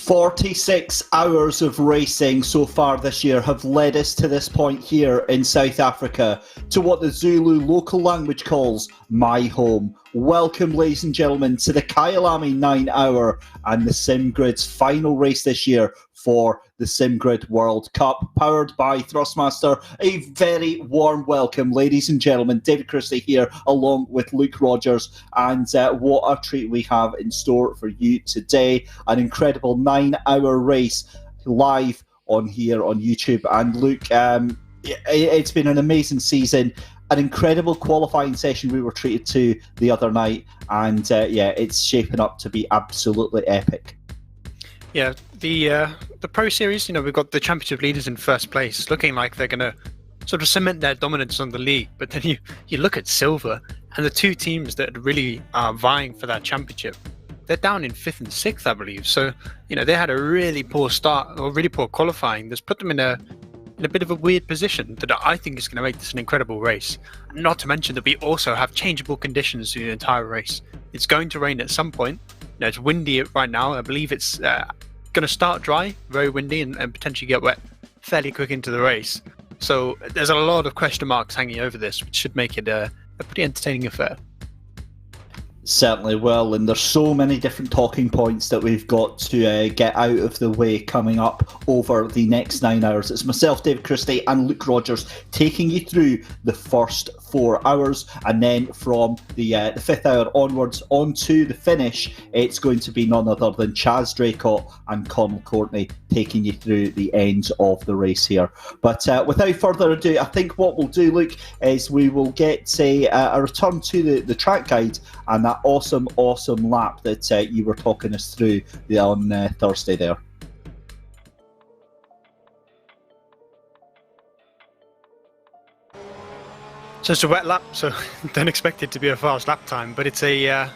46 hours of racing so far this year have led us to this point here in South Africa, to what the Zulu local language calls my home. Welcome, ladies and gentlemen, to the Kyalami 9 Hour and the SimGrid's final race this year for the SimGrid World Cup, powered by Thrustmaster. A very warm welcome, ladies and gentlemen. David Christie here, along with Luke Rogers, and what a treat we have in store for you today. An incredible 9 hour race live on here on YouTube. And Luke, it's been an amazing season. An incredible qualifying session we were treated to the other night, and it's shaping up to be absolutely epic. Yeah, the Pro Series, we've got the championship leaders in first place, looking like they're going to sort of cement their dominance on the league. But then you look at Silver, and the two teams that really are vying for that championship, they're down in 5th and 6th, I believe. So, they had a really poor start, or really poor qualifying. That's put them in a bit of a weird position that I think is going to make this an incredible race. Not to mention that we also have changeable conditions through the entire race. It's going to rain at some point. It's windy right now. I believe it's going to start dry, very windy, and potentially get wet fairly quick into the race. So there's a lot of question marks hanging over this, which should make it a pretty entertaining affair. Certainly will, and there's so many different talking points that we've got to get out of the way coming up over the next 9 hours. It's myself, David Christie, and Luke Rogers taking you through the first 4 hours, and then from the 5th hour onwards onto the finish, it's going to be none other than Chaz, Draycott and Courtney taking you through the ends of the race here. But without further ado, I think what we'll do, Luke, is we will get a return to the track guide and that awesome lap that you were talking us through on Thursday there. So it's a wet lap, so don't expect it to be a fast lap time, but it's a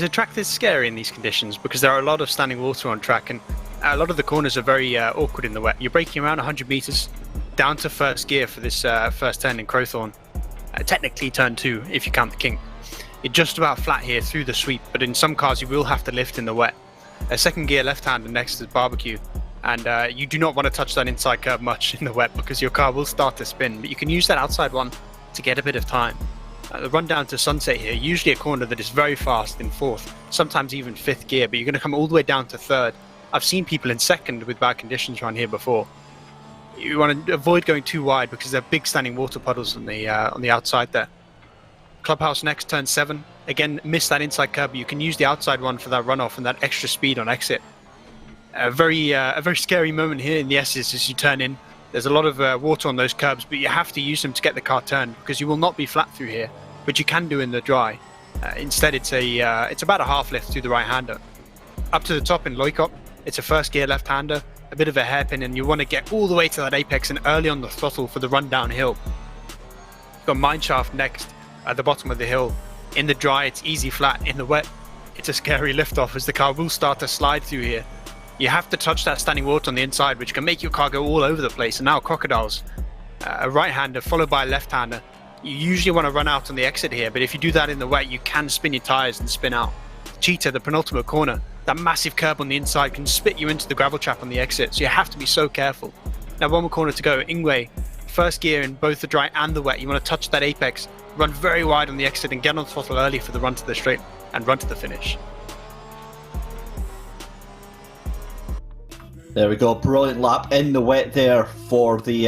track that's scary in these conditions because there are a lot of standing water on track, and a lot of the corners are very awkward in the wet. You're braking around 100 meters down to first gear for this first turn in Crowthorne, technically turn 2 if you count the kink. You're just about flat here through the sweep, but in some cars you will have to lift in the wet. Second gear left-hander next is barbecue, and you do not want to touch that inside curb much in the wet because your car will start to spin, but you can use that outside one to get a bit of time. The run down to Sunset here, usually a corner that is very fast in 4th, sometimes even 5th gear, but you're going to come all the way down to 3rd. I've seen people in 2nd with bad conditions run here before. You want to avoid going too wide because there are big standing water puddles on the outside there. Clubhouse next, turn 7. Again, miss that inside curb, but you can use the outside one for that runoff and that extra speed on exit. A very scary moment here in the S's as you turn in. There's a lot of water on those curbs, but you have to use them to get the car turned because you will not be flat through here, which you can do in the dry. Instead, it's about a half lift through the right-hander. Up to the top in Draycott, it's a first gear left-hander, a bit of a hairpin, and you want to get all the way to that apex and early on the throttle for the run downhill. You've got Mineshaft next at the bottom of the hill. In the dry, it's easy flat. In the wet, it's a scary lift-off as the car will start to slide through here. You have to touch that standing water on the inside, which can make your car go all over the place. And now Crocodiles, a right-hander followed by a left-hander. You usually want to run out on the exit here, but if you do that in the wet, you can spin your tyres and spin out. Cheetah, the penultimate corner, that massive curb on the inside can spit you into the gravel trap on the exit, so you have to be so careful. Now one more corner to go. Ingwe, first gear in both the dry and the wet. You want to touch that apex, run very wide on the exit and get on throttle early for the run to the straight and run to the finish. There we go, brilliant lap in the wet there for the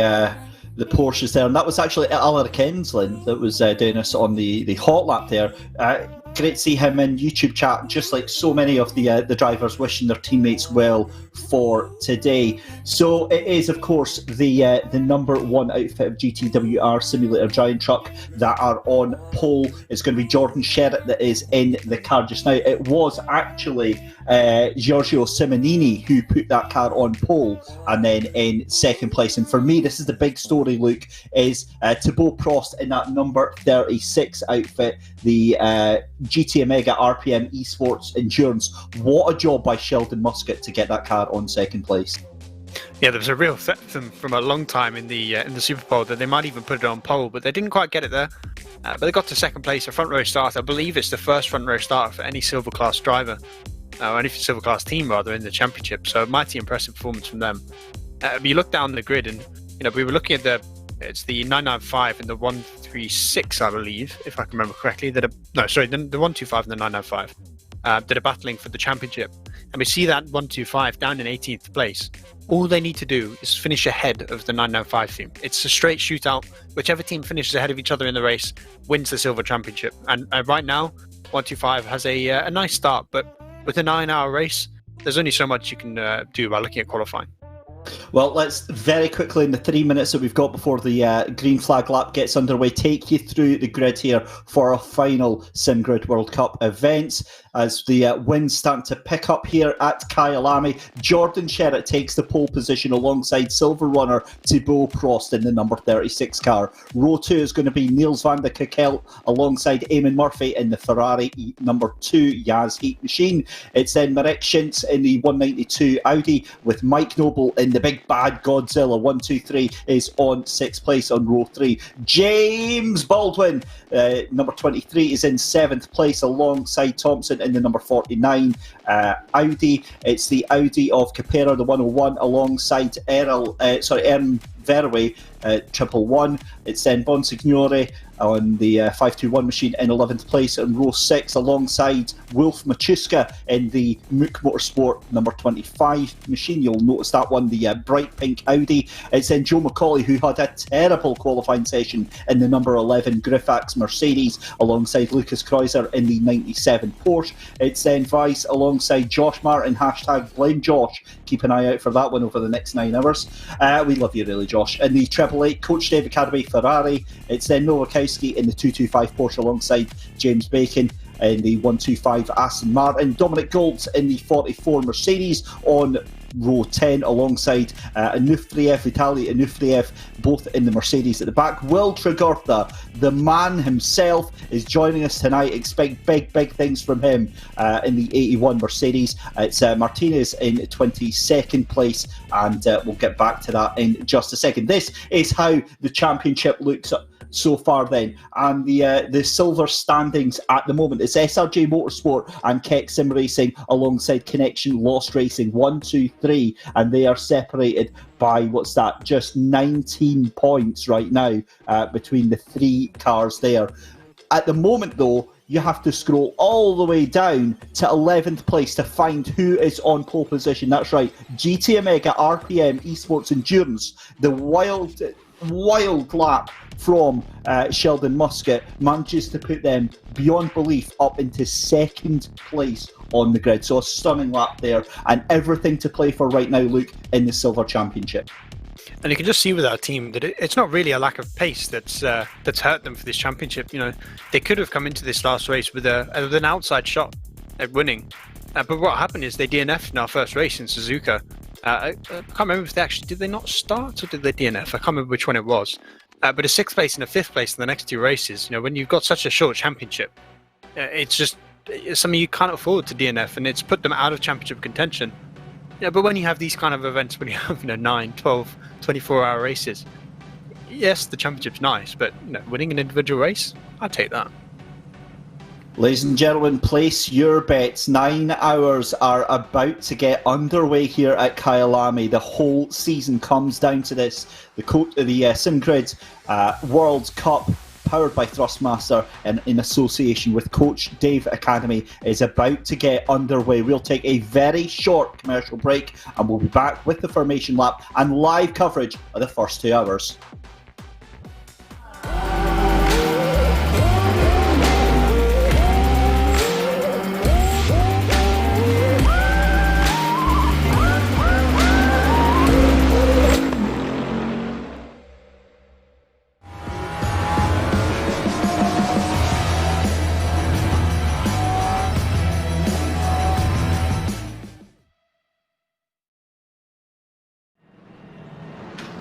Porsches there, and that was actually Alain Kensling that was doing us on the hot lap there. Great to see him in YouTube chat, just like so many of the drivers wishing their teammates well for today. So it is, of course, the number 1 outfit of GTWR Simulator Giant Truck that are on pole. It's going to be Jordan Sherritt that is in the car just now. It was actually Giorgio Simonini who put that car on pole and then in second place. And for me, this is the big story, Luke, is Thibaut Prost in that number 36 outfit, the GT Omega RPM Esports Endurance. What a job by Sheldon Muscat to get that car on second place. Yeah, there was a real threat from a long time in the Super Bowl that they might even put it on pole, but they didn't quite get it there. But they got to second place, a front row start. I believe it's the first front row start for any silver class driver. only for silver class team rather, in the championship. So mighty impressive performance from them. You look down the grid, and we were looking at it's the 995 and the 136, I believe, if I can remember correctly. The 125 and the 995 that are battling for the championship. And we see that 125 down in 18th place. All they need to do is finish ahead of the 995 team. It's a straight shootout. Whichever team finishes ahead of each other in the race wins the silver championship. And right now, 125 has a nice start, but with a 9-hour race, there's only so much you can do by looking at qualifying. Well, let's very quickly, in the 3 minutes that we've got before the green flag lap gets underway, take you through the grid here for our final SimGrid World Cup events. As the winds start to pick up here at Kyalami, Jordan Sherritt takes the pole position alongside silver runner Thibaut Prost in the number 36 car. Row 2 is going to be Niels van der Kekelt alongside Eamon Murphy in the Ferrari number 2 Chaz Heat machine. It's then Marek Schintz in the 192 Audi with Mike Noble in the big bad Godzilla. 123 is on 6th place on row 3. James Baldwin, number 23, is in 7th place alongside Thompson in the number 49 Audi. It's the Audi of Capera, the 101, alongside Ern Verwey, 111. It's then Bonsignore on the 521 machine in 11th place in row 6 alongside Wolf Machuska in the Mook Motorsport number 25 machine. You'll notice that one, the bright pink Audi. It's then Joe McCauley, who had a terrible qualifying session in the number 11 Griffax Mercedes alongside Lucas Kreuzer in the 97 Porsche. It's then Weiss alongside Josh Martin, hashtag blame Josh. Keep an eye out for that one over the next 9 hours. We love you really, Josh. In the 888 Coach Dave Academy Ferrari, it's then Nowakowski in the 225 Porsche alongside James Bacon in the 125 Aston Martin. Dominic Goltz in the 44 Mercedes on row 10 alongside Vitaly Anufriev, both in the Mercedes at the back. Will Tregurtha, the man himself, is joining us tonight. Expect big things from him in the 81 Mercedes. It's Martinez in 22nd place, and we'll get back to that in just a second. This is how the championship looks so far then, and the silver standings at the moment. It's SRJ Motorsport and Keck Sim Racing alongside Connection Lost Racing, 1, 2, 3, and they are separated by just 19 points right now between the 3 cars there. At the moment though, you have to scroll all the way down to 11th place to find who is on pole position. That's right, GT Omega RPM Esports Endurance, the wild lap from Sheldon Muscat, manages to put them beyond belief up into 2nd place on the grid. So a stunning lap there, and everything to play for right now, Luke, in the Silver Championship. And you can just see with our team that it's not really a lack of pace that's hurt them for this championship. They could have come into this last race with an outside shot at winning, but what happened is they DNF'd in our first race in Suzuka. I can't remember if did they not start or did they DNF? I can't remember which one it was. But a 6th place and a 5th place in the next 2 races, when you've got such a short championship, it's something you can't afford to DNF, and it's put them out of championship contention. But when you have these kind of events, when you have 9, 12, 24-hour races, yes, the championship's nice, but winning an individual race, I'd take that. Ladies and gentlemen, place your bets. 9 hours are about to get underway here at Kyalami. The whole season comes down to this. The SimGrid World Cup, powered by Thrustmaster and in association with Coach Dave Academy, is about to get underway. We'll take a very short commercial break, and we'll be back with the formation lap and live coverage of the first 2 hours.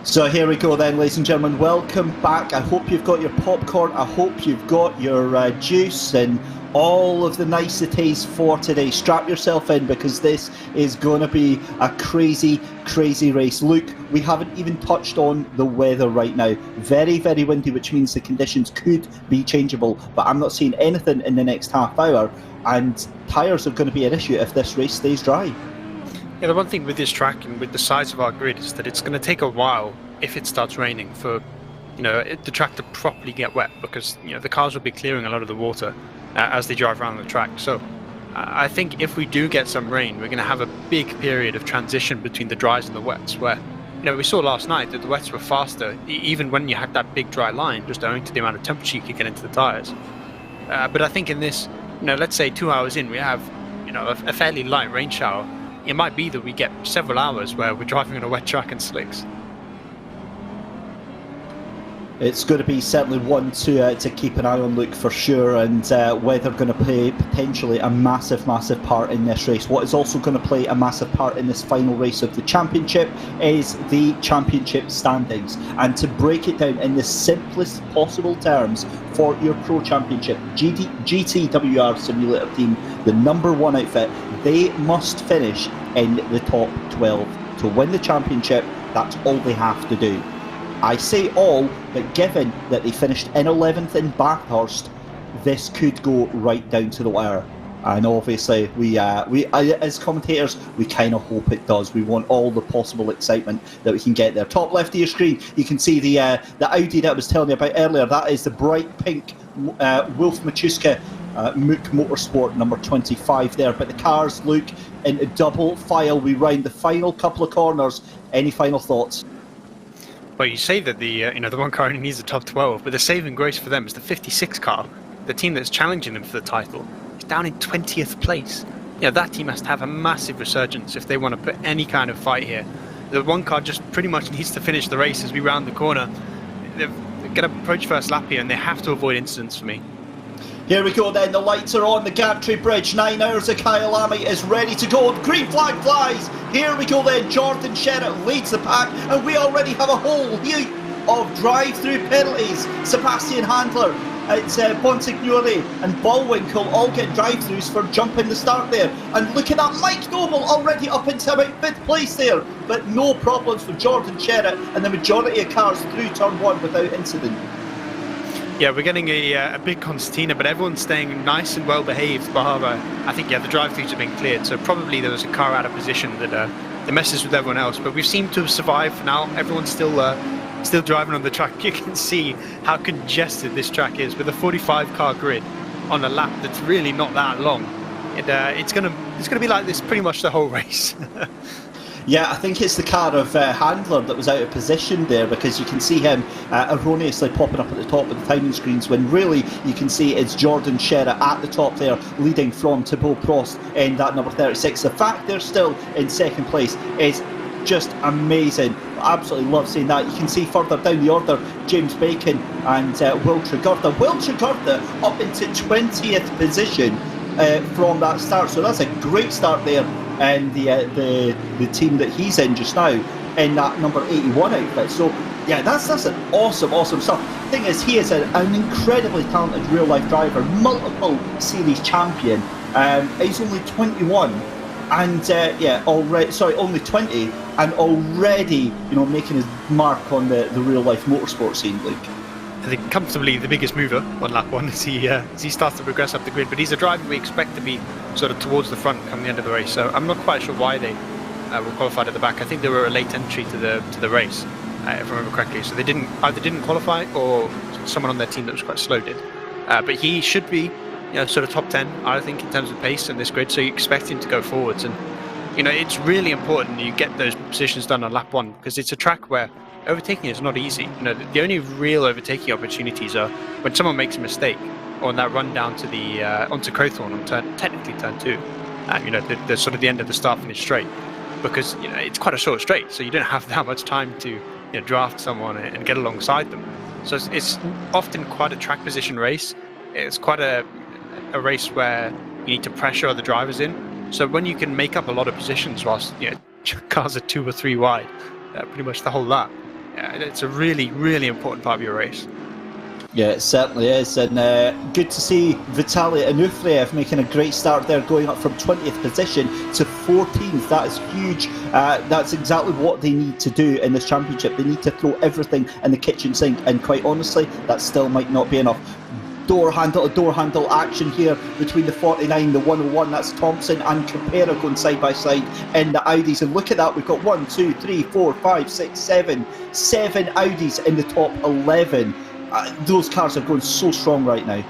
So here we go then, ladies and gentlemen. Welcome back. I hope you've got your popcorn. I hope you've got your juice and all of the niceties for today. Strap yourself in, because this is going to be a crazy race. Luke, we haven't even touched on the weather right now. Very windy, which means the conditions could be changeable, but I'm not seeing anything in the next half hour and tyres are going to be an issue if this race stays dry. Yeah, the one thing with this track and with the size of our grid is that it's going to take a while, if it starts raining, for the track to properly get wet, because the cars will be clearing a lot of the water as they drive around the track. So I think if we do get some rain, we're going to have a big period of transition between the dries and the wets, where we saw last night that the wets were faster, even when you had that big dry line, just owing to the amount of temperature you could get into the tyres. But I think in this, let's say 2 hours in, we have a fairly light rain shower. It might be that we get several hours where we're driving on a wet track and slicks. It's going to be certainly one to keep an eye on, Luke, for sure, and weather going to play potentially a massive part in this race. What is also going to play a massive part in this final race of the championship is the championship standings. And to break it down in the simplest possible terms for your Pro Championship, GTWR Simulator Team, the number one outfit, they must finish in the top 12 to win the championship. That's all they have to do. I say all, but given that they finished in 11th in Bathurst, this could go right down to the wire. And obviously, we as commentators, we kind of hope it does. We want all the possible excitement that we can get there. Top left of your screen, you can see the Audi that I was telling you about earlier. That is the bright pink Wolf Machuska Mook Motorsport number 25 there. But the cars, Luke, in a double file. We round the final couple of corners. Any final thoughts? Well, you say that the one car only needs the top 12, but the saving grace for them is the 56 car, the team that's challenging them for the title, is down in 20th place. That team has to have a massive resurgence if they want to put any kind of fight here. The one car just pretty much needs to finish the race as we round the corner. They're going to approach first lap here, and they have to avoid incidents for me. Here we go then, the lights are on, the Gantry Bridge, 9 hours of Kyalami is ready to go, green flag flies, here we go then, Jordan Sherritt leads the pack, and we already have a whole heap of drive-through penalties. Sebastian Handler, it's Bonsignore and Bullwinkle all get drive-throughs for jumping the start there, and look at that, Mike Noble already up into about 5th place there, but no problems for Jordan Sherritt, and the majority of cars through turn 1 without incident. Yeah, we're getting a big concertina, but everyone's staying nice and well behaved. Bar, I think, the drive-throughs have been cleared, so probably there was a car out of position that messes with everyone else. But we've seemed to have survived for now. Everyone's still driving on the track. You can see how congested this track is with a 45-car grid on a lap that's really not that long. It's gonna be like this pretty much the whole race. Yeah, I think it's the car of Handler that was out of position there, because you can see him erroneously popping up at the top of the timing screens, when really you can see it's Jordan Sherritt at the top there, leading from Thibaut Prost in that number 36. The fact they're still in second place is just amazing. Absolutely love seeing that. You can see further down the order, James Bacon and Will Tregurtha. Will Tregurtha up into 20th position from that start, so that's a great start there. And the team that he's in just now in that number 81 outfit. So yeah, that's an awesome stuff. Thing is, he is an incredibly talented real life driver, multiple series champion. He's only 21 and only 20 and already making his mark on the real life motorsport scene, Luke. I think comfortably the biggest mover on lap 1 as he starts to progress up the grid, but he's a driver we expect to be sort of towards the front come the end of the race, so I'm not quite sure why they were qualified at the back. I think they were a late entry to the race, if I remember correctly, so they either didn't qualify or someone on their team that was quite slow did. But he should be sort of top 10, I think, in terms of pace in this grid, so you expect him to go forwards, and it's really important you get those positions done on lap 1, because it's a track where overtaking is not easy. The only real overtaking opportunities are when someone makes a mistake, or on that run down to the onto Crowthorne on technically turn 2. The sort of the end of the start-finish straight, because it's quite a short straight, so you don't have that much time to draft someone and get alongside them. So it's often quite a track position race. It's quite a race where you need to pressure other drivers in. So when you can make up a lot of positions whilst cars are 2 or 3 wide, pretty much the whole lap, it's a really, really important part of your race. Yeah, it certainly is, and good to see Vitaly Anufriev making a great start there, going up from 20th position to 14th. That is huge. That's exactly what they need to do in this championship. They need to throw everything in the kitchen sink, and quite honestly, that still might not be enough. door-handle action here between the 49, the 101. That's Thompson and Capera going side by side in the Audis. And look at that, we've got 1, 2, 3, 4, 5, 6, 7 Audis in the top 11. Those cars are going so strong right now.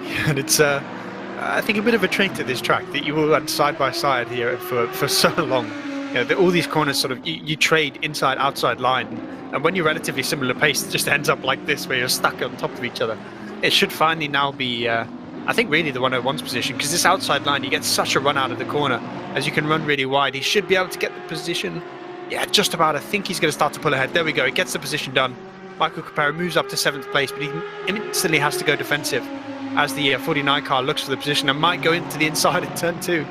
Yeah, and it's I think a bit of a trait to this track that you will run side by side here for so long. You know, all these corners sort of you trade inside outside line, and when you're relatively similar pace, it just ends up like this where you're stuck on top of each other. It should finally now be I think really the 101's position, because this outside line you get such a run out of the corner as you can run really wide. He should be able to get the position, yeah, just about. I think he's going to start to pull ahead. There we go, he gets the position done. Michael Capera moves up to 7th place, but he instantly has to go defensive as the 49 car looks for the position and might go into the inside in turn 2.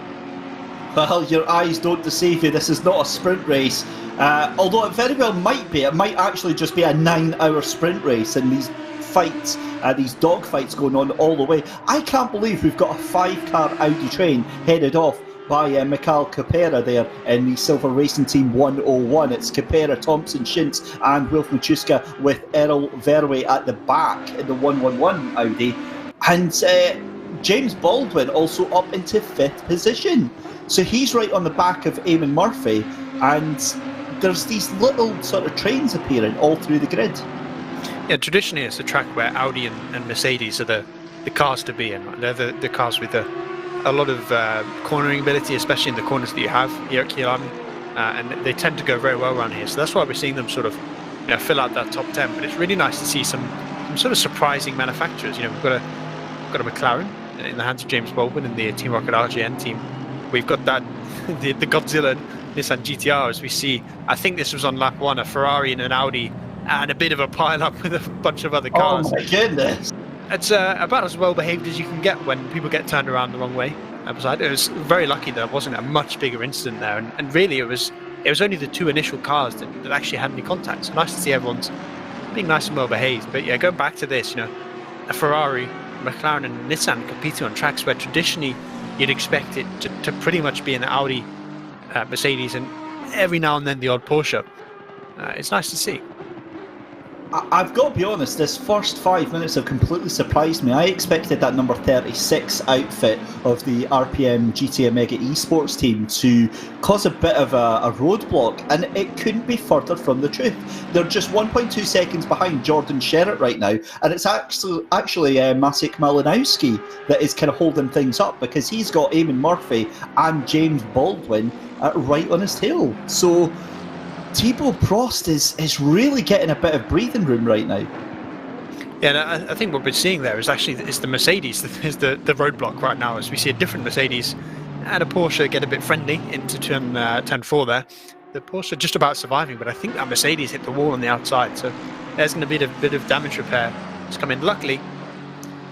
Well, your eyes don't deceive you. This is not a sprint race. Although it very well might be. It might actually just be a 9-hour sprint race, and these fights, these dog fights going on all the way. I can't believe we've got a 5-car Audi train headed off by Michael Capera there in the Silver Racing Team 101. It's Capera, Thompson, Schintz and Wilf Machuska with Errol Verwey at the back in the 111 Audi. And James Baldwin also up into 5th position. So he's right on the back of Eamon Murphy, and there's these little sort of trains appearing all through the grid. Yeah, traditionally it's a track where Audi and Mercedes are the cars to be in. Right? They're the cars with a lot of cornering ability, especially in the corners that you have here at Kyalami, and they tend to go very well around here. So that's why we're seeing them sort of fill out that top 10. But it's really nice to see some sort of surprising manufacturers. We've got a McLaren in the hands of James Baldwin and the Team Rocket RGN team. We've got that the Godzilla Nissan GTR, as we see. I think this was on lap 1, a Ferrari and an Audi and a bit of a pile-up with a bunch of other cars. Oh my goodness. It's about as well behaved as you can get when people get turned around the wrong way. It was very lucky that it wasn't a much bigger incident there, and really it was only the 2 initial cars that actually had any contact. So nice to see everyone's being nice and well behaved. But yeah, going back to this, a Ferrari, McLaren and Nissan competing on tracks where traditionally you'd expect it to pretty much be an Audi, Mercedes, and every now and then the odd Porsche. It's nice to see. I've got to be honest, this first 5 minutes have completely surprised me. I expected that number 36 outfit of the RPM GT Omega Esports team to cause a bit of a roadblock, and it couldn't be further from the truth. They're just 1.2 seconds behind Jordan Sherritt right now, and it's actually Maciek Malinowski that is kind of holding things up, because he's got Eamon Murphy and James Baldwin right on his tail. So Thibaut Prost is really getting a bit of breathing room right now. Yeah, and I think what we're seeing there is the Mercedes that is the roadblock right now, as we see a different Mercedes and a Porsche get a bit friendly into turn 4 there. The Porsche just about surviving, but I think that Mercedes hit the wall on the outside, so there's going to be a bit of damage repair to come in. Luckily,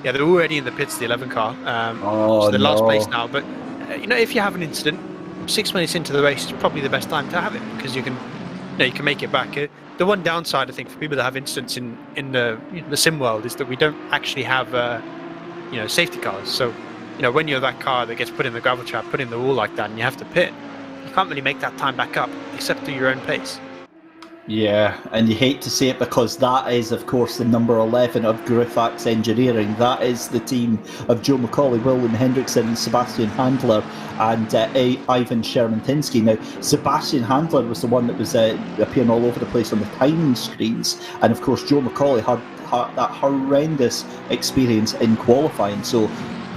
yeah, they're already in the pits, the 11 car, so they're last place now. But if you have an incident 6 minutes into the race, is probably the best time to have it, because you can make it back. The one downside, I think, for people that have incidents in the sim world is that we don't actually have safety cars. So when you're that car that gets put in the gravel trap, put in the wall like that, and you have to pit, you can't really make that time back up except through your own pace. Yeah, and you hate to see it, because that is, of course, the number 11 of Griffiths Engineering. That is the team of Joe McCauley, William Hendrickson, Sebastian Handler, and Ivan Shermantinsky. Now, Sebastian Handler was the one that was appearing all over the place on the timing screens, and of course, Joe McCauley had that horrendous experience in qualifying. So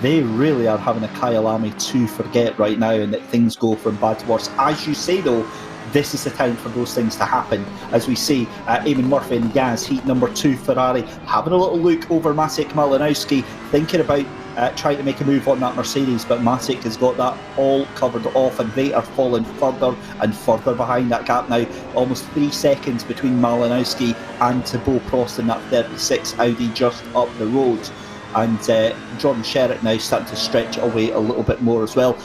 they really are having a Kyalami to forget right now, and that things go from bad to worse. As you say, though, this is the time for those things to happen. As we see, Eamon Murphy and Gaz, heat number 2 Ferrari, having a little look over Maciek Malinowski, thinking about trying to make a move on that Mercedes, but Maciek has got that all covered off, and they are falling further and further behind that gap now. Almost 3 seconds between Malinowski and Thibaut Prost in that 36 Audi just up the road. And Jordan Sherritt now starting to stretch away a little bit more as well.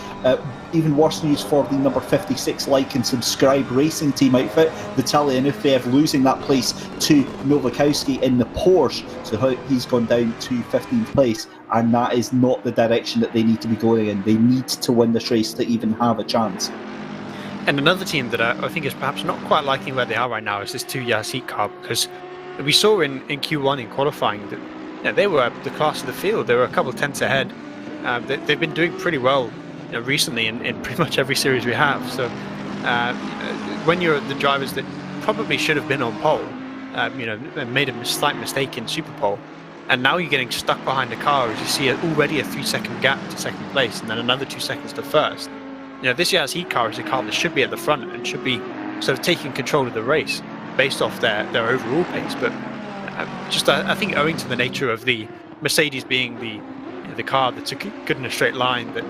Even worse news for the number 56 like and subscribe racing team outfit, Vitaly Anufriev losing that place to Nowakowski in the Porsche, so he's gone down to 15th place, and that is not the direction that they need to be going in. They need to win this race to even have a chance. And another team that I think is perhaps not quite liking where they are right now is this 2 Yas Heat car, because we saw in Q1 in qualifying that they were the class of the field. They were a couple of tenths ahead. They've been doing pretty well recently in pretty much every series we have. So when you're the drivers that probably should have been on pole, made a slight mistake in super pole, and now you're getting stuck behind a car as you see already a 3-second gap to second place and then another 2 seconds to first. This year's heat car is a car that should be at the front and should be sort of taking control of the race based off their overall pace. But I think owing to the nature of the Mercedes being the car that's good in a straight line, that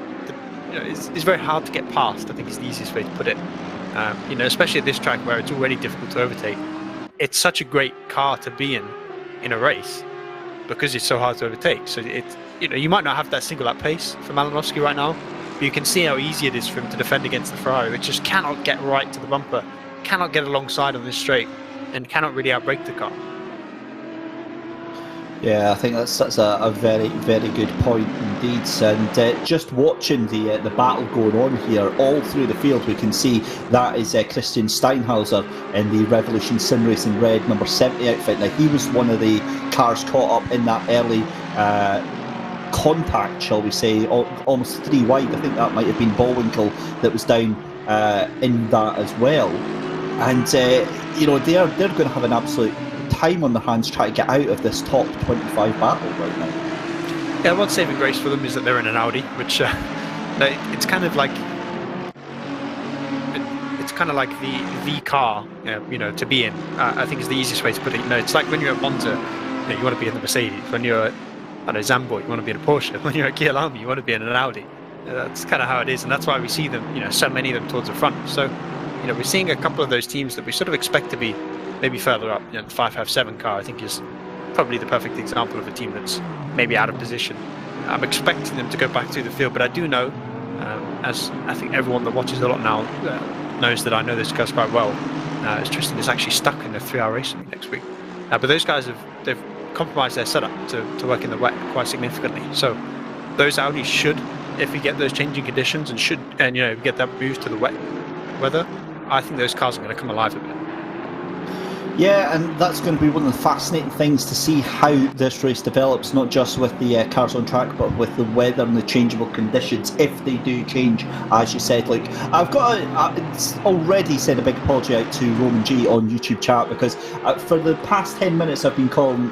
is very hard to get past, I think is the easiest way to put it. Especially at this track where it's already difficult to overtake. It's such a great car to be in a race because it's so hard to overtake. So you might not have that single lap pace for Malinowski right now, but you can see how easy it is for him to defend against the Ferrari, which just cannot get right to the bumper, cannot get alongside on this straight, and cannot really outbrake the car. Yeah, I think that's a very, very good point indeed. And just watching the battle going on here all through the field, we can see that is Christian Steinhauser in the Revolution Sim Racing Red number 70 outfit. Now, he was one of the cars caught up in that early contact, shall we say, almost 3 wide. I think that might have been Bullwinkle that was down in that as well. And they're going to have an absolute time on their hands trying to get out of this top 25 battle right now. Yeah, one saving grace for them is that they're in an Audi, which it's kind of like the car, to be in. I think is the easiest way to put it. It's like when you're at Monza, you want to be in the Mercedes. When you're at Zandvoort, you want to be in a Porsche. When you're at Kyalami, you want to be in an Audi. That's kind of how it is, and that's why we see them, so many of them towards the front. So, we're seeing a couple of those teams that we sort of expect to be maybe further up. The 557 car, I think, is probably the perfect example of a team that's maybe out of position. I'm expecting them to go back through the field, but I do know, as I think everyone that watches a lot now knows that I know those guys quite well, as Tristan is actually stuck in a 3-hour race next week. But those guys they've compromised their setup to work in the wet quite significantly. So those Audis should, if we get those changing conditions and get that move to the wet weather, I think those cars are going to come alive a bit. Yeah, and that's going to be one of the fascinating things to see how this race develops, not just with the cars on track, but with the weather and the changeable conditions, if they do change, as you said. Like, I've got already said a big apology out to Roman G on YouTube chat, because for the past 10 minutes I've been calling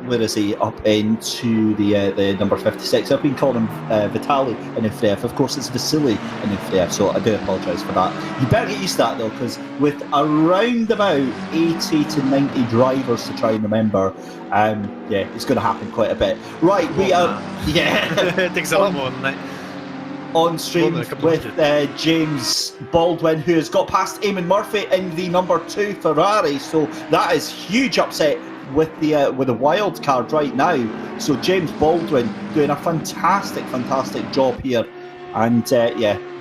where is he, up into the number 56. I've been calling him Vitali in Ifrev. Of course, it's Vasily in Ifrev, so I do apologise for that. You better get used to that, though, because with around about 80 to 90 drivers to try and remember, it's going to happen quite a bit. Right, we are... Yeah. It takes a lot more than that. On stream with James Baldwin, who has got past Eamon Murphy in the number 2 Ferrari, so that is huge upset with the wild card right now. So James Baldwin doing a fantastic job here, and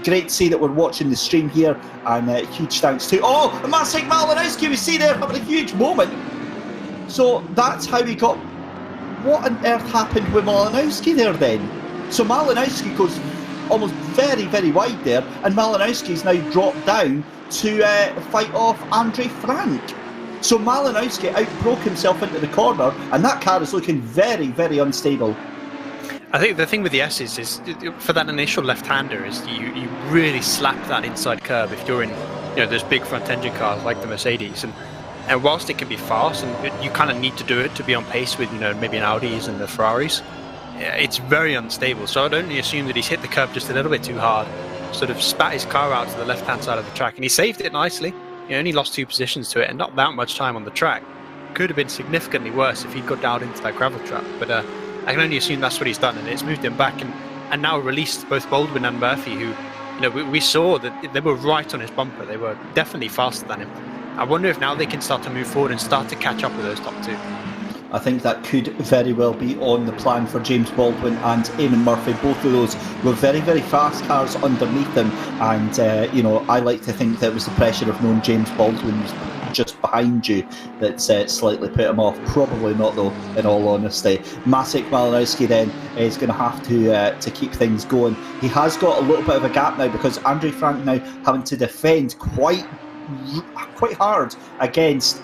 great to see that we're watching the stream here, and huge thanks to Maciej Malinowski. We see there having a huge moment. So that's how we got... What on earth happened with Malinowski there then? So Malinowski goes almost very, very wide there, and Malinowski's now dropped down to fight off Andre Frank. So Malinowski outbroke himself into the corner, and that car is looking very, very unstable. I think the thing with the S's is, for that initial left-hander, is you really slap that inside curve if you're in those big front-engine cars like the Mercedes. And whilst it can be fast, and you kind of need to do it to be on pace with maybe an Audis and the Ferraris, it's very unstable. So I'd only assume that he's hit the curb just a little bit too hard, sort of spat his car out to the left-hand side of the track, and he saved it nicely. He only lost 2 positions to it and not that much time on the track. Could have been significantly worse if he'd got down into that gravel trap, but I can only assume that's what he's done, and it's moved him back and now released both Baldwin and Murphy, who we saw that they were right on his bumper. They were definitely faster than him. I wonder if now they can start to move forward and start to catch up with those top 2. I think that could very well be on the plan for James Baldwin and Eamon Murphy. Both of those were very, very fast cars underneath them, and I like to think that it was the pressure of knowing James Baldwin was just behind you that slightly put him off. Probably not, though, in all honesty. Maciej Malinowski then is going to have to keep things going. He has got a little bit of a gap now, because Andre Frank now having to defend quite hard against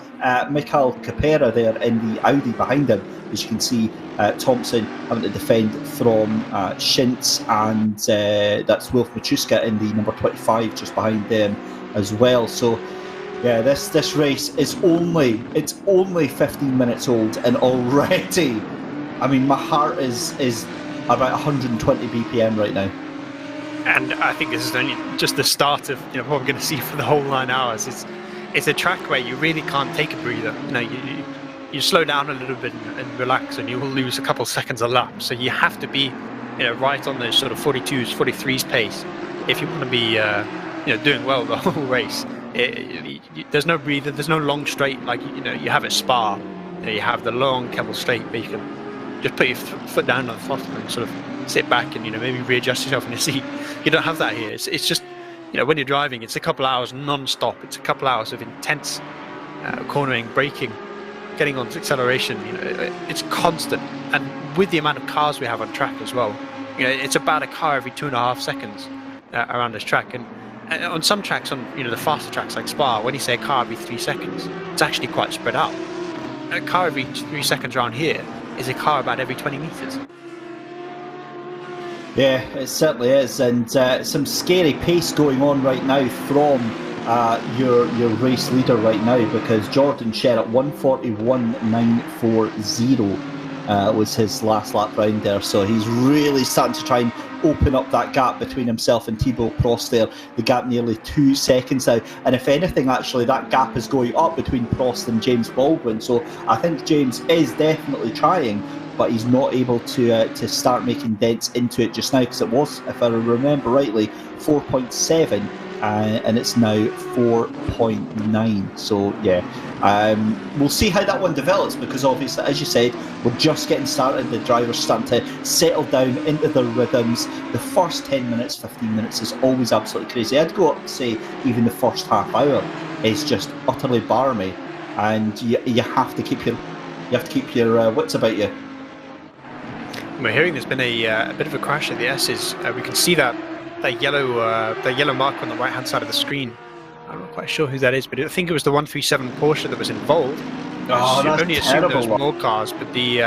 Mikael Capera there in the Audi behind him. As you can see, Thompson having to defend from Schintz, and that's Wolf Machuska in the number 25 just behind them as well. So yeah, this race is only 15 minutes old, and already, I mean, my heart is about 120 BPM right now. And I think this is only just the start of what we're going to see for the whole 9 hours. It's a track where you really can't take a breather. You slow down a little bit and relax, and you will lose a couple seconds a lap. So you have to be right on those sort of 42s, 43s pace if you want to be doing well the whole race. There's no breather. There's no long straight like you have at Spa. You have the long Keppel straight where you can just put your foot down on the throttle and sort of sit back and maybe readjust yourself in your seat. You don't have that here. It's just when you're driving, it's a couple hours non-stop. It's a couple hours of intense cornering, braking, getting on acceleration. It's constant, and with the amount of cars we have on track as well, it's about a car every 2.5 seconds around this track. And on some tracks, on the faster tracks like Spa, when you say a car every 3 seconds, it's actually quite spread out. A car every 3 seconds around here is a car about every 20 meters. Yeah, it certainly is, and some scary pace going on right now from your race leader right now, because Jordan Sherritt 1:41.940 was his last lap round there, so he's really starting to try and open up that gap between himself and Thibaut Prost there. The gap nearly 2 seconds now, and if anything, actually that gap is going up between Prost and James Baldwin. So I think James is definitely trying, but he's not able to start making dents into it just now, because it was, if I remember rightly, 4.7 and it's now 4.9. So yeah, we'll see how that one develops, because obviously, as you said, we're just getting started. The drivers starting to settle down into their rhythms. The first 10 minutes, 15 minutes is always absolutely crazy. I'd go up to say even the first half hour is just utterly barmy, and you have to keep your wits about you. We're hearing there's been a bit of a crash at the S's. We can see that yellow mark on the right hand side of the screen. I'm not quite sure who that is, but I think it was the 137 Porsche that was involved. Oh, that's only assumed there was more cars, but the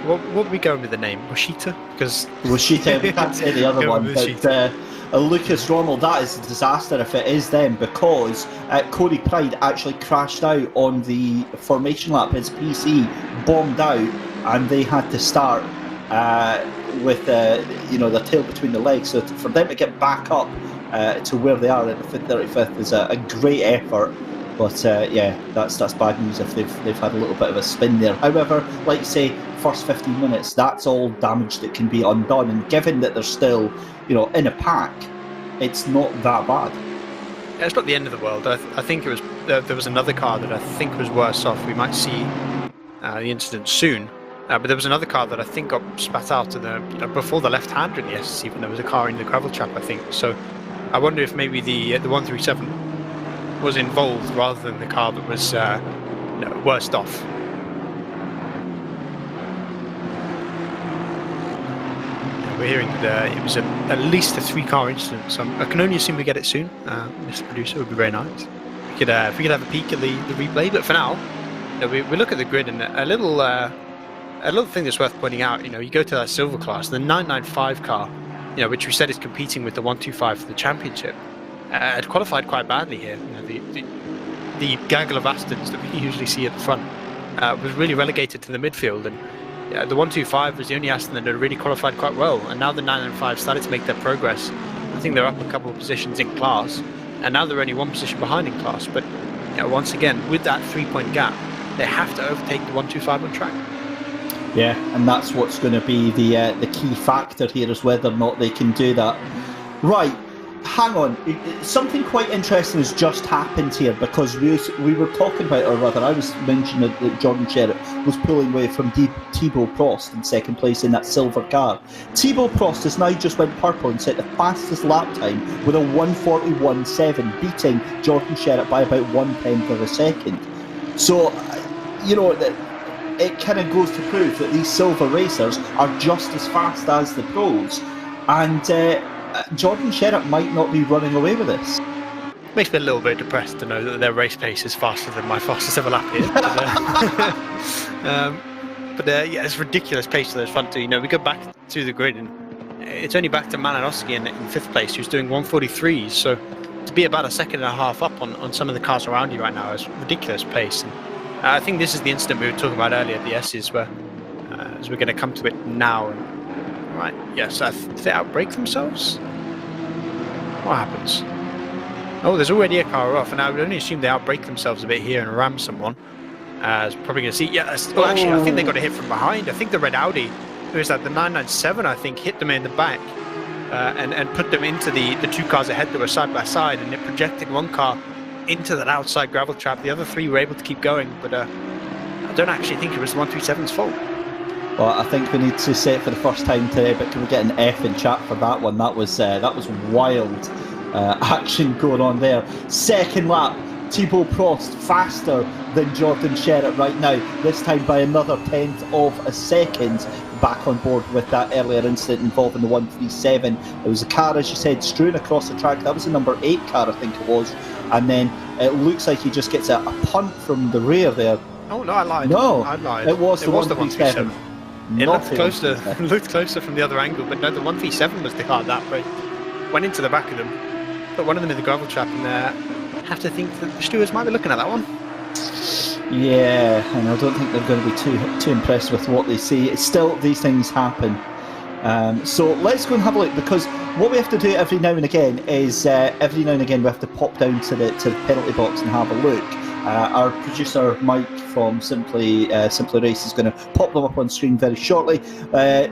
what would we go with the name? Washita? Because Washita, we can't say the other one, but Lucas Ronald, that is a disaster if it is them, because Corey Pride actually crashed out on the formation lap. His PC bombed out, and they had to start with their tail between the legs. So for them to get back up to where they are at the 35th is a great effort. But yeah, that's bad news if they've had a little bit of a spin there. However, like you say, first 15 minutes, that's all damage that can be undone. And given that they're still, in a pack, it's not that bad. Yeah, it's not the end of the world. I think it was there was another car that I think was worse off. We might see the incident soon. But there was another car that I think got spat out to the before the left-hander in the SSC, when there was a car in the gravel trap, I think. So I wonder if maybe the 137 was involved rather than the car that was worst off. We're hearing that it was at least a 3-car incident, so I can only assume we get it soon. Mr. Producer, would be very nice. If we could have a peek at the replay, but for now, we look at the grid, and a little thing that's worth pointing out. You go to that silver class, the 995 car, which we said is competing with the 125 for the championship, had qualified quite badly here. The gaggle of Astons that we usually see at the front was really relegated to the midfield, and the 125 was the only Aston that had really qualified quite well. And now the 995 started to make their progress. I think they're up a couple of positions in class, and now they're only 1 position behind in class. But once again, with that 3-point gap, they have to overtake the 125 on track. Yeah, and that's what's going to be the key factor here, is whether or not they can do that. Right, hang on. Something quite interesting has just happened here, because we were talking about, or rather I was mentioning that Jordan Sherritt was pulling away from Thibaut Prost in second place in that silver car. Thibaut Prost has now just went purple and set the fastest lap time with a 1:41.7, beating Jordan Sherritt by about 1/10 of a second. So, it kind of goes to prove that these silver racers are just as fast as the pros, and Jordan Sherritt might not be running away with this. makes me a little bit depressed to know that their race pace is faster than my fastest ever lap here. But yeah, it's ridiculous pace to those front two. We go back to the grid, and it's only back to Malinowski in 5th place, who's doing 1:43s. So to be about a second and a half up on some of the cars around you right now is ridiculous pace. And I think this is the incident we were talking about earlier, the S's, where as we're going to come to it now. And, right, yes, did they outbrake themselves? What happens? Oh, there's already a car off, and I would only assume they outbrake themselves a bit here and ram someone. As probably going to see, well, actually, I think they got a hit from behind. I think the red Audi, who is that, the 997, I think, hit them in the back and put them into the two cars ahead that were side by side, and it projected one car into that outside gravel trap. The other three were able to keep going, but I don't actually think it was the 137's fault. Well, I think we need to say it for the first time today, but can we get an F in chat for that one? That was wild action going on there. Second lap, Thibaut Prost faster than Jordan Sherritt right now, this time by another 1/10 of a second, back on board with that earlier incident involving the 137. It was a car, as you said, strewn across the track. That was the number 8 car, I think it was, and then it looks like he just gets a punt from the rear there. Oh no, I lied. No, I lied. it was the 137. It looked closer. Looked closer from the other angle, but no, the 137 was the car that way. Went into the back of them, put one of them in the gravel trap, and I have to think that the stewards might be looking at that one. Yeah, and I don't think they're going to be too impressed with what they see. It's still, these things happen. So let's go and have a look, because what we have to do every now and again is we have to pop down to the penalty box and have a look. Our producer Mike from Simply Race is going to pop them up on screen very shortly.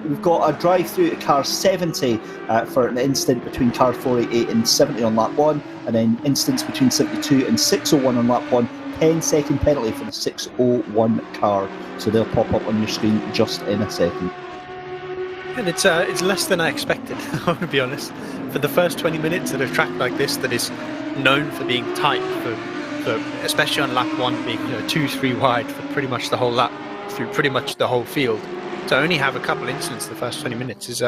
We've got a drive through to car 70 for an instant between car 488 and 70 on lap 1, and then instance between 72 and 601 on lap 1. 10-second penalty for the 601 car. So they'll pop up on your screen just in a second. And it's less than I expected, I want to be honest. For the first 20 minutes at a track like this that is known for being tight, for especially on lap 1 being 2-3 wide for pretty much the whole lap, through pretty much the whole field, to only have a couple incidents in the first 20 minutes is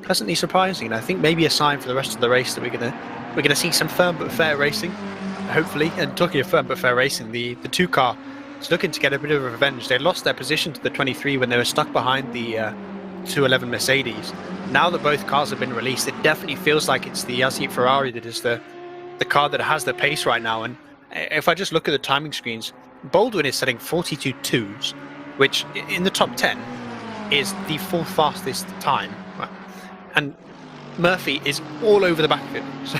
pleasantly surprising. And I think maybe a sign for the rest of the race that we're gonna see some firm but fair racing, hopefully. And talking of firm but fair racing, the 2 car is looking to get a bit of revenge. They lost their position to the 23 when they were stuck behind the 211 Mercedes. Now that both cars have been released, it definitely feels like it's the Yassi Ferrari that is the car that has the pace right now. And if I just look at the timing screens, Baldwin is setting 42.2s, which in the top 10 is the 4th fastest time. And Murphy is all over the back of it. So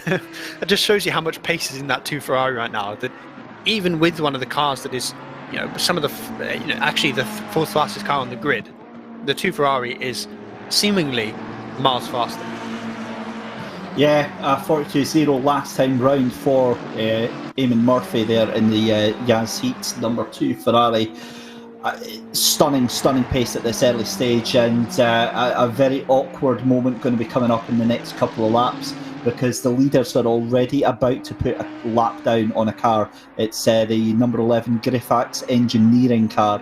it just shows you how much pace is in that 2 Ferrari right now, that even with one of the cars that is, some of the, actually the 4th fastest car on the grid, the 2 Ferrari is seemingly miles faster. Yeah, 42.0 last time round for Eamon Murphy there in the Yaz Heat number 2 Ferrari. Stunning pace at this early stage, and a very awkward moment going to be coming up in the next couple of laps, because the leaders are already about to put a lap down on a car. It's the number 11 Griffax Engineering car.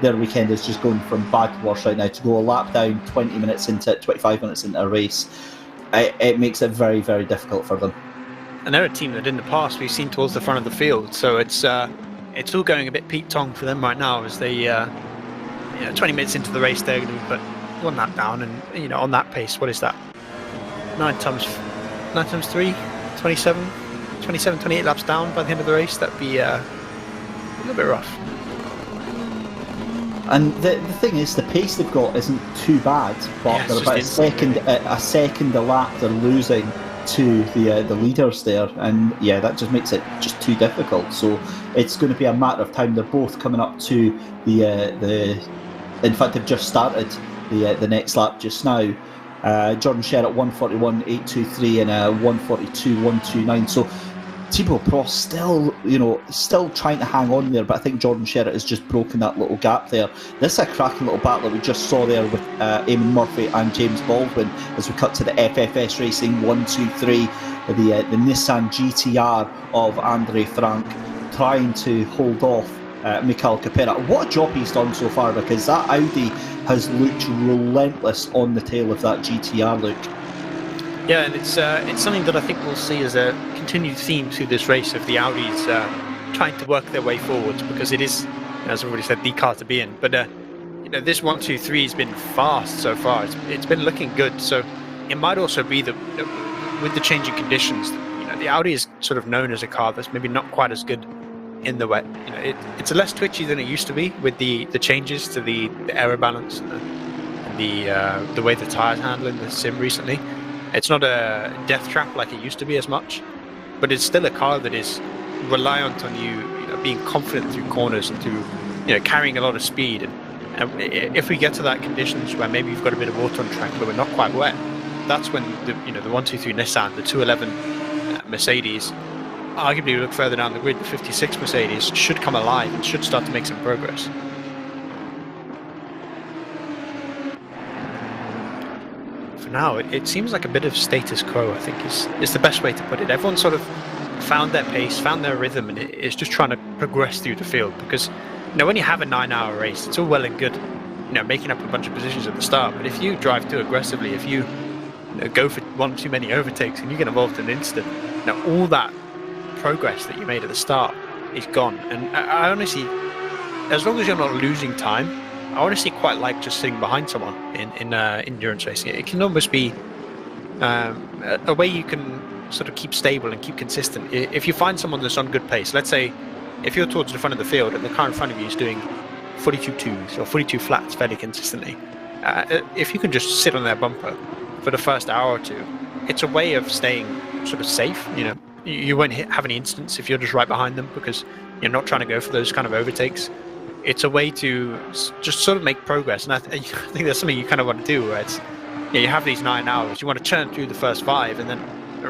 Their weekend is just going from bad to worse right now. To go a lap down 25 minutes into a race, it makes it very, very difficult for them. And they're a team that in the past we've seen towards the front of the field, so it's all going a bit Pete Tong for them right now, as they 20 minutes into the race they're going to put one lap down, and on that pace, what is that, 9 times 3, 27, 28 laps down by the end of the race. That'd be a little bit rough. And the thing is, the pace they've got isn't too bad, but they're about a second a lap they're losing to the leaders there, and that just makes it just too difficult. So it's going to be a matter of time. They're both coming up to the in fact they've just started the next lap just now. Jordan Sherritt 141.823 and 142.129. So Thibaut Prost still trying to hang on there, but I think Jordan Sherritt has just broken that little gap there. This is a cracking little battle that we just saw there with Eamon Murphy and James Baldwin as we cut to the FFS Racing 123, the Nissan GTR of Andre Frank trying to hold off Mikael Capera. What a job he's done so far, because that Audi has looked relentless on the tail of that GTR look. Yeah, and it's something that I think we'll see as a continued theme through this race of the Audis trying to work their way forwards, because it is, as I've already said, the car to be in. But this 1, 2, 3 has been fast so far. It's been looking good. So it might also be that with the changing conditions, the Audi is sort of known as a car that's maybe not quite as good in the wet. It's less twitchy than it used to be with the changes to the aero balance and the way the tires handle in the sim recently. It's not a death trap like it used to be as much, but it's still a car that is reliant on you being confident through corners and through carrying a lot of speed. And if we get to that conditions where maybe you've got a bit of water on track but we're not quite wet, that's when the 123 Nissan, the 211 Mercedes, arguably look further down the grid, the 56 Mercedes should come alive and should start to make some progress. For now, it seems like a bit of status quo, I think is the best way to put it. Everyone sort of found their pace, found their rhythm, and it's just trying to progress through the field, because when you have a 9-hour race, it's all well and good making up a bunch of positions at the start, but if you drive too aggressively, if you go for one too many overtakes and you get involved in an incident, all that progress that you made at the start is gone. And I honestly, as long as you're not losing time, I honestly quite like just sitting behind someone in endurance racing. It can almost be a way you can sort of keep stable and keep consistent. If you find someone that's on good pace, let's say if you're towards the front of the field and the car in front of you is doing 42 twos or 42 flats fairly consistently, if you can just sit on their bumper for the first hour or two, it's a way of staying sort of safe. You won't have any incidents if you're just right behind them, because you're not trying to go for those kind of overtakes. It's a way to just sort of make progress, and I think that's something you kind of want to do, where it's you have these 9 hours, you want to churn through the first 5 and then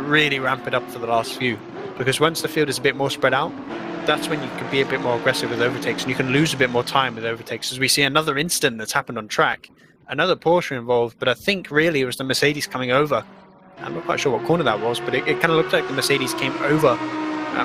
really ramp it up for the last few, because once the field is a bit more spread out, that's when you can be a bit more aggressive with overtakes, and you can lose a bit more time with overtakes. As we see another incident that's happened on track, another Porsche involved, but I think really it was the Mercedes coming over. I'm not quite sure what corner that was, but it kind of looked like the Mercedes came over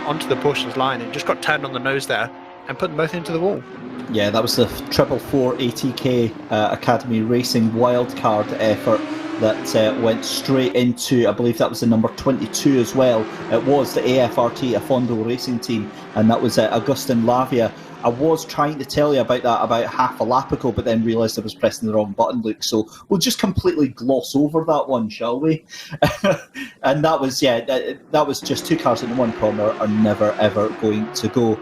onto the Porsche's line and just got turned on the nose there and put them both into the wall. Yeah, that was the 444 ATK Academy Racing wildcard effort that went straight into, I believe that was the number 22 as well. It was the AFRT, a Fondo racing team, and that was Augustin Lavia. I was trying to tell you about that about half a lap ago, but then realised I was pressing the wrong button, Luke. So we'll just completely gloss over that one, shall we? And that was, that was just 2 cars in one corner are never ever going to go.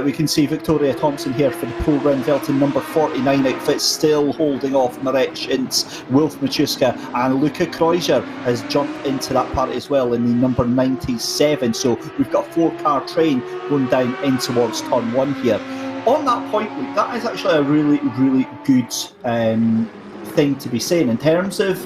We can see Victoria Thompson here for the Pro Renvelten number 49 outfit, still holding off Marek Schintz, Wolf Machuska, and Luca Kreuzer has jumped into that party as well in the number 97. So we've got a 4-car train going down in towards turn 1 here. On that point, Luke, that is actually a really, really good thing to be saying in terms of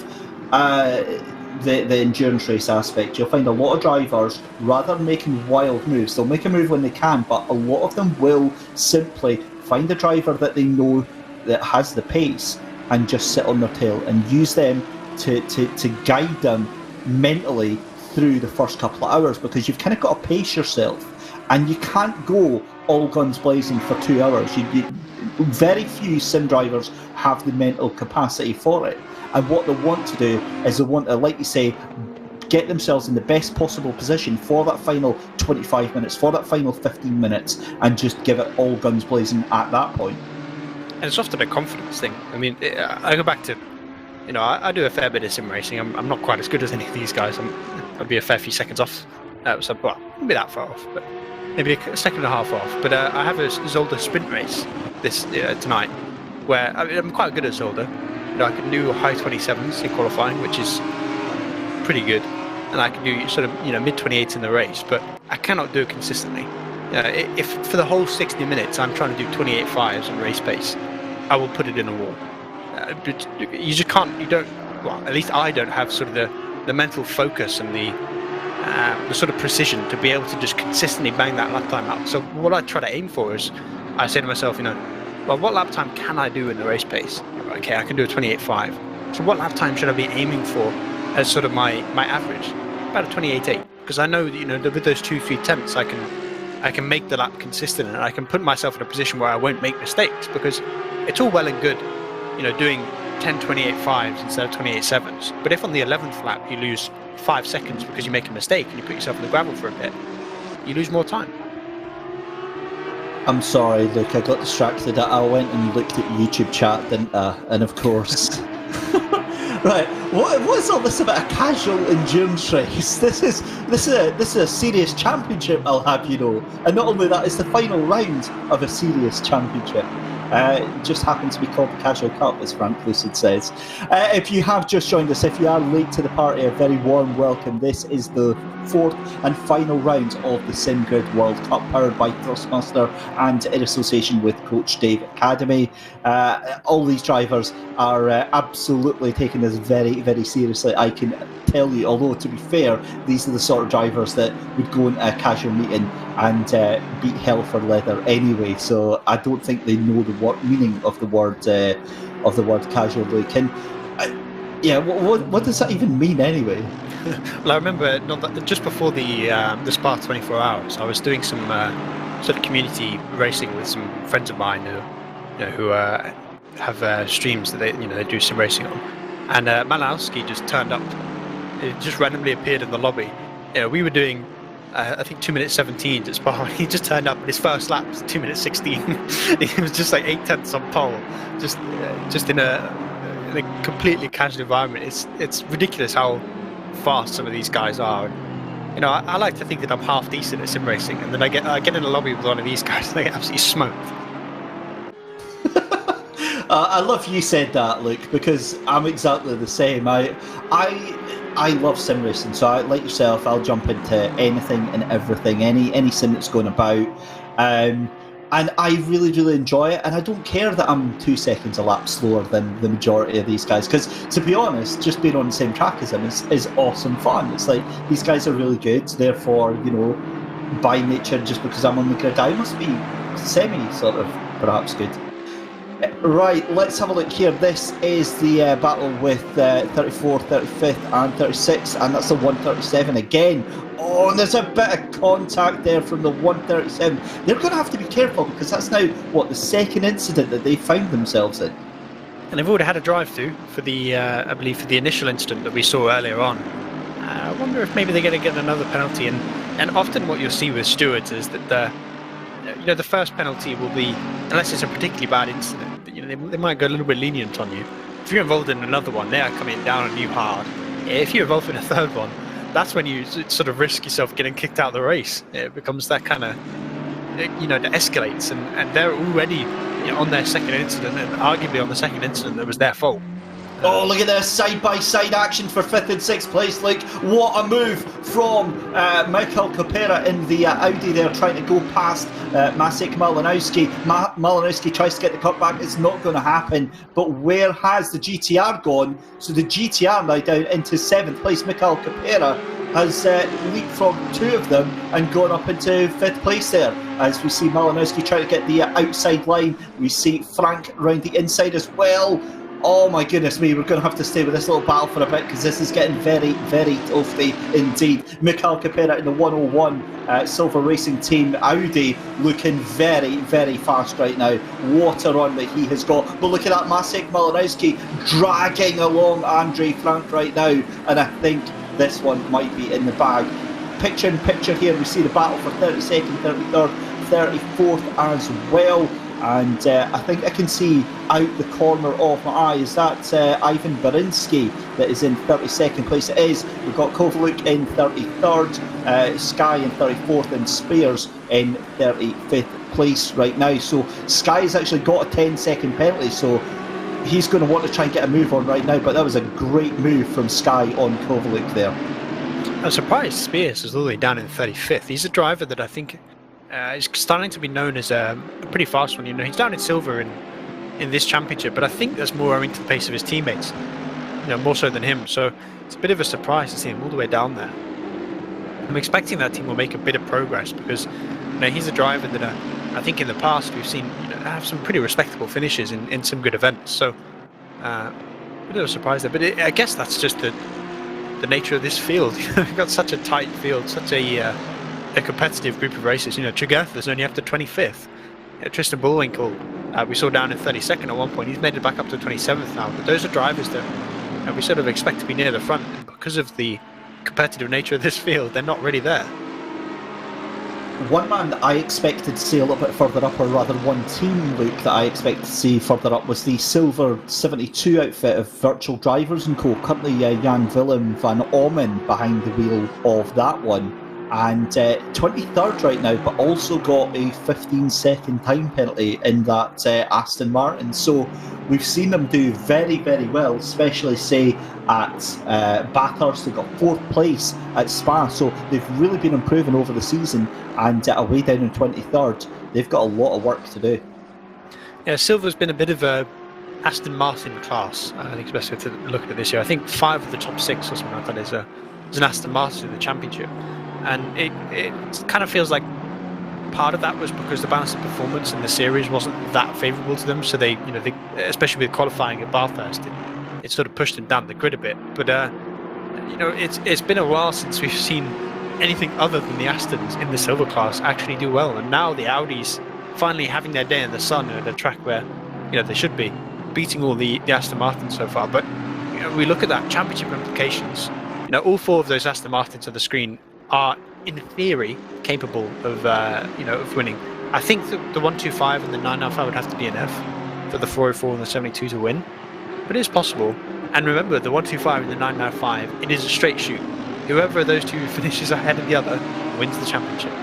the endurance race aspect. You'll find a lot of drivers, rather than making wild moves, they'll make a move when they can, but a lot of them will simply find a driver that they know that has the pace and just sit on their tail and use them to guide them mentally through the first couple of hours, because you've kind of got to pace yourself and you can't go all guns blazing for 2 hours. Very few sim drivers have the mental capacity for it. And what they want to do is they want to, like you say, get themselves in the best possible position for that final 25 minutes, for that final 15 minutes, and just give it all guns blazing at that point. And it's often a confidence thing. I mean, I go back to, I do a fair bit of sim racing. I'm not quite as good as any of these guys. I'd be a fair few seconds off. So, well, not be that far off, but maybe a second and a half off. But I have a Zolder sprint race this tonight, where I'm quite good at Zolder. I can do high 27s in qualifying, which is pretty good, and I can do sort of mid 28s in the race, but I cannot do it consistently. If for the whole 60 minutes I'm trying to do 28.5s in race pace, I will put it in a wall. You just can't. You don't. Well, at least I don't have sort of the mental focus and the sort of precision to be able to just consistently bang that lap time out. So what I try to aim for is, I say to myself, well, what lap time can I do in the race pace? Okay, I can do a 28.5. So what lap time should I be aiming for as sort of my average? About a 28.8, because I know that with those 2-3 tenths I can make the lap consistent, and I can put myself in a position where I won't make mistakes, because it's all well and good doing 10 28.5s instead of 28.7s, but if on the 11th lap you lose 5 seconds because you make a mistake and you put yourself in the gravel for a bit, you lose more time. I'm sorry, Luke, I got distracted. I went and looked at YouTube chat, didn't I? And of course... Right, what's all this about a casual endurance race? This is a serious championship, I'll have you know. And not only that, it's the final round of a serious championship. It just happens to be called the Casual Cup, as Frank Lucid says. If you have just joined us, if you are late to the party, a very warm welcome. This is the fourth and final round of the SimGrid World Cup, powered by Thrustmaster and in association with Coach Dave Academy. All these drivers are absolutely taking this very, very seriously, I can tell you. Although, to be fair, these are the sort of drivers that would go into a casual meeting and beat hell for leather anyway. So I don't think they know the meaning of the word casual. What does that even mean anyway? Well, I remember just before the Spa 24 hours, I was doing some sort of community racing with some friends of mine who have streams that they do some racing on, and Malowski just turned up. It just randomly appeared in the lobby. We were doing I think 2 minutes 17 at Spa. He just turned up, and his first lap was 2 minutes 16. It was just like 8/10 on pole, just in a completely casual environment. It's ridiculous how fast some of these guys are. And, I like to think that I'm half decent at sim racing, and then I get in a lobby with one of these guys, and they get absolutely smoked. I love you said that, Luke, because I'm exactly the same. I love sim racing, so like yourself, I'll jump into anything and everything, any sim that's going about, and I really, really enjoy it. And I don't care that I'm 2 seconds a lap slower than the majority of these guys, because to be honest, just being on the same track as them is awesome fun. It's like, these guys are really good, therefore, by nature, just because I'm on the grid, I must be semi sort of perhaps good. Right, let's have a look here. This is the battle with 34, 35th and 36, and that's the 137 again. Oh, and there's a bit of contact there from the 137. They're going to have to be careful, because that's now, the second incident that they found themselves in. And they've already had a drive-through for I believe, for the initial incident that we saw earlier on. I wonder if maybe they're going to get another penalty. And often what you'll see with stewards is that the first penalty will be, unless it's a particularly bad incident, they might go a little bit lenient on you. If you're involved in another one, they are coming down on you hard. If you're involved in a third one, that's when you sort of risk yourself getting kicked out of the race. It becomes that kind of, that escalates, and they're already on their second incident, and arguably on the second incident that was their fault. Oh, look at this side-by-side action for 5th and 6th place. Like, what a move from Michael Kopera in the Audi there, trying to go past Maciej Malinowski. Malinowski tries to get the cut back. It's not going to happen. But where has the GTR gone? So the GTR now down into 7th place. Michael Kopera has leapfrogged 2 of them and gone up into 5th place there. As we see Malinowski trying to get the outside line. We see Frank round the inside as well. Oh my goodness me, we're going to have to stay with this little battle for a bit, because this is getting very, very toasty indeed. Michael Kopera in the 101 Silver Racing Team Audi, looking very, very fast right now. What a run that he has got. But look at that, Maciej Malinowski dragging along Andre Frank right now, and I think this one might be in the bag. Picture in picture here, we see the battle for 32nd, 33rd, 34th as well. And I think I can see out the corner of my eye, is that Ivan Berinsky that is in 32nd place? It is. We've got Kovaluk in 33rd, Sky in 34th, and Spears in 35th place right now. So Sky has actually got a 10-second penalty, so he's going to want to try and get a move on right now. But that was a great move from Sky on Kovaluk there. I'm surprised Spears is all the way down in 35th. He's a driver that I think is starting to be known as a pretty fast one. He's down in silver in this championship, but I think that's more owing to the pace of his teammates, more so than him. So it's a bit of a surprise to see him all the way down there. I'm expecting that team will make a bit of progress, because he's a driver that I think in the past we've seen have some pretty respectable finishes in some good events. So a bit of a surprise there, but I guess that's just the nature of this field. We've got such a tight field, such a competitive group of racers. Tregertha's only up to 25th. Tristan Bullwinkle, we saw down in 32nd at one point. He's made it back up to 27th now. But those are drivers that we sort of expect to be near the front. And because of the competitive nature of this field, they're not really there. One man that I expected to see a little bit further up, or rather one team, Luke, that I expected to see further up, was the Silver 72 outfit of Virtual Drivers and Co. Currently Jan Willem van Ommen behind the wheel of that one. And 23rd right now, but also got a 15-second time penalty in that Aston Martin. So we've seen them do very, very well, especially, say, at Bathurst. They got 4th place at Spa, so they've really been improving over the season. And away down in 23rd, they've got a lot of work to do. Yeah, Silver's been a bit of a Aston Martin class. I think it's best way to look at it this year. I think 5 of the top 6 or something like that is an Aston Martin in the championship. And it kind of feels like part of that was because the balance of performance in the series wasn't that favourable to them. So they, especially with qualifying at Bathurst, it sort of pushed them down the grid a bit. But it's been a while since we've seen anything other than the Astons in the silver class actually do well. And now the Audis finally having their day in the sun at a track where they should be, beating all the Aston Martins so far. But we look at that championship implications. All 4 of those Aston Martins on the screen are in theory capable of winning. I think the 125 and the 995 would have to be an F for the 404 and the 72 to win, but it's possible. And remember, the 125 and the 995, it is a straight shoot. Whoever of those 2 finishes ahead of the other wins the championship.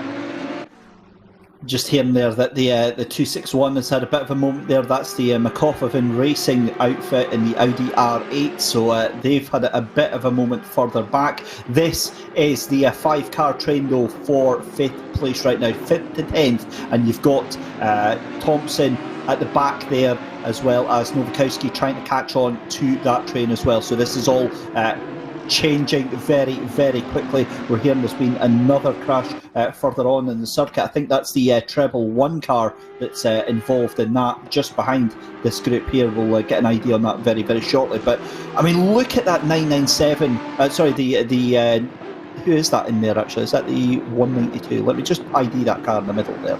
Just hearing there that the 261 has had a bit of a moment there. That's the McCoffin Racing outfit in the Audi R8, so they've had a bit of a moment further back. This is the 5-car train though for 5th place right now, 5th to 10th, and you've got Thompson at the back there, as well as Nowakowski trying to catch on to that train as well. So this is all changing very, very quickly. We're hearing there's been another crash further on in the circuit. I think that's the Treble 1 car that's involved in that, just behind this group here. We'll get an idea on that very, very shortly. But I mean, look at that 997. The who is that in there actually? Is that the 192? Let me just ID that car in the middle there.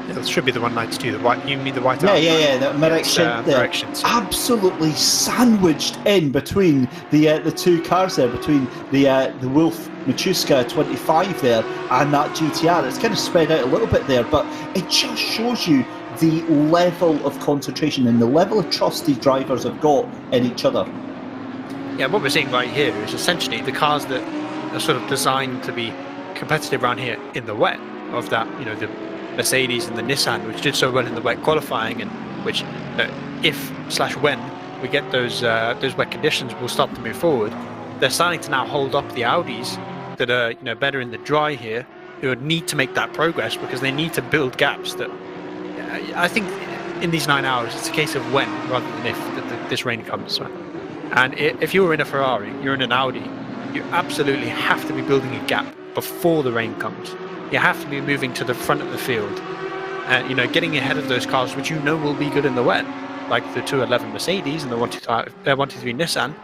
Yeah, it should be the 192. The white. You mean the white? Yeah. The Merrick absolutely sandwiched in between the 2 cars there, between the Wolf Machuska 25 there and that GTR. It's kind of spread out a little bit there, but it just shows you the level of concentration and the level of trust these drivers have got in each other. Yeah, what we're seeing right here is essentially the cars that are sort of designed to be competitive around here in the wet of that, the Mercedes and the Nissan, which did so well in the wet qualifying, and which, if/when we get those wet conditions, will start to move forward. They're starting to now hold up the Audis that are better in the dry here, who need to make that progress because they need to build gaps. That I think in these 9 hours, it's a case of when rather than if that this rain comes. Right? And if you were in a Ferrari, you're in an Audi, you absolutely have to be building a gap before the rain comes. You have to be moving to the front of the field, getting ahead of those cars which will be good in the wet, like the 211 Mercedes and the 123 Nissan.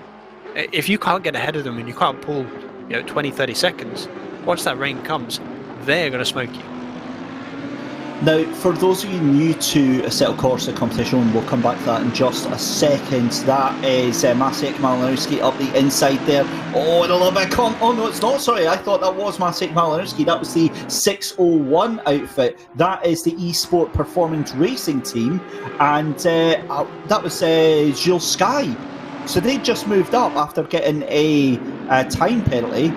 If you can't get ahead of them and you can't pull 20-30 seconds, once that rain comes, they're going to smoke you. Now, for those of you new to Assetto Corsa competition, we'll come back to that in just a second. That is Maciej Malinowski up the inside there. Oh, and a little bit oh no, it's not, sorry, I thought that was Maciej Malinowski. That was the 601 outfit. That is the eSport Performance Racing team, and that was Jules Sky. So they just moved up after getting a time penalty.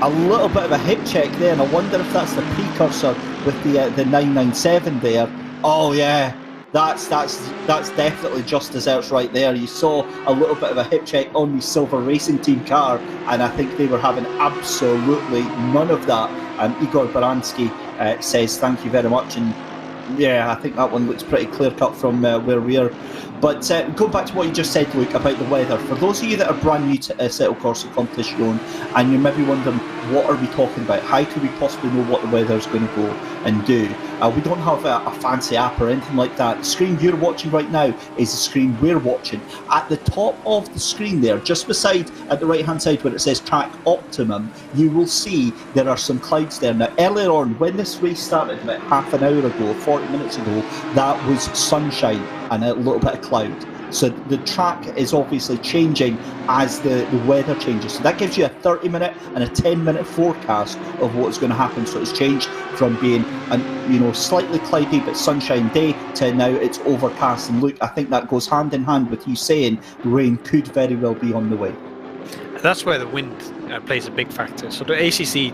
A little bit of a hip check there, and I wonder if that's the precursor with the 997 there. Oh yeah, that's definitely just desserts right there. You saw a little bit of a hip check on the Silver Racing Team car, and I think they were having absolutely none of that. Igor Baranski says thank you very much, and yeah, I think that one looks pretty clear cut from where we are. But go back to what you just said, Luke, about the weather. For those of you that are brand new to Assetto Corsa competition, and you're maybe wondering, what are we talking about? How could we possibly know what the weather is going to go and do? We don't have a fancy app or anything like that. The screen you're watching right now is the screen we're watching. At the top of the screen there, just beside, at the right-hand side where it says Track Optimum, you will see there are some clouds there. Now, earlier on, when this race started, about half an hour ago, 40 minutes ago, that was sunshine and a little bit of cloud. So the track is obviously changing as the weather changes. So that gives you a 30-minute and a 10-minute forecast of what's going to happen. So it's changed from being a slightly cloudy but sunshine day to now it's overcast. And look, I think that goes hand in hand with you saying rain could very well be on the way. That's where the wind plays a big factor. So the ACC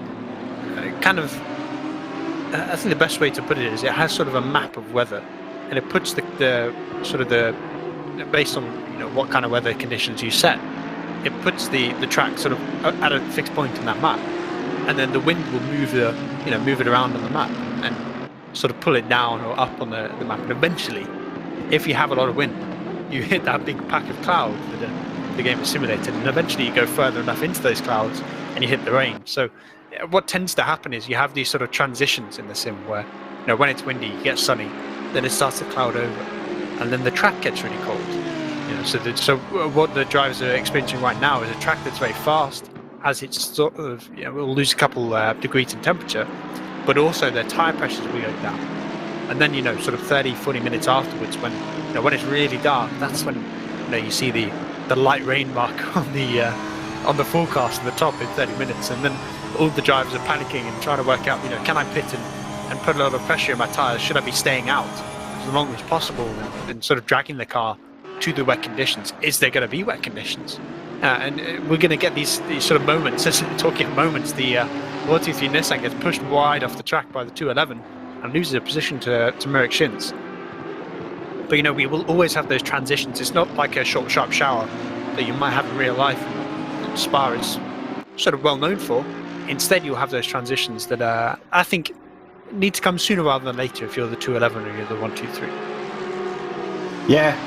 I think the best way to put it is it has sort of a map of weather, and it puts the based on what kind of weather conditions you set, it puts the track sort of at a fixed point in that map, and then the wind will move it around on the map and sort of pull it down or up on the map. And eventually, if you have a lot of wind, you hit that big pack of clouds that the game is simulated, and eventually you go further enough into those clouds and you hit the rain. So what tends to happen is you have these sort of transitions in the sim where when it's windy you get sunny, then it starts to cloud over, and then the track gets really cold. So what the drivers are experiencing right now is a track that's very fast, as it's sort of will lose a couple degrees in temperature, but also their tire pressures will go down. And then sort of 30-40 minutes afterwards, when when it's really dark, that's when you see the light rain mark on the forecast at the top in 30 minutes, and then all the drivers are panicking and trying to work out, can I pit and put a lot of pressure in my tyres? Should I be staying out as long as possible and sort of dragging the car to the wet conditions? Is there going to be wet conditions? And we're going to get these sort of moments. Talking of moments, the 123 Nissan gets pushed wide off the track by the 211 and loses a position to Merrick Shins. But we will always have those transitions. It's not like a short, sharp shower that you might have in real life and Spa is sort of well known for. Instead, you'll have those transitions that I think need to come sooner rather than later if you're the 211 or you're the 123. Yeah,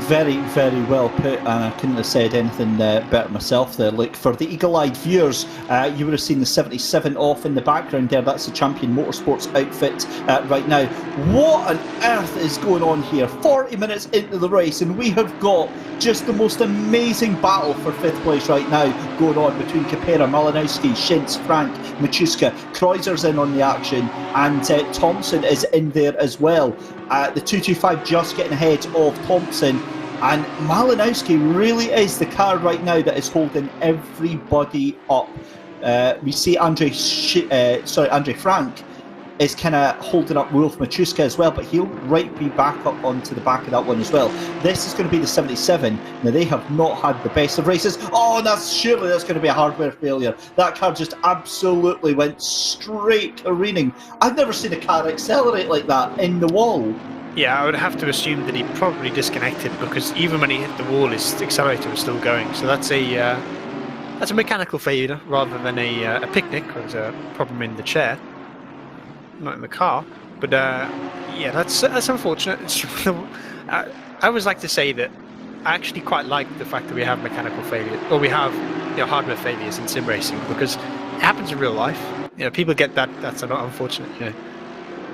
very, very well put, and I couldn't have said anything better myself there. Like, for the eagle-eyed viewers, you would have seen the 77 off in the background there. That's the Champion Motorsports outfit right now. What on earth is going on here? 40 minutes into the race, and we have got just the most amazing battle for 5th place right now going on between Capera, Malinowski, Shintz, Frank, Machuska. Kreuser's in on the action, and Thompson is in there as well. The 225 just getting ahead of Thompson, and Malinowski really is the car right now that is holding everybody up. We see Andre Frank is kind of holding up Wolf Machuska as well, but he'll be back up onto the back of that one as well. This is going to be the 77. Now, they have not had the best of races. Oh, surely that's going to be a hardware failure. That car just absolutely went straight careening. I've never seen a car accelerate like that in the wall. Yeah, I would have to assume that he probably disconnected, because even when he hit the wall, his accelerator was still going. So that's a mechanical failure rather than a picnic, or there's a problem in the chair, not in the car. But yeah, that's unfortunate. I always like to say that I actually quite like the fact that we have mechanical failure, or we have hardware failures in sim racing, because it happens in real life. People get that. That's a lot unfortunate.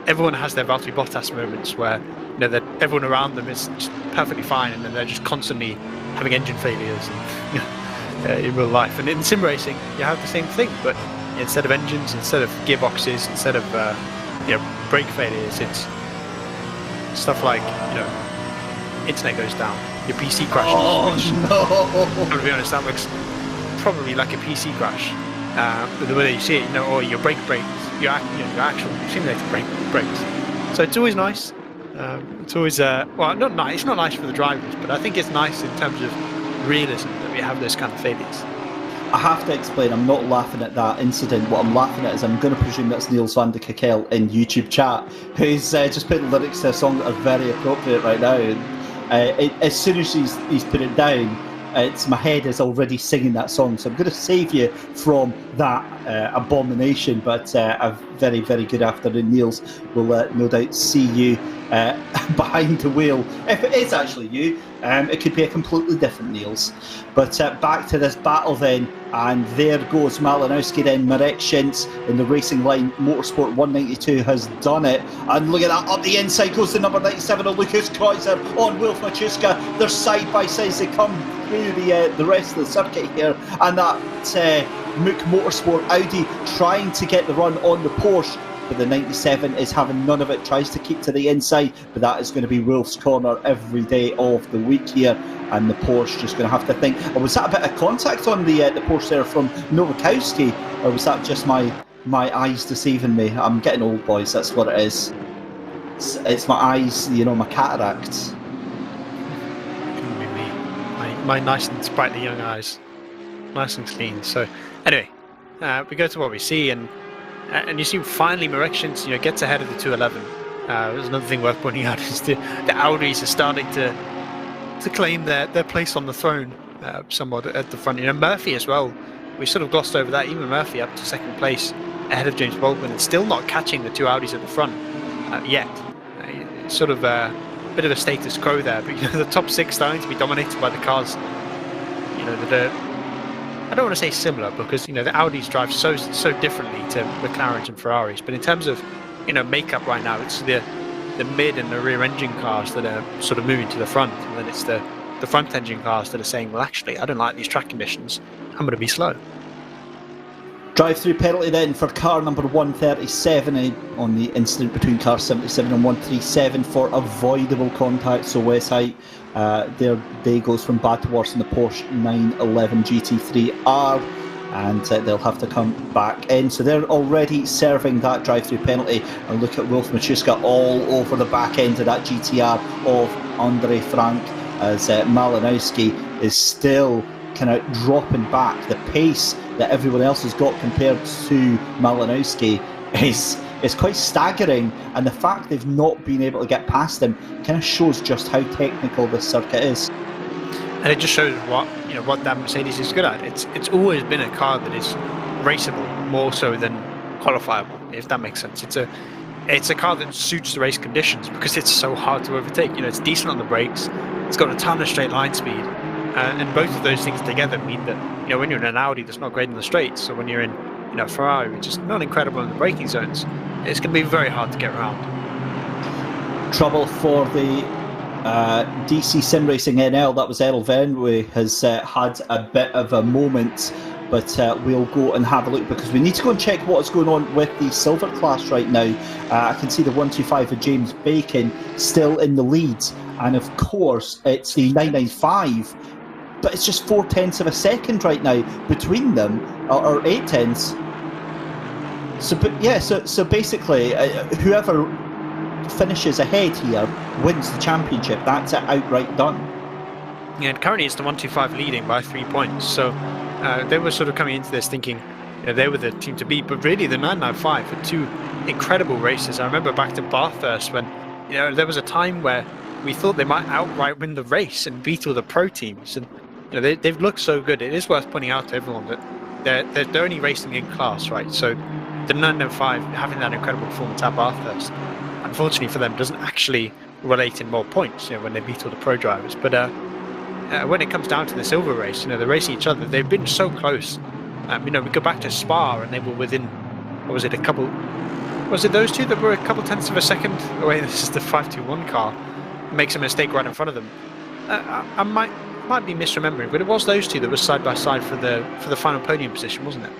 Everyone has their Valtteri Bottas moments where that everyone around them is just perfectly fine, and then they're just constantly having engine failures and, in real life. And in sim racing, you have the same thing, but instead of engines, instead of gearboxes, instead of brake failures, it's stuff like internet goes down, your PC crashes. Oh no! I'm gonna be honest, that looks probably like a PC crash. The way that you see it, or your brake brakes, your actual simulated brakes. So it's always nice. It's always well, not nice. It's not nice for the drivers, but I think it's nice in terms of realism that we have those kind of failures. I have to explain, I'm not laughing at that incident. What I'm laughing at is I'm going to presume that's Niels van de Kekkel in YouTube chat, who's just put lyrics to a song that are very appropriate right now. And as soon as he's put it down, my head is already singing that song. So I'm going to save you from that abomination. But a very, very good afternoon, Niels. We'll no doubt see you behind the wheel. If it is actually you, it could be a completely different Niels. But back to this battle then, and there goes Malinowski then. Marek Shintz in the racing line. Motorsport 192 has done it, and look at that, up the inside goes the number 97 of Lucas Kreuzer on Wolf Machuska. They're side by side as they come through the rest of the circuit here, and that Mook Motorsport Audi trying to get the run on the Porsche. but the 97 is having none of it, tries to keep to the inside, but that is going to be Wolf's corner every day of the week here, and the Porsche just going to have to think, was that a bit of contact on the Porsche there from Nowakowski, or was that just my eyes deceiving me? I'm getting old, boys, that's what it is. It's my eyes, my cataracts. Couldn't be me. My nice and sprightly young eyes. Nice and clean. So, anyway, we go to what we see, and you see finally Marexins, gets ahead of the 211. There's another thing worth pointing out is the Audis are starting to claim their place on the throne somewhat at the front. Murphy as well. We sort of glossed over that. Even Murphy up to second place ahead of James Baldwin, and still not catching the two Audis at the front yet. Sort of a bit of a status quo there, but the top six starting to be dominated by the cars. That are, I don't want to say similar, because the Audis drive so differently to McLarens and Ferraris, but in terms of makeup right now, it's the mid and the rear engine cars that are sort of moving to the front, and then it's the front engine cars that are saying, well, actually, I don't like these track conditions, I'm going to be slow. Drive-through penalty then for car number 137 on the incident between car 77 and 137 for avoidable contact. So Westheight, their day goes from bad to worse in the Porsche 911 GT3R, and they'll have to come back in. So they're already serving that drive-through penalty, and look at Wolf Machuska all over the back end of that GTR of Andre Frank, as Malinowski is still kind of dropping back. The pace that everyone else has got compared to Malinowski is quite staggering, and the fact they've not been able to get past him kind of shows just how technical this circuit is. And it just shows what that Mercedes is good at. It's always been a car that is raceable more so than qualifiable, if that makes sense. It's a car that suits the race conditions because it's so hard to overtake. It's decent on the brakes, it's got a ton of straight line speed. And both of those things together mean that when you're in an Audi that's not great in the straights, so when you're in a Ferrari which is not incredible in the braking zones, it's going to be very hard to get around. Trouble for the DC Sim Racing NL. That was Errol Venway has had a bit of a moment, but we'll go and have a look because we need to go and check what's going on with the silver class right now. I can see the 125 of James Bacon still in the lead, and of course it's the 995. But it's just 0.4 of a second right now between them, or 0.8. So basically, whoever finishes ahead here wins the championship. That's it, outright done. Yeah, and currently it's the 125 leading by 3 points. So they were sort of coming into this thinking they were the team to beat, but really the 995 had two incredible races. I remember back to Bathurst when there was a time where we thought they might outright win the race and beat all the pro teams, and they've looked so good. It is worth pointing out to everyone that they're only racing in class, right? So the 905 having that incredible performance at Bathurst, unfortunately for them, doesn't actually relate in more points when they beat all the pro drivers. But when it comes down to the silver race, they're racing each other. They've been so close. We go back to Spa and they were within, was it those two that were a couple tenths of a second away? This is the 521 car, makes a mistake right in front of them. I might be misremembering, but it was those two that were side by side for the final podium position, wasn't it?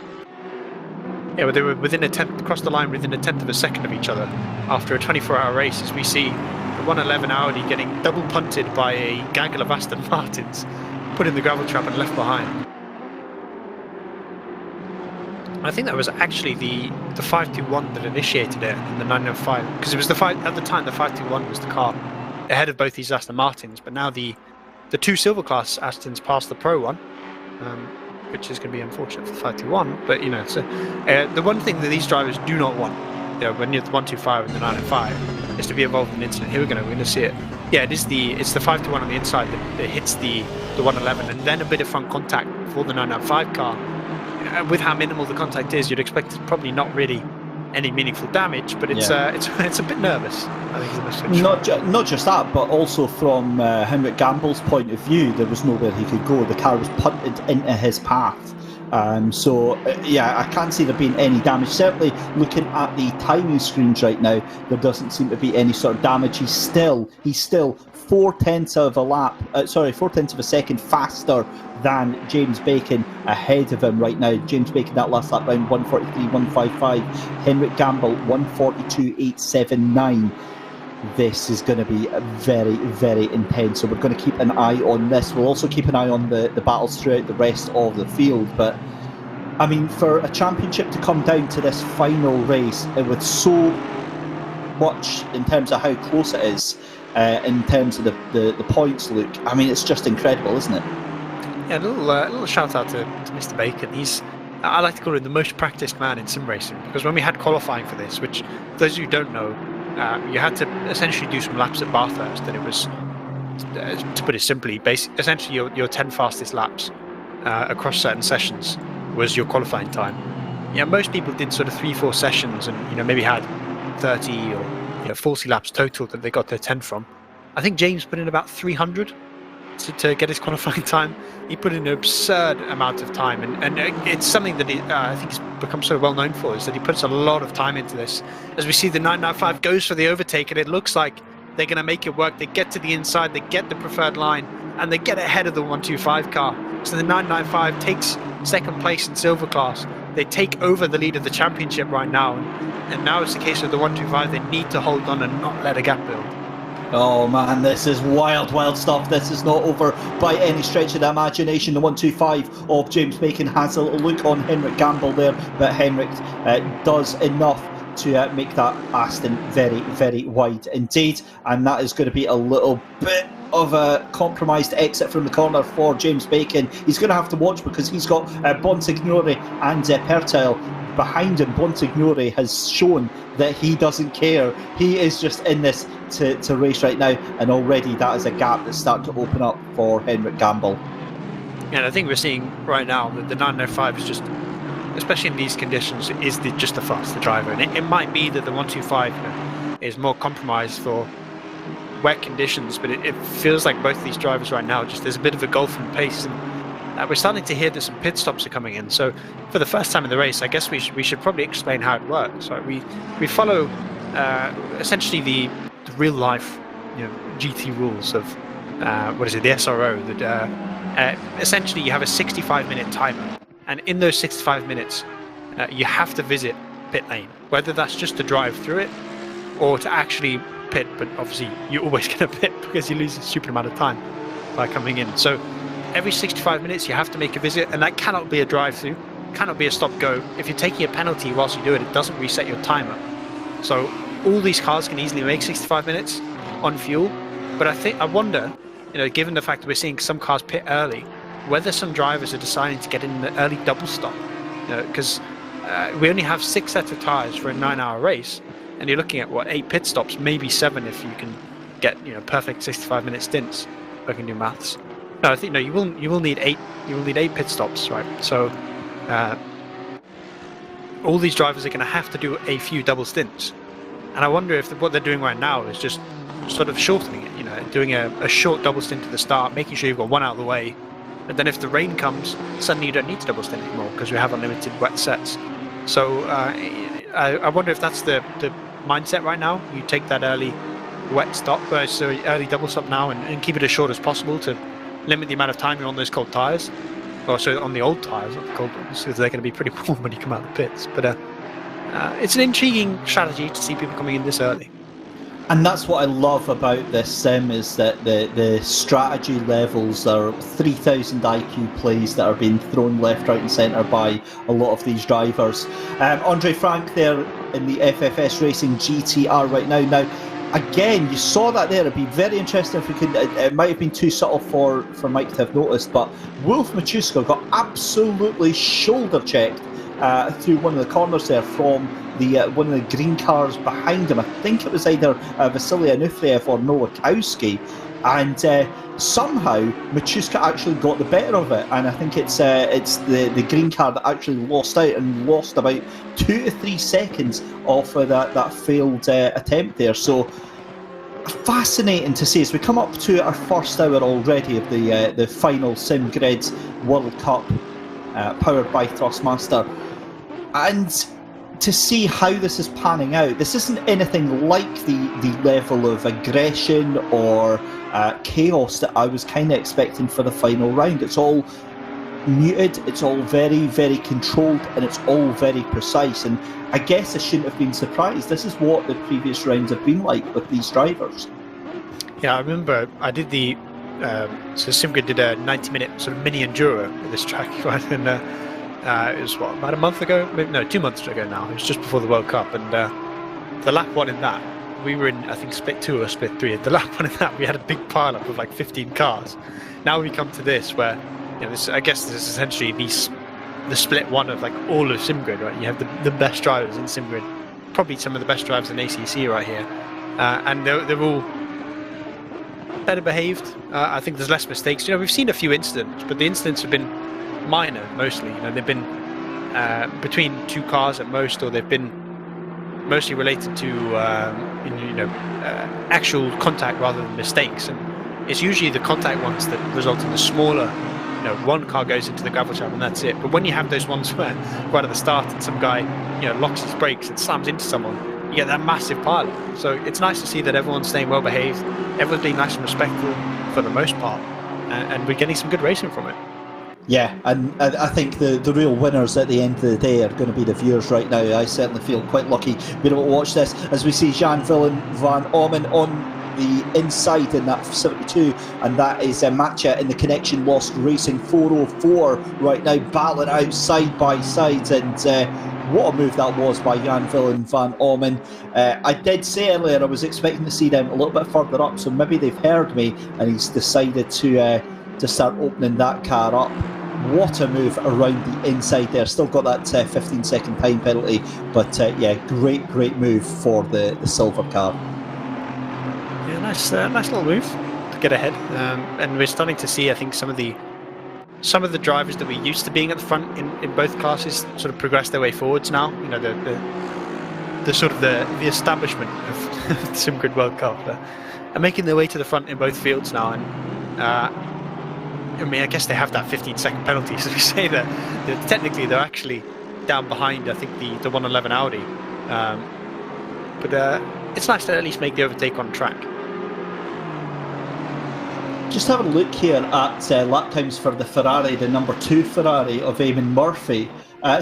Yeah, well, they were within across the line within a tenth of a second of each other after a 24-hour race, as we see the 111 Audi getting double punted by a gaggle of Aston Martins, put in the gravel trap and left behind. I think that was actually the 521 that initiated it, and the 905, because it was at the time the 521 was the car ahead of both these Aston Martins, but now the two silver class Astons passed the pro one, which is going to be unfortunate for the 521. But so the one thing that these drivers do not want, when you're the 125 and the 905, is to be involved in an incident. Here we're going to see it. Yeah, it's the 521 on the inside that hits the 111, and then a bit of front contact for the 995 car. With how minimal the contact is, you'd expect probably not really any meaningful damage, but it's a bit nervous, I think, is the message. Not just that, but also from Henrik Gamble's point of view, there was nowhere he could go. The car was punted into his path, Yeah, I can't see there being any damage. Certainly, looking at the timing screens right now, there doesn't seem to be any sort of damage. He's still 4/10 of a second faster than James Bacon ahead of him right now. James Bacon, that last lap round, 1:43.155. Henrik Gamble, 1:42.879. This is going to be very, very intense. So we're going to keep an eye on this. We'll also keep an eye on the battles throughout the rest of the field. But, I mean, for a championship to come down to this final race with so much in terms of how close it is, in terms of the points, Luke, I mean, it's just incredible, isn't it? Yeah, a little shout out to Mr. Bacon. I like to call him the most practiced man in sim racing, because when we had qualifying for this, which, for those of you who don't know, you had to essentially do some laps at Bathurst, and it was, to put it simply, essentially your 10 fastest laps across certain sessions was your qualifying time. Yeah, most people did sort of 3-4 sessions, and maybe had 30 or 40 laps total that they got their 10 from. I think James put in about 300 to get his qualifying time. He put in an absurd amount of time, and it's something that I think he's become so well known for, is that he puts a lot of time into this. As we see, the 995 goes for the overtake, and it looks like they're going to make it work. They get to the inside, they get the preferred line, and they get ahead of the 125 car. So the 995 takes second place in silver class. They take over the lead of the championship right now, and now it's the case of the 125. They need to hold on and not let a gap build. Oh man, this is wild stuff. This is not over by any stretch of the imagination. The 125 of James Bacon has a little look on Henrik Gamble there, but Henrik does enough to make that Aston very, very wide indeed. And that is going to be a little bit of a compromised exit from the corner for James Bacon. He's going to have to watch, because he's got Bonsignore and Pertile behind him. Bonsignore has shown that he doesn't care. He is just in this to race right now, and already that is a gap that's starting to open up for Henrik Gamble. Yeah, and I think we're seeing right now that the 905 is just, especially in these conditions, is just the faster driver. And it might be that the 125 is more compromised for wet conditions, but it feels like both of these drivers right now, just there's a bit of a gulf in pace, and we're starting to hear that some pit stops are coming in. So for the first time in the race, I guess we should probably explain how it works. Right? We follow essentially the real life GT rules of the SRO, that essentially you have a 65-minute timer, and in those 65 minutes you have to visit pit lane, whether that's just to drive through it or to actually pit. But obviously you're always going to pit because you lose a stupid amount of time by coming in. So every 65 minutes you have to make a visit, and that cannot be a drive-through, cannot be a stop-go. If you're taking a penalty whilst you do it, it doesn't reset your timer. So all these cars can easily make 65 minutes on fuel, but I wonder, given the fact that we're seeing some cars pit early, whether some drivers are deciding to get in the early double stop, because we only have 6 sets of tyres for a 9-hour race, and you're looking at 8 pit stops, maybe 7 if you can get perfect 65-minute stints. If I can do maths. No, I think you will need 8. You will need 8 pit stops, right? So all these drivers are going to have to do a few double stints, and I wonder if what they're doing right now is just sort of shortening it. Doing a short double stint at the start, making sure you've got one out of the way, and then if the rain comes, suddenly you don't need to double stint anymore because we have unlimited wet sets. So I wonder if that's the mindset right now. You take that early wet stop, early double stop now, and keep it as short as possible to limit the amount of time you're on those cold tyres. Also on the old tyres, not the cold ones, because they're going to be pretty warm when you come out of the pits. But it's an intriguing strategy to see people coming in this early. And that's what I love about this sim, is that the strategy levels are 3,000 IQ plays that are being thrown left, right and centre by a lot of these drivers. Andre Frank there in the FFS Racing GTR right now. Now, again, you saw that there. It'd be very interesting if we could. It might have been too subtle for Mike to have noticed, but Wolf Machuska got absolutely shoulder checked through one of the corners there from one of the green cars behind him. I think it was either Vasily Anufriev or Nowakowski, and somehow Machuska actually got the better of it, and I think it's the green car that actually lost out and lost about 2 to 3 seconds off of that failed attempt there. So fascinating to see as we come up to our first hour already of the final Sim Grid World Cup. powered by Thrustmaster. And to see how this is panning out, this isn't anything like the level of aggression or chaos that I was kind of expecting for the final round. It's all muted, it's all very, very controlled, and it's all very precise. And I guess I shouldn't have been surprised. This is what the previous rounds have been like with these drivers. Yeah, I remember I did the so Simgrid did a 90-minute sort of mini enduro at this track, right? And it was about a month ago? No, 2 months ago now. It was just before the World Cup, and the lap one in that, we were in, I think, split 2 or split 3. The lap one in that, we had a big pile up of like 15 cars. Now we come to this where, I guess this is essentially the split one of like all of Simgrid, right? You have the best drivers in Simgrid, probably some of the best drivers in ACC right here, and they're all better behaved. I think there's less mistakes. We've seen a few incidents, but the incidents have been minor mostly. They've been between 2 cars at most, or they've been mostly related to actual contact rather than mistakes. And it's usually the contact ones that result in the smaller. One car goes into the gravel trap and that's it. But when you have those ones where right at the start and some guy locks his brakes and slams into someone, you get that massive pile. So it's nice to see that everyone's staying well behaved, everyone's being nice and respectful for the most part, and we're getting some good racing from it. Yeah, and I think the real winners at the end of the day are going to be the viewers right now. I certainly feel quite lucky being able to watch this as we see Jan-Willem van Ormen on the inside in that 72, and that is Matcha in the Connection Lost Racing 404 right now, battling out side by side, and what a move that was by Jan-Willem van Ormen. I did say earlier I was expecting to see them a little bit further up, so maybe they've heard me and he's decided to start opening that car up. What a move around the inside there. Still got that 15-second time penalty, but yeah, great move for the silver car. Yeah, nice little move to get ahead, and we're starting to see, I think, some of the drivers that we're used to being at the front in both classes sort of progress their way forwards now. The sort of the establishment of the Simgrid World Cup are making their way to the front in both fields now, and I guess they have that 15-second penalty, so we say that technically they're actually down behind, I think, the 111 Audi, but it's nice to at least make the overtake on track. Just having a look here at lap times for the Ferrari, the number 2 Ferrari of Eamon Murphy.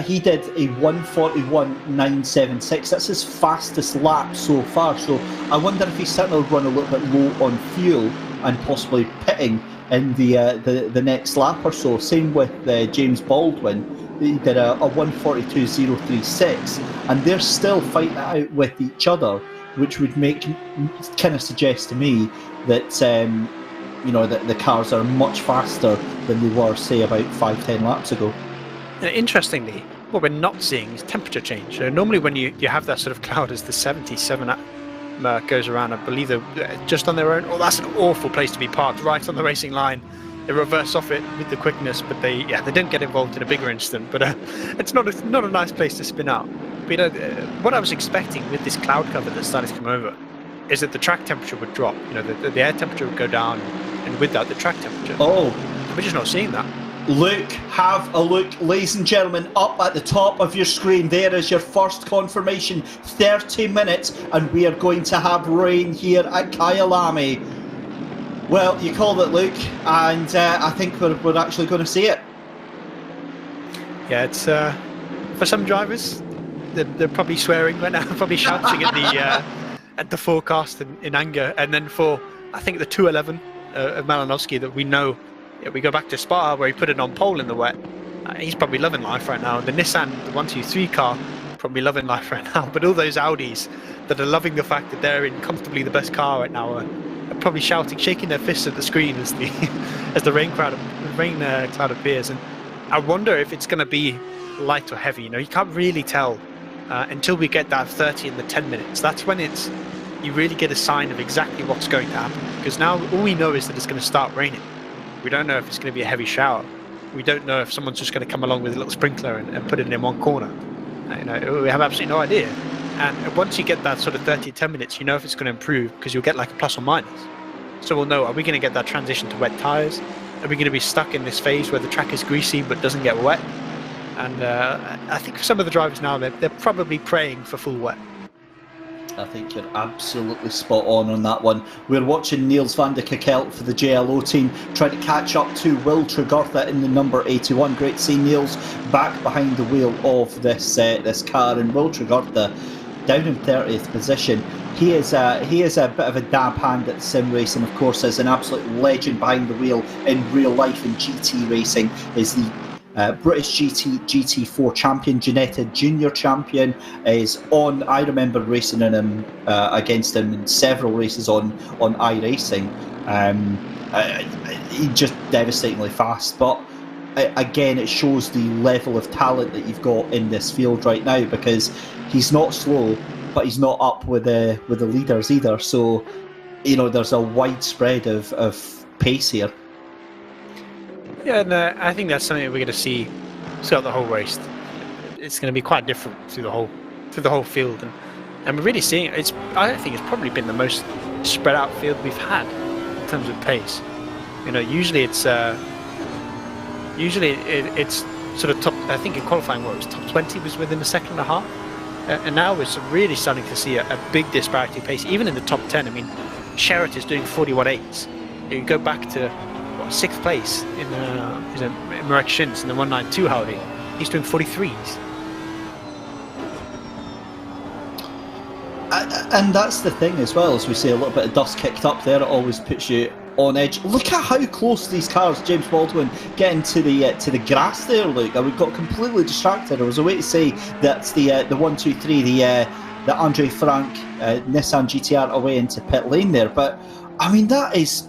He did a 1:41.976. That's his fastest lap so far. So I wonder if he's starting to run a little bit low on fuel and possibly pitting in the next lap or so. Same with James Baldwin. He did a 1:42.036, and they're still fighting it out with each other, which would kind of suggest to me that that the cars are much faster than they were, say, about 5-10 laps ago. Interestingly, what we're not seeing is temperature change. So normally when you have that sort of cloud as the 77 goes around, I believe they're just on their own. Oh, that's an awful place to be parked, right on the racing line. They reverse off it with the quickness, but they don't get involved in a bigger incident. But it's not a nice place to spin out. But what I was expecting with this cloud cover that started to come over is that the track temperature would drop. The air temperature would go down, and with that, the track temperature. Oh, we're just not seeing that. Have a look, ladies and gentlemen, up at the top of your screen. There is your first confirmation. 30 minutes, and we are going to have rain here at Kyalami. Well, you called it, Luke, and I think we're actually going to see it. Yeah, it's for some drivers, they're probably swearing right now, probably shouting at the forecast in anger. And then for, I think, the 211 of Malinowski that we know, we go back to Spa where he put it on pole in the wet. He's probably loving life right now. The Nissan, the 123 car, probably loving life right now. But all those Audis that are loving the fact that they're in comfortably the best car right now are probably shouting, shaking their fists at the screen as the rain cloud appears. And I wonder if it's going to be light or heavy. You can't really tell until we get that 30 in the 10 minutes. That's when you really get a sign of exactly what's going to happen. Because now all we know is that it's going to start raining. We don't know if it's going to be a heavy shower. We don't know if someone's just going to come along with a little sprinkler and put it in one corner. We have absolutely no idea. And once you get that sort of 30 to 10 minutes, you know if it's going to improve because you'll get like a plus or minus. So we'll know, are we going to get that transition to wet tyres? Are we going to be stuck in this phase where the track is greasy but doesn't get wet? And I think for some of the drivers now, they're probably praying for full wet. I think you're absolutely spot on that one. We're watching Niels van de Kerkelt for the JLO team trying to catch up to Will Tregurtha in the number 81. Great to see Niels back behind the wheel of this car, and Will Tregurtha down in 30th position. He is a bit of a dab hand at sim racing, of course, as an absolute legend behind the wheel in real life in GT racing. Is the British GT4 champion, Ginetta Junior champion, is on. I remember racing in him against him in several races on iRacing. He's just devastatingly fast, but again, it shows the level of talent that you've got in this field right now, because he's not slow, but he's not up with the leaders either. So, there's a wide spread of pace here. Yeah, and I think that's something that we're going to see throughout the whole race. It's going to be quite different through the whole field, and we're really seeing it. I think it's probably been the most spread out field we've had in terms of pace. Usually it's sort of top. I think in qualifying, what it was top 20 was within a second and a half, and now we're really starting to see a big disparity of pace, even in the top 10. I mean, Sherritt is doing 41.8s. You go back to 6th place in Marek Shins in the 192 Howdy. He's doing 43s. And that's the thing as well, as we say, a little bit of dust kicked up there, it always puts you on edge. Look at how close these cars, James Baldwin, getting to the grass there. Look, we got completely distracted. I was away to say that's the 123, the Andre Frank Nissan GTR away into pit lane there, but I mean that is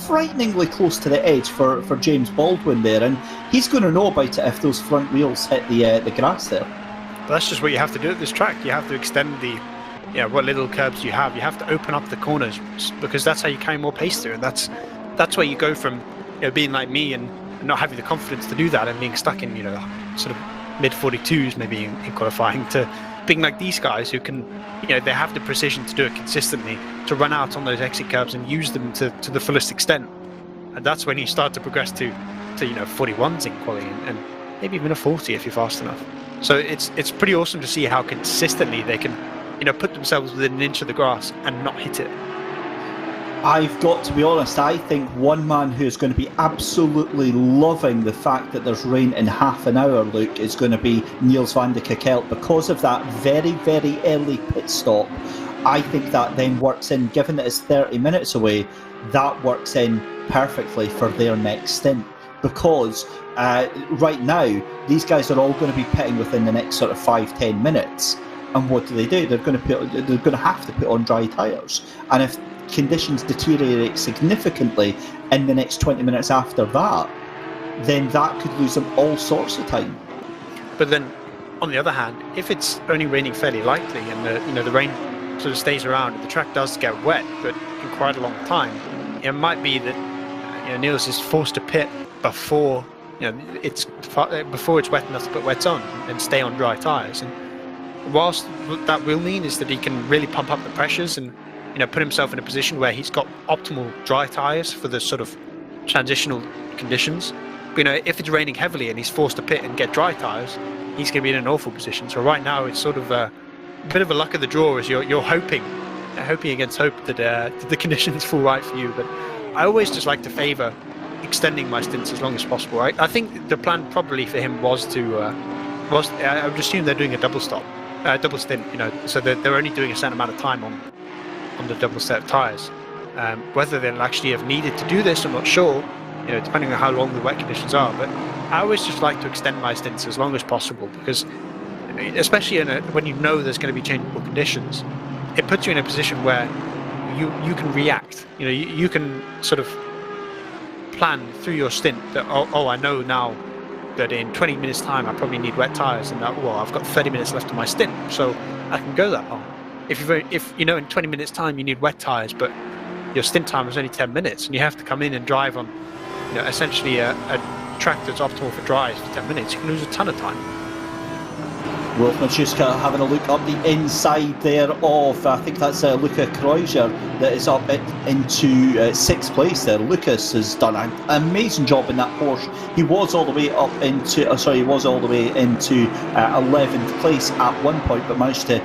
frighteningly close to the edge for James Baldwin there, and he's going to know about it if those front wheels hit the grass there. But that's just what you have to do at this track. You have to extend what little curbs you have. You have to open up the corners, because that's how you carry more pace through, and that's where you go from being like me and not having the confidence to do that and being stuck in sort of mid 42s maybe in qualifying, to being like these guys who can they have the precision to do it consistently, to run out on those exit curbs and use them to the fullest extent. And that's when you start to progress to 41s in quality, and maybe even a 40 if you're fast enough. So it's pretty awesome to see how consistently they can put themselves within an inch of the grass and not hit it. I've got to be honest, I think one man who's going to be absolutely loving the fact that there's rain in half an hour, Luke, is going to be Niels van de Kerkelt, because of that very, very early pit stop. I think that then works in, given that it's 30 minutes away, that works in perfectly for their next stint, because right now these guys are all going to be pitting within the next sort of 5-10 minutes. And what do? They're going to have to put on dry tyres, and if conditions deteriorate significantly in the next 20 minutes after that, then that could lose them all sorts of time. But then, on the other hand, if it's only raining fairly lightly and the rain sort of stays around, and the track does get wet, but in quite a long time, it might be that Niels is forced to pit before it's wet enough to put wets on and stay on dry tyres. And whilst what that will mean is that he can really pump up the pressures and put himself in a position where he's got optimal dry tyres for the sort of transitional conditions. But, if it's raining heavily and he's forced to pit and get dry tyres, he's going to be in an awful position. So right now it's sort of a bit of a luck of the draw, as you're hoping against hope that the conditions fall right for you. But I always just like to favour extending my stints as long as possible. Right? I think the plan probably for him was I would assume they're doing a double stint, so they're only doing a certain amount of time on the double set of tyres. Whether they'll actually have needed to do this, I'm not sure, depending on how long the wet conditions are. But I always just like to extend my stints as long as possible, because especially when there's going to be changeable conditions, it puts you in a position where you can react. You can sort of plan through your stint that I know now that in 20 minutes time I probably need wet tyres, and I've got 30 minutes left of my stint, so I can go that long. If in 20 minutes time you need wet tyres, but your stint time is only 10 minutes, and you have to come in and drive on essentially a track that's optimal for dries for 10 minutes, you can lose a ton of time. Wolf Machuska having a look up the inside there of, I think that's Luca Kreuzer that is up into 6th place there. Lucas has done an amazing job in that Porsche. He was all the way up into, he was all the way into 11th place at one point, but managed to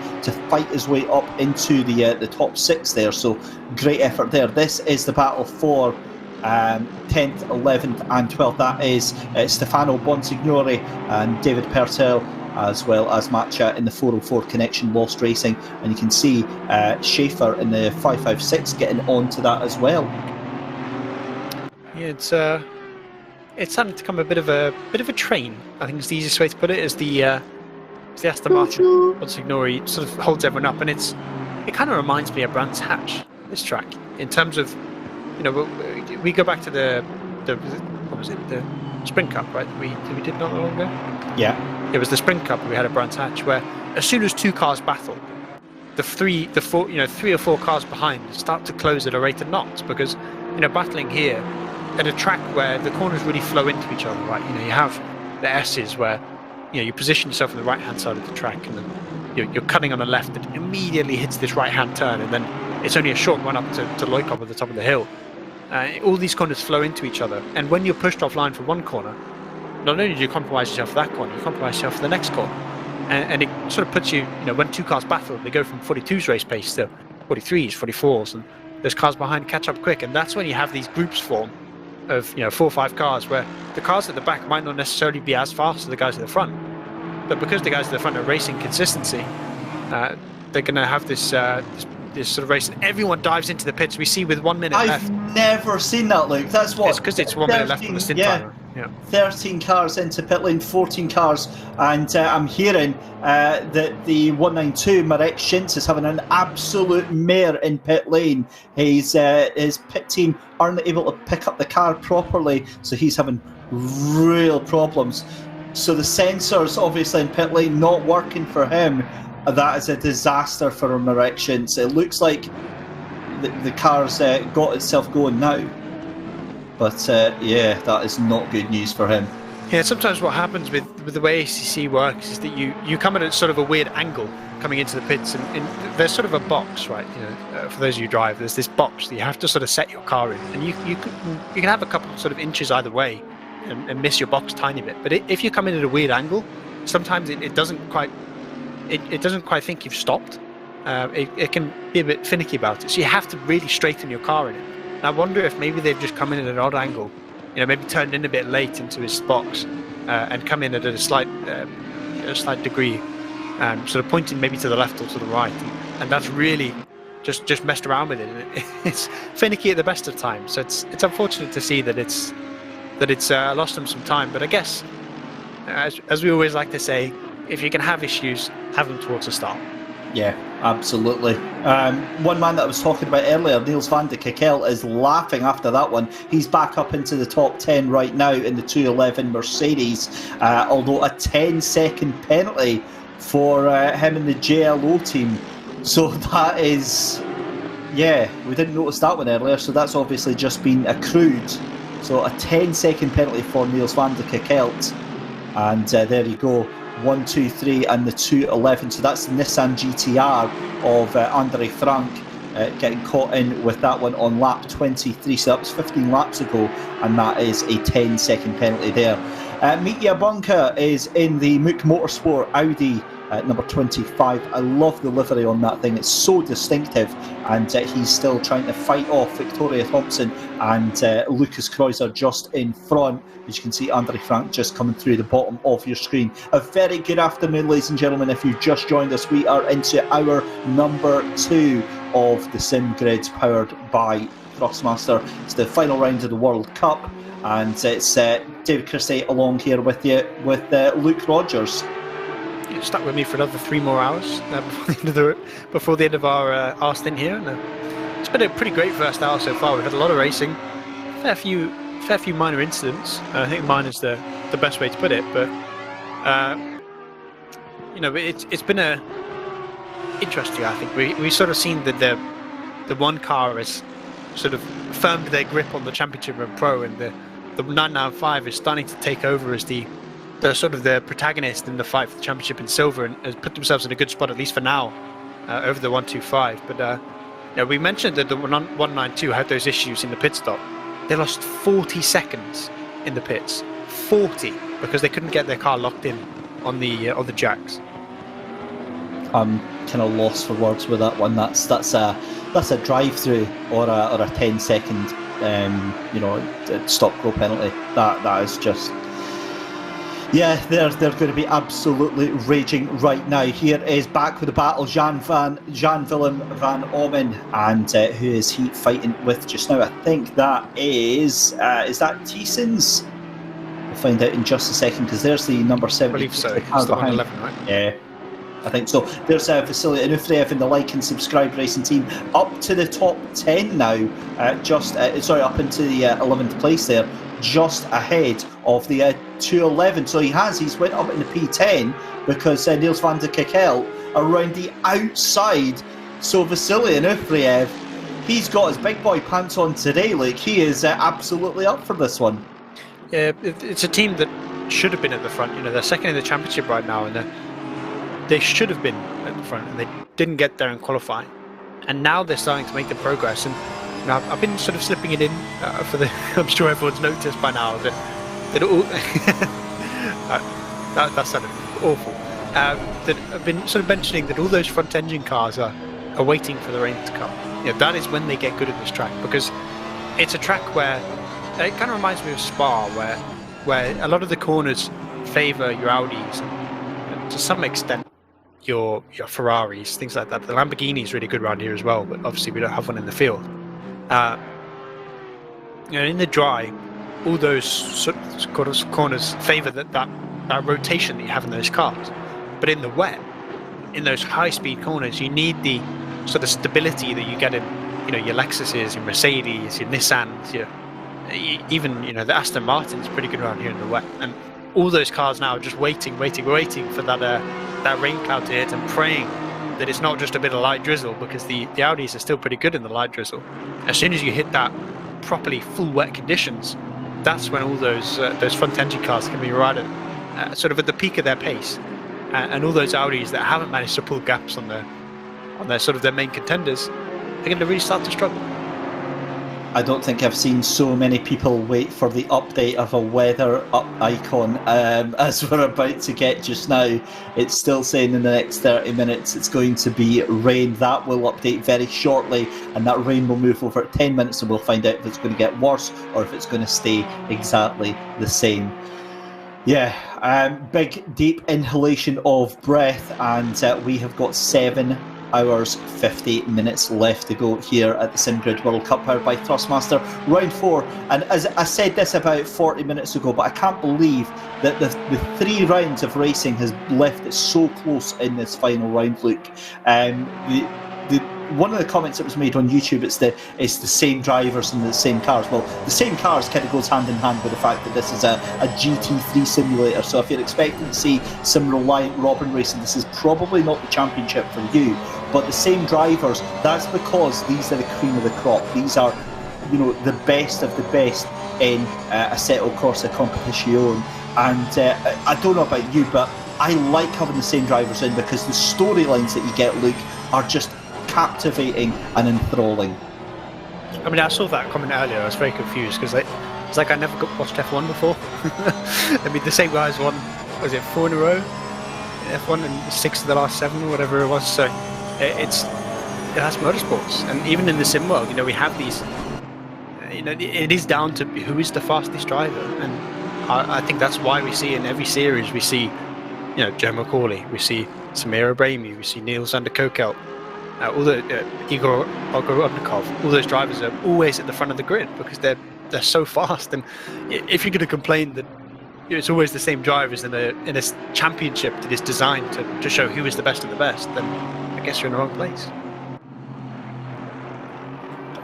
fight his way up into the top 6 there. So great effort there. This is the battle for 10th, 11th and 12th. That is Stefano Bonsignore and David Purtell, as well as Matcha in the 404 Connection Lost Racing, and you can see Schaefer in the 556 getting onto that as well. Yeah, it's starting to become a bit of a train. I think it's the easiest way to put it. Is the Aston Martin Bonsignore sort of holds everyone up, and it kind of reminds me of Brands Hatch, this track, in terms of, you know, we go back to the what was it, the Sprint Cup, right? We did not long ago. Yeah, it was the Sprint Cup we had at Brands Hatch, where as soon as 2 cars battle, the 3 or 4 cars behind start to close at a rate of knots, because, you know, battling here at a track where the corners really flow into each other, right? You know, you have the S's where, you know, you position yourself on the right hand side of the track, and then you're cutting on the left that immediately hits this right hand turn, and then it's only a short run up to Loikop at the top of the hill. All these corners flow into each other, and when you're pushed offline for one corner, not only do you compromise yourself for that corner, you compromise yourself for the next corner, and it sort of puts you, you know, when 2 cars battle, they go from 42's race pace to 43's, 44's, and those cars behind catch up quick, and that's when you have these groups form of, you know, 4 or 5 cars, where the cars at the back might not necessarily be as fast as the guys at the front, but because the guys at the front are racing consistency, they're going to have this sort of race, and everyone dives into the pits. We see with 1 minute left. I've never seen that, Luke. That's what? It's because it's 1 minute left on the stint timer. Yeah. 13 cars into pit lane, 14 cars, and I'm hearing that the 192 Marek Schintz is having an absolute mare in pit lane. His pit team aren't able to pick up the car properly, so he's having real problems. So the sensors, obviously, in pit lane not working for him. That is a disaster for Marek Schintz. It looks like the car's got itself going now. But yeah, that is not good news for him. Yeah, sometimes what happens with the way ACC works is that you come in at sort of a weird angle coming into the pits, and there's sort of a box, right? You know, for those of you who drive, there's this box that you have to sort of set your car in, and you can have a couple sort of inches either way and miss your box a tiny bit. But if you come in at a weird angle, sometimes it doesn't quite think you've stopped. It can be a bit finicky about it, so you have to really straighten your car in it. And I wonder if maybe they've just come in at an odd angle, you know, maybe turned in a bit late into his box, and come in at a slight degree, sort of pointing maybe to the left or to the right, and that's really just messed around with it. It's finicky at the best of times, so it's unfortunate to see that it's lost them some time. But I guess, as we always like to say, if you can have issues, have them towards the start. Yeah, absolutely. One man that I was talking about earlier, Niels van de Kekkel, is laughing after that one. He's back up into the top 10 right now in the 211 Mercedes, although a 10-second penalty for him in the JLO team. So that is, yeah, we didn't notice that one earlier, so that's obviously just been accrued. So a 10-second penalty for Niels van de Kekkel. And there you go. 1, 2, 3 and the 211, so that's the Nissan GTR of Andre Frank getting caught in with that one on lap 23, so that was 15 laps ago, and that is a 10-second penalty there. Mitja Bunker is in the Mook Motorsport Audi number 25. I love the livery on that thing, it's so distinctive, and he's still trying to fight off Victoria Thompson and Lucas Kreuzer just in front. As you can see, Andre Frank just coming through the bottom of your screen. A very good afternoon, ladies and gentlemen. If you've just joined us, we are into hour number 2 of the Sim Grids powered by Thrustmaster. It's the final round of the World Cup, and it's David Christie along here with you with Luke Rogers. You're stuck with me for another 3 more hours before the end of our stint here. And, it's been a pretty great first hour so far. We've had a lot of racing, fair few minor incidents. I think mine is the best way to put it. But you know, it's been interesting. I think we sort of seen that the one car has sort of firmed their grip on the Championship and Pro, and the 995 is starting to take over as the they're sort of the protagonist in the fight for the championship in silver, and has put themselves in a good spot, at least for now, over the 125. But we mentioned that the 192 had those issues in the pit stop. They lost 40 seconds in the pits, 40, because they couldn't get their car locked in on the jacks. I'm kind of lost for words with that one. That's a drive-through or a 10-second stop-go penalty. That is just. Yeah, they're going to be absolutely raging right now. Here is back with the battle, Jan Willem van Ommen, and who is he fighting with just now? I think that is that Thiessens? We'll find out in just a second, because there's the number 7. I believe so. The car it's the behind. 111, right? Yeah, I think so. There's Vasily Onufriev in the like and subscribe racing team, up to the top 10 now, up into the 11th place there, just ahead of the 211. So he's went up in the P10 because Niels van der Kekkel around the outside. So Vasily Onufriev, he's got his big boy pants on today. Like, he is absolutely up for this one. Yeah, it's a team that should have been at the front. They're second in the championship right now, and they should have been at the front, and they didn't get there in qualifying. And now they're starting to make the progress. And I've been sort of slipping it in for the. I'm sure everyone's noticed by now that all that sounded awful. That I've been sort of mentioning that all those front engine cars are waiting for the rain to come. That is when they get good at this track, because it's a track where it kind of reminds me of Spa, where a lot of the corners favour your Audis and to some extent your Ferraris, things like that. The Lamborghini is really good around here as well, but obviously we don't have one in the field. In the dry, all those sort of corners favour that rotation that you have in those cars. But in the wet, in those high-speed corners, you need the sort of stability that you get in, your Lexuses, your Mercedes, your Nissans, even the Aston Martin's pretty good around here in the wet. And all those cars now are just waiting for that rain cloud to hit, and praying that it's not just a bit of light drizzle, because the Audis are still pretty good in the light drizzle. As soon as you hit that properly full wet conditions, that's when all those front engine cars can be right at sort of at the peak of their pace, and all those Audis that haven't managed to pull gaps on their sort of their main contenders are going to really start to struggle. I don't think I've seen so many people wait for the update of a weather icon as we're about to get just now. It's still saying in the next 30 minutes it's going to be rain. That will update very shortly, and that rain will move over 10 minutes, and we'll find out if it's going to get worse or if it's going to stay exactly the same. Yeah, big deep inhalation of breath, and we have got 7 hours 50 minutes left to go here at the SimGrid World Cup, powered by Thrustmaster, round 4. And as I said this about 40 minutes ago, but I can't believe that the 3 rounds of racing has left it so close in this final round, Luke. One of the comments that was made on YouTube, it's the same drivers and the same cars. Well, the same cars kind of goes hand in hand with the fact that this is a GT3 simulator. So if you're expecting to see some reliant Robin racing, this is probably not the championship for you. But the same drivers, that's because these are the cream of the crop. These are, the best of the best in Assetto Corsa Competizione. And I don't know about you, but I like having the same drivers in, because the storylines that you get, Luke, are just captivating and enthralling. I mean, I saw that comment earlier. I was very confused, because it's like I never watched F1 before. I mean, the same guys won, was it 4 in a row? F1 and 6 of the last 7 or whatever it was. So it has motorsports, and even in the sim world, we have these. It is down to who is the fastest driver, and I think that's why we see in every series we see, Joe McCauley, we see Samir Ibrahimi, we see Niels van der Kekkel. All the Igor Ogorodnikov, all those drivers are always at the front of the grid because they're so fast. And if you're going to complain that it's always the same drivers in a championship that is designed to show who is the best of the best, then I guess you're in the wrong place.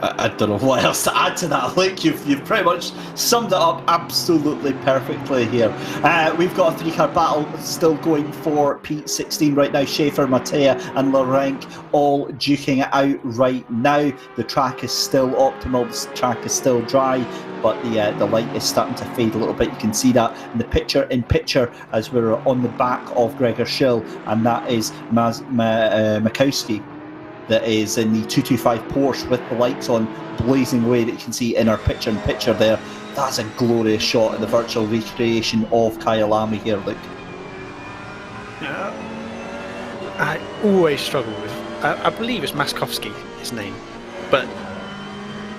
I don't know what else to add to that. Luke, you've pretty much summed it up absolutely perfectly here. We've got a 3-car battle still going for P16 right now. Schaefer, Mattea and Larenk all duking it out right now. The track is still optimal. The track is still dry. but the light is starting to fade a little bit. You can see that in the picture as we're on the back of Gregor Schill, and that is Makowski that is in the 225 Porsche with the lights on, blazing away, that you can see in our picture there. That's a glorious shot of the virtual recreation of Kyalami here, Luke. I always struggle with, I believe it's Maskowski, his name, but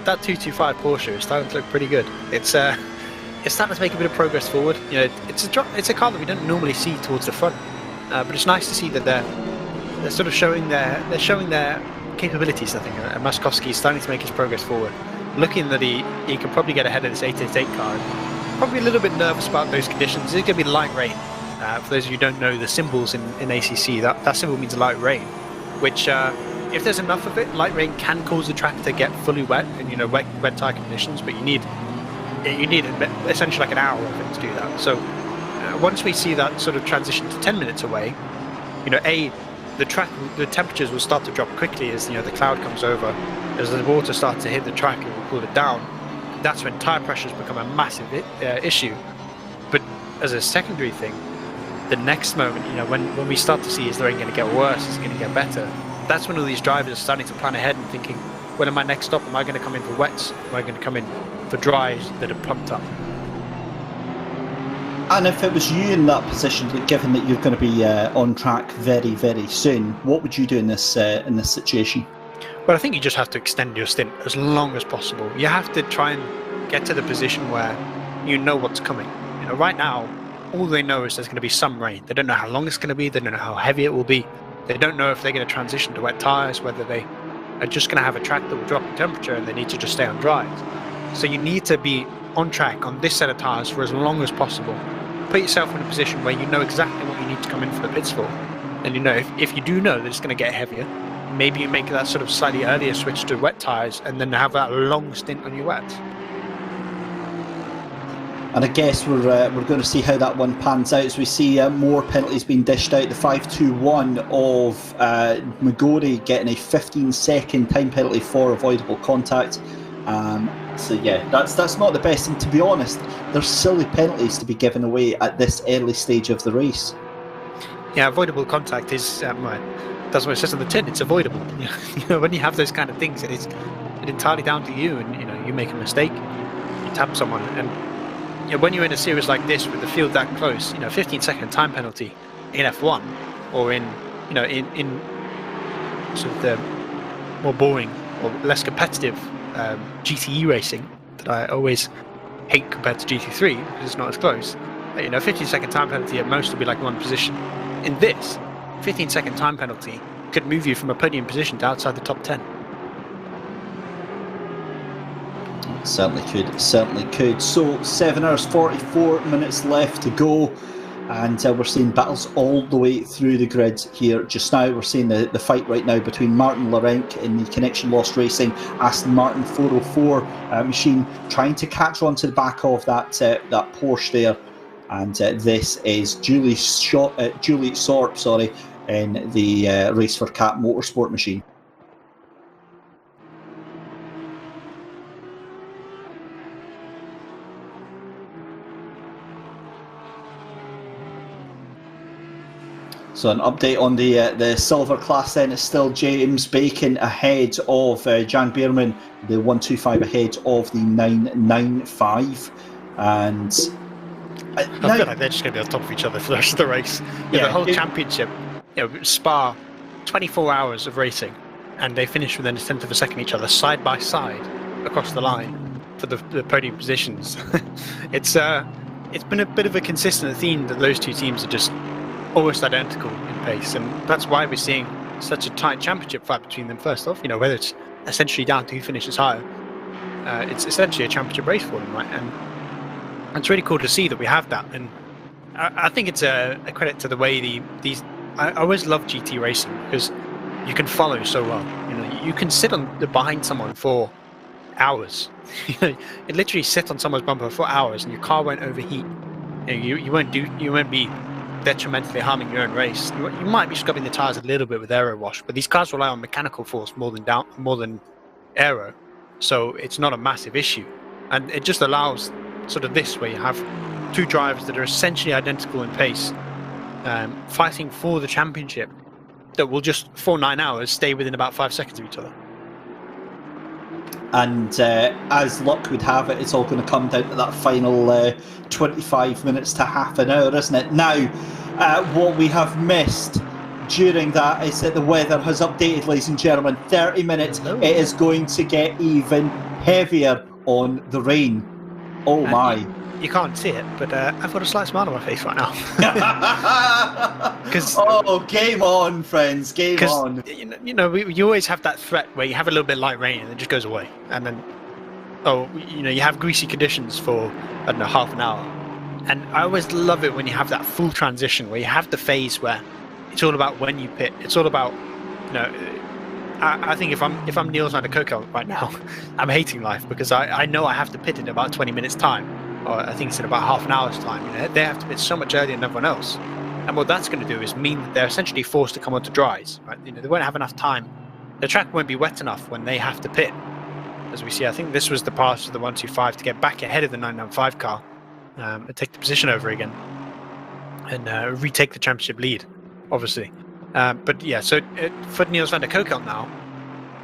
that 225 Porsche is starting to look pretty good. It's starting to make a bit of progress forward. You know, it's a car that we don't normally see towards the front, but it's nice to see that they're sort of showing their capabilities. I think Maskowski is starting to make his progress forward, looking that he can probably get ahead of this 888 car. Probably a little bit nervous about those conditions. It's going to be light rain. For those of you who don't know the symbols in ACC, that symbol means light rain, which if there's enough of it, light rain can cause the track to get fully wet in wet tire conditions, but you need essentially like an hour of it to do that. So once we see that sort of transition to 10 minutes away, the temperatures will start to drop quickly as the cloud comes over, as the water starts to hit the track and will cool it down. That's when tire pressures become a massive issue. But as a secondary thing, the next moment, when we start to see, is the rain going to get worse, is it going to get better? That's when all these drivers are starting to plan ahead and thinking, when am I next stop? Am I going to come in for wets? Am I going to come in for dries that are pumped up? And if it was you in that position, given that you're going to be on track very, very soon, what would you do in this situation? Well, I think you just have to extend your stint as long as possible. You have to try and get to the position where you know what's coming. Right now, all they know is there's going to be some rain. They don't know how long it's going to be. They don't know how heavy it will be. They don't know if they're going to transition to wet tyres, whether they are just going to have a track that will drop in temperature and they need to just stay on dries. So you need to be on track on this set of tyres for as long as possible. Put yourself in a position where you know exactly what you need to come in for the pits for. And if you do know that it's going to get heavier, maybe you make that sort of slightly earlier switch to wet tyres and then have that long stint on your wets. And I guess we're going to see how that one pans out as we see more penalties being dished out. The 5-2-1 of Magori getting a 15-second time penalty for avoidable contact. So yeah, that's not the best. And to be honest, there's silly penalties to be given away at this early stage of the race. Yeah, avoidable contact is that's what it says on the tin. It's avoidable. When you have those kind of things, it's entirely down to you. And you make a mistake, you tap someone, and when you're in a series like this with the field that close, 15-second time penalty in F1 or in sort of the more boring or less competitive GTE racing that I always hate compared to GT3 because it's not as close. 15-second time penalty at most will be like one position. In this, 15-second time penalty could move you from a podium position to outside the top 10. Certainly could. So 7 hours 44 minutes left to go, and we're seeing battles all the way through the grid here just now. We're seeing the fight right now between Martin Larenc in the Connection Lost Racing Aston Martin 404 machine, trying to catch on to the back of that Porsche there, and this is Julie Sorp, in the Race for Cat Motorsport machine. So an update on the silver class then is still James Bacon ahead of Jan Beerman, the 125 ahead of the 995, and I feel like they're just going to be on top of each other for the rest of the race. The whole championship, Spa, 24 hours of racing, and they finish within a tenth of a second each other, side by side, across the line for the podium positions. It's been a bit of a consistent theme that those two teams are just almost identical in pace, and that's why we're seeing such a tight championship fight between them. First off, whether it's essentially down to who finishes higher, it's essentially a championship race for them, right? And it's really cool to see that we have that, and I think it's a credit to the way these. I always love GT racing because you can follow so well. You can sit behind someone for hours. You literally sit on someone's bumper for hours, and your car won't overheat. You won't be detrimentally harming your own race. You might be scrubbing the tires a little bit with aero wash, but these cars rely on mechanical force more than aero, so it's not a massive issue. and it just allows sort of this, where you have two drivers that are essentially identical in pace, fighting for the championship, that will just, for 9 hours, stay within about 5 seconds of each other. And as luck would have it, it's all going to come down to that final 25 minutes to half an hour, isn't it? Now, what we have missed during that is that the weather has updated, ladies and gentlemen. 30 minutes, it is going to get even heavier on the rain. Oh my. You can't see it, but I've got a slight smile on my face right now. Game on, friends, game on. You always have that threat where you have a little bit of light rain and it just goes away. And then, you have greasy conditions for, I don't know, half an hour. And I always love it when you have that full transition, where you have the phase where it's all about when you pit. It's all about, I think if I'm Niels van der Kokel right now, I'm hating life, because I know I have to pit in about 20 minutes time, or I think it's in about half an hour's time. They have to pit so much earlier than everyone else, and what that's going to do is mean that they're essentially forced to come onto dries. Right? They won't have enough time. The track won't be wet enough when they have to pit. As we see, I think this was the pass of the 125 to get back ahead of the 995 car, and take the position over again, and retake the championship lead, obviously. But yeah, so for Niels van der Kokel now,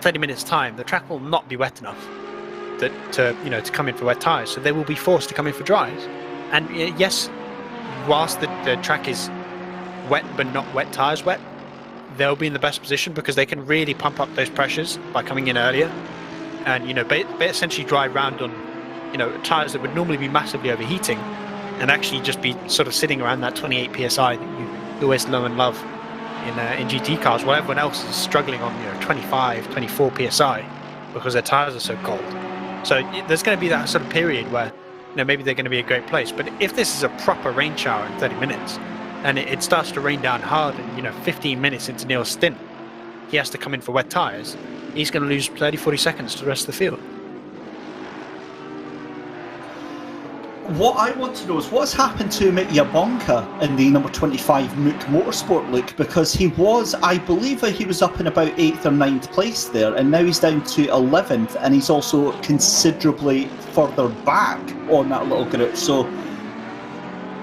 30 minutes time, the track will not be wet enough to come in for wet tyres, so they will be forced to come in for dries. And yes, whilst the track is wet but not wet tyres wet, they'll be in the best position because they can really pump up those pressures by coming in earlier, and they essentially drive round on tyres that would normally be massively overheating, and actually just be sort of sitting around that 28 psi that you always know and love in GT cars, while everyone else is struggling on 25, 24 psi because their tyres are so cold. So there's going to be that sort of period where maybe they're going to be a great place. But if this is a proper rain shower in 30 minutes and it starts to rain down hard, and 15 minutes into Neil's stint he has to come in for wet tyres, he's going to lose 30-40 seconds to the rest of the field. What I want to know is what's happened to Mick Yabonka in the number 25 Mook Motorsport look, because he was, I believe he was up in about 8th or 9th place there, and now he's down to 11th, and he's also considerably further back on that little group. So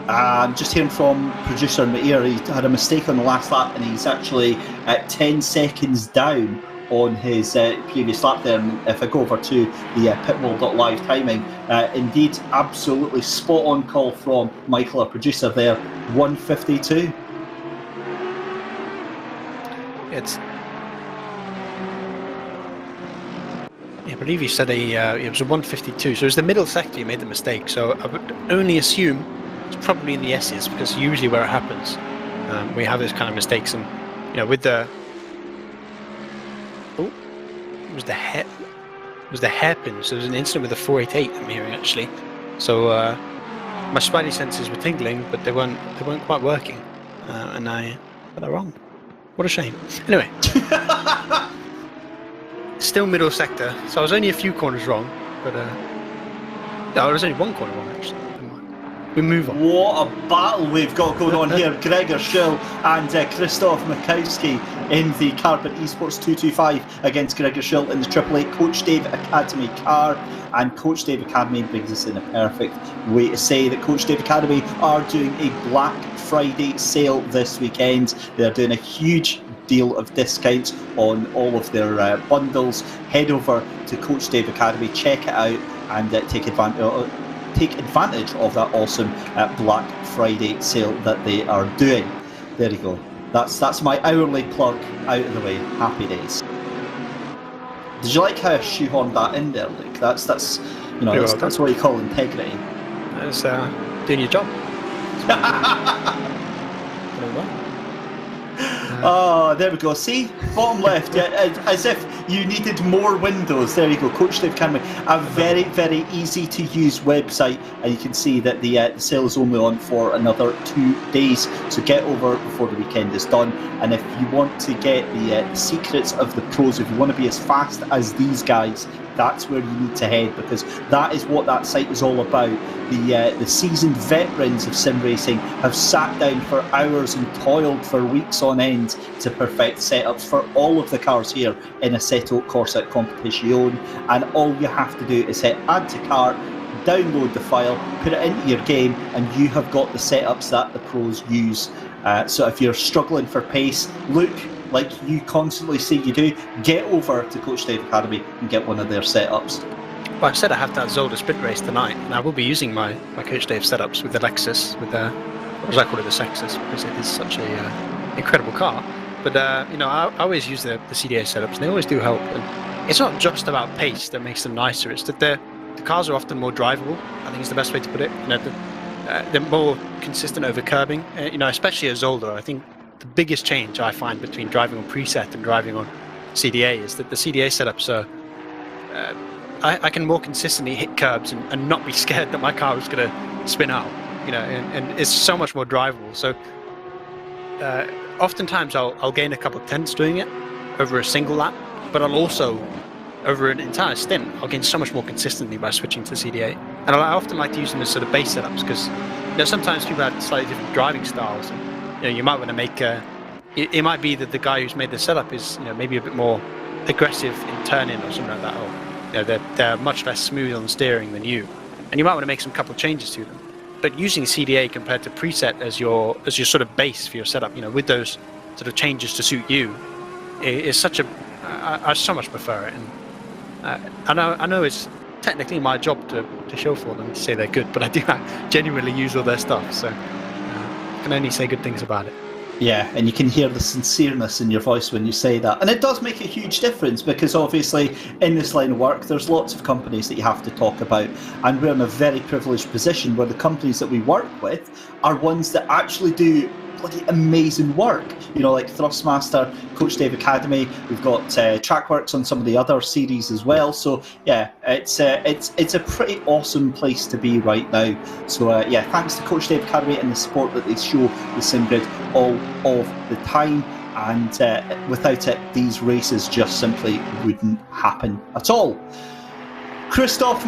I'm just hearing from producer in the ear, he had a mistake on the last lap, and he's actually at 10 seconds down on his previous lap there. And if I go over to the pitbull.live timing, indeed, absolutely spot on call from Michael, our producer there, 1:52. I believe he said it was a 1:52, so it was the middle sector you made the mistake. So I would only assume it's probably in the S's, because usually where it happens, we have those kind of mistakes. And with the it was the hairpin. So there was an incident with the 488 I'm hearing, actually. So my spidey senses were tingling, but they weren't quite working, and I got that wrong. What a shame. Anyway, still middle sector. So I was only a few corners wrong, but no, I was only one corner wrong, actually. We move on. What a battle we've got going on here. Gregor Schill and Christoph Mikowski in the Carbon Esports 225 against Gregor Schill in the Triple Eight Coach Dave Academy car. And Coach Dave Academy brings us in a perfect way to say that Coach Dave Academy are doing a Black Friday sale this weekend. They're doing a huge deal of discounts on all of their bundles. Head over to Coach Dave Academy, check it out, and take advantage of that awesome Black Friday sale that they are doing. There you go. That's my hourly plug out of the way. Happy days. Did you like how I shoehorned that in there, Luke? That's what you call integrity. That's doing your job. Oh, there we go. See? Bottom left. Yeah, as if you needed more windows. There you go. Coach Dave Academy. A very, very easy to use website. And you can see that the sale is only on for another 2 days. So get over before the weekend is done. And if you want to get the secrets of the pros, if you want to be as fast as these guys, that's where you need to head, because that is what that site is all about. The seasoned veterans of sim racing have sat down for hours and toiled for weeks on end to perfect setups for all of the cars here in Assetto Corsa Competition. And all you have to do is hit add to cart, download the file, put it into your game, and you have got the setups that the pros use. So if you're struggling for pace, look, like you constantly say you do, get over to Coach Dave Academy and get one of their setups. Well, I said I have that Zolder sprint race tonight, and I will be using my Coach Dave setups with the Lexus, with the, what was I call it, the Sexus, because it is such a incredible car. But I always use the CDA setups, and they always do help. And it's not just about pace that makes them nicer; it's that the cars are often more drivable. I think is the best way to put it. They're more consistent over curbing. Especially a Zolder. I think the biggest change I find between driving on preset and driving on CDA is that the CDA setups are. I can more consistently hit curbs and not be scared that my car is going to spin out. And it's so much more drivable. So oftentimes I'll gain a couple of tenths doing it over a single lap, but I'll also, over an entire stint, I'll gain so much more consistently by switching to CDA. And I often like to use them as sort of base setups because sometimes people have slightly different driving styles. And, you might want to make it might be that the guy who's made the setup is maybe a bit more aggressive in turning or something like that. Or they're much less smooth on steering than you, and you might want to make some couple of changes to them. But using CDA compared to preset as your sort of base for your setup, with those sort of changes to suit you, is such a. I so much prefer it, and I know it's technically my job to show for them to say they're good, but I do genuinely use all their stuff, so I can only say good things about it. Yeah, and you can hear the sincereness in your voice when you say that. And it does make a huge difference because obviously in this line of work there's lots of companies that you have to talk about, and we're in a very privileged position where the companies that we work with are ones that actually do bloody amazing work, like Thrustmaster, Coach Dave Academy. We've got Trackworks on some of the other series as well. So yeah, it's a pretty awesome place to be right now. So thanks to Coach Dave Academy and the support that they show the SimGrid all of the time. And without it, these races just simply wouldn't happen at all. Krzysztof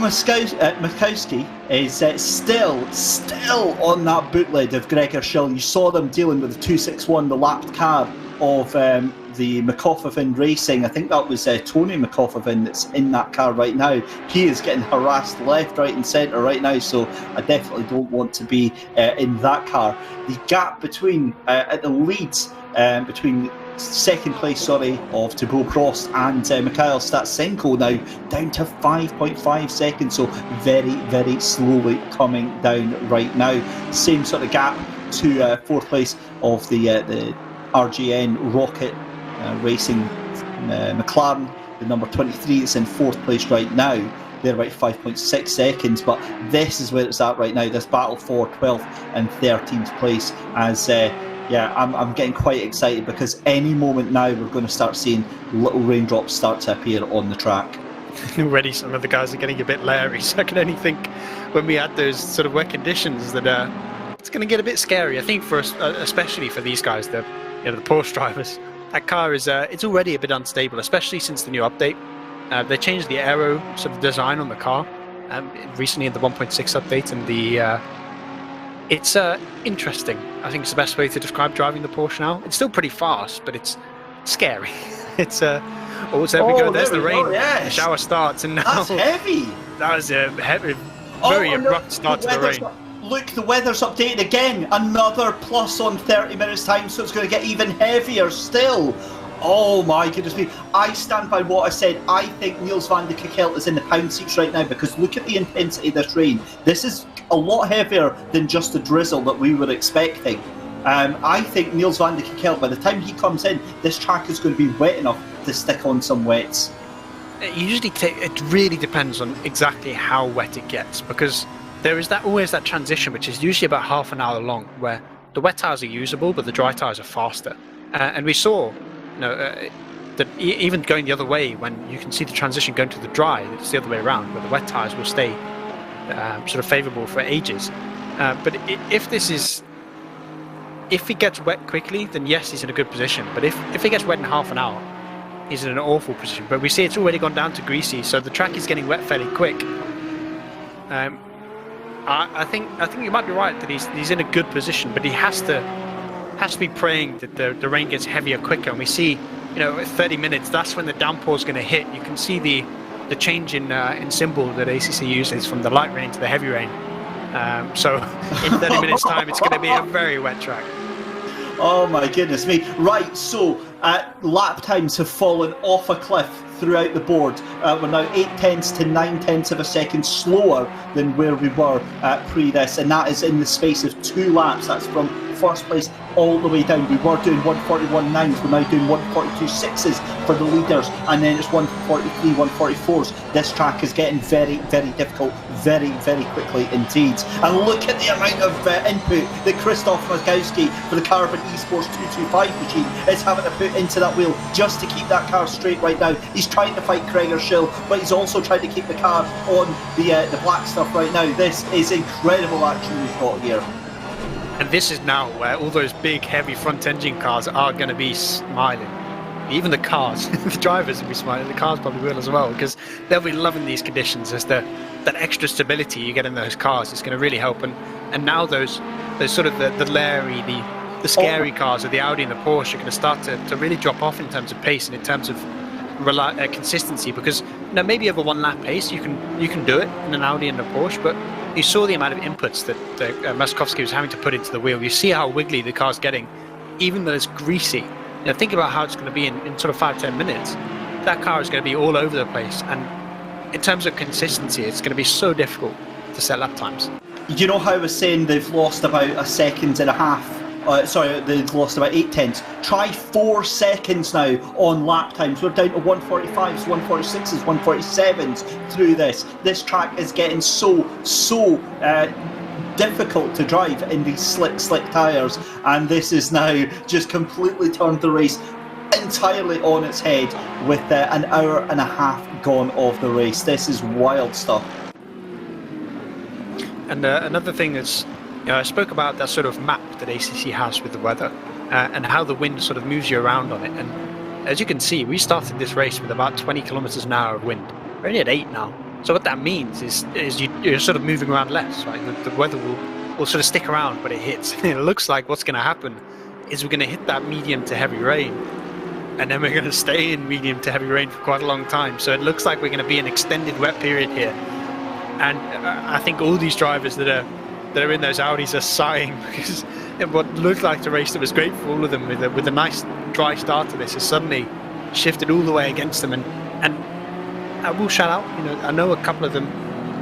Makowski is still on that bootleg of Gregor Schill. You saw them dealing with the 261, the lapped car of the Makofovin Racing. I think that was Tony Makofovin that's in that car right now. He is getting harassed left, right and centre right now, so I definitely don't want to be in that car. The gap between at the leads between second place of Thibaut Prost and Mikhail Statsenko now down to 5.5 seconds, so very, very slowly coming down right now. Same sort of gap to fourth place of the RGN Rocket Racing McLaren, the number 23 that's in fourth place right now. They're about 5.6 seconds, but this is where it's at right now, this battle for 12th and 13th place, as I'm getting quite excited because any moment now we're going to start seeing little raindrops start to appear on the track. Already some of the guys are getting a bit leery, so I can only think when we had those sort of wet conditions that it's going to get a bit scary. I think for us, especially for these guys, the Porsche drivers, that car is it's already a bit unstable, especially since the new update. They changed the aero sort of design on the car recently in the 1.6 update, and it's interesting. I think it's the best way to describe driving the Porsche now. It's still pretty fast, but it's scary. It's there we go. There's the rain. Yes. The shower starts, and now that's heavy. That was a heavy, very abrupt start to the rain. Look, the weather's updated again. Another plus on 30 minutes time, so it's going to get even heavier still. Oh my goodness me. I stand by what I said. I think Niels van de Kekelt is in the pound seats right now because look at the intensity of this rain. This is a lot heavier than just the drizzle that we were expecting. I think Niels van de Kekelt, by the time he comes in, this track is going to be wet enough to stick on some wets. It really depends on exactly how wet it gets, because there is always that transition, which is usually about half an hour long, where the wet tires are usable, but the dry tires are faster. And we saw, that even going the other way, when you can see the transition going to the dry, it's the other way around, where the wet tires will stay sort of favourable for ages. But if he gets wet quickly, then yes, he's in a good position. But if he gets wet in half an hour, he's in an awful position. But we see it's already gone down to greasy, so the track is getting wet fairly quick. I think you might be right that he's in a good position, but he has to be praying that the rain gets heavier quicker. And we see, at 30 minutes, that's when the downpour is going to hit. You can see the the change in symbol that ACC uses from the light rain to the heavy rain. So in 30 minutes time, it's going to be a very wet track. Oh my goodness me. Right, so lap times have fallen off a cliff throughout the board. We're now 0.8 to 0.9 of a second slower than where we were pre this, and that is in the space of 2 laps. That's from first place all the way down. We were doing 141.9s, we're now doing 142.6s for the leaders, and then it's 143, 144s. This track is getting very, very difficult, very, very quickly indeed. And look at the amount of input that Krzysztof Makowski for the Carbon Esports 225 machine is having to put into that wheel just to keep that car straight right now. He's trying to fight Gregor Schill, but he's also trying to keep the car on the black stuff right now. This is incredible action we've got here. And this is now where all those big, heavy front-engine cars are going to be smiling. Even the cars, the drivers will be smiling. The cars probably will as well, because they'll be loving these conditions. As that extra stability you get in those cars is going to really help. And now those sort of the Larry, the scary cars of the Audi and the Porsche are going to start to really drop off in terms of pace and in terms of consistency. Because maybe over 1 lap pace you can do it in an Audi and a Porsche, but you saw the amount of inputs that Makowski was having to put into the wheel. You see how wiggly the car's getting, even though it's greasy. Think about how it's going to be in sort of 5-10 minutes. That car is going to be all over the place, and in terms of consistency, it's going to be so difficult to set lap times. You know how I was saying they've lost about 1.5 seconds? They've lost about 0.8. Try 4 seconds now on lap times. We're down to 145s, 146s, 147s through this. This track is getting so difficult to drive in these slick tyres, and this is now just completely turned the race entirely on its head with 1.5 hours gone of the race. This is wild stuff. And another thing that's, I spoke about that sort of map that ACC has with the weather and how the wind sort of moves you around on it. And as you can see, we started this race with about 20 kilometers an hour of wind. We're only at 8 now. So what that means is you're sort of moving around less, right? The weather will sort of stick around, but it hits. It looks like what's going to happen is we're going to hit that medium to heavy rain, and then we're going to stay in medium to heavy rain for quite a long time. So it looks like we're going to be an extended wet period here. And I think all these drivers that are in those Audis are sighing, because what looked like the race that was great for all of them with a nice dry start to this has suddenly shifted all the way against them. And I will shout out, I know a couple of them,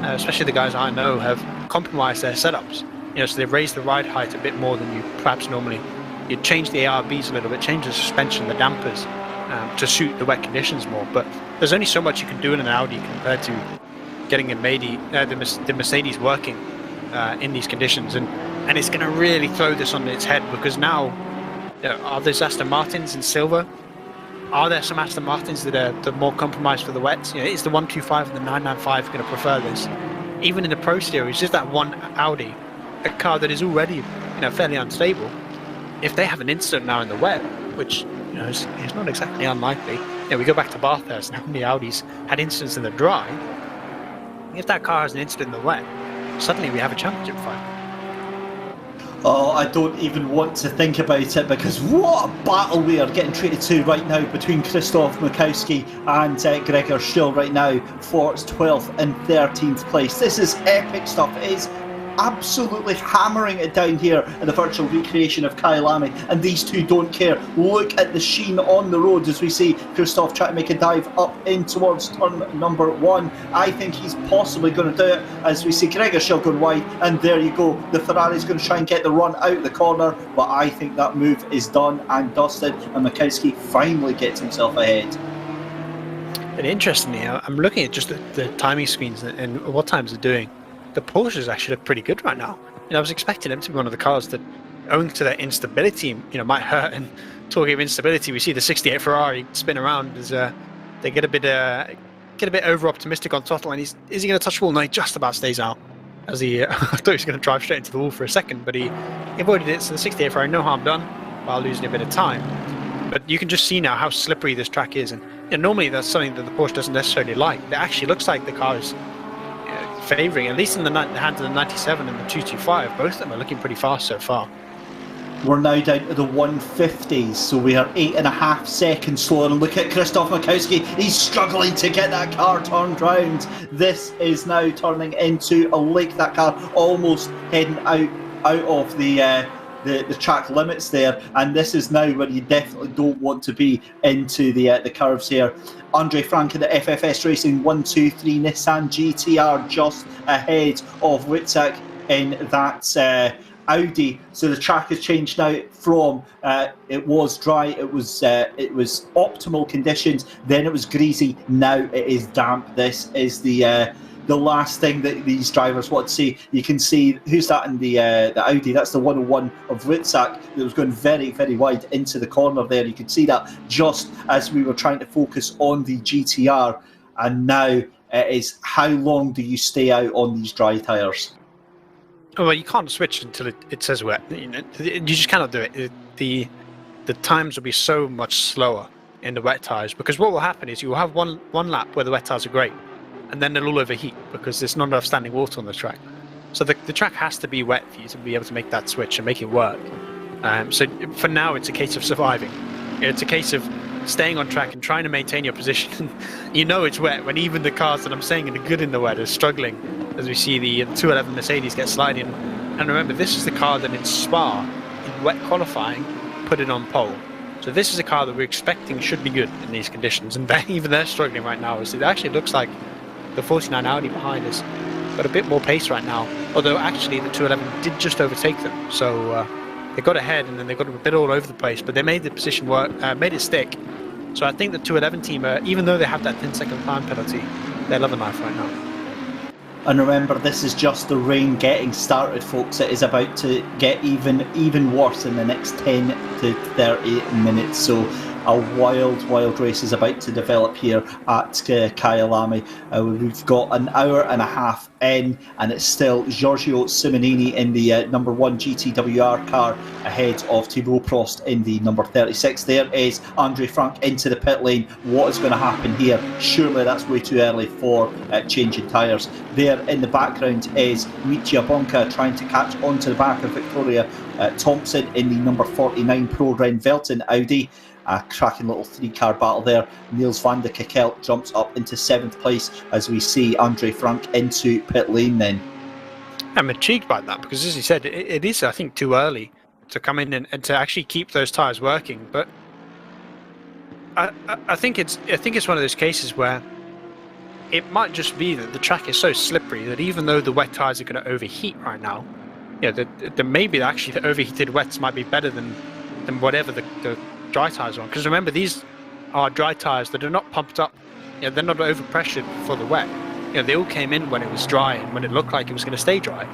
especially the guys I know, have compromised their setups. So they've raised the ride height a bit more than you perhaps normally. You change the ARBs a little bit, change the suspension, the dampers, to suit the wet conditions more. But there's only so much you can do in an Audi compared to getting the Mercedes working in these conditions, and it's going to really throw this on its head, because now are there Aston Martins in silver? Are there some Aston Martins that are more compromised for the wets? Is the 125 and the 995 going to prefer this? Even in the Pro Series, is that one Audi, a car that is already fairly unstable? If they have an incident now in the wet, which is not exactly unlikely. We go back to Bathurst and how many Audis had incidents in the dry. If that car has an incident in the wet, suddenly we have a championship fight. Oh, I don't even want to think about it, because what a battle we are getting treated to right now between Krzysztof Makowski and Gregor Schill right now for 12th and 13th place. This is epic stuff. It is absolutely hammering it down here in the virtual recreation of Kyalami, and these two don't care. Look at the sheen on the road as we see Krzysztof try to make a dive up in towards turn number 1. I think he's possibly going to do it as we see Gregor Schill going wide, and there you go. The Ferrari's going to try and get the run out the corner, but I think that move is done and dusted, and Makowski finally gets himself ahead. And interestingly, I'm looking at just the timing screens and what times they're doing. The Porsches actually look pretty good right now. I was expecting them to be one of the cars that, owing to their instability, might hurt. And talking of instability, we see the 68 Ferrari spin around as they get a bit over optimistic on throttle. And is he going to touch the wall? No, he just about stays out. As he, I thought he was going to drive straight into the wall for a second, but he avoided it. So the 68 Ferrari, no harm done, while losing a bit of time. But you can just see now how slippery this track is, and normally that's something that the Porsche doesn't necessarily like. It actually looks like the car is favouring, at least in the hands of the 97 and the 225. Both of them are looking pretty fast so far. We're now down to the 150s, so we are 8.5 seconds slower. And look at Krzysztof Makowski, he's struggling to get that car turned round. This is now turning into a lake, that car almost heading out of the track limits there, and this is now where you definitely don't want to be into the curves here. Andre Frank in the FFS Racing 123 Nissan GTR just ahead of Witzak in that Audi. So the track has changed now from it was dry, it was optimal conditions, then it was greasy, now it is damp. This is the last thing that these drivers want to see. You can see who's that in the Audi. That's the 101 of Witzak that was going very, very wide into the corner there. You could see that just as we were trying to focus on the GTR, and now it is how long do you stay out on these dry tyres? Oh, well, you can't switch until it says wet. You just cannot do it. The times will be so much slower in the wet tyres, because what will happen is you will have one lap where the wet tyres are great, and then they'll all overheat because there's not enough standing water on the track. So the track has to be wet for you to be able to make that switch and make it work. So for now, it's a case of surviving. It's a case of staying on track and trying to maintain your position. You know it's wet when even the cars that I'm saying are good in the wet are struggling, as we see the 211 Mercedes get sliding. And remember, this is the car that in Spa, in wet qualifying, put it on pole. So this is a car that we're expecting should be good in these conditions, and even they're struggling right now. So it actually looks like the 49 Audi behind us got a bit more pace right now, although actually the 211 did just overtake them. So they got ahead, and then they got a bit all over the place, but they made the position work, made it stick. So I think the 211 team, even though they have that 10-second time penalty, they're loving life right now. And remember, this is just the rain getting started, folks. It is about to get even worse in the next 10 to 30 minutes. So a wild race is about to develop here at Kyalami. We've got an hour and a half in, and it's still Giorgio Simonini in the number 1 GTWR car ahead of Thibaut Prost in the number 36. There is Andre Frank into the pit lane. What is going to happen here? Surely that's way too early for changing tyres. There in the background is Michia Bonka trying to catch onto the back of Victoria Thompson in the number 49 Pro Ren Velten Audi. A cracking little 3-car battle there. Niels van de Kekelt jumps up into 7th place as we see Andre Frank into pit lane then. I'm intrigued by that because, as you said, it is, I think, too early to come in and to actually keep those tyres working. But I think it's one of those cases where it might just be that the track is so slippery that even though the wet tyres are going to overheat right now, maybe actually the overheated wets might be better than whatever the dry tyres are on. Because remember, these are dry tyres that are not pumped up. They're not overpressured for the wet. They all came in when it was dry and when it looked like it was going to stay dry.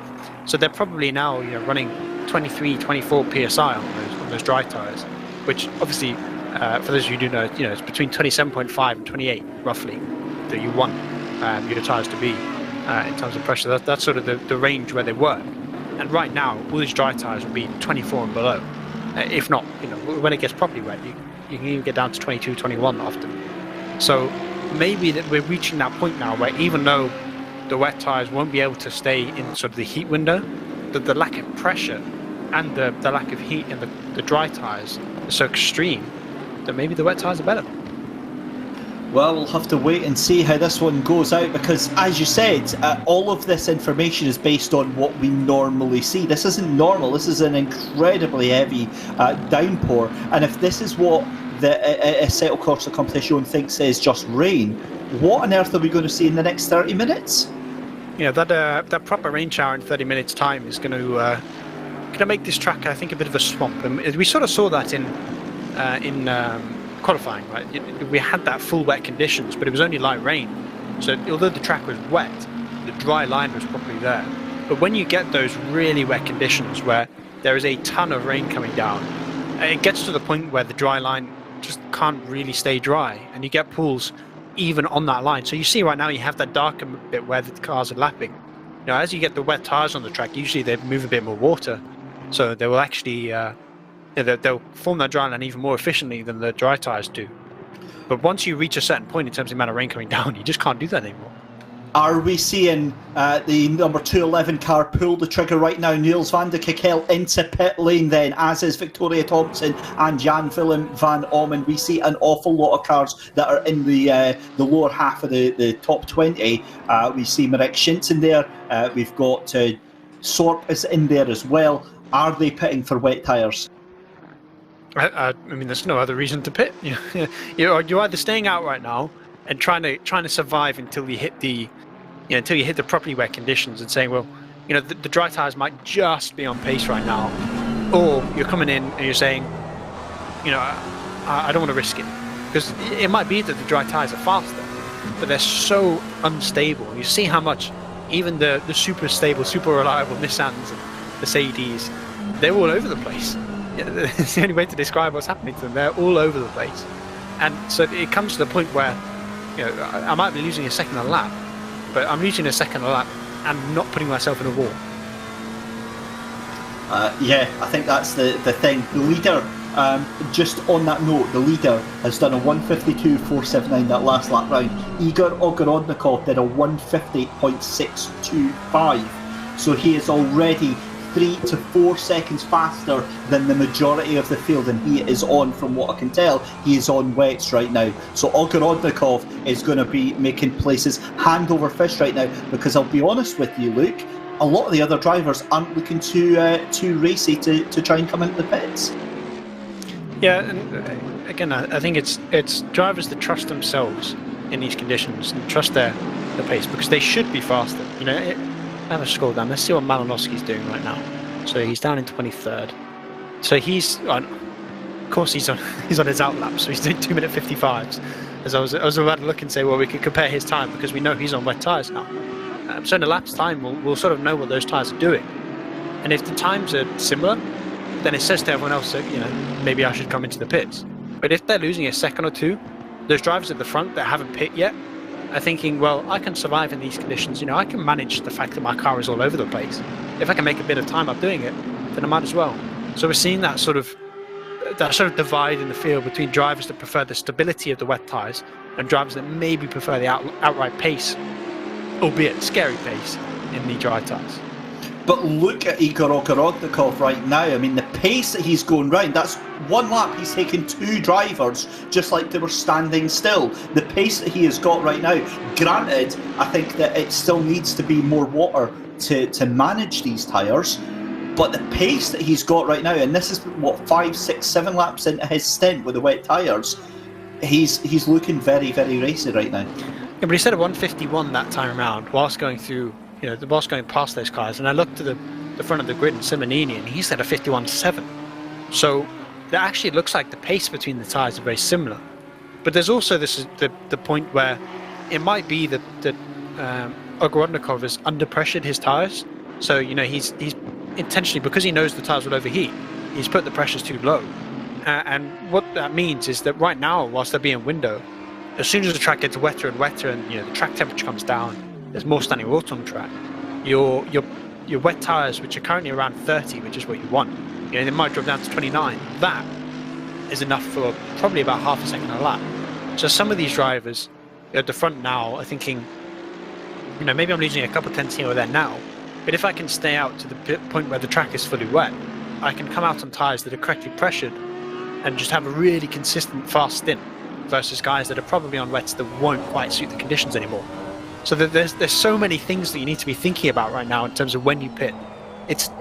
So they're probably now running 23, 24 psi on those dry tyres, which obviously, for those of you who do know, it's between 27.5 and 28 roughly that you want your tyres to be in terms of pressure. That's sort of the range where they work. And right now, all these dry tyres will be 24 and below. If not, when it gets properly wet, you can even get down to 22, 21 often. So maybe that we're reaching that point now where even though the wet tyres won't be able to stay in sort of the heat window, the lack of pressure and the lack of heat in the dry tyres is so extreme that maybe the wet tyres are better. Well, we'll have to wait and see how this one goes out because, as you said, all of this information is based on what we normally see. This isn't normal. This is an incredibly heavy downpour. And if this is what the Assetto Corsa Competition thinks is just rain, what on earth are we going to see in the next 30 minutes? That proper rain shower in 30 minutes' time is going to make this track, I think, a bit of a swamp. And we sort of saw that in qualifying, right? We had that full wet conditions, but it was only light rain. So although the track was wet, the dry line was probably there. But when you get those really wet conditions where there is a ton of rain coming down, it gets to the point where the dry line just can't really stay dry, and you get pools even on that line. So you see right now you have that darker bit where the cars are lapping. As you get the wet tyres on the track, usually they move a bit more water, so they will actually they'll form that dry line even more efficiently than the dry tyres do. But once you reach a certain point in terms of the amount of rain coming down, you just can't do that anymore. Are we seeing the number 211 car pull the trigger right now? Niels van de Kekkel into pit lane then, as is Victoria Thompson and Jan Willem van Ommen. We see an awful lot of cars that are in the lower half of the top 20. We see Marek Schintz in there. We've got Sorp is in there as well. Are they pitting for wet tyres? I mean, there's no other reason to pit. You're either staying out right now and trying to survive until you hit the properly wet conditions and saying, well, the dry tires might just be on pace right now, or you're coming in and you're saying, I don't want to risk it, because it might be that the dry tires are faster, but they're so unstable. You see how much even the super stable, super reliable Nissans and Mercedes, they're all over the place. It's the only way to describe what's happening to them. They're all over the place, and so it comes to the point where I might be losing a second a lap, but I'm losing a second a lap and not putting myself in a wall. Yeah, I think that's the thing. The leader, just on that note, the leader has done a 1:52.479 that last lap round. Igor Ogorodnikov did a 1:50.625. So he is already 3 to 4 seconds faster than the majority of the field, and he is on, from what I can tell, he is on wets right now. So Ogorodnikov is going to be making places hand over fist right now, because I'll be honest with you, Luke, a lot of the other drivers aren't looking too racy to try and come into the pits. Yeah, and again, I think it's drivers that trust themselves in these conditions and trust their pace, because they should be faster. Have a scroll down. Let's see what Malinowski's doing right now. So he's down in 23rd. So he's on. Of course, he's on his out lap. So he's doing 2 minute 55s. As I was about to look and say, well, we could compare his time because we know he's on wet tyres now. So in a lap's time, we'll sort of know what those tyres are doing. And if the times are similar, then it says to everyone else that maybe I should come into the pits. But if they're losing a second or two, those drivers at the front that haven't pit yet are thinking, well, I can survive in these conditions. I can manage the fact that my car is all over the place. If I can make a bit of time up doing it, then I might as well. So we're seeing that sort of divide in the field between drivers that prefer the stability of the wet tyres and drivers that maybe prefer the outright pace, albeit scary pace, in the dry tyres. But look at Igor Ogorodnikov right now. I mean, the pace that he's going round, that's one lap he's taken 2 drivers just like they were standing still. The pace that he has got right now, granted, I think that it still needs to be more water to manage these tyres, but the pace that he's got right now, and this is, 5, 6, 7 laps into his stint with the wet tyres, he's looking very, very racy right now. Yeah, but he said a 1:51 that time around whilst going through, whilst going past those cars, and I looked to the front of the grid in Simonini, and he said a 51.7. So that actually looks like the pace between the tyres are very similar. But there's also the point where it might be that Ogorodnikov has under-pressured his tyres. So, he's intentionally, because he knows the tyres will overheat, he's put the pressures too low. And what that means is that right now, whilst they're being window, as soon as the track gets wetter and wetter and the track temperature comes down, there's more standing water on the track, your wet tyres, which are currently around 30, which is what you want, they might drop down to 29. That is enough for probably about half a second a lap. So some of these drivers at the front now are thinking, maybe I'm losing a couple of tenths here or there now, but if I can stay out to the point where the track is fully wet, I can come out on tyres that are correctly pressured and just have a really consistent fast stint versus guys that are probably on wets that won't quite suit the conditions anymore. So there's so many things that you need to be thinking about right now in terms of when you pit. It's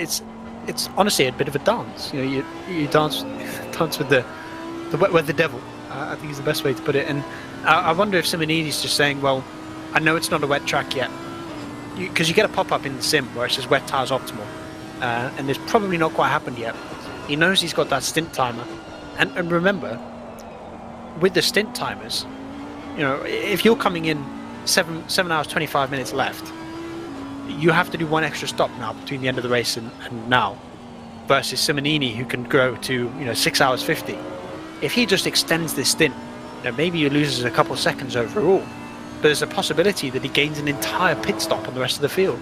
honestly a bit of a dance. You dance with the devil. I think is the best way to put it. And I wonder if Simonides just saying, well, I know it's not a wet track yet, because you get a pop-up in the sim where it says wet tyres optimal, and it's probably not quite happened yet. He knows he's got that stint timer, and remember, with the stint timers, if you're coming in 7 hours 25 minutes left, you have to do one extra stop now between the end of the race and now, versus Simonini, who can grow to 6 hours 50. If he just extends this stint, maybe he loses a couple of seconds overall, but there's a possibility that he gains an entire pit stop on the rest of the field.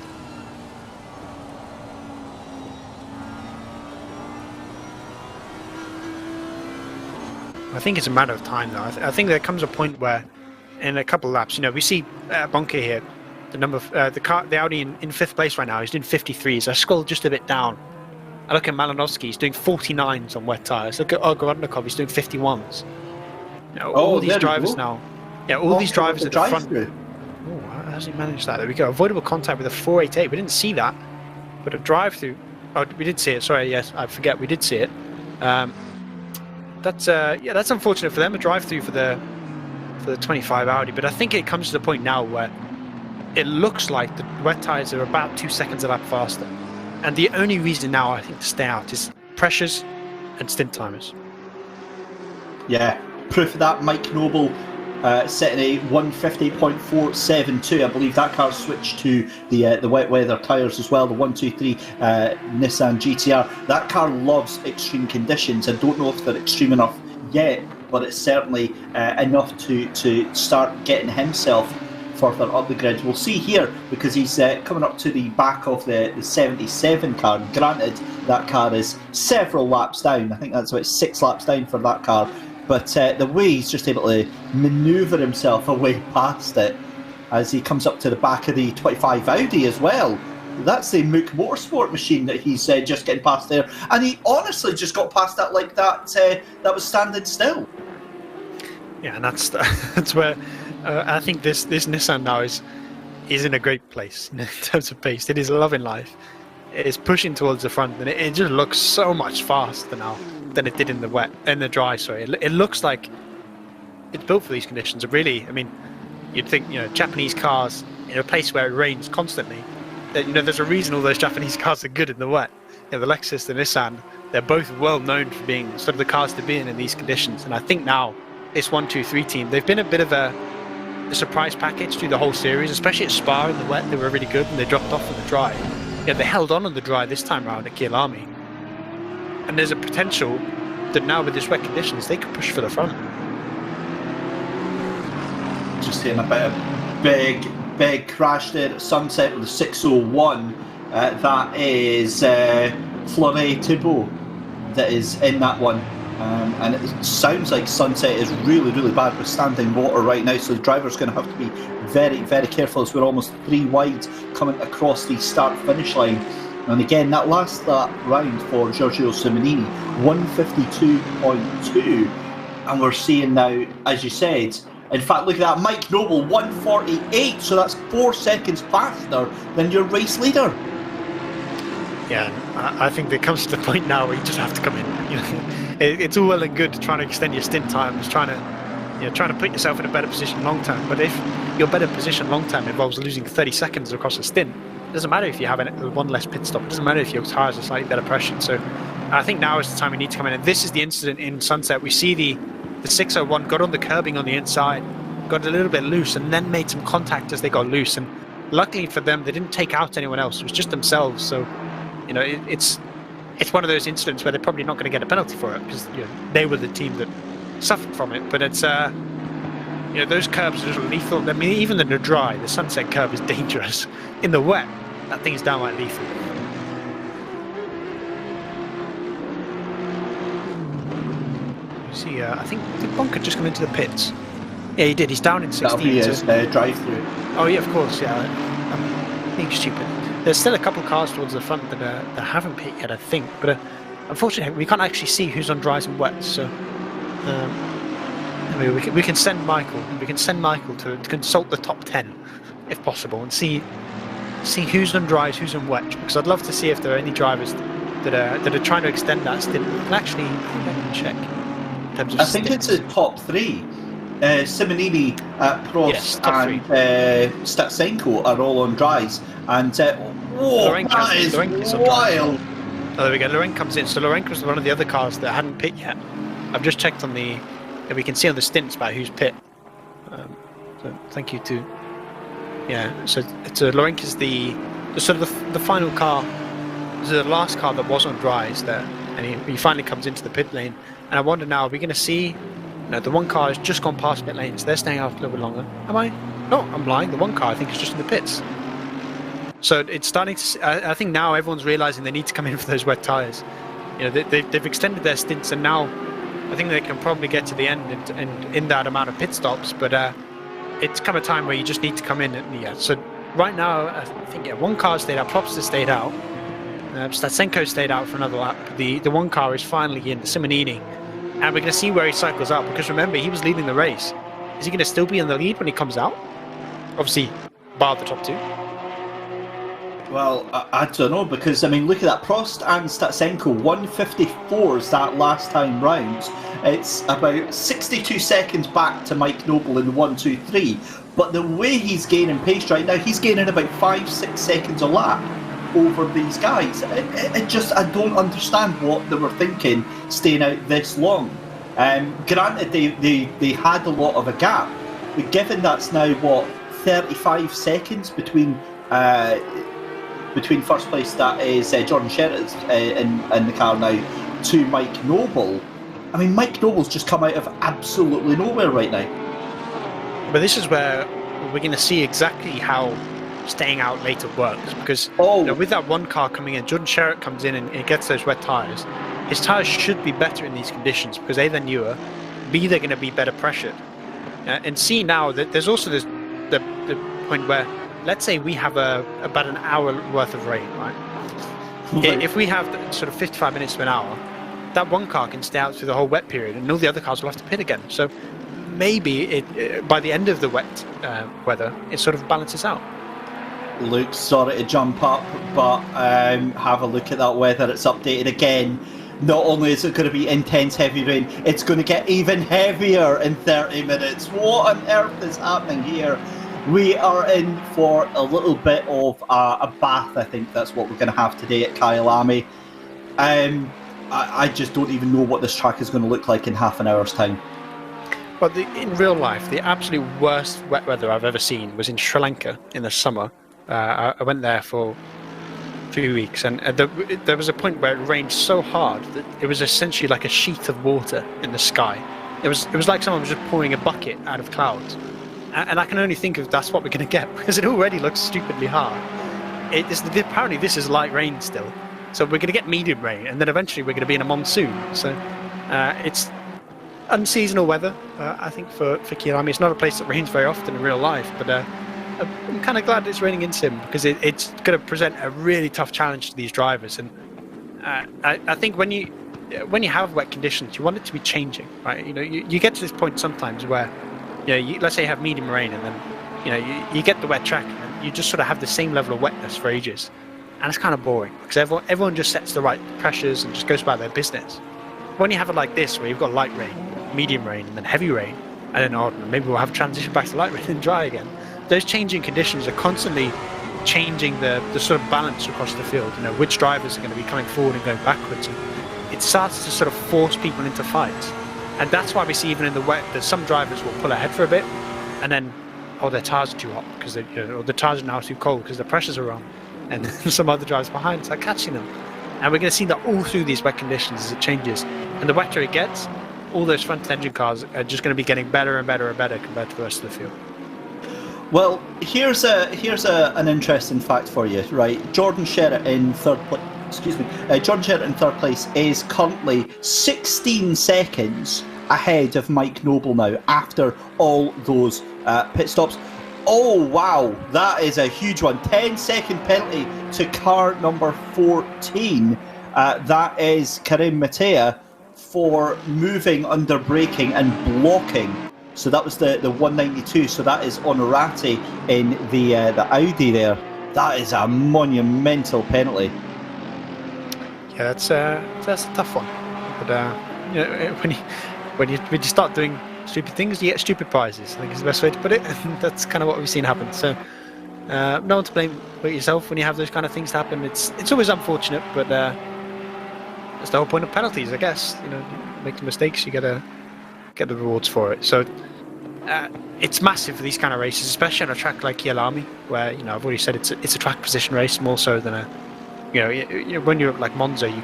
I think it's a matter of time, though. I think there comes a point where, in a couple of laps, we see Bonke here the Audi in fifth place right now. He's doing 53s. I scroll just a bit down. I look at Malinowski. He's doing 49s on wet tires. Look at Ogrodnikov. He's doing 51s. All these drivers now. Yeah, all these drivers at the front. Oh, how has he managed that? There we go. Avoidable contact with a 488. We didn't see that, but a drive-through. Oh, we did see it. Sorry, yes, I forget. We did see it. That's unfortunate for them. A drive-through for the 25 Audi. But I think it comes to the point now where it looks like the wet tyres are about 2 seconds a lap faster, and the only reason now I think to stay out is pressures and stint timers. Yeah, proof of that. Mike Noble setting a 150.472. I believe that car switched to the wet weather tyres as well, the 123 Nissan GTR. That car loves extreme conditions. I don't know if they're extreme enough yet, but it's certainly enough to start getting himself further up the grid. We'll see here, because he's coming up to the back of the 77 car. Granted, that car is several laps down. I think that's about 6 laps down for that car. But the way he's just able to manoeuvre himself away past it as he comes up to the back of the 25 Audi as well. That's the Mook Motorsport machine that he's just getting past there. And he honestly just got past that like that was standing still. Yeah, and that's where I think this Nissan now is in a great place in terms of pace. It is loving life. It is pushing towards the front, and it just looks so much faster now than it did in the dry. Sorry, it looks like it's built for these conditions. It really, I mean, you'd think, Japanese cars in a place where it rains constantly. There's a reason all those Japanese cars are good in the wet. The Lexus, the Nissan, they're both well known for being sort of the cars to be in these conditions. And I think now this 1, 2, 3 team, they've been a bit of a surprise package through the whole series, especially at Spa in the wet. They were really good, and they dropped off in the dry. Yeah, they held on the dry this time around at Kyalami. And there's a potential that now with these wet conditions, they could push for the front. Just seeing a bit of big crash there at Sunset with the 601. That is Fleury Thibault that is in that one. And it sounds like Sunset is really, really bad with standing water right now, so the driver's going to have to be very, very careful as we're almost 3 wide coming across the start-finish line. And again, that last round for Giorgio Simonini, 152.2. And we're seeing now, as you said, in fact, look at that, Mike Noble, 148, so that's 4 seconds faster than your race leader. Yeah, I think it comes to the point now where you just have to come in. It's all well and good trying to extend your stint times, trying to put yourself in a better position long term. But if your better position long term involves losing 30 seconds across a stint, it doesn't matter if you have one less pit stop. It doesn't matter if your tyres are slightly better pressured. So I think now is the time we need to come in. And this is the incident in Sunset. We see the 601 got on the curbing on the inside, got a little bit loose, and then made some contact as they got loose. And luckily for them, they didn't take out anyone else. It was just themselves. So, it's one of those incidents where they're probably not going to get a penalty for it, because they were the team that suffered from it. But it's those curbs are just lethal. I mean, even in the dry, the Sunset curb is dangerous. In the wet, that thing is downright lethal. You see, I think did Bonker just come into the pits? Yeah, he did. He's down in 16. That'll be his drive-through. Oh yeah, of course. Yeah, I'm being stupid. There's still a couple cars towards the front that haven't pit yet, I think. But unfortunately, we can't actually see who's on dries and wets. So we can send Michael. We can send Michael to consult the top 10, if possible, and see who's on dries, who's on wet. Because I'd love to see if there are any drivers that are trying to extend that stint. And actually, I can check. In terms of it's a top 3. Simonini, Prost, yes, and Statsenko are all on dries. And that is wild. Oh, there we go. Lorenk comes in. So Lorenk was one of the other cars that hadn't pit yet. I've just checked on we can see on the stints about who's pit. So thank you to. Yeah. So Lorenk is the sort of the final car. This is the last car that was on dries there, and he finally comes into the pit lane. And I wonder now, are we going to see? The one car has just gone past pit lanes. They're staying out a little bit longer. Am I? No, I'm lying. The one car I think is just in the pits. So it's starting to. I think now everyone's realising they need to come in for those wet tyres. They've extended their stints, and now I think they can probably get to the end and in that amount of pit stops. But it's come a time where you just need to come in. So right now, I think one car stayed out. Propster stayed out. Statsenko stayed out for another lap. The one car is finally in, the Simonini. And we're going to see where he cycles out, because remember, he was leading the race. Is he going to still be in the lead when he comes out? Obviously, bar the top two. Well, I don't know, because, I mean, look at that. Prost and Statsenko, 154s that last time round. It's about 62 seconds back to Mike Noble in the 1, 2, 3. But the way he's gaining pace right now, he's gaining about 5-6 seconds a lap over these guys. It just, I don't understand what they were thinking staying out this long. Granted, they had a lot of a gap, but given that's now, 35 seconds between first place, that is Jordan Sherritt's in the car now, to Mike Noble. I mean, Mike Noble's just come out of absolutely nowhere right now. But this is where we're going to see exactly how staying out later works, because with that one car coming in, Jordan Sherritt comes in and it gets those wet tyres. His tyres should be better in these conditions because A, they're newer, B, they're going to be better pressured. And C, now that there's also the point where, let's say we have about an hour worth of rain, right? If we have sort of 55 minutes to an hour, that one car can stay out through the whole wet period, and all the other cars will have to pit again. So maybe by the end of the wet weather, it sort of balances out. Luke, sorry to jump up, but have a look at that weather. It's updated again. Not only is it going to be intense heavy rain, it's going to get even heavier in 30 minutes. What on earth is happening here? We are in for a little bit of a bath. I think that's what we're going to have today at Kyalami. I just don't even know what this track is going to look like in half an hour's time. But in real life, the absolute worst wet weather I've ever seen was in Sri Lanka in the summer. I went there for 2 weeks, and there was a point where it rained so hard that it was essentially like a sheet of water in the sky. It was like someone was just pouring a bucket out of clouds. And I can only think of that's what we're going to get, because it already looks stupidly hard. Apparently this is light rain still. So we're going to get medium rain, and then eventually we're going to be in a monsoon. So it's unseasonal weather, I think, for Kyalami. It's not a place that rains very often in real life, but I'm kind of glad it's raining in Sim, because it's going to present a really tough challenge to these drivers. And I think when you have wet conditions, you want it to be changing, right? You get to this point sometimes where, let's say you have medium rain, and then you get the wet track, and you just sort of have the same level of wetness for ages, and it's kind of boring because everyone just sets the right pressures and just goes about their business. When you have it like this, where you've got light rain, medium rain, and then heavy rain, and then maybe we'll have a transition back to light rain and dry again. Those changing conditions are constantly changing the sort of balance across the field. Which drivers are going to be coming forward and going backwards, and it starts to sort of force people into fights. And that's why we see even in the wet that some drivers will pull ahead for a bit, and then their tyres are too hot because or the tyres are now too cold because the pressures are wrong, and some other drivers behind start catching them. And we're going to see that all through these wet conditions as it changes. And the wetter it gets, all those front engine cars are just going to be getting better and better and better compared to the rest of the field. Well, here's an interesting fact for you, right? Jordan Sherritt in third place. Jordan Sherritt in third place is currently 16 seconds ahead of Mike Noble now after all those pit stops. Oh wow, that is a huge one. 10-second penalty to car number 14. That is Karim Matea for moving under braking and blocking. So that was the 192. So that is Onorati in the Audi there. That is a monumental penalty. Yeah, that's a tough one. But when you start doing stupid things, you get stupid prizes. I think is the best way to put it. That's kind of what we've seen happen. So no one to blame but yourself when you have those kind of things happen. It's always unfortunate, but that's the whole point of penalties, I guess. Making mistakes, you gotta get the rewards for it. So it's massive for these kind of races, especially on a track like Kyalami, where I've already said it's a track position race more so than when you're like Monza, you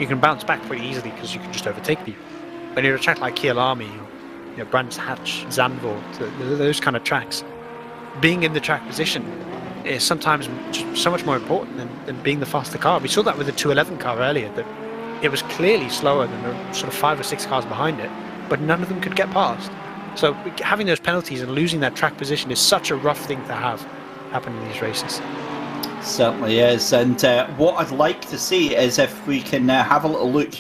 can bounce back pretty easily because you can just overtake people. When you're a track like Kyalami, Brands Hatch, Zandvoort, those kind of tracks, being in the track position is sometimes so much more important than being the faster car. We saw that with the 211 car earlier, that it was clearly slower than the sort of 5 or 6 cars behind it, but none of them could get past. So having those penalties and losing that track position is such a rough thing to have. happen in these races. Certainly is, and what I'd like to see is if we can have a little look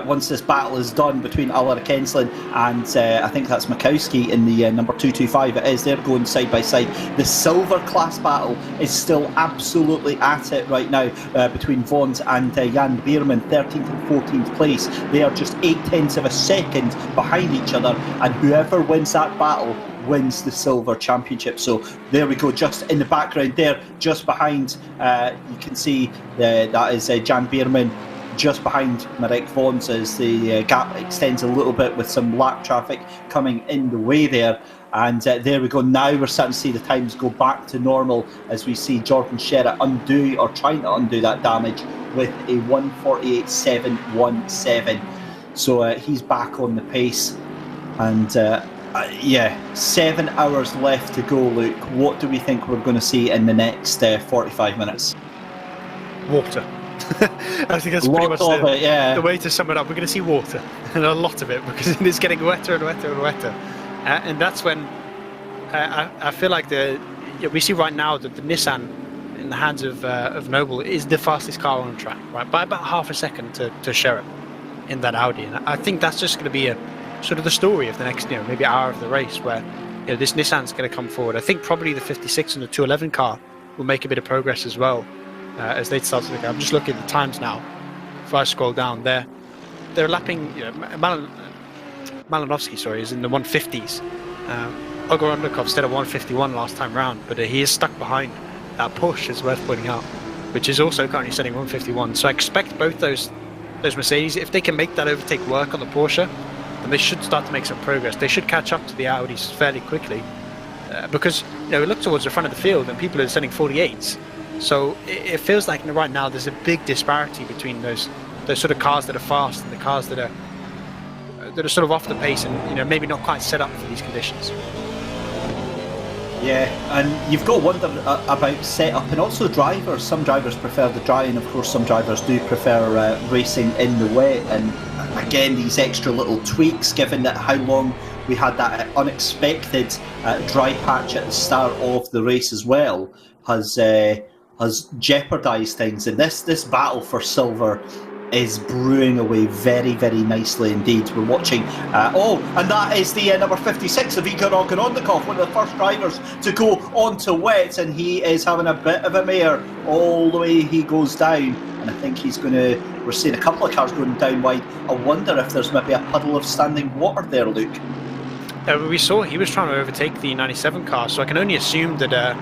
once this battle is done between Alaric Enslin and I think that's Makowski in the number 225. It is, they're going side by side. The silver class battle is still absolutely at it right now between Vons and Jan Bierman, 13th and 14th place. They are just 0.8 of a second behind each other, and whoever wins that battle wins the silver championship. So there we go, just in the background there, just behind, you can see that is Jan Bierman, just behind Marek Vons, as the gap extends a little bit with some lap traffic coming in the way there. And there we go, now we're starting to see the times go back to normal as we see Jordan Sherratt undo, or trying to undo that damage with a 1:48.717. So he's back on the pace, and yeah, 7 hours left to go, Luke. What do we think we're going to see in the next 45 minutes? Water. I think that's pretty much the way to sum it up. We're going to see water, and a lot of it, because it is getting wetter and wetter and wetter. And that's when I feel like we see right now that the Nissan in the hands of Noble is the fastest car on the track, right, by about half a second to Sherratt in that Audi. And I think that's just going to be a sort of the story of the next, maybe hour of the race, where this Nissan's going to come forward. I think probably the 56 and the 211 car will make a bit of progress as well as they start to look. I'm just looking at the times now. If I scroll down, they're lapping. Malinovsky, is in the 150s. Ogorondokov instead of 151 last time round, but he is stuck behind that Porsche, is worth pointing out, which is also currently setting 151. So I expect both those Mercedes, if they can make that overtake work on the Porsche, and they should start to make some progress. They should catch up to the Audis fairly quickly, because we look towards the front of the field and people are sending 48s. So it feels like right now there's a big disparity between those sort of cars that are fast and the cars that are sort of off the pace and maybe not quite set up for these conditions. Yeah, and you've got to wonder about setup, and also drivers. Some drivers prefer the dry, and of course some drivers do prefer racing in the wet. And again, these extra little tweaks, given that how long we had that unexpected dry patch at the start of the race as well, has jeopardised things. And this battle for silver is brewing away very, very nicely indeed. We're watching, and that is the number 56 of Igor Ogorondokov, one of the first drivers to go onto wet, and he is having a bit of a mare all the way he goes down, and I think we're seeing a couple of cars going down wide. I wonder if there's maybe a puddle of standing water there, Luke. We saw he was trying to overtake the 97 car, so I can only assume that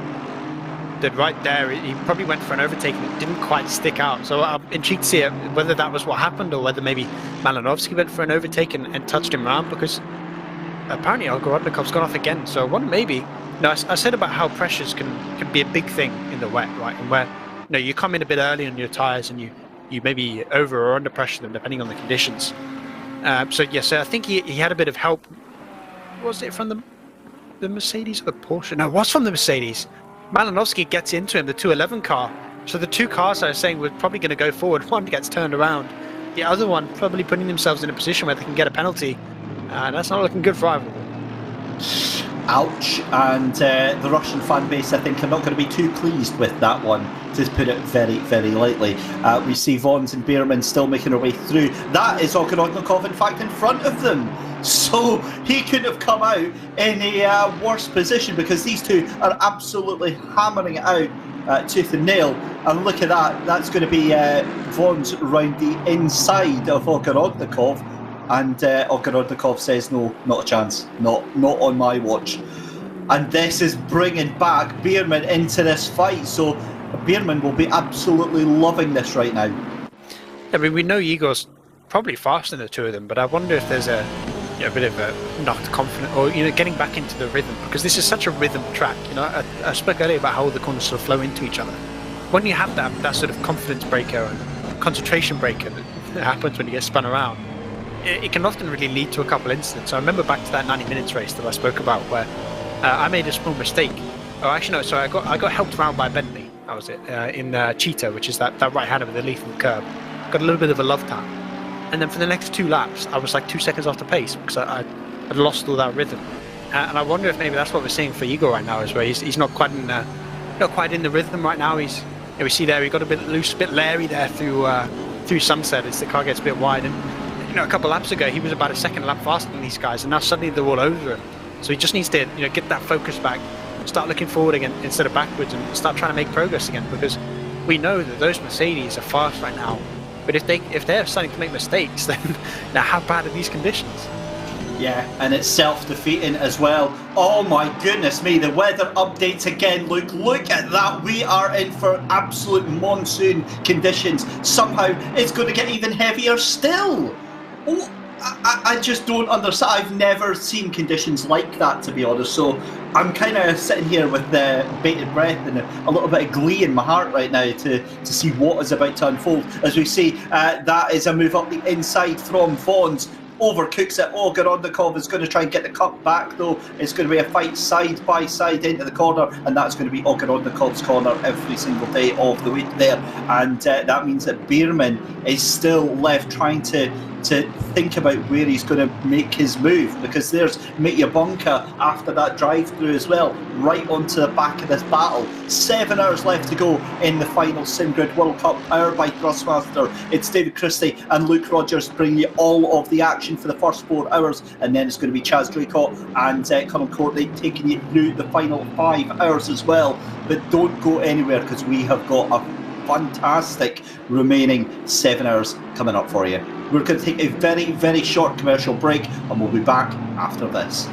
right there he probably went for an overtake and it didn't quite stick out. So I'm intrigued to see whether that was what happened, or whether maybe Malinovsky went for an overtake and touched him around, because apparently Ogorondokov gone off again. So I wonder, maybe, I said about how pressures can be a big thing in the wet, right, and where you come in a bit early on your tyres and you maybe over or under pressure them depending on the conditions. So I think he had a bit of help. Was it from the Mercedes or the Porsche? No, it was from the Mercedes. Malinovsky gets into him, the 211 car. So the two cars I was saying were probably going to go forward. One gets turned around. The other one probably putting themselves in a position where they can get a penalty. That's not looking good for either. Ouch. And the Russian fan base, I think, are not going to be too pleased with that one, to put it very, very lightly. We see Vons and Bierman still making their way through. That is Ogorondokov, in fact, in front of them. So he couldn't have come out in a worse position, because these two are absolutely hammering it out tooth and nail. And look at that, that's going to be Vons round the inside of Ogorondokov, and Ogorondokov says, no, not a chance, not on my watch. And this is bringing back Bierman into this fight, so Bierman will be absolutely loving this right now. I mean, we know Igor's probably faster than the two of them, but I wonder if there's a bit of a knocked confidence, or getting back into the rhythm, because this is such a rhythm track. I spoke earlier about how all the corners sort of flow into each other. When you have that sort of confidence breaker and concentration breaker that happens when you get spun around, it can often really lead to a couple incidents. I remember back to that 90 minutes race that I spoke about, where I made a small mistake. Oh, actually no, sorry, I got helped around by Bentley. That was it, in Cheetah, which is that right hander with the leaf and the curb. Got a little bit of a love tap. And then for the next 2 laps, I was like 2 seconds off the pace, because I'd lost all that rhythm. And I wonder if maybe that's what we're seeing for Igor right now, is where he's not quite in not quite in the rhythm right now. We see there he got a bit loose, a bit leery there through Sunset as the car gets a bit wide. And a couple laps ago he was about a second lap faster than these guys, and now suddenly they're all over him. So he just needs to get that focus back, start looking forward again instead of backwards, and start trying to make progress again, because we know that those Mercedes are fast right now. But if they're starting to make mistakes, then now how bad are these conditions? Yeah, and it's self-defeating as well. Oh my goodness me, the weather updates again, Luke. Look at that. We are in for absolute monsoon conditions. Somehow it's going to get even heavier still. Oh, I just don't understand. I've never seen conditions like that, to be honest. So I'm kind of sitting here with bated breath and a little bit of glee in my heart right now to see what is about to unfold. As we see, that is a move up the inside from Vaughan's. Overcooks it. Ogorondikov is going to try and get the cut back, though. It's going to be a fight side by side into the corner, and that's going to be Ogoronikov's corner every single day of the week there. And that means that Bierman is still left trying to think about where he's going to make his move, because there's Mitya Bunka after that drive through as well, right onto the back of this battle. 7 hours left to go in the final SimGrid World Cup, powered by Thrustmaster. It's David Christie and Luke Rogers bringing you all of the action for the first 4 hours, and then it's going to be Chaz Draycott and Connall Courtney taking you through the final 5 hours as well. But don't go anywhere, because we have got a fantastic remaining 7 hours coming up for you. We're going to take a very, very short commercial break, and we'll be back after this.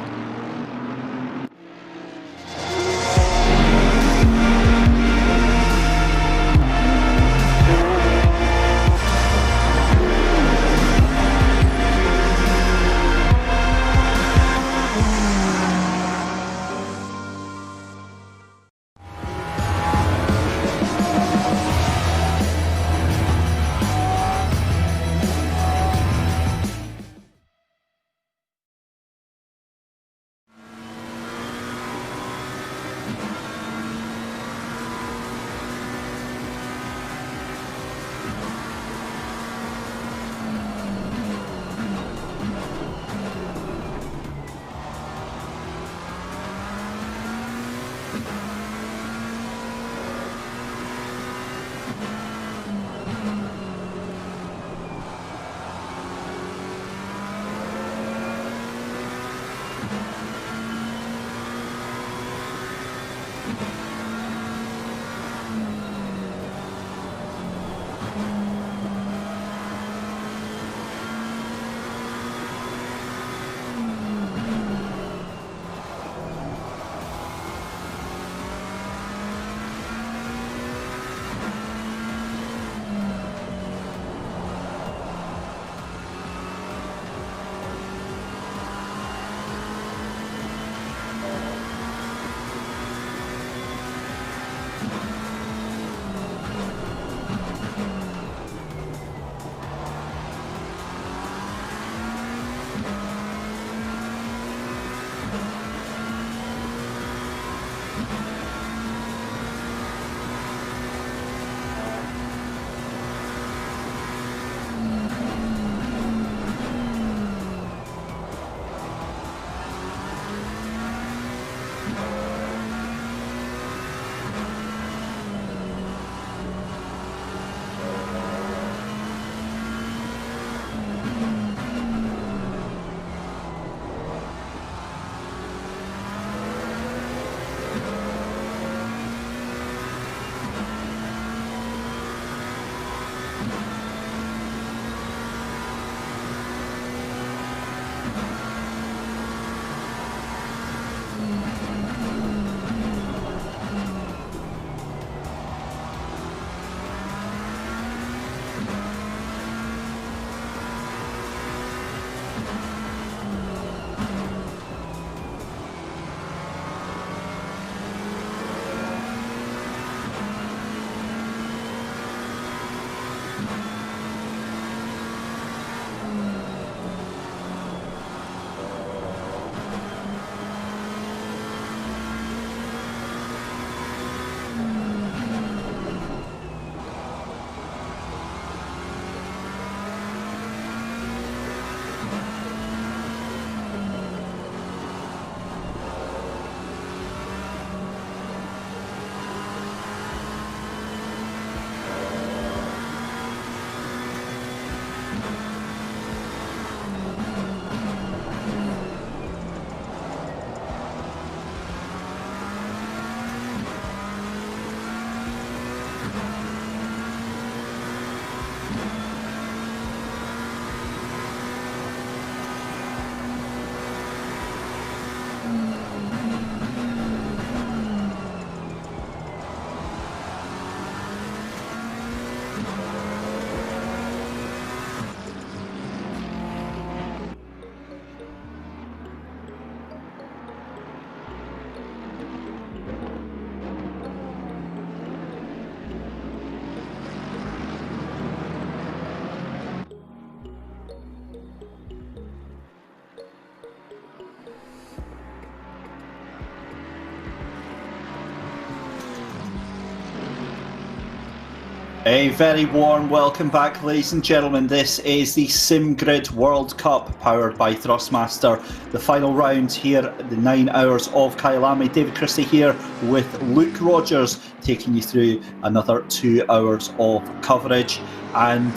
A very warm welcome back, ladies and gentlemen. This is the SimGrid World Cup powered by Thrustmaster. The final round here at the 9 hours of Kyalami. David Christie here with Luke Rogers taking you through another 2 hours of coverage. And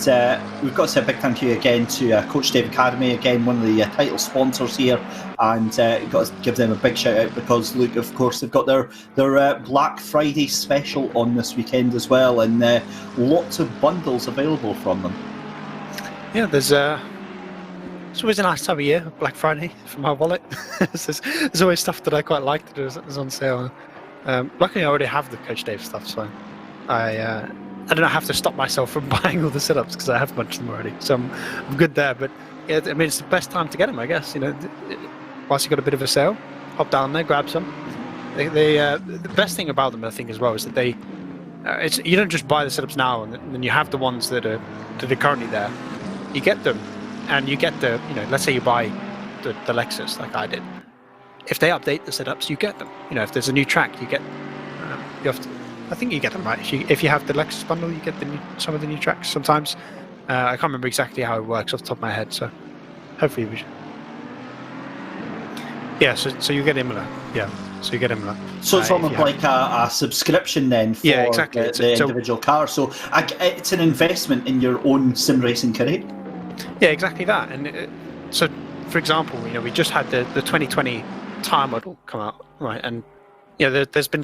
we've got to say a big thank you again to Coach Dave Academy, again one of the title sponsors here, and got to give them a big shout out because, Luke, of course, they've got their Black Friday special on this weekend as well, and lots of bundles available from them. Yeah, there's it's always a nice time of year, Black Friday, for my wallet. there's always stuff that I quite like that is on sale. Luckily, I already have the Coach Dave stuff, so I don't have to stop myself from buying all the setups because I have a bunch of them already. So I'm good there. But yeah, I mean, it's the best time to get them, I guess. You know, whilst you've got a bit of a sale, hop down there, grab some. The best thing about them, I think, as well, is that you don't just buy the setups now and then you have the ones that are currently there. You get them, and you get let's say you buy the Lexus like I did. If they update the setups, you get them. You know, if there's a new track, you get. You have to. I think you get them, right? If you have the Lexus bundle, you get some of the new tracks sometimes. I can't remember exactly how it works off the top of my head, so hopefully we should. Yeah, so you get Imola. Yeah, so you get Imola. So it's almost like a subscription then for exactly. the individual car. So it's an investment in your own sim racing career. Yeah, exactly that. And so, for example, we just had the 2020 tyre model come out, right? And there's been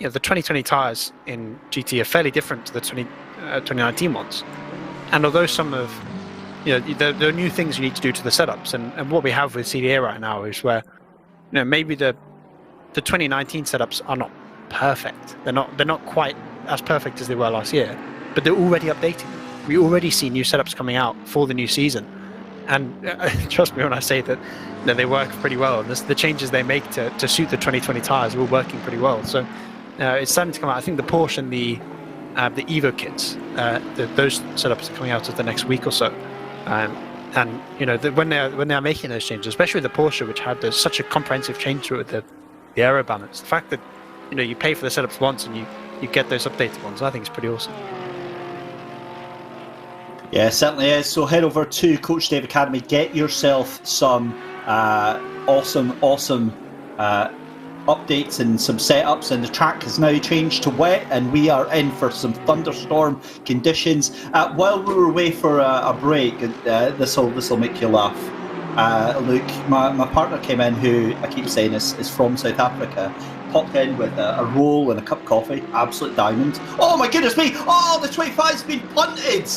the 2020 tyres in GT are fairly different to the 2019 ones. And although some of, there are new things you need to do to the setups, and what we have with CDA right now is where, maybe the 2019 setups are not perfect. They're not quite as perfect as they were last year, but they're already updating. We already see new setups coming out for the new season. And trust me when I say that they work pretty well. And the changes they make to suit the 2020 tyres are all working pretty well. So it's starting to come out. I think the Porsche and the Evo kits, those setups are coming out of the next week or so. And when they're making those changes, especially the Porsche, which had such a comprehensive change to it, the aero balance, the fact that you pay for the setups once and you get those updated ones, I think is pretty awesome. Yeah, it certainly is. So head over to Coach Dave Academy, get yourself some awesome updates and some setups, and the track has now changed to wet, and we are in for some thunderstorm conditions. While we were away for a break, this will make you laugh. Luke, my partner came in, who I keep saying is from South Africa, popped in with a roll and a cup of coffee, absolute diamond. Oh my goodness me! Oh, the 25's been punted!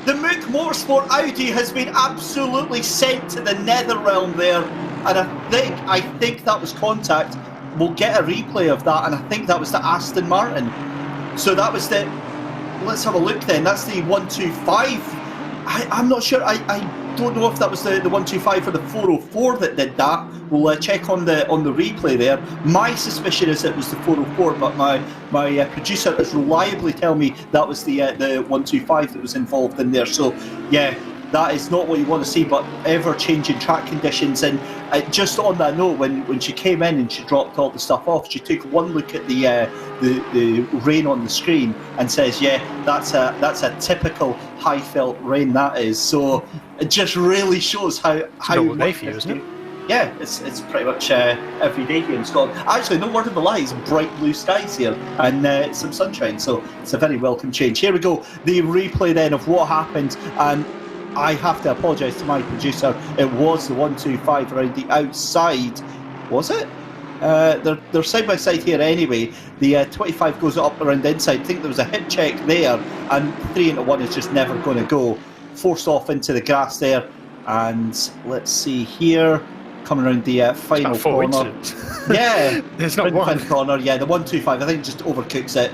The Mook Motorsport Audi has been absolutely sent to the nether realm there, and I think that was contact. We'll get a replay of that, and I think that was the Aston Martin. So that was let's have a look then. That's the 125. I'm not sure. I don't know if that was the 125 or the 404 that did that. We'll check on the replay there. My suspicion is it was the 404, but my producer is reliably telling me that was the 125 that was involved in there. So yeah, that is not what you want to see, but ever-changing track conditions. And just on that note, when she came in and she dropped all the stuff off, she took one look at the rain on the screen and says, "Yeah, that's a typical high-felt rain, that is." So it just really shows how much for you, isn't it? Yeah, it's pretty much every day here in Scotland. Actually, no word of the lies, bright blue skies here and some sunshine, so it's a very welcome change. Here we go, the replay then of what happened, and I have to apologise to my producer. It was the 125 around the outside. Was it? They're side by side here anyway. The 25 goes up around the inside. I think there was a hip check there, and 3 into 1 is just never going to go. Forced off into the grass there, and let's see here. Coming around the final corner. Yeah, there's not one. Final corner. Yeah, the 125. I think just overcooks it.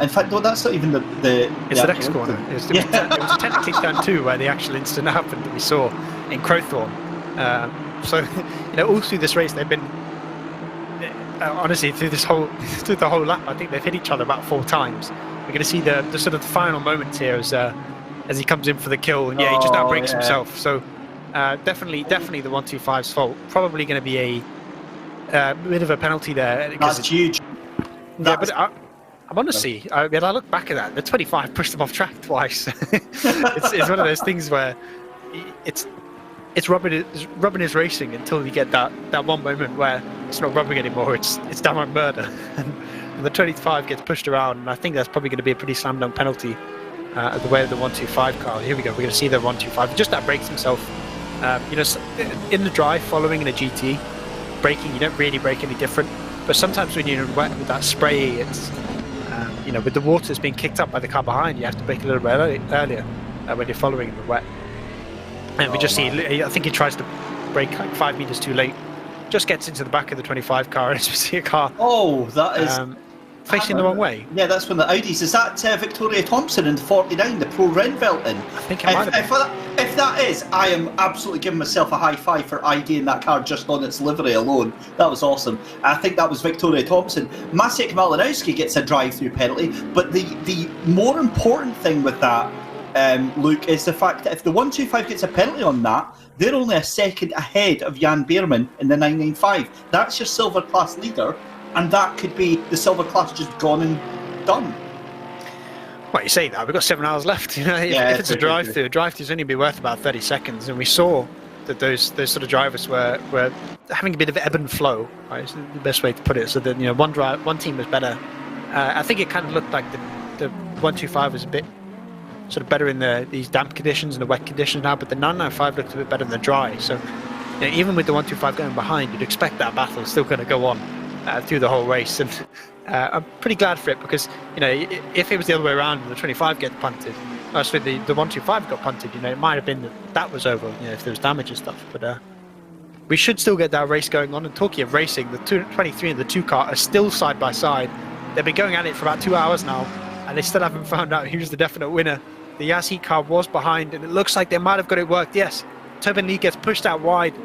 In fact, no, that's not even the it's the next corner. It was technically turn 2 where the actual incident happened that we saw in Crowthorne. So all through this race they've been honestly through the whole lap. I think they've hit each other about 4 times. We're going to see the sort of the final moments here as he comes in for the kill, and he just outbreaks himself. So definitely the 125's fault. Probably going to be a bit of a penalty there. That's huge. Yeah, but I'm honestly, I mean, I look back at that. The 25 pushed him off track twice. it's one of those things where it's rubbing his racing until you get that one moment where it's not rubbing anymore. It's downright murder, and the 25 gets pushed around. And I think that's probably going to be a pretty slam dunk penalty at the way of the 125 car. Here we go. We're going to see the 125. Just that breaks himself. In the dry, following in a GT, braking, you don't really brake any different. But sometimes when you're in wet with that spray, it's with the waters being kicked up by the car behind, you have to brake a little bit earlier when you're following in the wet. And we just see, I think he tries to brake like 5 meters too late, just gets into the back of the 25 car, and we see a car. Oh, that is facing the wrong way. Yeah, that's when the Audis. Is that Victoria Thompson in the 49, the Pro Renvelton? I think it might have been. If that is, I am absolutely giving myself a high five for IDing that car just on its livery alone. That was awesome. I think that was Victoria Thompson. Maciek Malinowski gets a drive-through penalty, but the more important thing with that, Luke, is the fact that if the 125 gets a penalty on that, they're only a second ahead of Jan Beerman in the 995. That's your silver class leader, and that could be the silver class just gone and done. Well, you say that, we've got 7 hours left. If it's a drive-through's only be worth about 30 seconds, and we saw that those sort of drivers were having a bit of ebb and flow, right? It's the best way to put it. So that one team was better. I think it kind of looked like the 125 was a bit sort of better in these damp conditions and the wet conditions now, but the 995 looked a bit better in the dry. So even with the 125 going behind, you'd expect that battle is still going to go on through the whole race. And I'm pretty glad for it, because if it was the other way around and the 25 gets punted, the 125 got punted, it might have been that was over, if there was damage and stuff. But we should still get that race going on. And talking of racing, the 23 and the 2 car are still side by side. They've been going at it for about 2 hours now, and they still haven't found out who's the definite winner. The Yas car was behind, and it looks like they might have got it worked. Yes, Tobin Lee gets pushed out wide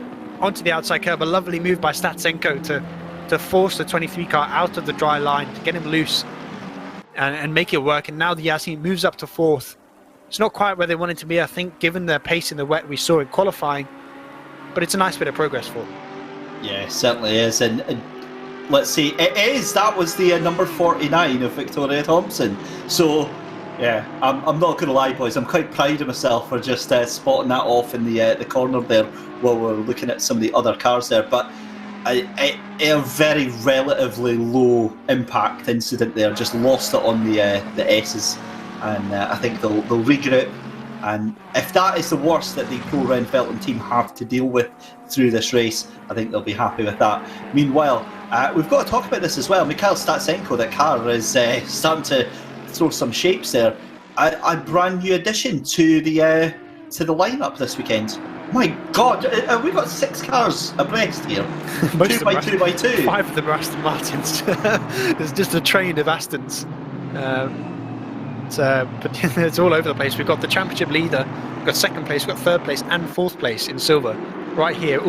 onto the outside curb. A lovely move by Statsenko to force the 23 car out of the dry line, to get him loose and make it work. And now the Yas moves up to 4th. It's not quite where they wanted to be, I think, given their pace in the wet we saw in qualifying, but it's a nice bit of progress for them. Yeah, it certainly is. And let's see, that was the number 49 of Victoria Thompson. So yeah, I'm not going to lie, boys. I'm quite proud of myself for just spotting that off in the corner there while we're looking at some of the other cars there. But a very relatively low impact incident there. Just lost it on the S's, and I think they'll regroup. And if that is the worst that the Pro Renfelton team have to deal with through this race, I think they'll be happy with that. Meanwhile, we've got to talk about this as well. Mikhail Statsenko, that car, is starting to throw some shapes there. A brand new addition to the lineup this weekend. My God, we've got 6 cars abreast here. 2 by 2 by 2. 5 of them are Aston Martins. There's just a train of Astons. But it's all over the place. We've got the championship leader, we've got 2nd place, we've got 3rd place and 4th place in silver. Right here,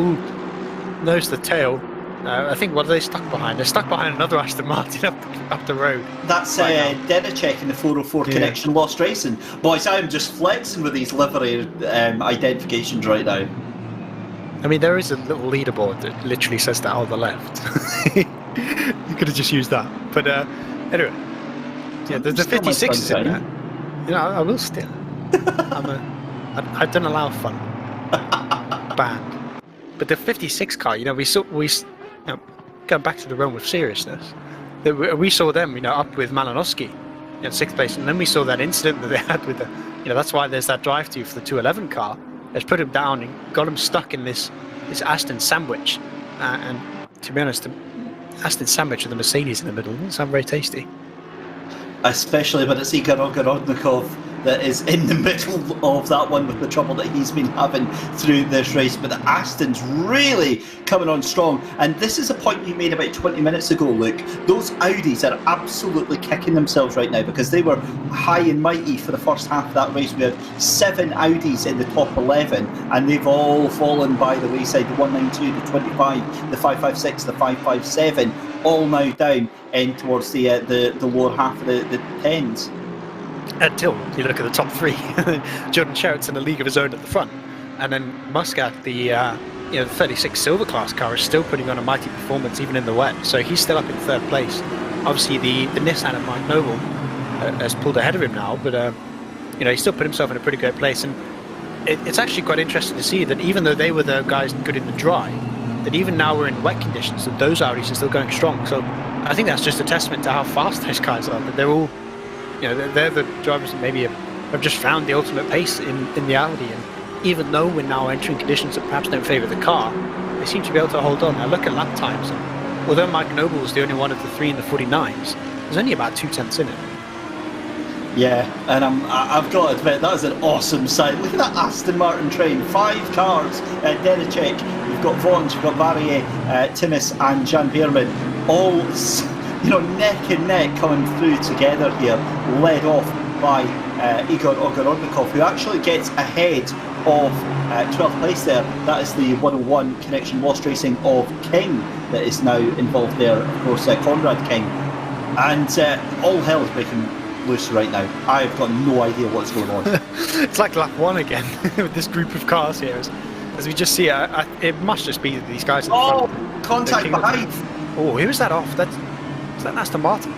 nose to tail. I think, what are they stuck behind? They're stuck behind another Aston Martin up the road. That's Denacek in the 404 Connection Lost Racing. Boys, I'm just flexing with these livery identifications right now. I mean, there is a little leaderboard that literally says that on the left. You could have just used that. But anyway, yeah, the 56 is in there. I will still. I don't allow fun. Banned. But the 56 car, going back to the realm of seriousness, we saw them, up with Malinowski in 6th place, and then we saw that incident that they had with that's why there's that drive-through for the 211 car. It's put him down and got him stuck in this Aston sandwich, and to be honest, the Aston sandwich with the Mercedes in the middle doesn't sound very tasty. Especially when it's Igor Ogorodnikov that is in the middle of that one with the trouble that he's been having through this race. But the Aston's really coming on strong. And this is a point you made about 20 minutes ago, Luke. Those Audis are absolutely kicking themselves right now, because they were high and mighty for the first half of that race. We had 7 Audis in the top 11, and they've all fallen by the wayside. The 192, the 25, the 556, the 557, all now down in towards the lower half of the 10s. Until you look at the top 3, Jordan Sherritt's in a league of his own at the front, and then Muscat, the 36 silver class car, is still putting on a mighty performance even in the wet, so he's still up in 3rd place. Obviously, the Nissan of Mike Noble has pulled ahead of him now, but he still put himself in a pretty good place. And it's actually quite interesting to see that even though they were the guys good in the dry, that even now we're in wet conditions, that those Audis are still going strong. So I think that's just a testament to how fast those guys are. That they're all, they're the drivers that maybe have just found the ultimate pace in the Audi. And even though we're now entering conditions that perhaps don't favour the car, they seem to be able to hold on. Now look at lap times. And although Mike Noble was the only one of the three in the 49s, there's only about 2 tenths in it. Yeah, and I've got to admit, that is an awesome sight. Look at that Aston Martin train, 5 cars, Denicek, we've got Vons, we've got Barrier, Timmis and Jan Beerman, all neck and neck coming through together here, led off by Igor Ogorodnikov, who actually gets ahead of 12th place there. That is the 101 Connection Lost Racing of King that is now involved there, of course, Conrad King. And all hell is breaking loose right now. I've got no idea what's going on. It's like lap 1 again with this group of cars here. As we just see, it must just be these guys in the front. Contact behind! Oh, who is that off? Is that Aston Martin?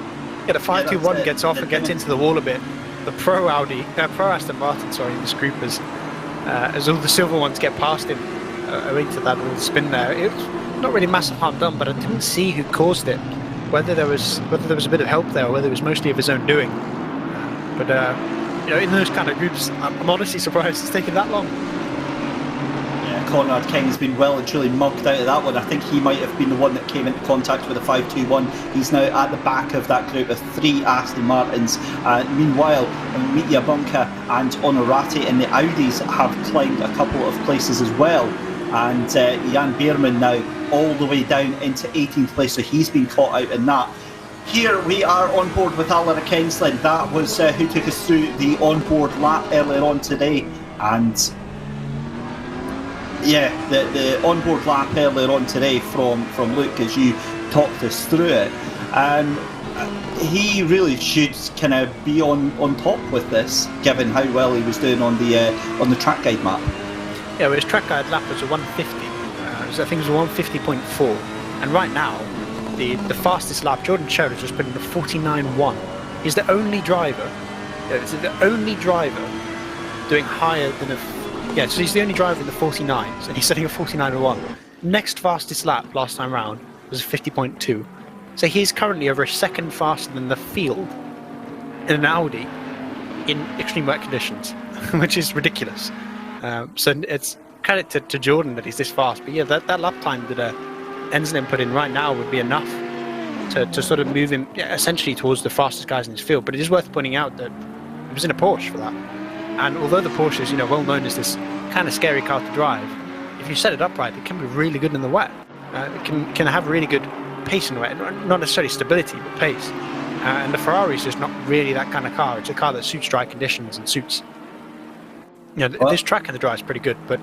Yeah, the 521 gets off and gets into the wall a bit. The pro Aston Martin, in this group as all the silver ones get past him owing to that little spin there. It's not really massive harm done, but I didn't see who caused it. Whether there was a bit of help there, or whether it was mostly of his own doing. But in those kind of groups, I'm honestly surprised it's taken that long. Yeah, Conrad King has been well and truly mugged out of that one. I think he might have been the one that came into contact with the 521. He's now at the back of that group of 3 Aston Martins. Meanwhile, Mitya Bunka and Honorati in the Audis have climbed a couple of places as well. And Jan Beerman now all the way down into 18th place, so he's been caught out in that. Here we are on board with Alara Kensland. That was who took us through the onboard lap earlier on today. And yeah, the onboard lap earlier on today from Luke, as you talked us through it. He really should kind of be on top with this, given how well he was doing on the track guide map. Yeah, well, his track guide lap was a 150. I think it was a 150.4. And right now, the fastest lap, Jordan Cho has just put in a 49.1. He's the only driver. Doing higher than so he's the only driver in the 49s, and he's setting a 49.1. Next fastest lap last time round was a 50.2. So he's currently over a second faster than the field in an Audi in extreme wet conditions, which is ridiculous. So it's credit to Jordan that he's this fast. But yeah, that lap time that Enslin put in right now would be enough to sort of move him essentially towards the fastest guys in his field. But it is worth pointing out that he was in a Porsche for that. And although the Porsche is well known as this kind of scary car to drive, if you set it up right, it can be really good in the wet. It can have really good pace in the wet, not necessarily stability, but pace. And the Ferrari is just not really that kind of car. It's a car that suits dry conditions and suits. This track in the dry is pretty good, but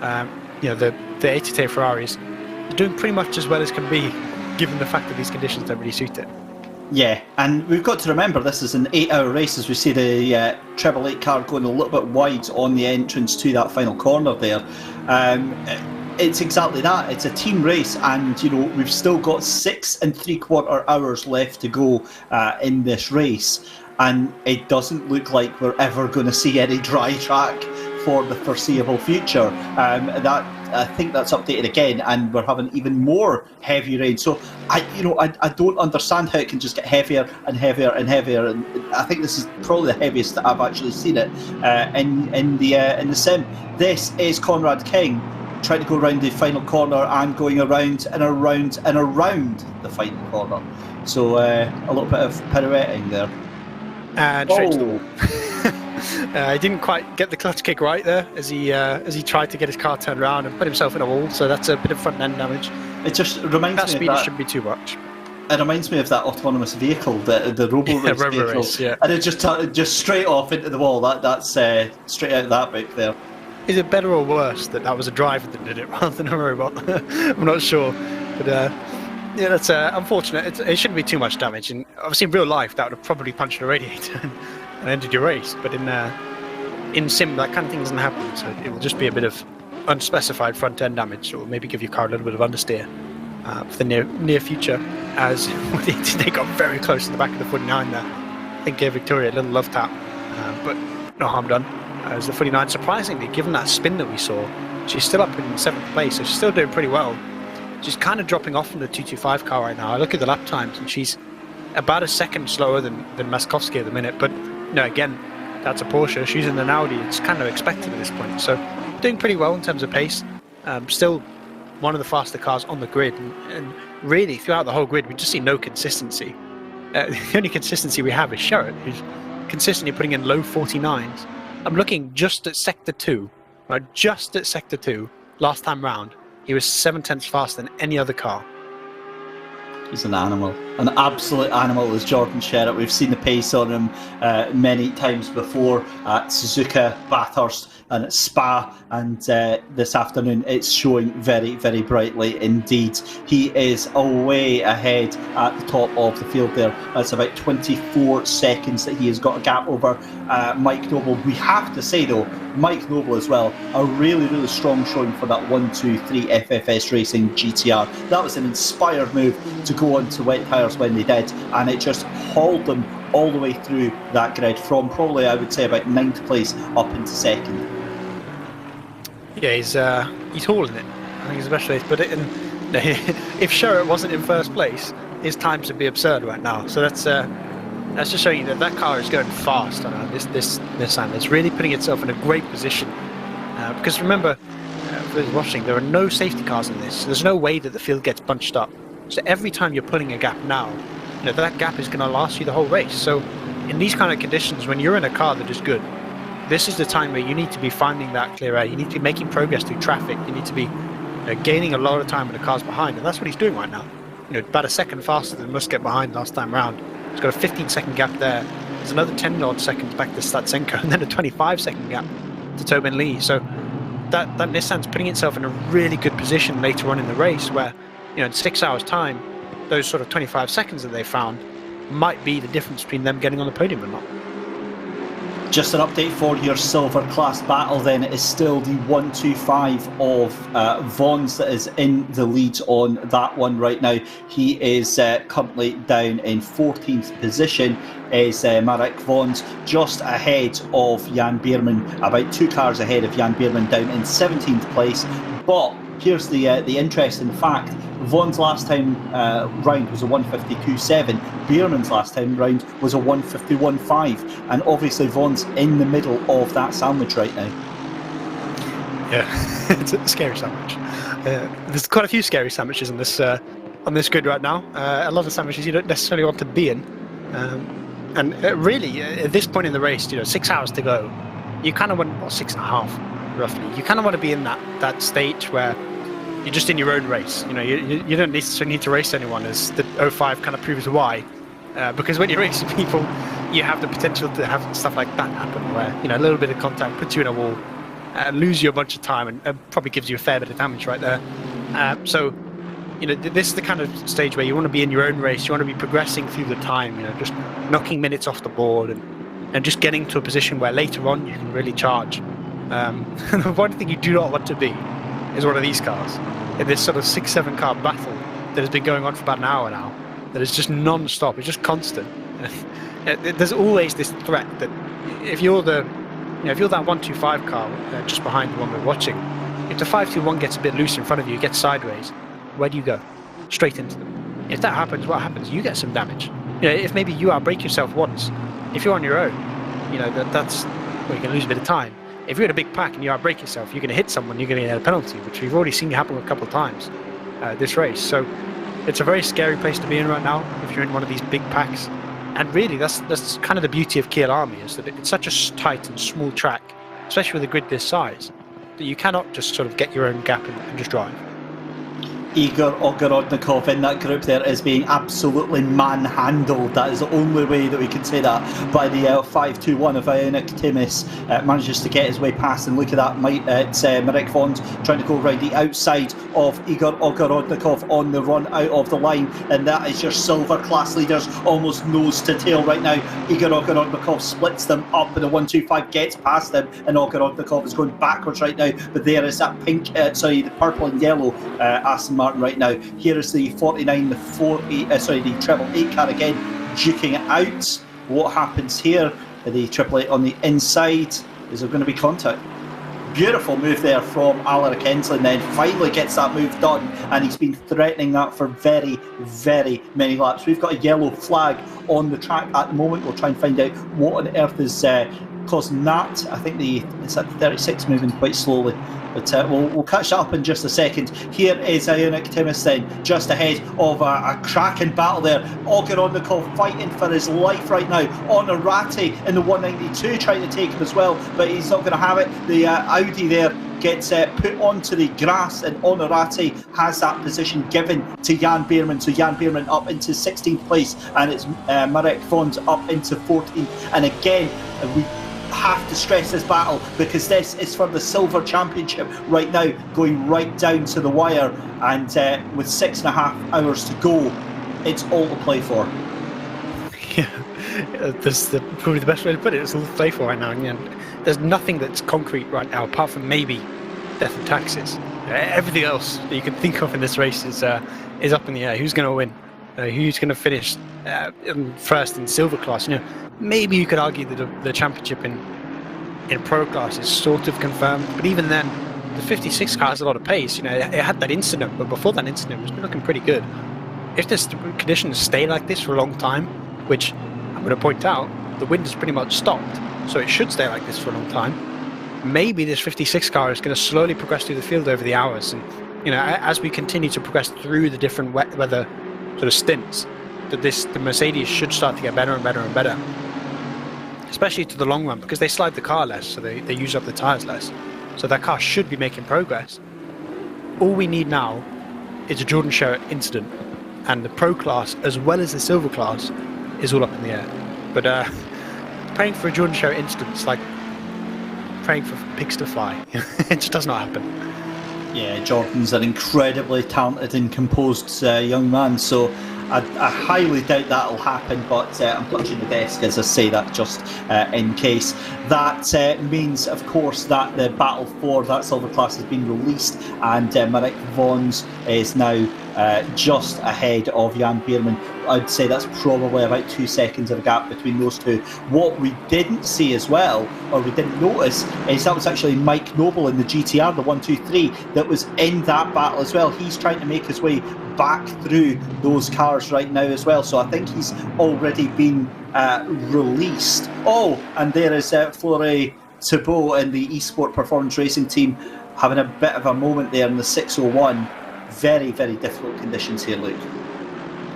the ATT Ferraris are doing pretty much as well as can be, given the fact that these conditions don't really suit it. Yeah, and we've got to remember this is an 8-hour race, as we see the treble 8 car going a little bit wide on the entrance to that final corner there. It's exactly that. It's a team race, and we've still got 6 3/4 hours left to go in this race, and it doesn't look like we're ever going to see any dry track for the foreseeable future. I think that's updated again, and we're having even more heavy rain. So I don't understand how it can just get heavier and heavier and heavier. And I think this is probably the heaviest that I've actually seen it in the sim. This is Conrad King trying to go around the final corner and going around and around and around the final corner. So a little bit of pirouetting there. And straight to the wall. He didn't quite get the clutch kick right there as he tried to get his car turned around and put himself in a wall. So that's a bit of front end damage. It just reminds me that speed of that. Shouldn't be too much. It reminds me of that autonomous vehicle, the robo race vehicle, yeah. And it just straight off into the wall. That's straight out of that book there. Is it better or worse that was a driver that did it rather than a robot? I'm not sure, but yeah, that's unfortunate. It shouldn't be too much damage, and obviously in real life that would have probably punched a radiator and ended your race. But in sim, that kind of thing doesn't happen, so it will just be a bit of unspecified front end damage, or maybe give your car a little bit of understeer. for the near future, as they got very close to the back of the 49 there. I think gave Victoria a little love tap, but no harm done. As the 49, surprisingly, given that spin that we saw, she's still up in 7th place, so she's still doing pretty well. She's kind of dropping off from the 225 car right now. I look at the lap times, and she's about a second slower than Maskovsky at the minute. But again, that's a Porsche. She's in an Audi. It's kind of expected at this point. So doing pretty well in terms of pace. Still one of the faster cars on the grid, and really throughout the whole grid, we just see no consistency. The only consistency we have is Sherritt, who's consistently putting in low 49s. I'm looking just at Sector 2, right? Just at Sector 2, last time round, he was 7/10 faster than any other car. He's an animal, an absolute animal is Jordan Sherritt. We've seen the pace on him many times before at Suzuka, Bathurst and at Spa, and this afternoon it's showing very, very brightly indeed. He is away ahead at the top of the field there. That's about 24 seconds that he has got a gap over Mike Noble. We have to say though, Mike Noble as well, a really, really strong showing for that 1-2-3 FFS Racing GTR. That was an inspired move to go on to wet tyres when they did, and it just hauled them all the way through that grid from probably, I would say, about 9th place up into 2nd. Yeah, he's hauling it. I think he's a specialist. But if Sherritt wasn't in 1st place, his times would be absurd right now. So that's just showing you that car is going fast. This Nissan is really putting itself in a great position. Because remember, for those watching, there are no safety cars in this. There's no way that the field gets bunched up. So every time you're pulling a gap now, that gap is going to last you the whole race. So in these kind of conditions, when you're in a car that is good, this is the time where you need to be finding that clear air. You need to be making progress through traffic. You need to be gaining a lot of time when the car's behind, and that's what he's doing right now. About a second faster than Muscat behind last time round. He's got a 15-second gap there. There's another 10-odd seconds back to Statsenko, and then a 25-second gap to Tobin Lee. So that Nissan's putting itself in a really good position later on in the race, where in 6 hours' time, those sort of 25 seconds that they found might be the difference between them getting on the podium or not. Just an update for your silver class battle then. It is still the 125 of Vaughan's that is in the lead on that one right now. He is currently down in 14th position, is Marek Vaughan's, just ahead of Jan Beerman, about 2 cars ahead of Jan Beerman, down in 17th place. But here's the interesting fact. Vaughan's last time round was a 152.7. Beerman's last time round was a 151.5. And obviously Vaughan's in the middle of that sandwich right now. Yeah, it's a scary sandwich. There's quite a few scary sandwiches on this grid right now. A lot of sandwiches you don't necessarily want to be in. And really, at this point in the race, 6 hours to go, you kind of want, 6.5 roughly, you kind of want to be in that stage where you're just in your own race. You don't necessarily need to race anyone, as the 05 kind of proves why. Because when you're racing people, you have the potential to have stuff like that happen, where a little bit of contact puts you in a wall, lose you a bunch of time, and probably gives you a fair bit of damage right there. So this is the kind of stage where you want to be in your own race. You want to be progressing through the time. Just knocking minutes off the board and just getting to a position where later on you can really charge. The one thing you do not want to be is one of these cars in this sort of 6-7 car battle that has been going on for about an hour now, that is just non-stop. It's just constant. There's always this threat that if you're that 125 car just behind the one we're watching, if the 521 gets a bit loose in front of you, gets sideways, where do you go? Straight into them. If that happens, what happens? You get some damage. If maybe you outbrake yourself once, if you're on your own, that's where you can lose a bit of time. If you're in a big pack and you outbrake yourself, you're going to hit someone, you're going to get a penalty, which we've already seen happen a couple of times this race. So it's a very scary place to be in right now if you're in one of these big packs. And really, that's kind of the beauty of Kyalami, is that it's such a tight and small track, especially with a grid this size, that you cannot just sort of get your own gap and just drive. Igor Ogorodnikov in that group there is being absolutely manhandled. That is the only way that we can say that, by the 521 of Ionic Timis. Manages to get his way past, and look at that, Marek Vaughan's trying to go around the outside of Igor Ogorodnikov on the run out of the line, and that is your silver class leaders almost nose to tail right now. Igor Ogorodnikov splits them up in the 125, gets past them, and Ogorodnikov is going backwards right now. But there is that the purple and yellow Aston Martin right now. Here is the 49, the 40, the treble 8 car again, duking it out. What happens here? The triple 8 on the inside. Is there going to be contact? Beautiful move there from Alaric Enslin, then finally gets that move done, and he's been threatening that for very, very many laps. We've got a yellow flag on the track at the moment. We'll try and find out what on earth is causing that. I think it's at 36 moving quite slowly, but we'll catch that up in just a second. Here is Ionic Timus then, just ahead of a cracking battle there. Ogorodnikov fighting for his life right now. Onorati in the 192 trying to take him as well, but he's not going to have it. The Audi there gets put onto the grass, and Onorati has that position given to Jan Beerman. So Jan Beerman up into 16th place, and it's Marek Vons up into 14th. And again, we have to stress this battle because this is for the silver championship right now, going right down to the wire, and with 6.5 hours to go, it's all to play for. Yeah, that's probably the best way to put it. It's all to play for right now, and there's nothing that's concrete right now apart from maybe death and taxes. Everything else that you can think of in this race is up in the air. Who's going to win? Who's going to finish first in silver class? Maybe you could argue that the championship in pro class is sort of confirmed, but even then, the 56 car has a lot of pace. It had that incident, but before that incident, it's been looking pretty good. If this conditions stay like this for a long time, which I'm going to point out, the wind has pretty much stopped, so it should stay like this for a long time. Maybe this 56 car is going to slowly progress through the field over the hours, and as we continue to progress through the different wet weather sort of stints, that the Mercedes should start to get better and better and better, especially to the long run, because they slide the car less, so they use up the tyres less. So that car should be making progress. All we need now is a Jordan Sherritt incident, and the pro class as well as the silver class is all up in the air. But praying for a Jordan Sherritt incident is like praying for pigs to fly. It just does not happen. Yeah, Jordan's an incredibly talented and composed young man, so I highly doubt that'll happen, but I'm touching the desk as I say that just in case. That means, of course, that the battle for that silver class has been released, and Marek Vons is now just ahead of Jan Beerman. I'd say that's probably about 2 seconds of a gap between those two. What we didn't see as well, or we didn't notice, is that was actually Mike Noble in the GTR, the 123, that was in that battle as well. He's trying to make his way back through those cars right now as well, so I think he's already been released. Oh, and there is Flore Thibault in the eSport Performance Racing team having a bit of a moment there in the 601. Very, very difficult conditions here, Luke.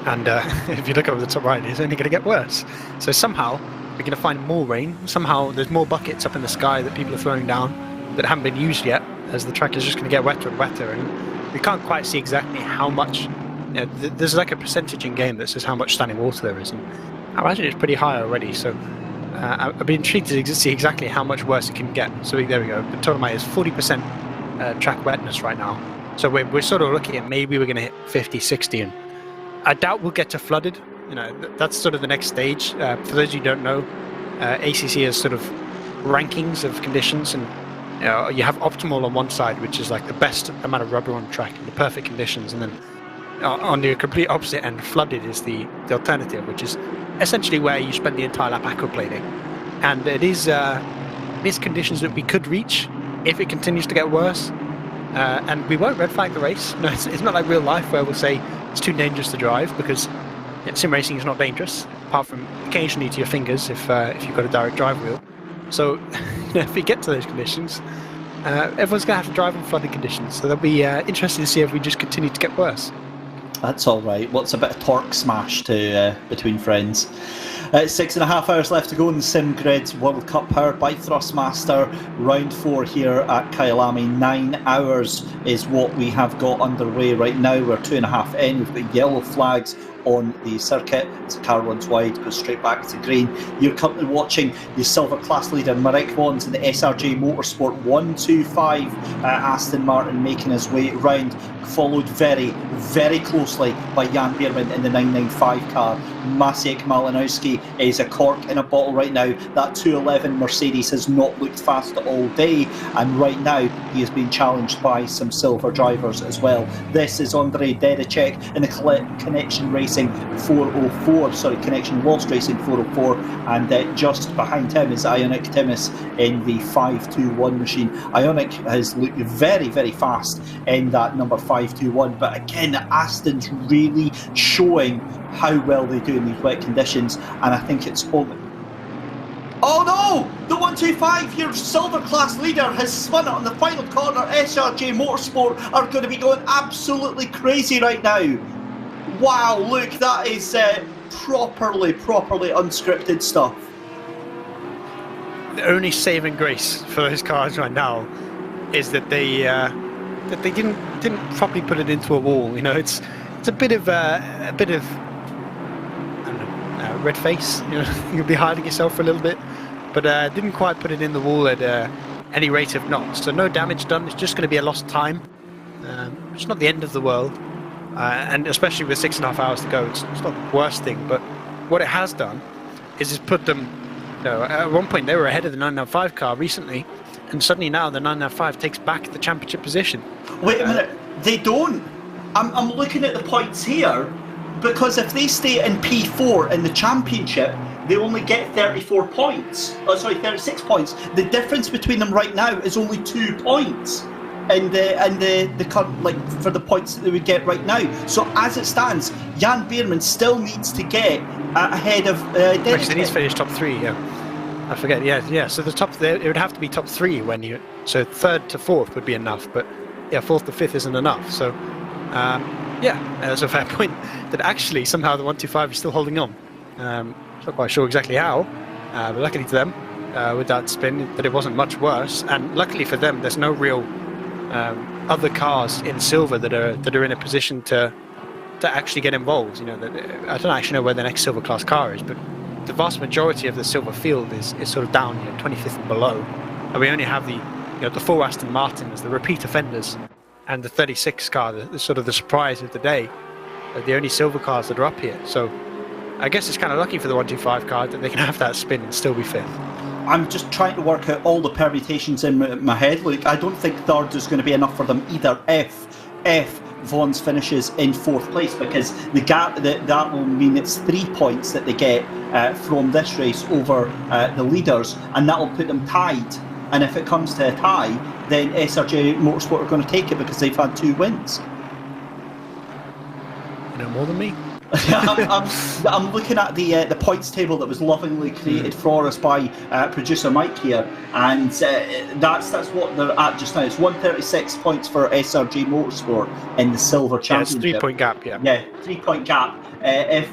And if you look over the top right, it's only going to get worse. So somehow we're going to find more rain. Somehow there's more buckets up in the sky that people are throwing down that haven't been used yet, as the track is just going to get wetter and wetter. And we can't quite see exactly how much. There's like a percentage in game that says how much standing water there is, and I imagine it's pretty high already. So I've been intrigued to see exactly how much worse it can get. So there we go. The total amount is 40% track wetness right now. So we're sort of looking at maybe we're going to hit 50, 60, and I doubt we'll get to flooded. That's sort of the next stage. For those who don't know, ACC has sort of rankings of conditions, and you have optimal on one side, which is like the best amount of rubber on track and the perfect conditions, and then on the complete opposite end, flooded is the alternative, which is essentially where you spend the entire lap aquaplaning. And it is conditions that we could reach if it continues to get worse. And we won't red flag the race. No, it's not like real life where we'll say it's too dangerous to drive, because sim racing is not dangerous, apart from occasionally to your fingers if you've got a direct drive wheel. So if we get to those conditions, everyone's going to have to drive in flooded conditions. So that'll be interesting to see if we just continue to get worse. That's all right. What's a bit of torque smash to between friends? 6.5 hours left to go in the Sim Grid World Cup, powered by Thrustmaster. Round 4 here at Kyalami. 9 hours is what we have got underway right now. We're 2.5 in. We've got yellow flags on the circuit. As the car runs wide, goes straight back to green. You're currently watching the silver class leader Marek Vons in the SRJ Motorsport 125 Aston Martin making his way round, followed very, very closely by Jan Bierman in the 995 car. Maciek Malinowski is a cork in a bottle right now. That 211 Mercedes has not looked fast all day, and right now he is being challenged by some silver drivers as well. This is Andrei Dedicek in the Connection Racing 404, Connection Lost Racing 404, and just behind him is Ionic Timus in the 521 machine. Ionic has looked very, very fast in that number 521, but again, Aston's really showing how well they do in these wet conditions, and I think it's only... Oh no! The 125, your silver class leader, has spun it on the final corner. SRJ Motorsport are going to be going absolutely crazy right now. Wow, look, that is properly unscripted stuff. The only saving grace for those cars right now is that they didn't properly put it into a wall. You know, it's a bit of I don't know, red face. You know, you'll be hiding yourself for a little bit, but didn't quite put it in the wall at any rate of knots. So no damage done. It's just going to be a lost time. It's not the end of the world, and especially with 6.5 hours to go, it's not the worst thing. But what it has done is it's put them. You know, at one point they were ahead of the 995 car recently, and suddenly now the 995 takes back the championship position. Wait a minute, they don't. I'm looking at the points here, because if they stay in P4 in the championship, they only get 34 points. 36 points. The difference between them right now is only 2 points. And the for the points that they would get right now. So as it stands, Jan Bierman still needs to get ahead of Actually, he's finished top 3. Yeah, I forget. Yeah. So the top there, it would have to be top 3 when you. So 3rd to 4th would be enough, but yeah, 4th to 5th isn't enough. So that's a fair point. That actually somehow the 125 is still holding on. Not quite sure exactly how, but luckily to them, with that spin, that it wasn't much worse. And luckily for them, there's no real other cars in silver that are in a position to actually get involved. You know, I don't actually know where the next silver class car is, but the vast majority of the silver field is sort of down, 25th and below, and we only have the 4 Aston Martins, the repeat offenders, and the 36 car, the sort of the surprise of the day, are the only silver cars that are up here. So I guess it's kind of lucky for the 125 car that they can have that spin and still be 5th. I'm just trying to work out all the permutations in my head. Look, I don't think 3rd is going to be enough for them either if Vons finishes in 4th place, because the gap that will mean it's 3 points that they get from this race over the leaders, and that will put them tied. And if it comes to a tie, then SRJ Motorsport are going to take it because they've had 2 wins. You know more than me. I'm looking at the points table that was lovingly created for us by producer Mike here, and that's what they're at just now. It's 136 points for SRG Motorsport in the silver championship. Yeah, it's 3-point gap. Yeah, 3-point gap. If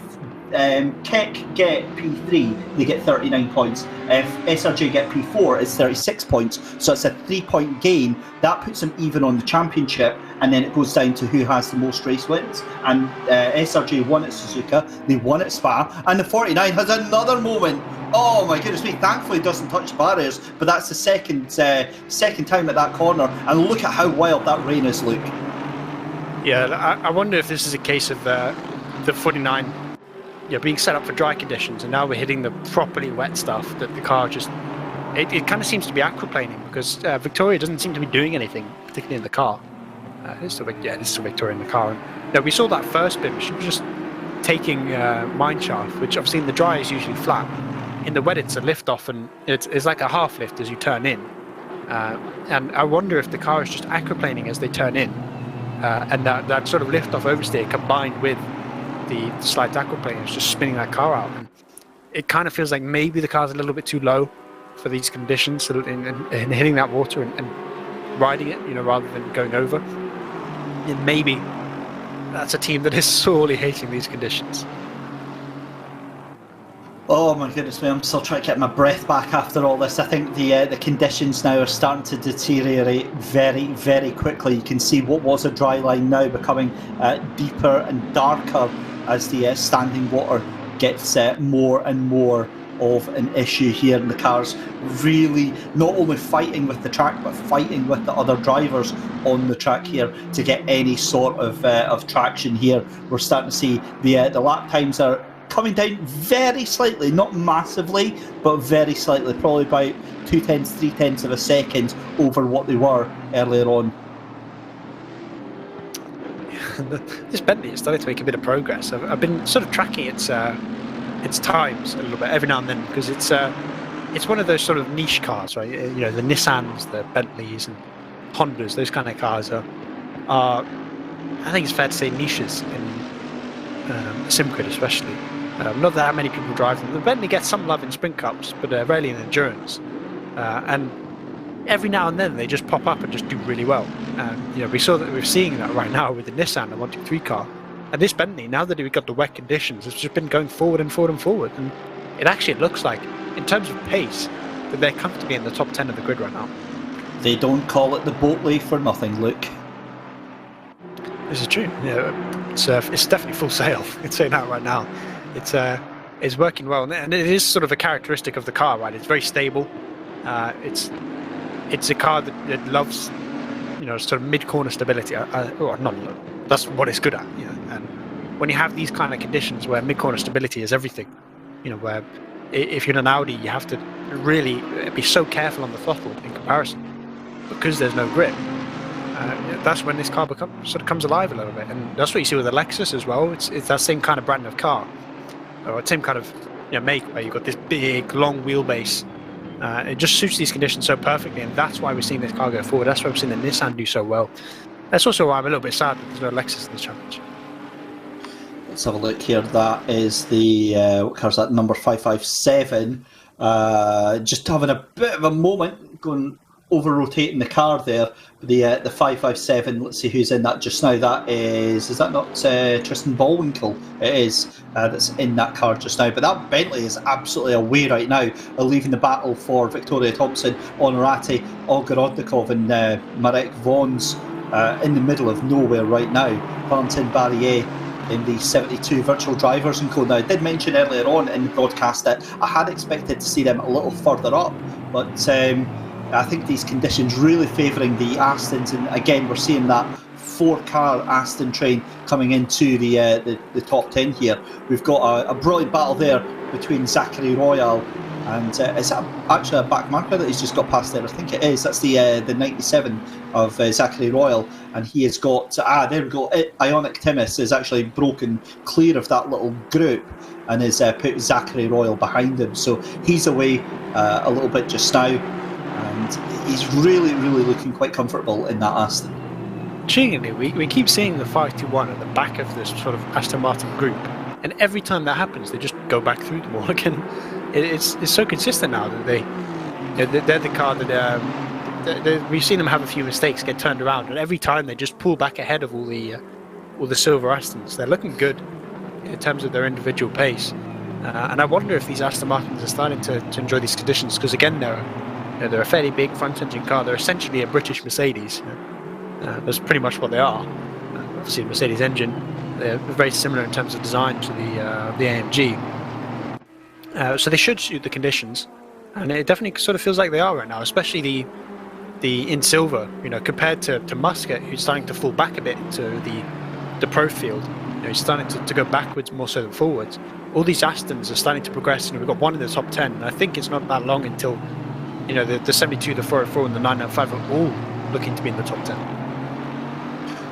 Keck get P3, they get 39 points. If SRJ get P4, it's 36 points. So it's a 3-point gain. That puts them even on the championship, and then it goes down to who has the most race wins. And SRJ won at Suzuka, they won at Spa, and the 49 has another moment. Oh my goodness me, thankfully it doesn't touch barriers, but that's the second time at that corner, and look at how wild that rain is, Luke. Yeah, I wonder if this is a case of the 49 being set up for dry conditions, and now we're hitting the properly wet stuff that the car just... It kind of seems to be aquaplaning, because Victoria doesn't seem to be doing anything, particularly in the car. This is still Victoria in the car. And, we saw that first bit, she was just taking mineshaft, which obviously in the dry is usually flat. In the wet it's a lift off, and it's like a half lift as you turn in. And I wonder if the car is just aquaplaning as they turn in, and that sort of lift off oversteer combined with the slight aquaplane is just spinning that car out. And it kind of feels like maybe the car's a little bit too low for these conditions, so in hitting that water and riding it, rather than going over. And maybe that's a team that is sorely hating these conditions. Oh my goodness me, I'm still trying to get my breath back after all this. I think the conditions now are starting to deteriorate very, very quickly. You can see what was a dry line now becoming deeper and darker as the standing water gets more and more of an issue here, and the cars really not only fighting with the track but fighting with the other drivers on the track here to get any sort of traction here. We're starting to see the lap times are coming down very slightly, not massively, but very slightly, probably about 0.2, 0.3 of a second over what they were earlier on. This Bentley has started to make a bit of progress. I've been sort of tracking its times a little bit every now and then, because it's one of those sort of niche cars, right? You know, the Nissans, the Bentleys, and Hondas. Those kind of cars are I think it's fair to say, niches in SimCrit especially. Not that many people drive them. The Bentley gets some love in sprint cups, but rarely in endurance. And every now and then they just pop up and just do really well. You know, we're seeing that right now with the Nissan, the 123 car. And this Bentley, now that we've got the wet conditions, it's just been going forward and forward and forward. And it actually looks like, in terms of pace, that they're comfortably in the top 10 of the grid right now. They don't call it the Boatley for nothing, Luke. This is true. Yeah, it's definitely full sail. It's saying that right now. It's working well, and it is sort of a characteristic of the car, right? It's very stable. It's a car that loves, you know, sort of mid-corner stability. That's what it's good at. You know? And when you have these kind of conditions where mid-corner stability is everything, you know, where if you're in an Audi, you have to really be so careful on the throttle in comparison because there's no grip. That's when this car comes alive a little bit, and that's what you see with the Lexus as well. It's that same kind of brand of car, or same kind of make, where you've got this big long wheelbase. It just suits these conditions so perfectly, and that's why we're seeing this car go forward. That's why we're seeing the Nissan do so well. That's also why I'm a little bit sad that there's no Lexus in this challenge. Let's have a look here. That is the what car's that? Number 557. Just having a bit of a moment, going over-rotating the car there. The 557. Let's see who's in that just now. That is that not Tristan Ballwinkle? It is. That's in that car just now. But that Bentley is absolutely away right now, leaving the battle for Victoria Thompson, Honorati, Ogorodnikov, and Marek Vaughan's in the middle of nowhere right now. Valentin Barrier in the 72 virtual drivers and co. Now, I did mention earlier on in the broadcast that I had expected to see them a little further up, but I think these conditions really favouring the Astons, and again we're seeing that 4-car Aston train coming into the top 10 here. We've got a brilliant battle there between Zachary Royal and is that actually a back marker that he's just got past there? I think it is. That's the 97 of Zachary Royal, and he has got there we go. Ionic Timis is actually broken clear of that little group and has put Zachary Royal behind him, so he's away a little bit just now, and he's really looking quite comfortable in that Aston. Intriguingly, we keep seeing the 521 at the back of this sort of Aston Martin group, and every time that happens they just go back through them all again. It's so consistent now that they're the car that we've seen them have a few mistakes, get turned around, and every time they just pull back ahead of all the silver Astons. They're looking good in terms of their individual pace, and I wonder if these Aston Martins are starting to enjoy these conditions, because again they're a fairly big front engine car. They're essentially a British Mercedes. That's pretty much what they are. Obviously, the Mercedes engine, they're very similar in terms of design to the AMG. So they should suit the conditions, and it definitely sort of feels like they are right now, especially the in silver. You know, compared to Muscat, who's starting to fall back a bit into the pro field. You know, he's starting to go backwards more so than forwards. All these Astons are starting to progress, and we've got one in the top 10. And I think it's not that long until, you know, the 72, the 404, and the 995 are all looking to be in the top 10.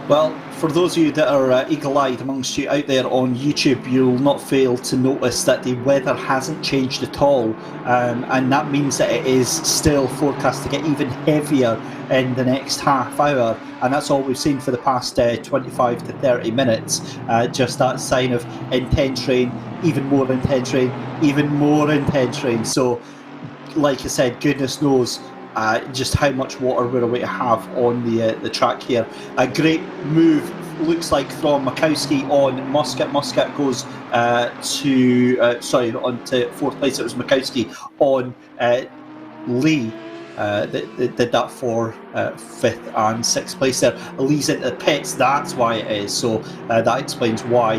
Well, for those of you that are eagle-eyed amongst you out there on YouTube, you'll not fail to notice that the weather hasn't changed at all, and that means that it is still forecast to get even heavier in the next half hour, and that's all we've seen for the past 25 to 30 minutes. Just that sign of intense rain, even more intense rain, even more intense rain. So, like I said, goodness knows just how much water we're going to have on the track here. A great move, looks like, from Makowski on Muscat. Muscat goes on to fourth place. It was Makowski on Lee. They did that for 5th and 6th place there. Lee's into the pits, that's why it is. So that explains why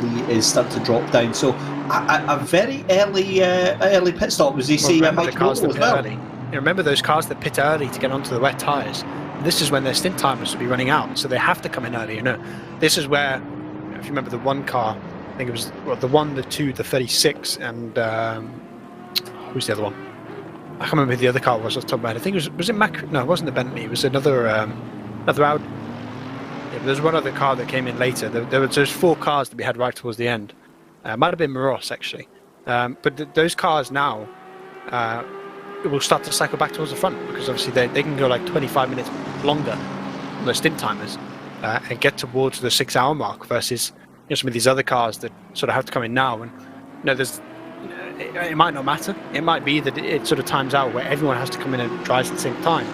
Lee is starting to drop down. So a very early pit stop. Was you see Mike Noble as well? Early. You remember those cars that pit early to get onto the wet tyres? This is when their stint timers will be running out, so they have to come in early. This is where, if you remember the one car, I think it was the 1, the 2, the 36, and who's the other one? I can't remember who the other car was off the top of my head. I think it was it Mac? No, it wasn't the Bentley. It was another Audi. Yeah, there was one other car that came in later. There was those 4 cars that we had right towards the end. It might have been Maros actually, but those cars now it will start to cycle back towards the front, because obviously they can go like 25 minutes longer on those stint timers and get towards the 6-hour mark, versus some of these other cars that sort of have to come in now. And there's it might not matter. It might be that it sort of times out where everyone has to come in and drive at the same time.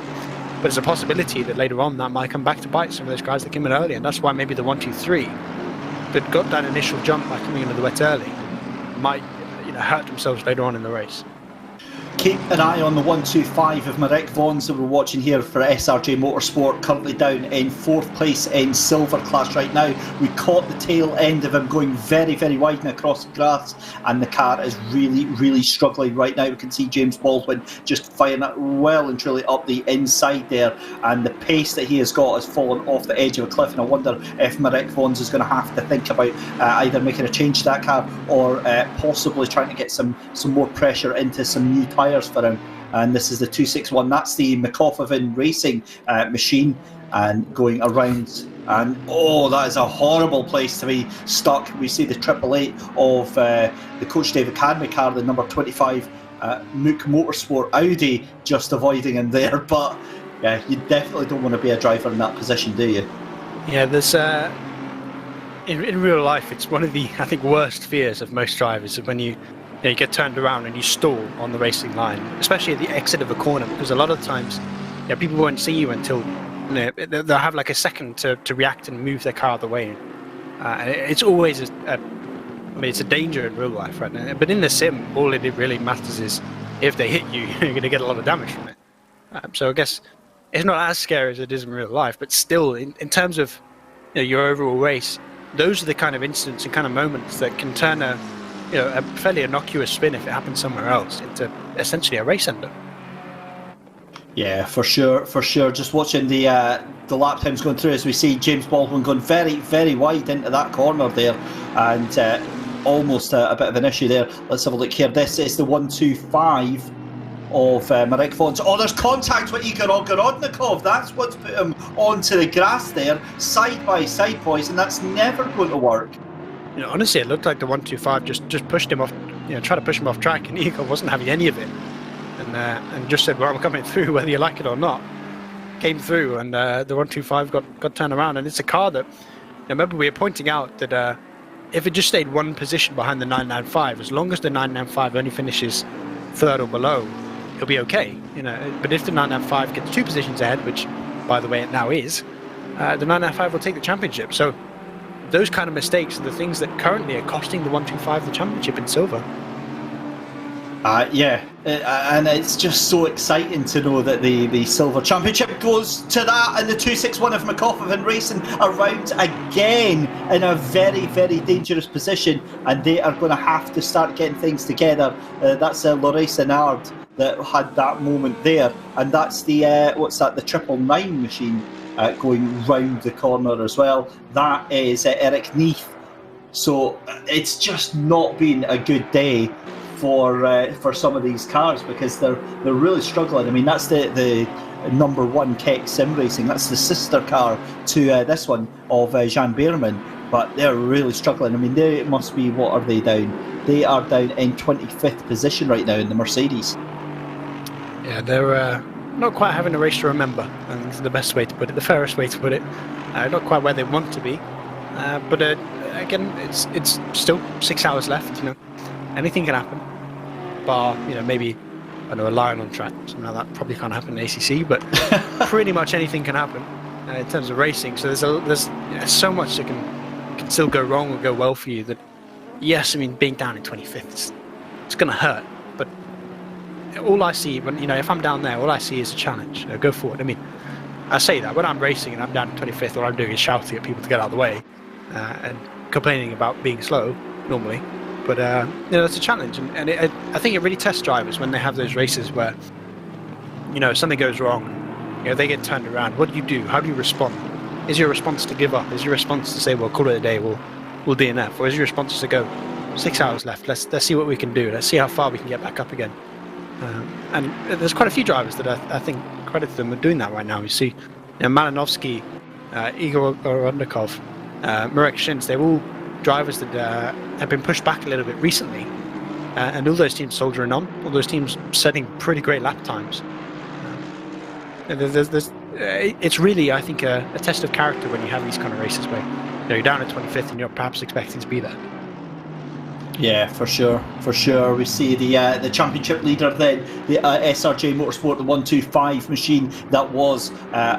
But there's a possibility that later on that might come back to bite some of those guys that came in early, and that's why maybe the 1, 2, 3 that got that initial jump by coming into the wet early might hurt themselves later on in the race. Keep an eye on the 125 of Marek Vons that we're watching here for SRJ Motorsport, currently down in 4th place in silver class right now. We caught the tail end of him going very, very wide and across the grass, and the car is really, really struggling right now. We can see James Baldwin just firing it well and truly up the inside there, and the pace that he has got has fallen off the edge of a cliff, and I wonder if Marek Vons is going to have to think about either making a change to that car or possibly trying to get some more pressure into some new tyres for him. And this is the 261. That's the McCoffin Racing machine, and going around, and that is a horrible place to be stuck. We see the 888 of the Coach David Cadmy car, the number 25 Mook Motorsport Audi, just avoiding him there. But yeah, you definitely don't want to be a driver in that position, do you? Yeah, there's in real life, it's one of the, I think, worst fears of most drivers, of when you get turned around and you stall on the racing line, especially at the exit of a corner, because a lot of times people won't see you until they'll have like a second to react and move their car out of the way. It's always it's a danger in real life, right? But in the sim, all it really matters is if they hit you, you're going to get a lot of damage from it. So I guess it's not as scary as it is in real life, but still, in terms of your overall race, those are the kind of incidents and kind of moments that can turn a fairly innocuous spin, if it happens somewhere else, into essentially a race ender. Yeah, for sure. Just watching the lap times going through as we see James Baldwin going very, very wide into that corner there, and almost a bit of an issue there. Let's have a look here. This is the 125 of Marek Vons. There's contact with Igor Ogorodnikov. That's what's put him onto the grass there, side by side, boys, and that's never going to work. Honestly, it looked like the 125 just pushed him off, tried to push him off track, and Igor wasn't having any of it, and just said, "Well, I'm coming through, whether you like it or not." Came through, and the 125 got turned around, and it's a car that, remember, we were pointing out that if it just stayed one position behind the 995, as long as the 995 only finishes 3rd or below, it'll be okay, But if the 995 gets 2 positions ahead, which, by the way, it now is, the 995 will take the championship. So those kind of mistakes are the things that currently are costing the 125 the championship in silver. And it's just so exciting to know that the silver championship goes to that, and the 261 of McCoffin Racing around again in a very, very dangerous position, and they are going to have to start getting things together. That's Laurence Nard that had that moment there, and that's the the 999 machine going round the corner as well. That is Eric Neath. So it's just not been a good day for some of these cars, because they're really struggling. I mean, that's the number 1 Keck Sim Racing. That's the sister car to this one of Jan Beerman, but they're really struggling. I mean, they must be, what are they down? They are down in 25th position right now in the Mercedes. Yeah, they're not quite having a race to remember, and the best way to put it, the fairest way to put it. Not quite where they want to be, but again, it's still 6 hours left. Anything can happen. Bar, maybe a lion on track, something like that. Probably can't happen in ACC, but pretty much anything can happen in terms of racing. So there's so much that can still go wrong or go well for you. That, yes, I mean, being down in 25th, it's going to hurt, but all I see when if I'm down there, all I see is a challenge. Go forward. I mean, I say that when I'm racing and I'm down 25th, all I'm doing is shouting at people to get out of the way and complaining about being slow normally. But it's a challenge, and I think it really tests drivers when they have those races where if something goes wrong, they get turned around. What do you do? How do you respond? Is your response to give up? Is your response to say, well, call it a day, we'll DNF? Or is your response to go, 6 hours left, let's see what we can do, let's see how far we can get back up again? And there's quite a few drivers that I think credit to them are doing that right now. You see Malinovsky, Igor Orondikov, Marek Shins, they're all drivers that have been pushed back a little bit recently, and all those teams soldiering on, all those teams setting pretty great lap times. It's really, I think, a test of character when you have these kind of races where you're down at 25th and you're perhaps expecting to be there. Yeah, for sure. We see the championship leader then, the SRJ Motorsport, the 125 machine that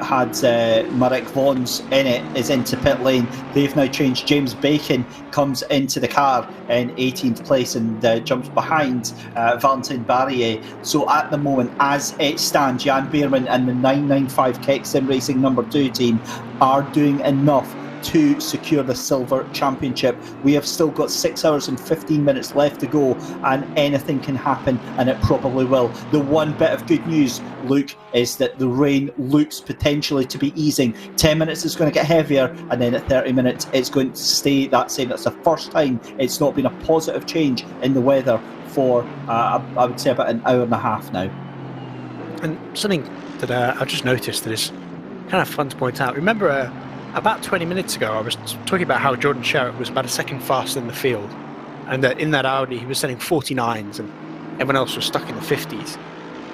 had Marek Vons in it, is into pit lane. They've now changed. James Bacon comes into the car in 18th place and jumps behind Valentin Barrier. So at the moment, as it stands, Jan Beerman and the 995 Keck Sim Racing number 2 team are doing enough to secure the silver championship. We have still got 6 hours and 15 minutes left to go, and anything can happen, and it probably will. The one bit of good news, Luke, is that the rain looks potentially to be easing. 10 minutes is going to get heavier, and then at 30 minutes it's going to stay that same. That's the first time it's not been a positive change in the weather for I would say about an hour and a half now. And something that I just noticed that is kind of fun to point out. Remember about 20 minutes ago, I was talking about how Jordan Sherritt was about a second faster in the field, and that in that Audi he was setting 49s and everyone else was stuck in the 50s.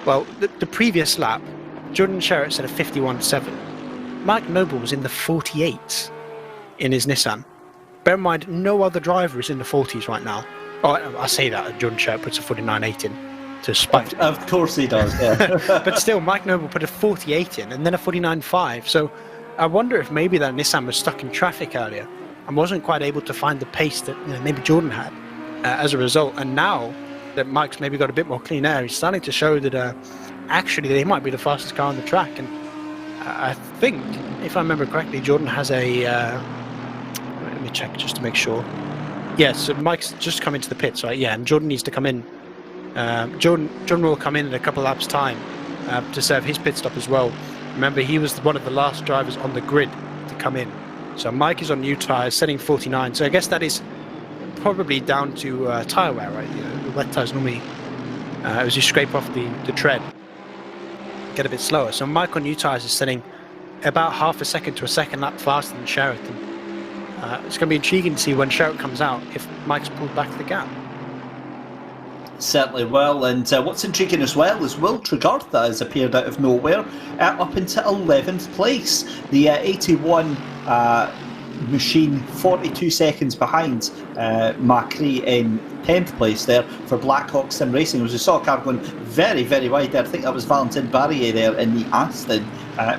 Well, the previous lap, Jordan Sherritt set a 51.7. Mike Noble was in the 48s in his Nissan. Bear in mind, no other driver is in the 40s right now. Oh, I say that, Jordan Sherritt puts a 49.8 in to spite. Of course he does, yeah. But still, Mike Noble put a 48 in and then a 49.5. So I wonder if maybe that Nissan was stuck in traffic earlier and wasn't quite able to find the pace that maybe Jordan had as a result. And now that Mike's maybe got a bit more clean air, he's starting to show that actually they might be the fastest car on the track. And I think, if I remember correctly, Jordan has a... let me check just to make sure. Yes, so Mike's just come into the pits, right? Yeah, and Jordan needs to come in. Jordan will come in a couple laps' time to serve his pit stop as well. Remember, he was one of the last drivers on the grid to come in. So Mike is on new tyres, setting 49. So I guess that is probably down to tyre wear, right? The wet tyres normally, as you scrape off the tread, get a bit slower. So Mike on new tyres is setting about half a second to a second lap faster than Sherritt. It's going to be intriguing to see when Sherritt comes out if Mike's pulled back the gap. Certainly will, and what's intriguing as well is Will Tregartha has appeared out of nowhere up into 11th place. The 81 machine 42 seconds behind Macri in 10th place there for Blackhawk Sim Racing. As we saw a car going very, very wide there. I think that was Valentin Barrier there in the Aston.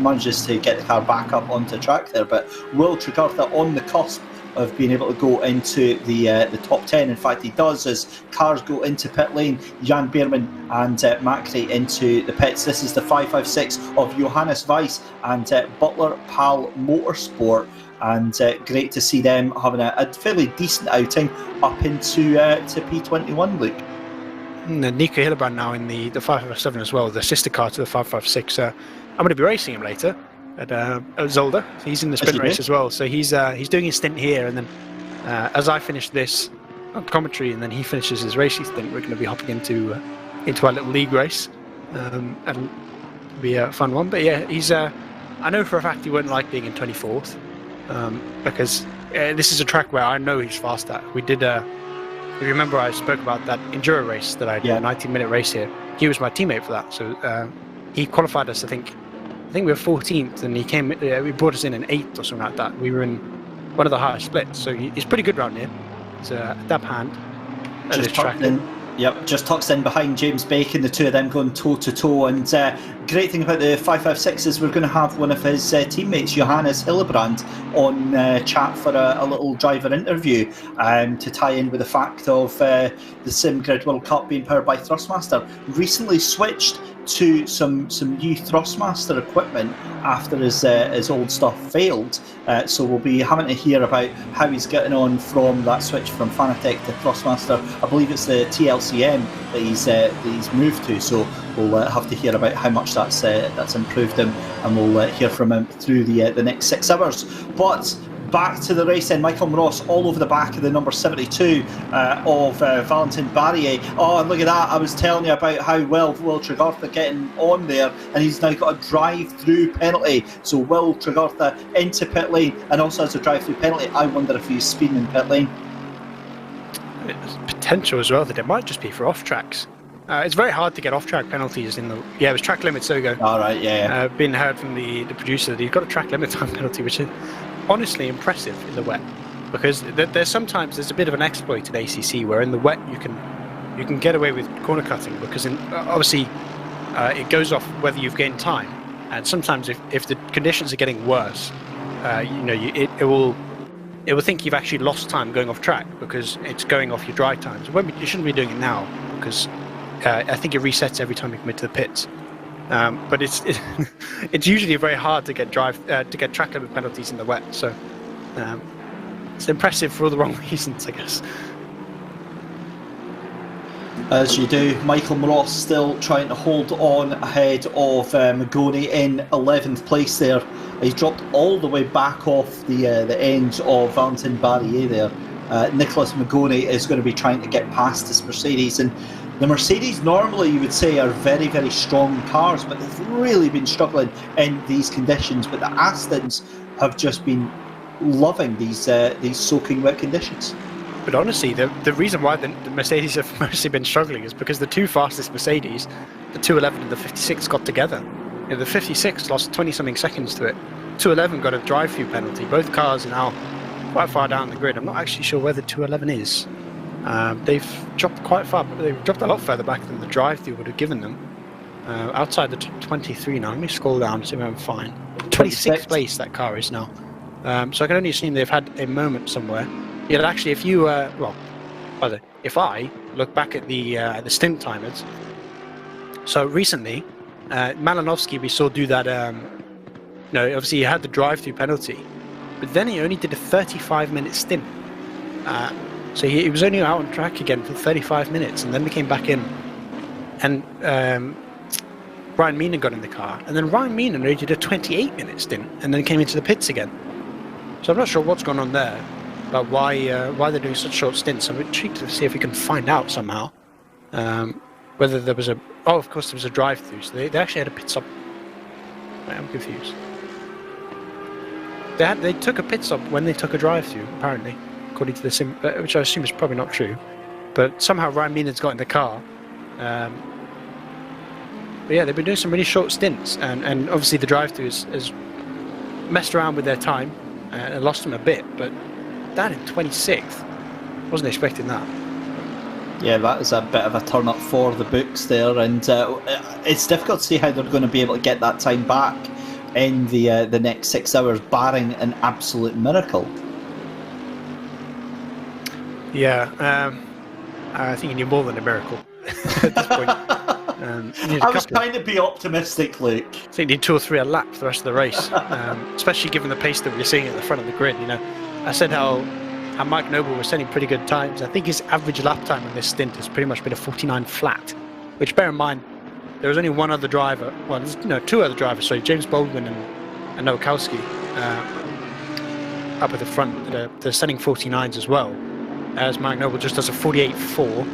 Manages to get the car back up onto track there, but Will Tregartha on the cusp of being able to go into the top 10. In fact, he does, as cars go into pit lane. Jan Beerman and Macri into the pits. This is the 556 of Johannes Weiss and Butler Pal Motorsport, and great to see them having a fairly decent outing up into to P21, Luke. And Nico Hillebrand now in the 557 as well, the sister car to the 556. I'm going to be racing him later at Zolder. He's in the sprint race as well, so he's doing his stint here, and then as I finish this commentary and then he finishes his racing stint, we're going to be hopping into our little league race, and it'll be a fun one. But yeah, he's I know for a fact he wouldn't like being in 24th, because this is a track where I know he's fast at. We did if you remember, I spoke about that enduro race that I did, a 19-minute race here. He was my teammate for that, so he qualified us, I think we were 14th, and he brought us in 8th or something like that. We were in one of the highest splits, so he's pretty good round here. He's a dab hand at this track. Yep, just tucks in behind James Bacon, the two of them going toe-to-toe. And great thing about the 556 is we're going to have one of his teammates, Johannes Hillebrand, on chat for a little driver interview to tie in with the fact of the Sim Grid World Cup being powered by Thrustmaster. Recently switched to some new Thrustmaster equipment after his old stuff failed. So we'll be having to hear about how he's getting on from that switch from Fanatec to Thrustmaster. I believe it's the TLCM that he's moved to. So we'll have to hear about how much that's improved him, and we'll hear from him through the next 6 hours. But back to the race then, Michael Ross all over the back of the number 72 of Valentin Barrier. Oh, and look at that, I was telling you about how well Will Tregartha getting on there, and he's now got a drive-through penalty. So Will Tregartha into pit lane, and also has a drive-through penalty. I wonder if he's speeding in pit lane. There's potential as well that it might just be for off-tracks. It's very hard to get off-track penalties in the... Yeah, it was track limit, so we go. All right, yeah. Been heard from the producer that he's got a track limit time penalty, which is honestly impressive in the wet, because there's a bit of an exploit at ACC where in the wet you can get away with corner cutting, because obviously it goes off whether you've gained time, and sometimes if the conditions are getting worse, it will think you've actually lost time going off track because it's going off your dry times. You shouldn't be doing it now, because I think it resets every time you commit to the pits. But it's usually very hard to get track limit penalties in the wet. So it's impressive for all the wrong reasons, I guess. As you do, Michael Ross still trying to hold on ahead of Magoni in 11th place there. He's dropped all the way back off the end of Valentin Barrier there. Nicholas Magoni is going to be trying to get past this Mercedes, and the Mercedes normally you would say are very, very strong cars, but they've really been struggling in these conditions. But the Astons have just been loving these soaking wet conditions. But honestly, the reason why the Mercedes have mostly been struggling is because the two fastest Mercedes, the 211 and the 56, got together. The 56 lost 20-something seconds to it. 211 got a drive-through penalty. Both cars are now quite far down the grid. I'm not actually sure where the 211 is. They've dropped quite far, but they've dropped a lot further back than the drive-through would have given them. Outside the 23 now. Let me scroll down to see if I'm fine. 26th place that car is now. So I can only assume they've had a moment somewhere. Yeah, actually, if you if I look back at the stint timers, so recently, Malinowski we saw do that. Obviously he had the drive-through penalty, but then he only did a 35-minute stint. So he was only out on track again for 35 minutes, and then we came back in, and Ryan Meenan got in the car, and then Ryan Meenan only did a 28-minute stint, and then came into the pits again. So I'm not sure what's going on there, but why they're doing such short stints. I'm intrigued to see if we can find out somehow whether there was of course there was a drive-through, so they actually had a pit stop. I'm confused. They took a pit stop when they took a drive-through, apparently, according to the sim, which I assume is probably not true. But somehow Ryan Meenan's got in the car. But yeah, they've been doing some really short stints, and obviously the drive-through has messed around with their time and lost them a bit. But that in 26th, wasn't expecting that. Yeah, that is a bit of a turn up for the books there, and it's difficult to see how they're going to be able to get that time back in the next 6 hours, barring an absolute miracle. Yeah, I think you need more than a miracle at this point. I was trying to be optimistic, Luke. I think you need 2 or 3 a lap for the rest of the race, especially given the pace that we're seeing at the front of the grid. I said how Mike Noble was setting pretty good times. I think his average lap time on this stint has pretty much been a 49 flat, which, bear in mind, there was only one other driver, well, no, 2 other drivers, sorry, James Baldwin and Nowakowski up at the front. They're setting 49s as well, as Mike Noble just does a 48.4.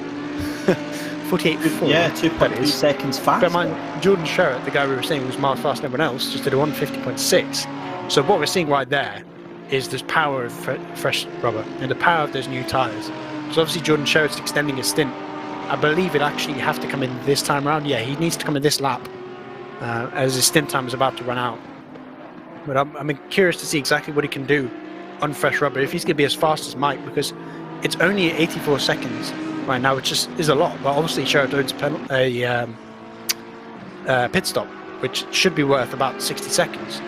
48.4. Yeah, 2.2 seconds fast. Bear in mind, Jordan Sherritt, the guy we were saying was miles faster than everyone else, just did a 150.6. So what we're seeing right there is this power of fresh rubber and the power of those new tyres. So obviously Jordan Sherritt's extending his stint. I believe it actually have to come in this time around. Yeah, he needs to come in this lap as his stint time is about to run out. But I'm curious to see exactly what he can do on fresh rubber, if he's going to be as fast as Mike, because it's only 84 seconds right now, which is a lot. But obviously, Sheridan's pit stop, which should be worth about 60 seconds.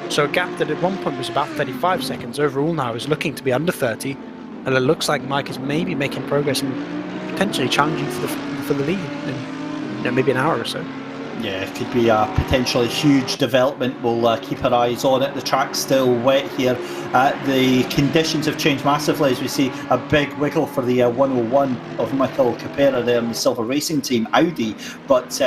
So a gap that at one point was about 35 seconds overall now is looking to be under 30, and it looks like Mike is maybe making progress and potentially challenging for the lead in maybe an hour or so. Yeah, it could be a potentially huge development. We'll keep our eyes on it. The track's still wet here. The conditions have changed massively as we see a big wiggle for the 101 of Michael Capera there in the Silver Racing Team Audi, but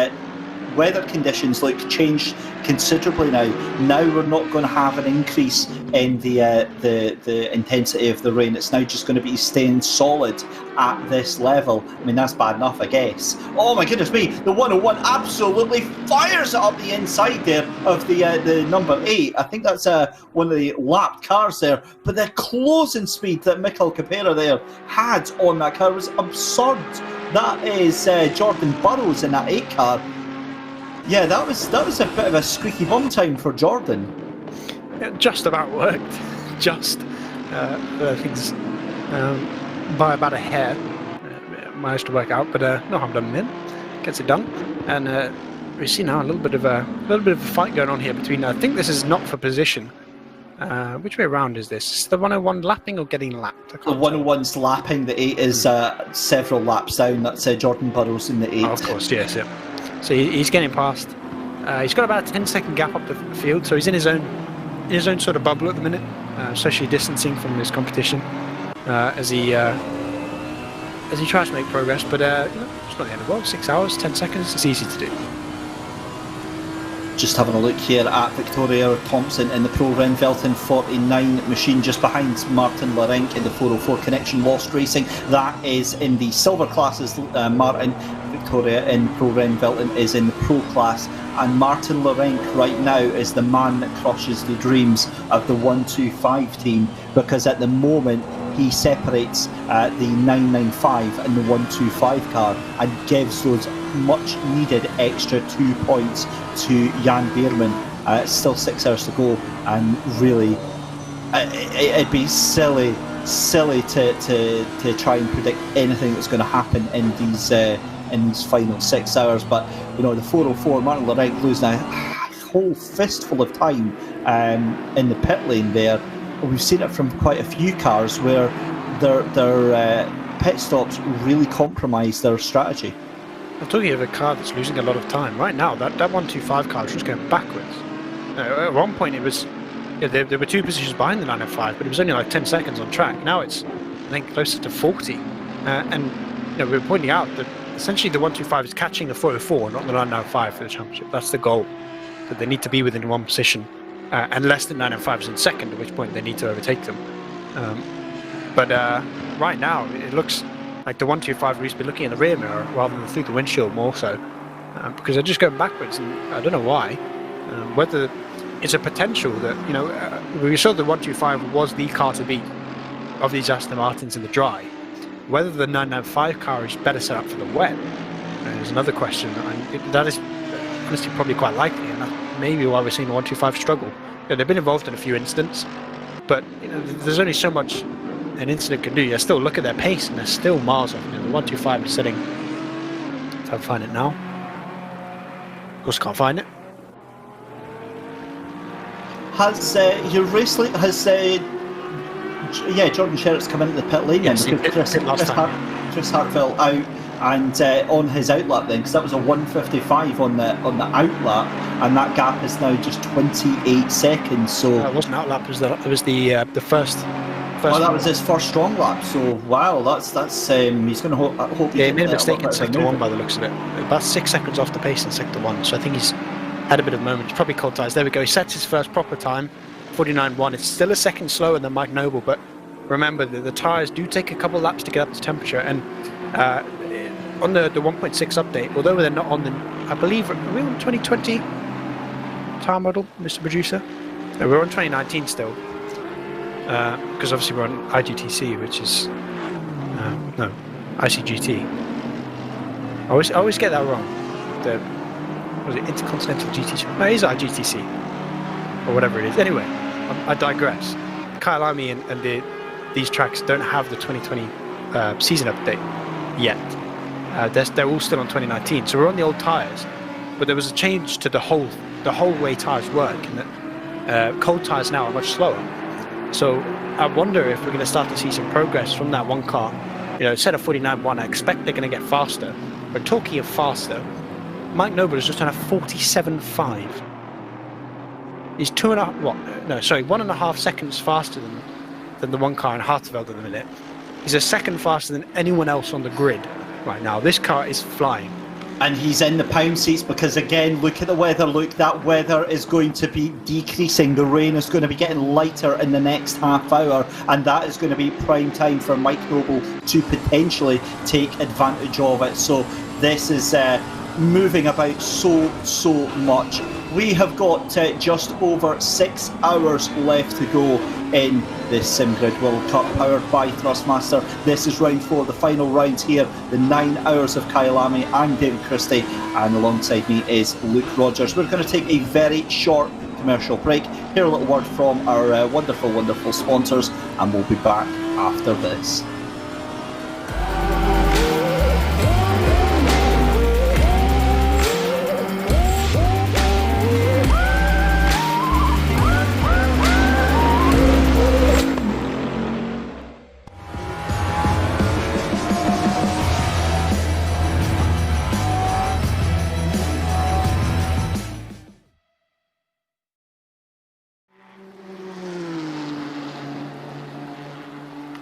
weather conditions look changed considerably now. Now we're not going to have an increase in the intensity of the rain. It's now just going to be staying solid at this level. I mean, that's bad enough, I guess. Oh my goodness me, the 101 absolutely fires it up the inside there of the number 8. I think that's one of the lapped cars there, but the closing speed that Michael Capera there had on that car was absurd. That is Jordan Burroughs in that 8 car. Yeah, that was a bit of a squeaky bum time for Jordan. It just about worked. Just things by about a hair managed to work out, but no harm done in. Gets it done, and we see now a little bit of a fight going on here between. I think this is not for position. Which way around is this? Is the 101 lapping or getting lapped? The 101's lapping. The 8 is several laps down. That's Jordan Burroughs in the 8. Oh, of course, yes, yeah. So he's getting past. He's got about a 10-second gap up the field, so he's in his own sort of bubble at the minute, socially distancing from his competition as he tries to make progress. But it's not the end of the world. 6 hours, 10 seconds. It's easy to do. Just having a look here at Victoria Thompson in the Pro Renvelten 49 machine, just behind Martin Larenk in the 404 Connection Lost Racing. That is in the silver classes. Martin Victoria in Pro Renvelten is in the Pro class, and Martin Larenk right now is the man that crushes the dreams of the 125 team, because at the moment he separates the 995 and the 125 car and gives those much needed extra 2 points to Jan Beerman. It's still 6 hours to go, and really it'd be silly to try and predict anything that's going to happen in these final 6 hours. But you know, the 404, Martin Larenk losing a whole fistful of time in the pit lane there. We've seen it from quite a few cars where their pit stops really compromise their strategy. I'm talking of a car that's losing a lot of time right now. That 125 car is just going backwards. At one point it was, there were 2 positions behind the 905, but it was only like 10 seconds on track. Now it's, I think, closer to 40. And we're pointing out that essentially the 125 is catching the 404, not the 995 for the championship. That's the goal. That they need to be within one position, unless the 905 is in second, at which point they need to overtake them. But right now it looks like the 125 used to be looking in the rear mirror rather than through the windshield more so, because they're just going backwards, and I don't know why. Whether it's a potential that, we saw the 125 was the car to beat of these Aston Martins in the dry. Whether the 995 car is better set up for the wet is another question. That is honestly probably quite likely, and that's maybe why we're seeing the 125 struggle. They've been involved in a few incidents, but there's only so much an incident can do. You still look at their pace, and they're still miles off. The 125 is sitting. If I can find it now. Of course, can't find it. Has your race late? Jordan Sherritt's come into the pit lane. Yes, then, because Chris Hartwell out and on his outlap then, because that was a 155 on the outlap, and that gap is now just 28 seconds. So it wasn't outlap. It was the first. Well, that was his first strong lap. So wow, that's he's going to hope. Yeah, he made a mistake in sector 1 by the looks of it. About 6 seconds off the pace in sector 1. So I think he's had a bit of a moment. He's probably caught ties. There we go. He sets his first proper time, 49.1. It's still a second slower than Mike Noble, but remember that the tyres do take a couple of laps to get up to temperature. And on the 1.6 update, although they're not on the, I believe, are we on 2020 tyre model, Mr. Producer? No, we're on 2019 still. Because obviously we're on IGTC, which is no, ICGT. I always get that wrong. Was it Intercontinental GT? No, it is IGTC or whatever it is. Anyway, I digress. Kyalami and these tracks don't have the 2020 season update, yet. They're all still on 2019, so we're on the old tyres. But there was a change to the whole way tyres work, and that cold tyres now are much slower. So I wonder if we're going to start to see some progress from that one car. Instead of 49.1, I expect they're going to get faster. But talking of faster, Mike Noble has just done a 47.5. He's 1.5 seconds faster than the one car in Harteveld at the minute. He's a second faster than anyone else on the grid right now. This car is flying. And he's in the pound seats because, again, look at the weather. Look, that weather is going to be decreasing. The rain is going to be getting lighter in the next half hour, and that is going to be prime time for Mike Noble to potentially take advantage of it. So this is moving about so much. We have got just over 6 hours left to go in the SimGrid World Cup, powered by Thrustmaster. This is round 4, the final rounds here, the 9 hours of Kyalami and David Christie, and alongside me is Luke Rogers. We're going to take a very short commercial break, hear a little word from our wonderful sponsors, and we'll be back after this.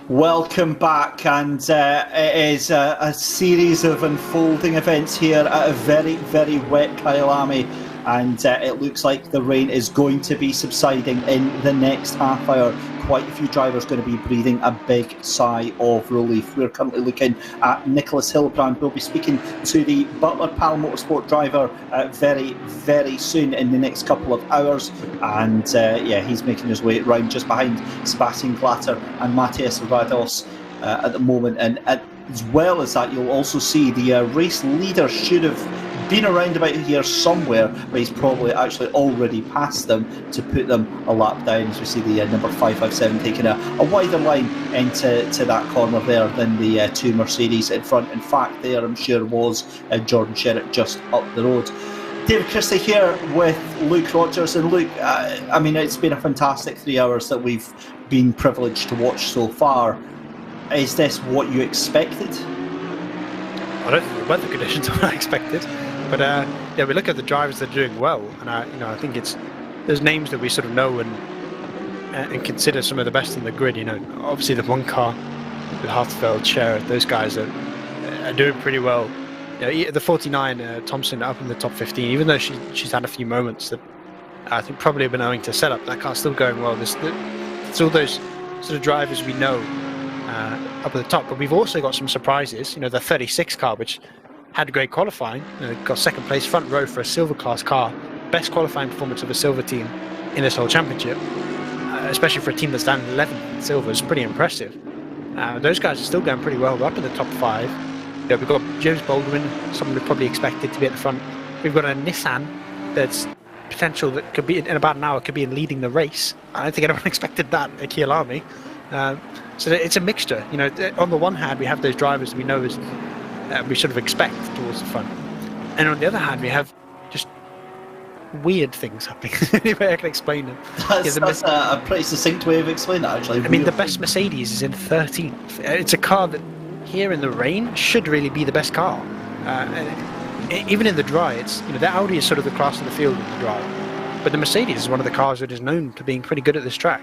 Welcome back, and it is a series of unfolding events here at a very, very wet Kyalami, and it looks like the rain is going to be subsiding in the next half hour. Quite a few drivers going to be breathing a big sigh of relief. We're currently looking at Nicholas Hillebrand. We'll be speaking to the Butler Pal Motorsport driver very, very soon in the next couple of hours. And he's making his way around just behind Sebastian Glatter and Matthias Rados at the moment. And as well as that, you'll also see the race leader should have been around about here somewhere, but he's probably actually already passed them to put them a lap down, as we see the number 557 taking a wider line into that corner there than the two Mercedes in front. In fact, there I'm sure was Jordan Sherritt just up the road. David Christie here with Luke Rogers, and Luke, it's been a fantastic 3 hours that we've been privileged to watch so far. Is this what you expected? I don't think the weather conditions are what I expected. But we look at the drivers that are doing well, and I think there's names that we sort of know and consider some of the best in the grid. Obviously the one car with Harteveld, Sherritt, those guys are doing pretty well. The 49 Thompson up in the top 15, even though she's had a few moments that I think probably have been owing to setup. That car's still going well. It's all those sort of drivers we know up at the top, but we've also got some surprises. The 36 car, which had great qualifying, got second place front row for a silver class car, best qualifying performance of a silver team in this whole championship, especially for a team that's down 11th in silver. Is pretty impressive. Those guys are still going pretty well. They're up in the top 5. We've got James Baldwin, someone we probably expected to be at the front. We've got a Nissan that's potential that could be in about an hour, could be in leading the race. I don't think anyone expected that at Kyalami. So it's a mixture. On the one hand, we have those drivers we know we sort of expect towards the front, and on the other hand, we have just weird things happening. Any way I can explain them. That's a pretty succinct way of explaining that, actually. The best Mercedes is in 13th. It's a car that here in the rain should really be the best car. Even in the dry, it's the Audi is sort of the class of the field in the dry, but the Mercedes is one of the cars that is known for being pretty good at this track.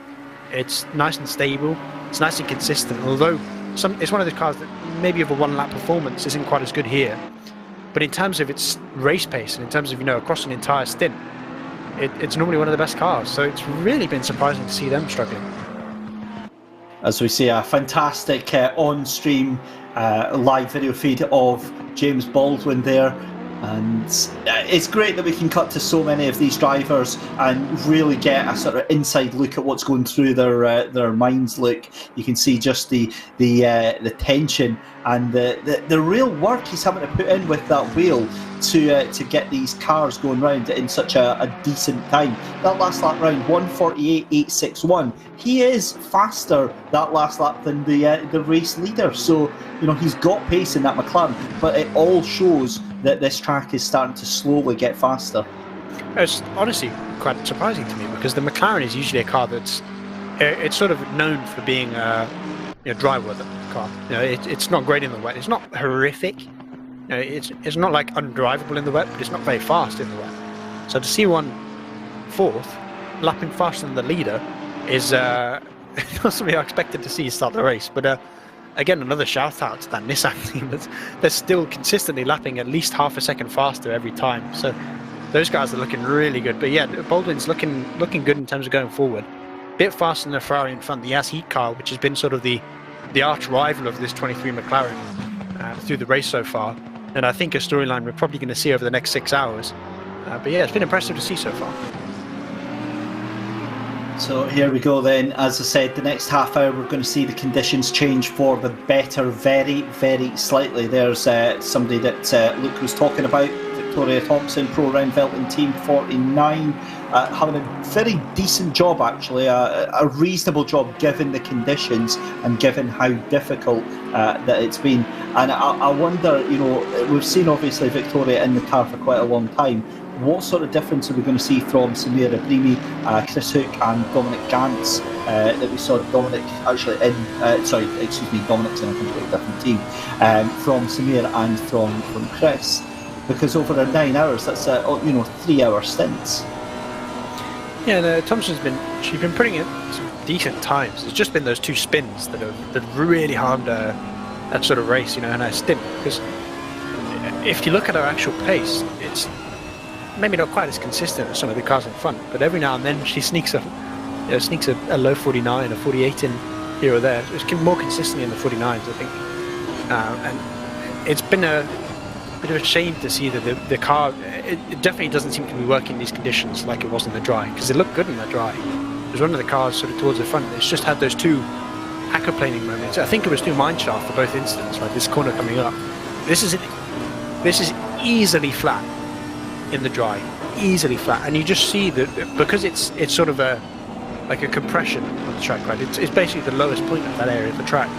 It's nice and stable. It's nice and consistent. Although it's one of those cars that maybe over one lap performance isn't quite as good here, but in terms of its race pace and in terms of across an entire stint, it's normally one of the best cars. So it's really been surprising to see them struggling. As we see a fantastic on-stream live video feed of James Baldwin there. And it's great that we can cut to so many of these drivers and really get a sort of inside look at what's going through their minds. Look, you can see just the tension and the real work he's having to put in with that wheel. to get these cars going round in such a decent time. That last lap round, 1:48.861. He is faster that last lap than the race leader. So he's got pace in that McLaren, but it all shows that this track is starting to slowly get faster. It's honestly quite surprising to me because the McLaren is usually a car that's it's sort of known for being a dry weather car. It's not great in the wet. It's not horrific. It's not like undrivable in the wet, but it's not very fast in the wet. So to see one fourth, lapping faster than the leader, is not something I expected to see start the race. But again, another shout out to that Nissan team. They're still consistently lapping at least half a second faster every time. So those guys are looking really good. But yeah, Baldwin's looking good in terms of going forward. Bit faster than the Ferrari in front, the As Heat car, which has been sort of the arch rival of this 23 McLaren through the race so far. And I think a storyline we're probably going to see over the next 6 hours. But yeah, it's been impressive to see so far. So here we go then. As I said, the next half hour we're going to see the conditions change for the better very, very slightly. There's somebody that Luke was talking about, Victoria Thompson, Pro Rennfeldt Team 49, having a very decent job actually, a reasonable job given the conditions and given how difficult that it's been. And I wonder, we've seen obviously Victoria in the car for quite a long time. What sort of difference are we going to see from Samir Ibrahimi, Chris Hook and Dominic Gantz that we saw Dominic actually Dominic's in a completely different team, from Samir and from Chris, because over the 9 hours, that's 3 hour stints. Yeah, Thompson's been putting in some decent times. It's just been those two spins that really harmed that sort of race, and her stint. Because if you look at her actual pace, it's maybe not quite as consistent as some of the cars in front, but every now and then she sneaks a low 49 or 48 in here or there. It's more consistently in the 49s, I think. And it's been a bit of a shame to see that the car, it definitely doesn't seem to be working in these conditions like it was in the dry, because it looked good in the dry. There's one of the cars sort of towards the front. It's just had those two aquaplaning moments. I think it was through mineshaft for both incidents, like this corner coming up. This is easily flat in the dry, easily flat, and you just see that because it's sort of like a compression on the track, right? It's basically the lowest point of that area of the track.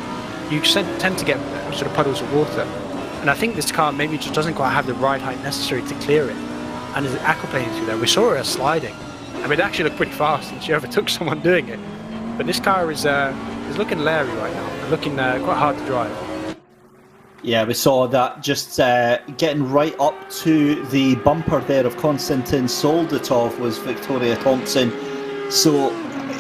You tend to get sort of puddles of water, and I think this car maybe just doesn't quite have the ride height necessary to clear it, and is aquaplaning through there. We saw her sliding. I mean, it actually looked pretty fast, and she overtook someone doing it. But this car is looking leery right now, and looking quite hard to drive. Yeah, we saw that just getting right up to the bumper there of Konstantin Soldatov was Victoria Thompson. So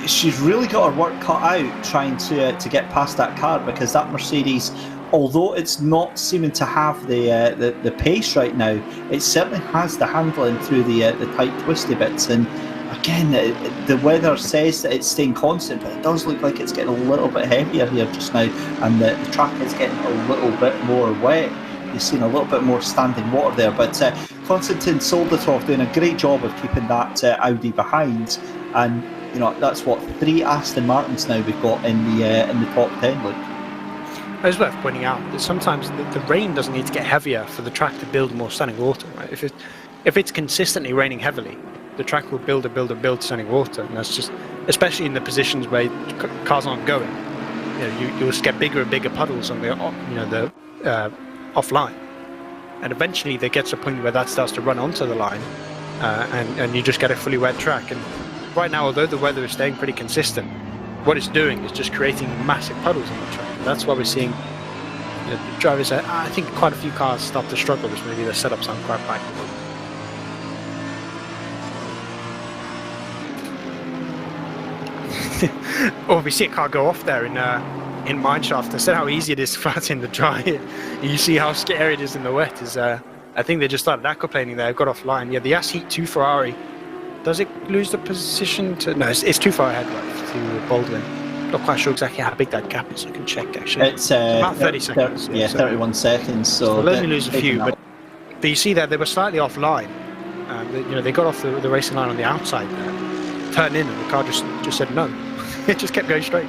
she's really got her work cut out trying to get past that car, because that Mercedes, although it's not seeming to have the pace right now, it certainly has the handling through the tight twisty bits. And again, the weather says that it's staying constant, but it does look like it's getting a little bit heavier here just now, and the track is getting a little bit more wet. You've seen a little bit more standing water there, but Konstantin Soldatov doing a great job of keeping that Audi behind, and that's what 3 Aston Martins now we've got in the top 10. Look, it's worth pointing out that sometimes the rain doesn't need to get heavier for the track to build more standing water. Right? If it's consistently raining heavily, the track will build standing water, and that's just, especially in the positions where cars aren't going. You'll just get bigger and bigger puddles on the offline, and eventually there gets a point where that starts to run onto the line, and you just get a fully wet track. And right now, although the weather is staying pretty consistent, what it's doing is just creating massive puddles on the track. And that's why we're seeing drivers. I think quite a few cars start to struggle because maybe their setups aren't quite right. Or we see a car go off there in mineshaft. I said how easy it is to flat in the dry. You see how scary it is in the wet. I think they just started aquaplaning there, got offline. Yeah, the As Heat 2 Ferrari. Does it lose the position to? No, it's too far ahead, right, to Baldwin. Not quite sure exactly how big that gap is. I can check actually. It's about 30 seconds. Yeah, 31 seconds. So they'll only lose a few, but you see there they were slightly offline. They got off the racing line on the outside there, turned in, and the car just said no. It just kept going straight.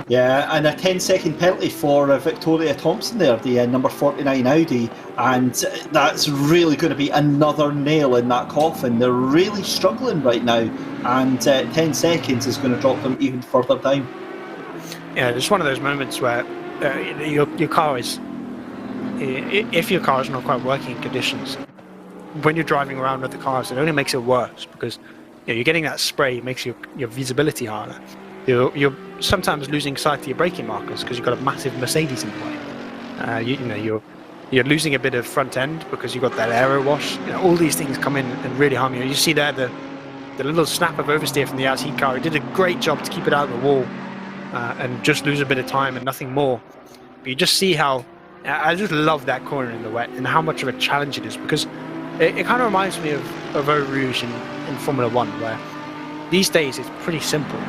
Yeah, and a 10-second penalty for Victoria Thompson there, the number 49 Audi, and that's really going to be another nail in that coffin. They're really struggling right now, and 10 seconds is going to drop them even further down. Yeah, it's one of those moments where your car is, if your car is not quite working in conditions, when you're driving around with the cars, it only makes it worse because you're getting that spray, it makes your visibility harder. You're sometimes losing sight of your braking markers because you've got a massive Mercedes in the way. You're losing a bit of front end because you've got that aero wash. All these things come in and really harm you. You see there the little snap of oversteer from the RC car. He did a great job to keep it out of the wall and just lose a bit of time and nothing more. But you just see how I just love that corner in the wet and how much of a challenge it is, because it kind of reminds me of Eau Rouge in Formula One, where these days it's pretty simple.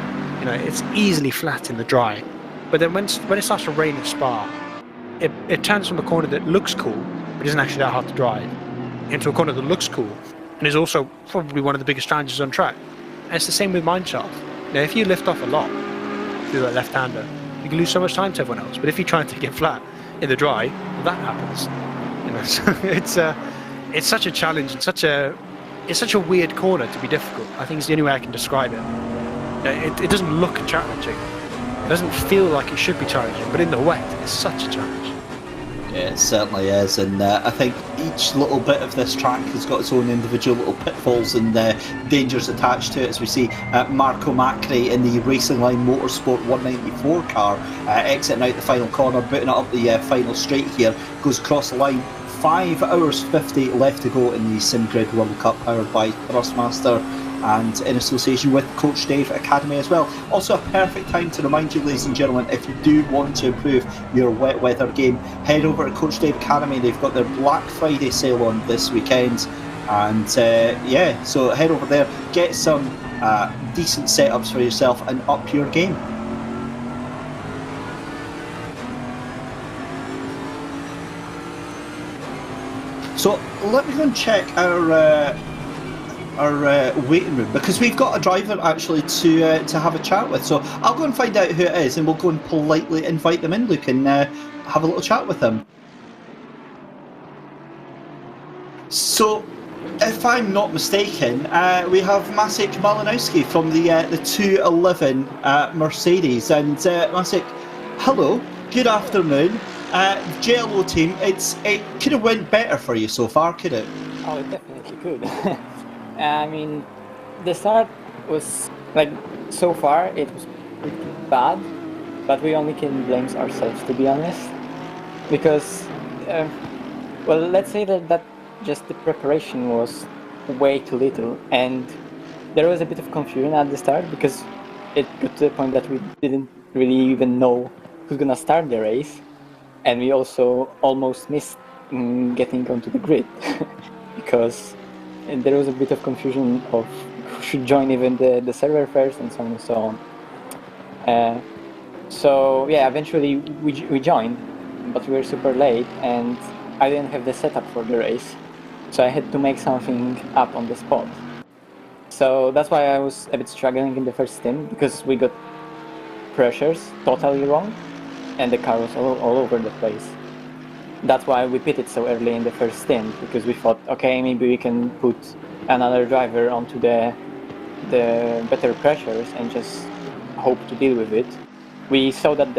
It's easily flat in the dry, but then when it starts to rain in Spa, it turns from a corner that looks cool but isn't actually that hard to drive into a corner that looks cool and is also probably one of the biggest challenges on track. And it's the same with Mineshaft. If you lift off a lot through that left-hander, you can lose so much time to everyone else. But if you try and take it flat in the dry, well, that happens. So it's such a challenge and it's such a weird corner to be difficult. I think it's the only way I can describe it. It doesn't look challenging. It doesn't feel like it should be challenging, but in the wet, it's such a challenge. Yeah, it certainly is, and I think each little bit of this track has got its own individual little pitfalls and dangers attached to it, as we see Marco Macri in the Racing Line Motorsport 194 car exiting out the final corner, booting it up the final straight here, goes across the line. 5 hours 50 left to go in the SimGrid World Cup, powered by Thrustmaster and in association with Coach Dave Academy as well. Also a perfect time to remind you, ladies and gentlemen, if you do want to improve your wet weather game, head over to Coach Dave Academy. They've got their Black Friday sale on this weekend, and so head over there, get some decent setups for yourself and up your game. So let me go and check our waiting room, because we've got a driver actually to have a chat with. So I'll go and find out who it is, and we'll go and politely invite them in, Luke, and have a little chat with them. So, if I'm not mistaken, we have Maciek Malinowski from the 211 Mercedes, and Maciek, hello, good afternoon. JLO team, it could have went better for you so far, could it? Oh, it definitely could. I mean, the start was, so far it was pretty bad, but we only can blame ourselves, to be honest, because, let's say that just the preparation was way too little, and there was a bit of confusion at the start, because it got to the point that we didn't really even know who's gonna start the race, and we also almost missed getting onto the grid, because there was a bit of confusion of who should join even the server first, and so on and so on. So yeah, eventually we joined, but we were super late, and I didn't have the setup for the race, so I had to make something up on the spot. So that's why I was a bit struggling in the first stint, because we got pressures totally wrong, and the car was all over the place. That's why we pitted so early in the first stint, because we thought, okay, maybe we can put another driver onto the better pressures and just hope to deal with it. We saw that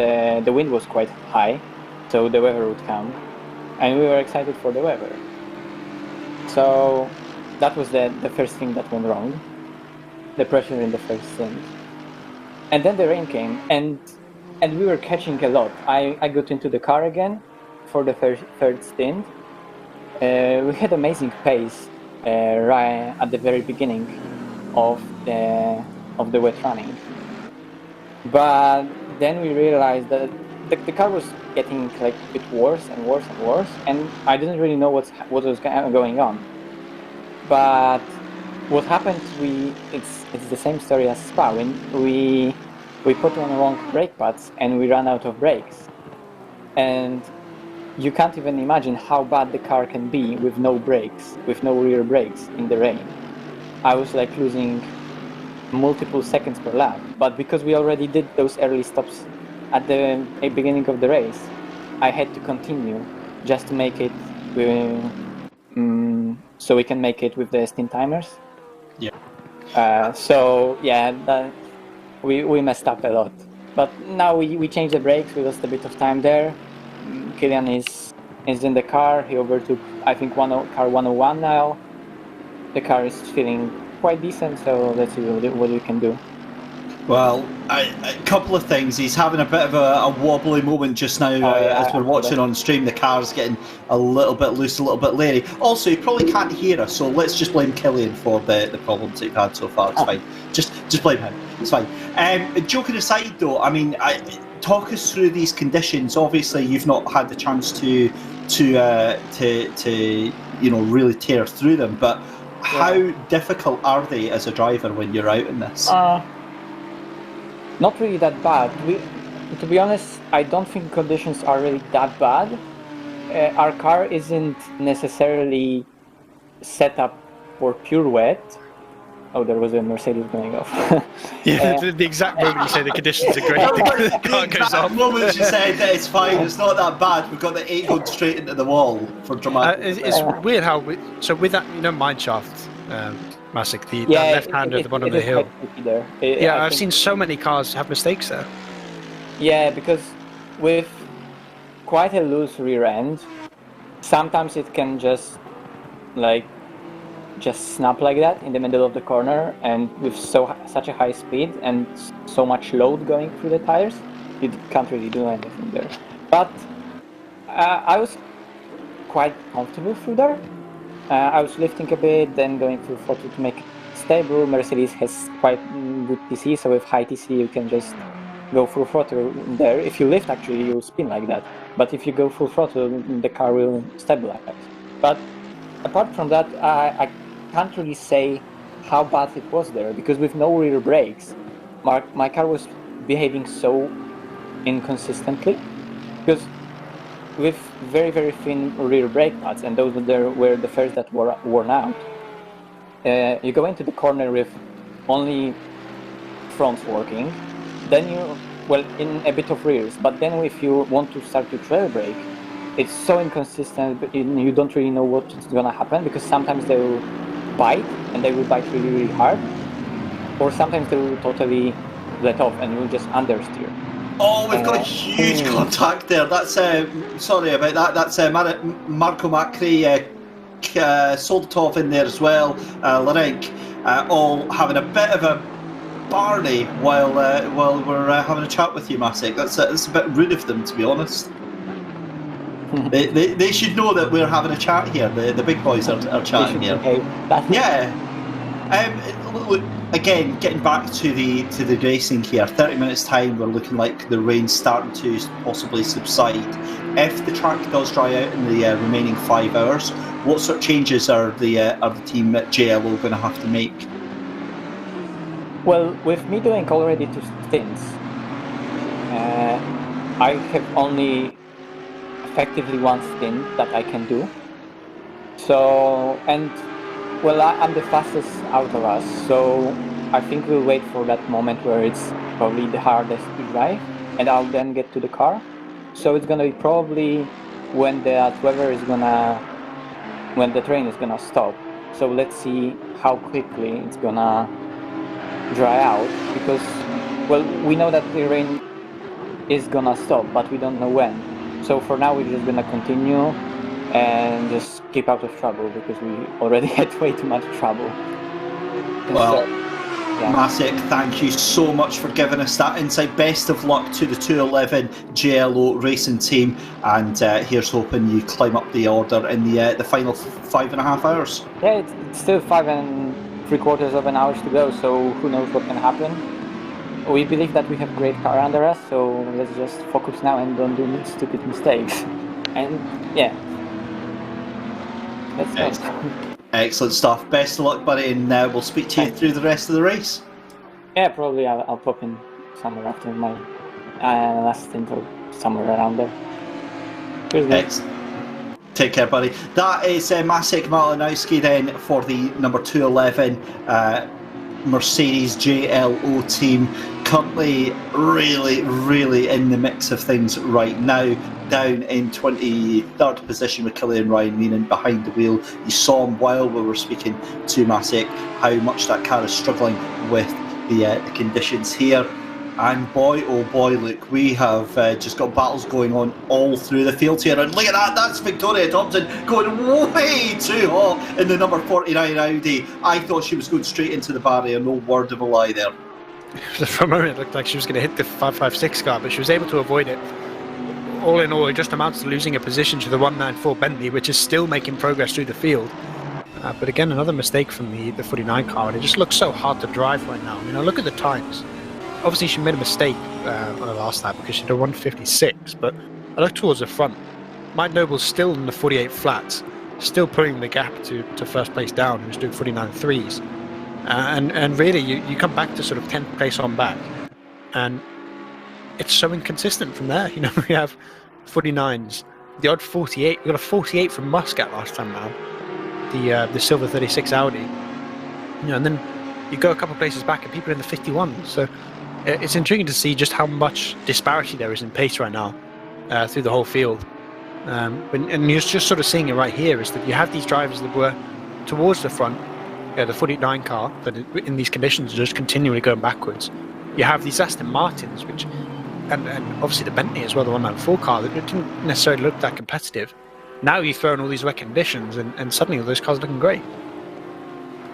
the wind was quite high, so the weather would come, and we were excited for the weather. So that was the first thing that went wrong, the pressure in the first stint. And then the rain came, and we were catching a lot. I got into the car again for the third stint. We had amazing pace right at the very beginning of the wet running, but then we realized that the car was getting a bit worse and worse and worse, and I didn't really know what was going on. But what happened? It's the same story as Spa. When we put on wrong brake pads and we ran out of brakes, and you can't even imagine how bad the car can be with no brakes, with no rear brakes in the rain. I was losing multiple seconds per lap, but because we already did those early stops at the beginning of the race, I had to continue just to make it, so we can make it with the stint timers. Yeah. So yeah, we messed up a lot. But now we changed the brakes. We lost a bit of time there. Kylian is in the car. He overtook, I think, car 101 now. The car is feeling quite decent, so let's see what we can do. Well, a couple of things. He's having a bit of a wobbly moment just now as we're watching on stream. The car's getting a little bit loose, a little bit leery. Also, he probably can't hear us, so let's just blame Kylian for the problems that he's had so far. It's fine. Just blame him. It's fine. Joking aside, though, I mean, talk us through these conditions. Obviously, you've not had the chance to really tear through them, but how difficult are they as a driver when you're out in this? Not really that bad. To be honest, I don't think conditions are really that bad. Our car isn't necessarily set up for pure wet. Oh, there was a Mercedes going off. The exact moment you say the conditions are great, the car goes off. The moment you said that it's fine, it's not that bad, we've got the 8 going straight into the wall for dramatic. It's weird how, with that, mineshaft, Masik, that left hander at the bottom of the hill. I've seen so many cars have mistakes there. Yeah, because with quite a loose rear end, sometimes it can just snap like that in the middle of the corner, and with such a high speed and so much load going through the tires, you can't really do anything there. But I was quite comfortable through there. I was lifting a bit, then going through throttle to make it stable. Mercedes has quite good TC, so with high TC you can just go full throttle there. If you lift, actually, you'll spin like that. But if you go full throttle, the car will stabilize. But apart from that, I can't really say how bad it was there, because with no rear brakes, my car was behaving so inconsistently. Because with very, very thin rear brake pads, and those were the first that were worn out, you go into the corner with only fronts working, then in a bit of rears, but then if you want to start to trail brake, it's so inconsistent, you don't really know what's gonna happen, because sometimes they will bite, and they will bite really, really hard, or sometimes they will totally let off and you'll just understeer. Oh, we've got a huge contact there. That's sorry about that. That's Marco Macri, Soldatov in there as well. Larenk, all having a bit of a Barney while we're having a chat with you, Masik. That's a bit rude of them, to be honest. They should know that we're having a chat here. The big boys are chatting here. Yeah. Look, again, getting back to the racing here. 30 minutes time, we're looking like the rain's starting to possibly subside. If the track does dry out in the remaining 5 hours, what sort of changes are the team at JLO going to have to make? Well, with me doing already 2 stints, I have only effectively 1 stint that I can do. So, I'm the fastest out of us, so I think we'll wait for that moment where it's probably the hardest to drive, and I'll then get to the car. So it's gonna be probably when the train is gonna stop. So let's see how quickly it's gonna dry out, because we know that the rain is gonna stop, but we don't know when. So for now, we're just gonna continue and just keep out of trouble, because we already had way too much trouble. Well, Masik, thank you so much for giving us that insight. Best of luck to the 211 JLO racing team, and here's hoping you climb up the order in the final 5.5 hours. Yeah, it's still 5 3/4 of an hour to go, so who knows what can happen. We believe that we have a great car under us, so let's just focus now and don't do stupid mistakes. And yeah, that's nice. Excellent stuff. Best of luck, buddy, and we'll speak to you through the rest of the race. Yeah, probably I'll pop in somewhere after my last stint or somewhere around there. Excellent. Take care, buddy. That is Masik Malinowski then for the number 211 Mercedes JLO team. currently really in the mix of things right now. Down in 23rd position with Killian Ryan Meenan behind the wheel. You saw him while we were speaking to Masek, how much that car is struggling with the conditions here. And boy, oh boy, look, we have just got battles going on all through the field here. And look at that, that's Victoria Thompson going way too hot in the number 49 Audi. I thought she was going straight into the barrier, no word of a lie there. For a moment, it looked like she was going to hit the 556 car, but she was able to avoid it. All in all, it just amounts to losing a position to the 194 Bentley, which is still making progress through the field. But again, another mistake from the 49 car, and it just looks so hard to drive right now. Look at the times. Obviously, she made a mistake on the last lap because she did a 156, but I look towards the front. Mike Noble's still in the 48 flats, still putting the gap to first place down, who's doing 49 threes. And really, you come back to sort of 10th place on back, and it's so inconsistent from there. We have 49s, the odd 48. We got a 48 from Muscat last time round, the silver 36 Audi. And then you go a couple of places back and people are in the 51. So it's intriguing to see just how much disparity there is in pace right now through the whole field. And you're just sort of seeing it right here, is that you have these drivers that were towards the front, the 49 car, that in these conditions are just continually going backwards. You have these Aston Martins, which, and obviously the Bentley as well, the 194 car, that didn't necessarily look that competitive. Now you throw in all these wet conditions, and suddenly all those cars are looking great.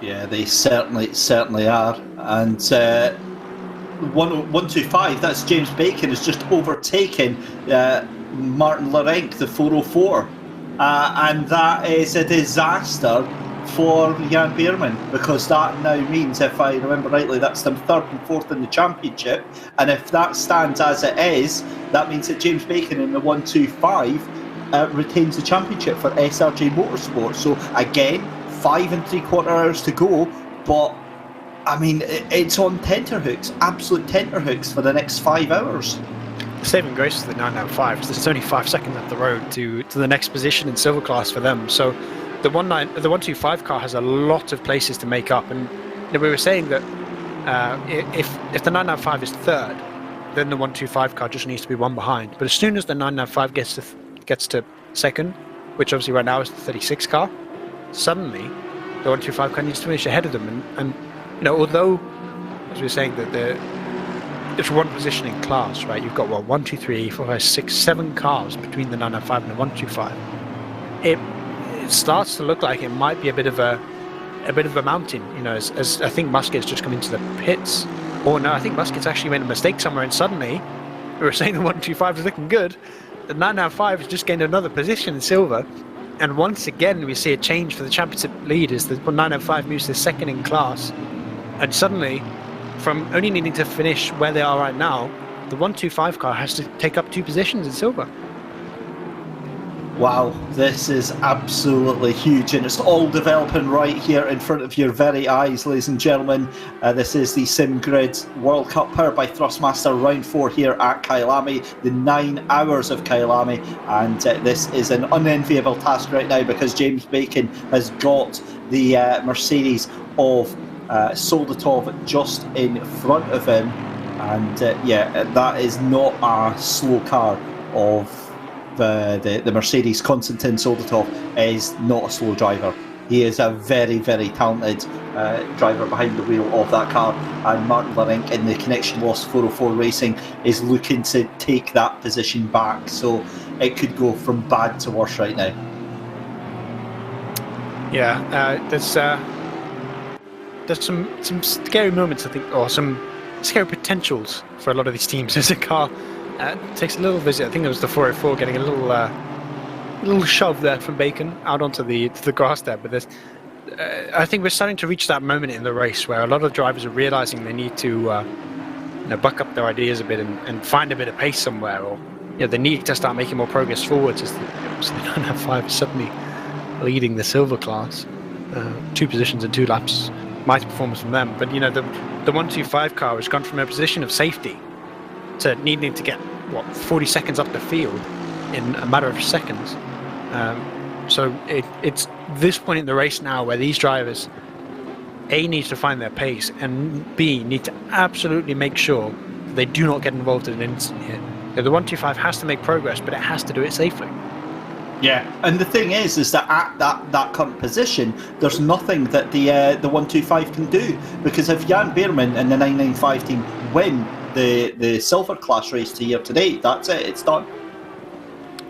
Yeah, they certainly are. And 125, that's James Bacon, has just overtaken Martin Larenc, the 404. And that is a disaster for Jan Beerman, because that now means, if I remember rightly, that's them 3rd and 4th in the championship. And if that stands as it is, that means that James Bacon in the 125 retains the championship for SRJ Motorsport. So again, 5 3/4 hours to go, but I mean, it's on tenterhooks, absolute tenterhooks for the next 5 hours. The saving grace of the 995 is there's only 5 seconds up the road to the next position in silver class for them. So the 125 car has a lot of places to make up, and we were saying that if the 995 is 3rd, then the 125 car just needs to be one behind. But as soon as the 995 gets to 2nd, which obviously right now is the 36 car, suddenly the 125 car needs to finish ahead of them. And although, as we were saying, that it's one position in class, right? You've got 1, 2, 3, 4, 5, 6, 7 cars between the 995 and the 125. It starts to look like it might be a bit of a mountain, as I think Muscat's just come into the pits. Or no, I think Muscat's actually made a mistake somewhere, and suddenly we were saying the 125 is looking good. The 995 has just gained another position in silver, and once again we see a change for the championship lead as the 905 moves to 2nd in class, and suddenly, from only needing to finish where they are right now, the 125 car has to take up 2 positions in silver. Wow, this is absolutely huge, and it's all developing right here in front of your very eyes, ladies and gentlemen. This is the SimGrid World Cup powered by Thrustmaster, round 4 here at Kyalami, the 9 hours of Kyalami, and this is an unenviable task right now because James Bacon has got the Mercedes of Soldatov just in front of him, and that is not a slow car of the Mercedes. Konstantin Soldatov is not a slow driver. He is a very, very talented driver behind the wheel of that car, and Martin Larenc in the Connection Loss 404 Racing is looking to take that position back, so it could go from bad to worse right now. There's some scary moments, I think, or some scary potentials for a lot of these teams as a car takes a little visit. I think it was the 404 getting a little shove there from Bacon out onto the grass there. But I think we're starting to reach that moment in the race where a lot of drivers are realizing they need to buck up their ideas a bit and find a bit of pace somewhere, or they need to start making more progress forwards. As the 995 is suddenly leading the silver class, 2 positions in 2 laps. Mighty performance from them. But the 125 car has gone from a position of safety to needing to get 40 seconds up the field in a matter of seconds. So it's this point in the race now where these drivers A, need to find their pace, and B, need to absolutely make sure they do not get involved in an incident here. The 125 has to make progress, but it has to do it safely. Yeah, and the thing is that at that current position, there's nothing that the 125 can do, because if Jan Beerman and the 995 team win the silver class race to year to date, that's it. It's done.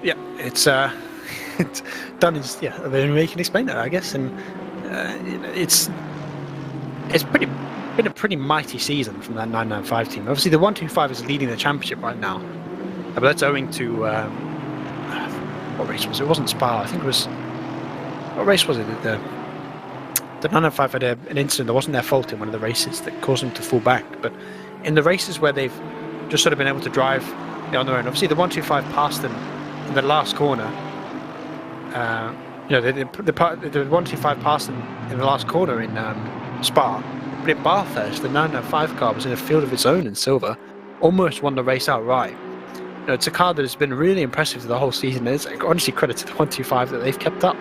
Yeah, it's it's done. Is the only way you can explain that, I guess, and it's been a pretty mighty season from that 995 team. Obviously, the 125 is leading the championship right now, but that's owing to. What race was it? It wasn't Spa. I think it was. What race was it? The 995 had an incident that wasn't their fault in one of the races that caused them to fall back. But in the races where they've just sort of been able to drive on their own, obviously the 125 passed them in the last corner. The 125 passed them in the last corner in Spa. But in Bathurst, the 995 car was in a field of its own in silver, almost won the race outright. It's a car that has been really impressive the whole season. It's honestly credit to the 125 that they've kept up.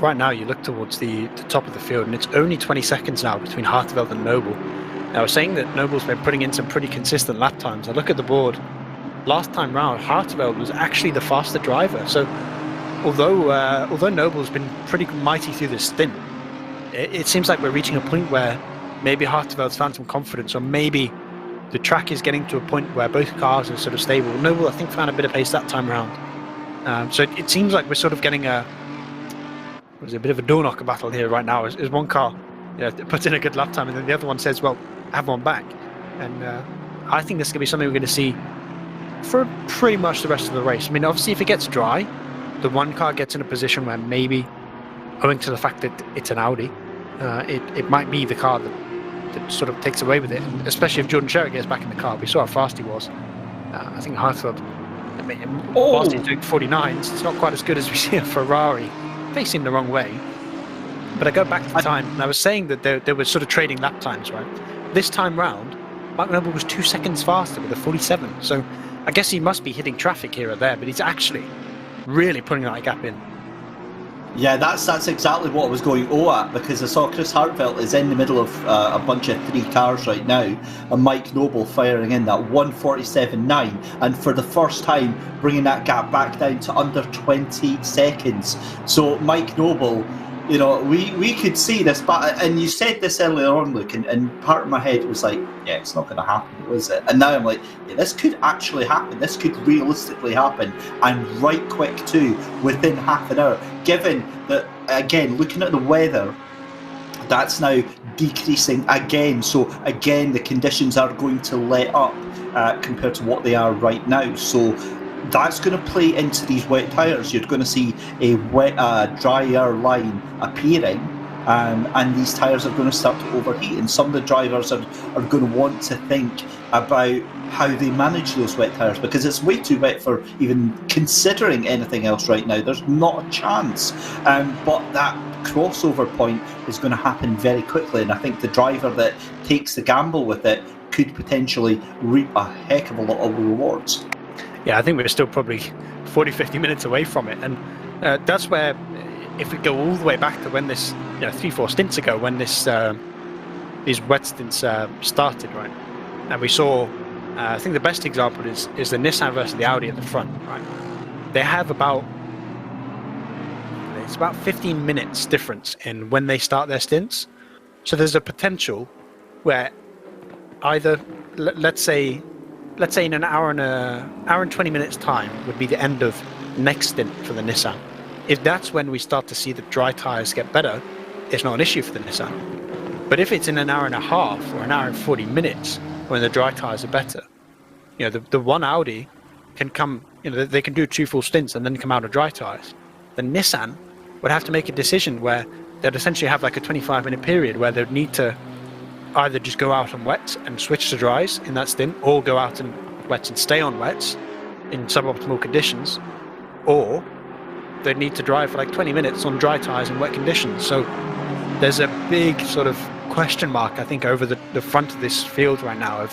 Right now, you look towards the top of the field, and it's only 20 seconds now between Harteveld and Noble. Now, I was saying that Noble's been putting in some pretty consistent lap times. I look at the board. Last time round, Harteveld was actually the faster driver. So, although Noble's been pretty mighty through this stint, it seems like we're reaching a point where maybe Harteveld's found some confidence, or maybe the track is getting to a point where both cars are sort of stable. Noble, I think, found a bit of pace that time round. So it seems like we're sort of getting a bit of a door knocker battle here right now. As one car puts in a good lap time, and then the other one says, well, have one back. And I think this is going to be something we're going to see for pretty much the rest of the race. I mean, obviously, if it gets dry, the one car gets in a position where maybe, owing to the fact that it's an Audi, it might be the car that sort of takes away with it, and especially if Jordan Sherritt gets back in the car. We saw how fast he was. I think Harteveld, whilst he's doing 49s, it's not quite as good as we see a Ferrari facing the wrong way. But I go back to the time, and I was saying that they were sort of trading lap times, right? This time round, Mark Noble was 2 seconds faster with a 47, so I guess he must be hitting traffic here or there, but he's actually really putting that gap in. Yeah, that's exactly what I was going at, because I saw Chris Harteveld is in the middle of a bunch of 3 cars right now, and Mike Noble firing in that 1:47.9, and for the first time bringing that gap back down to under 20 seconds. So Mike Noble, we could see this, but and you said this earlier on, Luke, and part of my head was like, yeah, it's not going to happen, was it? And now I'm like, yeah, this could actually happen. This could realistically happen, and right quick too, within half an hour. Given that, again, looking at the weather, that's now decreasing again. So again, the conditions are going to let up compared to what they are right now. So that's going to play into these wet tyres. You're going to see a drier line appearing, and these tyres are going to start to overheat. And some of the drivers are going to want to think about how they manage those wet tyres, because it's way too wet for even considering anything else right now. There's not a chance. But that crossover point is going to happen very quickly, and I think the driver that takes the gamble with it could potentially reap a heck of a lot of rewards. Yeah, I think we're still probably 40-50 minutes away from it, and that's where, if we go all the way back to when this, 3-4 stints ago, when this these wet stints started, right? And we saw, I think the best example is the Nissan versus the Audi at the front, right? They have about 15 minutes difference in when they start their stints. So there's a potential where either, let's say in an hour and 20 minutes time would be the end of next stint for the Nissan. If that's when we start to see the dry tyres get better, it's not an issue for the Nissan. But if it's in an hour and a half or an hour and 40 minutes when the dry tyres are better, the one Audi can come, they can do 2 full stints and then come out of dry tyres. The Nissan would have to make a decision where they'd essentially have like a 25-minute period where they'd need to either just go out on wets and switch to dries in that stint, or go out on wets and stay on wets in suboptimal conditions, or they'd need to drive for like 20 minutes on dry tyres in wet conditions. So there's a big sort of question mark, I think, over the front of this field right now,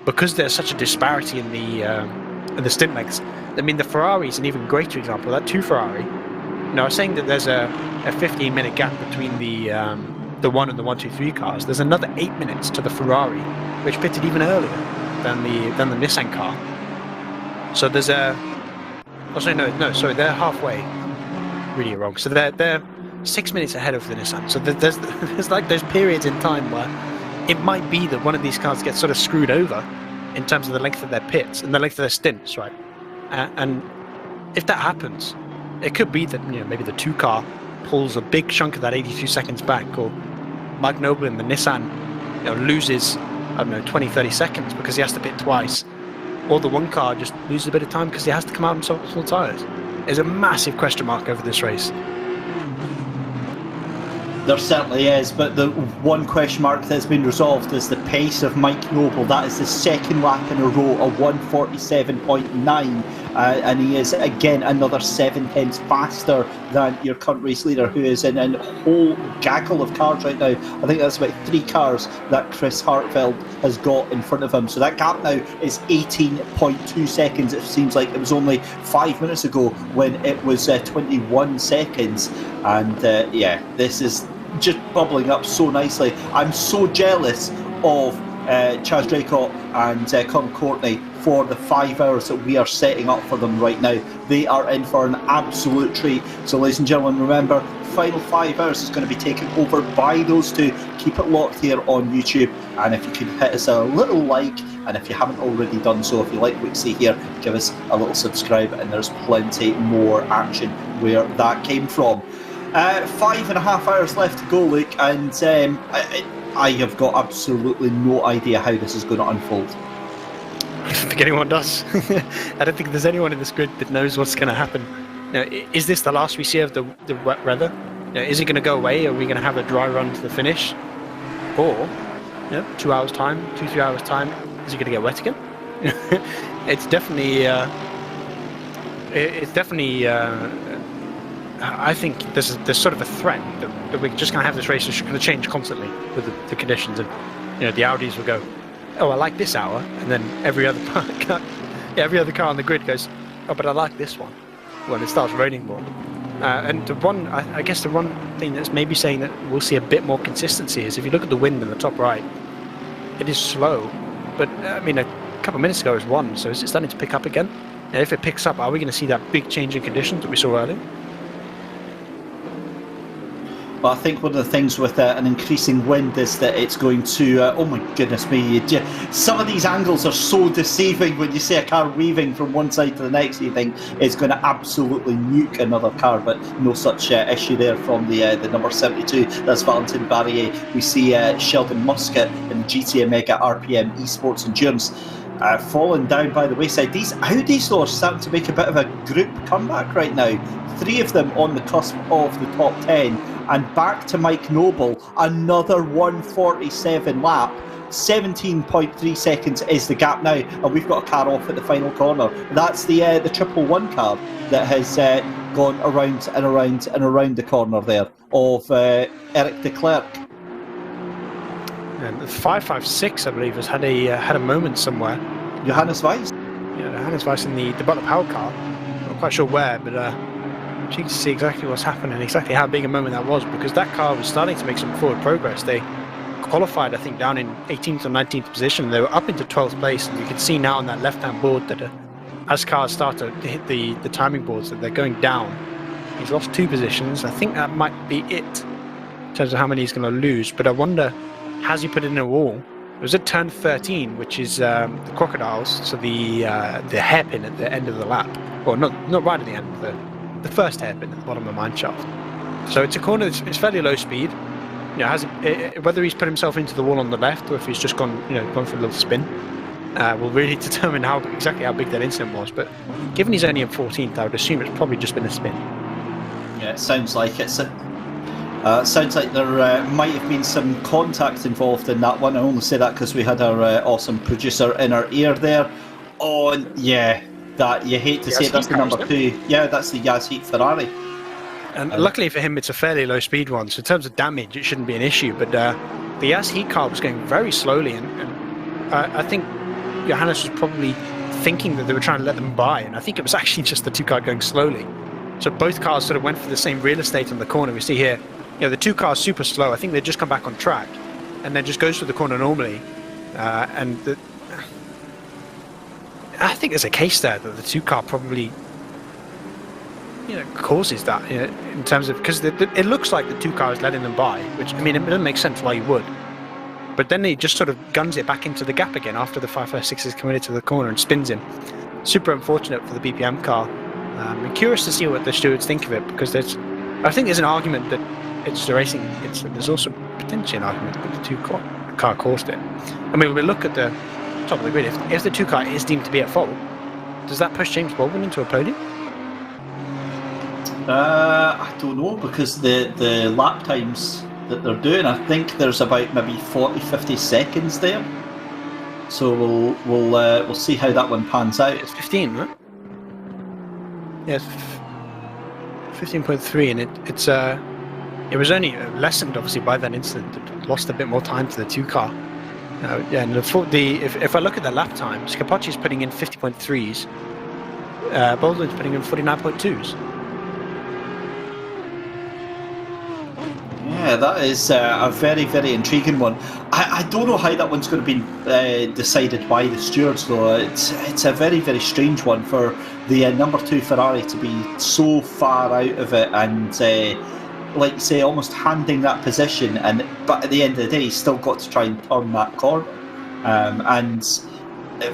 because there's such a disparity in the stint lengths. I mean, the Ferrari is an even greater example. That 2 Ferrari I was saying that there's a 15-minute gap between the 1 and the 1, 2, 3 cars. There's another 8 minutes to the Ferrari, which pitted even earlier than the Nissan car. So there's a... Oh, sorry, no, sorry, they're halfway. I'm really wrong. So they're 6 minutes ahead of the Nissan. So there's like those periods in time where it might be that one of these cars gets sort of screwed over in terms of the length of their pits and the length of their stints, right? And if that happens, it could be that maybe the 2 car pulls a big chunk of that 82 seconds back, or Mike Noble in the Nissan loses, I don't know, 20, 30 seconds because he has to pit twice, or the 1 car just loses a bit of time because he has to come out and swap full tyres. There's a massive question mark over this race. There certainly is, but the one question mark that's been resolved is the pace of Mike Noble. That is the second lap in a row, a 1:47.9, and he is again another 7 tenths faster than your current race leader, who is in a whole gaggle of cars right now. I think that's about 3 cars that Chris Hartfeld has got in front of him. So that gap now is 18.2 seconds. It seems like it was only 5 minutes ago when it was 21 seconds. And yeah, this is just bubbling up so nicely. I'm so jealous of Chaz Draycott and Courtney for the 5 hours that we are setting up for them right now. They are in for an absolute treat. So ladies and gentlemen, remember, final 5 hours is going to be taken over by those two. Keep it locked here on YouTube, and if you could hit us a little like, and if you haven't already done so, if you like what you see here, give us a little subscribe, and there's plenty more action where that came from. 5.5 hours left to go, Luke, and I have got absolutely no idea how this is going to unfold. I don't think anyone does. I don't think there's anyone in this grid that knows what's going to happen. Is this the last we see of the wet weather? Is it going to go away? Are we going to have a dry run to the finish? Or 2 hours time, 2-3 hours time, is it going to get wet again? It's definitely I think there's sort of a threat that we're just going to have this race that's going to change constantly with the conditions, and the Audis will go, oh, I like this hour, and then every other car on the grid goes, oh, but I like this one when it starts raining more. And I guess the one thing that's maybe saying that we'll see a bit more consistency is if you look at the wind in the top right, it is slow, but I mean a couple of minutes ago it was 1, so is it starting to pick up again? And if it picks up, are we going to see that big change in conditions that we saw earlier? But I think one of the things with an increasing wind is that it's going to, oh my goodness me, some of these angles are so deceiving. When you see a car weaving from one side to the next, you think it's going to absolutely nuke another car, but no such issue there from the number 72. That's Valentin Barrier. We see Sheldon Muscat in the GT Omega RPM Esports Endurance falling down by the wayside. These Audis, though, are starting to make a bit of a group comeback right now. 3 of them on the cusp of the top 10. And back to Mike Noble, another 1:47 lap. 17.3 seconds is the gap now, and we've got a car off at the final corner. That's the 111 car that has gone around and around and around the corner there of Eric de Klerk. And the 556, I believe, has had a moment somewhere. Johannes Weiss? Yeah, Johannes Weiss in the Butler Power car. Not quite sure where, but keen to see exactly what's happening, exactly how big a moment that was, because that car was starting to make some forward progress. They qualified, I think, down in 18th or 19th position. They were up into 12th place, and you can see now on that left-hand board that as cars start to hit the timing boards, that they're going down. He's lost 2 positions. I think that might be it in terms of how many he's going to lose, but I wonder, has he put it in a wall? It was at turn 13, which is the Crocodiles, so the hairpin at the end of the lap, or not right at the end, the first hairpin at the bottom of the mineshaft. So it's a corner it's fairly low speed. Whether he's put himself into the wall on the left or if he's just gone for a little spin will really determine exactly how big that incident was. But given he's only in 14th, I would assume it's probably just been a spin. Yeah, it sounds like it. Sounds like there might have been some contact involved in that one. I only say that because we had our awesome producer in our ear there. Oh, yeah. That you hate to say it, that's the number 2. Yeah, that's the Yazid Ferrari. And luckily for him, it's a fairly low speed one, so in terms of damage, it shouldn't be an issue. But the Yazid car was going very slowly, and I think Johannes was probably thinking that they were trying to let them by, and I think it was actually just the 2 car going slowly. So both cars sort of went for the same real estate on the corner. We see here, the two cars super slow. I think they just come back on track, and then just goes through the corner normally. I think there's a case there that the two car probably, causes that in terms of, because it looks like the two car is letting them by, which, I mean, it doesn't make sense why you would. But then he just sort of guns it back into the gap again after the 556 is committed to the corner and spins him. Super unfortunate for the BPM car. I'm curious to see what the stewards think of it, because I think there's an argument that it's the racing. There's also potentially an argument that the two car caused it. I mean, when we look at the top of the grid, if the two car is deemed to be at fault, does that push James Baldwin into a podium? I don't know, because the lap times that they're doing, I think there's about maybe 40-50 seconds there. So we'll see how that one pans out. It's 15, right? Yes, 15.3, and it was only lessened obviously by that incident. It lost a bit more time to the two car. And if I look at the lap times, Capocci's putting in 50.3s, Baldwin's putting in 49.2s. Yeah, that is a very, very intriguing one. I don't know how that one's going to be decided by the stewards, though. It's a very, very strange one for the number 2 Ferrari to be so far out of it and, like you say, almost handing that position. But at the end of the day, he's still got to try and turn that corner. And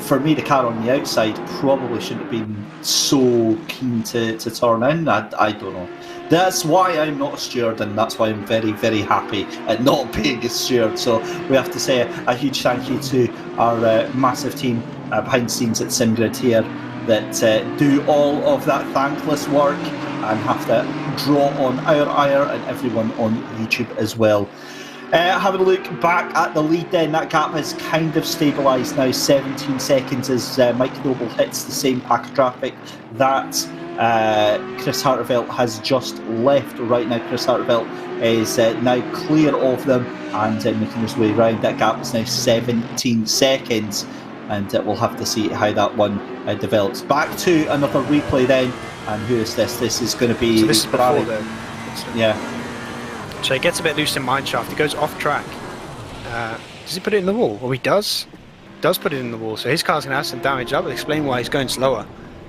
for me, the car on the outside probably shouldn't have been so keen to turn in. I don't know. That's why I'm not a steward, and that's why I'm very, very happy at not being a steward. So we have to say a huge thank you to our massive team behind the scenes at SimGrid here that do all of that thankless work and have to draw on our ire and everyone on YouTube as well. Having a look back at the lead then, that gap has kind of stabilised now, 17 seconds as Mike Noble hits the same pack of traffic that Chris Hartevelt has just left right now. Chris Hartevelt is now clear of them and making his way round. That gap is now 17 seconds, and we'll have to see how that one develops. Back to another replay then, and who is this? This is going to be... So this is before the... Yeah. So he gets a bit loose in mineshaft. He goes off track. Does he put it in the wall? Well, he does put it in the wall. So his car's going to have some damage. That will explain why he's going slower.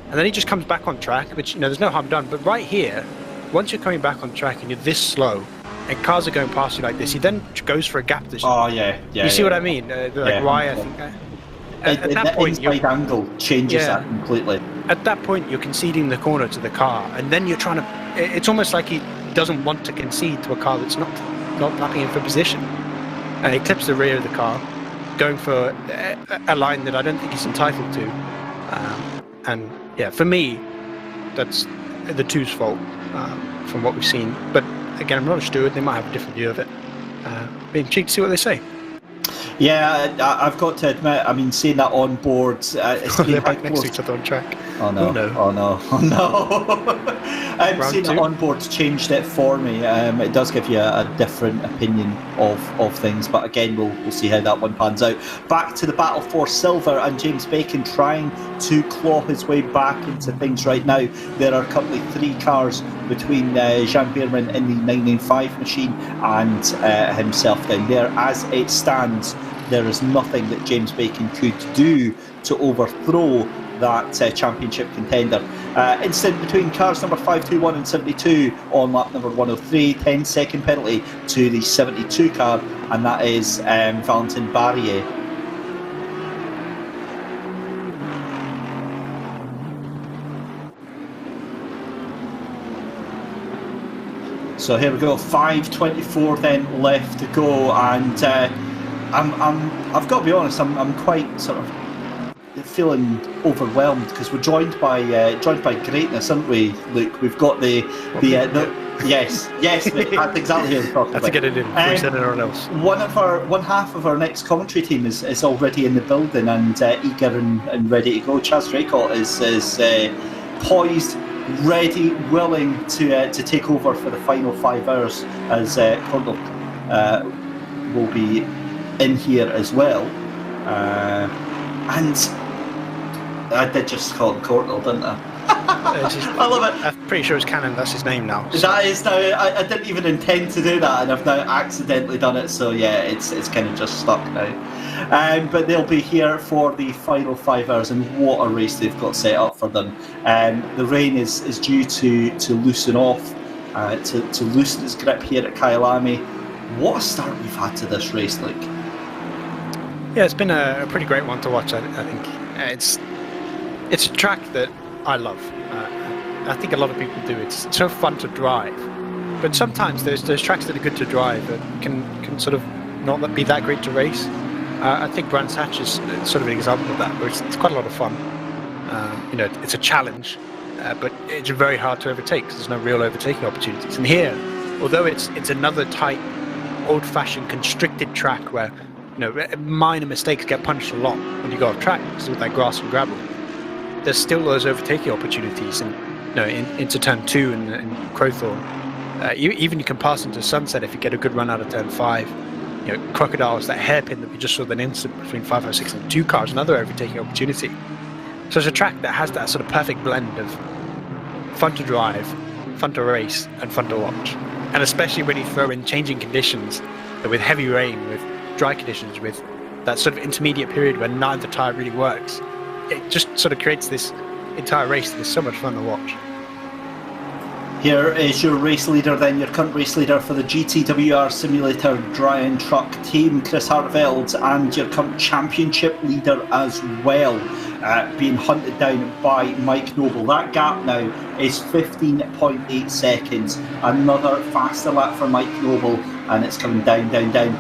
And then he just comes back on track, which, there's no harm done. But right here, once you're coming back on track and you're this slow, and cars are going past you like this, he then goes for a gap. Oh, yeah. You see what I mean? Why I think... At that point, inside angle changes that completely. At that point, you're conceding the corner to the car, and then you're trying to... It's almost like he doesn't want to concede to a car that's not lapping in for position. And he clips the rear of the car, going for a line that I don't think he's entitled to. And yeah, for me, that's the two's fault from what we've seen. But again, I'm not a steward, they might have a different view of it. Be intrigued to see what they say. Yeah, I've got to admit, I mean, seeing that on board... they're back next to each other on track. Oh no. Seeing it on board changed it for me. It does give you a different opinion of things, but again, we'll see how that one pans out. Back to the battle for silver, and James Bacon trying to claw his way back into things right now. There are currently 3 cars between Jean Beerman in the 995 machine and himself down there. As it stands, there is nothing that James Bacon could do to overthrow that championship contender. Incident between cars number 521 and 72 on lap number 103, 10-second penalty to the 72 car, and that is Valentin Barrier. So here we go, 5:24 then left to go, and I've got to be honest, I'm quite sort of feeling overwhelmed because we're joined by greatness, aren't we, Luke? We've got the yes, mate, that's exactly who I'm talking about. To get it in, before you said anyone else. One half of our next commentary team is already in the building and eager and ready to go. Chaz Draycott is poised, ready, willing to take over for the final 5 hours, as Connall will be in here as well. And I did just call him Courtney, didn't I? I love it. I'm pretty sure it's canon. That's his name now. So. That is now. I didn't even intend to do that, and I've now accidentally done it. So yeah, it's kind of just stuck now. But they'll be here for the final 5 hours, and what a race they've got set up for them. The rain is due to loosen off, to loosen its grip here at Kyalami. What a start we've had to this race, Luke. Yeah, it's been a pretty great one to watch. I think it's a track that I love. I think a lot of people do. It's so fun to drive, but sometimes there's tracks that are good to drive that can sort of not be that great to race. I think Brands Hatch is sort of an example of that, where it's quite a lot of fun. It's a challenge, but it's very hard to overtake because there's no real overtaking opportunities. And here, although it's another tight, old-fashioned, constricted track where minor mistakes get punished a lot when you go off track because with that grass and gravel, there's still those overtaking opportunities. And into turn 2 and Crowthorne, even you can pass into Sunset if you get a good run out of turn 5. Crocodiles, that hairpin that we just saw, an instant between 506 and 2 cars, another overtaking opportunity. So it's a track that has that sort of perfect blend of fun to drive, fun to race, and fun to watch. And especially when you throw in changing conditions, with heavy rain, with dry conditions, with that sort of intermediate period where neither tyre really works, it just sort of creates this entire race that is so much fun to watch. Here is your race leader then, your current race leader for the GTWR Simulator Dry and Truck team, Chris Hartveld, and your current championship leader as well, being hunted down by Mike Noble. That gap now is 15.8 seconds. Another faster lap for Mike Noble, and it's coming down,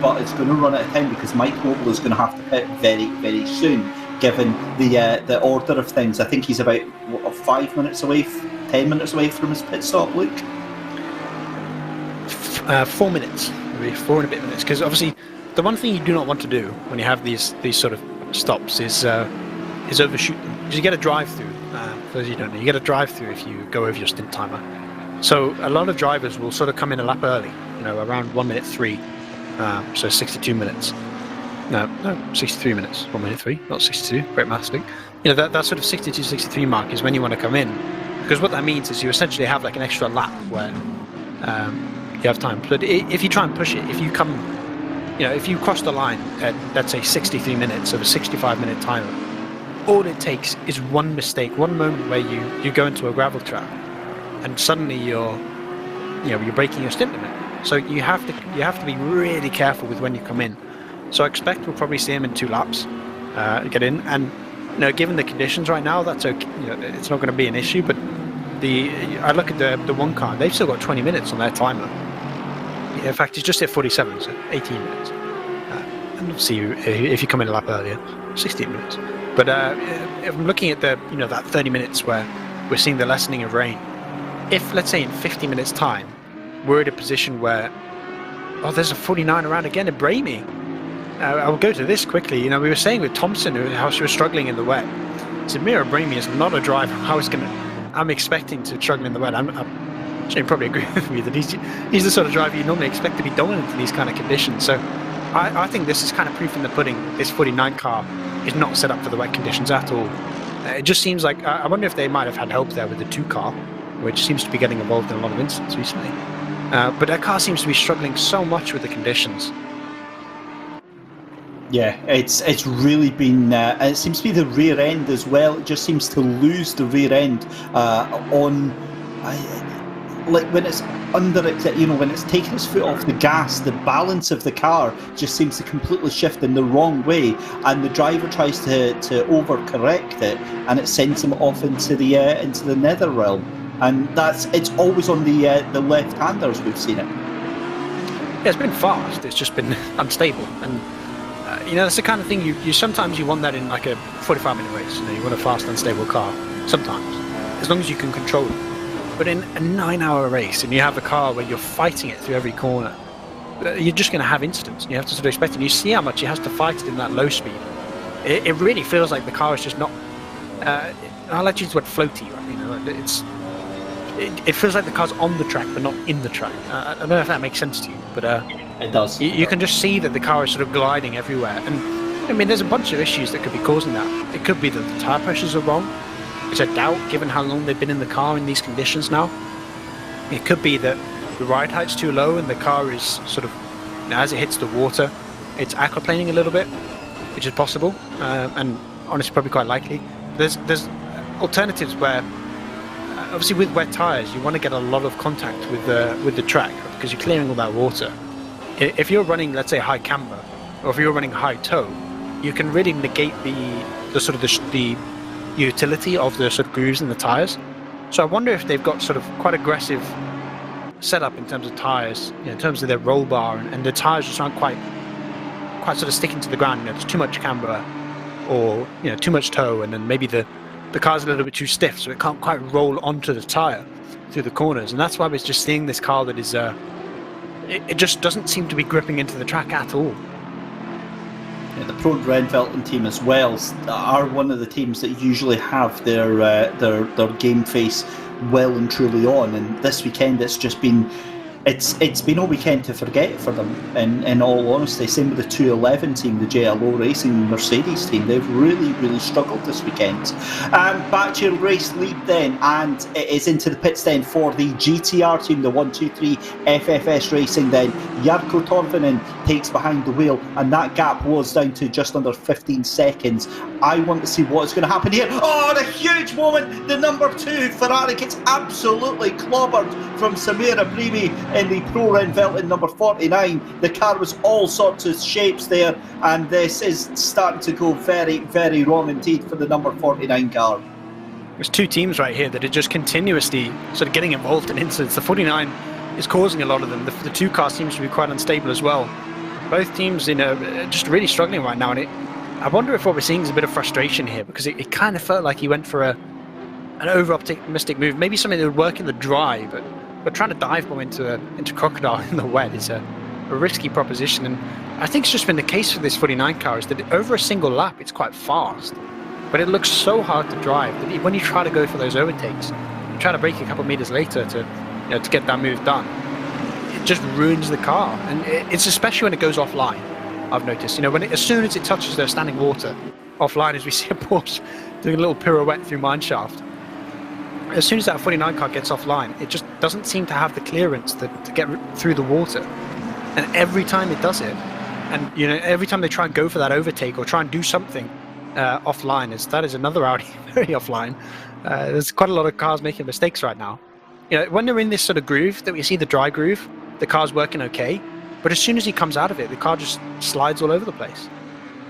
but it's going to run out of time because Mike Noble is going to have to pit very, very soon, given the order of things. I think he's about 5 minutes away, 10 minutes away from his pit stop, Luke. 4 minutes, maybe 4 and a bit minutes. Because obviously, the one thing you do not want to do when you have these sort of stops is overshoot them. Because you get a drive-through. For those you don't know, you get a drive-through if you go over your stint timer. So a lot of drivers will sort of come in a lap early, around 1 minute 3, so 62 minutes. No, 63 minutes. 1 minute 3, not 62. Great maths, Luke. That sort of 62, 63 mark is when you want to come in, because what that means is you essentially have like an extra lap where you have time. But if you try and push it, if you come, if you cross the line at, let's say, 63 minutes of a 65-minute timer, all it takes is one mistake, one moment where you go into a gravel trap, and suddenly you're breaking your stint limit. So you have to be really careful with when you come in. So I expect we'll probably see him in 2 laps, get in, and given the conditions right now, that's okay. It's not going to be an issue. But I look at the one car; they've still got 20 minutes on their timer. In fact, he's just hit 47, so 18 minutes. And obviously, if you come in a lap earlier, 16 minutes. But if I'm looking at that 30 minutes where we're seeing the lessening of rain, if let's say in 50 minutes' time, we're at a position where there's a 49 around again at Bramey. I will go to this quickly. We were saying with Thompson how she was struggling in the wet. Samira Brahimi is not a driver I'm expecting to struggle in the wet. I'm you probably agree with me that he's the sort of driver you normally expect to be dominant in these kind of conditions. So I think this is kind of proof in the pudding. This 49 car is not set up for the wet conditions at all. It just seems like, I wonder if they might have had help there with the 2 car, which seems to be getting involved in a lot of incidents recently. But that car seems to be struggling so much with the conditions. Yeah, it's really been. It seems to be the rear end as well. It just seems to lose the rear end like when it's under it. When it's taking its foot off the gas, the balance of the car just seems to completely shift in the wrong way, and the driver tries to overcorrect it, and it sends him off into the nether realm. And it's always on the left-handers. We've seen it. Yeah, it's been fast. It's just been unstable, and that's the kind of thing you sometimes you want that in like a 45-minute race. You want a fast, unstable car sometimes, as long as you can control it. But in a 9-hour race, and you have a car where you're fighting it through every corner, you're just going to have incidents. You have to sort of expect it. And you see how much he has to fight it in that low speed. It really feels like the car is just not. I'll let you use the word floaty. Right? It feels like the car's on the track but not in the track. I don't know if that makes sense to you, but it does. You can just see that the car is sort of gliding everywhere, and there's a bunch of issues that could be causing that. It could be that the tyre pressures are wrong. which I doubt, given how long they've been in the car in these conditions now. It could be that the ride height's too low and the car is sort of, as it hits the water, it's aquaplaning a little bit, which is possible, and honestly probably quite likely. There's alternatives where, obviously with wet tyres, you want to get a lot of contact with the track because you're clearing all that water. If you're running, let's say, high camber, or if you're running high tow, you can really negate the utility of the sort of grooves in the tyres. So I wonder if they've got sort of quite aggressive setup in terms of tyres, in terms of their roll bar, and the tyres just aren't quite sort of sticking to the ground. There's too much camber, or too much tow, and then maybe the car's a little bit too stiff, so it can't quite roll onto the tyre through the corners. And that's why we're just seeing this car that is it just doesn't seem to be gripping into the track at all. Yeah, the Pro Renvelten team as well are one of the teams that usually have their game face well and truly on, and this weekend it's just been it's been a weekend to forget for them, in all honesty. Same with the 211 team, the JLO Racing Mercedes team. They've really struggled this weekend. Back to your race lead then, and it is into the pits then for the GTR team, the 123 FFS Racing then. Jarkko Torvinen takes behind the wheel, and that gap was down to just under 15 seconds. I want to see what's going to happen here. Oh, and a huge moment. The number 2 Ferrari gets absolutely clobbered from Samir Abrimi in the Pro Renvelten number 49. The car was all sorts of shapes there, and this is starting to go very wrong indeed for the number 49 car. There's two teams right here that are just continuously sort of getting involved in incidents. The 49 is causing a lot of them. The 2 car seems to be quite unstable as well. Both teams, just really struggling right now, and I wonder if what we're seeing is a bit of frustration here, because it kind of felt like he went for an over-optimistic move, maybe something that would work in the dry, but trying to dive bomb into Crocodile in the wet is a risky proposition. And I think it's just been the case for this 49 car, is that over a single lap it's quite fast, but it looks so hard to drive that when you try to go for those overtakes, you try to brake a couple of meters later to get that move done, it just ruins the car. And it's especially when it goes offline. I've noticed, as soon as it touches the standing water offline, as we see a Porsche doing a little pirouette through mineshaft, as soon as that 49 car gets offline, it just doesn't seem to have the clearance to get through the water. And every time it does it, and every time they try and go for that overtake or try and do something offline, that is another Audi very offline. There's quite a lot of cars making mistakes right now. When they're in this sort of groove that we see, the dry groove, the car's working okay. But as soon as he comes out of it, the car just slides all over the place.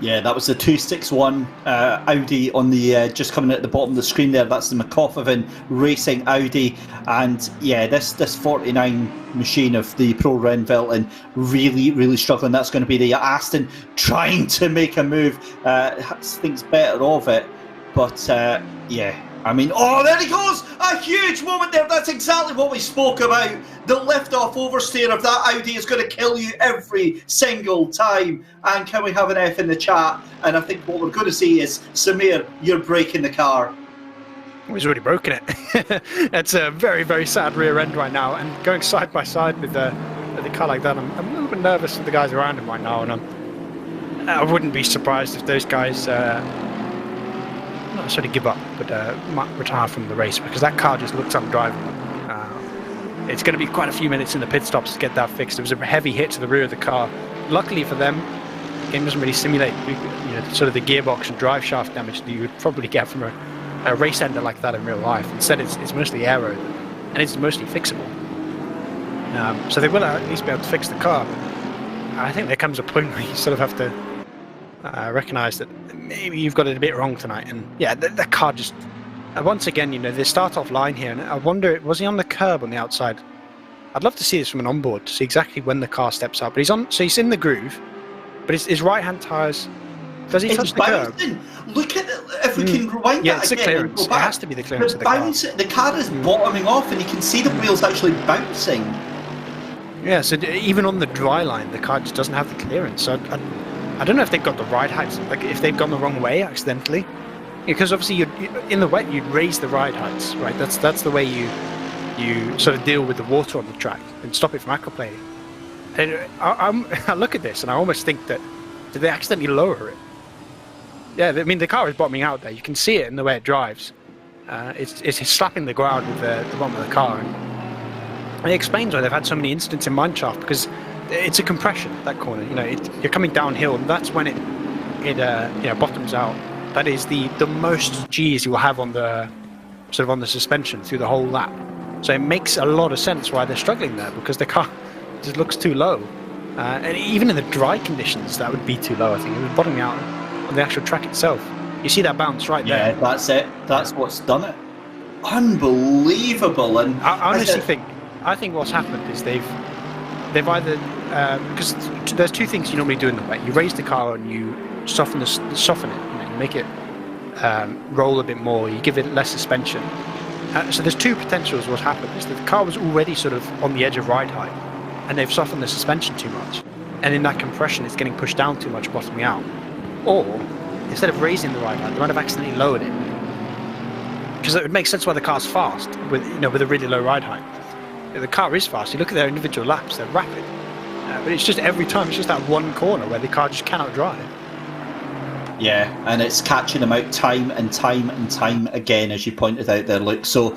Yeah, that was the 261 Audi on the just coming at the bottom of the screen there. That's the McCofferin Racing Audi, and yeah, this 49 machine of the Pro Renvelten really struggling. That's going to be the Aston trying to make a move. Thinks better of it, but yeah. I mean, oh, there he goes! A huge moment there. That's exactly what we spoke about. The lift-off oversteer of that Audi is going to kill you every single time. And can we have an F in the chat? And I think what we're going to see is, Samir, you're breaking the car. He's already broken it. That's a very sad rear end right now. And going side by side with a car like that, I'm a little bit nervous with the guys around him right now. And I wouldn't be surprised if those guys... not necessarily give up, but might retire from the race, because that car just looks undrivable. It's going to be quite a few minutes in the pit stops to get that fixed. It was a heavy hit to the rear of the car. Luckily for them, the game doesn't really simulate sort of the gearbox and drive shaft damage that you would probably get from a race ender like that in real life. Instead, it's mostly aero, and it's mostly fixable. So they will at least be able to fix the car. But I think there comes a point where you sort of have to recognise that maybe you've got it a bit wrong tonight. And yeah, the car just once again, they start off line here, and I wonder, was he on the curb on the outside? I'd love to see this from an onboard to see exactly when the car steps up. But he's in the groove, but his right hand tyres, does he touch the curb? Look at it, if we can rewind yeah, that it's again. The clearance. It has to be the clearance of the car. The car is bottoming off, and you can see the wheels actually bouncing. Yeah, so even on the dry line, the car just doesn't have the clearance. So I don't know if they've got the ride heights, like if they've gone the wrong way accidentally, because obviously in the wet you'd raise the ride heights, right? That's the way you sort of deal with the water on the track and stop it from aquaplaning. And I look at this and I almost think that did they accidentally lower it? Yeah, I mean the car is bottoming out there. You can see it in the way it drives. it's slapping the ground with the bottom of the car. And it explains why they've had so many incidents in Mineshaft, because it's a compression, that corner. You're coming downhill, and that's when it bottoms out. That is the most G's you will have on the suspension through the whole lap. So it makes a lot of sense why they're struggling there, because the car just looks too low. And even in the dry conditions, that would be too low. I think it was bottoming out on the actual track itself. You see that bounce right there. Yeah, that's it. That's what's done it. Unbelievable. And I honestly think what's happened is they've either because there's two things you normally do in the wet. You raise the car and you soften it. You make it roll a bit more. You give it less suspension. So there's two potentials. What happened is that the car was already sort of on the edge of ride height, and they've softened the suspension too much, and in that compression it's getting pushed down too much, bottoming out. Or instead of raising the ride height, they might have accidentally lowered it, because it would make sense why the car's fast with a really low ride height. The car is fast. You look at their individual laps; they're rapid, but it's just every time it's just that one corner where the car just cannot drive. Yeah, and it's catching them out time and time and time again, as you pointed out there, Luke. So,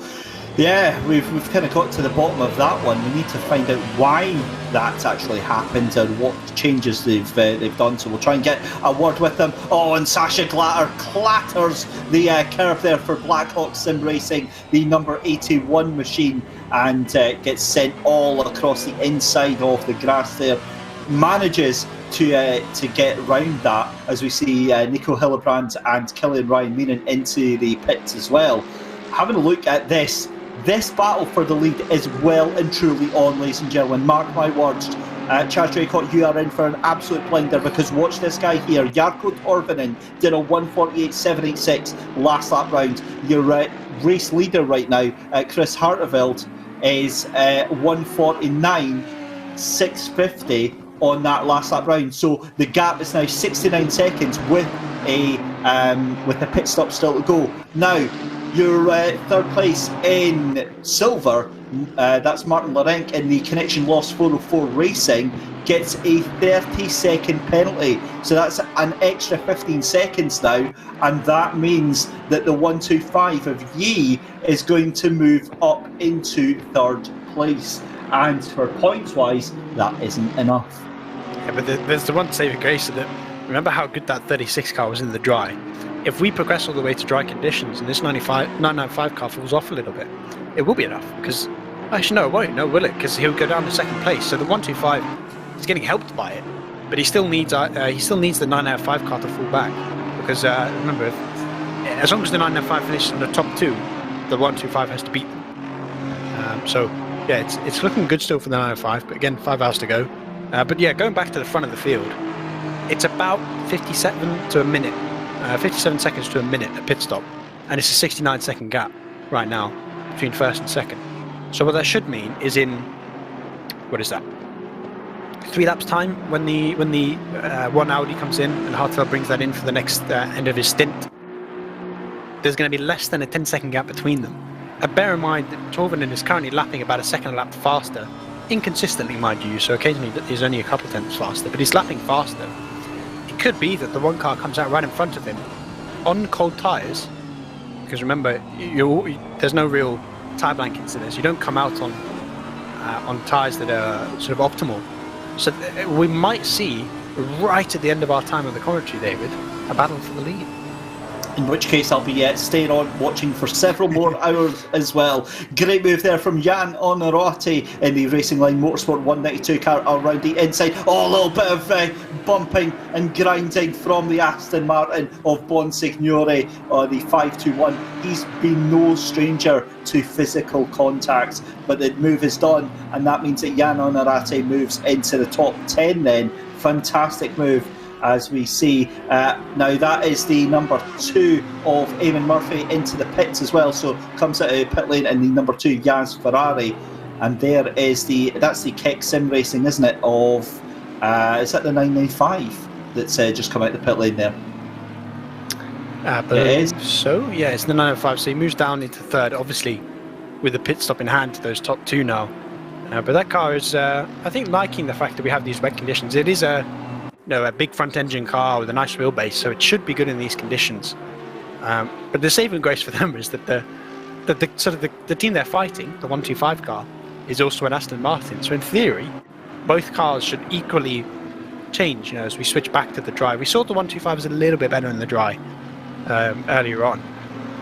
yeah, we've kind of got to the bottom of that one. We need to find out why that's actually happened and what changes they've done. So we'll try and get a word with them. Oh, and Sasha Glatter clatters the curb there for Blackhawk Sim Racing, the number 81 machine, and gets sent all across the inside of the grass there. Manages to get round that, as we see Nico Hillebrand and Killian Ryan Meenan into the pits as well. Having a look at this battle for the lead is well and truly on, ladies and gentlemen. Mark my words, Chaz Draycott, you are in for an absolute blinder, because watch this guy here. Jarkko Torvinen did a 1:48.786 last lap round. Your race leader right now, Chris Harteveld, is 1:49.650 on that last lap round. So the gap is now 69 seconds with a pit stop still to go. Now, your third place in silver, that's Martin Larenc in the Connection Loss 404 Racing, gets a 30-second penalty. So that's an extra 15 seconds now, and that means that the 125 of Yee is going to move up into third place. And for points-wise, that isn't enough. Yeah, but there's the one saving grace of that. Remember how good that 36 car was in the dry? If we progress all the way to dry conditions and this 995 car falls off a little bit, it will be enough. Because actually, no, it won't. No, will it? Because he'll go down to second place. So the 125 is getting helped by it, but he still needs the 995 car to fall back. Because remember, as long as the 995 finishes in the top two, the 125 has to beat them. So yeah, it's looking good still for the 905. But again, 5 hours to go. But yeah, going back to the front of the field, it's about 57 seconds to a minute a pit stop, and it's a 69-second gap right now between first and second. So what that should mean is in, what is that, 3 laps time, when the one Audi comes in and Hartwell brings that in for the next end of his stint, there's going to be less than a 10-second gap between them. Bear in mind that Torvinen is currently lapping about a second a lap faster, inconsistently, mind you, so occasionally he's only a couple tenths faster, but he's lapping faster. It could be that the one car comes out right in front of him on cold tyres, because remember, there's no real tyre blankets in this. You don't come out on tyres that are sort of optimal. So we might see, right at the end of our time on the commentary, David, a battle for the lead. In which case I'll be staying on watching for several more hours as well. Great move there from Jan Onorati in the Racing Line Motorsport 192 car around the inside. Oh, a little bit of bumping and grinding from the Aston Martin of Bonsignore, the 521. He's been no stranger to physical contact, but the move is done, and that means that Jan Onorati moves into the top 10 then. Fantastic move. As we see now, that is the number 2 of Eamon Murphy into the pits as well, so comes out of pit lane in the number 2 Yaz Ferrari, and that's the Keck Sim Racing, isn't it, of is that the 995 that's just come out the pit lane there? But it is. So yeah, it's the 905, so he moves down into third, obviously with the pit stop in hand to those top 2 now, but that car is I think liking the fact that we have these wet conditions. It is a big front engine car with a nice wheelbase, so it should be good in these conditions. But the saving grace for them is that the the team they're fighting, the 125 car, is also an Aston Martin. So in theory, both cars should equally change. As we switch back to the dry, we saw the 125 was a little bit better in the dry earlier on,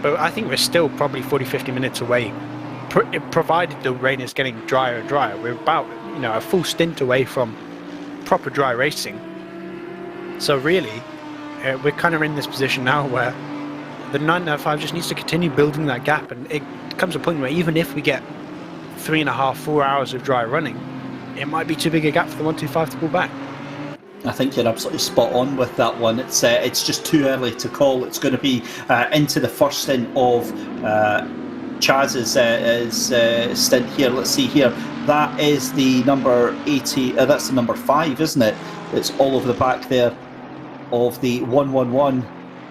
but I think we're still probably 40-50 minutes away. Provided the rain is getting drier and drier, we're about a full stint away from proper dry racing. So really, we're kind of in this position now where the 995 just needs to continue building that gap, and it comes a point where even if we get 3.5-4 hours of dry running, it might be too big a gap for the 125 to pull back. I think you're absolutely spot on with that one. It's just too early to call. It's going to be into the first stint of Chaz's stint here. Let's see here. That is the number 80. That's the number 5, isn't it? It's all over the back there of the 111.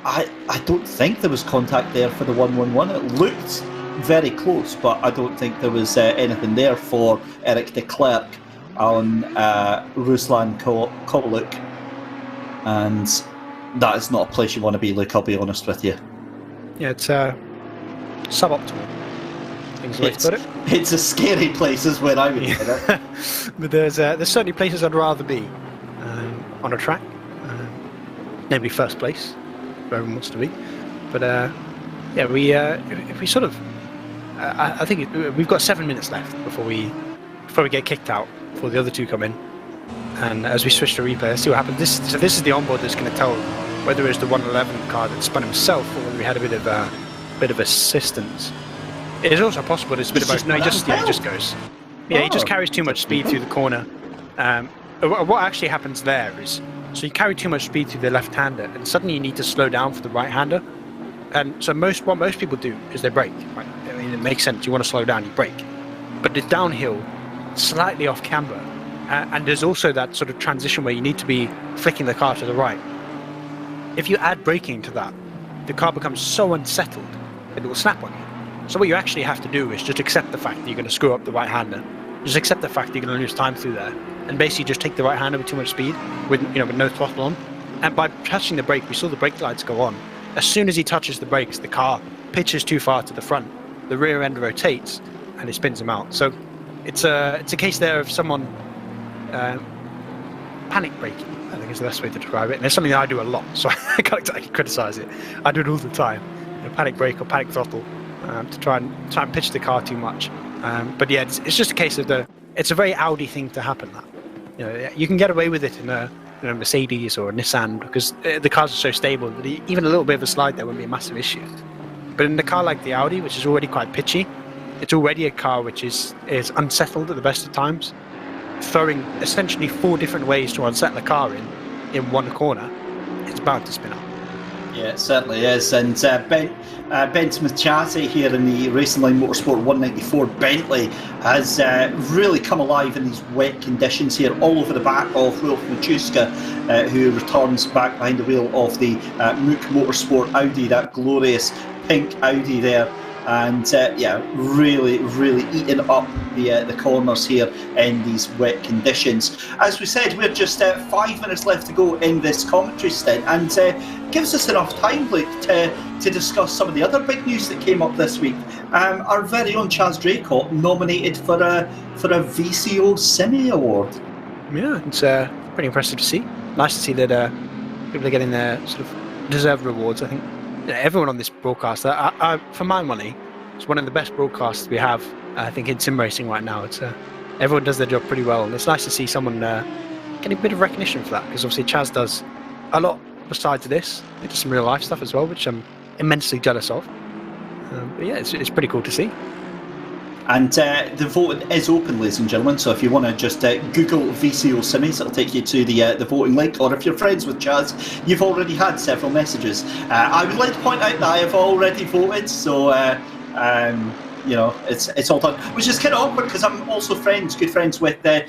I don't think there was contact there for the 111. It looked very close, but I don't think there was anything there for Eric de Klerk on Ruslan Kovaluk, and that is not a place you want to be, Luke, I'll be honest with you. Yeah, it's suboptimal. It's a scary place is where I would put it. But there's certainly places I'd rather be on a track. Maybe first place, where everyone wants to be. But if we sort of, I think we've got 7 minutes left before we get kicked out, before the other two come in. And as we switch to replay, let's see what happens. This is the onboard that's going to tell whether it's the 111 car that spun himself or whether we had a bit of assistance. It is also possible it's a bit of both. No, he just goes. Yeah, he just carries too much speed through the corner. What actually happens there is, so you carry too much speed through the left-hander, and suddenly you need to slow down for the right-hander. And so what most people do is they brake. Right? I mean, it makes sense. You want to slow down, you brake. But the downhill, slightly off camber, and there's also that sort of transition where you need to be flicking the car to the right. If you add braking to that, the car becomes so unsettled that it will snap on you. So what you actually have to do is just accept the fact that you're going to screw up the right-hander. Just accept the fact that you're going to lose time through there, and basically just take the right-hander with too much speed, with no throttle on. And by touching the brake, we saw the brake lights go on. As soon as he touches the brakes, the car pitches too far to the front. The rear end rotates, and it spins him out. So it's a case there of someone panic braking, I think is the best way to describe it. And it's something that I do a lot, so I can't exactly criticise it. I do it all the time. Panic brake or panic throttle. To try and pitch the car too much, but yeah, it's just a case of it's a very Audi thing to happen. That you can get away with it in a Mercedes or a Nissan because the cars are so stable that even a little bit of a slide there wouldn't be a massive issue. But in a car like the Audi, which is already quite pitchy, it's already a car which is unsettled at the best of times. Throwing essentially 4 different ways to unsettle a car in one corner, it's bound to spin up. Yeah, it certainly is. And Ben Smith-Chassis here in the Racing Line Motorsport 194 Bentley has really come alive in these wet conditions here, all over the back of Wilf Machuska, who returns back behind the wheel of the Mook Motorsport Audi, that glorious pink Audi there. And really eating up the corners here in these wet conditions. As we said, we're just 5 minutes left to go in this commentary stint, and gives us enough time, Luke, to discuss some of the other big news that came up this week. Our very own Chaz Draycott nominated for a VCO Semi Award. Yeah, it's pretty impressive to see. Nice to see that people are getting their sort of deserved rewards. I think everyone on this broadcast, for my money, it's one of the best broadcasts we have, I think, in sim racing right now. It's everyone does their job pretty well, and it's nice to see someone getting a bit of recognition for that, because obviously Chaz does a lot besides this. He does some real life stuff as well, which I'm immensely jealous of. But yeah, it's pretty cool to see. And the voting is open, ladies and gentlemen, so if you want to just Google VCO Simis, it'll take you to the voting link, or if you're friends with Chaz, you've already had several messages. I would like to point out that I have already voted, so it's all done, which is kind of awkward because I'm also good friends with 2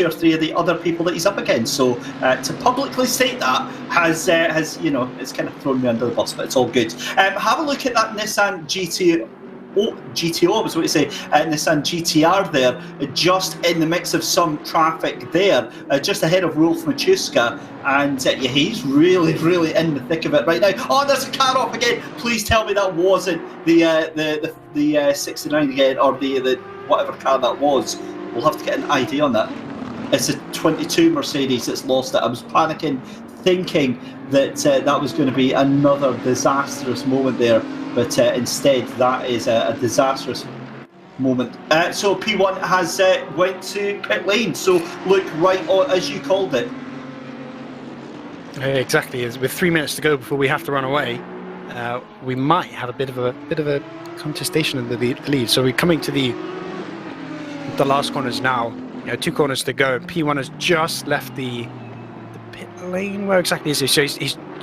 or 3 of the other people that he's up against, so to publicly state that has it's kind of thrown me under the bus, but it's all good. Have a look at that Nissan GTO, I was going to say, Nissan GTR there, just in the mix of some traffic there, just ahead of Rolf Machuska, and yeah, he's really, really in the thick of it right now. Oh, there's a car off again. Please tell me that wasn't the 69 again, or the whatever car that was. We'll have to get an ID on that. It's a 22 Mercedes that's lost it. I was panicking, thinking that that was going to be another disastrous moment there, but instead that is a disastrous moment. So P1 has went to pit lane. So look, right on, as you called it. Exactly. With 3 minutes to go before we have to run away, we might have a bit of a contestation in the lead. So we're coming to the last corners now. 2 corners to go. P1 has just left the pit lane. Where exactly is he? So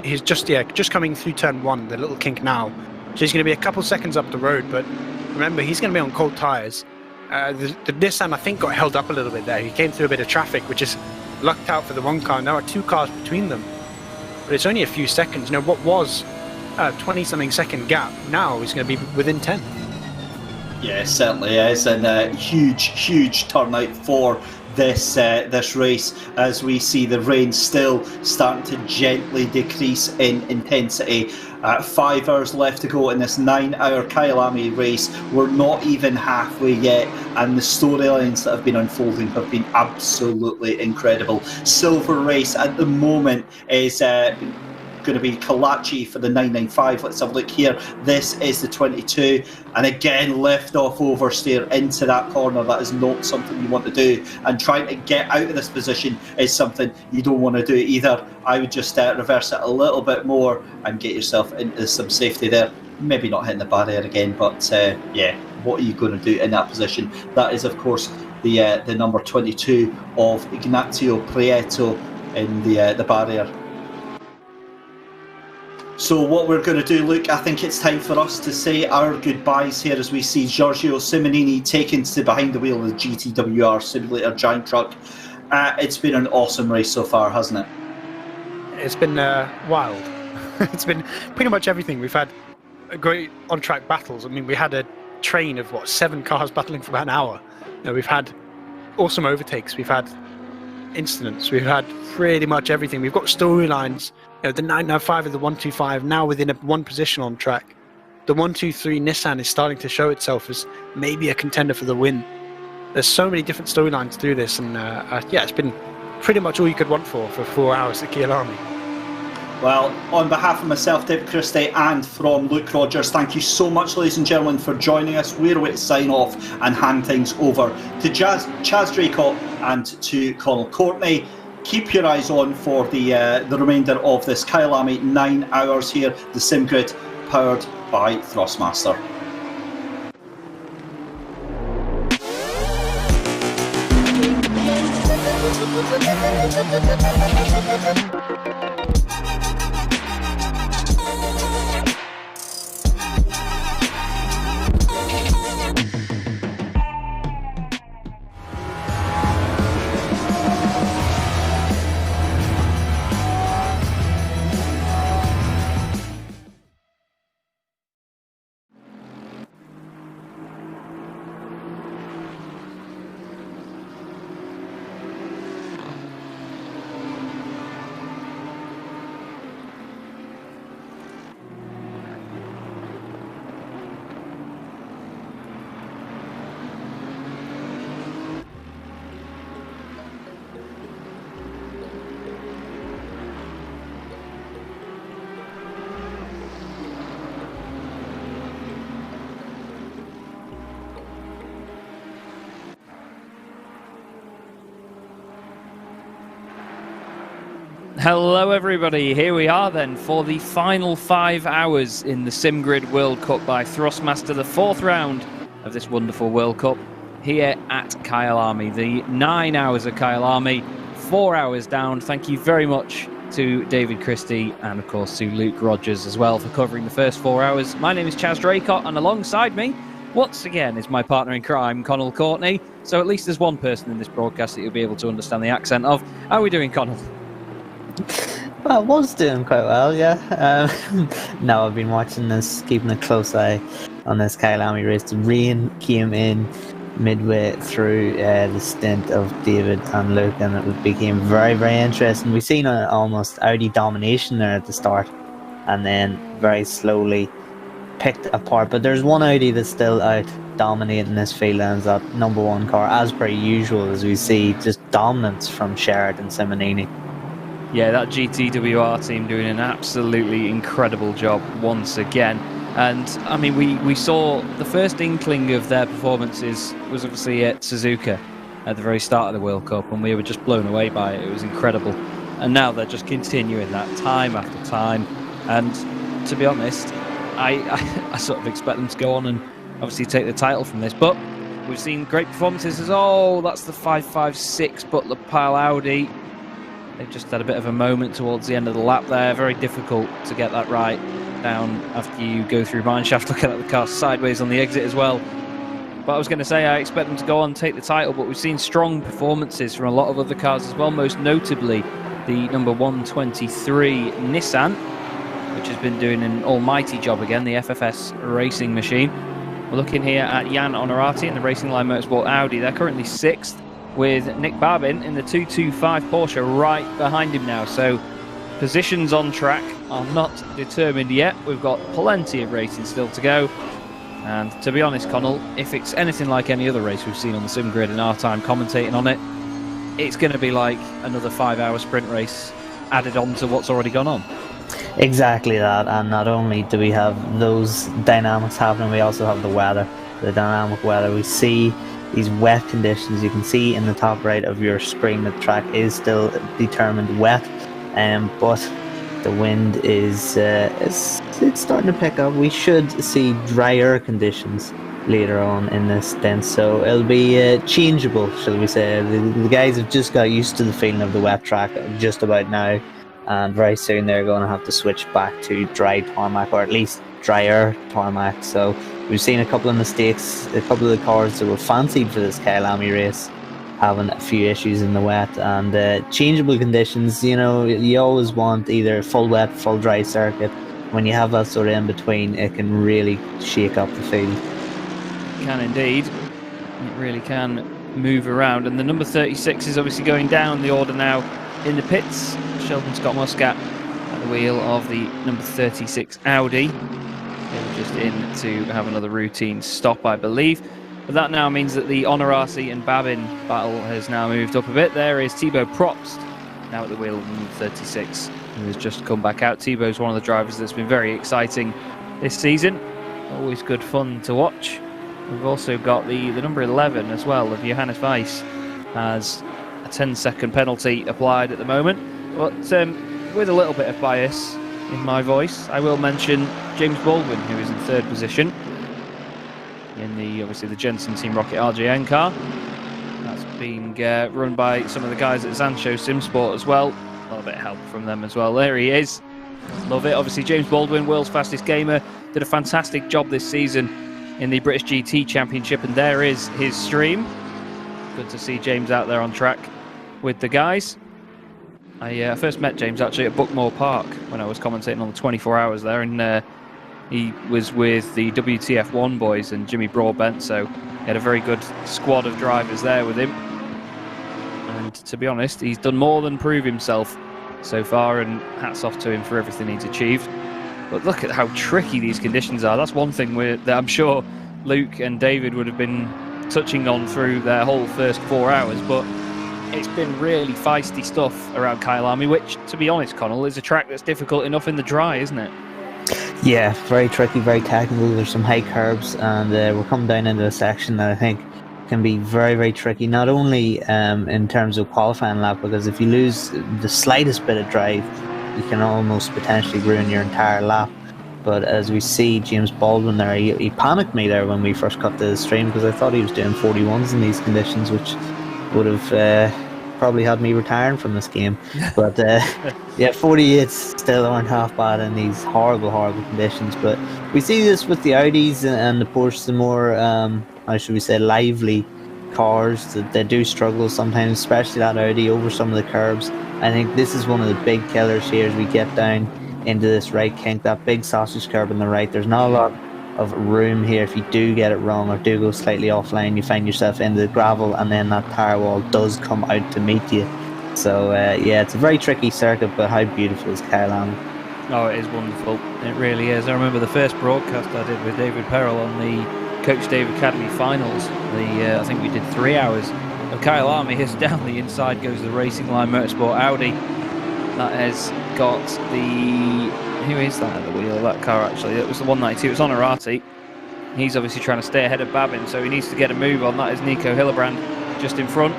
he's just coming through turn 1, the little kink now. So he's going to be a couple seconds up the road, but remember, he's going to be on cold tyres. The Nissan, I think, got held up a little bit there. He came through a bit of traffic, which is lucked out for the one car. There are 2 cars between them, but it's only a few seconds. What was a 20-something second gap now is going to be within 10. Yeah, it certainly is, and huge turnout for this race, as we see the rain still starting to gently decrease in intensity. 5 hours left to go in this 9-hour Kyalami race. We're not even halfway yet, and the storylines that have been unfolding have been absolutely incredible. Silver race at the moment is going to be Kalachi for the 995. Let's have a look here. This is the 22, and again lift off oversteer into that corner. That is not something you want to do, and trying to get out of this position is something you don't want to do either. I would just reverse it a little bit more and get yourself into some safety there. Maybe not hitting the barrier again, but yeah, what are you going to do in that position? That is, of course, the number 22 of Ignacio Prieto in the barrier. So what we're going to do, Luke, I think it's time for us to say our goodbyes here as we see Giorgio Simonini taken to behind the wheel of the GTWR Simulator Giant Truck. It's been an awesome race so far, hasn't it? It's been wild. It's been pretty much everything. We've had great on-track battles. I mean, we had a train of, 7 cars battling for about an hour. We've had awesome overtakes. We've had incidents. We've had pretty much everything. We've got storylines. The 995 and the 125 now within one position on track. The 123 Nissan is starting to show itself as maybe a contender for the win. There's so many different storylines through this, and yeah, it's been pretty much all you could want for 4 hours at Kyalami. Well, on behalf of myself, David Christie, and from Luke Rogers, thank you so much, ladies and gentlemen, for joining us. We're away to sign off and hand things over to Chaz Draycott and to Connall. Courtney, keep your eyes on for the remainder of this Kyalami 9 hours here, the SimGrid, powered by Thrustmaster. Hello everybody, here we are then for the final 5 hours in the SimGrid World Cup by Thrustmaster, the 4th round of this wonderful World Cup here at Kyalami. The 9 hours of Kyalami, 4 hours down. Thank you very much to David Christie and of course to Luke Rogers as well for covering the first 4 hours. My name is Chaz Draycott, and alongside me once again is my partner in crime, Connall Courtney. So at least there's one person in this broadcast that you'll be able to understand the accent of. How are we doing, Connall? Well, I was doing quite well, yeah. No, I've been watching this, keeping a close eye on this Kyalami race. The rain came in midway through the stint of David and Luke, and it became very, very interesting. We've seen almost Audi domination there at the start, and then very slowly picked apart. But there's one Audi that's still out dominating this field, and it's that number one car, as per usual, as we see just dominance from Sherrod and Simonini. Yeah, that GTWR team doing an absolutely incredible job once again. And I mean, we saw the first inkling of their performances was obviously at Suzuka at the very start of the World Cup, and we were just blown away by it. It was incredible. And now they're just continuing that time after time. And to be honest, I sort of expect them to go on and obviously take the title from this. But we've seen great performances as, that's the 556 Butler Pile Audi. They've just had a bit of a moment towards the end of the lap there. Very difficult to get that right down after you go through mineshaft, looking at the car sideways on the exit as well. But I was going to say, I expect them to go on and take the title, but we've seen strong performances from a lot of other cars as well, most notably the number 123 Nissan, which has been doing an almighty job again, the FFS racing machine. We're looking here at Jan Onorati in the Racing Line Motorsport Audi. They're currently 6th, with Nick Babin in the 225 Porsche right behind him now. So positions on track are not determined yet. We've got plenty of racing still to go. And to be honest, Connall, if it's anything like any other race we've seen on the sim grid in our time commentating on it, it's going to be like another 5-hour sprint race added on to what's already gone on. Exactly that, and not only do we have those dynamics happening, we also have the weather, the dynamic weather. We see these wet conditions. You can see in the top right of your screen that the track is still determined wet, but the wind is it's starting to pick up. We should see drier conditions later on in this stint, so it'll be changeable, shall we say. The guys have just got used to the feeling of the wet track just about now, and very soon they're going to have to switch back to dry tarmac, or at least drier tarmac. So we've seen a couple of mistakes, a couple of the cars that were fancied for this Kyalami race having a few issues in the wet, and changeable conditions. You know, you always want either full wet, full dry circuit. When you have that sort of in between, it can really shake up the field. It can indeed. It really can move around. And the number 36 is obviously going down the order now in the pits. Sheldon Scott Muscat at the wheel of the number 36 Audi. They were just in to have another routine stop, I believe. But that now means that the Onorati and Babin battle has now moved up a bit. There is Thibaut Probst now at the wheel of number 36, who has just come back out. Thibaut's one of the drivers that's been very exciting this season. Always good fun to watch. We've also got the number 11 as well of Johannes Weiss, has a 10-second penalty applied at the moment. But with a little bit of bias in my voice, I will mention James Baldwin, who is in 3rd position in obviously the Jensen Team Rocket RJN car. That's being run by some of the guys at Zancho Simsport as well. A little bit of help from them as well. There he is. Love it. Obviously, James Baldwin, world's fastest gamer, did a fantastic job this season in the British GT Championship, and there is his stream. Good to see James out there on track with the guys. I first met James actually at Bookmore Park when I was commentating on the 24 hours there, and he was with the WTF1 boys and Jimmy Broadbent, so he had a very good squad of drivers there with him. And to be honest, he's done more than prove himself so far, and hats off to him for everything he's achieved. But look at how tricky these conditions are. That's one thing that I'm sure Luke and David would have been touching on through their whole first 4 hours, but it's been really feisty stuff around Kyalami, which, to be honest, Connall, is a track that's difficult enough in the dry, isn't it? Yeah, very tricky, very technical. There's some high curbs, and we're coming down into a section that I think can be very, very tricky, not only in terms of qualifying lap, because if you lose the slightest bit of drive, you can almost potentially ruin your entire lap. But as we see James Baldwin there, he panicked me there when we first cut the stream, because I thought he was doing 41s in these conditions, which would have probably had me retiring from this game. But yeah, 48s still aren't half bad in these horrible, horrible conditions. But we see this with the Audis and the Porsche, the more, how should we say, lively cars, that they do struggle sometimes, especially that Audi over some of the curbs. I think this is one of the big killers here as we get down into this right kink, that big sausage curb on the right. There's not a lot of room here. If you do get it wrong or do go slightly offline, you find yourself in the gravel, and then that tire wall does come out to meet you. So yeah, it's a very tricky circuit, but how beautiful is Kyalami? Oh, it is wonderful. It really is. I remember the first broadcast I did with David Perrell on the Coach Dave Academy finals. I think we did 3 hours of Kyalami. His down the inside goes the Racing Line Motorsport Audi. That has got the... Who is that at the wheel of that car, actually? It was the 192. It was Honorati. He's obviously trying to stay ahead of Babin, so he needs to get a move on. That is Nico Hillebrand just in front.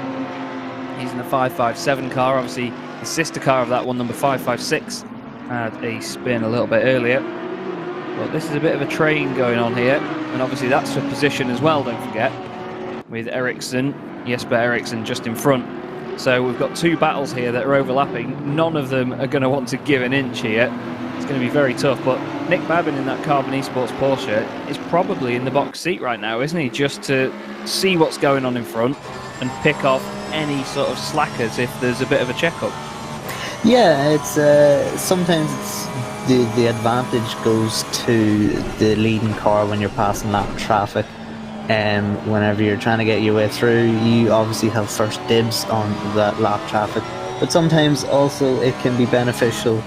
He's in the 557 car, obviously the sister car of that one, number 556. Had a spin a little bit earlier. But this is a bit of a train going on here, and obviously that's for position as well, don't forget, with Ericsson, Jesper Ericsson just in front. So we've got two battles here that are overlapping. None of them are going to want to give an inch here. It's going to be very tough, but Nick Babin in that Carbon Esports Porsche is probably in the box seat right now, isn't he? Just to see what's going on in front and pick off any sort of slackers if there's a bit of a checkup. Yeah, it's sometimes it's the advantage goes to the leading car when you're passing lap traffic. Whenever you're trying to get your way through, you obviously have first dibs on that lap traffic. But sometimes also it can be beneficial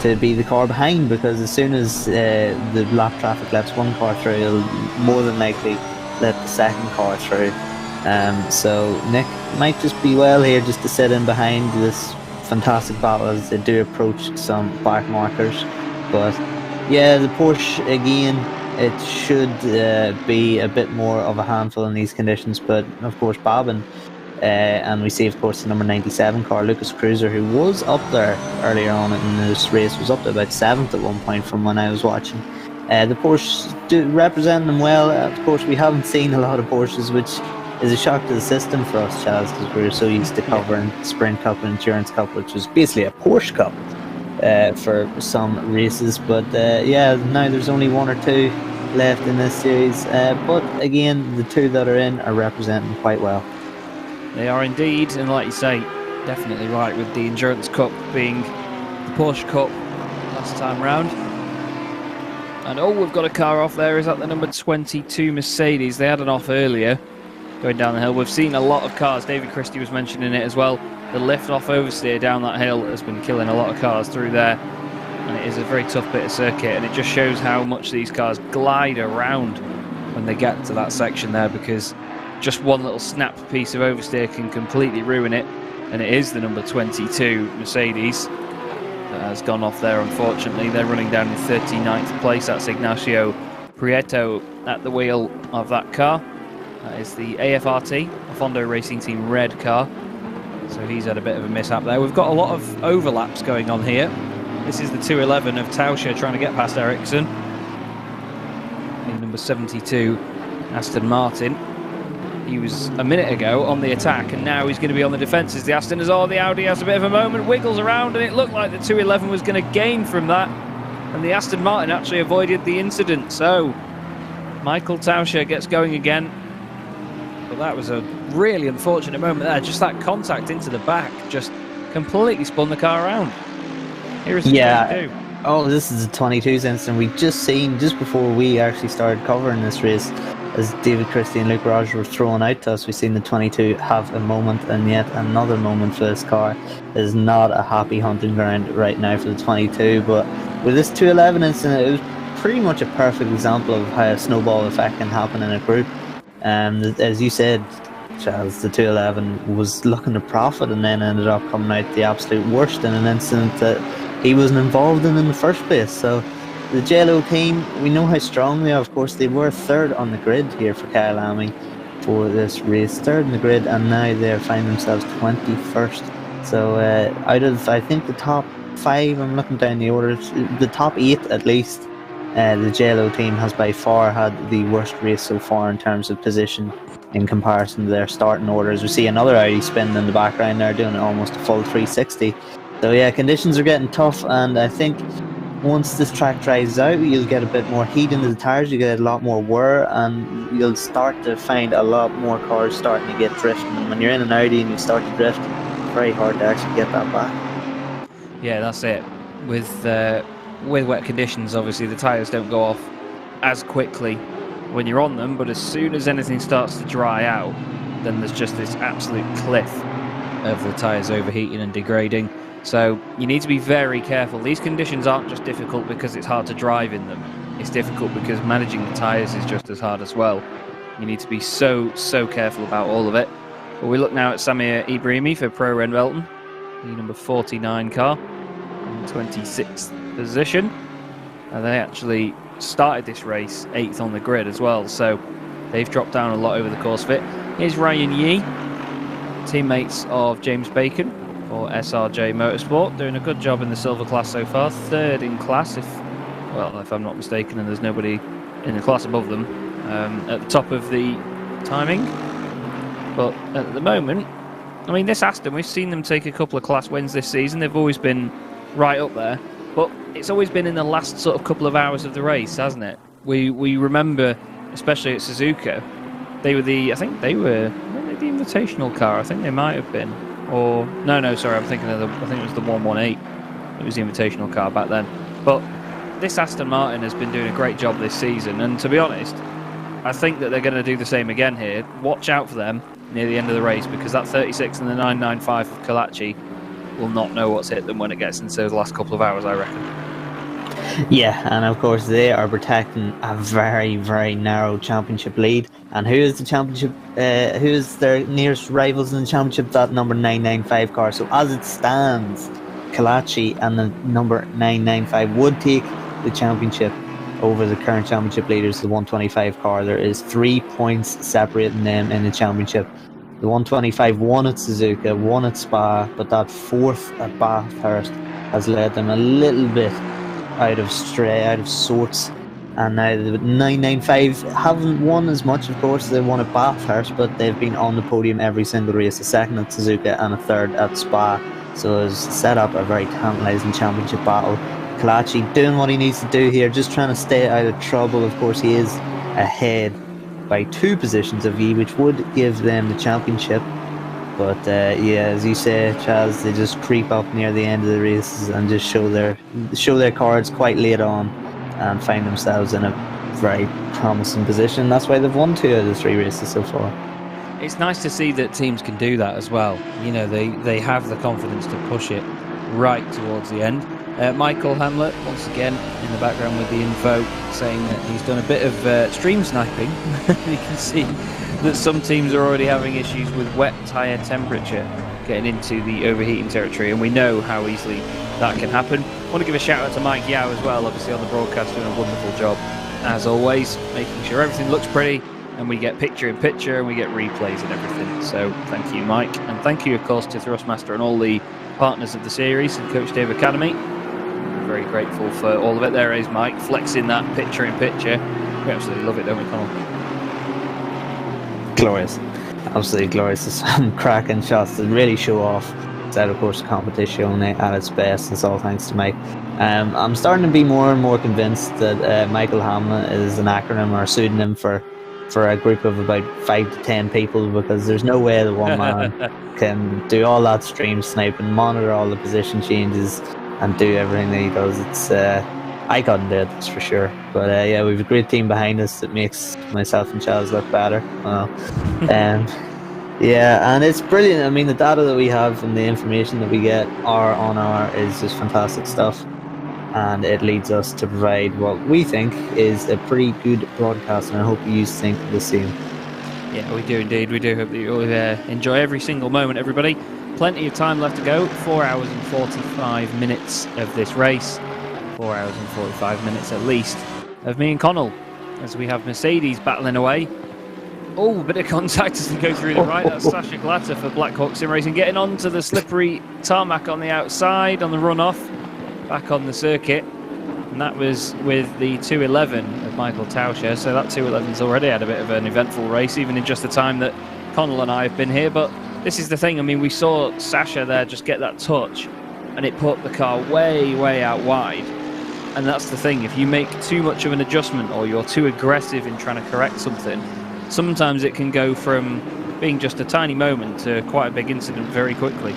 to be the car behind, because as soon as the lap traffic lets one car through, it'll more than likely let the second car through. So Nick might just be well here just to sit in behind this fantastic battle as they do approach some back markers. But yeah, the Porsche again, it should be a bit more of a handful in these conditions, but of course Babin, and we see of course the number 97 car, Lucas Cruiser, who was up there earlier on in this race, was up to about 7th at one point from when I was watching. The Porsche do represent them well. Of course we haven't seen a lot of Porsches, which is a shock to the system for us, Chaz, because we're so used to covering Sprint Cup and Endurance Cup, which was basically a Porsche Cup for some races. But yeah, now there's only one or two left in this series. But again, the two that are in are representing quite well. They are indeed, and like you say, definitely right, with the Endurance Cup being the Porsche Cup last time round. And oh, we've got a car off there. Is that the number 22 Mercedes? They had an off earlier going down the hill. We've seen a lot of cars. David Christie was mentioning it as well. The lift off oversteer down that hill has been killing a lot of cars through there, and it is a very tough bit of circuit, and it just shows how much these cars glide around when they get to that section there, because just one little snap piece of oversteer can completely ruin it. And it is the number 22 Mercedes that has gone off there, unfortunately. They're running down in 39th place. That's Ignacio Prieto at the wheel of that car. That is the AFRT, a Fondo Racing Team red car. So he's had a bit of a mishap there. We've got a lot of overlaps going on here. This is the 211 of Tauscher trying to get past Ericsson in number 72 Aston Martin. He was a minute ago on the attack, and now he's going to be on the defences. The Aston is the Audi has a bit of a moment, wiggles around, and it looked like the 211 was going to gain from that, and the Aston Martin actually avoided the incident. So Michael Tauscher gets going again. But that was a really unfortunate moment there. Just that contact into the back just completely spun the car around. Here is the 22. Oh, this is the 22's incident. We just seen, just before we actually started covering this race, as David Christie and Luke Rogers were thrown out to us, we've seen the 22 have a moment, and yet another moment for this car. Is not a happy hunting ground right now for the 22, but with this 211 incident, it was pretty much a perfect example of how a snowball effect can happen in a group. As you said, Chaz, the 211 was looking to profit and then ended up coming out the absolute worst in an incident that he wasn't involved in the first place. So the JLO team, we know how strong they are. Of course, they were third on the grid here for Kyalami for this race, third in the grid, and now they find themselves 21st. So out of, I think, the top 5, I'm looking down the orders, the top 8 at least, the JLO team has by far had the worst race so far in terms of position in comparison to their starting orders. We see another Audi spin in the background there, doing almost a full 360. So yeah, conditions are getting tough, and I think once this track dries out, you'll get a bit more heat into the tyres, you get a lot more wear, and you'll start to find a lot more cars starting to get drifting. And when you're in an Audi and you start to drift, it's very hard to actually get that back. Yeah, that's it. With wet conditions, obviously the tyres don't go off as quickly when you're on them, but as soon as anything starts to dry out, then there's just this absolute cliff of the tyres overheating and degrading. So you need to be very careful. These conditions aren't just difficult because it's hard to drive in them. It's difficult because managing the tyres is just as hard as well. You need to be so careful about all of it. But we look now at Samir Ibrahimi for Pro Renvelton, the number 49 car, in 26th position. And they actually started this race 8th on the grid as well, so they've dropped down a lot over the course of it. Here's Ryan Yee, teammates of James Bacon for SRJ Motorsport, doing a good job in the silver class so far, 3rd in class if I'm not mistaken, and there's nobody in the class above them at the top of the timing. But at the moment, I mean, this Aston, we've seen them take a couple of class wins this season. They've always been right up there, but it's always been in the last sort of couple of hours of the race, hasn't it? We remember, especially at Suzuka, they were the invitational car. I think they might have been, or no, sorry, I think it was the 118. It was the invitational car back then. But this Aston Martin has been doing a great job this season, and to be honest, I think that they're going to do the same again here. Watch out for them near the end of the race, because that 36 and the 995 of Kyalami will not know what's hit them when it gets into the last couple of hours, I reckon. Yeah, and of course they are protecting a very, very narrow championship lead. And who is the championship? Who is their nearest rivals in the championship? That number 995 car. So as it stands, Kyalami and the number 995 would take the championship over the current championship leaders, the 125 car. There is 3 points separating them in the championship. The 125 won at Suzuka, won at Spa, but that 4th at Bathurst has led them a little bit out of sorts. And now the 995 haven't won as much, of course. They won at Bathurst, but they've been on the podium every single race, a 2nd at Suzuka and a 3rd at Spa. So it's set up a very tantalising championship battle. Kyalami doing what he needs to do here, just trying to stay out of trouble. Of course, he is ahead by 2 positions of Yee, which would give them the championship. But yeah, as you say, Chaz, they just creep up near the end of the races and just show their cards quite late on and find themselves in a very promising position. That's why they've won 2 out of the 3 races so far. It's nice to see that teams can do that as well. You know, they have the confidence to push it right towards the end. Michael Hamlet, once again, in the background with the info, saying that he's done a bit of stream sniping. You can see that some teams are already having issues with wet tyre temperature getting into the overheating territory, and we know how easily that can happen. I want to give a shout out to Mike Yao as well, obviously on the broadcast, doing a wonderful job, as always, making sure everything looks pretty, and we get picture-in-picture, and we get replays and everything. So thank you, Mike, and thank you, of course, to Thrustmaster and all the partners of the series and Coach Dave Academy. Very grateful for all of it. There is Mike flexing that picture-in-picture. We absolutely love it, don't we, Connall? Glorious, absolutely glorious. Some cracking shots that really show off. It's out, of course, competition at its best. It's all thanks to Mike. I'm starting to be more and more convinced that Michael Hamlet is an acronym or a pseudonym for a group of about 5 to 10 people, because there's no way that one man can do all that stream sniping, monitor all the position changes, and do everything that he does. It's I couldn't do it, that's for sure. But yeah, we've a great team behind us that makes myself and Chaz look better. Yeah, and it's brilliant. I mean, the data that we have and the information that we get hour on hour is just fantastic stuff, and it leads us to provide what we think is a pretty good broadcast, and I hope you think the same. Yeah, we do indeed. We do hope that you'll enjoy every single moment, everybody. Plenty of time left to go. 4 hours and 45 minutes of this race. 4 hours and 45 minutes at least of me and Connall, as we have Mercedes battling away. Oh, a bit of contact as they go through the right. That's Sasha Glatter for Black Hawk Sim Racing, getting onto the slippery tarmac on the outside on the runoff, back on the circuit. And that was with the 211 of Michael Tauscher. So that 211's already had a bit of an eventful race, even in just the time that Connall and I have been here. But this is the thing, I mean, we saw Sasha there just get that touch, and it put the car way, way out wide. And that's the thing, if you make too much of an adjustment or you're too aggressive in trying to correct something, sometimes it can go from being just a tiny moment to quite a big incident very quickly.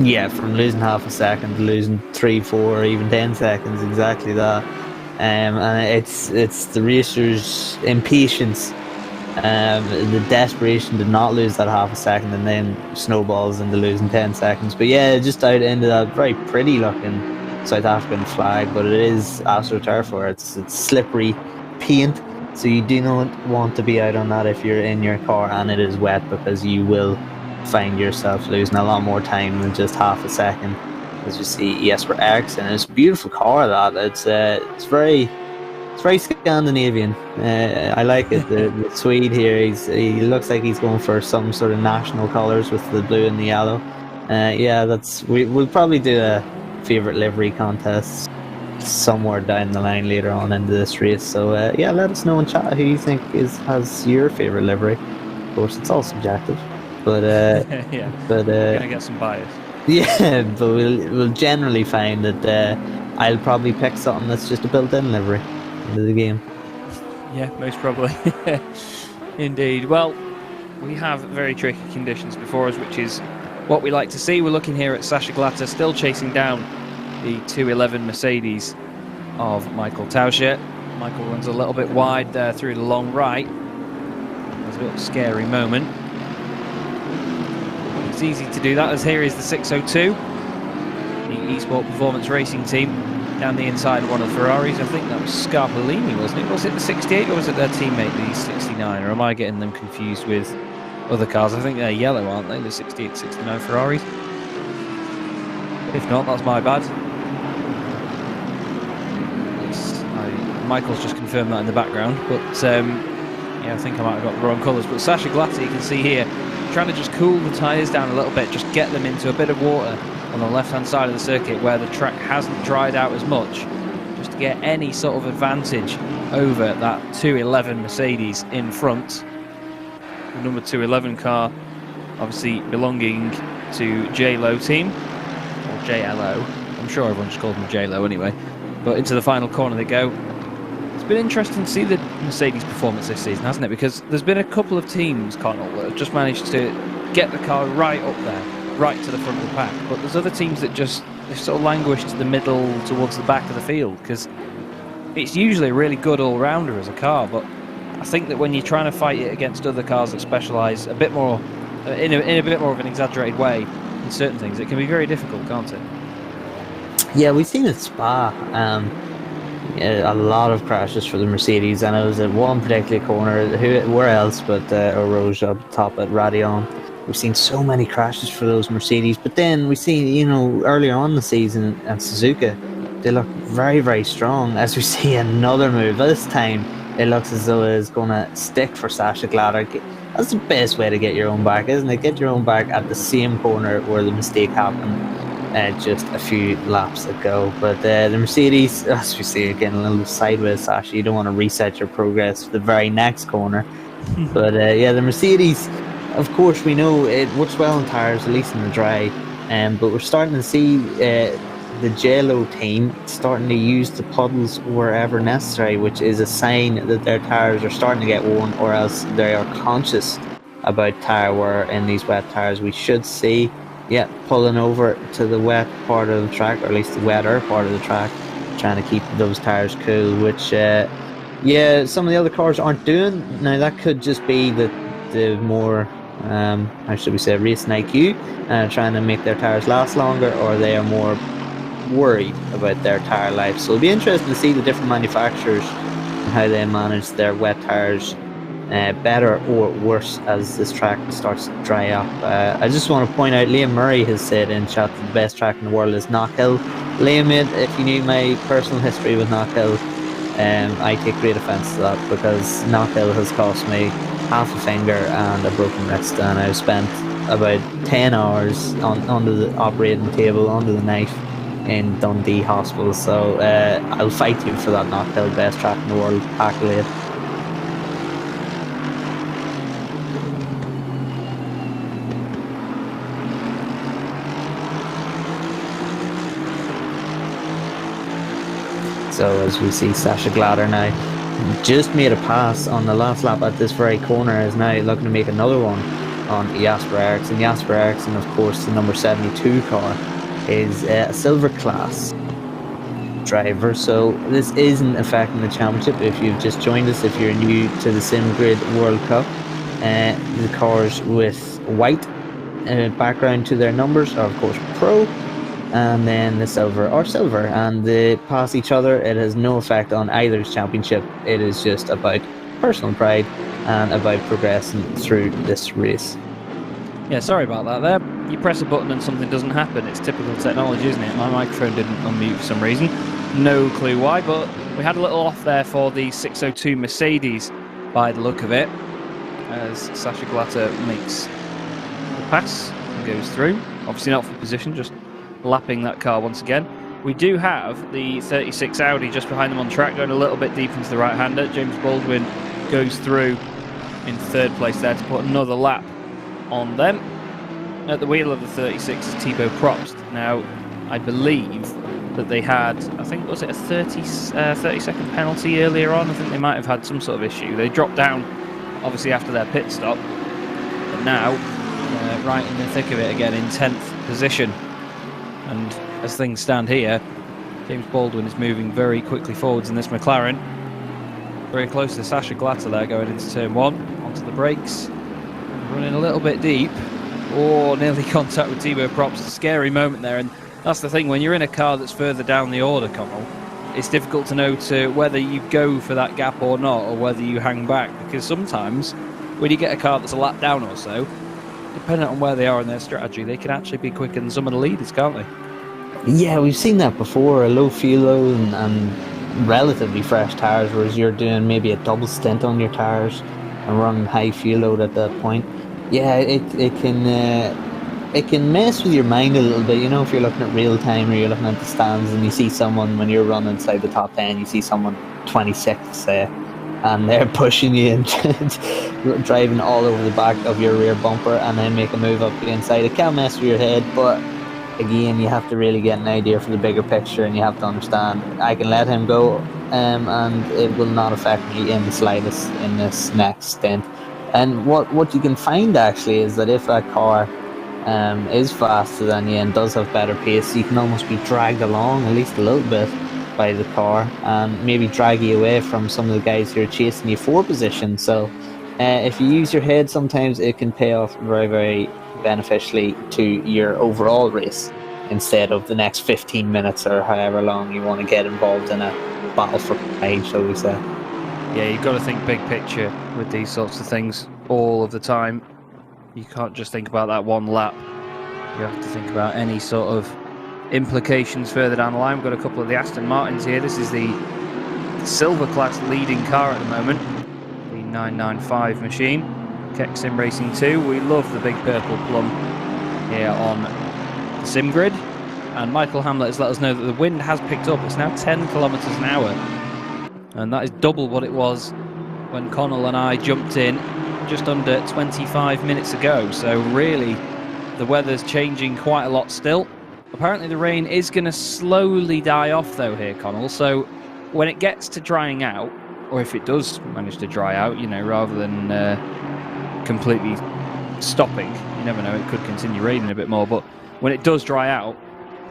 Yeah, from losing half a second to losing 3, 4, or even 10 seconds, exactly that. and it's the racers' impatience, the desperation to not lose that half a second, and then snowballs into losing 10 seconds. But yeah, just out into that very pretty looking South African flag, but it is AstroTurf, or it's slippery paint, so you do not want to be out on that if you're in your car and it is wet, because you will find yourself losing a lot more time than just half a second. As you see, Jesper Eriksson, it's a beautiful car. That it's very Scandinavian. I like it. The Swede here, he looks like he's going for some sort of national colours with the blue and the yellow. Yeah, we'll probably do a favourite livery contest somewhere down the line later on into this race. So yeah, let us know in chat who you think has your favourite livery. Of course, it's all subjective, but yeah, but gonna get some bias. Yeah, but we'll generally find that I'll probably pick something that's just a built-in livery into the game. Yeah, most probably. Indeed. Well, we have very tricky conditions before us, which is what we like to see. We're looking here at Sasha Glatter still chasing down the 211 Mercedes of Michael Tauscher. Michael runs a little bit wide there through the long right. There's a little scary moment. It's easy to do that, as here is the 602, the eSport Performance Racing team, down the inside of one of the Ferraris. I think that was Scarpellini, wasn't it? Was it the 68 or was it their teammate, the 69? Or am I getting them confused with other cars? I think they're yellow, aren't they? The 68, 69 Ferraris. If not, that's my bad. Michael's just confirmed that in the background, but yeah, I think I might have got the wrong colours. But Sasha Glatter, you can see here, trying to just cool the tyres down a little bit, just get them into a bit of water on the left-hand side of the circuit where the track hasn't dried out as much, just to get any sort of advantage over that 211 Mercedes in front. The number 211 car, obviously belonging to JLO team, or JLO. I'm sure everyone just calls them JLO anyway. But into the final corner they go. It's been interesting to see the Mercedes performance this season, hasn't it? Because there's been a couple of teams, Connall, that have just managed to get the car right up there, right to the front of the pack. But there's other teams that they've sort of languished to the middle, towards the back of the field, because it's usually a really good all-rounder as a car. But I think that when you're trying to fight it against other cars that specialise a bit more, in a bit more of an exaggerated way in certain things, it can be very difficult, can't it? Yeah, we've seen at Spa a lot of crashes for the Mercedes, and it was at one particular corner, where else but Rouge up top at Radion. We've seen so many crashes for those Mercedes, but then we see, earlier on in the season at Suzuka, they look very, very strong. As we see another move, this time it looks as though it's going to stick for Sasha Glatter. That's the best way to get your own back, isn't it? Get your own back at the same corner where the mistake happened just a few laps ago. But the Mercedes, as we see again, a little sideways, Sasha, you don't want to reset your progress for the very next corner. But yeah, the Mercedes, of course, we know it works well on tyres, at least in the dry, but we're starting to see the JLO team starting to use the puddles wherever necessary, which is a sign that their tyres are starting to get worn, or else they are conscious about tyre wear in these wet tyres. We should see, yeah, pulling over to the wet part of the track, or at least the wetter part of the track, trying to keep those tyres cool, which yeah, some of the other cars aren't doing. Now that could just be the more how should we say, racing IQ, trying to make their tyres last longer, or they are more worried about their tyre life. So it'll be interesting to see the different manufacturers and how they manage their wet tyres, better or worse as this track starts to dry up. I just want to point out, Liam Murray has said in chat that the best track in the world is Knockhill. Liam, if you knew my personal history with Knockhill, I take great offence to that, because Knockhill has cost me half a finger and a broken wrist, and I've spent about 10 hours under the operating table, under the knife in Dundee Hospital. So I'll fight you for that Knockhill best track in the world accolade. So as we see, Sasha Glatter now just made a pass on the last lap at this very corner, is now looking to make another one on Jesper Eriksson. Jesper Eriksson, of course, the number 72 car, is a silver class. driver, so this isn't affecting the championship. If you've just joined us, if you're new to the SimGrid World Cup, the cars with white background to their numbers are of course Pro, and then the silver are silver, and they pass each other. It has no effect on either's championship. It is just about personal pride and about progressing through this race. Yeah, sorry about that there. You press a button and something doesn't happen. It's typical technology, isn't it? My microphone didn't unmute for some reason. No clue why, but we had a little off there for the 602 Mercedes by the look of it, as Sasha Glatter makes the pass and goes through. Obviously not for position, just lapping that car once again. We do have the 36 Audi just behind them on track, going a little bit deep into the right-hander. James Baldwin goes through in third place there to put another lap on them. At the wheel of the 36 is Thibaut Probst. Now, I believe that they had, I think, was it a 30-second penalty earlier on? I think they might have had some sort of issue. They dropped down, obviously, after their pit stop. But now, right in the thick of it again, in 10th position. And as things stand here, James Baldwin is moving very quickly forwards in this McLaren. Very close to Sasha Glatter there, going into turn 1, onto the brakes. Running a little bit deep. Oh, nearly contact with Thibaut Probst. A scary moment there, and that's the thing, when you're in a car that's further down the order, Connall, it's difficult to know whether you go for that gap or not, or whether you hang back, because sometimes when you get a car that's a lap down or so, depending on where they are in their strategy, they can actually be quicker than some of the leaders, can't they? Yeah, we've seen that before, a low fuel load and relatively fresh tyres, whereas you're doing maybe a double stint on your tyres and running high fuel load at that point. Yeah, it can mess with your mind a little bit, you know, if you're looking at real time or you're looking at the stands and you see someone, when you're running inside the top 10, you see someone 26th, say, and they're pushing you and driving all over the back of your rear bumper and then make a move up the inside. It can mess with your head, but again, you have to really get an idea for the bigger picture, and you have to understand I can let him go and it will not affect me in the slightest in this next stint. And what you can find actually is that if that car is faster than you and does have better pace, you can almost be dragged along at least a little bit by the car and maybe drag you away from some of the guys who are chasing you for position. So if you use your head, sometimes it can pay off very, very beneficially to your overall race instead of the next 15 minutes or however long you want to get involved in a battle for pride, shall we say. Yeah, you've got to think big picture with these sorts of things all of the time. You can't just think about that one lap. You have to think about any sort of implications further down the line. We've got a couple of the Aston Martins here. This is the silver class leading car at the moment, the 995 machine. Keck Sim Racing 2. We love the big purple plum here on the sim grid. And Michael Hamlet has let us know that the wind has picked up. It's now 10 kilometres an hour. And that is double what it was when Connall and I jumped in just under 25 minutes ago. So really, the weather's changing quite a lot still. Apparently the rain is going to slowly die off though here, Connall. So when it gets to drying out, or if it does manage to dry out, you know, rather than completely stopping, you never know, it could continue raining a bit more. But when it does dry out,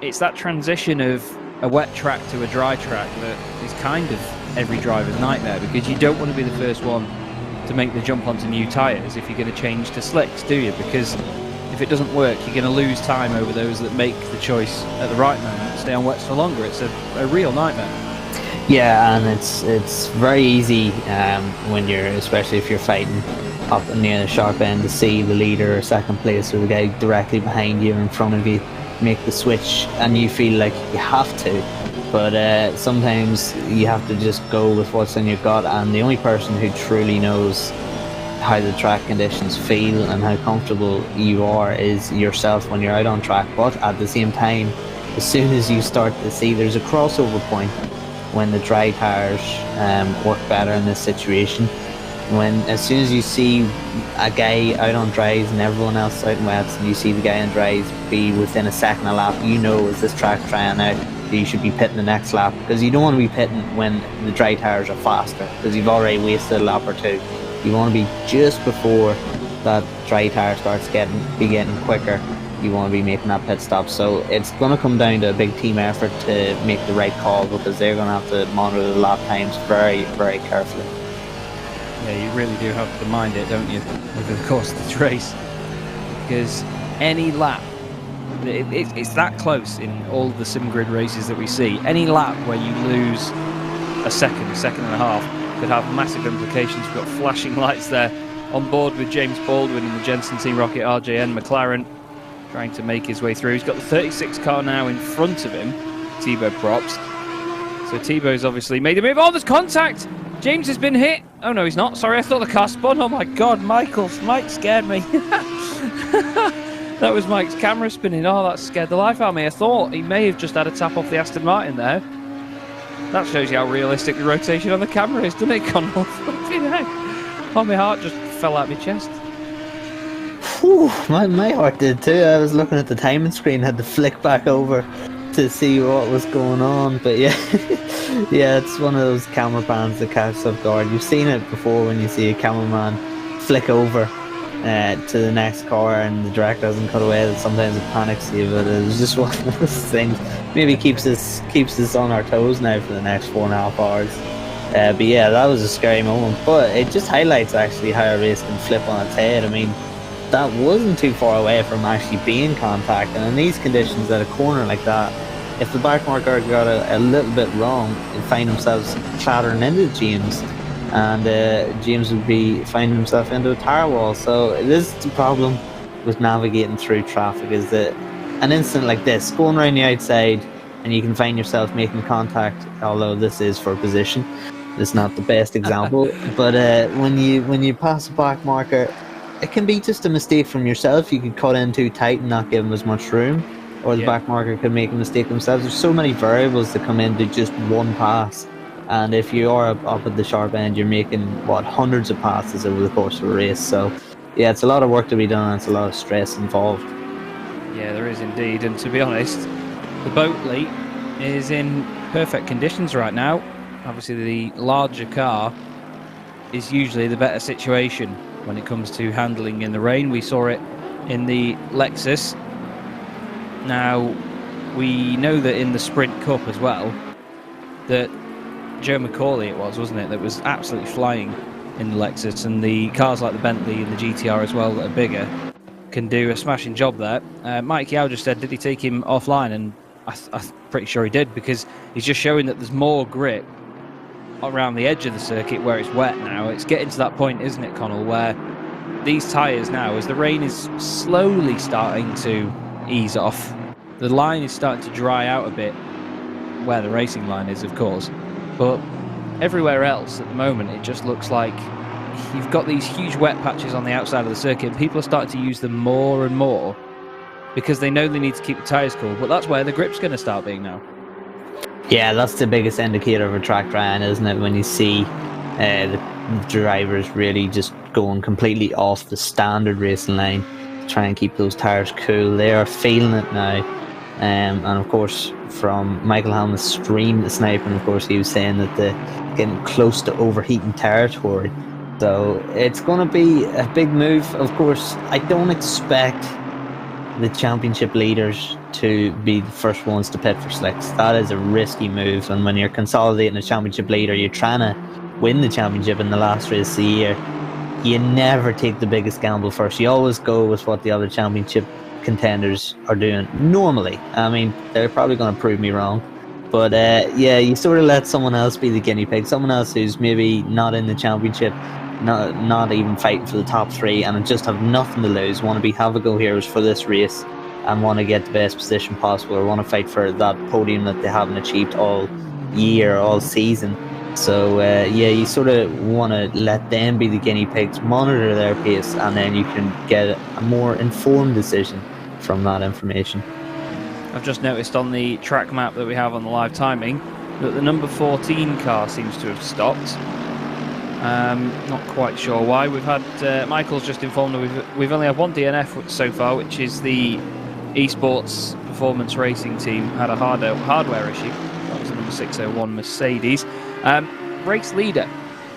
it's that transition of a wet track to a dry track that is kind of every driver's nightmare, because you don't want to be the first one to make the jump onto new tyres if you're going to change to slicks, do you? Because if it doesn't work, you're going to lose time over those that make the choice at the right moment, stay on wets for longer. It's a real nightmare. Yeah, and it's very easy when you're, especially if you're fighting up near the sharp end, to see the leader or second place or the guy directly behind you or in front of you make the switch, and you feel like you have to. But sometimes you have to just go with what's in your gut, and the only person who truly knows how the track conditions feel and how comfortable you are is yourself when you're out on track. But at the same time, as soon as you start to see there's a crossover point when the dry tyres work better in this situation, as soon as you see a guy out on dries and everyone else out in wets, and you see the guy on dries be within a second a lap, you know, as this track trying out, you should be pitting the next lap, because you don't want to be pitting when the dry tyres are faster, because you've already wasted a lap or two. You want to be just before that dry tyre starts getting quicker. You likely want to be making that pit stop. So it's going to come down to a big team effort to make the right call, because they're going to have to monitor the lap times very, very carefully. Yeah, you really do have to mind it, don't you, over the course of this race? Because any lap, it's that close in all the sim grid races that we see. Any lap where you lose a second and a half could have massive implications. We've got flashing lights there on board with James Baldwin in the Jensen Team Rocket RJN McLaren trying to make his way through. He's got the 36 car now in front of him, Thibaut props. So Thibaut's obviously made a move. Oh, there's contact! James has been hit. Oh no, he's not. Sorry, I thought the car spun. Oh my god, Mike scared me. That was Mike's camera spinning. Oh, that scared the life out of me. I thought he may have just had a tap off the Aston Martin there. That shows you how realistic the rotation on the camera is, doesn't it, Connall? Oh, my heart just fell out my chest. Whew, my heart did too. I was looking at the timing screen, had to flick back over to see what was going on. But yeah, yeah, it's one of those camera pans that catches off guard. You've seen it before when you see a cameraman flick over to the next car and the director doesn't cut away. That sometimes it panics you, but it's just one of those things. Maybe keeps us on our toes now for the next 4.5 hours. But yeah, that was a scary moment. But it just highlights actually how a race can flip on its head. I mean, that wasn't too far away from actually being contact, and in these conditions at a corner like that, if the back marker got a little bit wrong, they'd find themselves clattering into James, and James would be finding himself into a tire wall. So this is the problem with navigating through traffic, is that an incident like this, going around the outside, and you can find yourself making contact, although this is for position, it's not the best example, but when you pass a back marker, it can be just a mistake from yourself. You could cut in too tight and not give them as much room, or the back marker could make a mistake themselves. There's so many variables that come into just one pass, and if you are up at the sharp end, you're making hundreds of passes over the course of a race. So yeah, it's a lot of work to be done, and it's a lot of stress involved. Yeah, there is indeed, and to be honest, the Boatley is in perfect conditions right now. Obviously the larger car is usually the better situation when it comes to handling in the rain. We saw it in the Lexus. Now, we know that in the Sprint Cup as well, that Joe McCauley wasn't it, that was absolutely flying in the Lexus, and the cars like the Bentley and the GTR as well that are bigger can do a smashing job there. Mike Yao just said, did he take him offline? And I'm pretty sure he did, because he's just showing that there's more grip around the edge of the circuit where it's wet now. It's getting to that point, isn't it, Connall, where these tyres now, as the rain is slowly starting to ease off, the line is starting to dry out a bit, where the racing line is, of course, but everywhere else at the moment it just looks like you've got these huge wet patches on the outside of the circuit, and people are starting to use them more and more because they know they need to keep the tyres cool, but that's where the grip's going to start being now. Yeah, that's the biggest indicator of a track drying, isn't it? When you see the drivers really just going completely off the standard racing line to try and keep those tyres cool. They are feeling it now. And of course, from Michael Hamlin's stream the sniping, of course, he was saying that they're getting close to overheating territory. So it's going to be a big move. Of course, I don't expect the championship leaders to be the first ones to pit for slicks. That is a risky move, and when you're consolidating a championship leader, you're trying to win the championship in the last race of the year, you never take the biggest gamble first. You always go with what the other championship contenders are doing normally. I mean, they're probably going to prove me wrong, but yeah, you sort of let someone else be the guinea pig, someone else who's maybe not in the championship, not even fighting for the top three, and just have nothing to lose, want to be have-a-go heroes for this race and want to get the best position possible, or want to fight for that podium that they haven't achieved all year, all season. So yeah, you sort of want to let them be the guinea pigs, monitor their pace, and then you can get a more informed decision from that information. I've just noticed on the track map that we have on the live timing that the number 14 car seems to have stopped. Not quite sure why. We've had Michael's just informed that we've only had one DNF so far, which is the esports performance racing team had a hardware issue. That was the number 601 Mercedes. Race leader,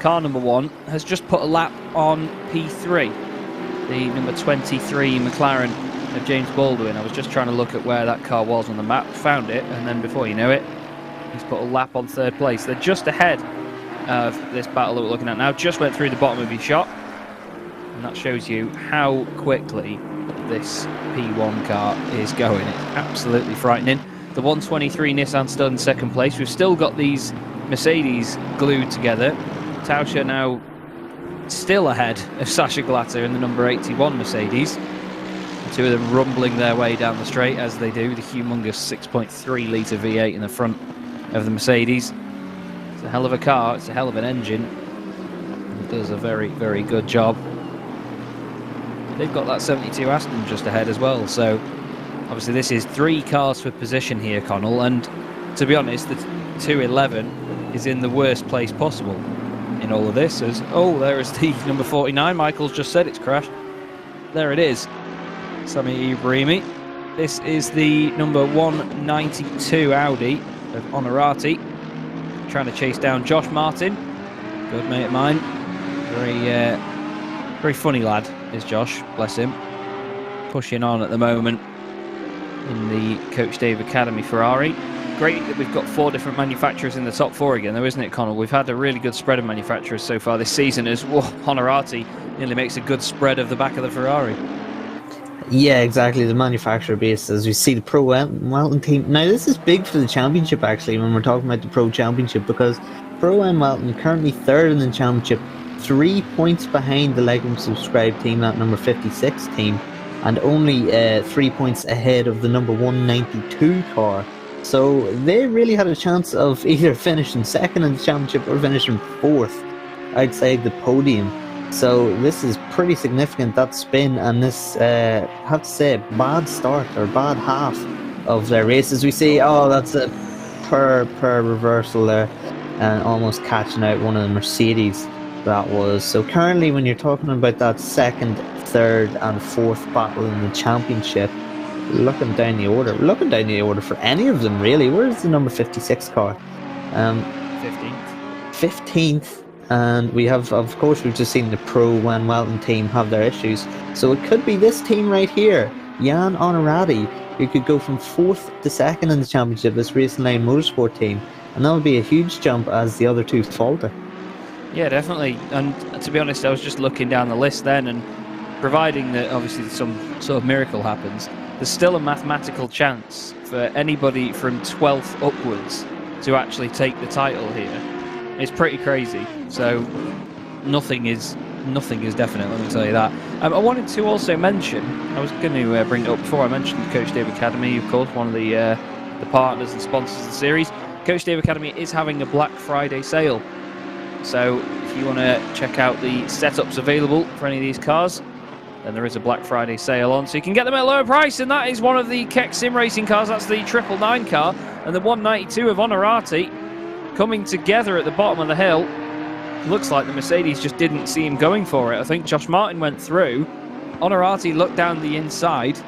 car number 1, has just put a lap on P3. The number 23 McLaren of James Baldwin. I was just trying to look at where that car was on the map, found it, and then before you know it, he's put a lap on third place. They're just ahead of this battle that we're looking at now. Just went through the bottom of his shot, and that shows you how quickly this P1 car is going. It's absolutely frightening. The 123 Nissan still in second place. We've still got these Mercedes glued together. Tauscher now still ahead of Sasha Glatter in the number 81 Mercedes. The two of them rumbling their way down the straight as they do. The humongous 6.3 litre V8 in the front of the Mercedes. It's a hell of a car, it's a hell of an engine. It does a very, very good job. They've got that 72 Aston just ahead as well, so obviously this is 3 cars for position here, Connall, and to be honest, the 211 is in the worst place possible in all of this. As there is the number 49. Michael's just said it's crashed. There it is. Sami Ibrahimi. This is the number 192 Audi of Onorati, trying to chase down Josh Martin, good mate of mine. Very funny lad is Josh, bless him. Pushing on at the moment in the Coach Dave Academy Ferrari. Great that we've got 4 different manufacturers in the top 4 again, though, isn't it, Connall? We've had a really good spread of manufacturers so far this season, as Onorati nearly makes a good spread of the back of the Ferrari. Yeah, exactly. The manufacturer base, as we see the Pro Welton team. Now, this is big for the championship, actually, when we're talking about the Pro Championship, because Pro Welton currently 3rd in the championship, 3 points behind the Leghorn subscribed team, that number 56 team, and only 3 points ahead of the number 192 car. So they really had a chance of either finishing 2nd in the championship or finishing 4th outside the podium. So this is pretty significant, that spin, and this, I have to say, bad start or bad half of their races. We see, that's a per reversal there, and almost catching out one of the Mercedes that was. So currently, when you're talking about that 2nd, 3rd and 4th battle in the championship, looking down the order for any of them really. Where's the number 56 car? 15th. And we have, of course, we've just seen the Pro Van Welton team have their issues. So it could be this team right here, Jan Onorati, who could go from 4th to 2nd in the championship, this Racing Line Motorsport team. And that would be a huge jump as the other two falter. Yeah, definitely. And to be honest, I was just looking down the list then, and providing that obviously some sort of miracle happens, there's still a mathematical chance for anybody from 12th upwards to actually take the title here. It's pretty crazy. So nothing is definite, let me tell you that. I wanted to also mention, I was going to bring it up before I mentioned Coach Dave Academy, of course, one of the partners and sponsors of the series. Coach Dave Academy is having a Black Friday sale. So if you want to check out the setups available for any of these cars, then there is a Black Friday sale on, so you can get them at a lower price. And that is one of the Keck Sim Racing cars. That's the 999 car, and the 192 of Onorati coming together at the bottom of the hill. Looks like the Mercedes just didn't see him going for it. I think Josh Martin went through, Onorati looked down the inside,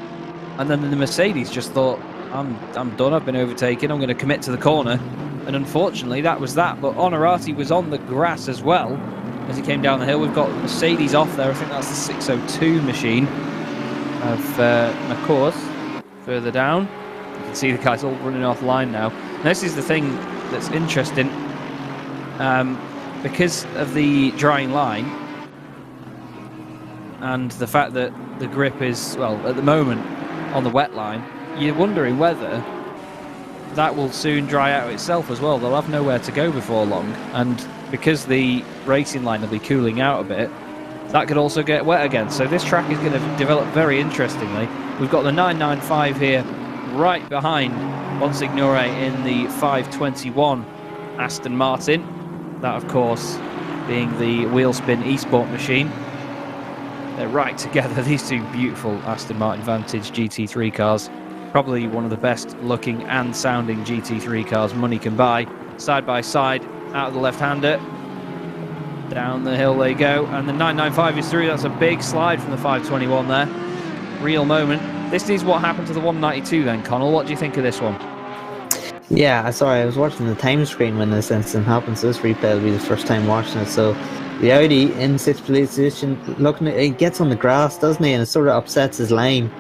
and then the Mercedes just thought, I'm done, I've been overtaken, I'm going to commit to the corner. And unfortunately that was that, but Onorati was on the grass as well as he came down the hill. We've got Mercedes off there. I think that's the 602 machine of McCourse further down. You can see the guys all running offline now. And this is the thing that's interesting, because of the drying line and the fact that the grip is, well, at the moment on the wet line, you're wondering whether that will soon dry out itself as well. They'll have nowhere to go before long, and because the racing line will be cooling out a bit, that could also get wet again. So this track is going to develop very interestingly. We've got the 995 here right behind Bonsignore in the 521 Aston Martin. That, of course, being the Wheelspin eSport machine. They're right together, these two beautiful Aston Martin Vantage GT3 cars. Probably one of the best looking and sounding GT3 cars money can buy. Side by side, out of the left-hander. Down the hill they go, and the 995 is through. That's a big slide from the 521 there. Real moment. This is what happened to the 192 then, Connall. What do you think of this one? Yeah, sorry, I was watching the time screen when this incident happened, so this replay will be the first time watching it. So the Audi in 6th position, looking at it, gets on the grass, doesn't he? And it sort of upsets his line.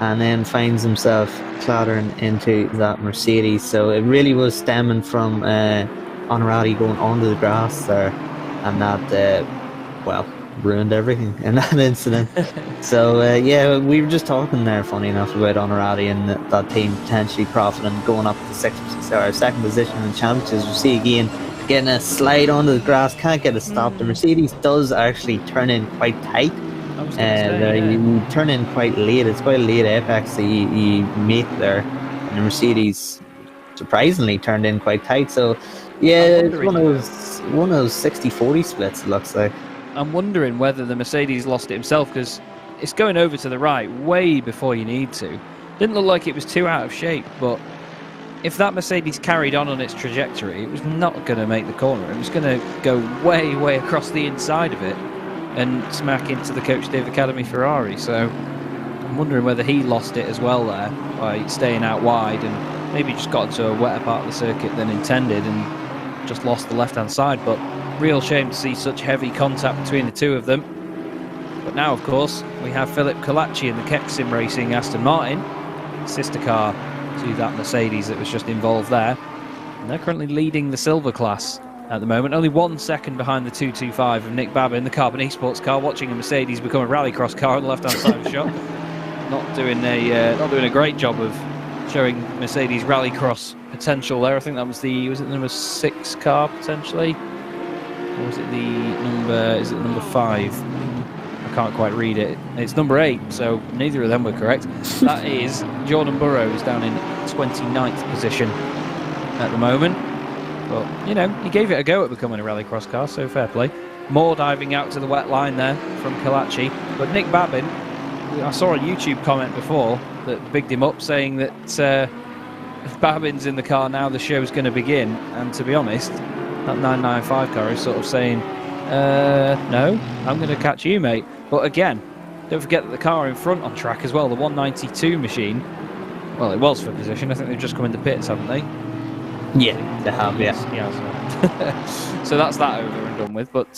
and then finds himself clattering into that Mercedes. So it really was stemming from Honorati going onto the grass there, and that, ruined everything in that incident. So yeah, we were just talking there, funny enough, about Honorati and that team potentially profiting, going up to second position in the championships. We see again getting a slide onto the grass, can't get a stop. The Mercedes does actually turn in quite tight. You turn in quite late. It's quite a late apex that you make there, and the Mercedes surprisingly turned in quite tight. So yeah, it's one of those 60-40 splits, it looks like. I'm wondering whether the Mercedes lost it himself, because it's going over to the right way before you need to. Didn't look like it was too out of shape, but if that Mercedes carried on its trajectory, it was not going to make the corner. It was going to go way, way across the inside of it and smack into the Coach Dave Academy Ferrari. So I'm wondering whether he lost it as well there by staying out wide and maybe just got into a wetter part of the circuit than intended and just lost the left-hand side. But real shame to see such heavy contact between the two of them. But now, of course, we have Philip Colaci in the Kexim Racing Aston Martin, sister car to that Mercedes that was just involved there. And they're currently leading the silver class at the moment, only 1 second behind the 225 of Nick Babin, the Carbon Esports car, watching a Mercedes become a rallycross car on the left-hand side of the shot. Not doing a great job of showing Mercedes rallycross potential there. I think that was the number 6 car potentially. Or was it the number 5? I can't quite read it. It's number 8, so neither of them were correct. That is Jordan Burrows down in 29th position at the moment. But, you know, he gave it a go at becoming a rallycross car, so fair play. More diving out to the wet line there from Colaci. But Nick Babin, I saw a YouTube comment before that bigged him up, saying that if Babin's in the car now, the show's going to begin. And to be honest, that 995 car is sort of saying, no, I'm going to catch you, mate. But again, don't forget that the car in front on track as well, the 192 machine, well, it was for position. I think they've just come into pits, haven't they? Yeah, they have, yeah. So that's that over and done with. But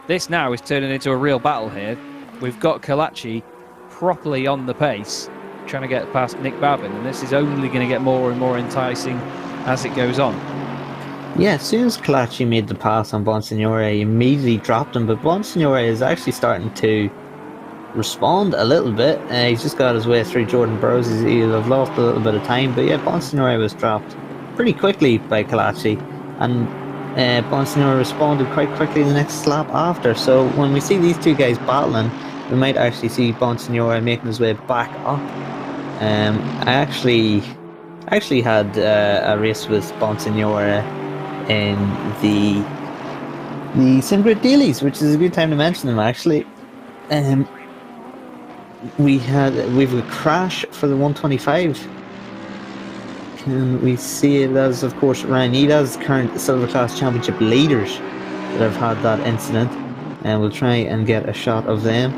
this now is turning into a real battle here. We've got Colaci properly on the pace, trying to get past Nick Babin, and this is only going to get more and more enticing as it goes on. Yeah, as soon as Colaci made the pass on Bonsignore, he immediately dropped him, but Bonsignore is actually starting to respond a little bit. He's just got his way through Jordan Burrows. He'll have lost a little bit of time, but yeah, Bonsignore was dropped pretty quickly by Colaci, and Bonsignore responded quite quickly the next lap after. So when we see these two guys battling, we might actually see Bonsignore making his way back up. I actually had a race with Bonsignore in the SimGrid Dailies, which is a good time to mention them actually. We've a crash for the 125. Can we see it as, of course, Ryan Ida's current Silver Class Championship leaders that have had that incident, and we'll try and get a shot of them.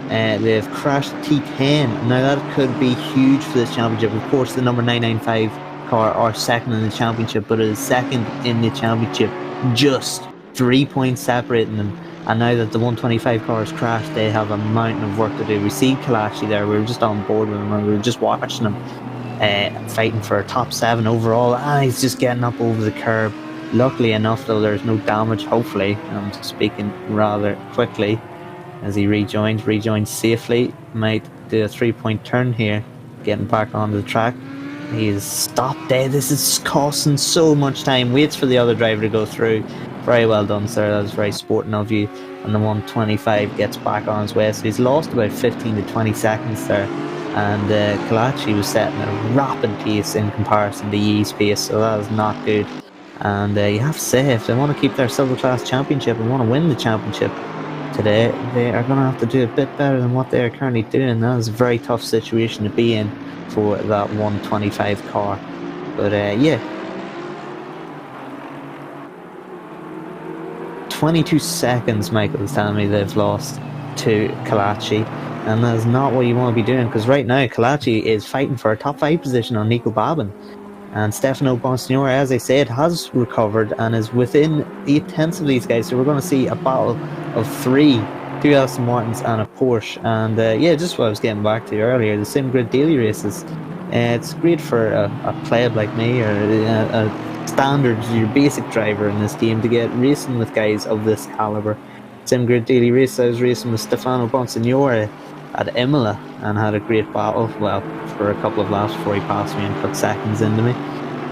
They've crashed T10. Now that could be huge for this championship. Of course, the number 995 car are second in the championship, but it is second in the championship, just 3 points separating them. And now that the 125 car has crashed, they have a mountain of work to do. We see Colaci there. We were just on board with him, and we were just watching him fighting for a top 7 overall. He's just getting up over the curb. Luckily enough, though, there's no damage. Hopefully, I'm speaking rather quickly as he rejoins safely. Might do a 3-point turn here, getting back onto the track. He is stopped dead. This is costing so much time. Waits for the other driver to go through. Very well done, sir. That was very sporting of you. And the 125 gets back on his way. So he's lost about 15 to 20 seconds there. And Colaci was setting a rapid pace in comparison to Yee's pace, so that is not good. And you have to say, if they want to keep their Silver Class Championship and want to win the championship today, they are going to have to do a bit better than what they are currently doing. That is a very tough situation to be in for that 125 car. But yeah, 22 seconds, Michael is telling me they've lost to Colaci, and that is not what you want to be doing, because right now Colaci is fighting for a top 5 position on Nico Babin, and Stefano Bonsignore, as I said, has recovered and is within the intensity of these guys. So we're going to see a battle of 3 2 Aston Martins and a Porsche. And yeah, just what I was getting back to earlier, the SimGrid daily races. It's great for a pleb like me, or a standard, your basic driver in this game, to get racing with guys of this caliber. SimGrid daily race, I was racing with Stefano Bonsignore at Imola and had a great battle, well, for a couple of laps before he passed me and put seconds into me.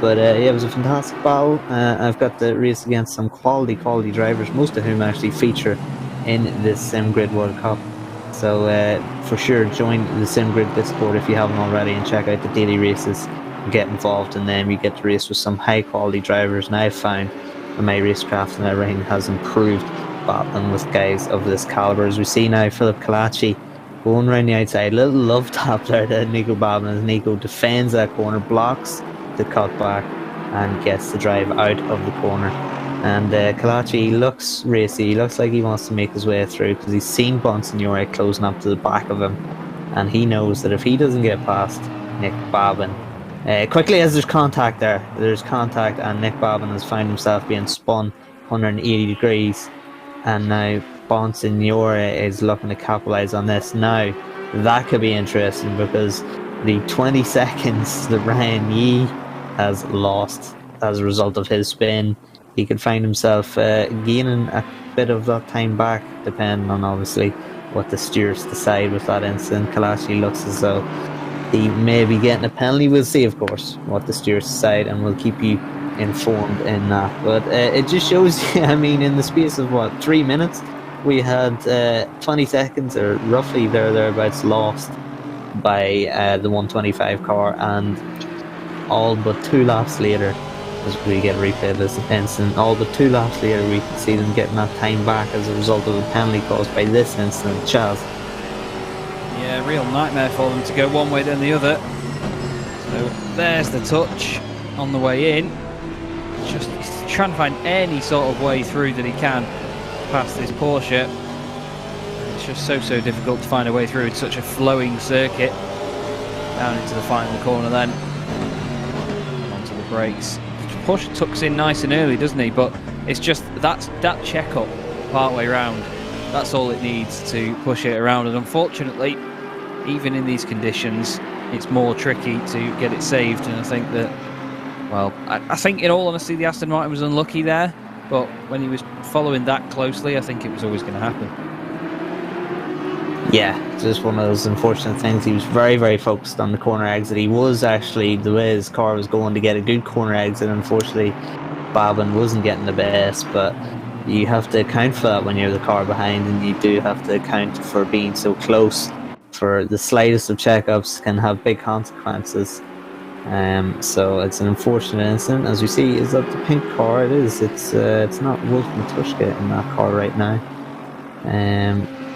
But yeah, it was a fantastic battle. I've got to race against some quality drivers, most of whom actually feature in this SimGrid World Cup. So for sure, join the SimGrid Discord if you haven't already, and check out the daily races and get involved in them. You get to race with some high quality drivers, and I've found that my racecraft and everything has improved battling with guys of this caliber. As we see now, Philip Kyalami going around the outside, little love tap there to Nico Babin as Nico defends that corner, blocks the cutback and gets the drive out of the corner. And Kyalami looks racy, he looks like he wants to make his way through because he's seen Bonsignore closing up to the back of him, and he knows that if he doesn't get past Nick Babin, quickly as there's contact and Nick Babin has found himself being spun 180 degrees, and now Bonsignore is looking to capitalise on this. Now that could be interesting because the 20 seconds that Ryan Yee has lost as a result of his spin, he could find himself gaining a bit of that time back, depending on obviously what the stewards decide with that incident. Kyalami looks as though he may be getting a penalty. We'll see, of course, what the stewards decide, and we'll keep you informed in that. But it just shows you, I mean, in the space of 3 minutes, we had 20 seconds or roughly thereabouts lost by the 125 car, and all but 2 laps later, as we get a replay of this incident, all but 2 laps later we can see them getting that time back as a result of the penalty caused by this incident. Chaz. Yeah, real nightmare for them to go one way then the other. So there's the touch on the way in. Just trying to find any sort of way through that he can past this Porsche. It's just so difficult to find a way through in such a flowing circuit. Down into the final corner then. Onto the brakes. Porsche tucks in nice and early, doesn't he? But it's just that check-up part way round. That's all it needs to push it around, and unfortunately, even in these conditions, it's more tricky to get it saved. And I think that, well, I think in all honesty, the Aston Martin was unlucky there, but when he was following that closely, I think it was always going to happen. Yeah, it's just one of those unfortunate things. He was very focused on the corner exit. He was actually, the way his car was going, to get a good corner exit. Unfortunately, Babin wasn't getting the best, but you have to account for that when you're the car behind, and you do have to account for being so close. For the slightest of checkups can have big consequences. So it's an unfortunate incident. As we see, is that the pink car? It is. It's not Wolf Matushka in that car right now.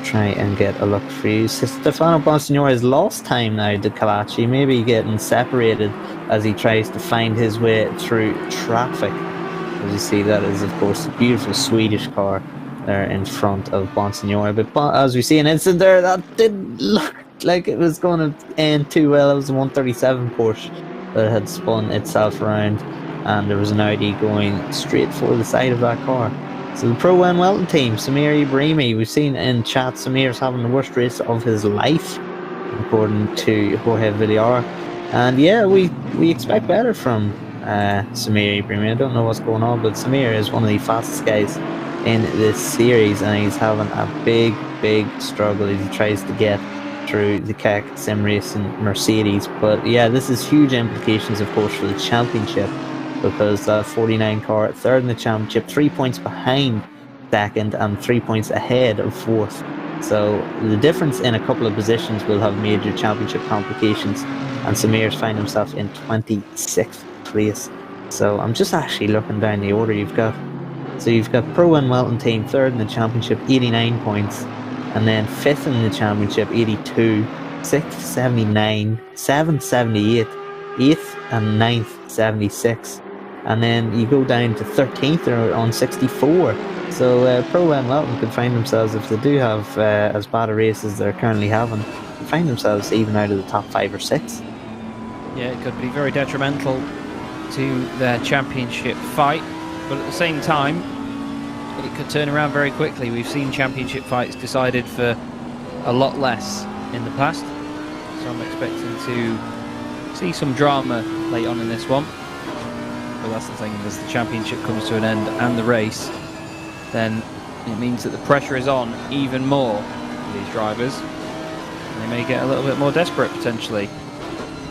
Try and get a look for you. Stefano Bonsignore has lost time now to Kyalami, maybe getting separated as he tries to find his way through traffic. As you see, that is of course a beautiful Swedish car there in front of Bonsignore. But as we see an incident there, that didn't look like it was going to end too well. It was a 137 Porsche that had spun itself around, and there was an Audi going straight for the side of that car. So the Pro N Welton team, Samir Ibrahimi, we've seen in chat Samir's having the worst race of his life, according to Jorge Villar. And yeah, we expect better from Samir Ibrahimi. I don't know what's going on, but Samir is one of the fastest guys in this series, and he's having a big struggle as he tries to get through the Keck Sim Racing Mercedes. But yeah, this is huge implications, of course, for the championship, because that 49 car third in the championship, 3 points behind second and 3 points ahead of fourth. So the difference in a couple of positions will have major championship complications, and Samir's found himself in 26th place. So I'm just actually looking down the order you've got. So you've got Pro and Welton team third in the championship, 89 points, and then fifth in the championship, 82, sixth 79, seventh 78, eighth and ninth 76. And then you go down to 13th on 64. So Pro and Welton could find themselves, if they do have as bad a race as they're currently having, find themselves even out of the top 5 or 6. Yeah, it could be very detrimental to their championship fight, but at the same time, it could turn around very quickly. We've seen championship fights decided for a lot less in the past, so I'm expecting to see some drama late on in this one. But that's the thing, as the championship comes to an end and the race, then it means that the pressure is on even more for these drivers. They may get a little bit more desperate potentially.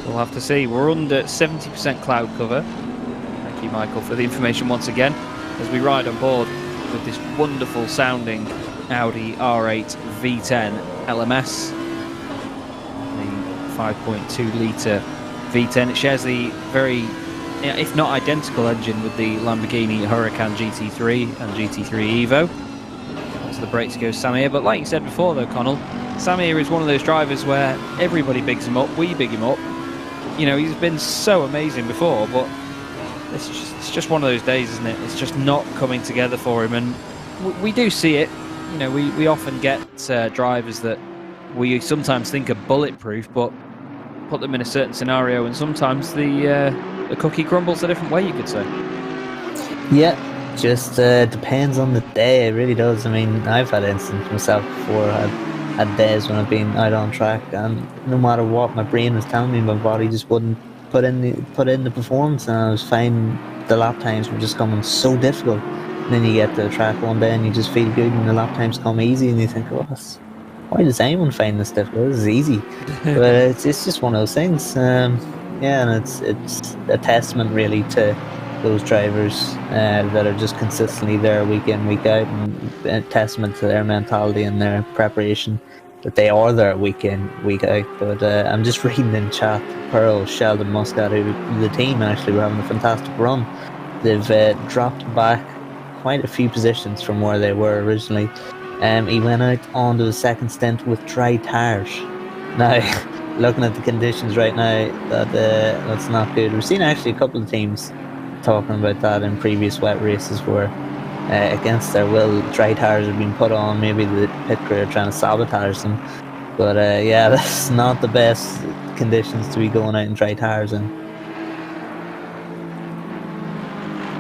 We'll have to see. We're under 70% cloud cover. Thank you, Michael, for the information once again, as we ride on board with this wonderful sounding Audi R8 V10 LMS, the 5.2 litre V10. It shares the very, if not identical, engine with the Lamborghini Huracan GT3 and GT3 Evo. Onto the brakes goes Samir, but like you said before though, Connall, Samir is one of those drivers where everybody bigs him up, we big him up. You know, he's been so amazing before, but it's just one of those days, isn't it? It's just not coming together for him, and we do see it. You know, we often get drivers that we sometimes think are bulletproof, but put them in a certain scenario, and sometimes the cookie crumbles a different way, you could say. Yeah, just depends on the day. It really does. I mean, I've had instances myself before. I've had days when I've been out on track, and no matter what my brain was telling me, my body just wouldn't put in the performance, and I was finding the lap times were just coming so difficult. And then you get to the track one day and you just feel good, and the lap times come easy, and you think, oh, why does anyone find this difficult? This is easy. But it's just one of those things. Yeah, and it's a testament really to those drivers that are just consistently there week in, week out, and a testament to their mentality and their preparation that they are there week in, week out. But I'm just reading in chat, Pearl, Sheldon Muscat, who the team actually were having a fantastic run. They've dropped back quite a few positions from where they were originally. He went out onto the second stint with dry tyres. Now, looking at the conditions right now, that's not good. We've seen actually a couple of teams talking about that in previous wet races where against their will dry tyres have been put on. Maybe the pit crew are trying to sabotage them, but yeah, that's not the best conditions to be going out in dry tyres in.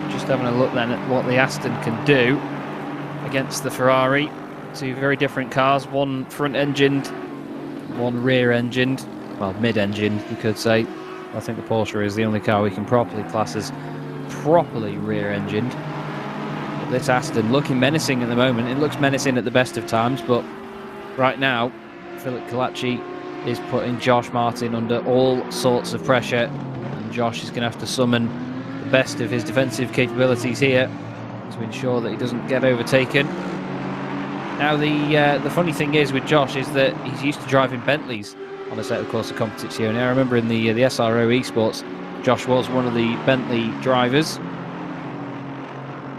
Just having a look then at what the Aston can do against the Ferrari. Two very different cars, one front engined, one rear engined, well mid engined you could say. I think the Porsche is the only car we can properly class as properly rear-engined. But this Aston looking menacing at the moment. It looks menacing at the best of times, but right now Philip Kalachi is putting Josh Martin under all sorts of pressure, and Josh is going to have to summon the best of his defensive capabilities here to ensure that he doesn't get overtaken. Now the funny thing is with Josh is that he's used to driving Bentleys on a set of course of competizione. I remember in the SRO Esports, Josh was one of the Bentley drivers,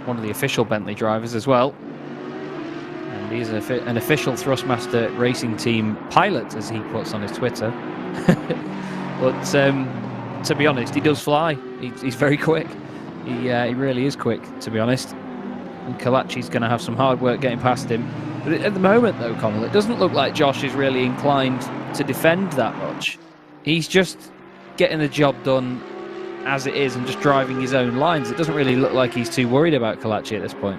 one of the official Bentley drivers as well, and he's an official Thrustmaster racing team pilot, as he puts on his Twitter. But to be honest, he does fly. He's very quick. He really is quick, to be honest. And Kalachi's going to have some hard work getting past him. But at the moment, though, Connall, it doesn't look like Josh is really inclined to defend that much. He's just getting the job done as it is and just driving his own lines. It doesn't really look like he's too worried about Kalachi at this point.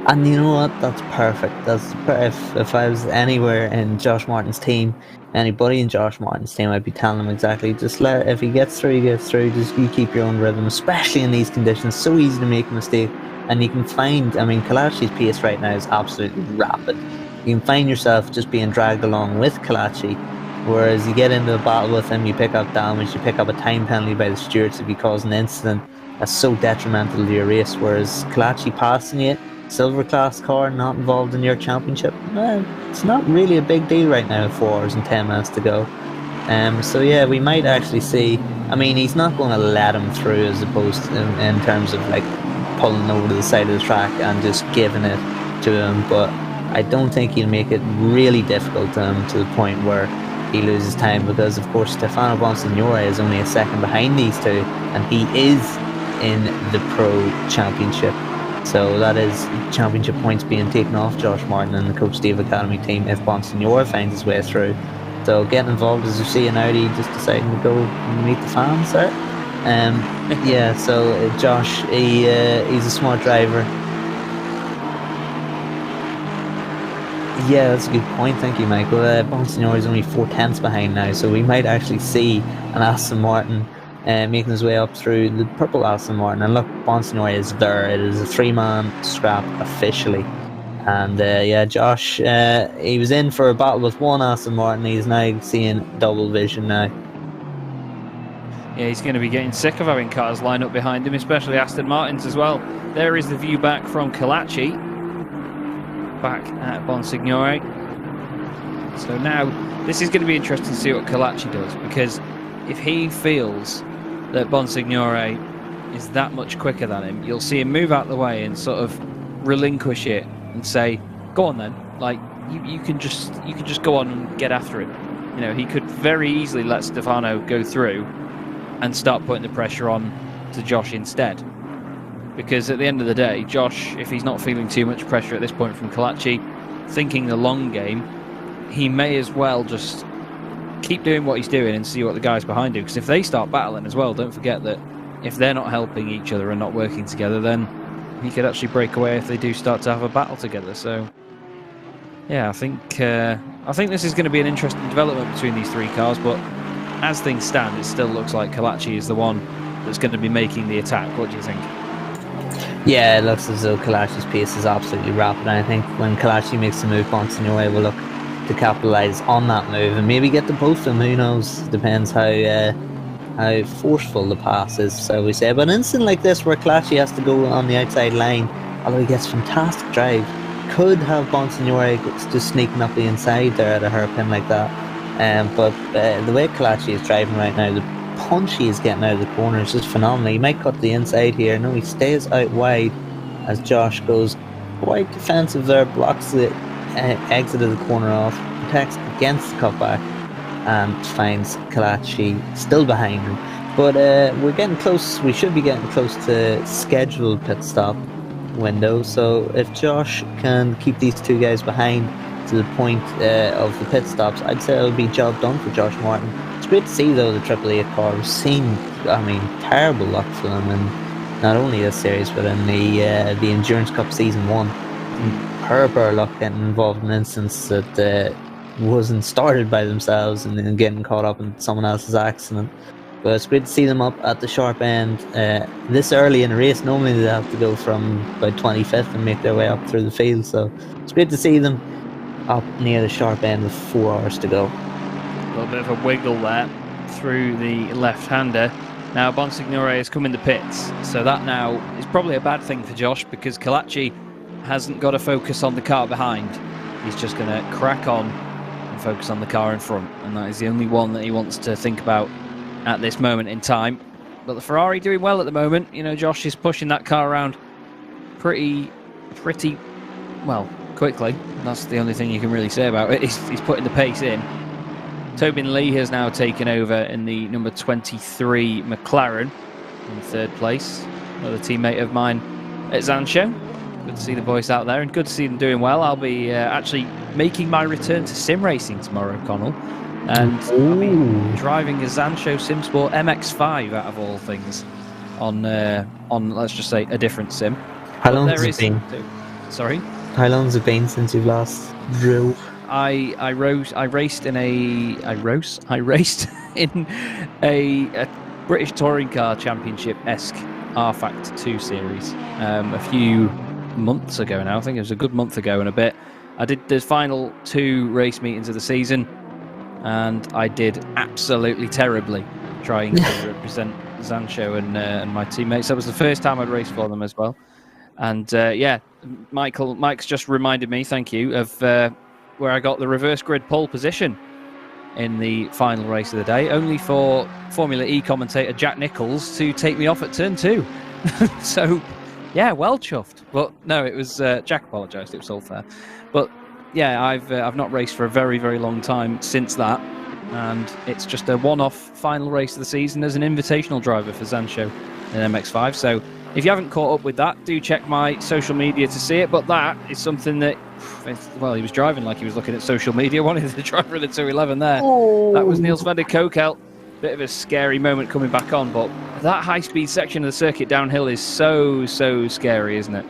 And you know what? That's perfect. If I was anywhere in Josh Martin's team, anybody in Josh Martin's team, I'd be telling him exactly, just if he gets through, he gets through. Just you keep your own rhythm, especially in these conditions. So easy to make a mistake. And you can find, I mean, Kalachi's pace right now is absolutely rapid. You can find yourself just being dragged along with Kalachi, whereas you get into a battle with him, you pick up damage, you pick up a time penalty by the stewards if you cause an incident. That's so detrimental to your race. Whereas Kalachi passing you, silver class car, not involved in your championship, it's not really a big deal right now. 4 hours and 10 minutes to go. So yeah, we might actually see, I mean, he's not going to let him through as opposed to in terms of like pulling over to the side of the track and just giving it to him, but I don't think he'll make it really difficult to him to the point where he loses time, because of course Stefano Bonsignore is only a second behind these two, and he is in the Pro Championship, so that is championship points being taken off Josh Martin and the Coach Steve Academy team if Bonsignore finds his way through. So getting involved, as you see in Audi, just deciding to go meet the fans there. Yeah, so Josh, he's a smart driver. Yeah, that's a good point. Thank you, Michael. Bonsignore is only 4/10 behind now, so we might actually see an Aston Martin making his way up through the purple Aston Martin. And look, Bonsignore is there. It is a 3-man scrap officially. And yeah, Josh, he was in for a battle with one Aston Martin. He's now seeing double vision now. Yeah, he's going to be getting sick of having cars line up behind him, especially Aston Martins as well. There is the view back from Kyalami, back at Bonsignore. So now, this is going to be interesting to see what Kyalami does, because if he feels that Bonsignore is that much quicker than him, you'll see him move out the way and sort of relinquish it and say, go on then, like, you can just go on and get after him. You know, he could very easily let Stefano go through and start putting the pressure on to Josh instead. Because at the end of the day, Josh, if he's not feeling too much pressure at this point from Kyalami, thinking the long game, he may as well just keep doing what he's doing and see what the guys behind do. Because if they start battling as well, don't forget that if they're not helping each other and not working together, then he could actually break away if they do start to have a battle together. So, yeah, I think this is going to be an interesting development between these three cars. But as things stand, it still looks like Kyalami is the one that's going to be making the attack. What do you think? Yeah, it looks as though Kyalami's pace is absolutely rapid. And I think when Kyalami makes the move, Bonsignore will look to capitalise on that move and maybe get the both of them. Who knows? Depends how forceful the pass is, so we say. But an instant like this where Kyalami has to go on the outside line, although he gets fantastic drive, could have Bonsignore just sneaking up the inside there at a hairpin like that. But the way Kyalami is driving right now, the punch he is getting out of the corner is just phenomenal. He might cut the inside here. No, he stays out wide as Josh goes quite defensive there, blocks the exit of the corner off, protects against the cutback, and finds Kyalami still behind him. But we're getting close. We should be getting close to scheduled pit stop window. So if Josh can keep these two guys behind to the point of the pit stops, I'd say it'll be job done for Josh Martin. It's great to see though the Triple Eight car. We've seen, I mean, terrible luck for them in not only this series but in the Endurance Cup Season 1. Her luck getting involved in an instance that wasn't started by themselves and getting caught up in someone else's accident. But it's great to see them up at the sharp end this early in the race. Normally they have to go from about 25th and make their way up through the field, so it's great to see them up near the sharp end with 4 hours to go. A little bit of a wiggle there through the left-hander. Now Bonsignore has come in the pits, so that now is probably a bad thing for Josh, because Kyalami hasn't got to focus on the car behind. He's just going to crack on and focus on the car in front, and that is the only one that he wants to think about at this moment in time. But the Ferrari doing well at the moment. You know, Josh is pushing that car around pretty well quickly. That's the only thing you can really say about it. He's putting the pace in. Tobin Lee has now taken over in the number 23 McLaren in third place. Another teammate of mine at Zancho. Good to see the boys out there and good to see them doing well. I'll be actually making my return to sim racing tomorrow, Connall. And I'll be driving a Zancho SimSport MX-5 out of all things on let's just say a different sim. How long has it been? Sorry? How long has it been since you've last drove? I raced in a British Touring Car Championship-esque R-Factor 2 series a few months ago now. I think it was a good month ago and a bit. I did the final 2 race meetings of the season, and I did absolutely terribly trying to represent Zancho and my teammates. That was the first time I'd raced for them as well. And yeah, Mike's just reminded me, thank you, of where I got the reverse grid pole position in the final race of the day, only for Formula E commentator Jack Nichols to take me off at turn 2. So, yeah, well chuffed. But no, it was Jack apologised. It was all fair. But yeah, I've not raced for a very, very long time since that, and it's just a one-off final race of the season as an invitational driver for Zancho in MX-5. So if you haven't caught up with that, do check my social media to see it. But that is something that, well, he was driving like he was looking at social media. One of the driver of the 211 there. Oh. That was Niels van der Kokel. Bit of a scary moment coming back on, but that high-speed section of the circuit downhill is so scary, isn't it?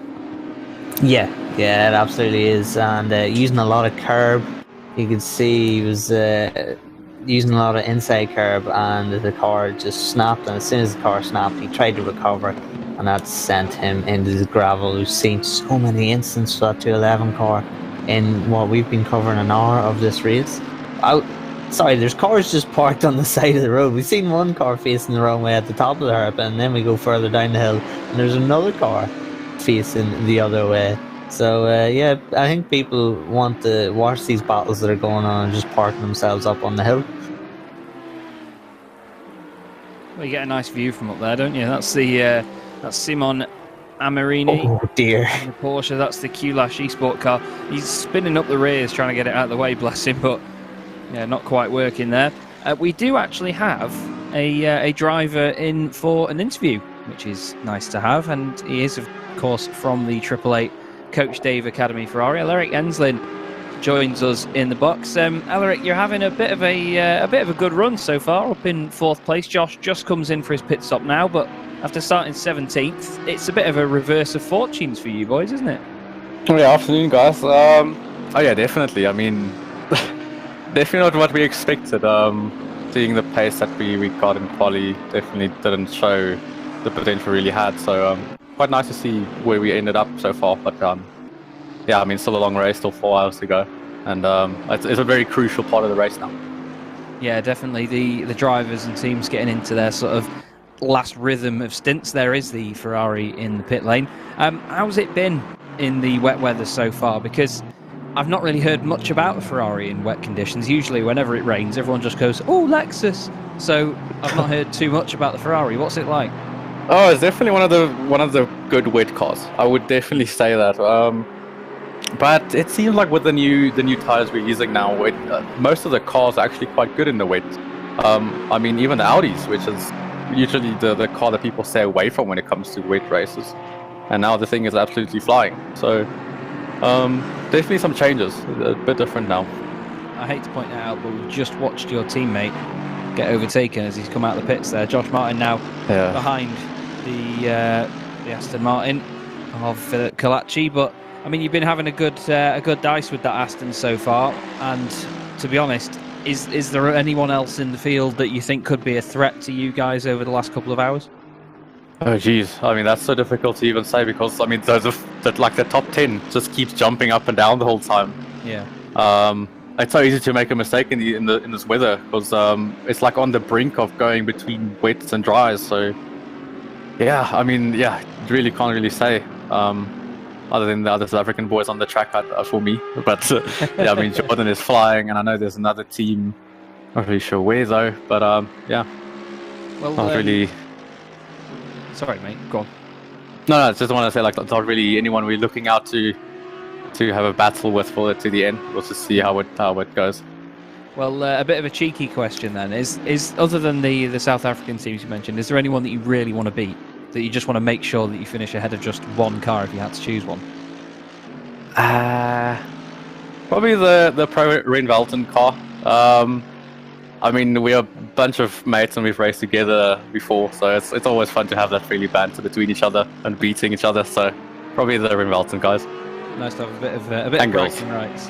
Yeah, it absolutely is, and using a lot of curb. You could see he was using a lot of inside curb, and the car just snapped. And as soon as the car snapped, he tried to recover, and that sent him into the gravel. We've seen so many instances for that 211 car in what we've been covering an hour of this race. Sorry, there's cars just parked on the side of the road. We've seen one car facing the wrong way at the top of the hairpin, and then we go further down the hill, and there's another car facing the other way. So yeah, I think people want to watch these battles that are going on and just parking themselves up on the hill. Well, you get a nice view from up there, don't you? That's the that's Simon Amarini. Oh dear. The Porsche. That's the Q-Lash Esport car. He's spinning up the rears, trying to get it out of the way. Bless him, but yeah, not quite working there. We do actually have a driver in for an interview, which is nice to have, and he is, of course, from the 888 Coach Dave Academy Ferrari. Alaric Enslin joins us in the box. Alaric, you're having a bit of a good run so far, up in 4th place. Josh just comes in for his pit stop now, but after starting 17th, it's a bit of a reverse of fortunes for you boys, isn't it? Oh, yeah, afternoon, guys. Oh yeah, definitely. I mean, definitely not what we expected. Seeing the pace that we got in quali definitely didn't show the potential we really had. So quite nice to see where we ended up so far. But yeah, I mean, still a long race, still 4 hours to go, and it's a very crucial part of the race now. Yeah, definitely. The drivers and teams getting into their sort of last rhythm of stints. There is the Ferrari in the pit lane. How's it been in the wet weather so far? Because I've not really heard much about the Ferrari in wet conditions. Usually whenever it rains, everyone just goes, oh, Lexus. So I've not heard too much about the Ferrari. What's it like? Oh, it's definitely one of the good wet cars. I would definitely say that. But it seems like with the new tires we're using now, most of the cars are actually quite good in the wet. I mean, even the Audis, which is usually the car that people stay away from when it comes to wet races, and now the thing is absolutely flying. So definitely some changes, a bit different now. I hate to point that out, but we've just watched your teammate get overtaken as he's come out of the pits there. Josh Martin now behind the Aston Martin of Kalachi, but I mean, you've been having a good dice with that Aston so far, and to be honest, is there anyone else in the field that you think could be a threat to you guys over the last couple of hours? Oh geez, I mean, that's so difficult to even say, because I mean, the top 10 just keeps jumping up and down the whole time. Yeah. It's so easy to make a mistake in this weather, because it's like on the brink of going between wets and dries. So yeah, I mean, yeah, really can't really say. Other than the other South African boys on the track for me. But yeah, I mean, Jordan is flying, and I know there's another team, not really sure where though, but yeah. Well, not really... Sorry, mate, go on. No, I just want to say, like, not really anyone we're looking out to have a battle with to the end. We'll just see how it goes. Well, a bit of a cheeky question then. Is other than the South African teams you mentioned, is there anyone that you really want to beat? That you just want to make sure that you finish ahead of just one car if you had to choose one? Probably the Pro Ren Velton car. I mean, we're a bunch of mates and we've raced together before, so it's always fun to have that friendly banter between each other and beating each other. So probably the Ren Velton guys. Nice to have a bit of bragging rights.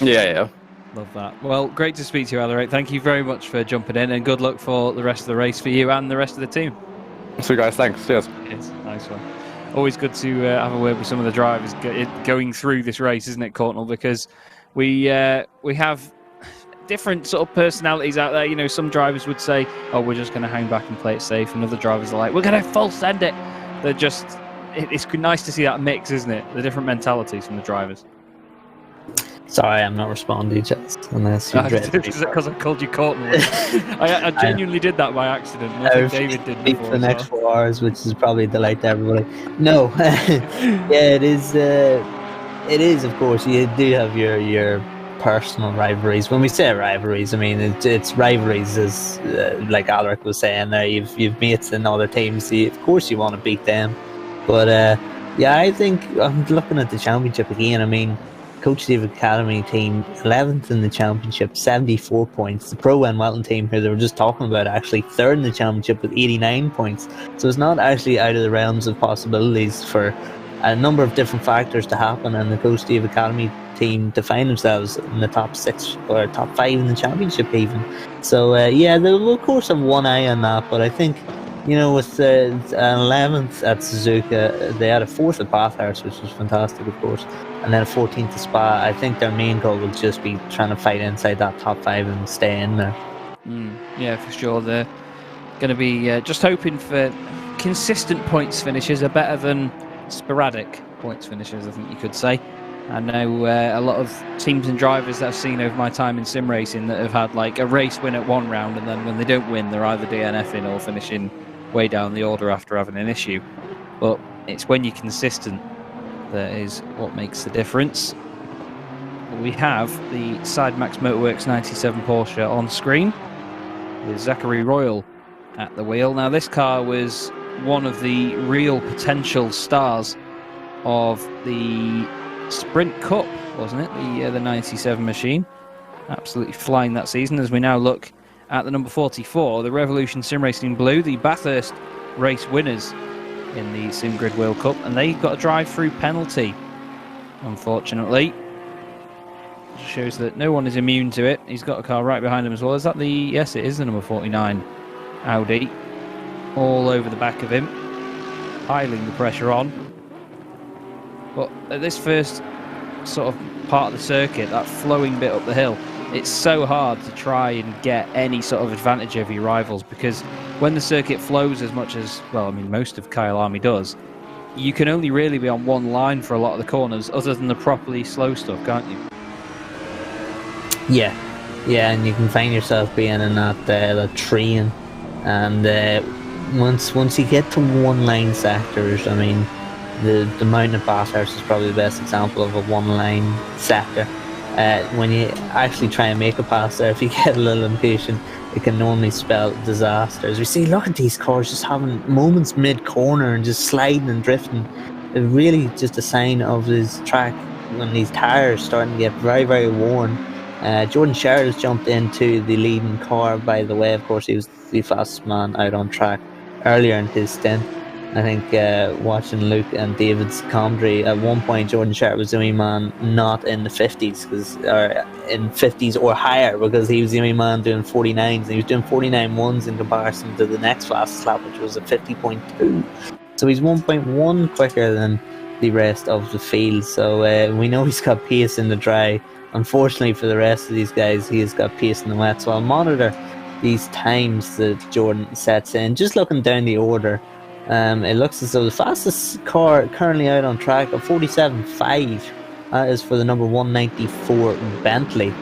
Yeah. Love that. Well, great to speak to you, Alaric. Thank you very much for jumping in, and good luck for the rest of the race for you and the rest of the team. So guys, thanks. Cheers. It's nice one. Always good to have a word with some of the drivers going through this race, isn't it, Courtney? Because we have different sort of personalities out there. You know, some drivers would say, "Oh, we're just going to hang back and play it safe," and other drivers are like, "We're going to full send it." They're just. It's nice to see that mix, isn't it? The different mentalities from the drivers. Sorry, I'm not responding, Chaz, unless you because I called you Courtney. I genuinely did that by accident. I think David did before. For the next 4 hours, which is probably a delight to everybody. No, yeah, it is. It is, of course. You do have your personal rivalries. When we say rivalries, I mean it's rivalries, as like Alaric was saying there. You've mates in other teams. Of course, you want to beat them. But yeah, I think I'm looking at the championship again. I mean, Coach David Academy team 11th in the championship, 74 points. The Pro Ren Welton team, who they were just talking about, actually 3rd in the championship with 89 points. So it's not actually out of the realms of possibilities for a number of different factors to happen, and the Coach Steve Academy team to find themselves in the top 6 or top 5 in the championship even. So yeah, they will of course have one eye on that, but I think, you know, with an 11th at Suzuka, they had a 4th at Bathurst, which was fantastic, of course, and then a 14th at Spa. I think their main goal will just be trying to fight inside that top 5 and stay in there. Yeah, for sure. They're going to be just hoping for consistent points finishes are better than sporadic points finishes, I think you could say. I know a lot of teams and drivers that I've seen over my time in sim racing that have had like a race win at one round, and then when they don't win, they're either DNFing or finishing way down the order after having an issue. But it's when you're consistent that is what makes the difference. We have the Sidemax Motorworks 97 Porsche on screen with Zachary Royal at the wheel. Now this car was one of the real potential stars of the Sprint Cup, wasn't it? The 97 machine. Absolutely flying that season. As we now look at the number 44, the Revolution Sim Racing Blue, the Bathurst race winners in the SimGrid World Cup, and they got a drive-through penalty, unfortunately. Shows that no one is immune to it. He's got a car right behind him as well. Is that the... Yes, it is the number 49 Audi. All over the back of him, piling the pressure on. But at this first sort of part of the circuit, that flowing bit up the hill, it's so hard to try and get any sort of advantage over your rivals, because when the circuit flows as much as, well, I mean, most of Kyalami does, you can only really be on one line for a lot of the corners other than the properly slow stuff, can't you? Yeah, and you can find yourself being in that train, and once you get to one line sectors, I mean, the mountain at Bathurst is probably the best example of a one line sector. When you actually try and make a pass there, if you get a little impatient, it can normally spell disaster. As we see, look at these cars just having moments mid-corner and just sliding and drifting. It's really just a sign of this track when these tyres starting to get very, very worn. Jordan Sherritt has jumped into the leading car, by the way. Of course, he was the fastest man out on track earlier in his stint. I think watching Luke and David's commentary, at one point Jordan Sherritt was the only man not in the 50s, or in 50s or higher, because he was the only man doing 49s, and he was doing 49.1s in comparison to the next fastest lap, which was a 50.2. So he's 1.1 quicker than the rest of the field. So we know he's got pace in the dry. Unfortunately for the rest of these guys, he has got pace in the wet. So I'll monitor these times that Jordan sets in. Just looking down the order, it looks as though the fastest car currently out on track of 47.5. That is for the number 194 Bentley.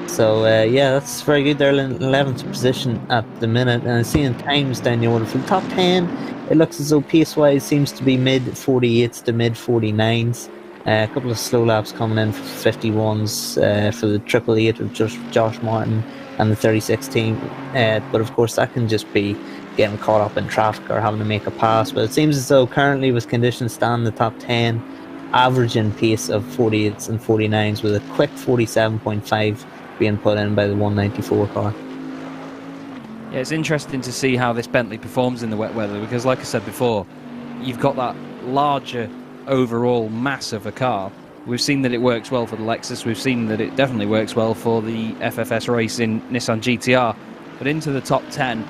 So yeah, that's very good. They're in 11th position at the minute, and seeing times down the order for the top 10, it looks as though pace-wise seems to be mid 48s to mid 49s. A couple of slow laps coming in for 51s for the 888 of Josh Martin and the 36 team. But of course, that can just be getting caught up in traffic or having to make a pass. But it seems as though currently, with conditions standing in the top 10, averaging pace of 48s and 49s with a quick 47.5 being put in by the 194 car. Yeah, it's interesting to see how this Bentley performs in the wet weather, because like I said before, you've got that larger overall mass of a car. We've seen that it works well for the Lexus, we've seen that it definitely works well for the FFS race in Nissan GTR, but into the top 10,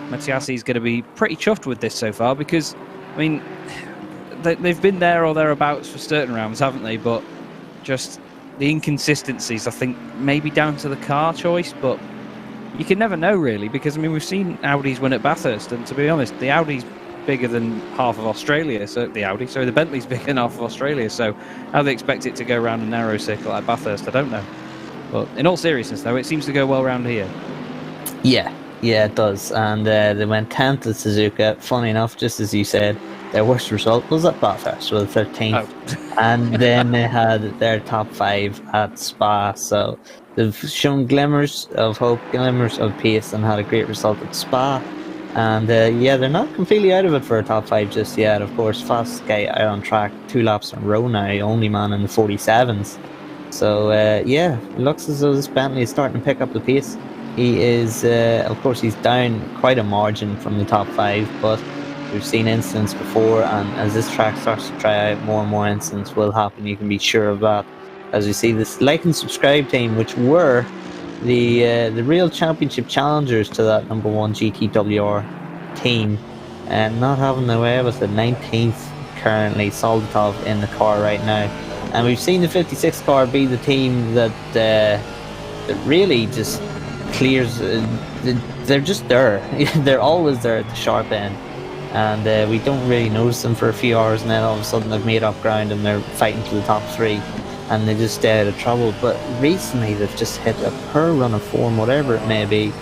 Mattiasi is going to be pretty chuffed with this so far, because, I mean, they've been there or thereabouts for certain rounds, haven't they? But just the inconsistencies, I think, maybe down to the car choice, but you can never know really, because, I mean, we've seen Audis win at Bathurst, and to be honest, the Audi's bigger than half of Australia, so the Bentley's bigger than half of Australia, so how they expect it to go around a narrow circle at Bathurst, I don't know. But in all seriousness though, it seems to go well round here. Yeah, it does. And they went 10th at Suzuka. Funny enough, just as you said, their worst result was at Bathurst, with 13th. Oh. And then they had their top 5 at Spa, so they've shown glimmers of hope, glimmers of pace, and had a great result at Spa. And yeah, they're not completely out of it for a top 5 just yet. Of course, fastest guy out on track 2 laps in a row now, only man in the 47s. So yeah, it looks as though this Bentley is starting to pick up the pace. He is, of course, he's down quite a margin from the top 5, but We've seen incidents before, and as this track starts to try out, more and more incidents will happen. You can be sure of that. As we see this like and subscribe team, which were the real championship challengers to that number 1 GTWR team, and not having their way with the 19th currently, Soldatov in the car right now. And we've seen the 56 car be the team that really just clears. They're just there. They're always there at the sharp end, and we don't really notice them for a few hours, and then all of a sudden they've made up ground and they're fighting to the top 3, and they just stay out of trouble. But recently they've just hit a poor run of form, whatever it may be,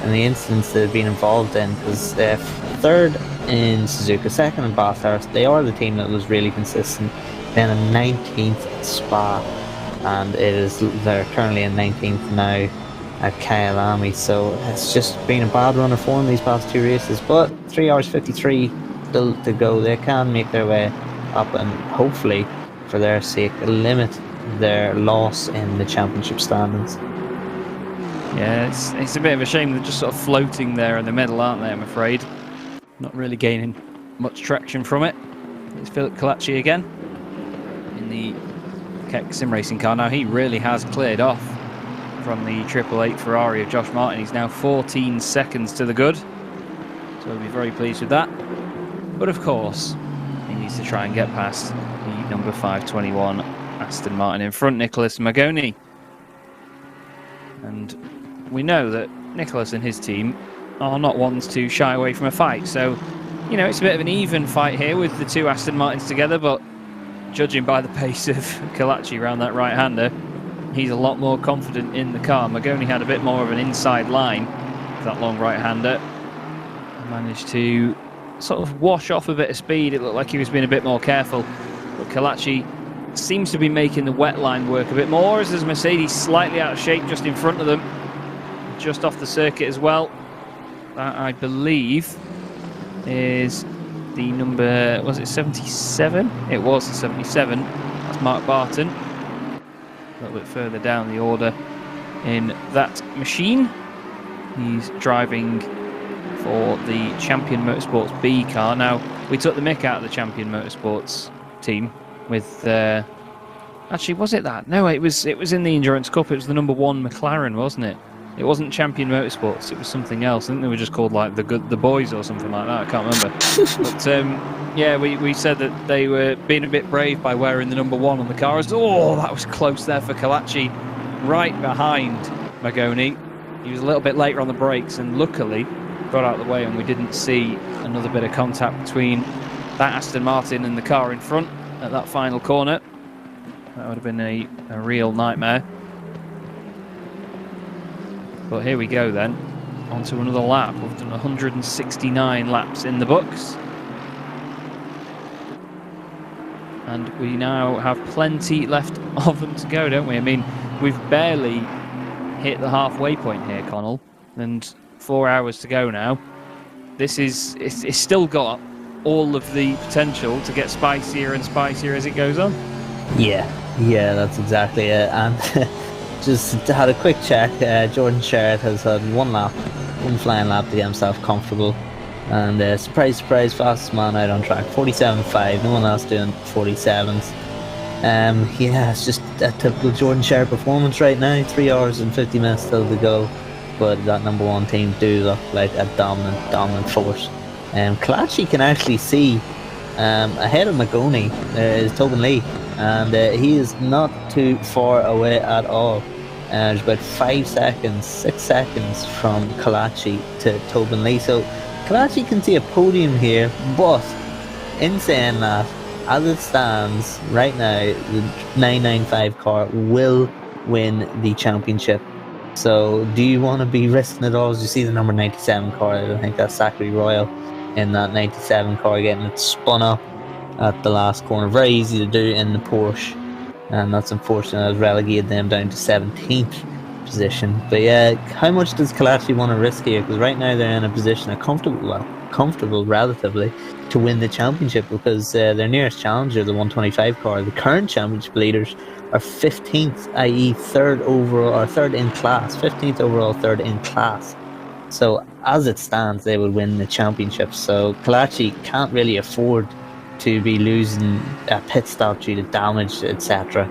and the incidents they've been involved in, because they're 3rd in Suzuka, 2nd in Bathurst. They are the team that was really consistent. Then a 19th at Spa, and they're currently in 19th now at Kyalami. So it's just been a bad run of form these past 2 races, but 3 hours 53 still to go. They can make their way up and hopefully, for their sake, limit their loss in the championship standings. Yeah, it's a bit of a shame. They're just sort of floating there in the middle, aren't they, I'm afraid? Not really gaining much traction from it. It's Philip Kalachi again in the Keck Sim Racing car. Now, he really has cleared off from the 888 Ferrari of Josh Martin. He's now 14 seconds to the good, so we'll be very pleased with that. But of course, he needs to try and get past the number 521 Aston Martin in front, Nicholas Magoni. And we know that Nicholas and his team are not ones to shy away from a fight, so you know, it's a bit of an even fight here with the 2 Aston Martins together, but judging by the pace of Kalachi around that right-hander, he's a lot more confident in the car. Magoni had a bit more of an inside line with that long right-hander, managed to sort of wash off a bit of speed. It looked like he was being a bit more careful, but Kalachi seems to be making the wet line work a bit more, as there's Mercedes slightly out of shape just in front of them, just off the circuit as well. That, I believe, is the number, was it 77? It was the 77. That's Mark Barton. A little bit further down the order in that machine. He's driving for the Champion Motorsports B car. Now, we took the mick out of the Champion Motorsports team with actually, was it that? No, it was in the Endurance Cup. It was the number 1 McLaren, wasn't it? It wasn't Champion Motorsports, it was something else. I think they were just called like the Boys or something like that. I can't remember. But yeah, we said that they were being a bit brave by wearing the number 1 on the car. Oh, that was close there for Kalachi, right behind Magoni. He was a little bit later on the brakes and luckily got out of the way, and we didn't see another bit of contact between that Aston Martin and the car in front at that final corner. That would have been a real nightmare. But here we go then, on to another lap. We've done 169 laps in the books. And we now have plenty left of them to go, don't we? I mean, we've barely hit the halfway point here, Connall, and 4 hours to go now. It's still got all of the potential to get spicier and spicier as it goes on. Yeah, that's exactly it. And just had a quick check. Jordan Sherritt has had one flying lap to get himself comfortable. And surprise, surprise, fastest man out on track, 47.5. No one else doing 47s. Yeah, it's just a typical Jordan Sherritt performance right now. 3 hours and 50 minutes still to go. But that number 1 team do look like a dominant force. Kalachi can actually see ahead of Magoni is Tobin Lee, and he is not too far away at all. There's about 6 seconds from Kalachi to Tobin Lee. So Kalachi can see a podium here, but in saying that, as it stands right now, the 995 car will win the championship. So do you want to be risking it all? As you see the number 97 car, I think that's Zachary Royal in that 97 car, getting it spun up at the last corner. Very easy to do in the Porsche, and that's unfortunate. I've relegated them down to 17th position. But yeah, how much does Kalachi want to risk here? Because right now they're in a position, comfortable relatively, to win the championship, because their nearest challenger, the 125 car, the current championship leaders, are 15th, i.e. 3rd overall, or 3rd in class, 15th overall, 3rd in class. So as it stands, they would win the championship. So Kyalami can't really afford to be losing a pit stop due to damage, etc.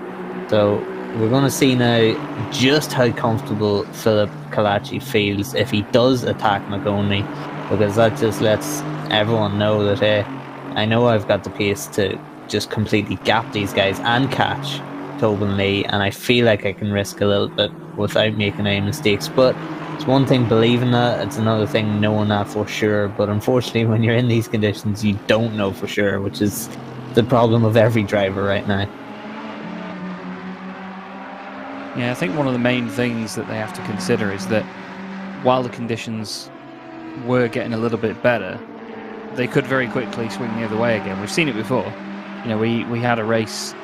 So we're going to see now just how comfortable Philip Kyalami feels if he does attack McGoney, because that just lets everyone know that, hey, I know I've got the pace to just completely gap these guys and catch Tobin Lee, and I feel like I can risk a little bit without making any mistakes. But it's one thing believing that, it's another thing knowing that for sure. But unfortunately, when you're in these conditions, you don't know for sure, which is the problem of every driver right now. Yeah, I think one of the main things that they have to consider is that while the conditions were getting a little bit better, they could very quickly swing the other way again. We've seen it before. You know, we had a race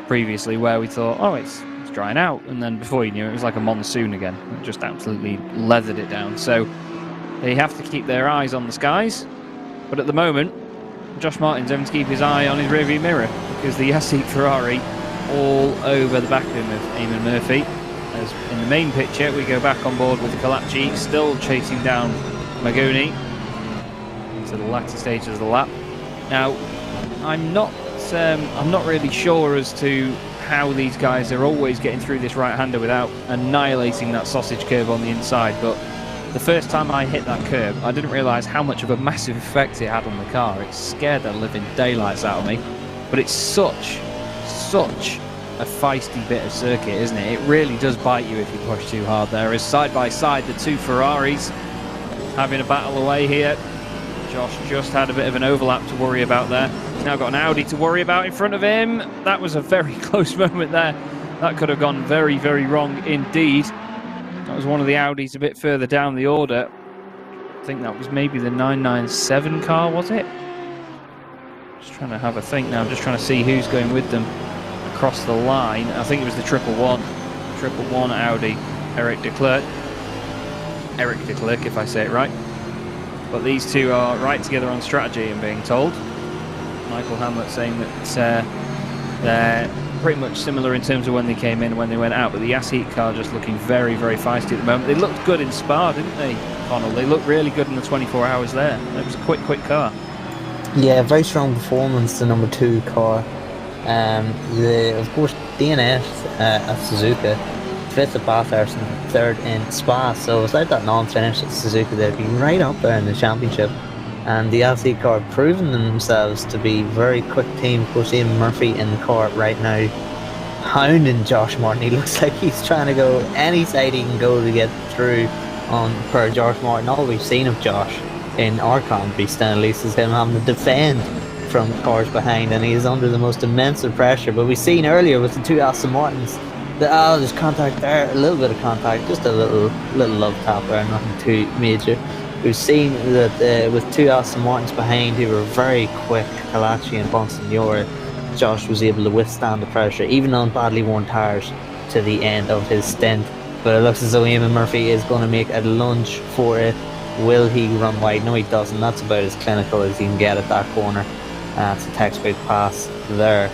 previously where we thought, oh, it's drying out, and then before you knew it was like a monsoon again. It just absolutely leathered it down. So they have to keep their eyes on the skies, but at the moment Josh Martin's having to keep his eye on his rearview mirror, because the Yassi Ferrari all over the back of him of Eamon Murphy. As in the main picture we go back on board with Kyalami still chasing down Magoni into the latter stages of the lap. Now I'm not really sure as to how these guys are always getting through this right-hander without annihilating that sausage curve on the inside, but the first time I hit that curb, I didn't realise how much of a massive effect it had on the car. It scared the living daylights out of me, but it's such a feisty bit of circuit, isn't it? It really does bite you if you push too hard there. As side by side, the two Ferraris having a battle away here. Josh just had a bit of an overlap to worry about there. He's now got an Audi to worry about in front of him. That was a very close moment there. That could have gone very, very wrong indeed. That was one of the Audis a bit further down the order. I think that was maybe the 997 car, was it? Just trying to have a think now. I'm just trying to see who's going with them across the line. I think it was the 111 Audi, Eric de Klerk, if I say it right. But these two are right together on strategy, I'm being told. Michael Hamlet saying that they're pretty much similar in terms of when they came in and when they went out, but the Yassi car just looking very, very feisty at the moment. They looked good in Spa, didn't they, Connall? They looked really good in the 24 hours there. It was a quick car. Yeah, very strong performance, the number 2 car. Of course, DNF at Suzuka, 5th at Bathurst and 3rd in Spa, so without that non-finish at Suzuka, they'd be right up there in the championship. And the LC car proving themselves to be a very quick team. Of course, Eamon Murphy in the car right now, hounding Josh Martin. He looks like he's trying to go any side he can go to get through on per Josh Martin. All we've seen of Josh in our commentary stand, at least, is him having to defend from cars behind, and he is under the most immense pressure. But we've seen earlier with the 2 Aston Martins that there's contact there, a little bit of contact, just a little love tap there, nothing too major. We've seen that with 2 Aston Martins behind who were very quick, Kyalami and Bonsignore, Josh was able to withstand the pressure, even on badly worn tyres, to the end of his stint. But it looks as though Eamon Murphy is going to make a lunge for it. Will he run wide? No, he doesn't. That's about as clinical as he can get at that corner. It's a textbook pass there.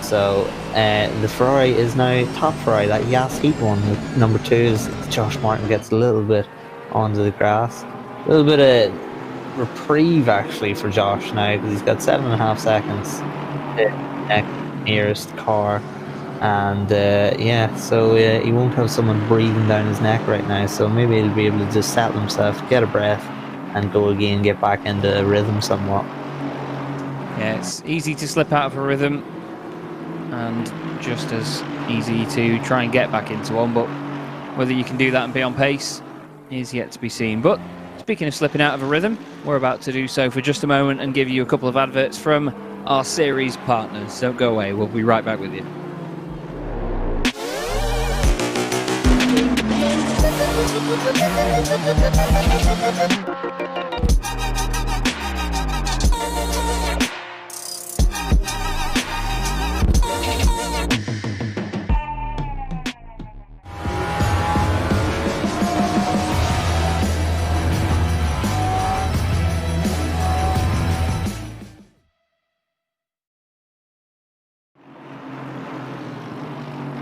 So the Ferrari is now top Ferrari, that Yas Heat one. With number 2 is Josh Martin gets a little bit onto the grass. A little bit of reprieve actually for Josh now, because he's got 7.5 seconds to next nearest car, and so he won't have someone breathing down his neck right now, so maybe he'll be able to just settle himself, get a breath, and go again, get back into rhythm somewhat. Yeah, it's easy to slip out of a rhythm and just as easy to try and get back into one, but whether you can do that and be on pace is yet to be seen. But speaking of slipping out of a rhythm, we're about to do so for just a moment and give you a couple of adverts from our series partners. Don't go away, we'll be right back with you.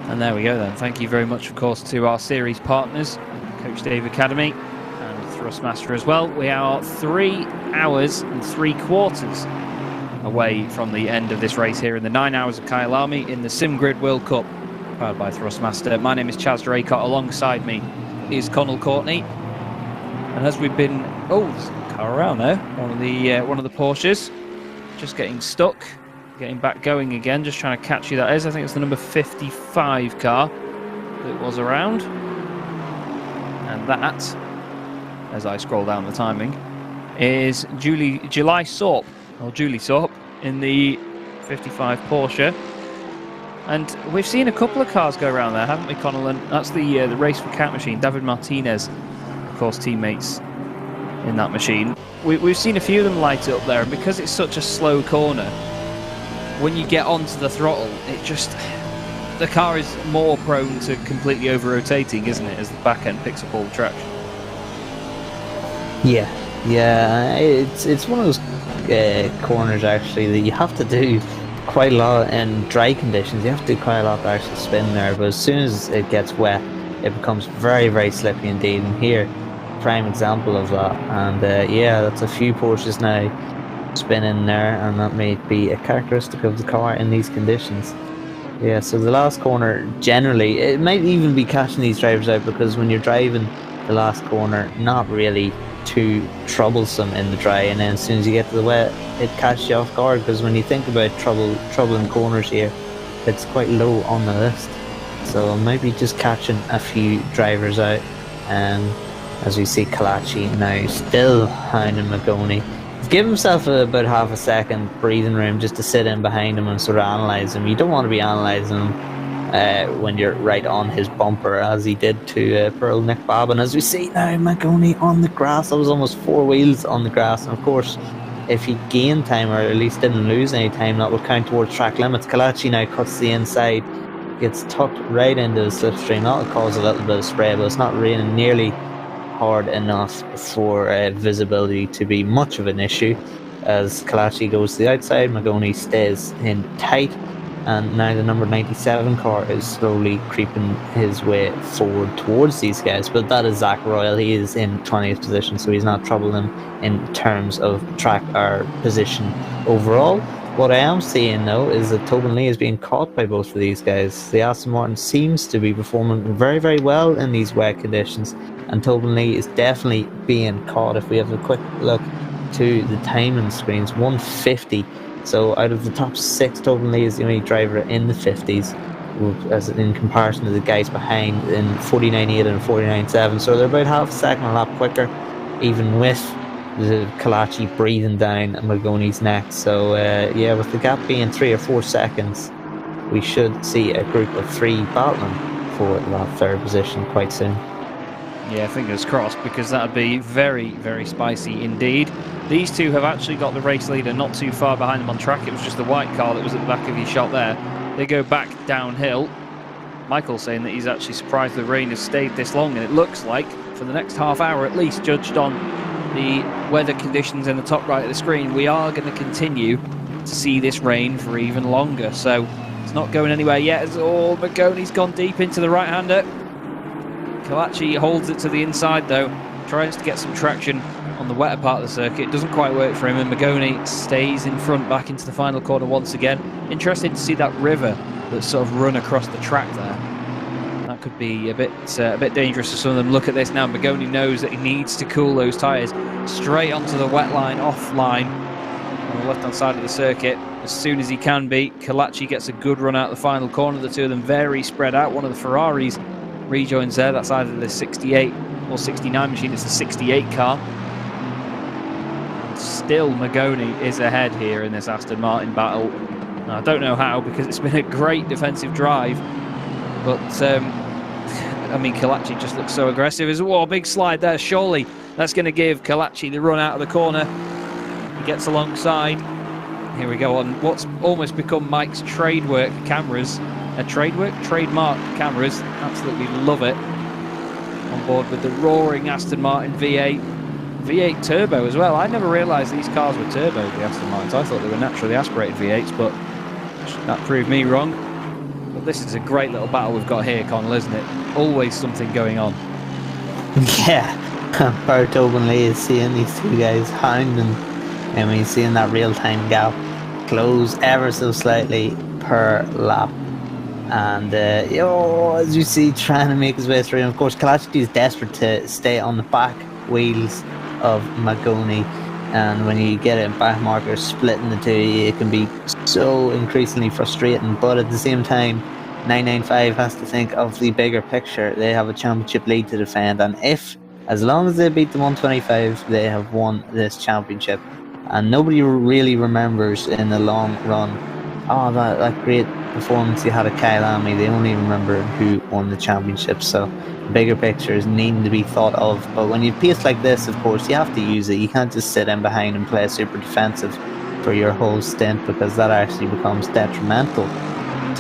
And there we go then. Thank you very much, of course, to our series partners, Coach Dave Academy and Thrustmaster as well. We are 3 hours and 3/4 away from the end of this race here in the 9 hours of Kyalami in the SimGrid World Cup, powered by Thrustmaster. My name is Chaz Draycott. Alongside me is Connall Courtney. And as we've been... Oh, there's a car around there. One of the Porsches. Just getting stuck. Getting back going again. Just trying to catch you, that is. I think it's the number 55 car that was around. And that, as I scroll down the timing, is Julie Sorp in the 55 Porsche. And we've seen a couple of cars go around there, haven't we, Connall? And that's the race for Cat Machine. David Martinez, of course, teammates in that machine. We've seen a few of them light up there, and because it's such a slow corner, when you get onto the throttle, the car is more prone to completely over-rotating, isn't it, as the back end picks up all the traction? Yeah, it's one of those corners actually that you have to do quite a lot in dry conditions. You have to do quite a lot to actually spin there, but as soon as it gets wet, it becomes very, very slippy indeed. And here, prime example of that. And yeah, that's a few Porsches now spinning there, and that may be a characteristic of the car in these conditions. Yeah, so the last corner, generally, it might even be catching these drivers out, because when you're driving the last corner, not really too troublesome in the dry, and then as soon as you get to the wet, it catches you off guard, because when you think about trouble in corners here, it's quite low on the list. So maybe just catching a few drivers out. And as we see Kyalami now still hounding Magoni. He's given himself about half a second breathing room just to sit in behind him and sort of analyse him. You don't want to be analysing him when you're right on his bumper, as he did to Pearl Nick Bob. And as we see now, Magoni on the grass. That was almost 4 wheels on the grass. And of course, if he gained time, or at least didn't lose any time, that would count towards track limits. Kyalami now cuts the inside, gets tucked right into the slipstream. That'll cause a little bit of spray, but it's not raining nearly hard enough for visibility to be much of an issue. As Kyalami goes to the outside, Magoni stays in tight, and now the number 97 car is slowly creeping his way forward towards these guys. But that is Zach Royal. He is in 20th position, so he's not troubling them in terms of track or position overall. What I am seeing though is that Tobin Lee is being caught by both of these guys. The Aston Martin seems to be performing very, very well in these wet conditions, and Tobin Lee is definitely being caught. If we have a quick look to the timing screens, 150. So out of the top 6, Tobin Lee is the only driver in the 50s, as in comparison to the guys behind in 49.8 and 49.7. So they're about half a second a lap quicker, even with the Kyalami breathing down Magoni's neck. So yeah, with the gap being 3 or 4 seconds, we should see a group of 3 battling for that third position quite soon. Yeah, fingers crossed, because that would be very, very spicy indeed. These two have actually got the race leader not too far behind them on track. It was just the white car that was at the back of your shot there. They go back downhill. Michael saying that he's actually surprised the rain has stayed this long, and it looks like for the next half hour at least, judged on the weather conditions in the top right of the screen, we are going to continue to see this rain for even longer. So it's not going anywhere yet. As Magoni's gone deep into the right-hander. Kyalami holds it to the inside though, tries to get some traction on the wetter part of the circuit. It doesn't quite work for him, and Magoni stays in front back into the final corner once again. Interesting to see that river that's sort of run across the track there. That could be a bit dangerous for some of them. Look at this now. Magoni knows that he needs to cool those tyres straight onto the wet line, off line on the left-hand side of the circuit as soon as he can be. Kyalami gets a good run out the final corner. The two of them very spread out. One of the Ferraris rejoins there. That's either the 68 or 69 machine. It's the 68 car. And still Magoni is ahead here in this Aston Martin battle. Now, I don't know how, because it's been a great defensive drive, but I mean, Kyalami just looks so aggressive. There's a big slide there. Surely that's going to give Kyalami the run out of the corner. He gets alongside. Here we go on what's almost become Mike's trademark cameras. Trademark cameras. Absolutely love it. On board with the roaring Aston Martin V8 turbo as well. I never realised these cars were turbo, the Aston Martins. I thought they were naturally aspirated V8s, but that proved me wrong. But this is a great little battle we've got here, Connall, isn't it? Always something going on. Yeah, Bert Tobin Lee is seeing these two guys hounding. I mean, seeing that real-time gap close ever so slightly per lap. And as you see, trying to make his way through. And of course, Kyalami is desperate to stay on the back wheels of Magoni. And when you get a back marker splitting the two, it can be so increasingly frustrating. But at the same time, 995 has to think of the bigger picture. They have a championship lead to defend, and as long as they beat the 125, they have won this championship. And nobody really remembers in the long run, oh, that great performance you had at Kyalami. They only remember who won the championship. So the bigger picture is needing to be thought of. But when you pace like this, of course, you have to use it. You can't just sit in behind and play super defensive for your whole stint, because that actually becomes detrimental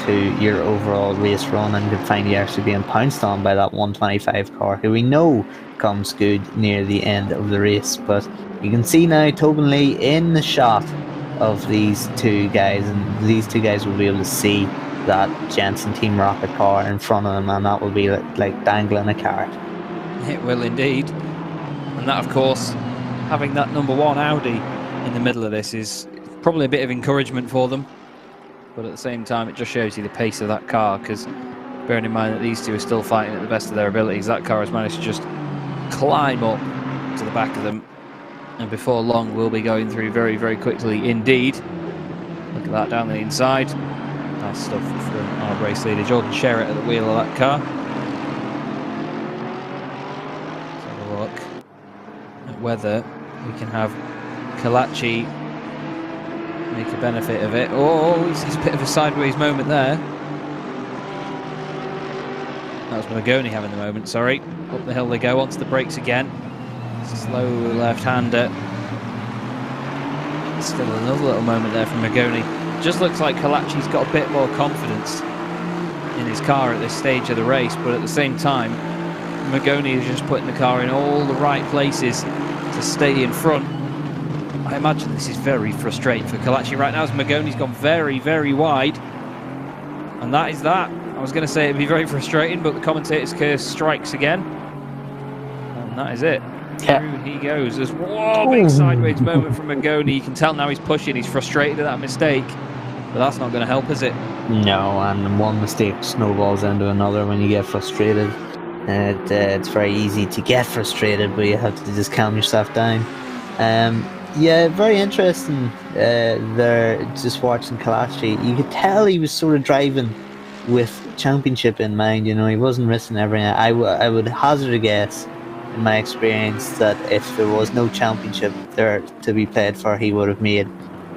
to your overall race run, and you find you actually being pounced on by that 125 car, who we know comes good near the end of the race. But you can see now Tobin Lee in the shot of these two guys, and these two guys will be able to see that Jensen Team Rocket car in front of them, and that will be like dangling a carrot. It will indeed. And that, of course, having that number one Audi in the middle of this is probably a bit of encouragement for them. But at the same time, it just shows you the pace of that car, because bearing in mind that these two are still fighting at the best of their abilities, that car has managed to just climb up to the back of them, and before long we'll be going through very, very quickly indeed. Look at that down the inside. Nice stuff from our race leader Jordan Sherritt at the wheel of that car. Let's have a look at whether we can have Kyalami make a benefit of it. Oh, he's a bit of a sideways moment there. That was Magoni having the moment, sorry. Up the hill they go, onto the brakes again. Slow left-hander. Still another little moment there from Magoni. Just looks like Kyalami's got a bit more confidence in his car at this stage of the race, but at the same time, Magoni is just putting the car in all the right places to stay in front. I imagine this is very frustrating for Kyalami right now, as Magoni's gone very, very wide. And that is that. I was going to say it'd be very frustrating, but the commentator's curse strikes again. And that is it. Yeah. Through he goes. There's whoa, big sideways moment from Magoni. You can tell now he's pushing, he's frustrated at that mistake. But that's not going to help, is it? No, and one mistake snowballs into another when you get frustrated. It's very easy to get frustrated, but you have to just calm yourself down. Yeah, very interesting there, just watching Kyalami. You could tell he was sort of driving with championship in mind, you know, he wasn't risking everything. I would hazard a guess, in my experience, that if there was no championship there to be played for, he would have made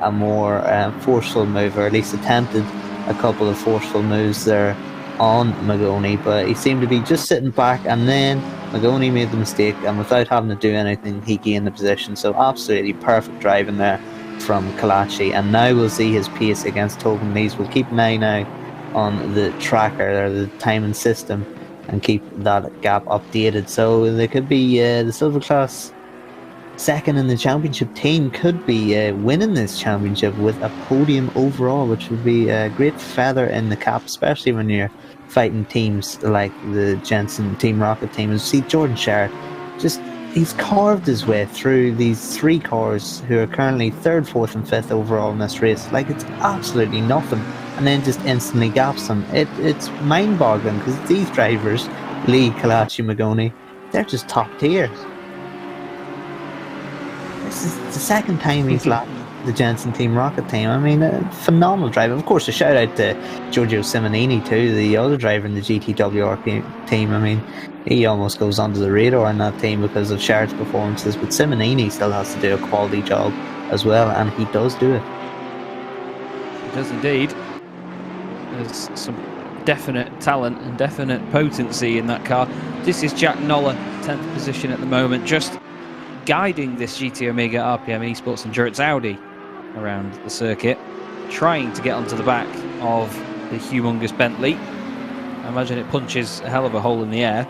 a more forceful move, or at least attempted a couple of forceful moves there on Magoni, but he seemed to be just sitting back, and then Magoni made the mistake, and without having to do anything, he gained the position. So absolutely perfect driving there from Kyalami, and now we'll see his pace against Tobin Lee's. We'll keep an eye now on the tracker, or the timing system, and keep that gap updated. So there could be the Silver Class second in the championship team could be winning this championship with a podium overall, which would be a great feather in the cap, especially when you're fighting teams like the Jensen Team Rocket team. And see Jordan Sherritt, he's carved his way through these three cars who are currently 3rd, 4th and 5th overall in this race like it's absolutely nothing, and then just instantly gaps them. It's mind-boggling, because these drivers, Lee, Kyalami, Magoni, they're just top tier. This is the second time he's lapped the Jensen Team Rocket team. I mean, phenomenal driver. Of course, a shout out to Giorgio Simonini too, the other driver in the GTWR team. I mean, he almost goes under the radar in that team because of Sherritt's performances, but Simonini still has to do a quality job as well, and he does do it. He does indeed. There's some definite talent and definite potency in that car. This is Jack Noller, 10th position at the moment, just guiding this GT Omega RPM Esports Endurance Audi around the circuit, trying to get onto the back of the humongous Bentley. I imagine it punches a hell of a hole in the air.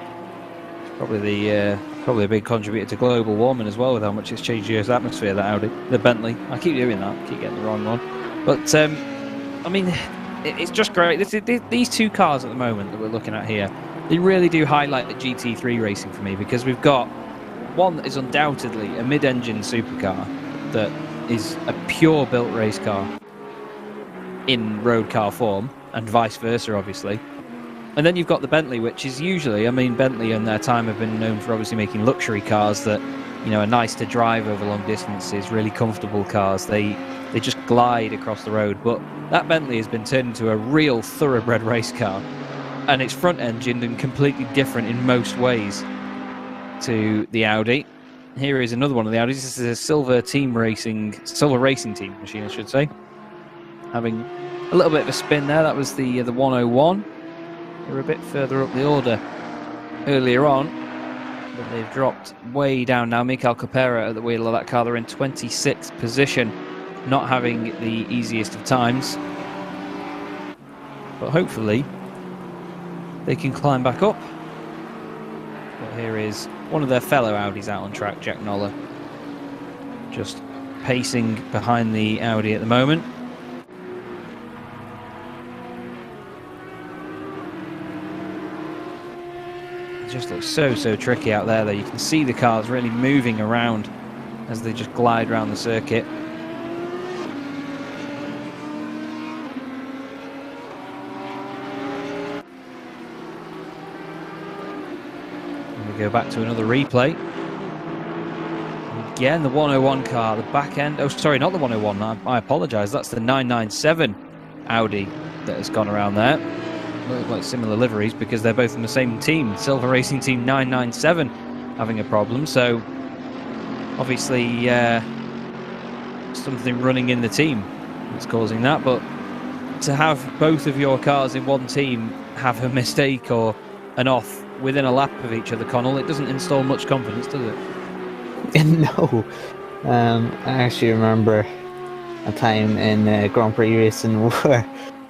It's probably a big contributor to global warming as well, with how much it's changed the Earth's atmosphere, that Audi, the Bentley. I keep doing that, I keep getting the wrong one. But I mean, it's just great. These two cars at the moment that we're looking at here, they really do highlight the GT3 racing for me, because we've got one that is undoubtedly a mid-engine supercar that is a pure built race car in road car form, and vice versa, obviously. And then you've got the Bentley, which is usually, I mean, Bentley in their time have been known for obviously making luxury cars that, you know, are nice to drive over long distances, really comfortable cars. They just glide across the road. But that Bentley has been turned into a real thoroughbred race car, and it's front-engined and completely different in most ways to the Audi. Here is another one of the Audis. This is a silver racing team machine, I should say. Having a little bit of a spin there. That was the 101. They were a bit further up the order earlier on, but they've dropped way down now. Mikel Capera at the wheel of that car. They're in 26th position, not having the easiest of times. But hopefully they can climb back up. But here is one of their fellow Audis out on track, Jack Noller, just pacing behind the Audi at the moment. It just looks so tricky out there, though. You can see the cars really moving around as they just glide around the circuit. And we go back to another replay. Again, the 101 car, the back end. Oh, sorry, not the 101. I apologise. That's the 997 Audi that has gone around there. Look like similar liveries because they're both in the same team. Silver Racing Team 997 having a problem. So obviously something running in the team that's causing that. But to have both of your cars in one team have a mistake or an off within a lap of each other, Connall, it doesn't install much confidence, does it? No. I actually remember a time in Grand Prix racing where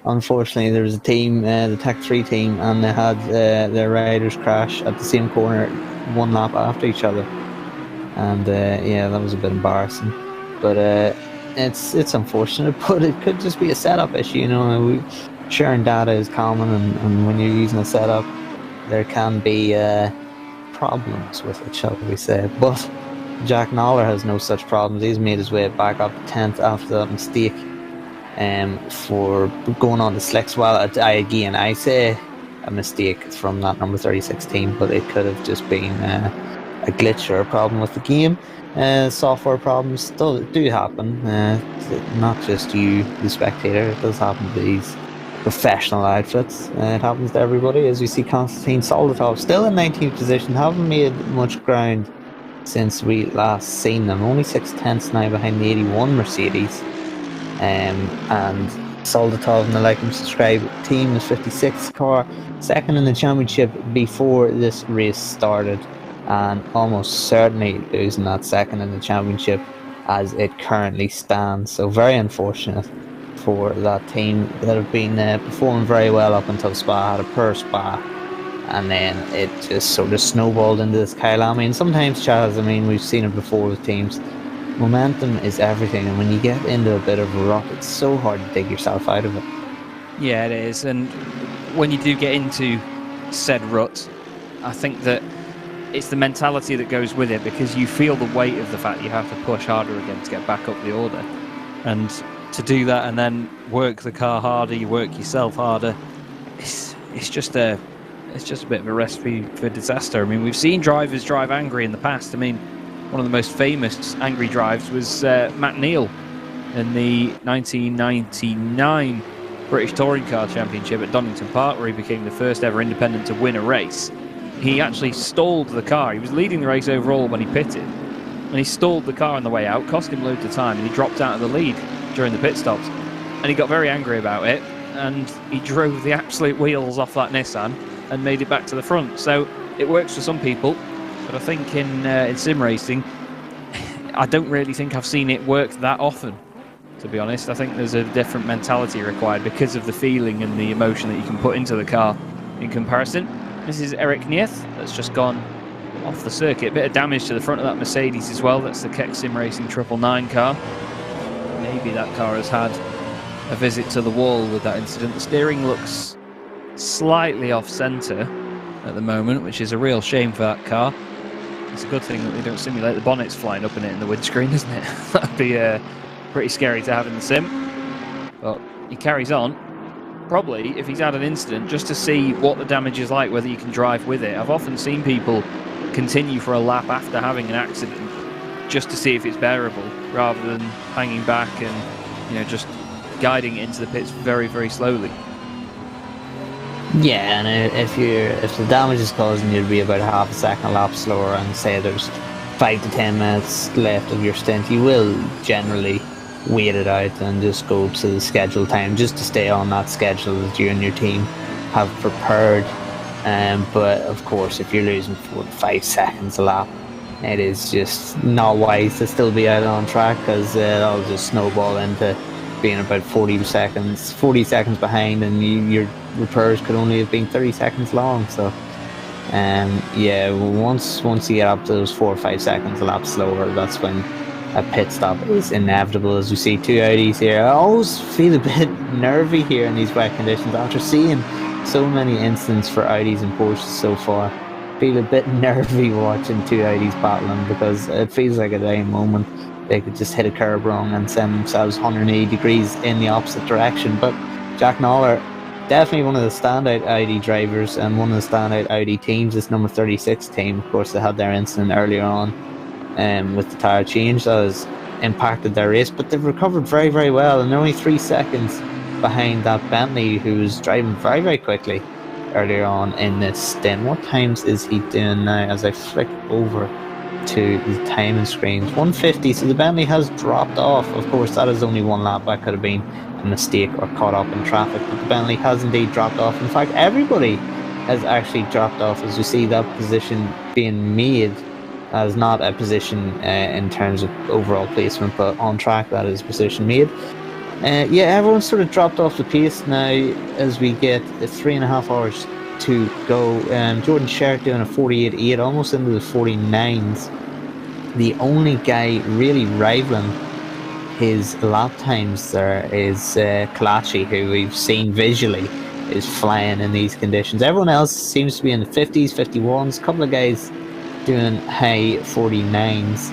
unfortunately there was a team, the Tech 3 team, and they had their riders crash at the same corner one lap after each other, and yeah, that was a bit embarrassing. But it's unfortunate, but it could just be a setup issue, you know. Sharing data is common, and when you're using a setup there can be problems with it, shall we say. But Jack Noller has no such problems. He's made his way back up to 10th after that mistake for going on the slicks. Well, I say a mistake from that number 36 team, but it could have just been a glitch or a problem with the game. Software problems still do happen, not just you, the spectator. It does happen to these professional outfits. It happens to everybody. As we see Konstantin Soldatov still in 19th position, haven't made much ground since we last seen them. Only 6/10 now behind the 81 Mercedes. And Soldatov and the Like and Subscribe team is 56th car, second in the championship before this race started, and almost certainly losing that second in the championship as it currently stands. So very unfortunate for that team that have been performing very well up until Spa, had a poor Spa, and then it just sort of snowballed into this Kyalami. And sometimes, Chaz, I mean, we've seen it before with teams, momentum is everything, and when you get into a bit of a rut, it's so hard to dig yourself out of it. Yeah, it is. And when you do get into said rut, I think that it's the mentality that goes with it, because you feel the weight of the fact you have to push harder again to get back up the order. And to do that and then work the car harder, you work yourself harder, it's just a bit of a recipe for disaster. I mean, we've seen drivers drive angry in the past. I mean, one of the most famous angry drives was Matt Neal in the 1999 British Touring Car Championship at Donington Park, where he became the first ever independent to win a race. He actually stalled the car. He was leading the race overall when he pitted, and he stalled the car on the way out, cost him loads of time, and he dropped out of the lead during the pit stops. And he got very angry about it, and he drove the absolute wheels off that Nissan and made it back to the front. So it works for some people, but I think in sim racing, I don't really think I've seen it work that often, to be honest. I think there's a different mentality required because of the feeling and the emotion that you can put into the car in comparison. This is Eric Nieth that's just gone off the circuit. A bit of damage to the front of that Mercedes as well. That's the Keck Sim Racing 999 car. Maybe that car has had a visit to the wall with that incident. The steering looks slightly off centre at the moment, which is a real shame for that car. It's a good thing that they don't simulate the bonnets flying up in it in the windscreen, isn't it? That'd be pretty scary to have in the sim. But he carries on. Probably, if he's had an incident, just to see what the damage is like, whether you can drive with it. I've often seen people continue for a lap after having an accident, just to see if it's bearable, rather than hanging back and just guiding it into the pits very, very slowly. Yeah, and if the damage is causing you to be about half a second a lap slower, and say there's 5 to 10 minutes left of your stint, you will generally wait it out and just go to the scheduled time just to stay on that schedule that you and your team have prepared. But of course, if you're losing 4 to 5 seconds a lap, it is just not wise to still be out on track, because that'll just snowball into being about 40 seconds behind, and your repairs could only have been 30 seconds long. So yeah, once you get up to those 4 or 5 seconds a lap slower, that's when a pit stop is inevitable. As we see 2 Audis here, I always feel a bit nervy here in these wet conditions after seeing so many incidents for Audis and Porsches so far. Feel a bit nervy watching 2 Audis battling, because it feels like at any moment they could just hit a curb wrong and send themselves 180 degrees in the opposite direction. But Jack Noller, definitely one of the standout Audi drivers and one of the standout Audi teams. This number 36 team, of course, they had their incident earlier on with the tyre change that has impacted their race, but they've recovered very, very well, and they're only 3 seconds behind that Bentley, who was driving very, very quickly earlier on in this stint. What times is he doing now as I flick over to the timing screens? 150, so the Bentley has dropped off. Of course, that is only 1 lap. That could have been a mistake or caught up in traffic, but the Bentley has indeed dropped off. In fact, everybody has actually dropped off, as you see that position being made as not a position in terms of overall placement, but on track that is position made. Yeah, everyone's sort of dropped off the pace now as we get 3.5 hours to go. Jordan Sherritt doing a 48.8, almost into the 49s. The only guy really rivaling his lap times there is Kyalami, who we've seen visually is flying in these conditions. Everyone else seems to be in the 50s, 51s, a couple of guys doing high 49s.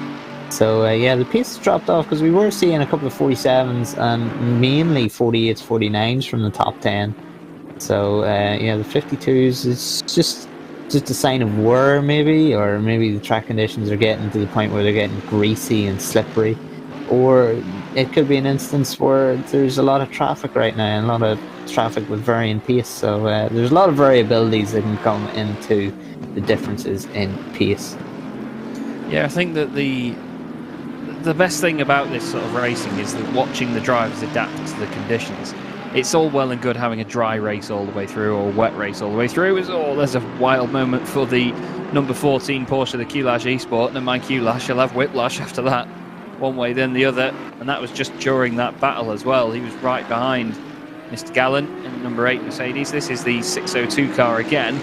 So yeah, the pace has dropped off, because we were seeing a couple of 47s and mainly 48s, 49s from the top 10. So yeah, the 52s is just a sign of wear, maybe, or maybe the track conditions are getting to the point where they're getting greasy and slippery, or it could be an instance where there's a lot of traffic right now, and a lot of traffic with varying pace. So there's a lot of variabilities that can come into the differences in pace. Yeah, I think that the best thing about this sort of racing is that watching the drivers adapt to the conditions. It's all well and good having a dry race all the way through, or a wet race all the way through. There's a wild moment for the number 14 Porsche, the Q-Lash eSport, and my Q-Lash will have whiplash after that, one way then the other, and that was just during that battle as well. He was right behind Mr. Gallant in number 8 Mercedes. This is the 602 car again,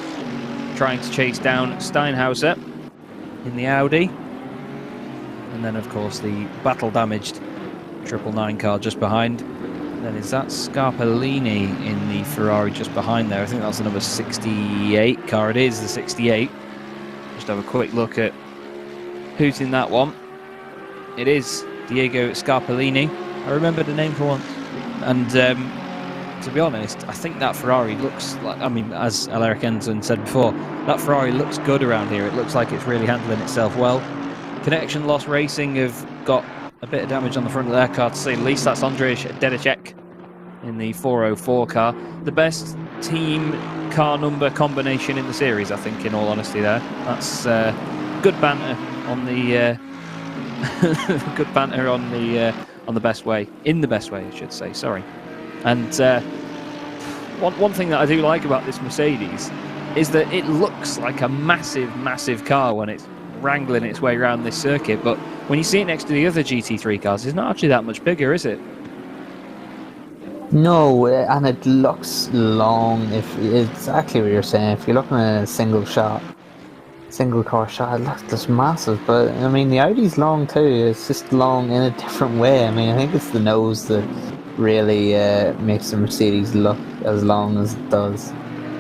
trying to chase down Steinhauser in the Audi. And then, of course, the battle-damaged 999 car just behind. And then is that Scarpellini in the Ferrari just behind there? I think that's the number 68 car. It is the 68. Just have a quick look at who's in that one. It is Diego Scarpellini. I remember the name for once. And to be honest, I think that Ferrari looks like, I mean, as Alaric Ensign said before, that Ferrari looks good around here. It looks like it's really handling itself well. Connection Loss Racing have got a bit of damage on the front of their car, to say the least. That's Andrzej Dedicek in the 404 car. The best team car number combination in the series, I think, in all honesty there. That's good banter on the good banter on the best way. In the best way, I should say, sorry. And one thing that I do like about this Mercedes is that it looks like a massive, massive car when it's wrangling its way around this circuit, but when you see it next to the other GT3 cars, it's not actually that much bigger, is it? No, and it looks long. If exactly what you're saying, if you're looking at a single car shot, it looks just massive. But I mean, the Audi's long too. It's just long in a different way. I mean, I think it's the nose that really makes the Mercedes look as long as it does.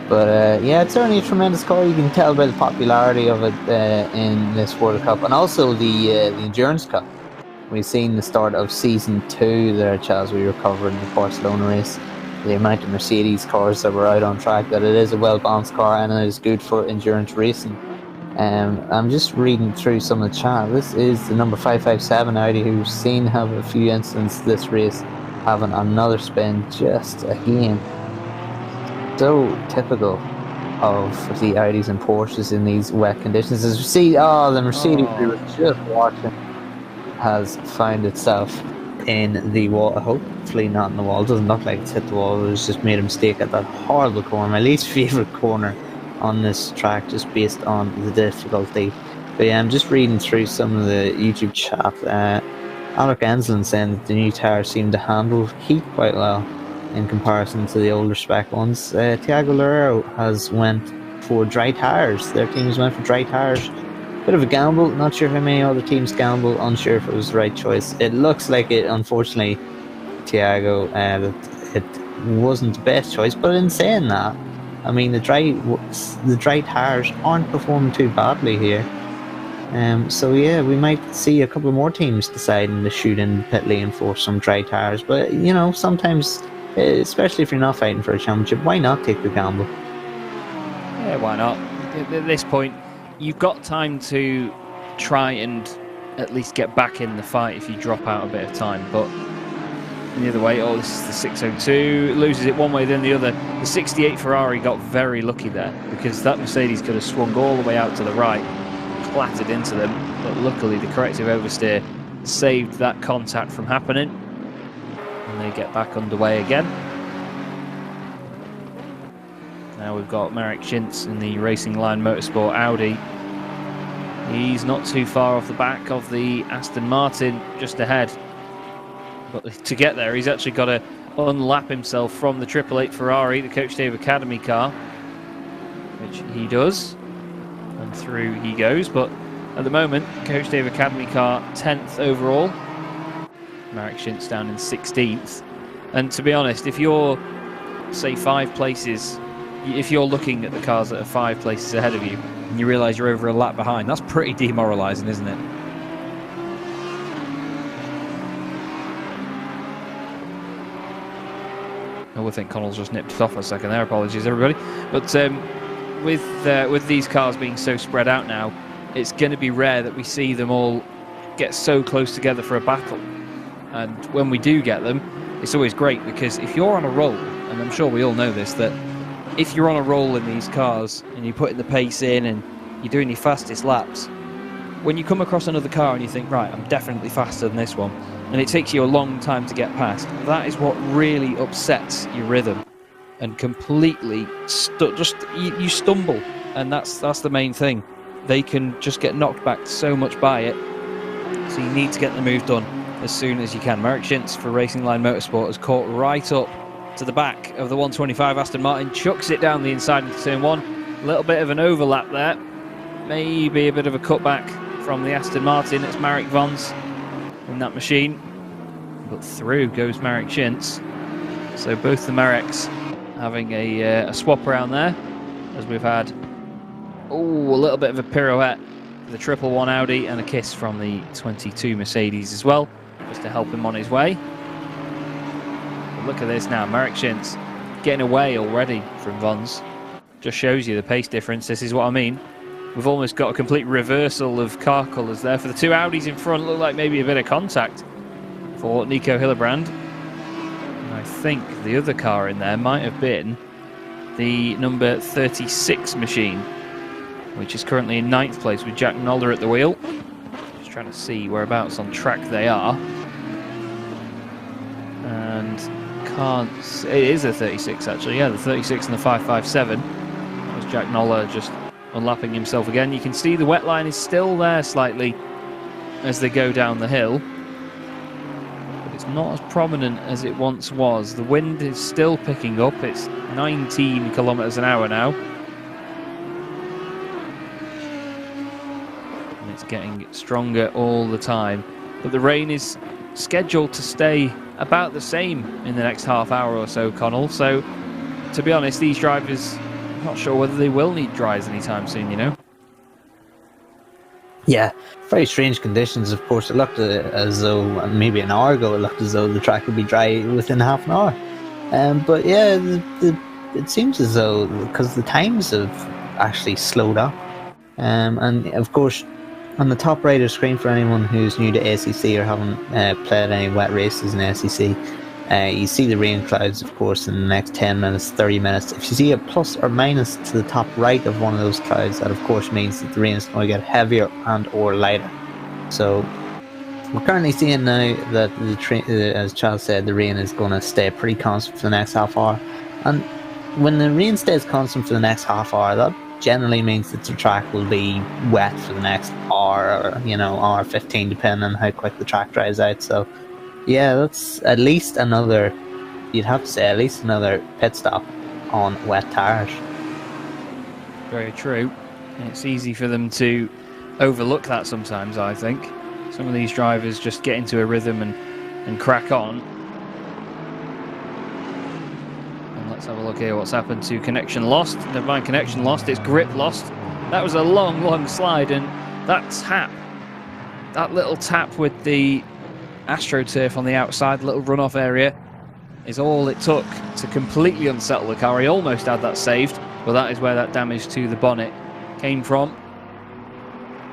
But yeah, it's certainly a tremendous car. You can tell by the popularity of it in this World Cup, and also the Endurance Cup. We've seen the start of Season 2 there, Chaz. We were covering the Barcelona race. The amount of Mercedes cars that were out on track, that it is a well-balanced car and it is good for endurance racing. I'm just reading through some of the chat. This is the number 557 Audi, who's seen have a few incidents this race, having another spin just again. So typical of the Audis and Porsches in these wet conditions. As we see, the Mercedes we were just watching has found itself in the wall. Hopefully not in the wall. It doesn't look like it's hit the wall. It was just made a mistake at that horrible corner. My least favourite corner on this track, just based on the difficulty. But yeah, I'm just reading through some of the YouTube chat. Alec Enslin saying that the new tyres seem to handle heat quite well in comparison to the older spec ones. Tiago Loureiro has went for dry tyres. Their teams went for dry tyres. Bit of a gamble. Not sure how many other teams gamble. Unsure if it was the right choice. It looks like it, unfortunately, Tiago, that it wasn't the best choice. But in saying that, I mean, the dry tyres aren't performing too badly here. So yeah, we might see a couple more teams deciding to shoot in the pit lane for some dry tyres. But you know, sometimes, especially if you're not fighting for a championship, why not take the gamble? Yeah, why not? At this point, you've got time to try and at least get back in the fight if you drop out a bit of time. But the other way, this is the 602, loses it one way then the other. The 68 Ferrari got very lucky there, because that Mercedes could have swung all the way out to the right, clattered into them, but luckily the corrective oversteer saved that contact from happening, and they get back underway again. Now we've got Marek Schintz in the Racing Line Motorsport Audi. He's not too far off the back of the Aston Martin, just ahead. But to get there, he's actually got to unlap himself from the 888 Ferrari, the Coach Dave Academy car, which he does, and through he goes. But at the moment, Coach Dave Academy car 10th overall, Marek Schintz down in 16th. And to be honest, if you're, say, 5 places, if you're looking at the cars that are 5 places ahead of you, and you realise you're over a lap behind, that's pretty demoralising, isn't it? I think Connall's just nipped it off for a second there. Apologies, everybody. But with these cars being so spread out now, it's going to be rare that we see them all get so close together for a battle. And when we do get them, it's always great, because if you're on a roll, and I'm sure we all know this, that if you're on a roll in these cars and you're putting the pace in and you're doing your fastest laps, when you come across another car and you think, right, I'm definitely faster than this one, and it takes you a long time to get past, that is what really upsets your rhythm and completely you stumble, and that's the main thing. They can just get knocked back so much by it, so you need to get the move done as soon as you can. Marek Schintz for Racing Line Motorsport has caught right up to the back of the 125 Aston Martin, chucks it down the inside into turn 1. A little bit of an overlap there, maybe a bit of a cutback from the Aston Martin. It's Marek Vons in that machine, but through goes Marek Schintz. So both the Mareks having a swap around there, as we've had a little bit of a pirouette for the 111 Audi and a kiss from the 22 Mercedes as well, just to help him on his way. But look at this now, Marek Schintz getting away already from Vons. Just shows you the pace difference. This is what I mean. We've almost got a complete reversal of car colours there. For the 2 Audis in front, look like maybe a bit of contact for Nico Hillebrand. And I think the other car in there might have been the number 36 machine, which is currently in 9th place with Jack Noller at the wheel. Just trying to see whereabouts on track they are. And can't... It is a 36 actually, yeah, the 36 and the 557. That was Jack Noller just unlapping himself again. You can see the wet line is still there slightly as they go down the hill, but it's not as prominent as it once was. The wind is still picking up. It's 19 kilometers an hour now, and it's getting stronger all the time. But the rain is scheduled to stay about the same in the next half hour or so, Connall. So to be honest, these drivers not sure whether they will need dries anytime soon, you know? Yeah, very strange conditions. Of course, it looked as though maybe an hour ago it looked as though the track would be dry within half an hour. But yeah, it seems as though because the times have actually slowed up. And of course, on the top right of the screen for anyone who's new to ACC or haven't played any wet races in ACC, you see the rain clouds, of course, in the next 10 minutes, 30 minutes. If you see a plus or minus to the top right of one of those clouds, that of course means that the rain is going to get heavier and or lighter. So we're currently seeing now that as Chaz said, the rain is going to stay pretty constant for the next half hour. And when the rain stays constant for the next half hour, that generally means that the track will be wet for the next hour, or hour 15, depending on how quick the track dries out. So yeah, that's at least another, you'd have to say, at least another pit stop on wet tyres. Very true. And it's easy for them to overlook that sometimes, I think. Some of these drivers just get into a rhythm and crack on. And let's have a look here what's happened to connection lost. Never mind connection lost, it's grip lost. That was a long slide, and that tap, that little tap with the AstroTurf on the outside, little runoff area, is all it took to completely unsettle the car. He almost had that saved, but that is where that damage to the bonnet came from.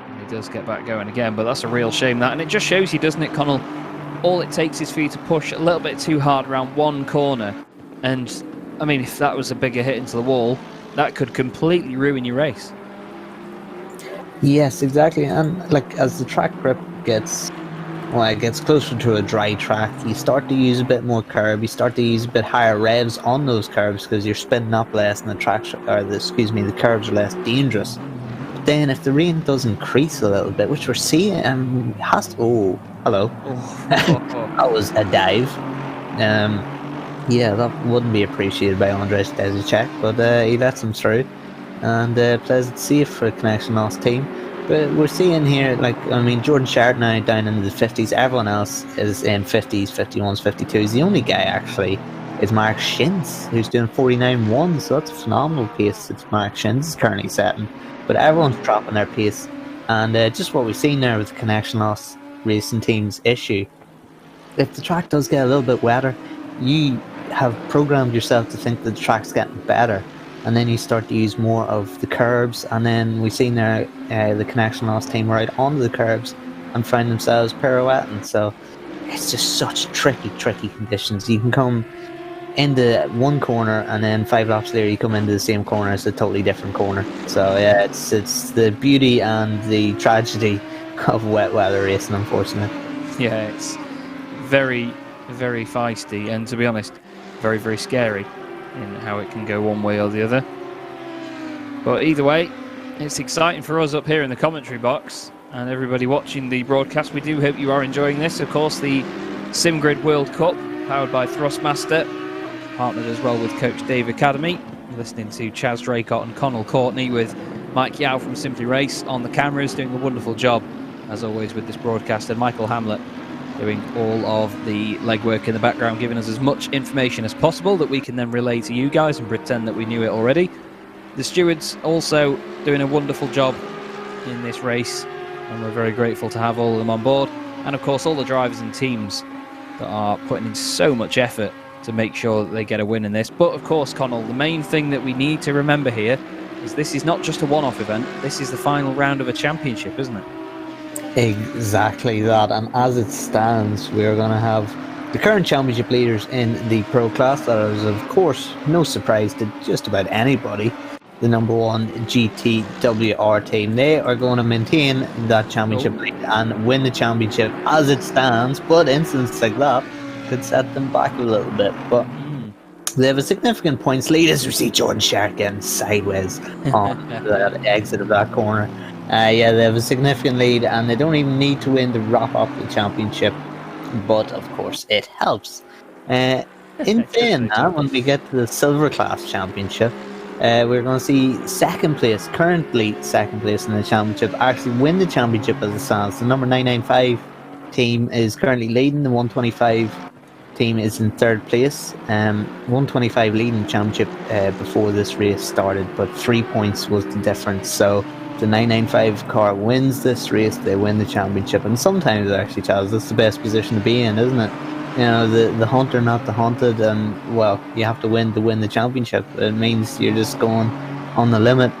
And he does get back going again, but that's a real shame, that. And it just shows you, doesn't it, Connall? All it takes is for you to push a little bit too hard around one corner. And, I mean, if that was a bigger hit into the wall, that could completely ruin your race. Yes, exactly. And, like, as the track grip gets closer to a dry track, you start to use a bit more curb, you start to use a bit higher revs on those curbs because you're spinning up less and the curbs are less dangerous. But then if the rain does increase a little bit, which we're seeing, has to... Oh, hello. That was a dive. Yeah, that wouldn't be appreciated by Andres Desicek, but he lets him through. And plays it safe for a connection loss team. But we're seeing here, Jordan Shard now down into the 50s. Everyone else is in 50s, 51s, 52s. The only guy, actually, is Mark Shins, who's doing 49.1. So that's a phenomenal pace that Mark Shins is currently setting. But everyone's dropping their pace. And just what we've seen there with the connection loss racing team's issue. If the track does get a little bit wetter, you have programmed yourself to think that the track's getting better. And then you start to use more of the curbs, and then we've seen there the connection loss team right onto the curbs and find themselves pirouetting. So it's just such tricky conditions. You can come into one corner, and then 5 laps later you come into the same corner. It's a totally different corner. So yeah, it's the beauty and the tragedy of wet weather racing, unfortunately. Yeah, it's very, very feisty, and to be honest, very, very scary in how it can go one way or the other. But either way, it's exciting for us up here in the commentary box and everybody watching the broadcast. We do hope you are enjoying this. Of course, the SimGrid World Cup, powered by Thrustmaster, partnered as well with Coach Dave Academy. You're listening to Chaz, Draycott and Connall Courtney with Mike Yao from Simply Race on the cameras, doing a wonderful job, as always, with this broadcast, and Michael Hamlet doing all of the legwork in the background, giving us as much information as possible that we can then relay to you guys and pretend that we knew it already. The stewards also doing a wonderful job in this race, and we're very grateful to have all of them on board. And of course all the drivers and teams that are putting in so much effort to make sure that they get a win in this. But of course, Connall, the main thing that we need to remember here is this is not just a one-off event, this is the final round of a championship, isn't it? Exactly that, and as it stands, we're going to have the current championship leaders in the pro class. That is, of course, no surprise to just about anybody. The number one GTWR team. They are going to maintain that championship lead and win the championship as it stands, but incidents like that could set them back a little bit. But they have a significant points lead as we see Jordan Shark getting sideways on that exit of that corner. Yeah, they have a significant lead, and they don't even need to win to wrap up the championship, but of course it helps. In saying that, when we get to the silver class championship, we're going to see currently second place in the championship, actually win the championship as it stands. The number 995 team is currently leading the 125 team is in third place. 125 leading the championship before this race started, but 3 points was the difference. So the 995 car wins this race, they win the championship. And sometimes, actually, Chaz, that's the best position to be in, isn't it? You know, the hunter, not the hunted, and, well, you have to win the championship. It means you're just going on the limit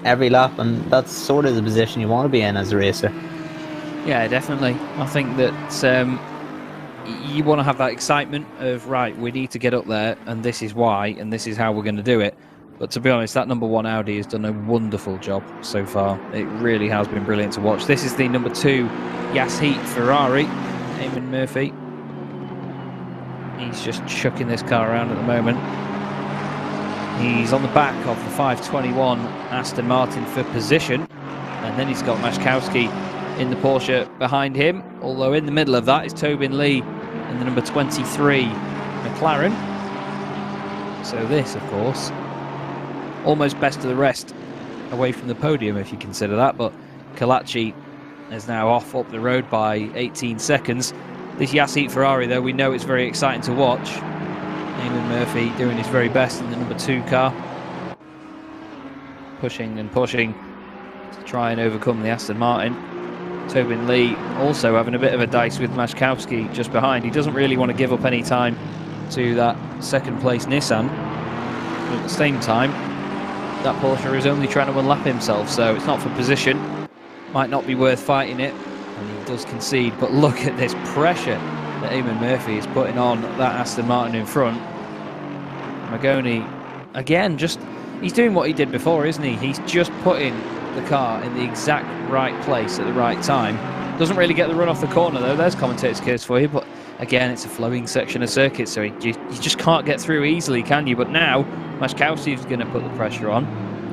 every lap, and that's sort of the position you want to be in as a racer. Yeah, definitely. I think that you want to have that excitement of, right, we need to get up there, and this is why, and this is how we're going to do it. But to be honest, that number 1 Audi has done a wonderful job so far. It really has been brilliant to watch. This is the number 2 Yasheet Ferrari, Eamon Murphy. He's just chucking this car around at the moment. He's on the back of the 521 Aston Martin for position, and then he's got Mashkowski in the Porsche behind him, although in the middle of that is Tobin Lee and the number 23 McLaren. So this, of course, almost best of the rest away from the podium, if you consider that, but Kalachi is now off up the road by 18 seconds. This Yasheet Ferrari, though, we know it's very exciting to watch. Eamon Murphy doing his very best in the number 2 car, pushing and pushing to try and overcome the Aston Martin. Tobin Lee also having a bit of a dice with Mashkowski just behind. He doesn't really want to give up any time to that second place Nissan, but at the same time that Porsche is only trying to unlap himself, so it's not for position, might not be worth fighting it, and he does concede. But look at this pressure that Eamon Murphy is putting on that Aston Martin in front. Magoni, again, he's doing what he did before, isn't he? He's just putting the car in the exact right place at the right time. Doesn't really get the run off the corner, though. There's commentator's curse for you, but again, it's a flowing section of circuit, so you just can't get through easily, can you? But now Mashkowski's going to put the pressure on.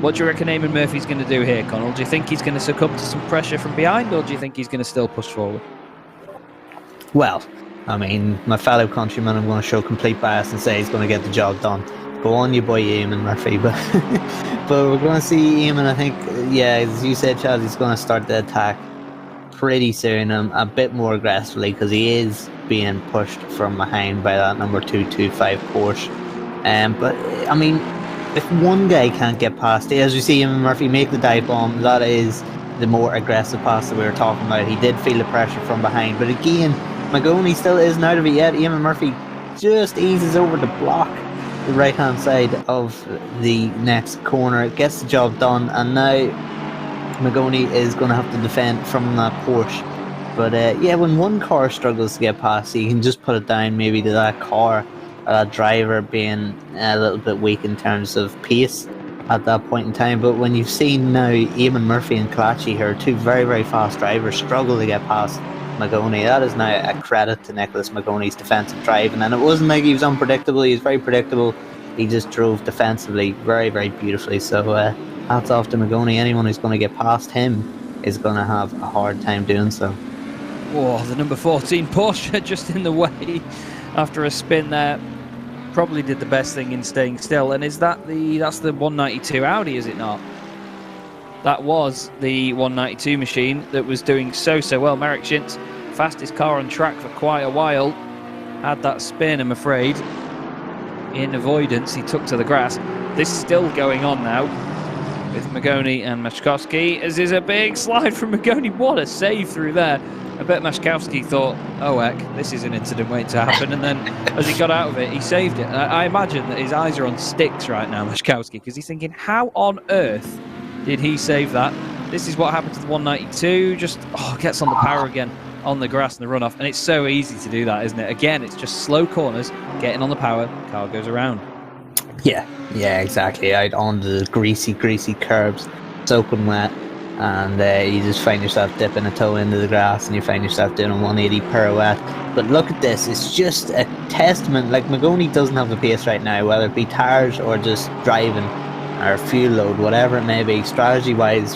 What do you reckon Eamon Murphy's going to do here, Connall? Do you think he's going to succumb to some pressure from behind, or do you think he's going to still push forward? Well, I mean, my fellow countryman, I'm going to show complete bias and say he's going to get the job done. Go on, you boy, Eamon Murphy. But we're going to see Eamon, I think, yeah, as you said, Chaz, he's going to start the attack pretty soon, a bit more aggressively, because he is being pushed from behind by that number 225 Porsche. But, I mean, if one guy can't get past it, as you see Eamon Murphy make the dive bomb, that is the more aggressive pass that we were talking about. He did feel the pressure from behind, but again, Magoni still isn't out of it yet. Eamon Murphy just eases over the block, the right hand side of the next corner, gets the job done, and now Magoni is going to have to defend from that Porsche. But yeah, when one car struggles to get past, you can just put it down maybe to that car, that driver being a little bit weak in terms of pace at that point in time. But when you've seen now Eamon Murphy and Kalachi here, two very, very fast drivers, struggle to get past Magoni, that is now a credit to Nicholas Magoni's defensive driving. And it wasn't like he was unpredictable, he was very predictable. He just drove defensively very, very beautifully. So hats off to Magoni. Anyone who's going to get past him is going to have a hard time doing so. Oh, the number 14 Porsche just in the way after a spin there. Probably did the best thing in staying still. And that's the 192 Audi, is it not? That was the 192 machine that was doing so well. Merrick Shintz, fastest car on track for quite a while, had that spin, I'm afraid. In avoidance, he took to the grass. This is still going on now with Magoni and Mashkowski, as is a big slide from Magoni. What a save through there. I bet Mashkowski thought, oh heck, this is an incident waiting to happen, and then as he got out of it, he saved it. I imagine that his eyes are on sticks right now, Mashkowski, because he's thinking, how on earth did he save that? This is what happened to the 192, just gets on the power again on the grass and the runoff, and it's so easy to do that, isn't it? Again, it's just slow corners, getting on the power, car goes around. Yeah, exactly, out on the greasy curbs, soaking wet, and you just find yourself dipping a toe into the grass and you find yourself doing a 180 pirouette. But look at this, it's just a testament. Like, Magoni doesn't have the pace right now, whether it be tires or just driving or fuel load, whatever it may be, strategy wise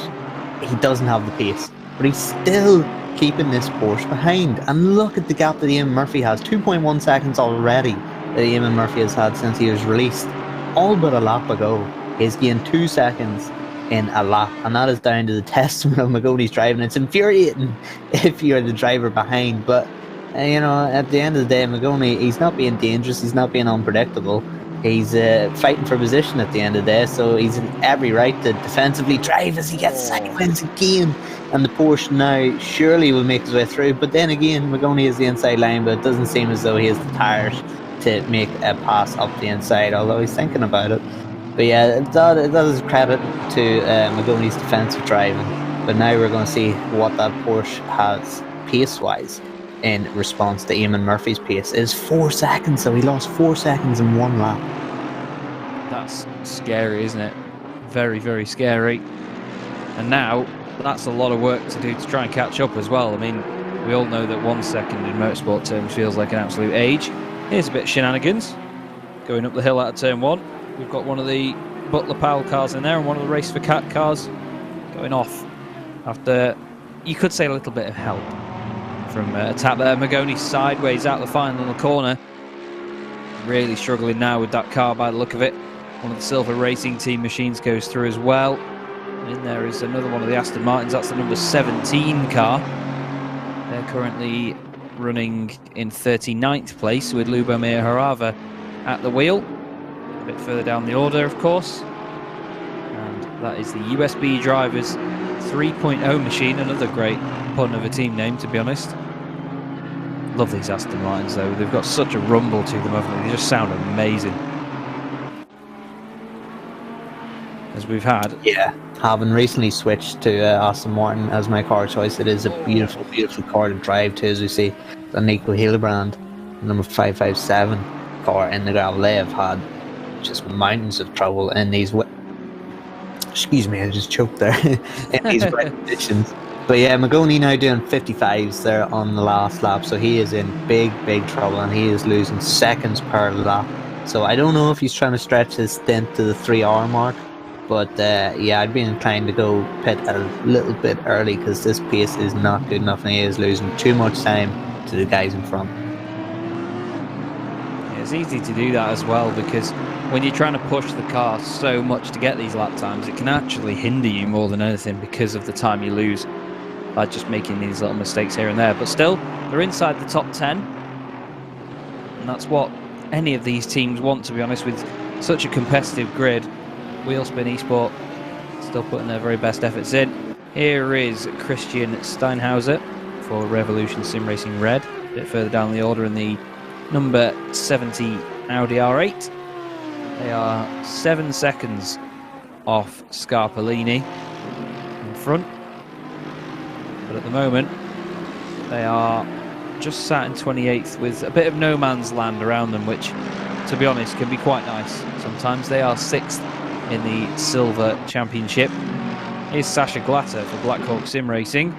he doesn't have the pace, but he's still keeping this Porsche behind. And look at the gap that Eamon Murphy has, 2.1 seconds already that Eamon Murphy has had since he was released. All but a lap ago he's gained 2 seconds in a lap, and that is down to the testament of Magoni's driving. It's infuriating if you're the driver behind, but you know, at the end of the day, Magoni, he's not being dangerous, he's not being unpredictable. He's fighting for position at the end of the day, so he's in every right to defensively drive as he gets sideways again. And the Porsche now surely will make his way through. But then again, Magoni is the inside line, but it doesn't seem as though he has the tires to make a pass up the inside, although he's thinking about it. But yeah, that is credit to Magoni's defensive driving. But now we're going to see what that Porsche has pace-wise in response to Eamon Murphy's pace. It is 4 seconds, so he lost 4 seconds in one lap. That's scary, isn't it? Very, very scary. And now, that's a lot of work to do to try and catch up as well. I mean, we all know that 1 second in motorsport terms feels like an absolute age. Here's a bit of shenanigans. Going up the hill out of turn 1. We've got one of the Butler Powell cars in there and one of the Race for Cat cars going off after, you could say, a little bit of help from a tap there. Magoni sideways out the final in the corner. Really struggling now with that car by the look of it. One of the Silver Racing Team machines goes through as well. And in there is another one of the Aston Martins. That's the number 17 car. They're currently running in 39th place with Lubomir Harava at the wheel. A bit further down the order, of course. And that is the USB Drivers 3.0 machine. Another great pun of a team name, to be honest. Love these Aston Martins, though. They've got such a rumble to them, haven't they? They just sound amazing. As we've had. Yeah, having recently switched to Aston Martin as my car choice, it is a beautiful, beautiful car to drive to, as we see. The Nico Hildebrand, number 557 car in the gravel. They have had just mountains of trouble in these excuse me, I just choked there. In these wet conditions. But yeah, Magoni now doing 55s there on the last lap, so he is in big, big trouble, and he is losing seconds per lap. So I don't know if he's trying to stretch his stint to the 3-hour mark, but yeah, I'd be inclined to go pit a little bit early, because this pace is not good enough, and he is losing too much time to the guys in front. Yeah, it's easy to do that as well, because when you're trying to push the car so much to get these lap times, it can actually hinder you more than anything because of the time you lose by just making these little mistakes here and there. But still, they're inside the top 10, and that's what any of these teams want, to be honest, with such a competitive grid. Wheelspin Esport still putting their very best efforts in. Here is Christian Steinhauser for Revolution Sim Racing Red, a bit further down the order in the number 70 Audi R8. They are 7 seconds off Scarpolini in front. But at the moment, they are just sat in 28th with a bit of no man's land around them, which, to be honest, can be quite nice. Sometimes they are 6th in the Silver Championship. Here's Sasha Glatter for Blackhawk Sim Racing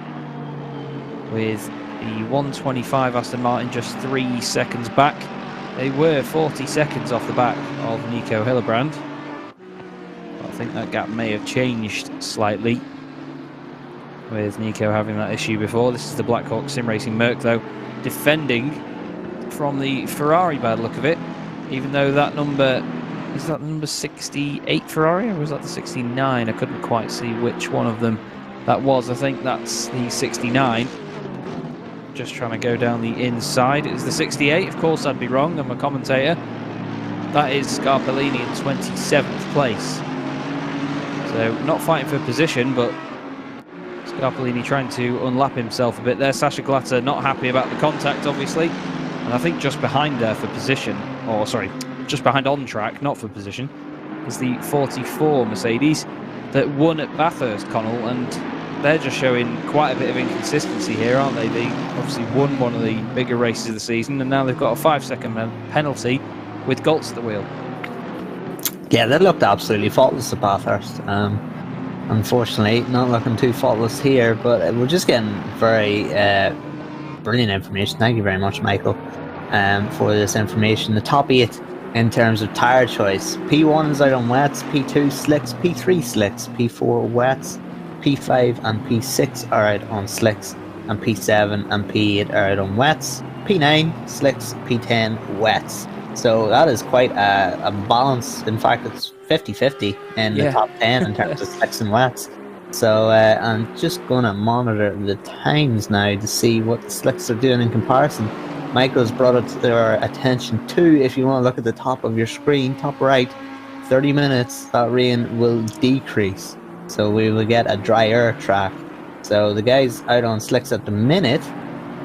with the 125 Aston Martin just 3 seconds back. They were 40 seconds off the back of Nico Hillebrand. I think that gap may have changed slightly with Nico having that issue before. This is the Blackhawk Sim Racing Merc, though, defending from the Ferrari by the look of it, even though that number... Is that the number 68 Ferrari, or was that the 69? I couldn't quite see which one of them that was. I think that's the 69. Just trying to go down the inside. It's the 68. Of course, I'd be wrong. I'm a commentator. That is Scarpolini in 27th place. So, not fighting for position, but Scarpolini trying to unlap himself a bit there. Sasha Glatter not happy about the contact, obviously. And I think just behind her for position, or sorry, just behind on track, not for position, is the 44 Mercedes that won at Bathurst, Connall, and they're just showing quite a bit of inconsistency here, aren't they? They obviously won one of the bigger races of the season, and now they've got a 5-second penalty with Goltz at the wheel. Yeah, they looked absolutely faultless at Bathurst. Unfortunately, not looking too faultless here, but we're just getting very brilliant information. Thank you very much, Michael, for this information. The top 8 in terms of tyre choice. P1 is out on wets, P2 slicks, P3 slicks, P4 wets, P5 and P6 are out on slicks, and P7 and P8 are out on wets, P9 slicks, P10 wets. So that is quite a balance. In fact, it's 50-50 in the top 10 in terms of slicks and wets. So I'm just going to monitor the times now to see what the slicks are doing in comparison. Michael's brought it to our attention too. If you want to look at the top of your screen, top right, 30 minutes, that rain will decrease. So we will get a drier track. So the guys out on slicks at the minute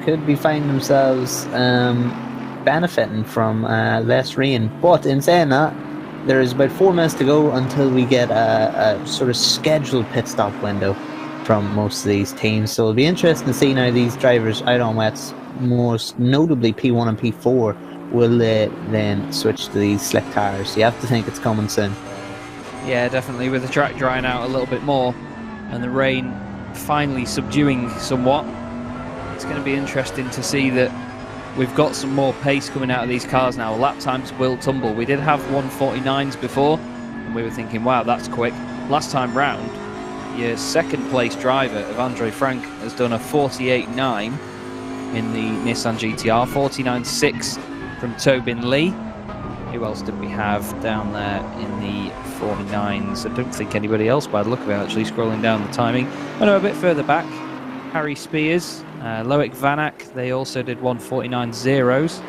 could be finding themselves benefiting from less rain. But in saying that, there is about 4 minutes to go until we get a sort of scheduled pit stop window from most of these teams. So it'll be interesting to see now these drivers out on wets, most notably P1 and P4, will they then switch to these slick tyres. You have to think it's coming soon. Yeah, definitely, with the track drying out a little bit more and the rain finally subduing somewhat. It's going to be interesting to see that we've got some more pace coming out of these cars now. Lap times will tumble. We did have 1:49s before, and we were thinking, wow, that's quick. Last time round, your second place driver of Andre Frank has done a 48.9 in the Nissan GTR, 49.6 from Tobin Lee. Who else did we have down there in the 49s? I don't think anybody else by the look of it, actually, scrolling down the timing. Oh no, a bit further back, Harry Spears, Loic Vanak, they also did 1:49 zeros.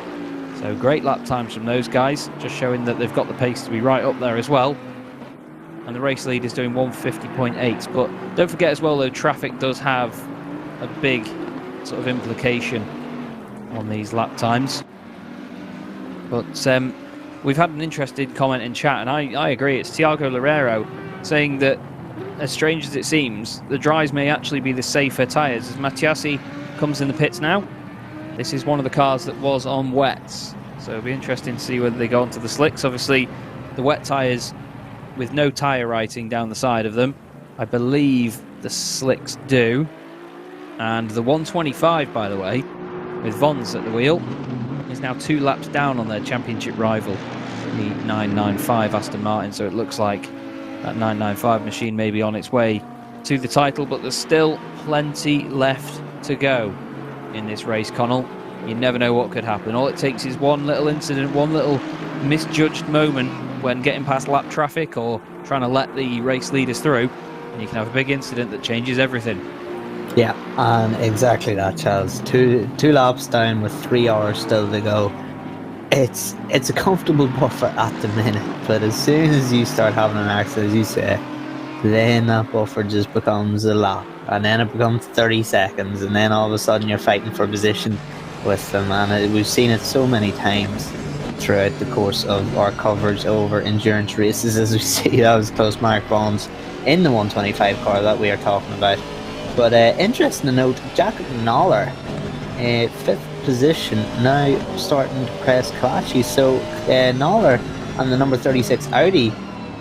So great lap times from those guys, just showing that they've got the pace to be right up there as well. And the race lead is doing 1:50.8. But don't forget as well, though, traffic does have a big sort of implication on these lap times. But we've had an interesting comment in chat, and I agree. It's Tiago Loureiro saying that, as strange as it seems, the dries may actually be the safer tyres. As Mattiasi comes in the pits now, this is one of the cars that was on wets. So it'll be interesting to see whether they go onto the slicks. Obviously, the wet tyres with no tyre writing down the side of them, I believe the slicks do. And the 125, by the way, with Vons at the wheel, is now 2 laps down on their championship rival, the 995 Aston Martin. So it looks like that 995 machine may be on its way to the title, but there's still plenty left to go in this race, Connall. You never know what could happen. All it takes is one little incident, one little misjudged moment when getting past lap traffic or trying to let the race leaders through, and you can have a big incident that changes everything. Yeah, and exactly that, Chaz. Two laps down with 3 hours still to go. It's a comfortable buffer at the minute, but as soon as you start having an accident, as you say, then that buffer just becomes a lap, and then it becomes 30 seconds, and then all of a sudden you're fighting for position with them. And we've seen it so many times throughout the course of our coverage over endurance races. As we see, that was close Mark Bonds in the 125 car that we are talking about. But interesting to note, Jack Knoller, 5th position, now starting to press clashes. So Knoller and the number 36 Audi,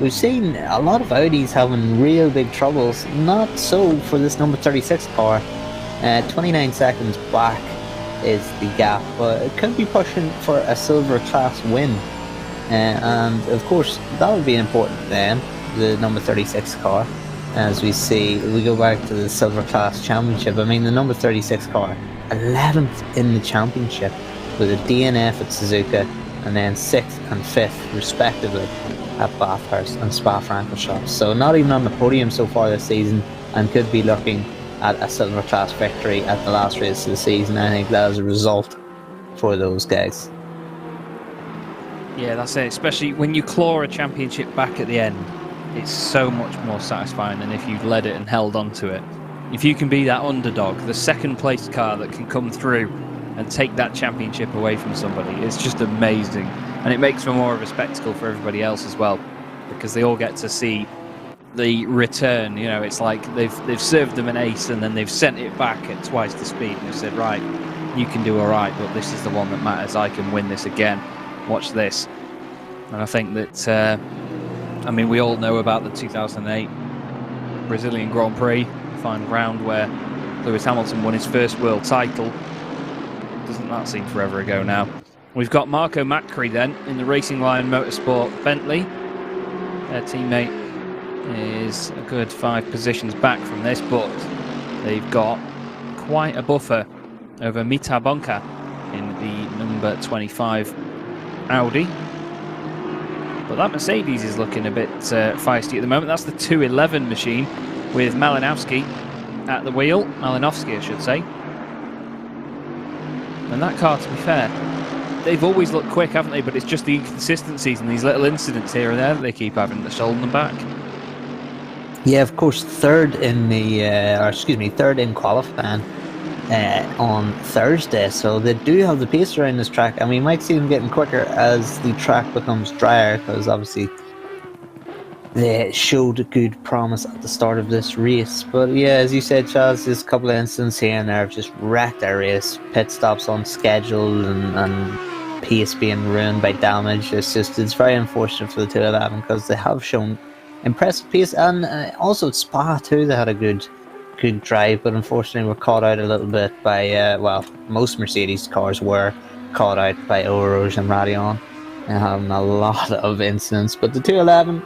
we've seen a lot of Audis having real big troubles. Not so for this number 36 car. 29 seconds back is the gap, but it could be pushing for a silver class win. And of course, that would be important then, the number 36 car. As we see, we go back to the Silver Class Championship. I mean, the number 36 car, 11th in the championship with a DNF at Suzuka, and then 6th and 5th, respectively, at Bathurst and Spa-Francorchamps. So not even on the podium so far this season, and could be looking at a Silver Class victory at the last race of the season. I think that is a result for those guys. Yeah, that's it. Especially when you claw a championship back at the end. It's so much more satisfying than if you've led it and held on to it. If you can be that underdog, the second place car that can come through and take that championship away from somebody, it's just amazing. And it makes for more of a spectacle for everybody else as well, because they all get to see the return. You know, it's like they've served them an ace and then they've sent it back at twice the speed and they've said, right, you can do all right, but this is the one that matters. I can win this again. Watch this. And I think that I mean, we all know about the 2008 Brazilian Grand Prix final round where Lewis Hamilton won his first world title. Doesn't that seem forever ago now? We've got Marco Macri then in the Racing Lion Motorsport Bentley. Their teammate is a good 5 positions back from this, but they've got quite a buffer over Mita Bonca in the number 25 Audi. But that Mercedes is looking a bit feisty at the moment. That's the 211 machine. with Malinowski at the wheel. Malinowski, I should say. And that car, to be fair, they've always looked quick, haven't they? But it's just the inconsistencies and these little incidents here and there that they keep having that's holding them back. Yeah, of course, third in qualifying on Thursday, so they do have the pace around this track, and we might see them getting quicker as the track becomes drier, because obviously they showed good promise at the start of this race. But yeah, as you said, Chaz, there's a couple of incidents here and there have just wrecked our race. Pit stops on schedule and pace being ruined by damage. It's very unfortunate for the 211 because they have shown impressive pace, and also Spa too, they had a good drive, but unfortunately were caught out a little bit by most Mercedes cars were caught out by Eau Rouge and Radeon, and having a lot of incidents. But the 211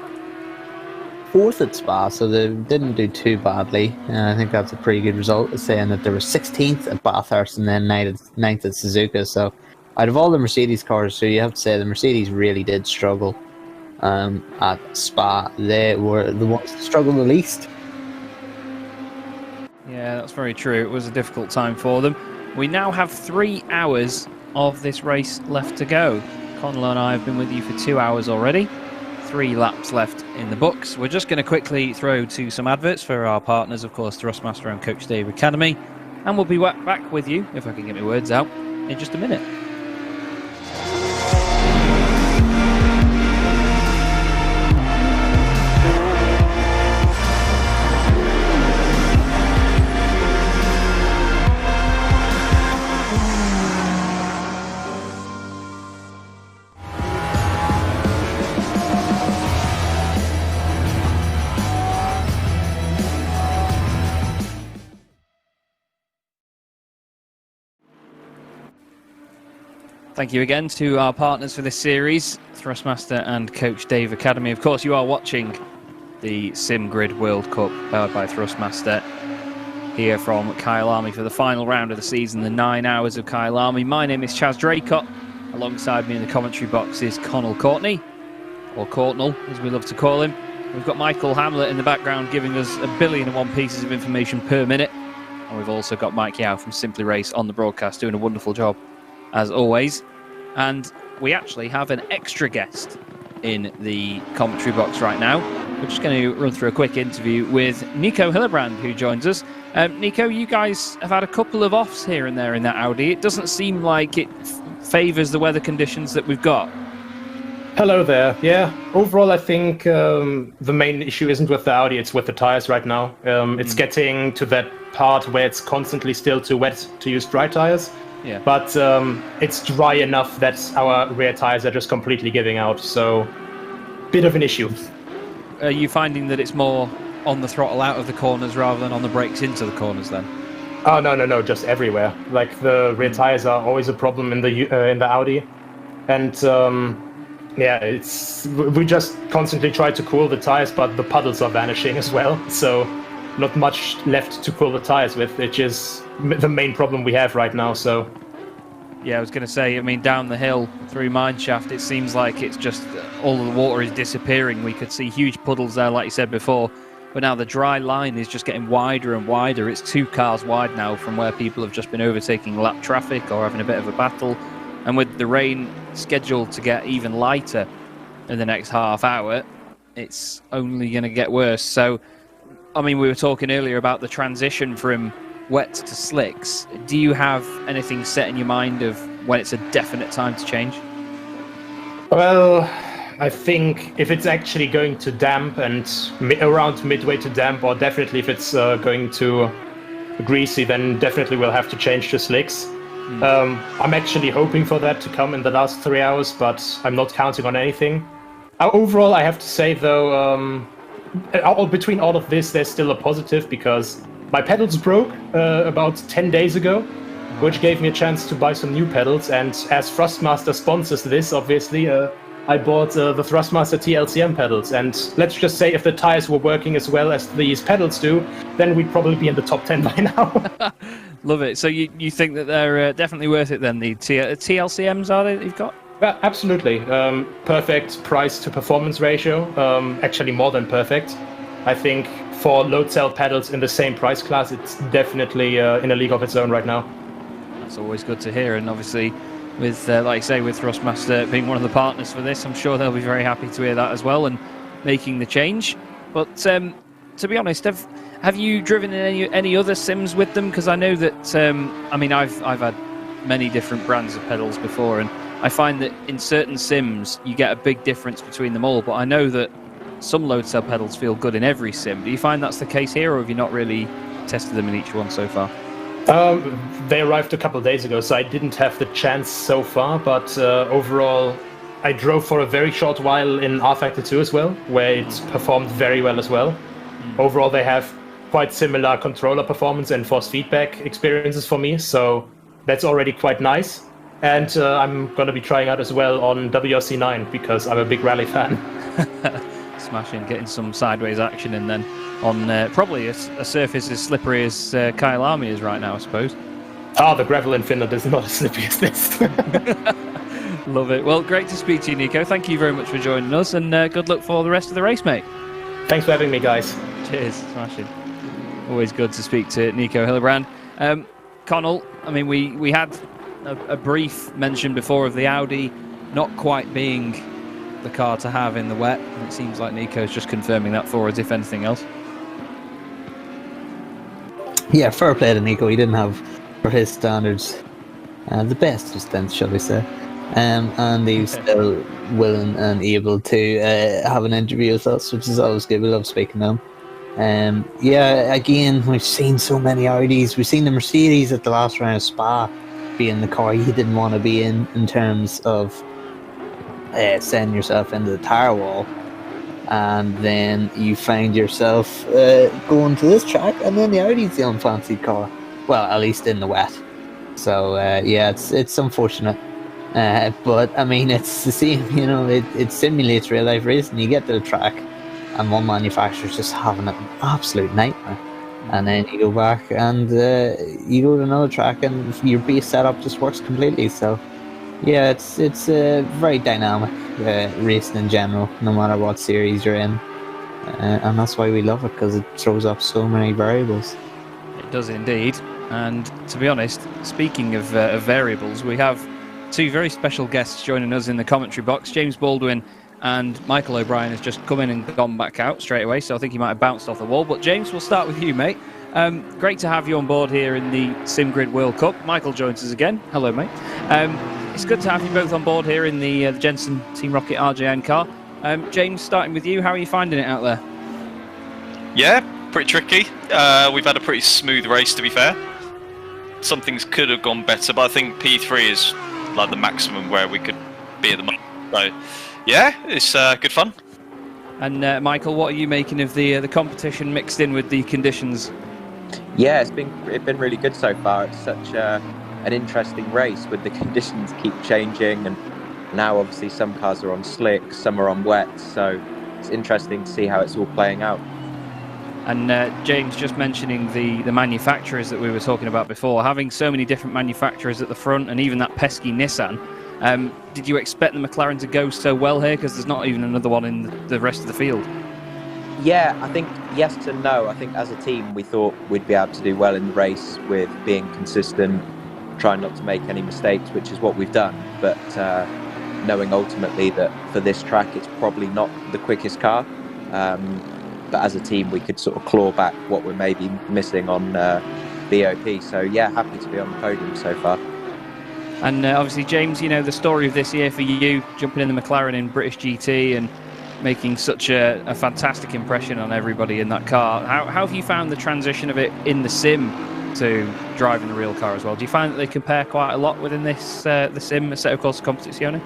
fourth at Spa, so they didn't do too badly, and I think that's a pretty good result, saying that they were 16th at Bathurst and then 9th at Suzuka. So out of all the Mercedes cars, so you have to say the Mercedes really did struggle at Spa. They were the ones that struggled the least. Yeah, that's very true. It was a difficult time for them. We now have 3 hours of this race left to go. Connall and I have been with you for 2 hours already. 3 laps left in the books. We're just going to quickly throw to some adverts for our partners, of course, Thrustmaster and Coach Dave Academy. And we'll be back with you, if I can get my words out, in just a minute. Thank you again to our partners for this series, Thrustmaster and Coach Dave Academy. Of course, you are watching the SimGrid World Cup powered by Thrustmaster here from Kyalami for the final round of the season, the 9 hours of Kyalami. My name is Chaz Draycott. Alongside me in the commentary box is Connall Courtney, or Courtnall, as we love to call him. We've got Michael Hamlet in the background giving us 1,000,001 pieces of information per minute. And we've also got Mike Yao from Simply Race on the broadcast doing a wonderful job, as always. And we actually have an extra guest in the commentary box right now. We're just going to run through a quick interview with Nico Hillebrand, who joins us. Nico, you guys have had a couple of offs here and there in that Audi. It doesn't seem like it favours the weather conditions that we've got. Hello there. Yeah, overall I think the main issue isn't with the Audi, it's with the tires right now. It's getting to that part where it's constantly still too wet to use dry tires. Yeah. But it's dry enough that our rear tires are just completely giving out, so bit of an issue. Are you finding that it's more on the throttle out of the corners rather than on the brakes into the corners then? Oh, no, just everywhere. Like the rear tires are always a problem in the Audi. And yeah, we just constantly try to cool the tires, but the puddles are vanishing as well, so not much left to cool the tires with, which is the main problem we have right now. So yeah, I was going to say, I mean, down the hill through Mineshaft, it seems like it's just all of the water is disappearing. We could see huge puddles there, like you said before, but now the dry line is just getting wider and wider. It's 2 cars wide now from where people have just been overtaking lap traffic or having a bit of a battle. And with the rain scheduled to get even lighter in the next half hour, it's only going to get worse. So, I mean, we were talking earlier about the transition from wet to slicks. Do you have anything set in your mind of when it's a definite time to change? Well, I think if it's actually going to damp and around midway to damp, or definitely if it's going to greasy, then definitely we'll have to change to slicks. I'm actually hoping for that to come in the last 3 hours, but I'm not counting on anything. Overall, I have to say though, between all of this, there's still a positive, because my pedals broke about 10 days ago, which gave me a chance to buy some new pedals. And as Thrustmaster sponsors this, obviously, I bought the Thrustmaster TLCM pedals. And let's just say if the tires were working as well as these pedals do, then we'd probably be in the top 10 by now. Love it. So you think that they're definitely worth it then, the TLCMs are they that you've got? Yeah, absolutely. Perfect price to performance ratio. Actually more than perfect. I think for load cell pedals in the same price class, it's definitely in a league of its own right now. That's always good to hear, and obviously with, like I say, with Thrustmaster being one of the partners for this, I'm sure they'll be very happy to hear that as well and making the change. But to be honest, have you driven in any other sims with them? Because I know that, I mean, I've had many different brands of pedals before, and I find that in certain sims you get a big difference between them all, but I know that some load cell pedals feel good in every sim. Do you find that's the case here, or have you not really tested them in each one so far? They arrived a couple of days ago, so I didn't have the chance so far, but overall I drove for a very short while in R-Factor 2 as well, where it's performed very well as well. Overall they have quite similar controller performance and force feedback experiences for me, so that's already quite nice. And I'm going to be trying out as well on WRC9 because I'm a big rally fan. Smashing, getting some sideways action, and then on probably a surface as slippery as Kyalami is right now, I suppose. Oh, the gravel in Finland is not as slippery as this. Love it. Well, great to speak to you, Nico. Thank you very much for joining us, and good luck for the rest of the race, mate. Thanks for having me, guys. Cheers, smashing. Always good to speak to Nico Hillebrand. Connall, I mean, we had a brief mention before of the Audi not quite being the car to have in the wet, and it seems like Nico's just confirming that for us, if anything else. Yeah, fair play to Nico. He didn't have, for his standards, the best of stints, shall we say. And he was still willing and able to have an interview with us, which is always good. We love speaking to him. Yeah, again, we've seen so many Audis. We've seen the Mercedes at the last round of Spa being the car you didn't want to be in terms of sending yourself into the tire wall, and then you find yourself going to this track, and then the Audi's the unfancied car. Well, at least in the wet. So yeah, it's unfortunate, but I mean, it's the same. You know, it simulates real life racing. You get to the track, and one manufacturer's just having an absolute nightmare, and then you go back and you go to another track, and your base setup just works completely. So yeah, it's very dynamic racing in general, no matter what series you're in, and that's why we love it, because it throws up so many variables. It does indeed. And to be honest, speaking of variables, we have two very special guests joining us in the commentary box. James Baldwin and Michael O'Brien has just come in and gone back out straight away, so I think he might have bounced off the wall. But James, we'll start with you, mate. Great to have you on board here in the SimGrid World Cup. Michael joins us again. Hello, mate. It's good to have you both on board here in the Jensen Team Rocket RJN car. James, starting with you, how are you finding it out there? Yeah, pretty tricky. We've had a pretty smooth race, to be fair. Some things could have gone better, but I think P3 is like the maximum where we could be at the moment. So, yeah, it's good fun. And Michael, what are you making of the competition mixed in with the conditions? Yeah, it's been really good so far. It's such an interesting race with the conditions keep changing, and now obviously some cars are on slick, some are on wet, so it's interesting to see how it's all playing out. And James, just mentioning the manufacturers that we were talking about before, having so many different manufacturers at the front, and even that pesky Nissan, did you expect the McLaren to go so well here, because there's not even another one in the rest of the field? Yeah, I think yes and no. I think as a team we thought we'd be able to do well in the race with being consistent, trying not to make any mistakes, which is what we've done, but knowing ultimately that for this track it's probably not the quickest car, but as a team we could sort of claw back what we're maybe missing on BOP. So yeah, happy to be on the podium so far. And obviously, James, you know, the story of this year for you, jumping in the McLaren in British GT and making such a fantastic impression on everybody in that car. How have you found the transition of it in the sim to driving a real car as well? Do you find that they compare quite a lot within this the sim, Assetto Corsa Competizione?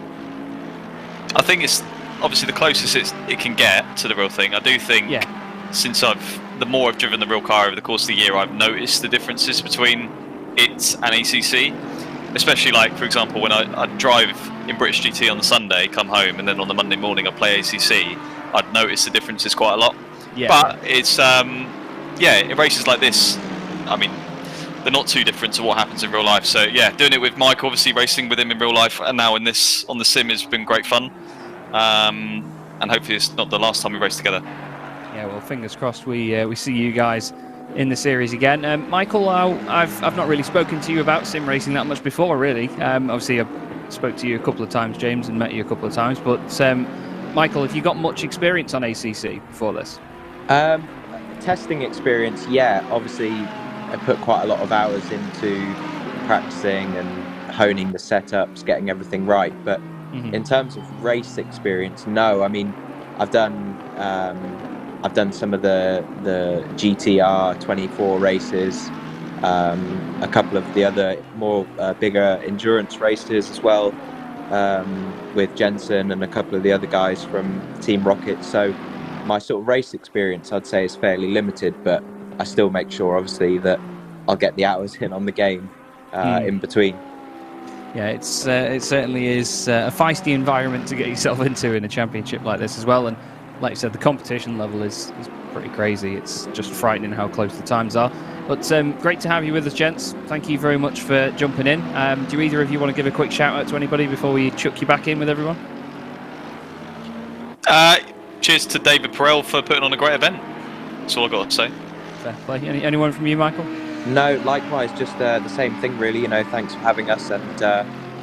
I think it's obviously the closest it can get to the real thing. I do think since the more I've driven the real car over the course of the year, I've noticed the differences between it and ACC. Especially, like, for example, when I drive in British GT on the Sunday, come home, and then on the Monday morning I play ACC, I'd notice the differences quite a lot. Yeah. But it's, in races like this, I mean, they're not too different to what happens in real life. So, yeah, doing it with Mike, obviously racing with him in real life, and now on the sim has been great fun. And hopefully it's not the last time we race together. Yeah, well, fingers crossed we see you guys in the series again. Michael, I've not really spoken to you about sim racing that much before, really. Obviously, I spoke to you a couple of times, James, and met you a couple of times. But Michael, have you got much experience on ACC before this? Testing experience, yeah. Obviously, I put quite a lot of hours into practicing and honing the setups, getting everything right. But in terms of race experience, no. I mean, I've done some of the GTR 24 races, a couple of the other more bigger endurance races as well, with Jensen and a couple of the other guys from Team Rocket. So my sort of race experience, I'd say, is fairly limited, but I still make sure, obviously, that I'll get the hours in on the game in between. Yeah, it certainly is a feisty environment to get yourself into in a championship like this as well. And like you said, the competition level is pretty crazy. It's just frightening how close the times are. But great to have you with us, gents. Thank you very much for jumping in. Do either of you want to give a quick shout out to anybody before we chuck you back in with everyone? Cheers to David Perel for putting on a great event. That's all I've got to say. Fair play. Anyone from you, Michael? No, likewise, just the same thing really. Thanks for having us, and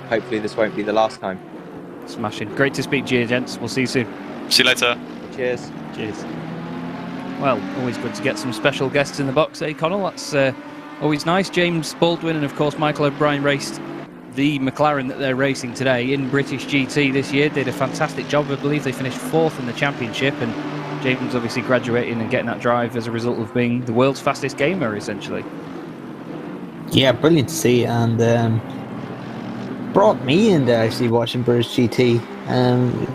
hopefully this won't be the last time. Smashing. Great to speak to you, gents. We'll see you soon. See you later. Cheers. Well, always good to get some special guests in the box, eh, Connall? That's always nice. James Baldwin and, of course, Michael O'Brien raced the McLaren that they're racing today in British GT this year. Did a fantastic job. I believe they finished 4th in the championship, and James obviously graduating and getting that drive as a result of being the world's fastest gamer, essentially. Yeah, brilliant to see, and brought me into actually watching British GT,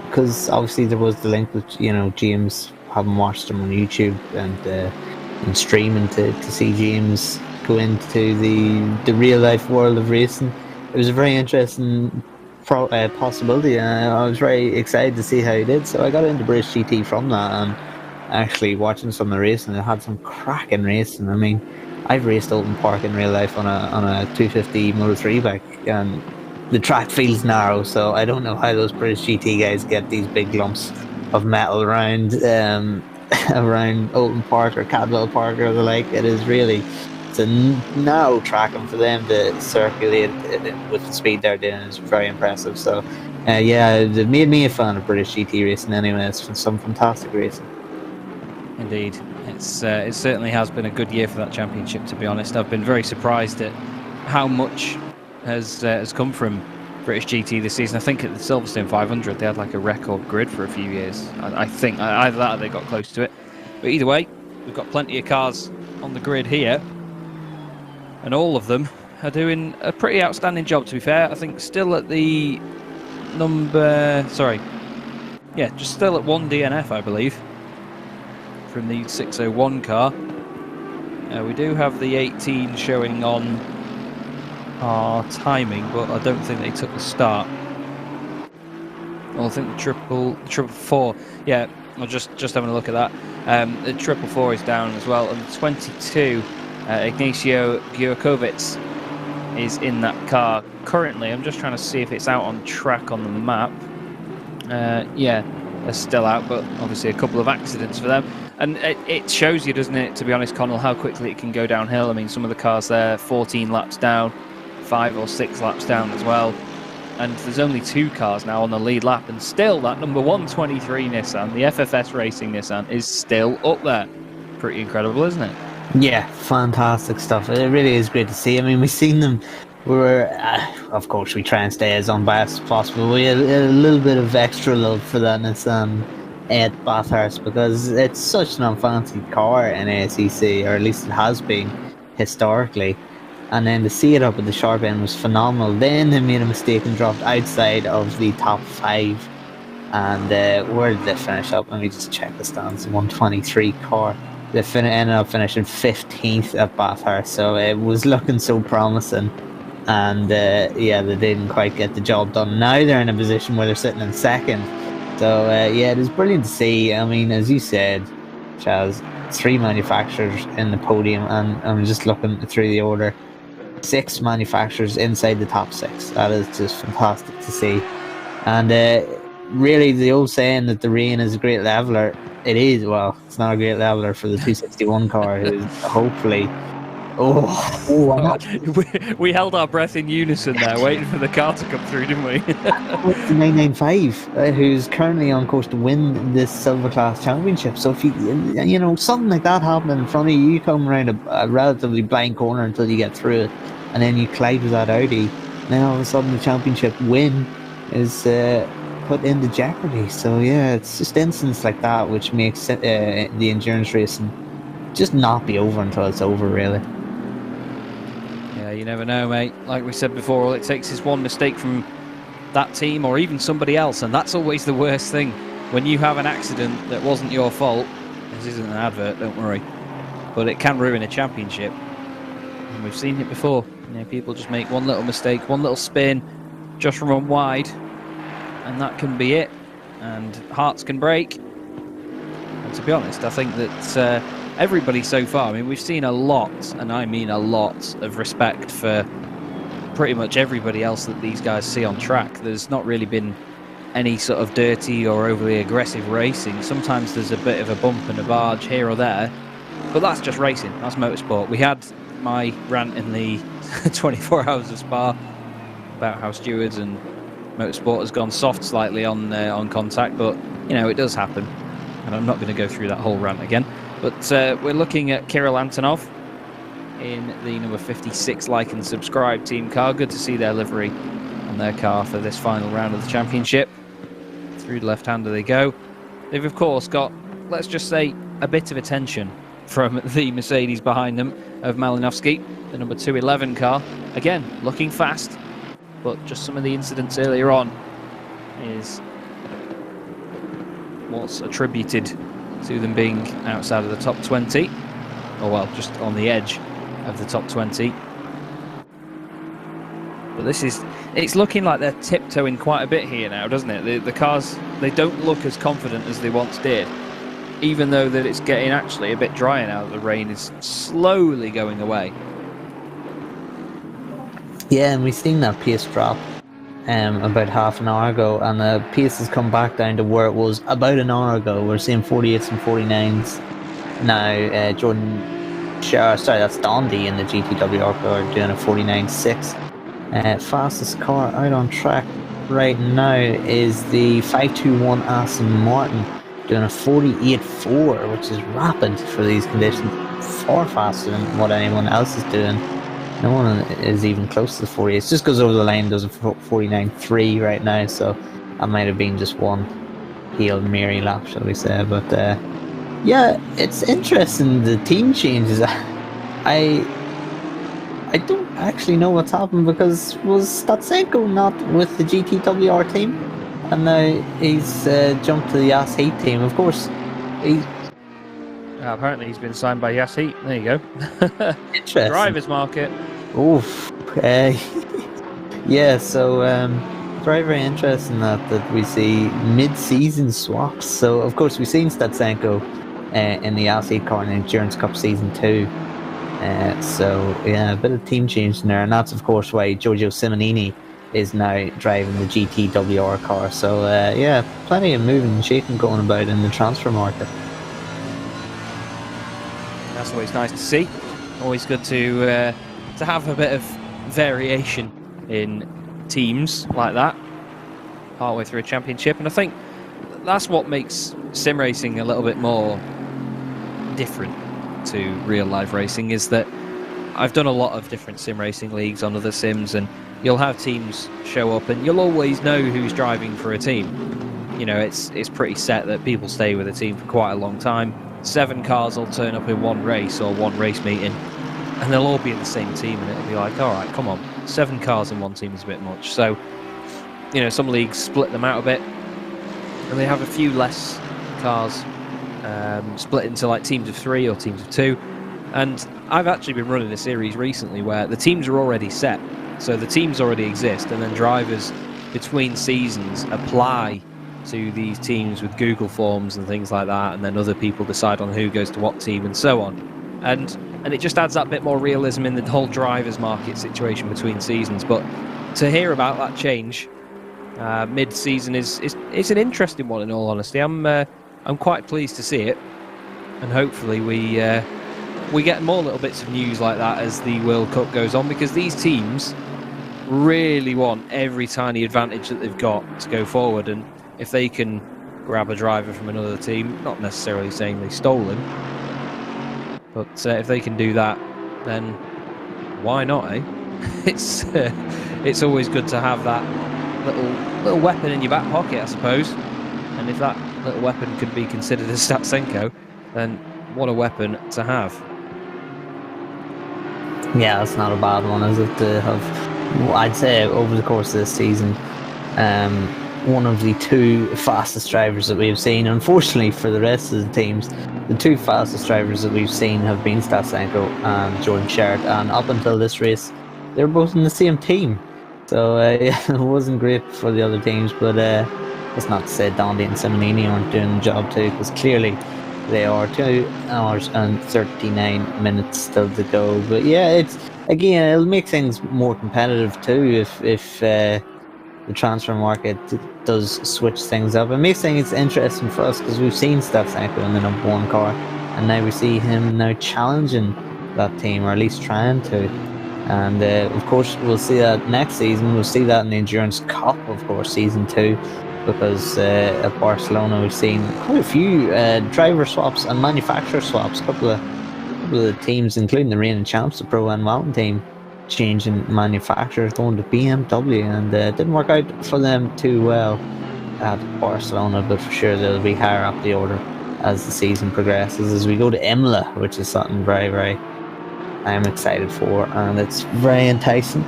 because obviously there was the link with James having watched them on YouTube and streaming to see James go into the real life world of racing. It was a very interesting possibility. I was very excited to see how he did, so I got into British GT from that, and actually watching some of the racing. It had some cracking racing. I mean, I've raced Oulton Park in real life on a 250 Moto 3 bike, and the track feels narrow, so I don't know how those British GT guys get these big lumps of metal around Oulton Park or Cadwell Park or the like. It's a narrow track, and for them to circulate with the speed they're doing is very impressive. So it made me a fan of British GT racing anyway. It's some fantastic racing. Indeed. It certainly has been a good year for that championship, to be honest. I've been very surprised at how much has come from British GT this season. I think at the Silverstone 500 they had like a record grid for a few years. I think either that or they got close to it. But either way, we've got plenty of cars on the grid here, and all of them are doing a pretty outstanding job, to be fair. I think still at the just still at 1 DNF, I believe, from the 601 car. We do have the 18 showing on our timing, but I don't think they took the start. Well, I think the triple four. Yeah, I'm just having a look at that. The 444 is down as well, and the 22, Ignacio Giokovic is in that car currently. I'm just trying to see if it's out on track on the map. Yeah, they're still out, but obviously a couple of accidents for them. And it shows you, doesn't it, to be honest, Connall, how quickly it can go downhill. I mean, some of the cars there, 14 laps down, 5 or 6 laps down as well. And there's only 2 cars now on the lead lap, and still that number 123 Nissan, the FFS Racing Nissan, is still up there. Pretty incredible, isn't it? Yeah, fantastic stuff. It really is great to see. I mean, we've seen them. Of course, we try and stay as unbiased as possible. We had a little bit of extra love for that Nissan at Bathurst because it's such an unfancied car in ACC, or at least it has been historically. And then to see it up at the sharp end was phenomenal. Then they made a mistake and dropped outside of the top 5. And where did they finish up? Let me just check the stands. 123 car. They ended up finishing 15th at Bathurst, so it was looking so promising. And they didn't quite get the job done. Now they're in a position where they're sitting in 2nd. So it is brilliant to see. I mean, as you said, Chaz, 3 manufacturers in the podium, and I'm just looking through the order. 6 manufacturers inside the top 6. That is just fantastic to see. And really, the old saying that the rain is a great leveler, it is. Well, it's not a great leveler for the 261 car, who's hopefully. We held our breath in unison there, waiting for the car to come through, didn't we? The 995, who's currently on course to win this Silver Class Championship. So if you something like that happening in front of you, you come around a relatively blind corner until you get through it, and then you collide with that Audi, and then all of a sudden the championship win is put into jeopardy. So yeah, it's just instances like that which makes the endurance racing just not be over until it's over, really. Yeah, you never know, mate. Like we said before, all it takes is one mistake from that team or even somebody else, and that's always the worst thing. When you have an accident that wasn't your fault, this isn't an advert, don't worry, but it can ruin a championship. And we've seen it before. People just make one little mistake, one little spin, just run wide, and that can be it. And hearts can break. And to be honest, I think that everybody so far, we've seen a lot, and I mean a lot, of respect for pretty much everybody else that these guys see on track. There's not really been any sort of dirty or overly aggressive racing. Sometimes there's a bit of a bump and a barge here or there, but that's just racing, that's motorsport. We had my rant in the 24 Hours of Spa about how stewards and motorsport has gone soft slightly on contact, but it does happen, and I'm not going to go through that whole rant again. But we're looking at Kirill Antonov in the number 56 like and subscribe team car. Good to see their livery on their car for this final round of the championship. Through the left-hander they go. They've of course got, let's just say, a bit of attention from the Mercedes behind them of Malinovsky, the number 211 car. Again, looking fast, but just some of the incidents earlier on is what's attributed to them being outside of the top 20, or well, just on the edge of the top 20. But it's looking like they're tiptoeing quite a bit here now, doesn't it? The cars, they don't look as confident as they once did, even though that it's getting actually a bit drier now that the rain is slowly going away. Yeah, and we've seen that pace drop about half an hour ago, and the pace has come back down to where it was about an hour ago. We're seeing 48s and 49s now. Jordan Shar, sorry, that's Dondi in the GTWR car doing a 49.6. Fastest car out on track right now is the 521 Aston Martin doing a 48.4, which is rapid for these conditions, far faster than what anyone else is doing. No one is even close to the 40. It just goes over the line, does a 49.3 right now, so that might have been just one Hail Mary lap, shall we say. But yeah, it's interesting, the team changes. I don't actually know what's happened, because was Statsenko not with the GTWR team? And now he's jumped to the Yas Heat team. Of course, apparently he's been signed by Yas Heat. There you go. Interesting. Drivers market. Oof. Yeah, so very, very interesting that we see mid-season swaps. So, of course, we've seen Statsenko in the Yas Heat car in the Endurance Cup Season 2. So, yeah, a bit of team change in there. And that's, of course, why Giorgio Simonini is now driving the GTWR car. So, yeah, plenty of moving and shaking going about in the transfer market. That's always nice to see. Always good to have a bit of variation in teams like that partway through a championship, and I think that's what makes sim racing a little bit more different to real life racing, is that I've done a lot of different sim racing leagues on other sims, and you'll have teams show up and you'll always know who's driving for a team. It's pretty set that people stay with a team for quite a long time. 7 cars will turn up in one race or one race meeting, and they'll all be in the same team, and it'll be like, all right, come on, 7 cars in one team is a bit much. So, some leagues split them out a bit, and they have a few less cars split into like teams of 3 or teams of 2. And I've actually been running a series recently where the teams are already set, so the teams already exist, and then drivers between seasons apply to these teams with Google Forms and things like that, and then other people decide on who goes to what team and so on. And it just adds that bit more realism in the whole drivers market situation between seasons. But to hear about that change, mid-season is an interesting one. In all honesty, I'm quite pleased to see it, and hopefully we get more little bits of news like that as the World Cup goes on, because these teams really want every tiny advantage that they've got to go forward, and if they can grab a driver from another team, not necessarily saying they stole him, but if they can do that, then why not, eh? It's always good to have that little weapon in your back pocket, I suppose. And if that little weapon could be considered a Statsenko, then what a weapon to have. Yeah, that's not a bad one, is it? To have, I'd say, over the course of this season, one of the two fastest drivers that we've seen. Unfortunately for the rest of the teams, the two fastest drivers that we've seen have been Statsenko and Jordan Sherritt, and up until this race, they were both in the same team. So it wasn't great for the other teams, but that's not to say Dondi and Simonini aren't doing the job too, because clearly they are. 2 hours and 39 minutes still to go. But yeah, it'll make things more competitive too if the transfer market does switch things up. It makes things interesting for us, because we've seen Statsenko in the number 1 car, and now we see him now challenging that team, or at least trying to. And of course we'll see that next season. We'll see that in the Endurance Cup, of course, season 2, because at Barcelona we've seen quite a few driver swaps and manufacturer swaps. A couple of the teams, including the reigning champs, the Pro and Mountain team, changing manufacturers, going to BMW, and it didn't work out for them too well at Barcelona, but for sure they'll be higher up the order as the season progresses, as we go to Imola, which is something very, very I'm excited for, and it's very enticing.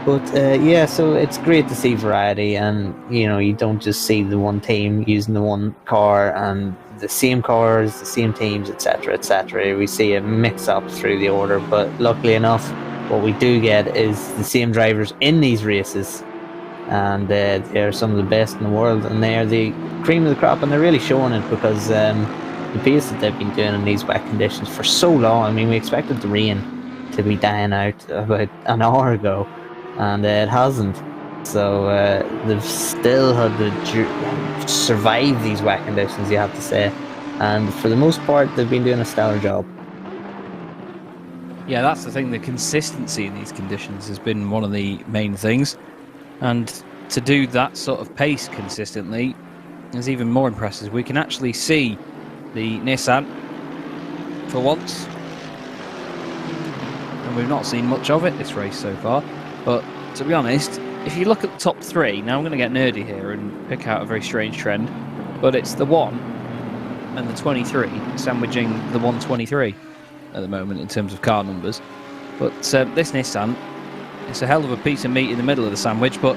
But yeah, so it's great to see variety, and you don't just see the one team using the one car and the same cars, the same teams, etc., etc. We see a mix up through the order, but luckily enough, what we do get is the same drivers in these races, and they're some of the best in the world, and they're the cream of the crop, and they're really showing it, because the pace that they've been doing in these wet conditions for so long. I mean, we expected the rain to be dying out about an hour ago, and it hasn't. So they've still had to survive these wet conditions, you have to say, and for the most part they've been doing a stellar job. Yeah, that's the thing. The consistency in these conditions has been one of the main things, and to do that sort of pace consistently is even more impressive. We can actually see the Nissan for once, and we've not seen much of it this race so far, but to be honest, if you look at the top 3, now I'm going to get nerdy here and pick out a very strange trend, but it's the 1 and the 23 sandwiching the 123 at the moment in terms of car numbers. But this Nissan, it's a hell of a piece of meat in the middle of the sandwich, but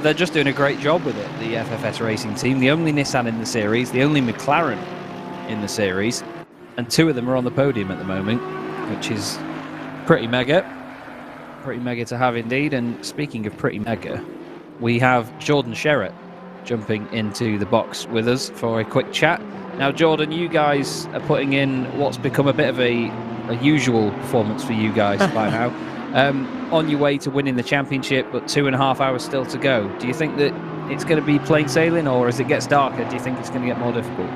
they're just doing a great job with it, the FFS Racing team. The only Nissan in the series, the only McLaren in the series, and 2 of them are on the podium at the moment, which is pretty mega to have indeed. And speaking of pretty mega, we have Jordan Sherritt jumping into the box with us for a quick chat. Now Jordan, you guys are putting in what's become a bit of a usual performance for you guys by now, on your way to winning the championship, but 2.5 hours still to go. Do you think that it's going to be plain sailing, or as it gets darker, do you think it's going to get more difficult?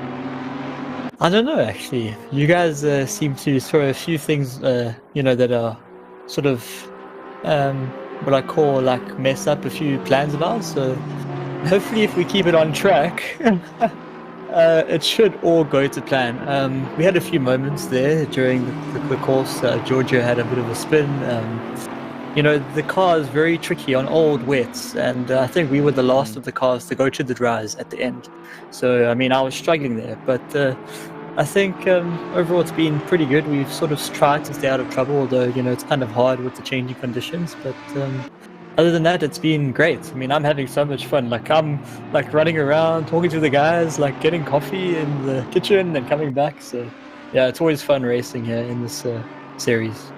I don't know, actually. You guys seem to throw a few things, that are sort of what I call like mess up a few plans of ours. So hopefully, if we keep it on track, it should all go to plan. We had a few moments there during the course. Giorgio had a bit of a spin. The car is very tricky on old wets, and I think we were the last of the cars to go to the dries at the end. So, I mean, I was struggling there, but I think overall it's been pretty good. We've sort of tried to stay out of trouble, although, it's kind of hard with the changing conditions, but other than that, it's been great. I mean, I'm having so much fun. Like, I'm like running around, talking to the guys, like getting coffee in the kitchen and coming back. So, yeah, it's always fun racing here in this series.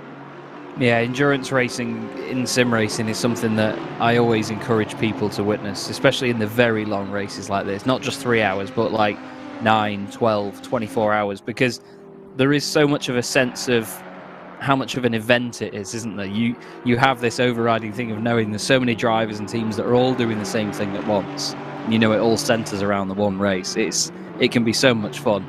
Yeah, endurance racing in sim racing is something that I always encourage people to witness, especially in the very long races like this. Not just 3 hours, but like 9, 12, 24 hours, because there is so much of a sense of how much of an event it is, isn't there? You have this overriding thing of knowing there's so many drivers and teams that are all doing the same thing at once. And you know it all centres around the one race. It can be so much fun.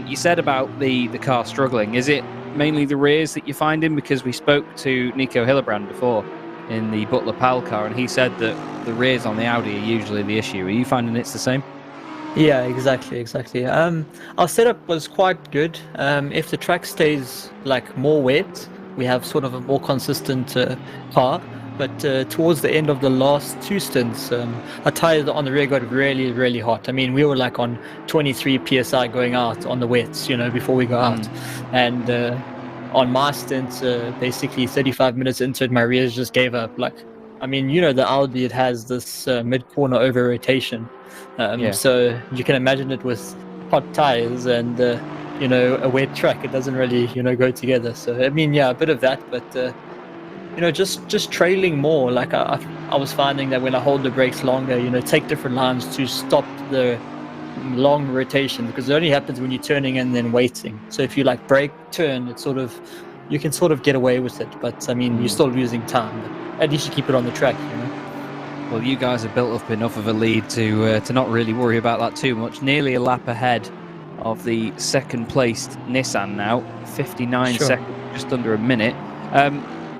You said about the car struggling. Is it mainly the rears that you're finding? Because we spoke to Nico Hillebrand before in the Butler Pal car, and he said that the rears on the Audi are usually the issue. Are you finding it's the same? Yeah, exactly. Our setup was quite good. If the track stays like more wet, we have sort of a more consistent car. But towards the end of the last two stints, our tires on the rear got really, really hot. I mean, we were like on 23 psi going out on the wets, before we go out. And on my stint, basically 35 minutes into it, my rears just gave up. Like, I mean, the Audi, it has this mid-corner over-rotation. So you can imagine it with hot tires and, a wet track. It doesn't really, go together. So, I mean, yeah, a bit of that, but... just trailing more. Like I was finding that when I hold the brakes longer, take different lines to stop the long rotation, because it only happens when you're turning and then waiting. So if you like brake, turn, it's you can sort of get away with it. But I mean, you're still losing time. But at least you keep it on the track. Well, you guys have built up enough of a lead to not really worry about that too much. Nearly a lap ahead of the second placed Nissan now, 59 seconds, just under a minute.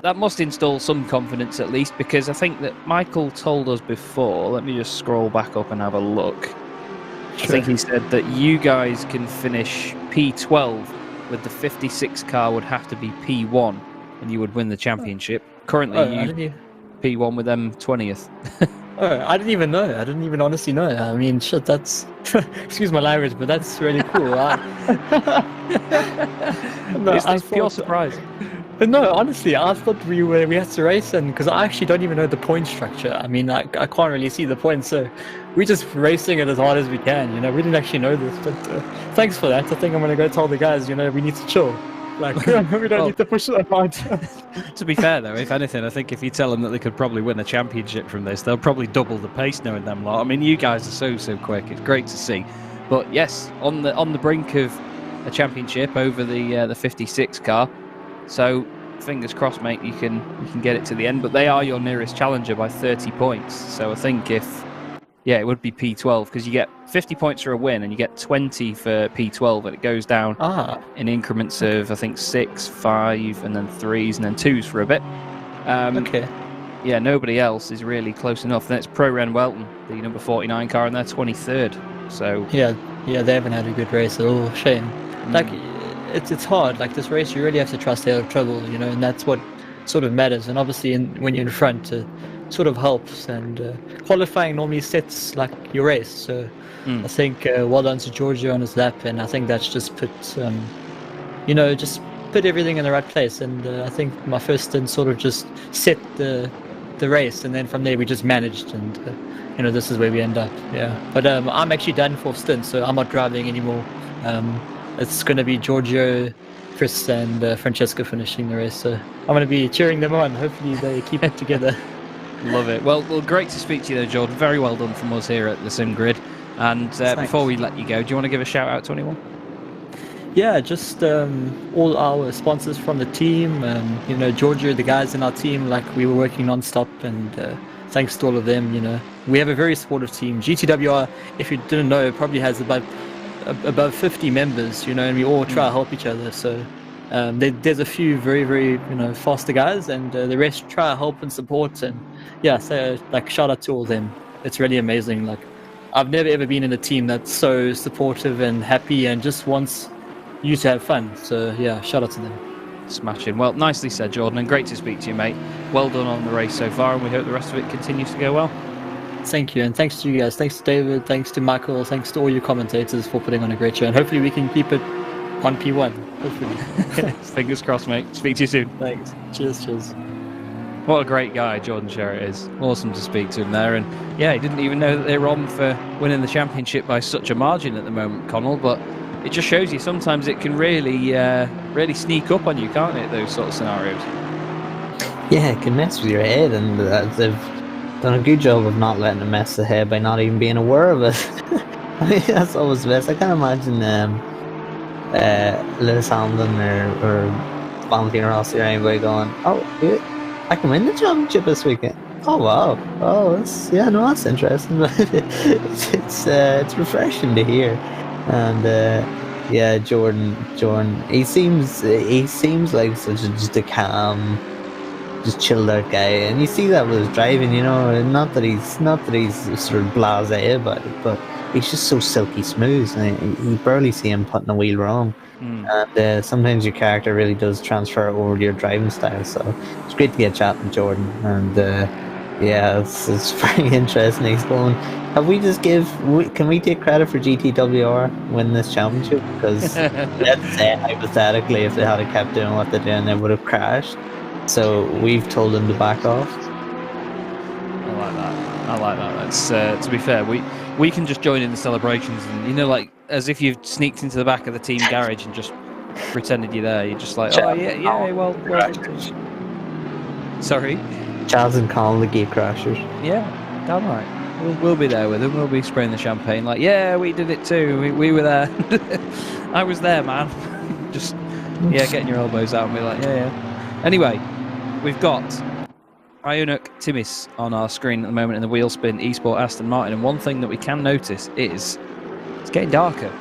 That must install some confidence at least, because I think that Michael told us before, let me just scroll back up and have a look. I think he said that you guys can finish P12 with the 56 car would have to be P1 and you would win the championship. Currently you P1 with them 20th. I didn't even know. I didn't even honestly know. I mean, shit, that's... excuse my language, but that's really cool. It's pure surprise. But no, honestly, I thought we had to race, and because I actually don't even know the point structure. I mean, I can't really see the points, so we're just racing it as hard as we can. We didn't actually know this, but thanks for that. I think I'm gonna go tell the guys, we need to chill. Like, we don't need to push that hard. To be fair, though, if anything, I think if you tell them that they could probably win a championship from this, they'll probably double the pace knowing them lot. I mean, you guys are so quick. It's great to see. But yes, on the brink of a championship over the 56 car. So fingers crossed, mate, you can get it to the end. But they are your nearest challenger by 30 points. So I think it would be P12, because you get 50 points for a win and you get 20 for P12, and it goes down in increments of I think 6, 5, and then 3s and then 2s for a bit. Yeah, nobody else is really close enough. Then it's Pro Ren Welton, the number 49 car, and they're 23rd. So yeah, they haven't had a good race at all. Shame. Like, it's hard. Like, this race, you really have to trust they have trouble, and that's what sort of matters. And obviously, when you're in front, sort of helps. And qualifying normally sets like your race. So I think well done to Giorgio on his lap, and I think that's just put everything in the right place. And I think my first stint sort of just set the race, and then from there we just managed, and this is where we end up. Yeah, but I'm actually done for stint, so I'm not driving anymore. It's going to be Giorgio, Chris, and Francesca finishing the race. So I'm going to be cheering them on. Hopefully they keep it together. Love it. Well, great to speak to you, though, Jordan. Very well done from us here at the Sim Grid. And before we let you go, do you want to give a shout out to anyone? Yeah, just all our sponsors from the team. Giorgio, the guys in our team, like, we were working non-stop, and thanks to all of them. We have a very supportive team. GTWR, if you didn't know, probably has above 50 members, and we all try to help each other. So there's a few very, very faster guys, and the rest try to help and support. And so like, shout out to all of them. It's really amazing. Like, I've never ever been in a team that's so supportive and happy and just wants you to have fun. So yeah, shout out to them. Smashing. Well, nicely said, Jordan, and great to speak to you, mate. Well done on the race so far, and we hope the rest of it continues to go well. Thank you, and thanks to you guys. Thanks to David, thanks to Michael, thanks to all you commentators for putting on a great show, and hopefully we can keep it on P1. Hopefully. Fingers crossed, mate. Speak to you soon. Thanks. Cheers. What a great guy Jordan Sherritt is. Awesome to speak to him there. And yeah, he didn't even know that they were on for winning the championship by such a margin at the moment, Connall, but it just shows you sometimes it can really sneak up on you, can't it, those sort of scenarios? Yeah, it can mess with your head, and they've done a good job of not letting it mess the head by not even being aware of it. I mean, that's always the best. I can't imagine Lewis Hamilton or Valentino Rossi or anybody going, oh, yeah, I can win the championship this weekend. Oh wow! Oh, that's interesting. It's refreshing to hear, and yeah, Jordan, he seems like such just a calm, just chilled out guy, and you see that with his driving. You know, not that he's sort of blasé about it, but he's just so silky smooth, and you barely see him putting a wheel wrong. And sometimes your character really does transfer over to your driving style. So it's great to get chatting with Jordan, and yeah, it's very interesting. He's going, can we take credit for GTWR win this championship? Because let's say hypothetically, if they had kept doing what they're doing, they would have crashed. So we've told them to back off. I like that. That's to be fair, we can just join in the celebrations, and like as if you've sneaked into the back of the team garage and just pretended you're there. You're just like, oh yeah, well. Sorry. Chaz and Connall, the gate crashers. Yeah, damn right. We'll be there with them. We'll be spraying the champagne like, yeah, we did it too. We were there. I was there, man. Just getting your elbows out and be like, yeah. Anyway, we've got Ionic Timis on our screen at the moment in the wheel spin eSport Aston Martin, and one thing that we can notice is it's getting darker,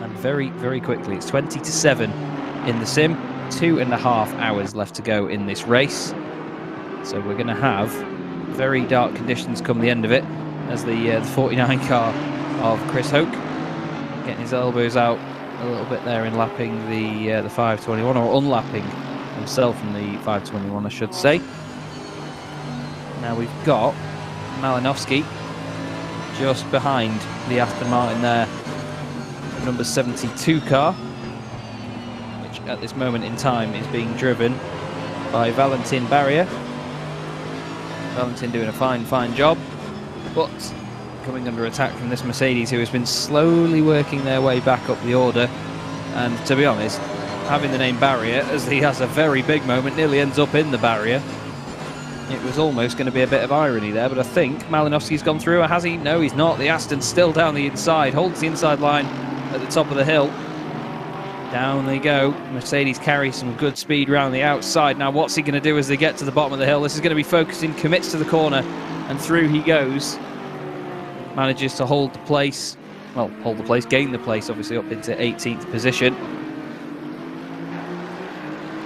and very, very quickly. It's 20-7 in the sim. 2.5 hours left to go in this race. So we're going to have very dark conditions come the end of it, as the 49 car of Chris Hoke getting his elbows out a little bit there in lapping the 521, or unlapping himself in the 521, I should say. Now we've got Malinowski just behind the Aston Martin there, number 72 car, which at this moment in time is being driven by Valentin Barrier. Valentin doing a fine job, but coming under attack from this Mercedes, who has been slowly working their way back up the order. And to be honest, having the name Barrier, as he has a very big moment, nearly ends up in the barrier. It was almost going to be a bit of irony there, but I think Malinowski's gone through, or has he? No, he's not. The Aston's still down the inside, holds the inside line at the top of the hill. Down they go. Mercedes carries some good speed round the outside. Now what's he going to do as they get to the bottom of the hill? This is going to be focusing, commits to the corner, and through he goes. Manages to hold the place. Well, gain the place, obviously, up into 18th position.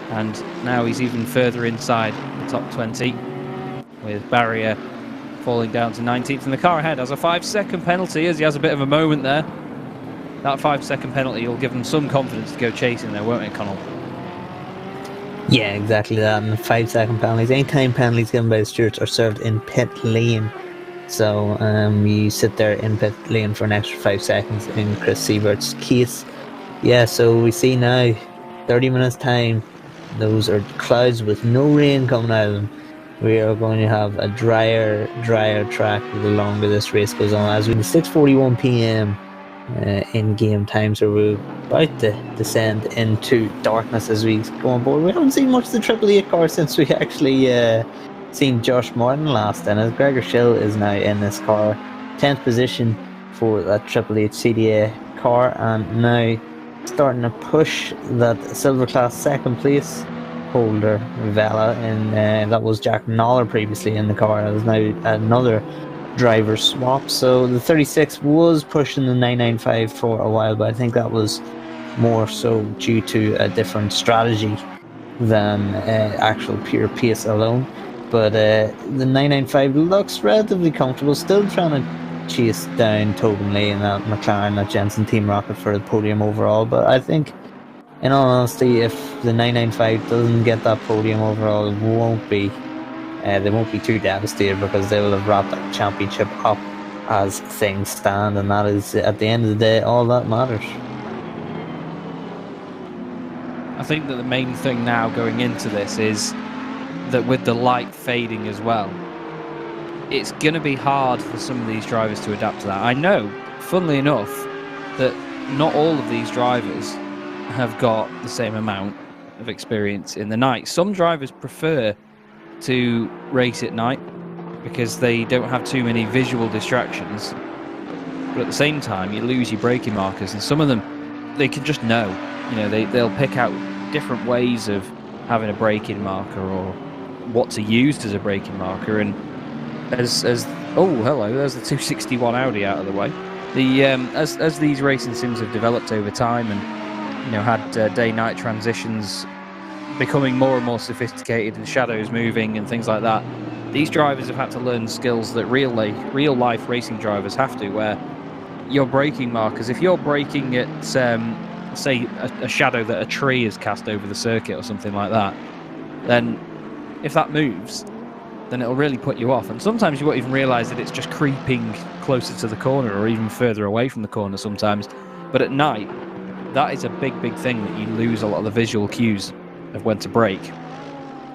And now he's even further inside the top 20, with Barrier falling down to 19th. And the car ahead has a 5-second penalty, as he has a bit of a moment there. That 5-second penalty will give them some confidence to go chasing there, won't it, Connall? Yeah, exactly that. And the 5-second penalties, anytime penalties given by the stewards are served in pit lane. So you sit there in pit lane for an extra 5 seconds in Chris Siebert's case. Yeah, so we see now, 30 minutes time, those are clouds with no rain coming out of them. We are going to have a drier track the longer this race goes on. As we 6:41 p.m. In-game time, so we're about to descend into darkness as we go on board. We haven't seen much of the Triple Eight car since we actually seen Josh Martin last, and as Gregor Schill is now in this car, 10th position for that Triple Eight CDA car, and now starting to push that silver class second place holder Vela, and that was Jack Noller previously in the car. That is now another driver swap. So the 36 was pushing the 995 for a while, but I think that was more so due to a different strategy than actual pure pace alone. But the 995 looks relatively comfortable, still trying to chase down Tobin Lee and that McLaren, that Jensen Team Rocket for the podium overall. But I think, in all honesty, if the 995 doesn't get that podium overall, it won't be they won't be too devastated, because they will have wrapped that championship up as things stand, and that is, at the end of the day, all that matters. I think that the main thing now going into this is that with the light fading as well, it's going to be hard for some of these drivers to adapt to that. I know, funnily enough, that not all of these drivers have got the same amount of experience in the night. Some drivers prefer to race at night because they don't have too many visual distractions, but at the same time you lose your braking markers, and some of them, they can just know, they'll pick out different ways of having a braking marker or what to use as a braking marker. And as oh, hello, there's the 261 Audi out of the way. As these racing sims have developed over time and had day-night transitions becoming more and more sophisticated and shadows moving and things like that, these drivers have had to learn skills that real life racing drivers have to, where your braking markers, if you're braking at say a shadow that a tree has cast over the circuit or something like that, then if that moves, then it'll really put you off. And sometimes you won't even realise that it's just creeping closer to the corner or even further away from the corner sometimes. But at night, that is a big thing, that you lose a lot of the visual cues of when to brake.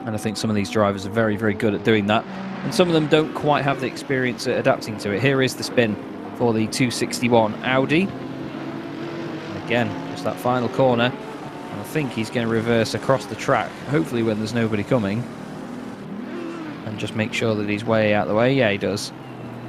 And I think some of these drivers are very good at doing that, and some of them don't quite have the experience at adapting to it. Here is the spin for the 261 Audi. And again, just that final corner, and I think he's going to reverse across the track, hopefully when there's nobody coming, and just make sure that he's way out of the way. Yeah, he does.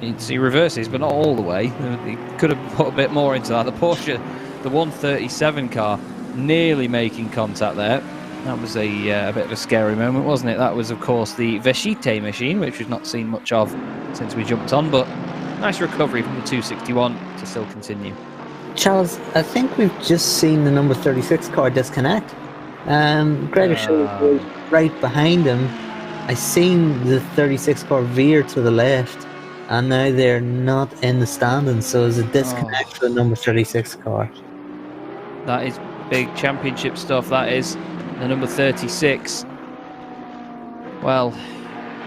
He reverses, but not all the way. He could have put a bit more into that. The Porsche, the 137 car, nearly making contact there. That was a bit of a scary moment, wasn't it? That was, of course, the Vechite machine, which we've not seen much of since we jumped on, but nice recovery from the 261 to still continue. Charles, I think we've just seen the number 36 car disconnect. Gregor Schultz was right behind him. I seen the 36 car veer to the left, and now they're not in the standings, so there's a disconnect for the number 36 car. That is big championship stuff, that is. The number 36. Well,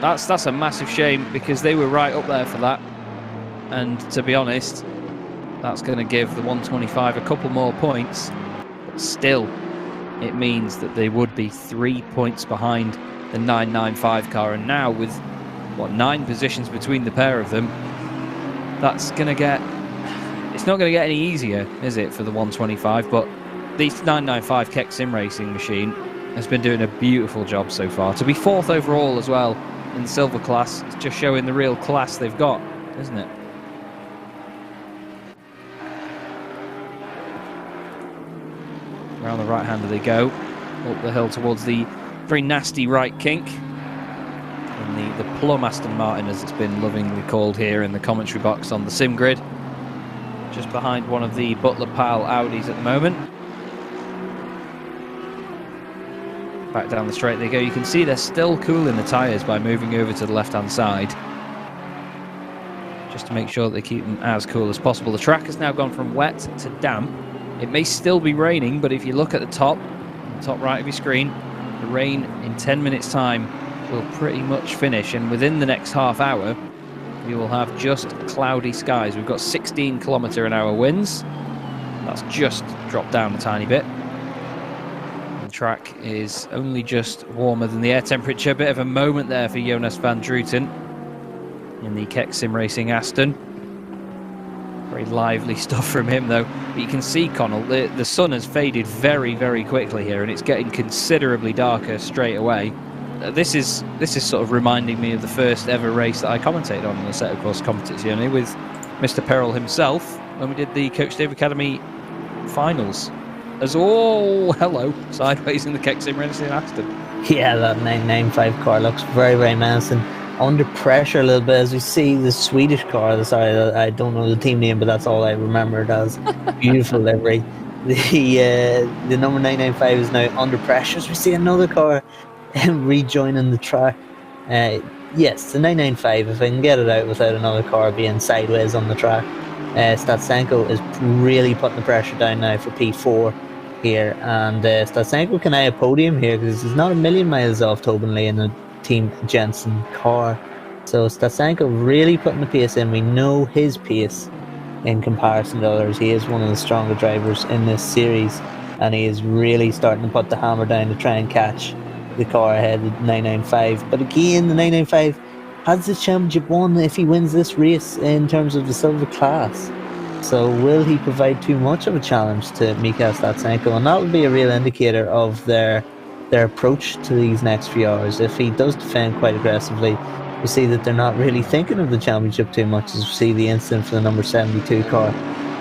that's a massive shame, because they were right up there for that. And to be honest, that's going to give the 125 a couple more points. But still, it means that they would be 3 points behind the 995 car. And now with, 9 positions between the pair of them, that's going to get... It's not going to get any easier, is it, for the 125? But the 995 Keck Sim Racing machine has been doing a beautiful job so far. To be 4th overall as well in the silver class, it's just showing the real class they've got, isn't it? Around the right-hander they go, up the hill towards the very nasty right kink. And the Plum Aston Martin, as it's been lovingly called here in the commentary box on the sim grid. Just behind one of the Butler Pal Audis at the moment. Back down the straight they go. You can see they're still cooling the tyres by moving over to the left-hand side, just to make sure that they keep them as cool as possible. The track has now gone from wet to damp. It may still be raining, but if you look at the top right of your screen, the rain in 10 minutes time will pretty much finish, and within the next half hour you will have just cloudy skies. We've got 16 km/h winds. That's just dropped down a tiny bit. The track is only just warmer than the air temperature. Bit of a moment there for Jonas van Druten in the Keck Sim Racing Aston. Very lively stuff from him though. But you can see, Connall, the sun has faded very quickly here, and it's getting considerably darker straight away. This is sort of reminding me of the first ever race that I commentated on the Assetto Corsa Competizione with Mr. Peril himself, when we did the Coach Dave Academy finals. As hello, sideways in the Keck Sim Racing Aston. Yeah, that 995 car looks very menacing. Under pressure a little bit, as we see the Swedish car. Sorry, I don't know the team name, but that's all I remember it as. Beautiful livery. The number 995 is now under pressure, as we see another car rejoining the track. Yes, the 995, if I can get it out without another car being sideways on the track. Statsenko is really putting the pressure down now for P4 here, and Statsenko can eye a podium here, because he's not a million miles off Tobin Lee in a Team Jensen car. So Statsenko really putting the pace in. We know his pace in comparison to others. He is one of the stronger drivers in this series, and he is really starting to put the hammer down to try and catch the car ahead of the 995. But again, the 995 has the championship won if he wins this race in terms of the silver class. So will he provide too much of a challenge to Mika Statsenko? And that will be a real indicator of their approach to these next few hours. If he does defend quite aggressively, we see that they're not really thinking of the championship too much, as we see the incident for the number 72 car.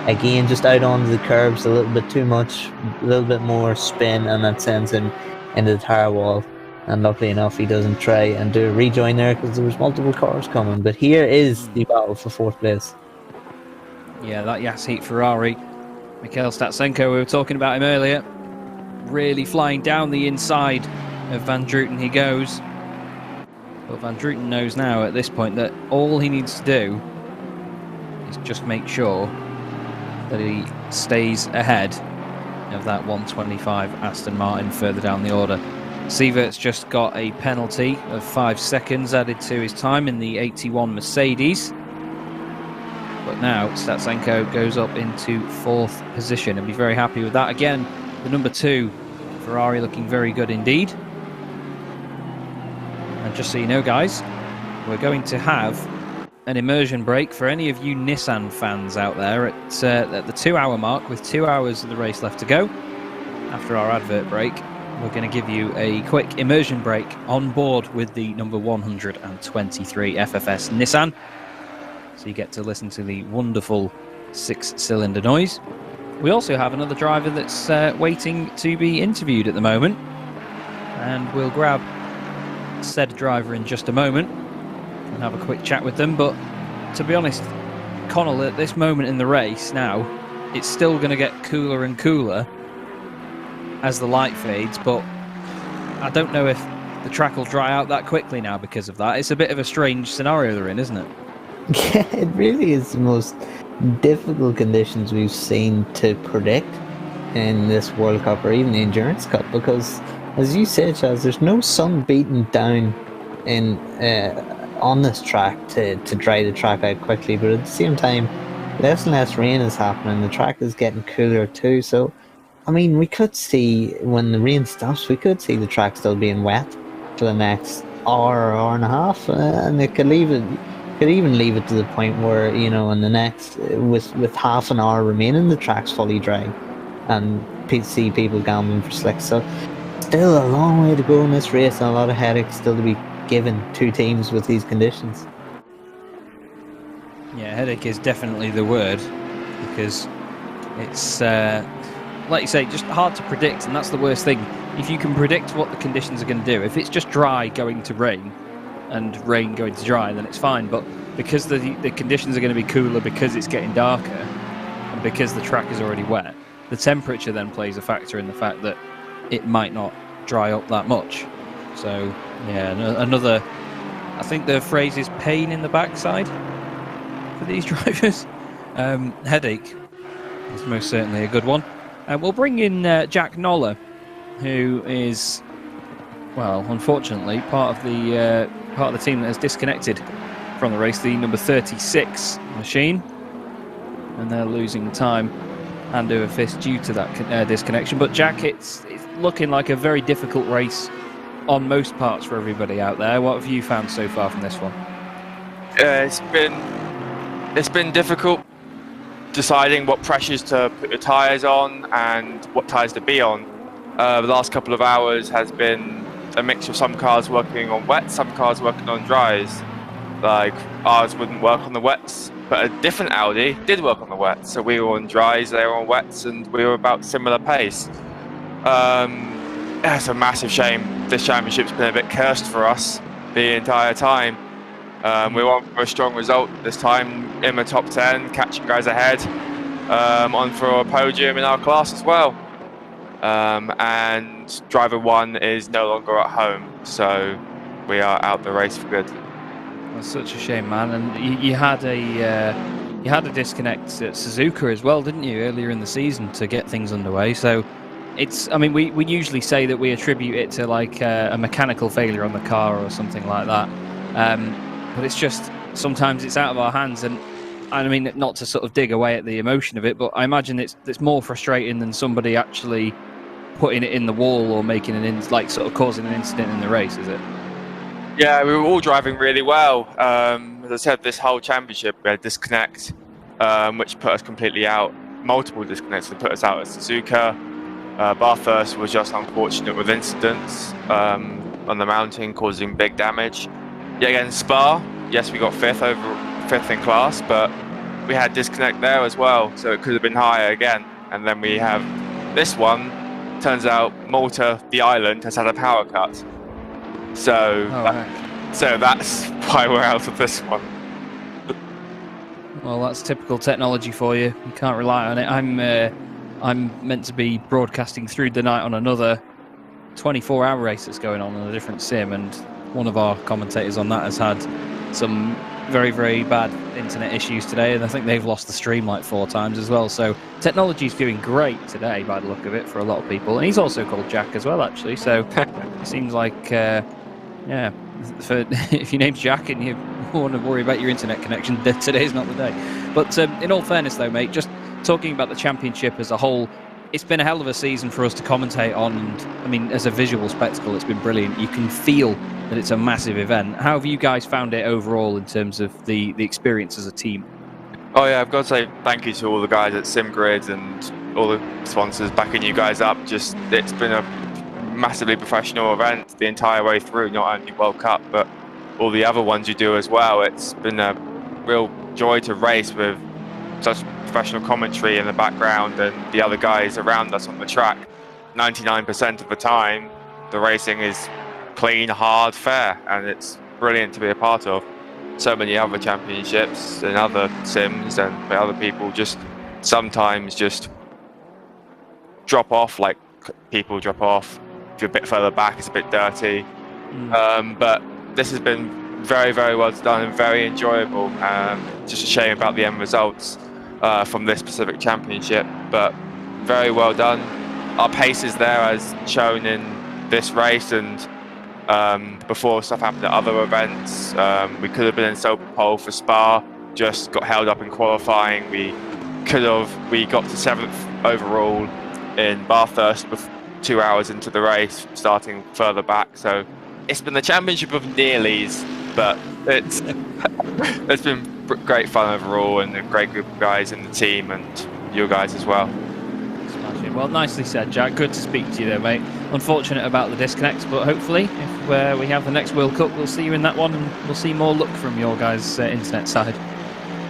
Again, just out onto the curbs a little bit too much, a little bit more spin, and that sends him into the tyre wall. And luckily enough, he doesn't try and do a rejoin there because there was multiple cars coming. But here is the battle for 4th place. Yeah, that Yas Heat Ferrari. Mikhail Statsenko, we were talking about him earlier. Really flying down the inside of Van Druten he goes. But Van Druten knows now at this point that all he needs to do is just make sure that he stays ahead of that 125 Aston Martin further down the order. Sievert's just got a penalty of 5 seconds added to his time in the 81 Mercedes. But now Statsenko goes up into 4th position and be very happy with that. Again, the number 2 Ferrari looking very good indeed. And just so you know, guys, we're going to have an immersion break for any of you Nissan fans out there at the 2-hour mark, with 2 hours of the race left to go. After our advert break, we're going to give you a quick immersion break on board with the number 123 FFS Nissan. So you get to listen to the wonderful 6-cylinder noise. We also have another driver that's waiting to be interviewed at the moment. And we'll grab said driver in just a moment and have a quick chat with them. But to be honest, Connall, at this moment in the race now, it's still going to get cooler and cooler as the light fades, but I don't know if the track will dry out that quickly now because of that. It's a bit of a strange scenario they're in, isn't it? Yeah, it really is the most difficult conditions we've seen to predict in this World Cup or even the Endurance Cup, because as you said, Chaz, there's no sun beating down in on this track to dry the track out quickly, but at the same time less and less rain is happening. The track is getting cooler too, so I mean, we could see, when the rain stops, we could see the track still being wet for the next hour or hour and a half, and it could even leave it to the point where, you know, in the next, with half an hour remaining, the track's fully dry, and see people gambling for slicks. So still a long way to go in this race, and a lot of headaches still to be given to teams with these conditions. Yeah, headache is definitely the word, because it's like you say, just hard to predict, and that's the worst thing. If you can predict what the conditions are going to do, if it's just dry going to rain and rain going to dry, then it's fine. But because the conditions are going to be cooler because it's getting darker and because the track is already wet, the temperature then plays a factor in the fact that it might not dry up that much. So yeah, another, I think the phrase is pain in the backside for these drivers. Headache is most certainly a good one. We'll bring in Jack Noller, who is, well, unfortunately, part of the team that has disconnected from the race, the number 36 machine, and they're losing time hand over fist due to that disconnection. But Jack, it's looking like a very difficult race on most parts for everybody out there. What have you found so far from this one? It's been difficult deciding what pressures to put the tyres on and what tyres to be on. The last couple of hours has been a mix of some cars working on wets, some cars working on dries. Like, ours wouldn't work on the wets, but a different Audi did work on the wets. So we were on dries, they were on wets, and we were about similar pace. It's a massive shame. This championship's been a bit cursed for us the entire time. We want for a strong result this time in the top 10, catching guys ahead, on for a podium in our class as well. And driver 1 is no longer at home, so we are out the race for good. That's such a shame, man. And you had a disconnect at Suzuka as well, didn't you, earlier in the season to get things underway? So it's, I mean, we usually say that we attribute it to like a mechanical failure on the car or something like that. But it's just, sometimes it's out of our hands, and I mean, not to sort of dig away at the emotion of it, but I imagine it's more frustrating than somebody actually putting it in the wall or making sort of causing an incident in the race, is it? Yeah, we were all driving really well. As I said, this whole championship we had a disconnect, which put us completely out. Multiple disconnects that put us out at Suzuka. Bathurst was just unfortunate with incidents on the mountain, causing big damage. Yeah, again, Spa, yes, we got fifth in class, but we had disconnect there as well, so it could have been higher again. And then we have this one turns out Malta, the island, has had a power cut. So, so that's why we're out of this one. Well, that's typical technology for you. You can't rely on it. I'm meant to be broadcasting through the night on another 24-hour race that's going on a different sim, and one of our commentators on that has had some very, very bad internet issues today, and I think they've lost the stream like 4 times as well. So technology's doing great today by the look of it for a lot of people, and he's also called Jack as well, actually. So it seems like, yeah, if your name's Jack and you want to worry about your internet connection, today's not the day. But in all fairness, though, mate, just talking about the championship as a whole, it's been a hell of a season for us to commentate on, and I mean, as a visual spectacle, it's been brilliant. You can feel that it's a massive event. How have you guys found it overall in terms of the experience as a team? Oh yeah, I've got to say thank you to all the guys at SimGrid and all the sponsors backing you guys up. Just, it's been a massively professional event the entire way through, not only World Cup, but all the other ones you do as well. It's been a real joy to race with such professional commentary in the background and the other guys around us on the track. 99% of the time, the racing is clean, hard, fair, and it's brilliant to be a part of. So many other championships and other sims and other people just sometimes just drop off, like people drop off. If you're a bit further back, it's a bit dirty. But this has been very, very well done and very enjoyable. Just a shame about the end results from this specific championship, but very well done. Our pace is there as shown in this race, and before stuff happened at other events. We could have been in Sober Pole for Spa, just got held up in qualifying. We got to 7th overall in Bathurst 2 hours into the race, starting further back. So it's been the championship of nearlies, but it's been great fun overall, and a great group of guys in the team, and you guys as well. Well, nicely said, Jack. Good to speak to you there, mate. Unfortunate about the disconnect, but hopefully if we have the next World Cup, we'll see you in that one, and we'll see more luck from your guys' internet side.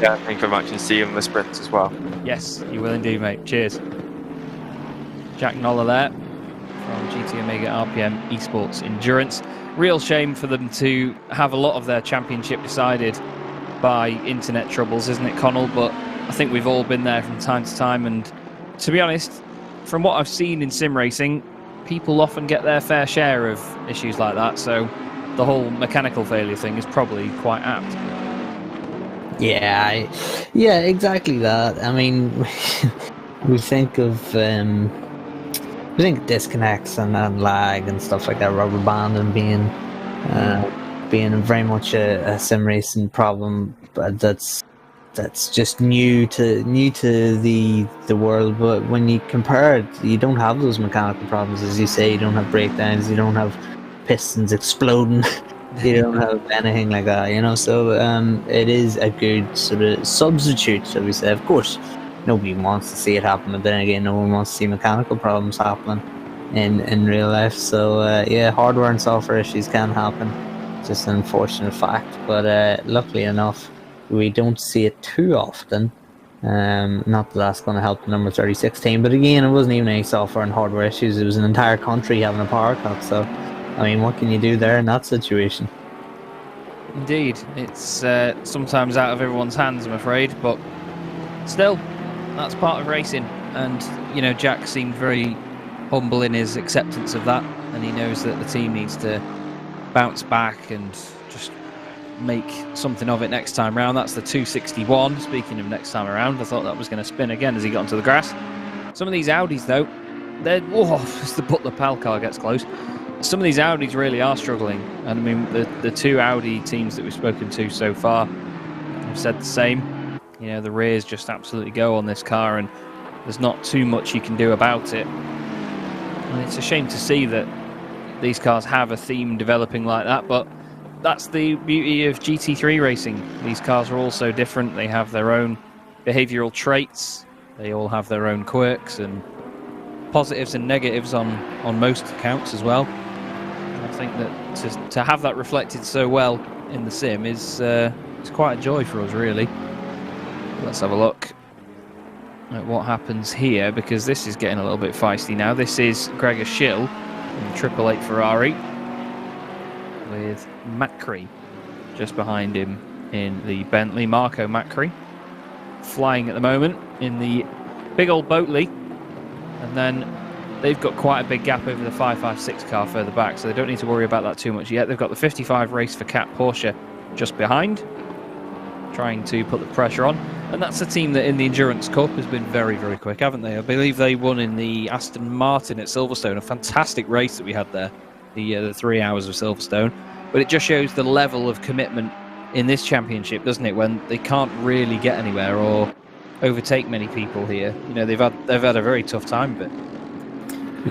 Yeah, thank you very much, and see you in the sprints as well. Yes, you will indeed, mate. Cheers. Jack Knoller there from GT Omega RPM Esports Endurance. Real shame for them to have a lot of their championship decided by internet troubles, isn't it, Connall? But I think we've all been there from time to time, and to be honest, from what I've seen in sim racing, people often get their fair share of issues like that, so the whole mechanical failure thing is probably quite apt. Yeah, exactly that. I mean, we think disconnects and lag and stuff like that, rubber banding being very much a sim racing problem, but that's just new to the world. But when you compare it, you don't have those mechanical problems, as you say. You don't have breakdowns, you don't have pistons exploding, you don't have anything like that, you know. So it is a good sort of substitute, shall we say. Of course, nobody wants to see it happen, but then again, no one wants to see mechanical problems happening in real life. So yeah, hardware and software issues can happen. Just an unfortunate fact, but luckily enough, we don't see it too often. Not that that's going to help the number 36 team, but again, it wasn't even any software and hardware issues. It was an entire country having a power cut. So, I mean, what can you do there in that situation? Indeed, it's sometimes out of everyone's hands, I'm afraid, but still, that's part of racing. And you know, Jack seemed very humble in his acceptance of that, and he knows that the team needs to bounce back and just make something of it next time round. That's the 261. Speaking of next time around, I thought that was going to spin again as he got onto the grass. Some of these Audis, though, as the Butler Pal car gets close, some of these Audis really are struggling. And I mean, the 2 Audi teams that we've spoken to so far have said the same. You know, the rears just absolutely go on this car, and there's not too much you can do about it. And it's a shame to see that these cars have a theme developing like that, but that's the beauty of GT3 racing. These cars are all so different. They have their own behavioural traits. They all have their own quirks and positives and negatives on most accounts as well. And I think that to have that reflected so well in the sim is it's quite a joy for us, really. Let's have a look. at what happens here, because this is getting a little bit feisty now. This is Gregor Schill in the 888 Ferrari with Macri just behind him in the Bentley. Marco Macri flying at the moment in the big old Boatley, and then they've got quite a big gap over the 556 car further back, so they don't need to worry about that too much yet. They've got the 55 race for Cat Porsche just behind, trying to put the pressure on. And that's a team that in the Endurance Cup has been very, very quick, haven't they? I believe they won in the Aston Martin at Silverstone, a fantastic race that we had there, the 3 hours of Silverstone. But it just shows the level of commitment in this championship, doesn't it, when they can't really get anywhere or overtake many people here. You know, they've had a very tough time, but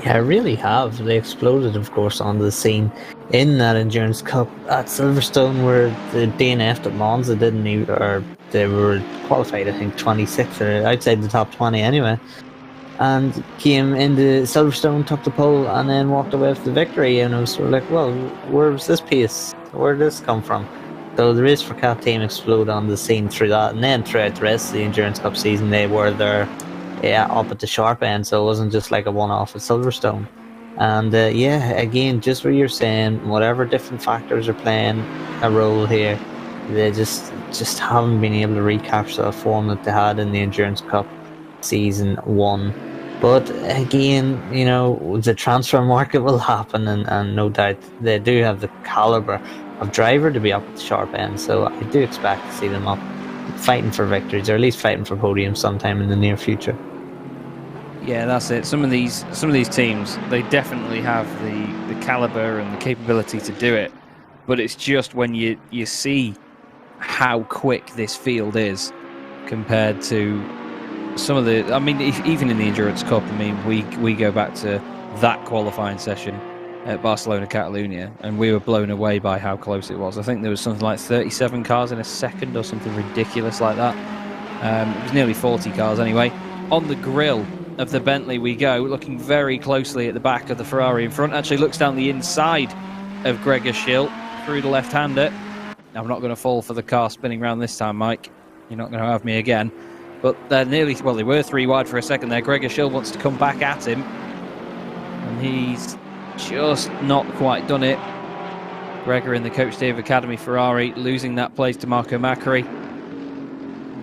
yeah, really have. They exploded, of course, onto the scene in that Endurance Cup at Silverstone, where the DNF at Monza didn't even, or they were qualified, I think, 26th or outside the top 20 anyway, and came into Silverstone, took the pole, and then walked away with the victory. And I was sort of like, well, where was this pace? Where did this come from? So the race for Cat team exploded on the scene through that, and then throughout the rest of the Endurance Cup season, they were there. Yeah, up at the sharp end, so it wasn't just like a one-off at Silverstone. And yeah, again, just what you're saying, whatever different factors are playing a role here, they just haven't been able to recapture the form that they had in the Endurance Cup season 1. But again, you know, the transfer market will happen, and no doubt they do have the calibre of driver to be up at the sharp end, so I do expect to see them up fighting for victories, or at least fighting for podiums sometime in the near future. yeah, that's it. Some of these teams, they definitely have the caliber and the capability to do it, but it's just when you see how quick this field is compared to some of the. I mean, even in the Endurance Cup, I mean, we go back to that qualifying session at Barcelona, Catalunya, and we were blown away by how close it was. I think there was something like 37 cars in a second or something ridiculous like that. It was nearly 40 cars anyway. On the grille of the Bentley we go, looking very closely at the back of the Ferrari in front. Actually looks down the inside of Gregor Schill through the left-hander. I'm not going to fall for the car spinning round this time, Mike. You're not going to have me again. But they're nearly, well, they were 3 wide for a second there. Gregor Schill wants to come back at him, and he's just not quite done it. Gregor in the Coach Dave Academy Ferrari, losing that place to Marco Macri.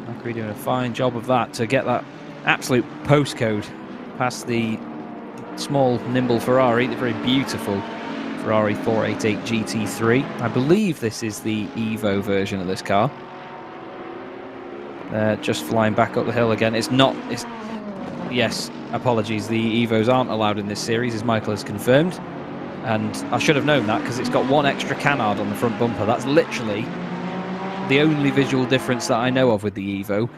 Macri doing a fine job of that to get that absolute postcode past the small, nimble Ferrari, the very beautiful Ferrari 488 GT3. I believe this is the Evo version of this car. Just flying back up the hill again. Yes, apologies, the Evos aren't allowed in this series, as Michael has confirmed. And I should have known that, because it's got one extra canard on the front bumper. That's literally the only visual difference that I know of with the Evo.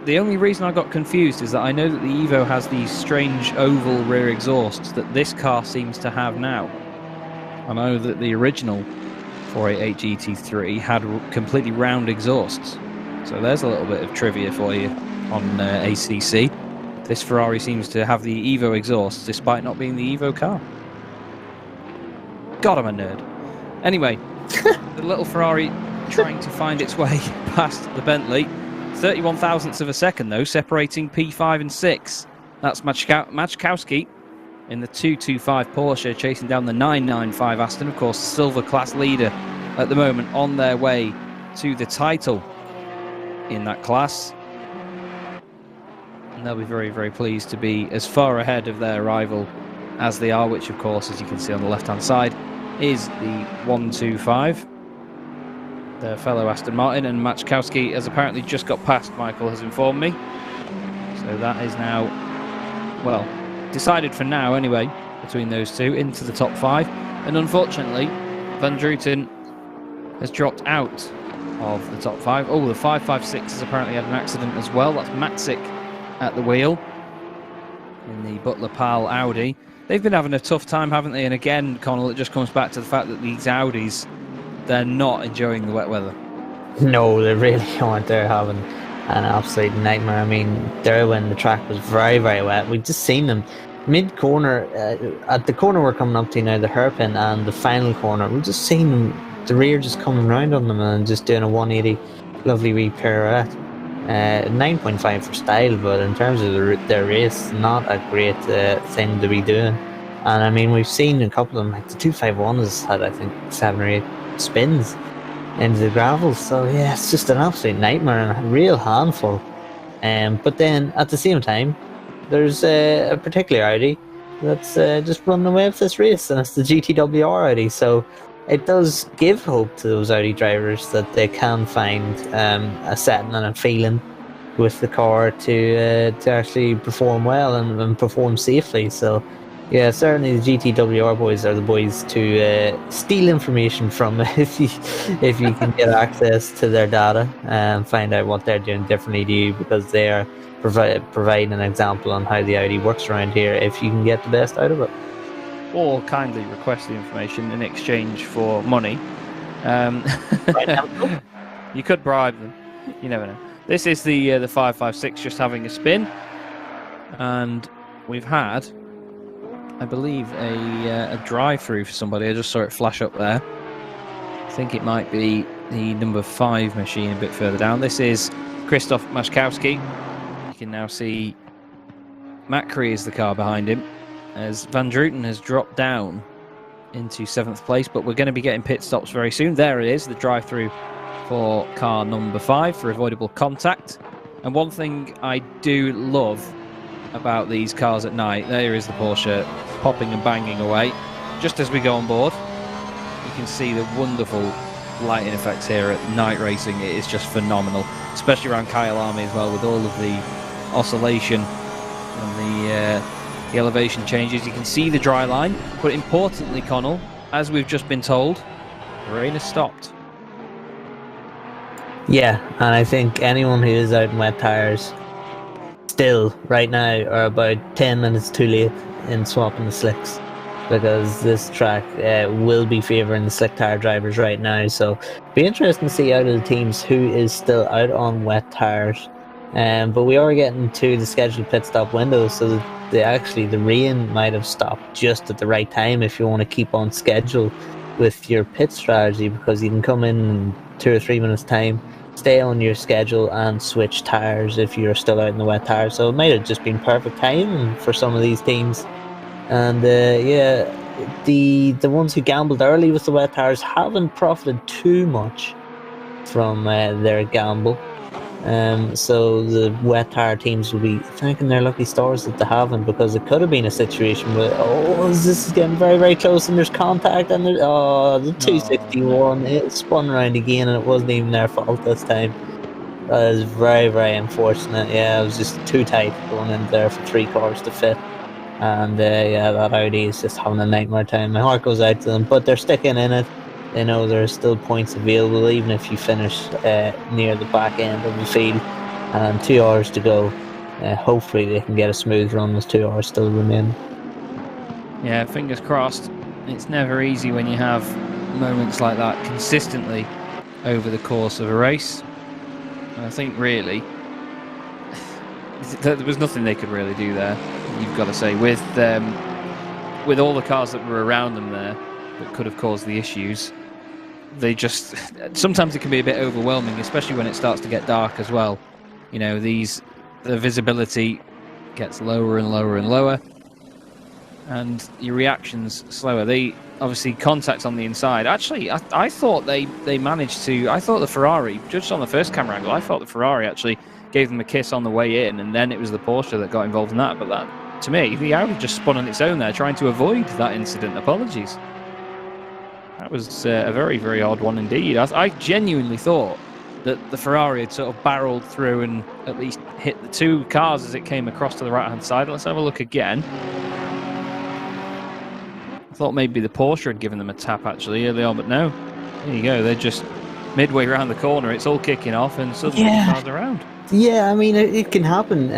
The only reason I got confused is that I know that the Evo has these strange oval rear exhausts that this car seems to have now. I know that the original 488 GT3 had completely round exhausts. So there's a little bit of trivia for you on ACC. This Ferrari seems to have the Evo exhausts despite not being the Evo car. God, I'm a nerd. Anyway, the little Ferrari trying to find its way past the Bentley. 31 thousandths of a second, though, separating P5 and 6. That's Machkowski in the 225 Porsche, chasing down the 995 Aston. Of course, silver class leader at the moment, on their way to the title in that class. And they'll be very, very pleased to be as far ahead of their rival as they are, which, of course, as you can see on the left-hand side, is the 125. Their fellow Aston Martin, and Machkowski has apparently just got past, Michael has informed me. So that is now, well, decided for now anyway, between those two, into the top 5. And unfortunately, Van Druten has dropped out of the top 5. Oh, the 556 has apparently had an accident as well. That's Matzik at the wheel in the Butler Pal Audi. They've been having a tough time, haven't they? And again, Connall, it just comes back to the fact that these Audis, they're not enjoying the wet weather. No, they really aren't. They're having an absolute nightmare. I mean, there when the track was very, very wet, we've just seen them mid-corner, at the corner we're coming up to now, the hairpin, and the final corner, we've just seen them, the rear just coming round on them and just doing a 180 lovely wee pirouette. 9.5 for style, but in terms of their race, not a great thing to be doing. And I mean, we've seen a couple of them, like the 251 has had, I think, 7 or 8 spins into the gravel. So yeah, it's just an absolute nightmare and a real handful. But then at the same time, there's a particular Audi that's just running away with this race, and it's the GTWR Audi. So it does give hope to those Audi drivers that they can find a setting and a feeling with the car to actually perform well and perform safely. So yeah, certainly the GTWR boys are the boys to steal information from if you can get access to their data and find out what they're doing differently to you, because they are providing an example on how the Audi works around here if you can get the best out of it. Or kindly request the information in exchange for money. You could bribe them. You never know. This is the 556 just having a spin, and we've had, I believe, a drive-through for somebody. I just saw it flash up there. I think it might be the number 5 machine a bit further down. This is Krzysztof Maszkowski. You can now see Macri is the car behind him, as Van Druten has dropped down into 7th place, but we're going to be getting pit stops very soon. There it is, the drive-through for car number 5 for avoidable contact. And one thing I do love about these cars at night, there is the Porsche popping and banging away. Just as we go on board, you can see the wonderful lighting effects here at night racing. It is just phenomenal, especially around Kyalami as well, with all of the oscillation and the elevation changes. You can see the dry line, but importantly, Connall, as we've just been told, the rain has stopped. Yeah, and I think anyone who is out in wet tyres still, right now, are about 10 minutes too late in swapping the slicks, because this track will be favouring the slick tyre drivers right now. So be interesting to see out of the teams who is still out on wet tyres. But we are getting to the scheduled pit stop window, so the rain might have stopped just at the right time if you want to keep on schedule with your pit strategy, because you can come in 2 or 3 minutes time, stay on your schedule and switch tyres if you're still out in the wet tyres. So it might have just been perfect timing for some of these teams. And yeah, the ones who gambled early with the wet tyres haven't profited too much from their gamble. So the wet tyre teams will be thanking their lucky stars that they haven't, because it could have been a situation where, this is getting very, very close and there's contact, and the 261 it spun around again and it wasn't even their fault this time. That is very, very unfortunate. Yeah, it was just too tight going in there for 3 cars to fit. And yeah, that Audi is just having a nightmare time. My heart goes out to them, but they're sticking in it. They know there are still points available, even if you finish near the back end of the field. And 2 hours to go. Hopefully they can get a smooth run as 2 hours still remain. Yeah, fingers crossed. It's never easy when you have moments like that consistently over the course of a race. And I think really there was nothing they could really do there, you've got to say, with all the cars that were around them there that could have caused the issues. They just, sometimes it can be a bit overwhelming, especially when it starts to get dark as well. You know, the visibility gets lower and lower and lower, and your reaction's slower. They obviously contact on the inside. Actually, I thought they managed to. I thought the Ferrari, judged on the first camera angle, I thought the Ferrari actually gave them a kiss on the way in, and then it was the Porsche that got involved in that. But that, to me, the Audi just spun on its own there, trying to avoid that incident. Apologies. That was a very, very odd one indeed. I genuinely thought that the Ferrari had sort of barreled through and at least hit the 2 cars as it came across to the right-hand side. Let's have a look again. I thought maybe the Porsche had given them a tap actually early on, but no. There you go. They're just midway around the corner. It's all kicking off, and suddenly the car's around. Yeah, I mean, it can happen.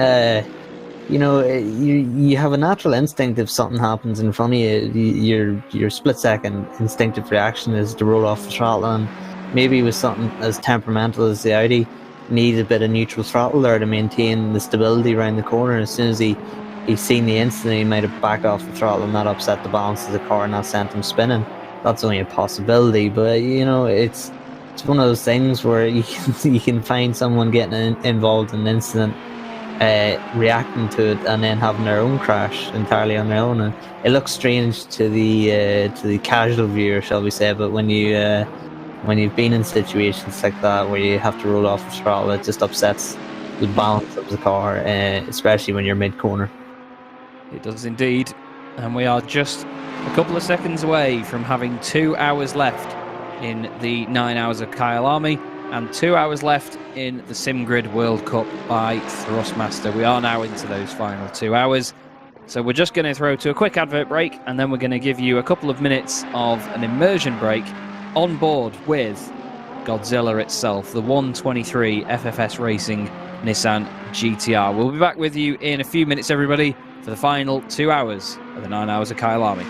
You know, you have a natural instinct if something happens in front of you. Your split-second instinctive reaction is to roll off the throttle, and maybe with something as temperamental as the Audi, need a bit of neutral throttle there to maintain the stability around the corner. As soon as he's seen the incident, he might have backed off the throttle and that upset the balance of the car and that sent him spinning. That's only a possibility, but you know, it's it's one of those things where you can find someone getting involved in an incident, reacting to it, and then having their own crash entirely on their own. And it looks strange to the casual viewer, shall we say? But when you've been in situations like that where you have to roll off the throttle, it just upsets the balance of the car, especially when you're mid corner. It does indeed, and we are just a couple of seconds away from having 2 hours left in the 9 hours of Kyalami and 2 hours left in the SimGrid World Cup by Thrustmaster. We are now into those final 2 hours, so we're just going to throw to a quick advert break, and then we're going to give you a couple of minutes of an immersion break on board with Godzilla itself, the 123 FFS Racing Nissan GTR. We'll be back with you in a few minutes, everybody, for the final 2 hours of the 9 hours of Kyalami.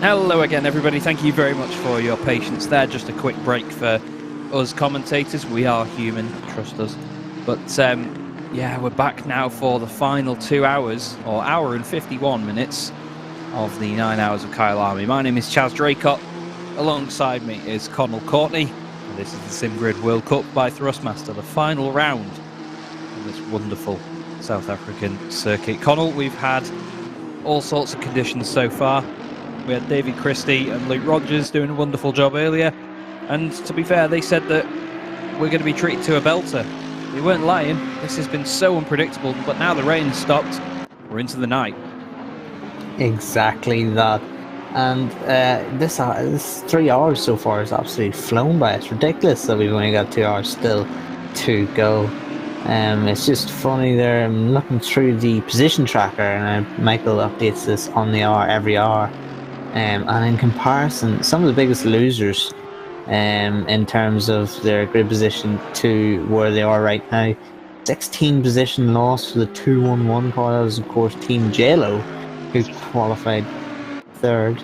Hello again, everybody. Thank you very much for your patience there. Just a quick break for us commentators. We are human, trust us. But yeah, we're back now for the final 2 hours, or hour and 51 minutes of the 9 hours of Kyalami. My name is Chaz Draycott. Alongside me is Connall Courtney. And this is the SimGrid World Cup by Thrustmaster, the final round of this wonderful South African circuit. Connall, we've had all sorts of conditions so far. We had David Christie and Luke Rogers doing a wonderful job earlier. And to be fair, they said that we're going to be treated to a belter. They weren't lying. This has been so unpredictable, but now the rain has stopped. We're into the night. Exactly that. And this 3 hours so far has absolutely flown by. It's ridiculous that we've only got 2 hours still to go. It's just funny there. I'm looking through the position tracker, and Michael updates this on the hour every hour. And in comparison, some of the biggest losers in terms of their grid position to where they are right now. 16 position loss for the 211 car. That was, of course, Team JLo, who qualified third.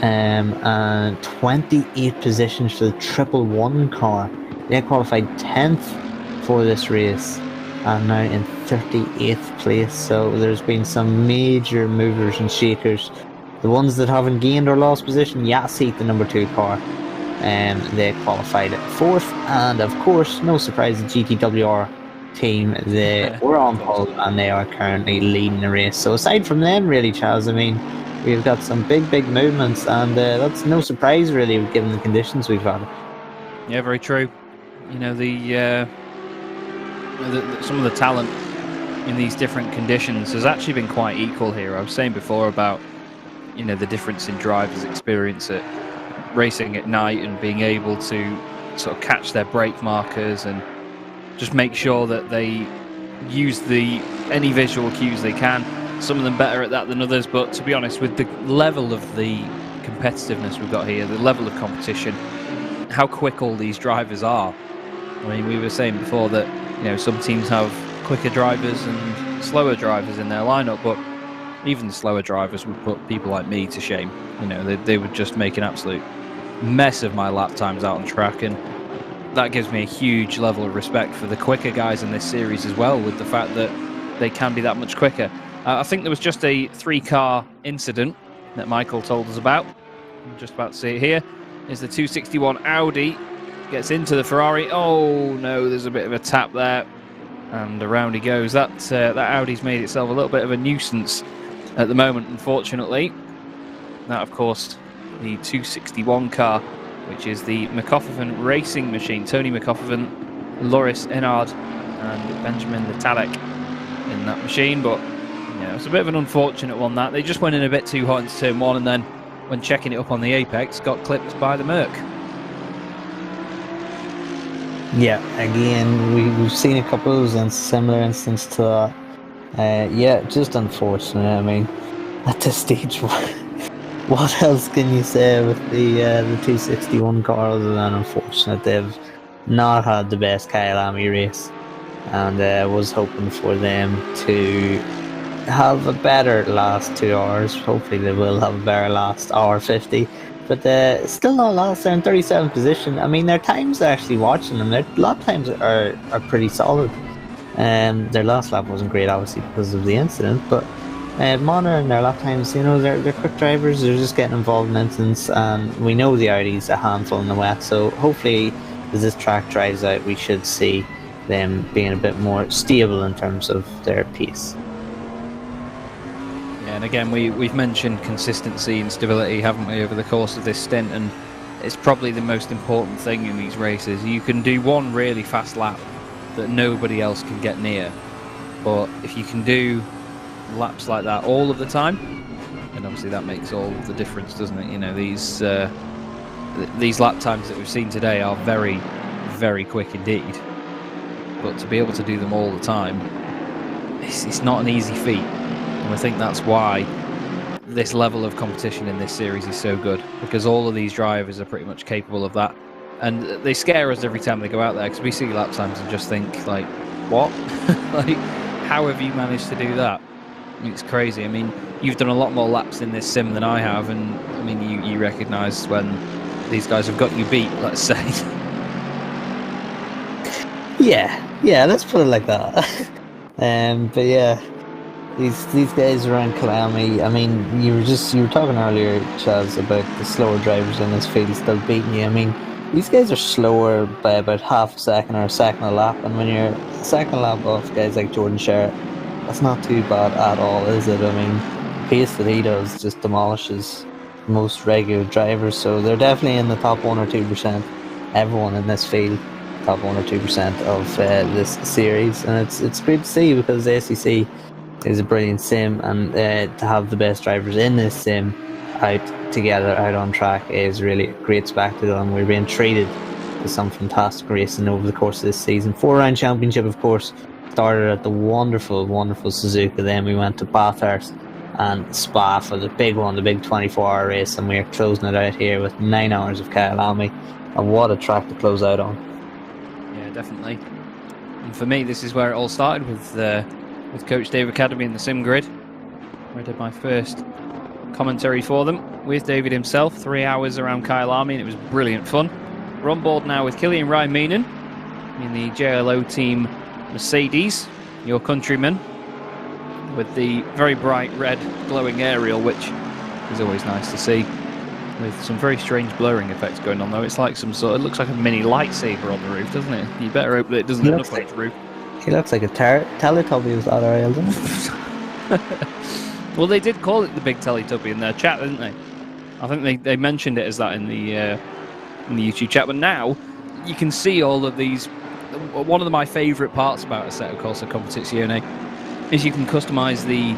And 28 positions for the 111 car. They qualified 10th for this race and now in 38th place. So there's been some major movers and shakers. The ones that haven't gained or lost position, Yassi, the number 2 car, they qualified at 4th, and of course, no surprise, the GTWR team, they were on pole and they are currently leading the race. So aside from them, really, Chaz, I mean, we've got some big movements, and that's no surprise, really, given the conditions we've had. Yeah, very true. You know, some of the talent in these different conditions has actually been quite equal here. I was saying before about, you know, the difference in drivers' experience at racing at night and being able to sort of catch their brake markers and just make sure that they use any visual cues they can. Some of them better at that than others, but to be honest, with the level of the competitiveness we've got here, the level of competition, how quick all these drivers are. I mean, we were saying before that, you know, some teams have quicker drivers and slower drivers in their lineup, but even the slower drivers would put people like me to shame. You know, they would just make an absolute mess of my lap times out on track, and that gives me a huge level of respect for the quicker guys in this series as well, with the fact that they can be that much quicker. I think there was just a 3-car incident that Michael told us about. I'm just about to see it here. Is the 261 Audi gets into the Ferrari. Oh no, there's a bit of a tap there, and around he goes. That Audi's made itself a little bit of a nuisance at the moment, unfortunately. That, of course, the 261 car, which is the McCoffervan racing machine. Tony McCoffervan, Loris Enard, and Benjamin Natalek in that machine. But, you know, it's a bit of an unfortunate one, that. They just went in a bit too hot into turn 1, and then, when checking it up on the apex, got clipped by the Merc. Yeah, again, we've seen a couple of similar instances to that. Yeah, just unfortunate. I mean, at this stage, what else can you say with the 261 car other than unfortunate? They've not had the best Kyalami race, and was hoping for them to have a better last 2 hours. Hopefully they will have a better last hour 50, but still not last. They're in 37th position. I mean, their times, actually watching them, their lap times are pretty solid. Their last lap wasn't great, obviously, because of the incident, but monitoring their lap times, you know, they're quick drivers. They're just getting involved in incidents, and we know the Audi's a handful in the wet, so hopefully as this track dries out, we should see them being a bit more stable in terms of their pace. Yeah, and again, we've mentioned consistency and stability, haven't we, over the course of this stint, and it's probably the most important thing in these races. You can do one really fast lap that nobody else can get near, but if you can do laps like that all of the time, and obviously that makes all the difference, doesn't it? You know, these lap times that we've seen today are very, very quick indeed, but to be able to do them all the time, it's not an easy feat, and I think that's why this level of competition in this series is so good, because all of these drivers are pretty much capable of that, and they scare us every time they go out there, because we see lap times and just think, like, what? Like, how have you managed to do that? It's crazy. I mean, you've done a lot more laps in this sim than I have, and I mean, you recognise when these guys have got you beat, let's say. Yeah, let's put it like that. But yeah, these guys around Kyalami. I mean, you were talking earlier, Chaz, about the slower drivers in this field still beating you. I mean, these guys are slower by about half a second or a second a lap, and when you're a second a lap off guys like Jordan Sherritt, that's not too bad at all, is it? I mean, the pace that he does just demolishes most regular drivers, so they're definitely in the top 1 or 2%. Everyone in this field, top 1 or 2% of this series, and it's great to see, because the SEC is a brilliant sim, and to have the best drivers in this sim out together, out on track, is really a great spectacle, and we're being treated to some fantastic racing over the course of this season. 4-round championship, of course, started at the wonderful Suzuka, then we went to Bathurst and Spa for the big one, the big 24-hour race, and we're closing it out here with 9 hours of Kyalami, and what a track to close out on. Yeah, definitely. And for me, this is where it all started with Coach Dave Academy in the sim grid, where I did my first commentary for them with David himself, 3 hours around Kyalami, and it was brilliant fun. We're on board now with Killian Raiminen in the JLO team Mercedes, your countryman, with the very bright red glowing aerial, which is always nice to see, with some very strange blurring effects going on though. It's like some sort, it looks like a mini lightsaber on the roof, doesn't it? You better hope that it doesn't end up on the roof. He looks like a Teletubby with that aerial, doesn't he? Well, they did call it the big Teletubby in their chat, didn't they? I think they mentioned it as that in the YouTube chat, but now you can see all of these. One of my favourite parts about Assetto Corsa Competizione is you can customise the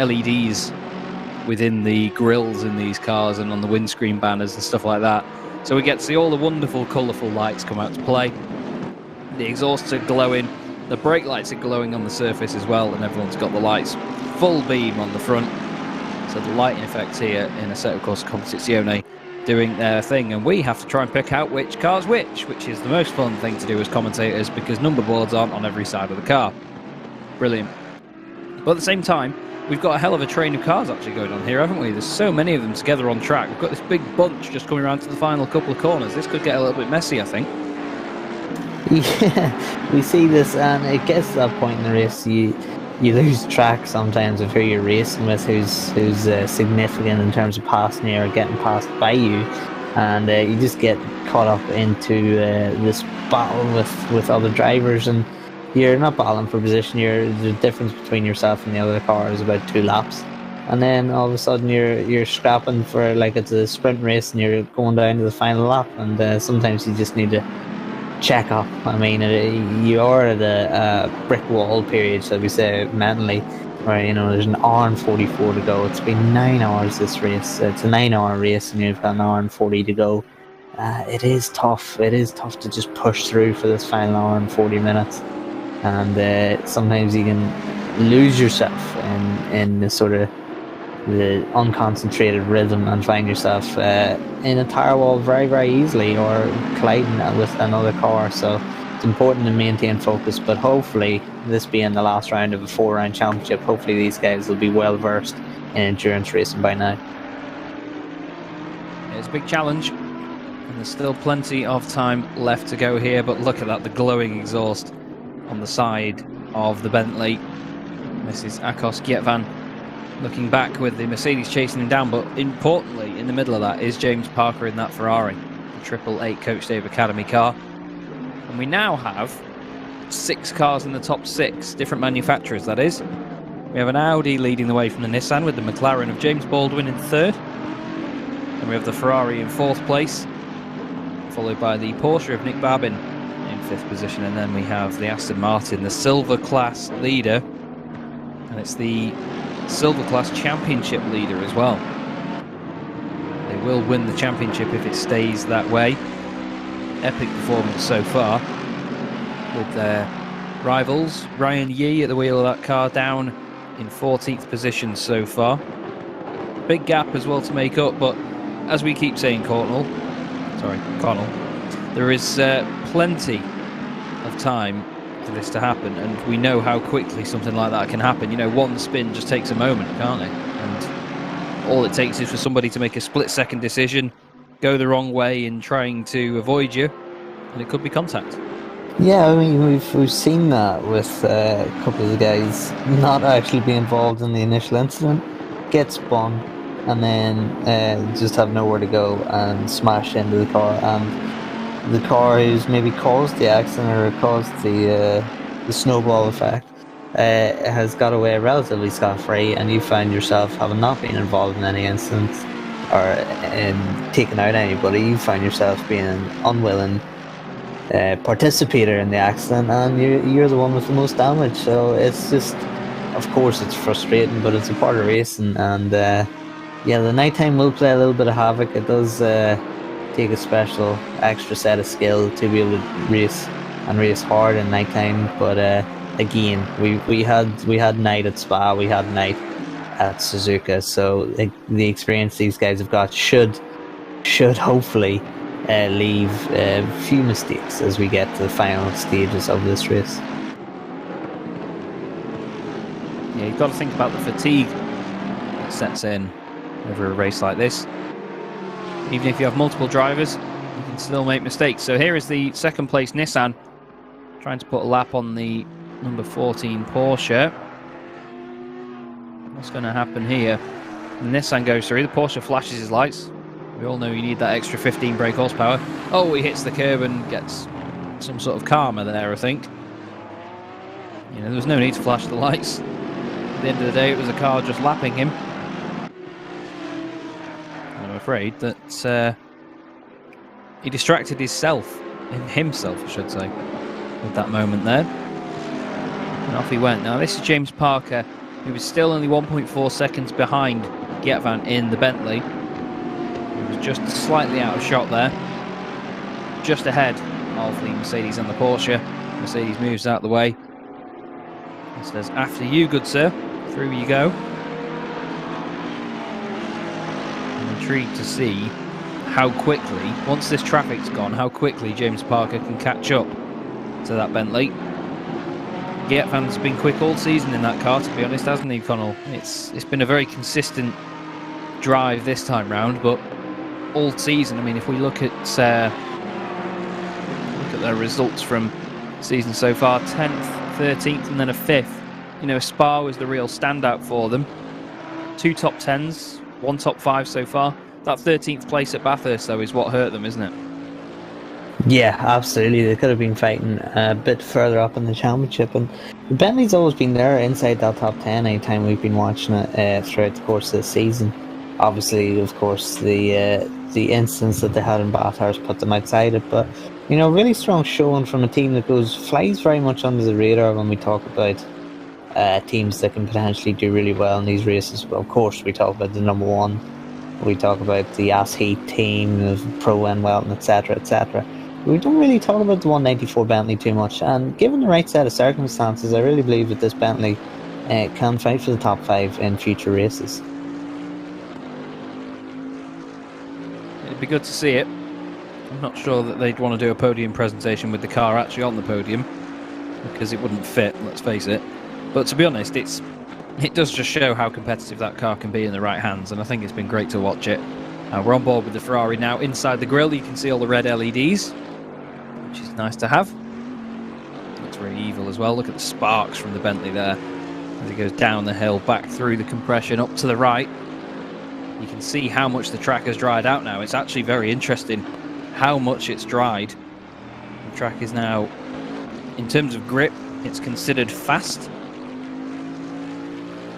LEDs within the grills in these cars and on the windscreen banners and stuff like that. So we get to see all the wonderful, colourful lights come out to play. The exhausts are glowing, the brake lights are glowing on the surface as well, and everyone's got the lights full beam on the front. So the lighting effects here in Assetto Corsa Competizione doing their thing, and we have to try and pick out which car's which is the most fun thing to do as commentators, because number boards aren't on every side of the car. Brilliant. But at the same time, we've got a hell of a train of cars actually going on here, haven't we? There's so many of them together on track. We've got this big bunch just coming around to the final couple of corners. This could get a little bit messy, I think. Yeah, we see this, and it gets to that point in the race, you lose track sometimes of who you're racing with, who's significant in terms of passing you or getting passed by you, and you just get caught up into this battle with other drivers, and you're not battling for position. The difference between yourself and the other car is about 2 laps, and then all of a sudden you're scrapping for, like, it's a sprint race and you're going down to the final lap, and sometimes you just need to check up. I mean, you are at a brick wall period, so we say, mentally, where, you know, there's an hour and 44 to go. It's been 9 hours this race. It's a 9-hour race, and you've got an hour and 40 to go. It is tough. It is tough to just push through for this final hour and 40 minutes. And sometimes you can lose yourself in the sort of the unconcentrated rhythm and find yourself in a tire wall very, very easily, or colliding with another car. So it's important to maintain focus, but hopefully, this being the last round of a 4-round championship, hopefully these guys will be well versed in endurance racing by now. It's a big challenge, and there's still plenty of time left to go here, but look at that, the glowing exhaust on the side of the Bentley. This is Akos Gietvan looking back with the Mercedes chasing him down, but importantly, in the middle of that is James Parker in that Ferrari, the 888 Coach Dave Academy car. And we now have 6 cars in the top 6, different manufacturers that is. We have an Audi leading the way from the Nissan, with the McLaren of James Baldwin in 3rd. And we have the Ferrari in 4th place, followed by the Porsche of Nick Babin in 5th position. And then we have the Aston Martin, the Silver Class leader, and it's the Silver Class Championship leader as well. They will win the championship if it stays that way. Epic performance so far, with their rivals. Ryan Yee at the wheel of that car, down in 14th position so far. Big gap as well to make up, but as we keep saying, Connall, there is plenty of time for this to happen, and we know how quickly something like that can happen. You know, one spin just takes a moment, can't it? And all it takes is for somebody to make a split-second decision, go the wrong way in trying to avoid you, and it could be contact. Yeah, I mean, we've seen that with a couple of the guys not actually be involved in the initial incident, get spun, and then just have nowhere to go and smash into the car. And the car who's maybe caused the accident or caused the snowball effect has got away relatively scot-free, and you find yourself having not been involved in any incident or in taking out anybody. You find yourself being an unwilling participator in the accident, and you're the one with the most damage. So it's just, of course, it's frustrating, but it's a part of racing. And yeah, the nighttime will play a little bit of havoc. It does take a special extra set of skill to be able to race and race hard in nighttime. But again, we had night at Spa, we had night at Suzuka, so the experience these guys have got should hopefully leave a few mistakes as we get to the final stages of this race. Yeah, you've got to think about the fatigue that sets in over a race like this. Even if you have multiple drivers, you can still make mistakes. So here is the second place Nissan trying to put a lap on the number 14 Porsche. What's going to happen here? The Nissan goes through, the Porsche flashes his lights. We all know you need that extra 15 brake horsepower. Oh, he hits the curb and gets some sort of karma there, I think. You know, there was no need to flash the lights. At the end of the day, it was a car just lapping him. And I'm afraid that he distracted himself, I should say, with that moment there. And off he went. Now, this is James Parker, who was still only 1.4 seconds behind Gietvaan in the Bentley. He was just slightly out of shot there. Just ahead of the Mercedes and the Porsche. Mercedes moves out of the way. He says, "After you, good sir." Through you go. I'm intrigued to see how quickly, once this traffic's gone, how quickly James Parker can catch up to that Bentley. Gietvaan's been quick all season in that car, to be honest, hasn't he, Connall? It's been a very consistent drive this time round, but all season, I mean, if we look at their results from season so far, 10th, 13th, and then a 5th. You know, Spa was the real standout for them. 2 top 10s, 1 top 5 so far. That 13th place at Bathurst, though, is what hurt them, isn't it? Yeah, absolutely. They could have been fighting a bit further up in the championship, and Bentley's always been there inside that top 10 anytime we've been watching it throughout the course of the season. Obviously, of course, the incidents that they had in Bathurst put them outside it, but you know, really strong showing from a team that flies very much under the radar when we talk about teams that can potentially do really well in these races. Well, of course, we talk about the number 1, we talk about the Ass Heat team of Pro and Welton, etc., etc. We don't really talk about the 194 Bentley too much, and given the right set of circumstances, I really believe that this Bentley can fight for the top 5 in future races. It'd be good to see it. I'm not sure that they'd want to do a podium presentation with the car actually on the podium, because it wouldn't fit, let's face it. But to be honest, it does just show how competitive that car can be in the right hands, and I think it's been great to watch it. We're on board with the Ferrari now. Inside the grille, you can see all the red LEDs, which is nice to have. Looks very evil as well. Look at the sparks from the Bentley there as it goes down the hill, back through the compression, up to the right. You can see how much the track has dried out now. It's actually very interesting how much it's dried. The track is now, in terms of grip, it's considered fast.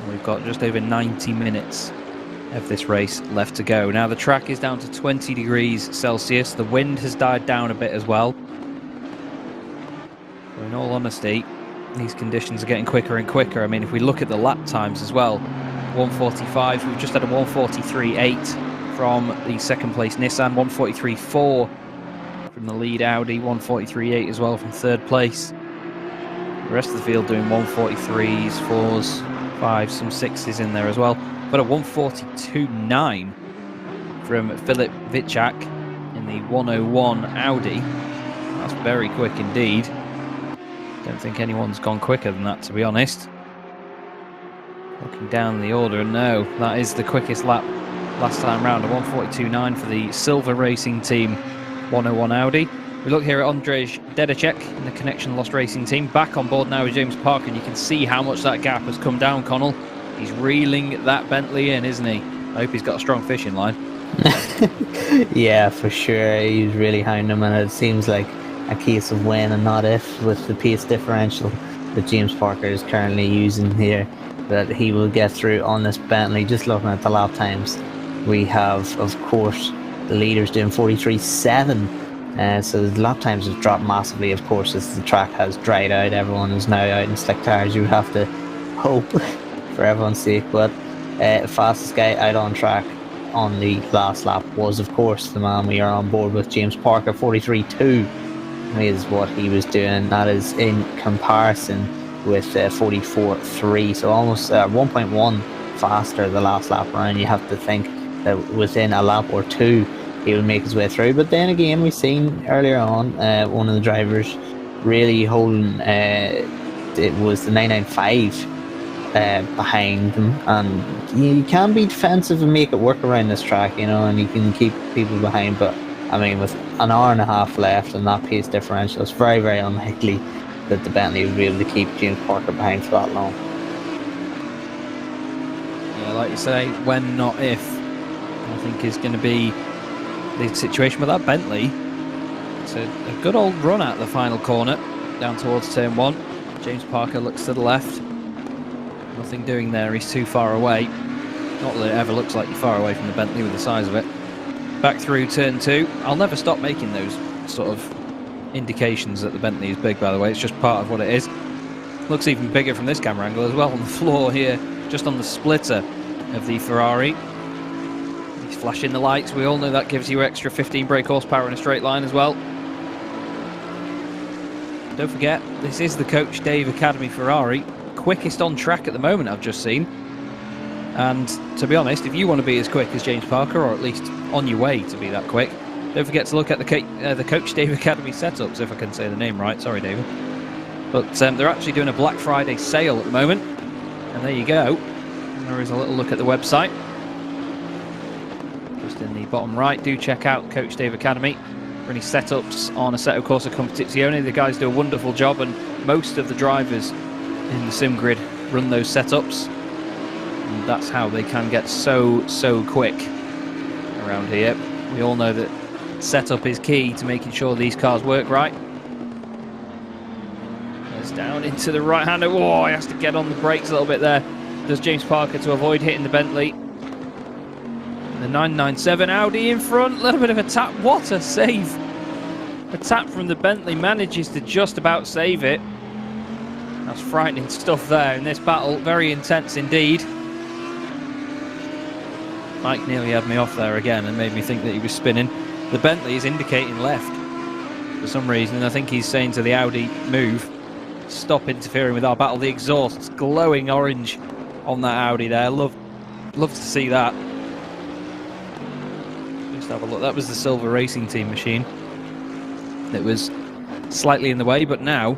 We've got just over 90 minutes of this race left to go. Now the track is down to 20 degrees Celsius. The wind has died down a bit as well. So in all honesty, these conditions are getting quicker and quicker. I mean, if we look at the lap times as well, 1:45, we've just had a 1:43.8 from the second place Nissan, 1:43.4 from the lead Audi, 1:43.8 as well from third place. The rest of the field doing 1:43s, 4s, 5s, some 6s in there as well. But a 1:42.9 from Philip Vichak in the 101 Audi. That's very quick indeed. Don't think anyone's gone quicker than that, to be honest. Looking down the order, no, that is the quickest lap last time round, a 1:42.9 for the Silver Racing Team 101 Audi. We look here at Andrzej Dedacek in the Connection Lost Racing Team, back on board now with James Parker, and you can see how much that gap has come down, Connall. He's reeling that Bentley in, isn't he? I hope he's got a strong fishing line. Yeah, for sure. He's really hounding him, and it seems like a case of when and not if with the pace differential that James Parker is currently using here, that he will get through on this Bentley. Just looking at the lap times, we have, of course, the leaders doing 43.7. So the lap times have dropped massively, of course, as the track has dried out. Everyone is now out in slick tyres. You would have to hope for everyone's sake, but fastest guy out on track on the last lap was, of course, the man we are on board with, James Parker. 43.2 is what he was doing. That is in comparison with 44.3, so almost 1.1 faster the last lap round. You have to think that within a lap or two he will make his way through. But then again, we've seen earlier on one of the drivers really holding it was the 995 behind him, and you can be defensive and make it work around this track, you know, and you can keep people behind. But I mean, with an hour and a half left and that pace differential, it's very, very unlikely that the Bentley will be able to keep James Parker behind for that long. Yeah, like you say, when not if, I think is going to be the situation with that Bentley. It's a good old run at the final corner down towards turn 1. James Parker looks to the left. Nothing doing there, he's too far away. Not that it ever looks like you're far away from the Bentley with the size of it. Back through turn 2. I'll never stop making those sort of indications that the Bentley is big, by the way. It's just part of what it is. Looks even bigger from this camera angle as well, on the floor here, just on the splitter of the Ferrari. He's flashing the lights. We all know that gives you extra 15 brake horsepower in a straight line as well. Don't forget, this is the Coach Dave Academy Ferrari. Quickest on track at the moment, I've just seen. And to be honest, if you want to be as quick as James Parker, or at least on your way to be that quick, don't forget to look at the Coach Dave Academy setups, if I can say the name right. Sorry, David. But they're actually doing a Black Friday sale at the moment. And there you go. There is a little look at the website. Just in the bottom right, do check out Coach Dave Academy for any setups on Assetto Corsa Competizione. The guys do a wonderful job, and most of the drivers in the sim grid run those setups, and that's how they can get so quick around here. We all know that setup is key to making sure these cars work right. Goes down into the right hander. Oh, he has to get on the brakes a little bit there, does James Parker, to avoid hitting the Bentley. The 997 Audi in front, a little bit of a tap. What a save! A tap from the Bentley, manages to just about save it. That's frightening stuff there in this battle. Very intense indeed. Mike nearly had me off there again and made me think that he was spinning. The Bentley is indicating left for some reason. I think he's saying to the Audi, move. Stop interfering with our battle. The exhaust's glowing orange on that Audi there. Love to see that. Just have a look. That was the Silver Racing Team machine. It was slightly in the way, but now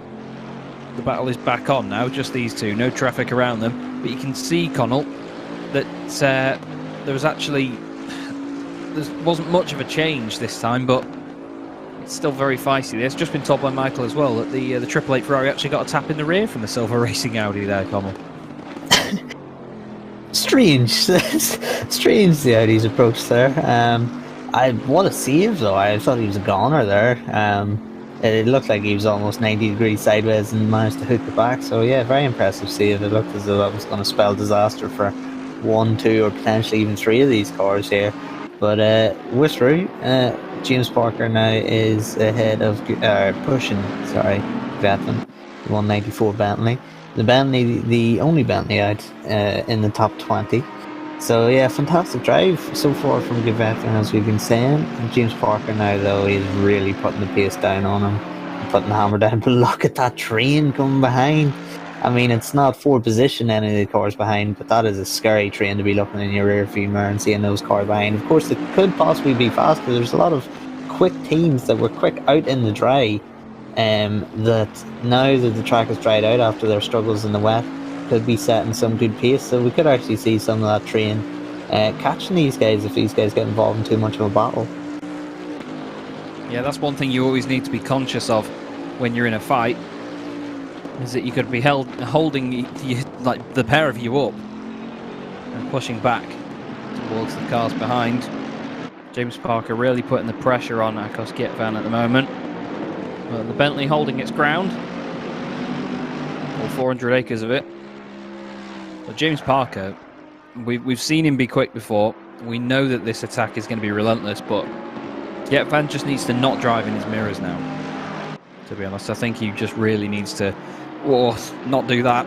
the battle is back on now, just these two, no traffic around them. But you can see, Connall, that there wasn't much of a change this time, but it's still very feisty. It's just been told by Michael as well that the 888 Ferrari actually got a tap in the rear from the Silver Racing Audi there, Connall. Strange. Strange, the Audi's approach there. What a save, though. I thought he was a goner there. It looked like he was almost 90 degrees sideways and managed to hook it back. So yeah, very impressive save. It looked as though that was going to spell disaster for 1, 2, or potentially even 3 of these cars here. But we're through. James Parker now is ahead of pushing Vettel, the 194 Bentley. The Bentley, the only Bentley out in the top 20. So yeah, fantastic drive so far from Vettel, as we've been saying. And James Parker now, though, he's really putting the pace down on him, putting the hammer down. But look at that train coming behind. I mean, it's not for position any of the cars behind, but that is a scary train to be looking in your rear view mirror and seeing those cars behind. Of course, it could possibly be faster. There's a lot of quick teams that were quick out in the dry that now that the track has dried out after their struggles in the wet, could be setting some good pace. So we could actually see some of that train catching these guys if these guys get involved in too much of a battle. Yeah, that's one thing you always need to be conscious of when you're in a fight, is that you could be holding like the pair of you up and pushing back towards the cars behind. James Parker really putting the pressure on Akos Gietvan at the moment. Well, the Bentley holding its ground, all 400 acres of it. But James Parker, we've seen him be quick before. We know that this attack is going to be relentless, but Gietvan just needs to not drive in his mirrors now. To be honest, I think he just really needs to not do that.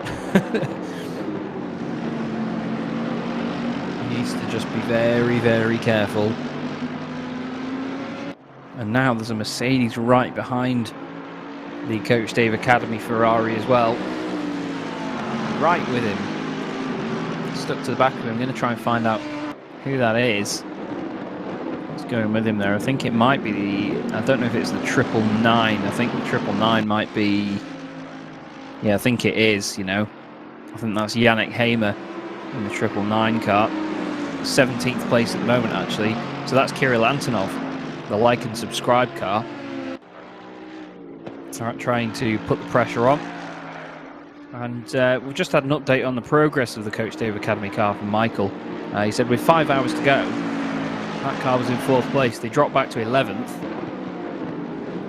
He needs to just be very, very careful. And now there's a Mercedes right behind the Coach Dave Academy Ferrari as well. Right with him. Stuck to the back of him. I'm going to try and find out who that is. What's going with him there? I think it might be the... I don't know if it's the 999. I think the 999 might be... Yeah, I think it is, you know. I think that's Yannick Hamer in the 999 car. 17th place at the moment, actually. So that's Kirill Antonov, the like and subscribe car. Trying to put the pressure on. And we've just had an update on the progress of the Coach Dave Academy car from Michael. He said with 5 hours to go, that car was in 4th place. They dropped back to 11th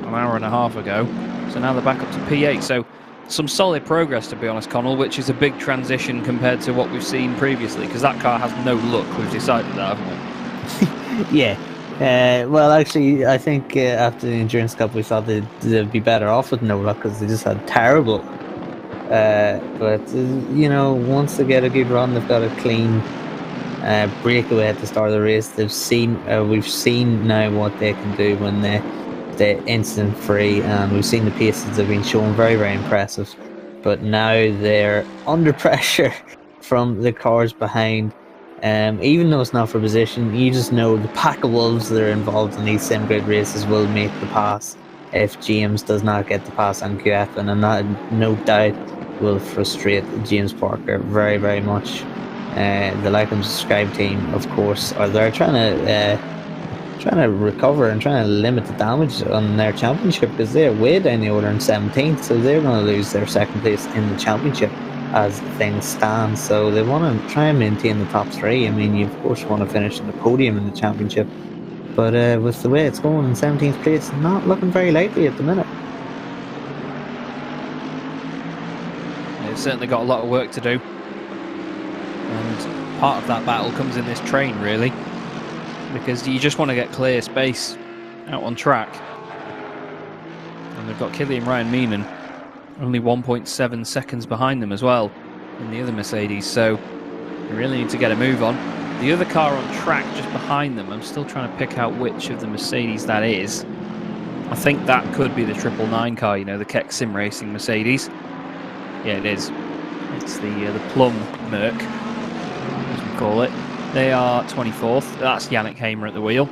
an hour and a half ago. So now they're back up to P8. So some solid progress, to be honest, Connall, which is a big transition compared to what we've seen previously, because that car has no look. We've decided that, haven't we? Yeah. Well, actually, I think after the Endurance Cup, we thought they'd be better off with no luck because they just had terrible. But you know, once they get a good run, they've got a clean breakaway at the start of the race. We've seen now what they can do when they're incident free, and we've seen the paces they've been showing, very, very impressive. But now they're under pressure from the cars behind. Even though it's not for position, you just know the pack of wolves that are involved in these sim grid races will make the pass if James does not get the pass on Gietvan, and that no doubt will frustrate James Parker very, very much. The Like and Subscribe team, of course, are there trying to recover and trying to limit the damage on their championship, because they're way down the order in 17th, so they're going to lose their 2nd place in the championship as things stand. So they want to try and maintain the top 3. I mean, you of course want to finish in the podium in the championship, but with the way it's going in 17th place, not looking very likely at the minute. They've certainly got a lot of work to do, and part of that battle comes in this train, really, because you just want to get clear space out on track. And they've got Killian Ryan Meenan only 1.7 seconds behind them as well in the other Mercedes, so they really need to get a move on. The other car on track just behind them, I'm still trying to pick out which of the Mercedes that is. I think that could be the 999 car, you know, the Keck Sim Racing Mercedes. Yeah, it is. It's the Plum Merc, as we call it. They are 24th. That's Yannick Hamer at the wheel.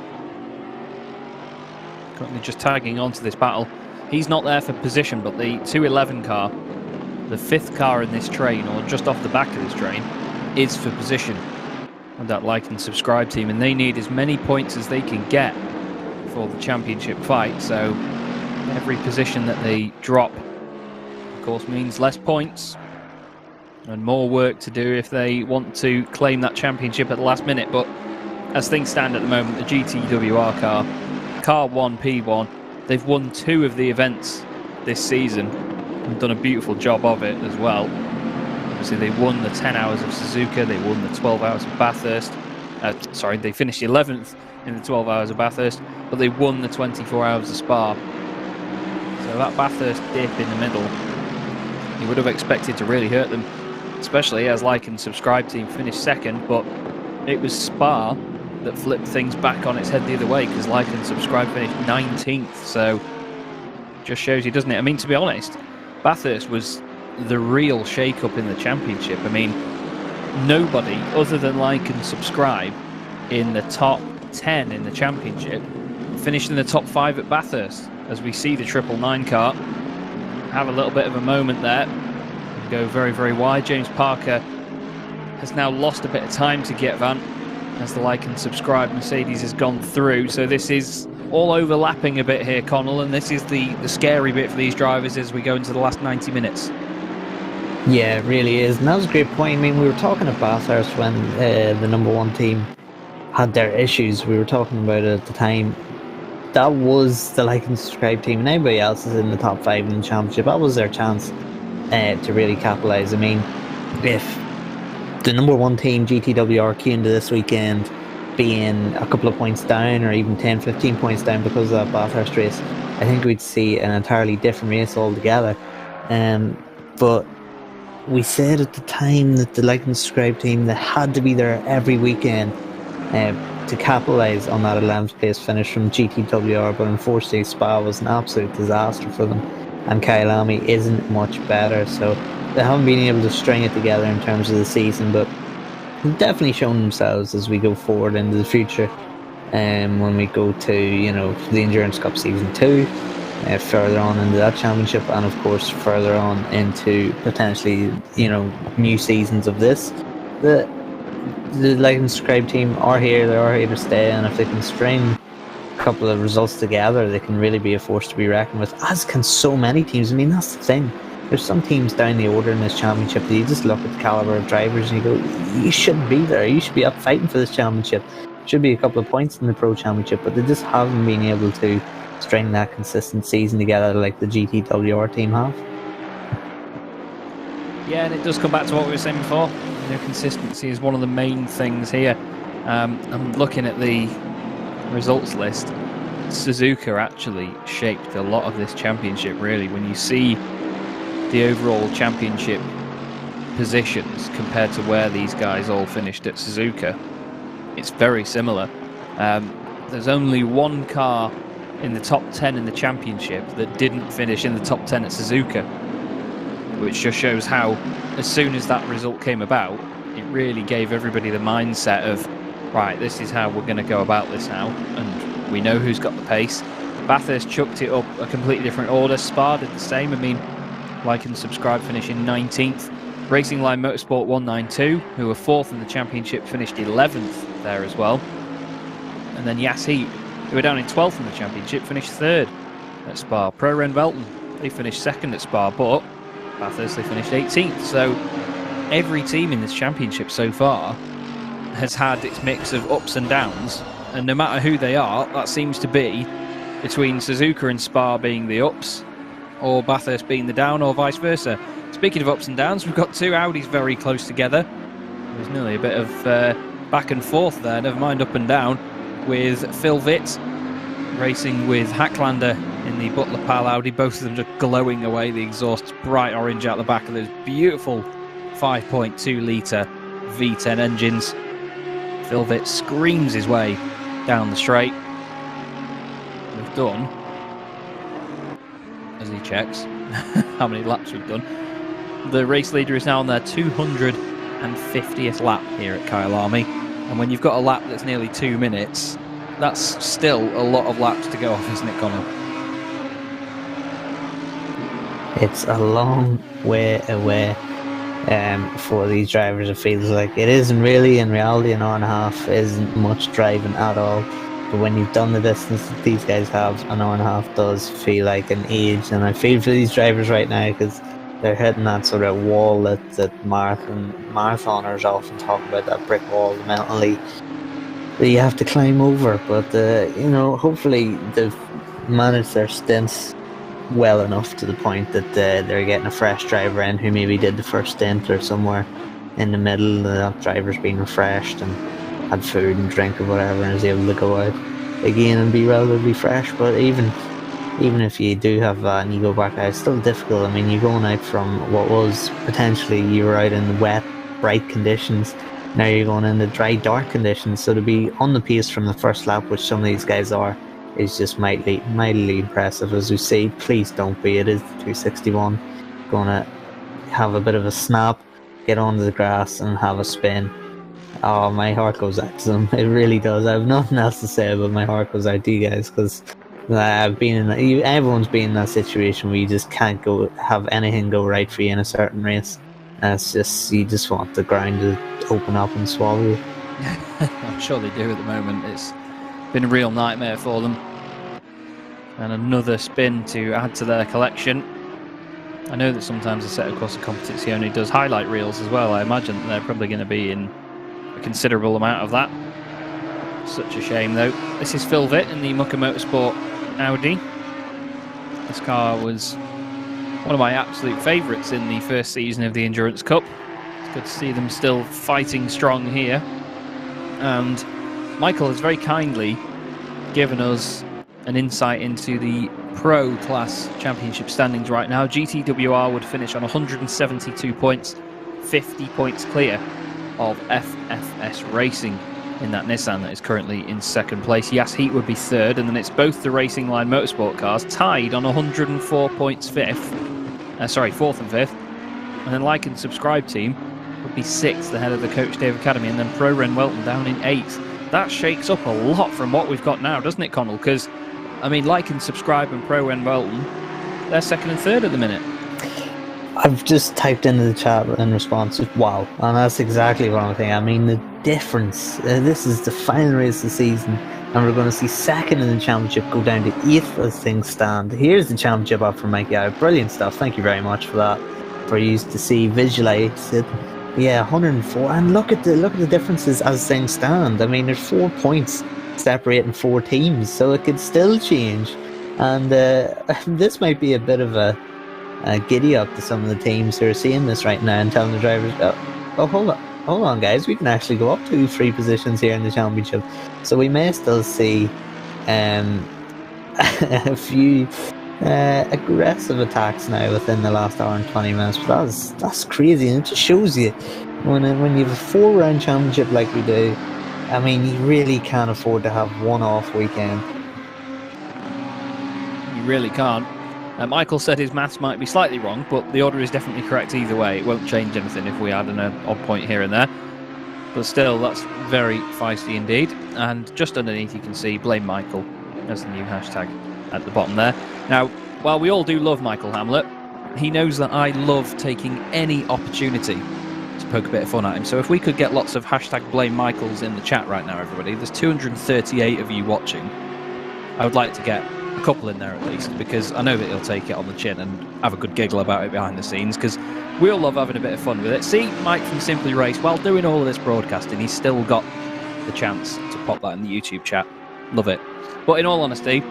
Currently just tagging onto this battle. He's not there for position, but the 211 car, the 5th car in this train, or just off the back of this train, is for position. And that Like and Subscribe team, and they need as many points as they can get for the championship fight. So every position that they drop, of course, means less points and more work to do if they want to claim that championship at the last minute. But as things stand at the moment, the GTWR car 1 P1, they've won 2 of the events this season and done a beautiful job of it as well. Obviously, they won the 10 hours of Suzuka, they won the 12 hours of Bathurst. They finished 11th in the 12 hours of Bathurst, but they won the 24 hours of Spa. So that Bathurst dip in the middle, you would have expected to really hurt them, especially as Like and Subscribe team finished 2nd, but it was Spa that flipped things back on its head the other way, because Like and Subscribe finished 19th, so just shows you, doesn't it? I mean, to be honest, Bathurst was the real shake-up in the championship. I mean, nobody other than Like and Subscribe in the top 10 in the championship finished in the top 5 at Bathurst, as we see the 999 car have a little bit of a moment there and go very, very wide. James Parker has now lost a bit of time to Gietvan as the like and subscribe Mercedes has gone through. So this is all overlapping a bit here, Connall, and this is the scary bit for these drivers as we go into the last 90 minutes. Yeah, it really is. And that was a great point. I mean, we were talking at Bathurst when the number 1 team had their issues. We were talking about it at the time. That was the like and subscribe team, and anybody else is in the top 5 in the championship. That was their chance to really capitalise. I mean, if the number 1 team, GTWR, came into this weekend being a couple of points down or even 10-15 points down because of that Bathurst race, I think we'd see an entirely different race altogether. But we said at the time that the like and subscribe team, they had to be there every weekend to capitalise on that 11th place finish from GTWR, but unfortunately Spa was an absolute disaster for them, and Kyalami isn't much better, so they haven't been able to string it together in terms of the season, but they've definitely shown themselves as we go forward into the future, when we go to, you know, the Endurance Cup Season 2, further on into that championship, and of course further on into potentially, you know, new seasons of this. The like and subscribe team are here, they are here to stay, and if they can string a couple of results together, they can really be a force to be reckoned with, as can so many teams. I mean, that's the thing. There's some teams down the order in this championship that you just look at the calibre of drivers and you go, you shouldn't be there, you should be up fighting for this championship. Should be a couple of points in the Pro Championship, but they just haven't been able to string that consistent season together like the GTWR team have. Yeah, and it does come back to what we were saying before. You know, consistency is one of the main things here. I'm looking at the results list. Suzuka actually shaped a lot of this championship, really. When you see the overall championship positions compared to where these guys all finished at Suzuka, it's very similar. There's only 1 car in the top 10 in the championship that didn't finish in the top 10 at Suzuka, which just shows how, as soon as that result came about, it really gave everybody the mindset of, right, this is how we're going to go about this now, and we know who's got the pace. Bathurst chucked it up a completely different order. Spa did the same. I mean, like and subscribe, finishing 19th. Racing Line Motorsport 192, who were 4th in the championship, finished 11th there as well. And then Yas Heat, who were down in 12th in the championship, finished 3rd at Spa. Pro Ren Belton, they finished 2nd at Spa, but Bathurst, they finished 18th. So every team in this championship so far has had its mix of ups and downs, and no matter who they are, that seems to be between Suzuka and Spa being the ups, or Bathurst being the down, or vice versa. Speaking of ups and downs, we've got 2 Audis very close together. There's nearly a bit of back and forth there, never mind up and down, with Phil Vitt racing with Hacklander in the Butler Pal Audi. Both of them just glowing away, the exhaust bright orange out the back of those beautiful 5.2 litre V10 engines. Phil Vitt screams his way down the straight. We've done, as he checks how many laps we've done, the race leader is now on their 250th lap here at Kyalami, and when you've got a lap that's nearly 2 minutes, that's still a lot of laps to go off, isn't it, Connall? It's a long way away for these drivers. It feels like it isn't really. In reality, an hour and a half isn't much driving at all, but when you've done the distance that these guys have, an hour and a half does feel like an age. And I feel for these drivers right now, because they're hitting that sort of wall that marathoners often talk about, that brick wall mentally that you have to climb over. But you know, hopefully they've managed their stints well enough to the point that they're getting a fresh driver in who maybe did the first stint or somewhere in the middle. That driver's been refreshed and had food and drink or whatever, and is able to go out again and be relatively fresh. But even if you do have that and you go back out, it's still difficult. I mean, you're going out from what was potentially, you were out in wet, bright conditions, now you're going into dry, dark conditions. So to be on the pace from the first lap, which some of these guys are, is just mightily impressive. As we see, please don't be. It is 261. Going to have a bit of a snap, get onto the grass and have a spin. Oh, my heart goes out to them. It really does. I have nothing else to say, but my heart goes out to you guys because everyone's been in that situation where you just can't have anything go right for you in a certain race. And it's just, you just want the ground to open up and swallow you. I'm sure they do at the moment. It's been a real nightmare for them. And another spin to add to their collection. I know that sometimes a set across the competizione does highlight reels as well. I imagine that they're probably going to be in a considerable amount of that. Such a shame though. This is Phil Vitt in the Mucker Motorsport Audi. This car was one of my absolute favourites in the first season of the Endurance Cup. It's good to see them still fighting strong here. And Michael has very kindly given us an insight into the Pro Class Championship standings right now. GTWR would finish on 172 points, 50 points clear of FFS Racing in that Nissan that is currently in second place. Yes, Heat would be third, and then it's both the Racing Line Motorsport cars tied on 104 points fourth and fifth. And then Like and Subscribe team would be sixth ahead of the Coach Dave Academy, and then Pro Ren Welton down in eighth. That shakes up a lot from what we've got now, doesn't it, Connall? Because, I mean, Like and Subscribe and Pro Ren Welton, they're second and third at the minute. I've just typed into the chat in response, wow, and that's exactly what I'm thinking. I mean, the difference, this is the final race of the season, and we're going to see second in the championship go down to eighth as things stand. Here's the championship up for Mikey out. Brilliant stuff, thank you very much for that, for you to see, visualise it. Yeah, 104, and look at the differences as things stand. I mean, there's 4 points separating 4 teams, so it could still change, and this might be a bit of a giddy up to some of the teams who are seeing this right now and telling the drivers, oh hold on guys, we can actually go up 2-3 positions here in the championship. So we may still see a few aggressive attacks now within the last hour and 20 minutes. But that's crazy, and it just shows you when you have a 4-round championship like we do, I mean, you really can't afford to have one off weekend. You really can't. Michael said his maths might be slightly wrong, but the order is definitely correct either way. It won't change anything if we add an odd point here and there. But still, that's very feisty indeed. And just underneath you can see Blame Michael as the new hashtag at the bottom there. Now, while we all do love Michael Hamlet, he knows that I love taking any opportunity to poke a bit of fun at him. So if we could get lots of hashtag Blame Michaels in the chat right now, everybody, there's 238 of you watching. I would like to get a couple in there at least, because I know that he'll take it on the chin and have a good giggle about it behind the scenes, because we all love having a bit of fun with it. See, Mike from Simply Race, while doing all of this broadcasting, he's still got the chance to pop that in the YouTube chat. Love it. But in all honesty,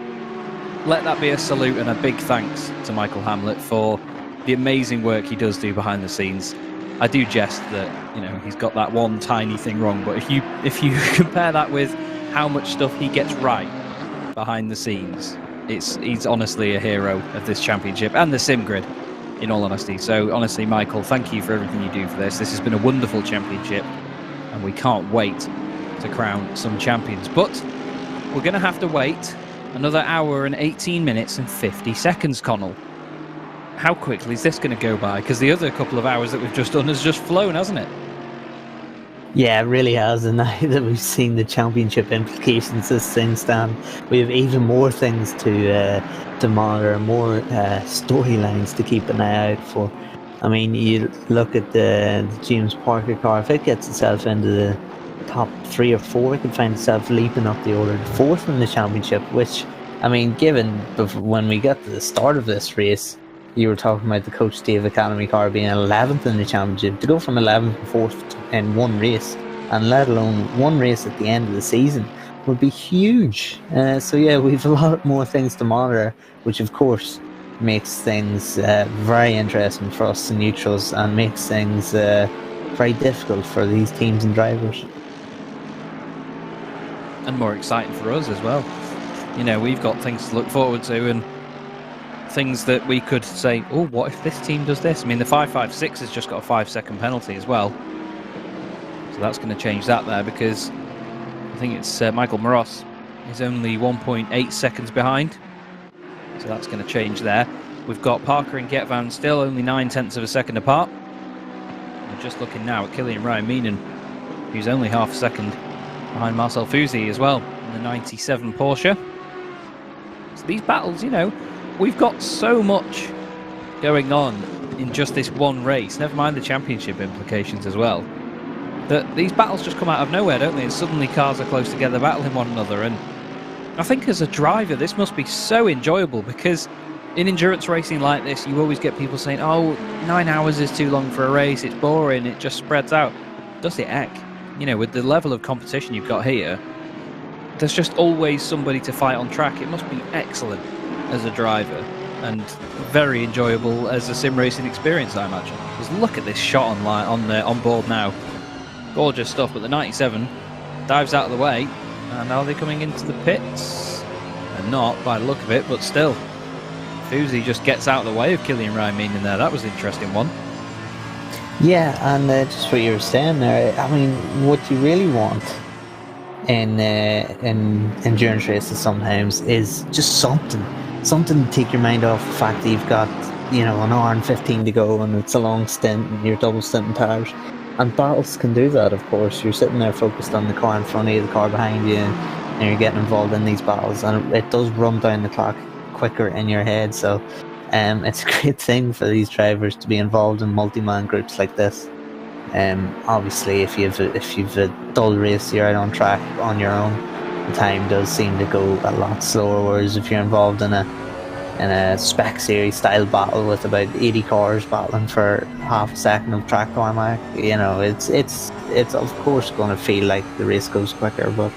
let that be a salute and a big thanks to Michael Hamlet for the amazing work he does do behind the scenes. I do jest that, you know, he's got that one tiny thing wrong, but if you compare that with how much stuff he gets right behind the scenes, he's honestly a hero of this championship and the sim grid, in all honesty. So honestly, Michael, thank you for everything you do for this. This has been a wonderful championship, and we can't wait to crown some champions. But we're going to have to wait another hour and 18 minutes and 50 seconds, Connall. How quickly is this going to go by? Because the other couple of hours that we've just done has just flown, hasn't it? Yeah, it really has, and now that we've seen the championship implications as things stand, we have even more things to monitor, more storylines to keep an eye out for. I mean, you look at the James Parker car, if it gets itself into the top 3 or 4, it could find itself leaping up the order to 4th in the championship, which, I mean, given when we got to the start of this race, you were talking about the Coach Dave Academy car being 11th in the championship. To go from 11th to 4th in one race, and let alone one race at the end of the season, would be huge. So yeah, we've a lot more things to monitor, which of course makes things very interesting for us in neutrals, and makes things very difficult for these teams and drivers. And more exciting for us as well. You know, we've got things to look forward to, and things that we could say, oh, what if this team does this? I mean, the 556 has just got a 5-second penalty as well. So that's going to change that there, because I think it's Michael Moros is only 1.8 seconds behind. So that's going to change there. We've got Parker and Getvan still only 0.9 of a second apart. We're just looking now at Killian Ryan Meenan who's only half a second behind Marcel Fusi as well in the 97 Porsche. So these battles, you know, we've got so much going on in just this one race, never mind the championship implications as well, that these battles just come out of nowhere, don't they? And suddenly cars are close together battling one another. And I think as a driver this must be so enjoyable, because in endurance racing like this you always get people saying, oh, 9 hours is too long for a race, it's boring, it just spreads out. Does it heck? You know, with the level of competition you've got here, there's just always somebody to fight on track. It must be excellent as a driver and very enjoyable as a sim racing experience, I imagine. Just look at this shot on board now. Gorgeous stuff. But the 97 dives out of the way, and are they coming into the pits? They're not by the look of it, but still. Fusi just gets out of the way of Kylian Raimine in there. That was an interesting one. Yeah, and just what you were saying there, I mean, what you really want in endurance races sometimes is just something to take your mind off the fact that you've got, you know, an hour and 15 to go and it's a long stint and you're double stinting tires. And battles can do that, of course. You're sitting there focused on the car in front of you, the car behind you, and you're getting involved in these battles, and it does run down the clock quicker in your head. So it's a great thing for these drivers to be involved in multi-man groups like this. Obviously, if you've a dull race, you're out on track on your own, the time does seem to go a lot slower. Whereas if you're involved in a spec series style battle with about 80 cars battling for half a second of track tarmac, you know, it's of course going to feel like the race goes quicker, but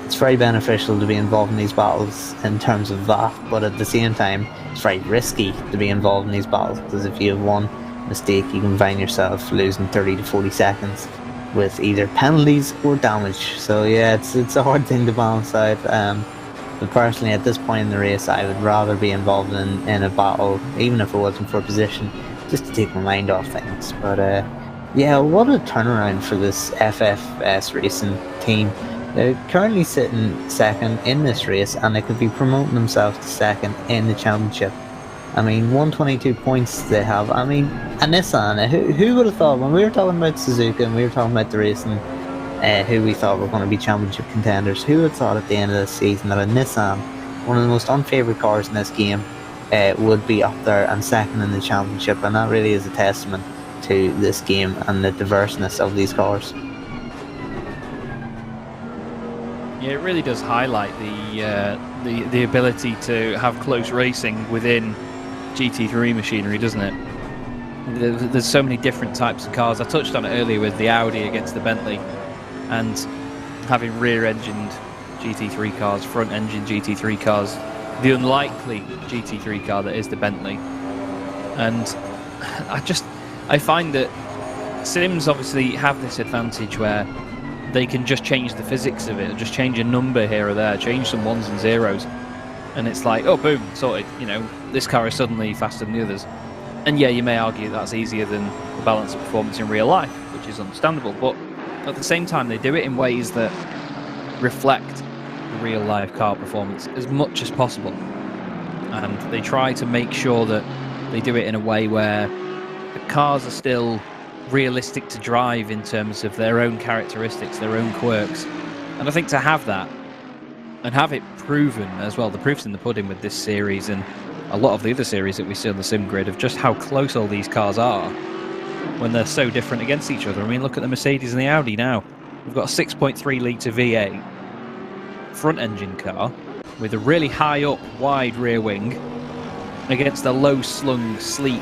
it's very beneficial to be involved in these battles in terms of that. But at the same time, it's very risky to be involved in these battles, because if you have one mistake, you can find yourself losing 30 to 40 seconds with either penalties or damage. So yeah, it's a hard thing to balance out. But personally, at this point in the race, I would rather be involved in a battle, even if it wasn't for a position, just to take my mind off things. But yeah, what a turnaround for this FFS racing team. They're currently sitting second in this race, and they could be promoting themselves to second in the championship. I mean, 122 points they have. I mean, a Nissan, who would have thought, when we were talking about Suzuka and we were talking about the racing, who we thought were going to be championship contenders, who would have thought at the end of this season that a Nissan, one of the most unfavoured cars in this game, would be up there and second in the championship. And that really is a testament to this game and the diverseness of these cars. Yeah, it really does highlight the ability to have close racing within GT3 machinery, doesn't it? There's so many different types of cars. I touched on it earlier with the Audi against the Bentley, and having rear-engined GT3 cars, front-engine GT3 cars, the unlikely GT3 car that is the Bentley. And I find that Sims obviously have this advantage where they can just change the physics of it, just change a number here or there, change some ones and zeros, and it's like, oh, boom, sorted. You know, this car is suddenly faster than the others. And yeah, you may argue that's easier than the balance of performance in real life, which is understandable, but at the same time, they do it in ways that reflect the real life car performance as much as possible. And they try to make sure that they do it in a way where the cars are still realistic to drive in terms of their own characteristics, their own quirks. And I think to have that, and have it proven as well, the proof's in the pudding with this series and a lot of the other series that we see on the sim grid, of just how close all these cars are when they're so different against each other. I mean, look at the Mercedes and the Audi now. We've got a 6.3 litre V8 front engine car with a really high up, wide rear wing against a low slung, sleek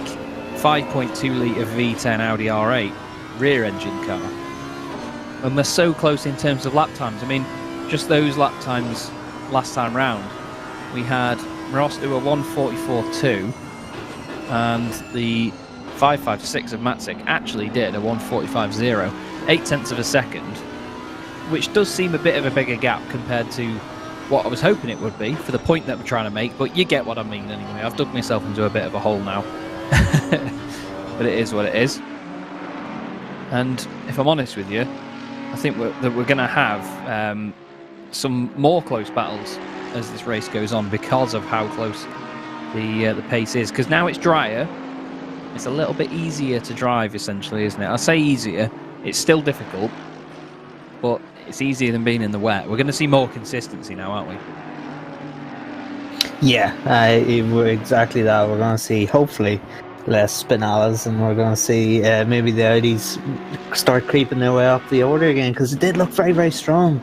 5.2 litre V10 Audi R8 rear engine car. And they're so close in terms of lap times. I mean, just those lap times last time round, we had Ross do a 1:44.2, and the 5.56 of Matzik actually did a 1:45.0, 0.8 of a second, which does seem a bit of a bigger gap compared to what I was hoping it would be for the point that we're trying to make, but you get what I mean anyway. I've dug myself into a bit of a hole now. But it is what it is. And if I'm honest with you, I think that we're going to have some more close battles as this race goes on, because of how close the pace is. Because now it's drier, it's a little bit easier to drive, essentially, isn't it? I say easier, It's still difficult, but it's easier than being in the wet. We're going to see more consistency now, aren't we? Yeah, we're exactly that. We're going to see, hopefully, less Spinalas, and we're going to see maybe the Audis start creeping their way up the order again, because it did look very, very strong.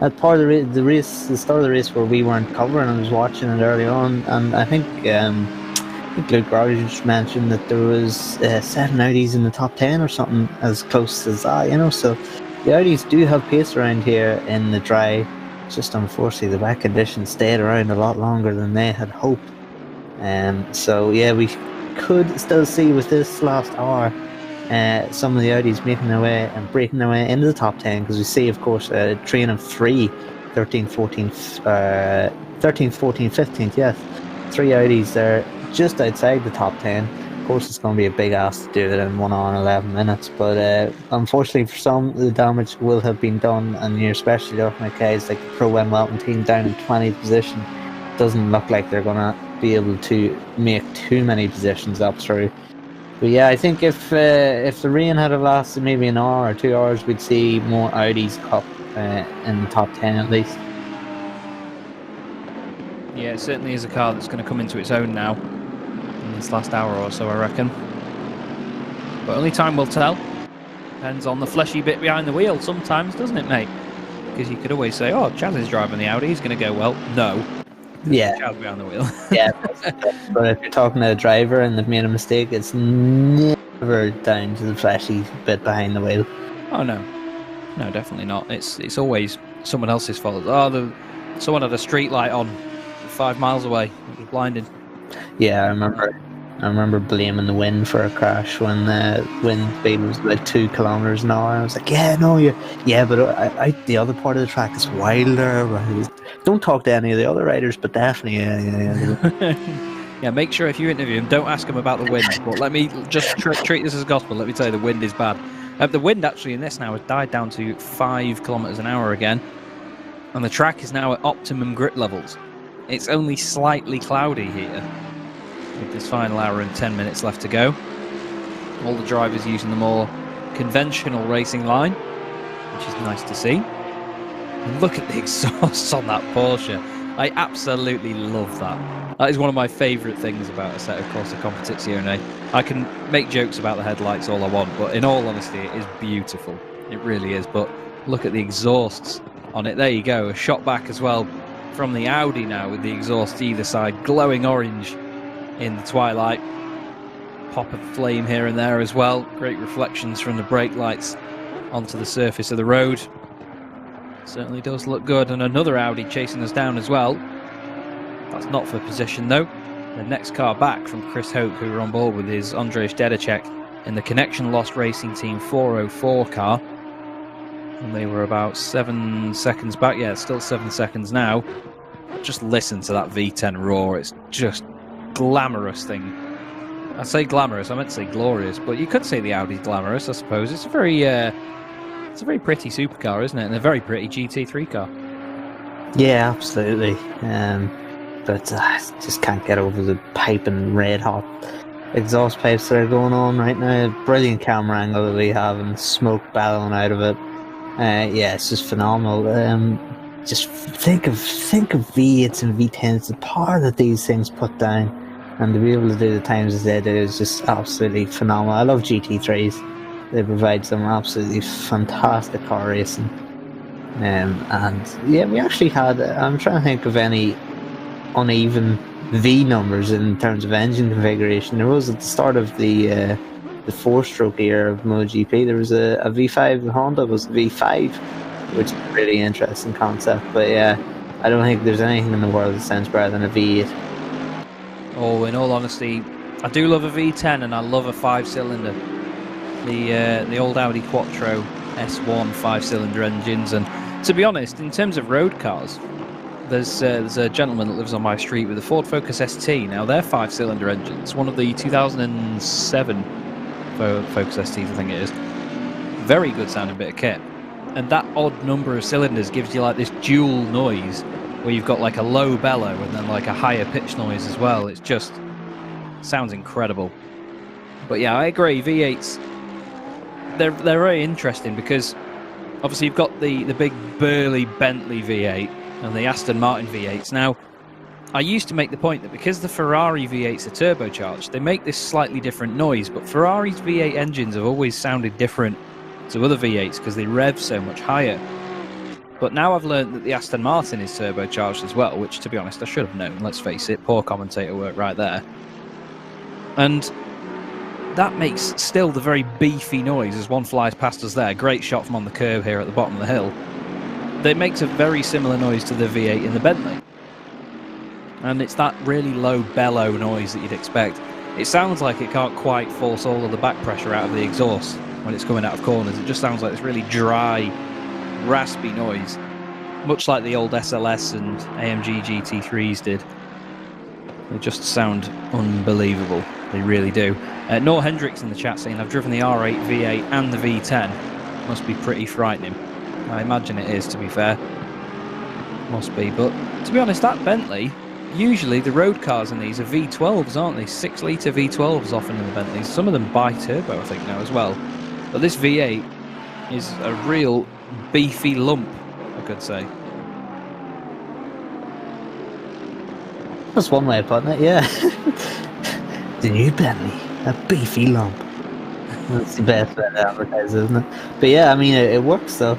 At part of the race, the start of the race where we weren't covering, I was watching it early on, and I think Luke Rogers mentioned that there was 7 Audis in the top 10 or something, as close as that, you know. So the Audis do have pace around here in the dry. Just unfortunately, the wet conditions stayed around a lot longer than they had hoped. So yeah, we could still see with this last hour some of the Audis making their way and breaking their way into the top 10, because we see, of course, train of 3, 13th, 14th, 13th, 14th, 15th, yes. 3 Audis there just outside the top 10. Of course, it's going to be a big ask to do it in 1 hour and 11 minutes, but unfortunately for some, the damage will have been done, and you're especially looking at guys like the Pro Wem Welton team down in 20th position. Doesn't look like they're going to be able to make too many positions up through. But yeah, I think if the rain had lasted maybe an hour or 2 hours, we'd see more Audis up in the top 10 at least. Yeah, it certainly is a car that's going to come into its own now in this last hour or so, I reckon. But only time will tell. Depends on the fleshy bit behind the wheel sometimes, doesn't it, mate? Because you could always say, oh, Chaz is driving the Audi, he's going to go well. No. Yeah. Chaz behind the wheel. Yeah, but if you're talking to a driver and they've made a mistake, it's never down to the fleshy bit behind the wheel. Oh, no. No, definitely not. It's always someone else's fault. Oh, someone had a street light on 5 miles away. It was blinding. Yeah, I remember blaming the wind for a crash when the wind speed was about 2 kilometers an hour. I was like, but out the other part of the track is wilder. Don't talk to any of the other riders, but definitely, yeah. Yeah, make sure if you interview him, don't ask him about the wind. But let me just treat this as gospel. Let me tell you, the wind is bad. The wind actually in this now has died down to 5 kilometers an hour again, and the track is now at optimum grip levels. It's only slightly cloudy here, with this final hour and 10 minutes left to go. All the drivers using the more conventional racing line, which is nice to see. And look at the exhausts on that Porsche. I absolutely love that. That is one of my favourite things about a set of Corsa Competizione. I can make jokes about the headlights all I want, but in all honesty, it is beautiful. It really is. But look at the exhausts on it. There you go. A shot back as well from the Audi now, with the exhaust either side glowing orange in the twilight. Pop of flame here and there as well. Great reflections from the brake lights onto the surface of the road. Certainly does look good. And another Audi chasing us down as well. That's not for position though. The next car back from Chris Hope, who were on board with his Andrzej Dedecek in the Connection Lost Racing Team 404 car. And they were about 7 seconds back. Yeah, still 7 seconds now. Just listen to that V10 roar. It's just glamorous thing. I say glamorous, I meant to say glorious, but you could say the Audi's glamorous, I suppose. It's a very pretty supercar, isn't it? And a very pretty GT3 car. Yeah, absolutely. But I just can't get over the piping red hot exhaust pipes that are going on right now. Brilliant camera angle that we have, and smoke bellowing out of it. Yeah, it's just phenomenal. Just think of V8s and V10s, the power that these things put down, and to be able to do the times as they do is just absolutely phenomenal. I love GT3s. They provide some absolutely fantastic car racing. And yeah, we actually had, I'm trying to think of any uneven V numbers in terms of engine configuration. There was at the start of the 4-stroke era of MotoGP, there was a V5, Honda was a V5, which is a really interesting concept. But yeah, I don't think there's anything in the world that sounds better than a V8. Oh, in all honesty, I do love a V10 and I love a 5-cylinder. The old Audi Quattro S1 5-cylinder engines. And to be honest, in terms of road cars, there's a gentleman that lives on my street with a Ford Focus ST. Now, they're 5-cylinder engines. One of the 2007 Focus STs, I think it is. Very good sounding bit of kit. And that odd number of cylinders gives you like this dual noise, where you've got like a low bellow and then like a higher pitch noise as well. It's just sounds incredible. But yeah, I agree. V8s they're very interesting because obviously you've got the big burly Bentley V8 and the Aston Martin V8s. Now, I used to make the point that because the Ferrari V8s are turbocharged, they make this slightly different noise, but Ferrari's V8 engines have always sounded different to other V8s because they rev so much higher. But now I've learned that the Aston Martin is turbocharged as well, which, to be honest, I should have known, let's face it. Poor commentator work right there. And that makes still the very beefy noise as one flies past us there. Great shot from on the curb here at the bottom of the hill. That makes a very similar noise to the V8 in the Bentley. And it's that really low bellow noise that you'd expect. It sounds like it can't quite force all of the back pressure out of the exhaust when it's coming out of corners. It just sounds like this really dry, raspy noise, much like the old SLS and AMG GT3s did. They just sound unbelievable. They really do. Noah Hendricks in the chat saying, I've driven the R8, V8 and the V10. Must be pretty frightening. I imagine it is, to be fair. Must be, but to be honest, that Bentley, usually the road cars in these are V12s, aren't they? 6-litre V12s often in the Bentleys. Some of them bi-turbo, I think, now as well. But this V8 is a real beefy lump, I could say. That's one way of putting it, yeah. The new Bentley, a beefy lump. That's the best way to advertise, isn't it? But yeah, I mean, it works though.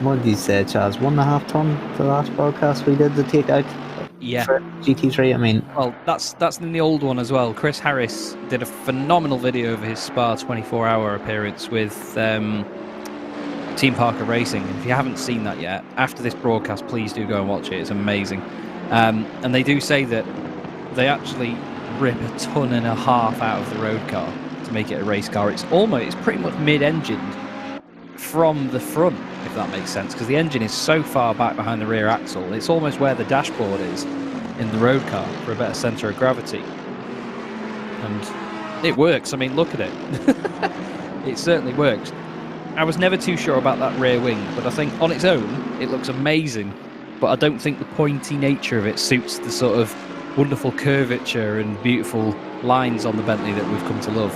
What did you say, Chaz? 1.5 ton the last broadcast we did to take out for GT3. I mean, well, that's in the old one as well. Chris Harris did a phenomenal video of his Spa 24-hour appearance with Team Parker Racing. If you haven't seen that yet, after this broadcast, please do go and watch it. It's amazing. And they do say that they actually rip 1.5 tons out of the road car to make it a race car. It's pretty much mid-engined from the front, if that makes sense, because the engine is so far back behind the rear axle. It's almost where the dashboard is in the road car for a better centre of gravity. And it works. I mean, look at it. It certainly works. I was never too sure about that rear wing, but I think on its own it looks amazing. But I don't think the pointy nature of it suits the sort of wonderful curvature and beautiful lines on the Bentley that we've come to love.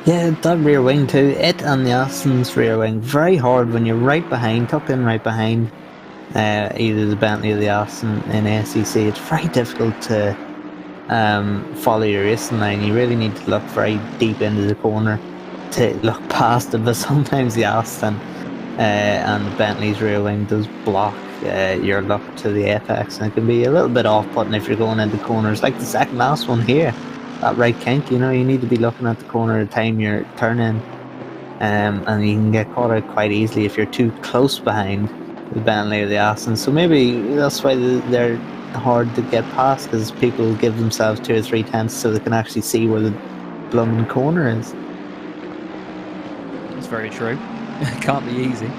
Yeah, that rear wing too. It and the Aston's rear wing, very hard when you're right behind, tucked in right behind either the Bentley or the Aston in SEC. It's very difficult to follow your racing line. You really need to look very deep into the corner to look past it, but sometimes the Aston and the Bentley's rear wing does block your look to the apex, and it can be a little bit off-putting if you're going into corners, like the second last one here, that right kink. You know, you need to be looking at the corner at the time you're turning, and you can get caught out quite easily if you're too close behind the Bentley or the Aston. So maybe that's why they're hard to get past, because people give themselves 2 or 3 tenths so they can actually see where the blooming corner is. That's very true. It can't be easy.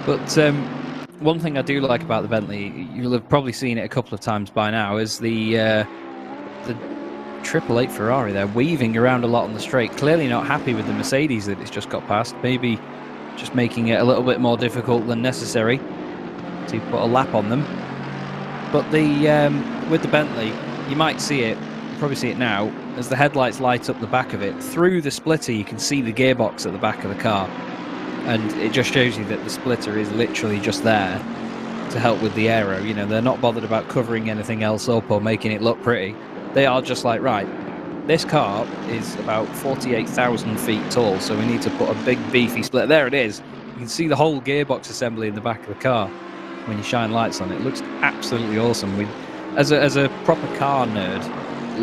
But one thing I do like about the Bentley, you'll have probably seen it a couple of times by now, is the 888 Ferrari. They're weaving around a lot on the straight, clearly not happy with the Mercedes that it's just got past, maybe just making it a little bit more difficult than necessary to put a lap on them. But with the Bentley, you might see it, you'll probably see it now, as the headlights light up the back of it. Through the splitter you can see the gearbox at the back of the car, and it just shows you that the splitter is literally just there to help with the aero. You know, they're not bothered about covering anything else up or making it look pretty. They are just like, right, this car is about 48,000 feet tall, so we need to put a big beefy splitter. There it is. You can see the whole gearbox assembly in the back of the car when you shine lights on it. It looks absolutely awesome. As a proper car nerd,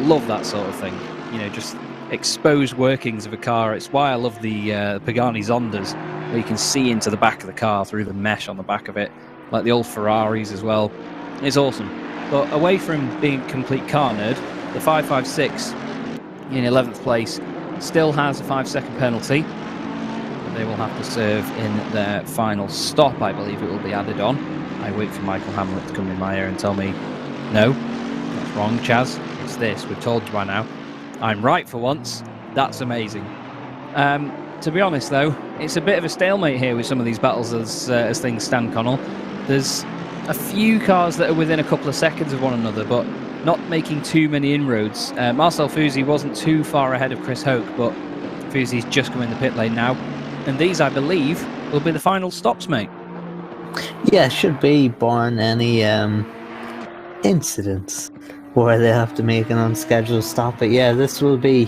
love that sort of thing. You know, just exposed workings of a car. It's why I love the Pagani Zondas, where you can see into the back of the car through the mesh on the back of it, like the old Ferraris as well. It's awesome. But away from being a complete car nerd, the 556 in 11th place still has a 5-second penalty that they will have to serve in their final stop. I believe it will be added on. I wait for Michael Hamlet to come in my ear and tell me, no, that's wrong, Chaz. It's this. We've told you by now. I'm right for once. That's amazing. To be honest, though, it's a bit of a stalemate here with some of these battles as things stand, Connall. There's a few cars that are within a couple of seconds of one another, but not making too many inroads. Marcel Fusi wasn't too far ahead of Chris Hoke, but Fuzi's just come in the pit lane now. And these, I believe, will be the final stops, mate. Yeah, should be barring any incidents where they have to make an unscheduled stop. But yeah, this will be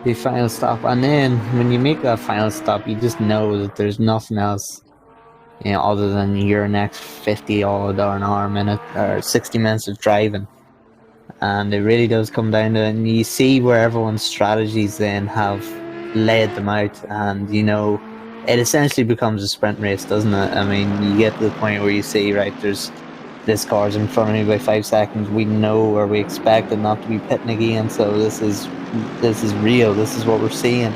the final stop. And then when you make that final stop, you just know that there's nothing else, other than your next 50 odd or an hour minute or 60 minutes of driving. And it really does come down to it. And you see where everyone's strategies then have led them out. And, it essentially becomes a sprint race, doesn't it? I mean, you get to the point where you see, right, there's this car's in front of me by 5 seconds. We know, or we expect it not to be pitting again. So this is real. This is what we're seeing.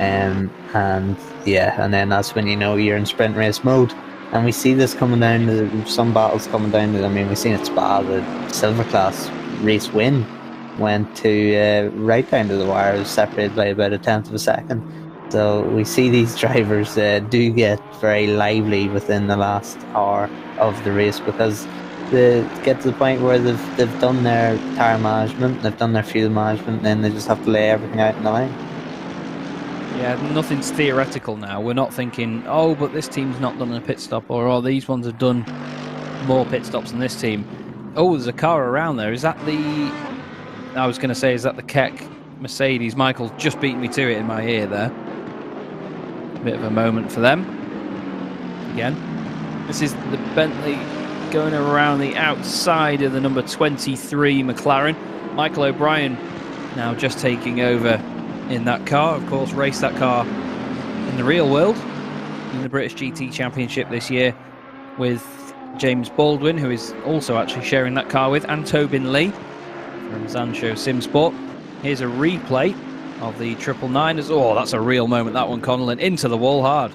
And then that's when you're in sprint race mode. And we see this coming down to some battles coming down to. I mean, we've seen it Spa, the silver class race win went to right down to the wire. It was separated by about 1/10 of a second. So we see these drivers do get very lively within the last hour of the race, because they get to the point where they've done their tyre management, they've done their fuel management, and then they just have to lay everything out in the line. Yeah, nothing's theoretical now. We're not thinking, oh, but this team's not done a pit stop, or oh, these ones have done more pit stops than this team. Oh, there's a car around there. Is that the... I was going to say, is that the Keck Mercedes? Michael just beat me to it in my ear there. Bit of a moment for them. Again, this is the Bentley going around the outside of the number 23 McLaren. Michael O'Brien now just taking over in that car. Of course, raced that car in the real world in the British GT Championship this year with James Baldwin, who is also actually sharing that car with, and Tobin Lee from Zansho Simsport. Here's a replay of the 999. Oh, that's a real moment, that one, Connall, and into the wall hard.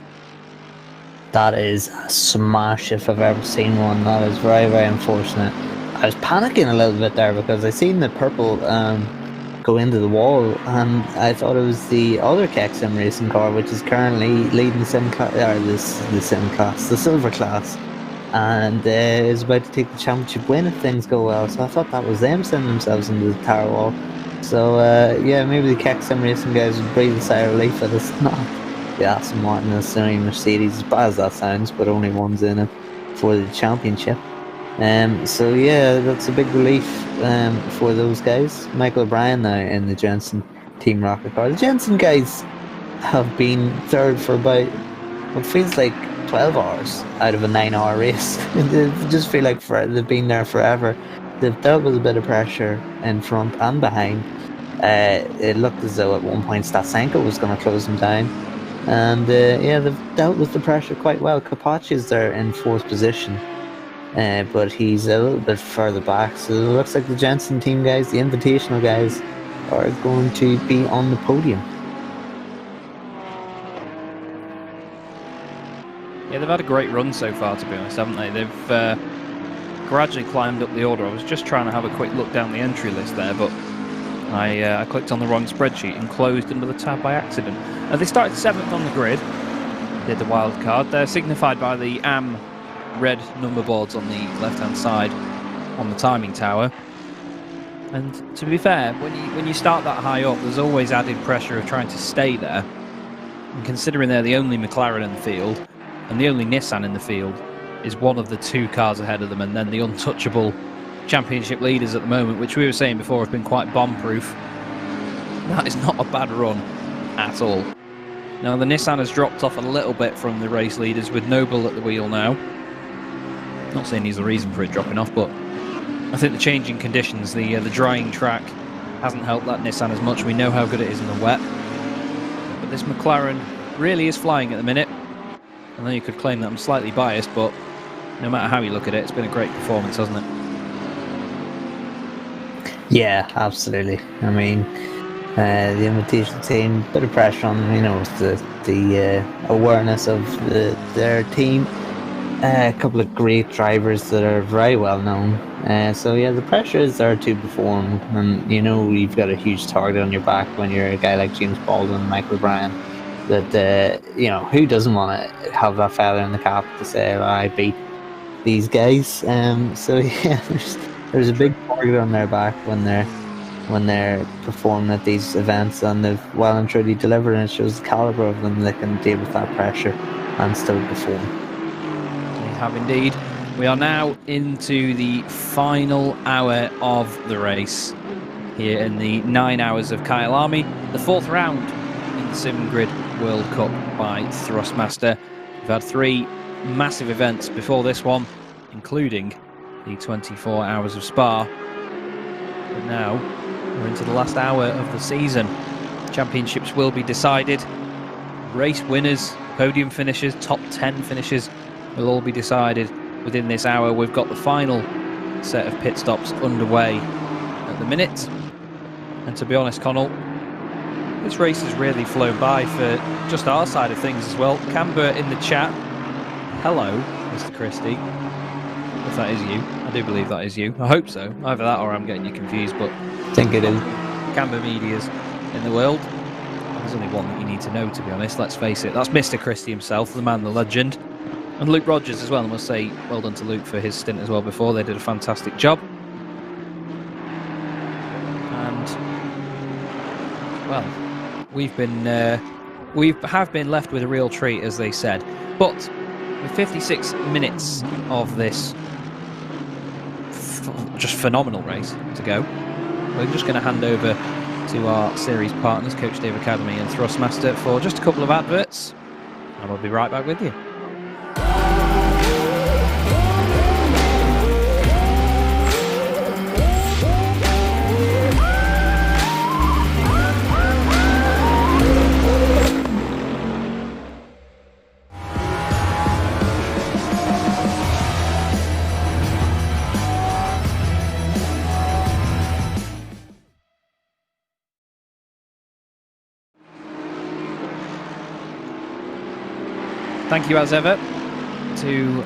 That is a smash if I've ever seen one. That is very, very unfortunate. I was panicking a little bit there because I seen the purple go into the wall, and I thought it was the other Keck Sim racing car, which is currently leading the silver class, and is about to take the championship win if things go well. So I thought that was them sending themselves into the tower wall. So maybe the Keck Sim racing guys would breathe a sigh of relief that it's not the Aston Martin, the Sony Mercedes, as bad as that sounds, but only one's in it for the championship. So yeah, that's a big relief for those guys. Michael O'Brien now in the Jensen Team Rocket car. The Jensen guys have been third for about what feels like 12 hours out of a 9-hour race. They just feel like they've been there forever. They've dealt with a bit of pressure in front and behind. It looked as though at one point Stasenko was going to close them down. And they've dealt with the pressure quite well. Capacci's there in 4th position, but he's a little bit further back. So it looks like the Jensen team guys, the Invitational guys, are going to be on the podium. Yeah, they've had a great run so far, to be honest, haven't they? They've gradually climbed up the order. I was just trying to have a quick look down the entry list there, but I clicked on the wrong spreadsheet and closed another tab by accident. They started 7th on the grid, did the wild card. They're signified by the AM red number boards on the left-hand side on the timing tower. And to be fair, when you start that high up, there's always added pressure of trying to stay there. And considering they're the only McLaren in the field, and the only Nissan in the field is one of the 2 cars ahead of them, and then the untouchable championship leaders at the moment, which we were saying before have been quite bomb-proof. That is not a bad run at all. Now the Nissan has dropped off a little bit from the race leaders with Noble at the wheel now. Not saying he's the reason for it dropping off, but I think the changing conditions, the drying track, hasn't helped that Nissan as much. We know how good it is in the wet. But this McLaren really is flying at the minute. I know you could claim that I'm slightly biased, but no matter how you look at it, it's been a great performance, hasn't it? Yeah, absolutely. I mean, the Invitation team, bit of pressure on them, with the awareness of their team. A couple of great drivers that are very well known. So yeah, the pressure is there to perform, and you've got a huge target on your back when you're a guy like James Baldwin, Michael O'Brien. That who doesn't want to have that feather in the cap to say, well, I beat these guys. So yeah, there's a big target on their back when they're when they're performing at these events, and they've well and truly delivered, and it shows the calibre of them that can deal with that pressure and still perform. They have indeed. We are now into the final hour of the race here in the 9 hours of Kyalami, the 4th round in the SimGrid World Cup by Thrustmaster. We've had 3 massive events before this one, including the 24 hours of Spa. But now we're into the last hour of the season. Championships will be decided. Race winners, podium finishers, top 10 finishers will all be decided within this hour. We've got the final set of pit stops underway at the minute. And to be honest, Connall, this race has really flown by for just our side of things as well. Camber in the chat. Hello, Mr. Christie. If that is you. I do believe that is you. I hope so. Either that or I'm getting you confused, but I think it is. Camber Media's in the world. There's only one that you need to know, to be honest. Let's face it. That's Mr. Christie himself, the man, the legend. And Luke Rogers as well. I must say, well done to Luke for his stint as well before. They did a fantastic job. And, well, we have been left with a real treat, as they said. But with 56 minutes of this just phenomenal race to go, we're just going to hand over to our series partners, Coach Dave Academy and Thrustmaster, for just a couple of adverts, and we'll be right back with you. Thank you as ever to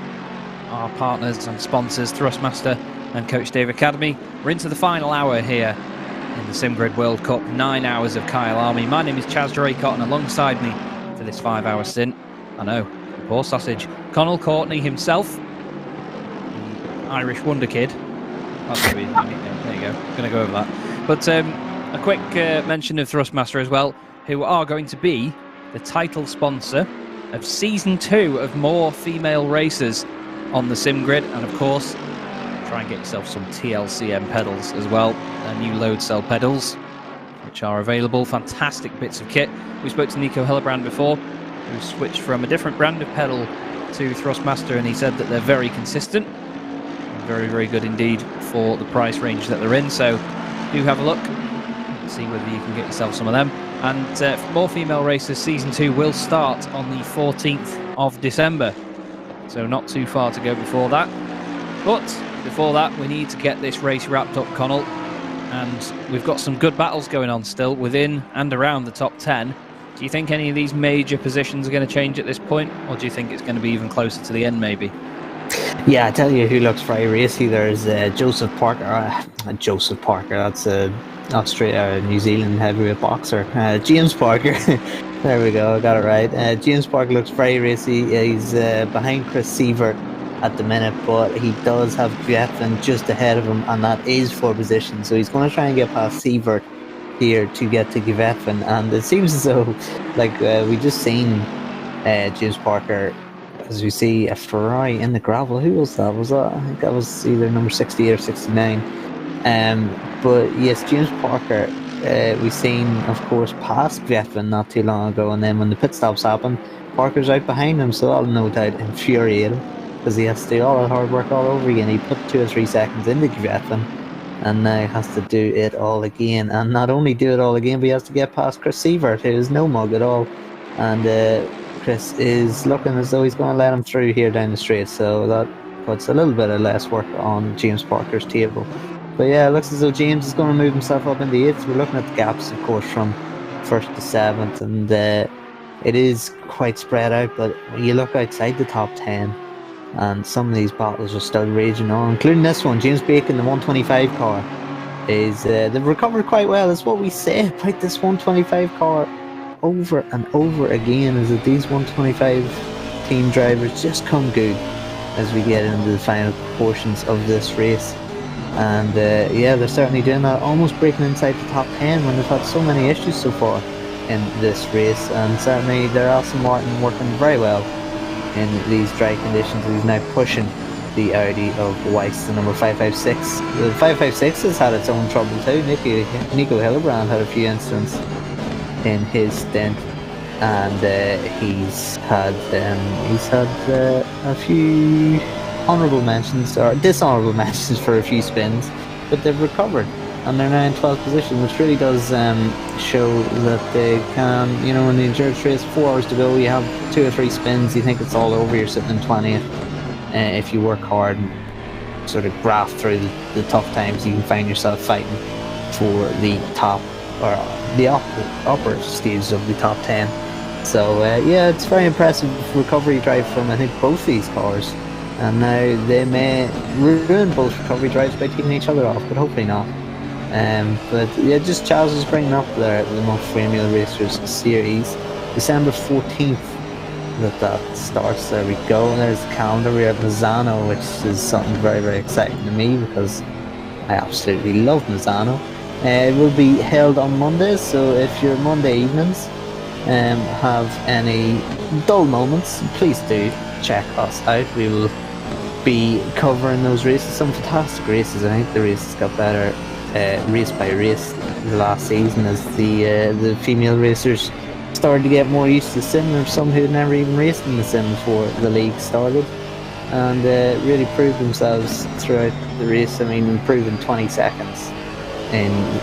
our partners and sponsors, Thrustmaster and Coach Dave Academy. We're into the final hour here in the SimGrid World Cup, 9 hours of Kyalami. My name is Chaz Draycott, and alongside me for this 5-hour stint, I know, the poor sausage, Connall Courtney himself, the Irish Wonder Kid. That's going to be his nickname. There you go. I'm going to go over that. But a quick mention of Thrustmaster as well, who are going to be the title sponsor of Season 2 of more female racers on the SimGrid, and of course try and get yourself some TLCM pedals as well, new load cell pedals which are available. Fantastic bits of kit. We spoke to Nico Hellebrand before, who switched from a different brand of pedal to Thrustmaster, and he said that they're very consistent and very, very good indeed for the price range that they're in. So do have a look, see whether you can get yourself some of them. And for more female racers, Season 2 will start on the 14th of December. So not too far to go before that. But before that, we need to get this race wrapped up, Connall. And we've got some good battles going on still within and around the top 10. Do you think any of these major positions are going to change at this point? Or do you think it's going to be even closer to the end, maybe? Yeah, I tell you who looks very racy. There's Joseph Parker. That's Australia, New Zealand heavyweight boxer. James Parker. There we go, I got it right. James Parker looks very racy. He's behind Chris Sievert at the minute, but he does have Gvieflin just ahead of him, and that is for position. So he's going to try and get past Sievert here to get to Gvieflin. And it seems as though, like we just seen James Parker, as we see a Ferrari in the gravel. Who was that? I think that was either number 68 or 69. But yes, James Parker, we've seen, of course, past Gvieflin not too long ago, and then when the pit stops happen, Parker's right behind him, so that'll no doubt infuriate him, because he has to do all that hard work all over again. He put 2 or 3 seconds into Gvieflin, and now has to do it all again. And not only do it all again, but he has to get past Chris Sievert, who is no mug at all. And Chris is looking as though he's going to let him through here down the straight, so that puts a little bit of less work on James Parker's table. But yeah, it looks as though James is going to move himself up in the 8th. We're looking at the gaps, of course, from 1st to 7th, and it is quite spread out. But when you look outside the top 10, and some of these battles are still raging on, including this one. James Bacon, the 125 car, is they've recovered quite well. That's what we say about this 125 car over and over again, is that these 125 team drivers just come good as we get into the final portions of this race. And yeah, they're certainly doing that, almost breaking inside the top 10 when they've had so many issues so far in this race. And certainly their Aston Martin working very well in these dry conditions. He's now pushing the Audi of Weiss, the number 556. The 556 has had its own trouble too. Nico Hillebrand had a few incidents in his stint, and he's had a few honourable mentions or dishonourable mentions for a few spins, but they've recovered and they're now in 12th position, which really does show that they can, in the endurance race, 4 hours to go, you have 2 or 3 spins, you think it's all over, you're sitting in 20th. If you work hard and sort of graft through the tough times, you can find yourself fighting for the top or the upper stages of the top 10. So yeah, it's very impressive recovery drive from I think both these cars, and now they may ruin both recovery drives by taking each other off, but hopefully not. But yeah, just Chaz is bringing up there the Most Formula Racers Series, December 14th. That starts. There we go. And there's the calendar. We're at Misano, which is something very, very exciting to me because I absolutely love Misano. It will be held on Mondays, so if your Monday evenings have any dull moments, please do check us out. We will be covering those races, some fantastic races. I think the races got better race by race the last season as the female racers started to get more used to the sim. There's some who had never even raced in the sim before the league started, and really proved themselves throughout the race. I mean, improving 20 seconds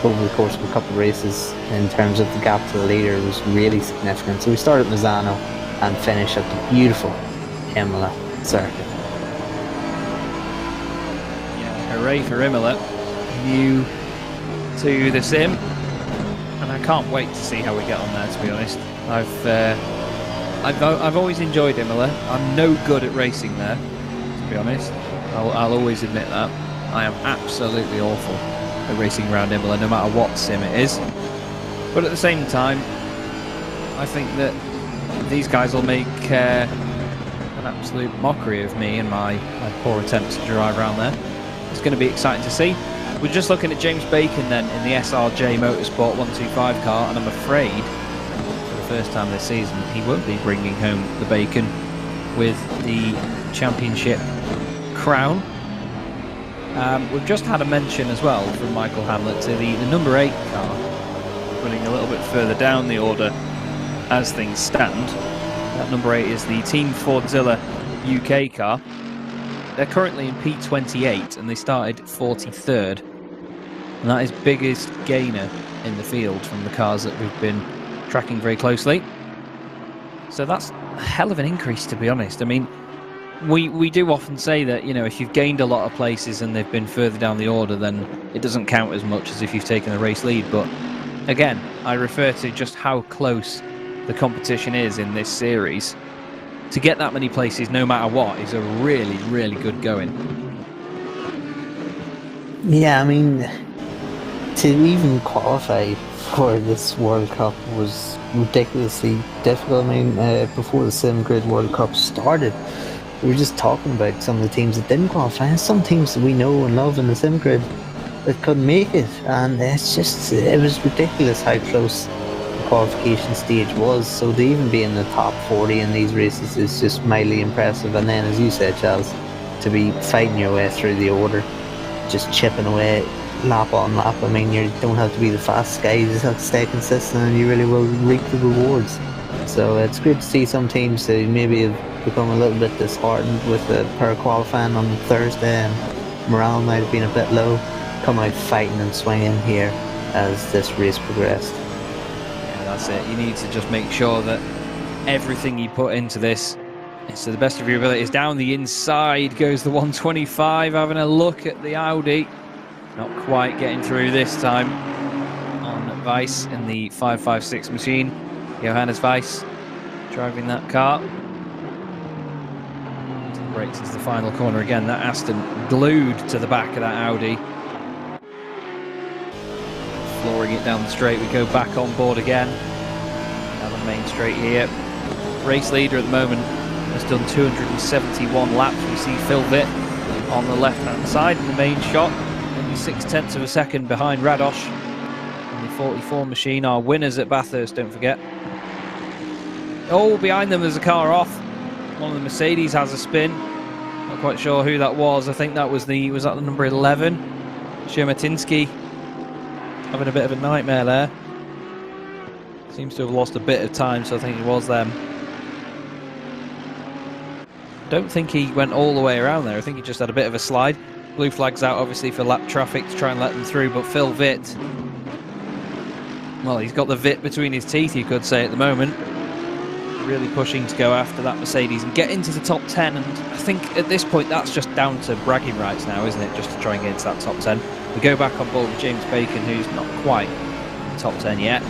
over the course of a couple of races in terms of the gap to the leader was really significant. So we started at Misano and finished at the beautiful Imola circuit. Yeah, hooray for Imola. New to the sim. And I can't wait to see how we get on there, to be honest. I've always enjoyed Imola. I'm no good at racing there, to be honest. I'll always admit that. I am absolutely awful at racing around Imola, no matter what sim it is. But at the same time, I think that these guys will make an absolute mockery of me and my poor attempts to drive around there. It's going to be exciting to see. We're just looking at James Bacon then in the SRJ Motorsport 125 car, and I'm afraid for the first time this season he won't be bringing home the bacon with the championship crown. We've just had a mention as well from Michael Hamlet to the number 8 car, running a little bit further down the order as things stand. That number 8 is the Team Fordzilla UK car. They're currently in P28 and they started 43rd. And that is biggest gainer in the field from the cars that we've been tracking very closely. So that's a hell of an increase, to be honest. I mean, we do often say that, if you've gained a lot of places and they've been further down the order, then it doesn't count as much as if you've taken a race lead. But again, I refer to just how close the competition is in this series. To get that many places, no matter what, is a really, really good going. Yeah, I mean, to even qualify for this World Cup was ridiculously difficult. I mean, before the SimGrid World Cup started, we were just talking about some of the teams that didn't qualify, and some teams that we know and love in the SimGrid that couldn't make it, and it was ridiculous how close the qualification stage was. So to even be in the top 40 in these races is just mildly impressive. And then, as you said, Chaz, to be fighting your way through the order, just chipping away lap on lap. I mean, you don't have to be the fastest guy, you just have to stay consistent and you really will reap the rewards. So it's great to see some teams who maybe have become a little bit disheartened with the poor qualifying on Thursday and morale might have been a bit low, come out fighting and swinging here as this race progressed. Yeah, that's it. You need to just make sure that everything you put into this is to the best of your abilities. Down the inside goes the 125, having a look at the Audi. Not quite getting through this time on Weiss in the 556 machine. Johannes Weiss driving that car. Brakes into the final corner again. That Aston glued to the back of that Audi. Flooring it down the straight. We go back on board again. Down the main straight here. Race leader at the moment has done 271 laps. We see Phil Vitt on the left-hand side in the main shot in only 0.6 of a second behind Radosh. And the 44 machine are winners at Bathurst, don't forget. Oh, behind them there's a car off. One of the Mercedes has a spin. Not quite sure who that was. I think that was the number 11? Shermatinsky having a bit of a nightmare there. Seems to have lost a bit of time, so I think it was them. Don't think he went all the way around there. I think he just had a bit of a slide. Blue flag's out, obviously, for lap traffic to try and let them through, but Phil Vitt, well, he's got the Vitt between his teeth, you could say, at the moment. Really pushing to go after that Mercedes and get into the top 10, and I think at this point that's just down to bragging rights now, isn't it? Just to try and get into that top 10. We go back on board with James Bacon, who's not quite in the top 10 yet.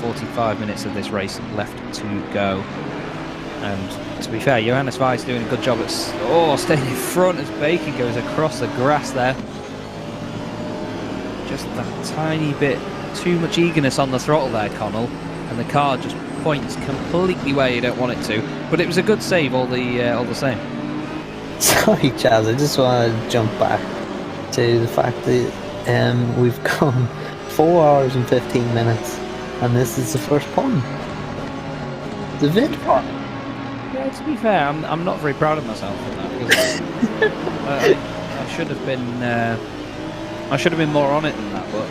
45 minutes of this race left to go. And to be fair, Johannes Weiss doing a good job at staying in front as Bacon goes across the grass there. Just that tiny bit too much eagerness on the throttle there, Connall, and the car just points completely where you don't want it to. But it was a good save all the same. Sorry, Chaz, I just want to jump back to the fact that we've gone 4 hours and 15 minutes, and this is the first pun. The vid pun. Yeah, to be fair, I'm not very proud of myself for that, because I should have been more on it than that. But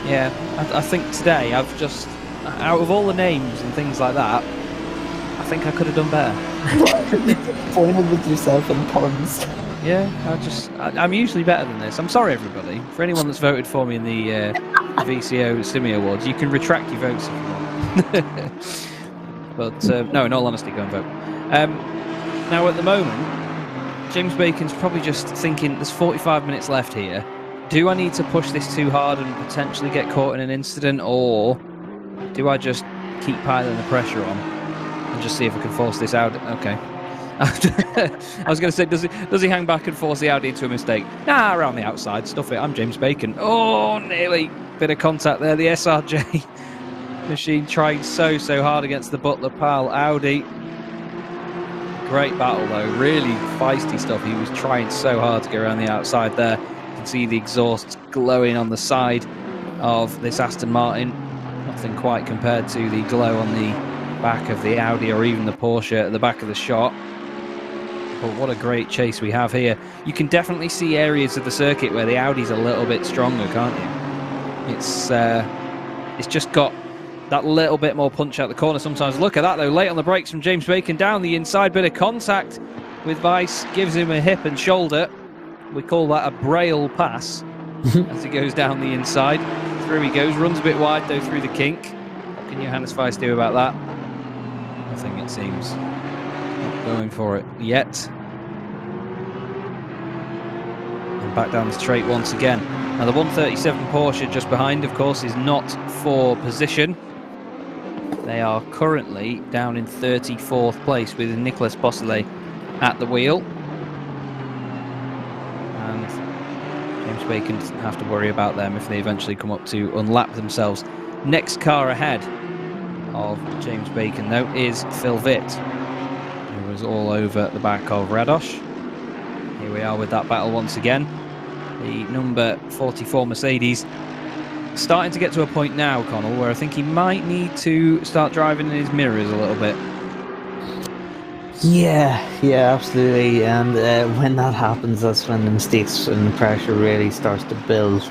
yeah, I think today I've just, out of all the names and things like that, I think I could have done better. Pointed with yourself in puns. Yeah, I'm usually better than this. I'm sorry, everybody. For anyone that's voted for me in the VCO Simi Awards, you can retract your votes if you want. But no, in all honesty, go and vote. Now, at the moment, James Bacon's probably just thinking, there's 45 minutes left here. Do I need to push this too hard and potentially get caught in an incident, or do I just keep piling the pressure on and just see if I can force this out? Okay. I was going to say, does he hang back and force the Audi into a mistake? Nah, around the outside, stuff it. I'm James Bacon. Oh, nearly. Bit of contact there. The SRJ machine trying so hard against the Butler Pal Audi. Great battle though, really feisty stuff. He was trying so hard to go around the outside there. You can see the exhaust glowing on the side of this Aston Martin. Nothing quite compared to the glow on the back of the Audi or even the Porsche at the back of the shot. But what a great chase we have here. You can definitely see areas of the circuit where the Audi's a little bit stronger, can't you? It's just got that little bit more punch out the corner sometimes. Look at that though, late on the brakes from James Bacon, down the inside, bit of contact with Weiss, gives him a hip and shoulder. We call that a braille pass as he goes down the inside. Through he goes, runs a bit wide though through the kink. What can Johannes Weiss do about that? Nothing, it seems. Not going for it yet. And back down the straight once again. Now the 137 Porsche just behind, of course, is not for position. They are currently down in 34th place with Nicolas Bosselet at the wheel. And James Bacon doesn't have to worry about them if they eventually come up to unlap themselves. Next car ahead of James Bacon, though, is Phil Vitt, who was all over the back of Radosh. Here we are with that battle once again. The number 44 Mercedes starting to get to a point now, Connall, where I think he might need to start driving in his mirrors a little bit. Yeah, absolutely. And when that happens, that's when the mistakes and the pressure really starts to build.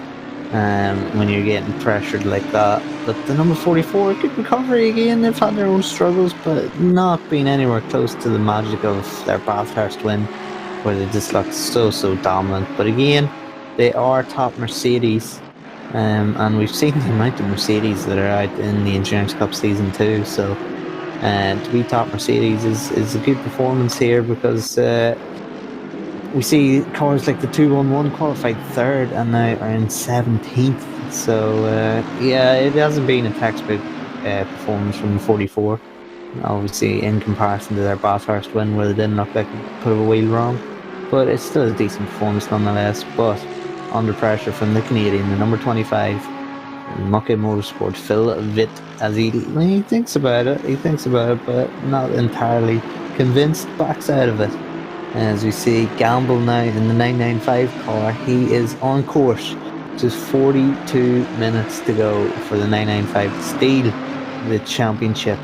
When you're getting pressured like that. But the number 44, good recovery again. They've had their own struggles, but not been anywhere close to the magic of their Bathurst win, where they just looked so dominant. But again, they are top Mercedes. And we've seen the amount of Mercedes that are out in the Endurance Cup season too, so to be top Mercedes is a good performance here, because we see cars like the 211 qualified third and now are in 17th, so yeah, it hasn't been a textbook performance from the 44, obviously in comparison to their Bathurst win where they didn't look like they put a wheel wrong, but it's still a decent performance nonetheless. But under pressure from the Canadian, the number 25, Mucky Motorsport, Phil Vitt, as he thinks about it, but not entirely convinced, backs out of it. As we see Gamble now in the 995 car, he is on course. Just 42 minutes to go for the 995 to steal the championship.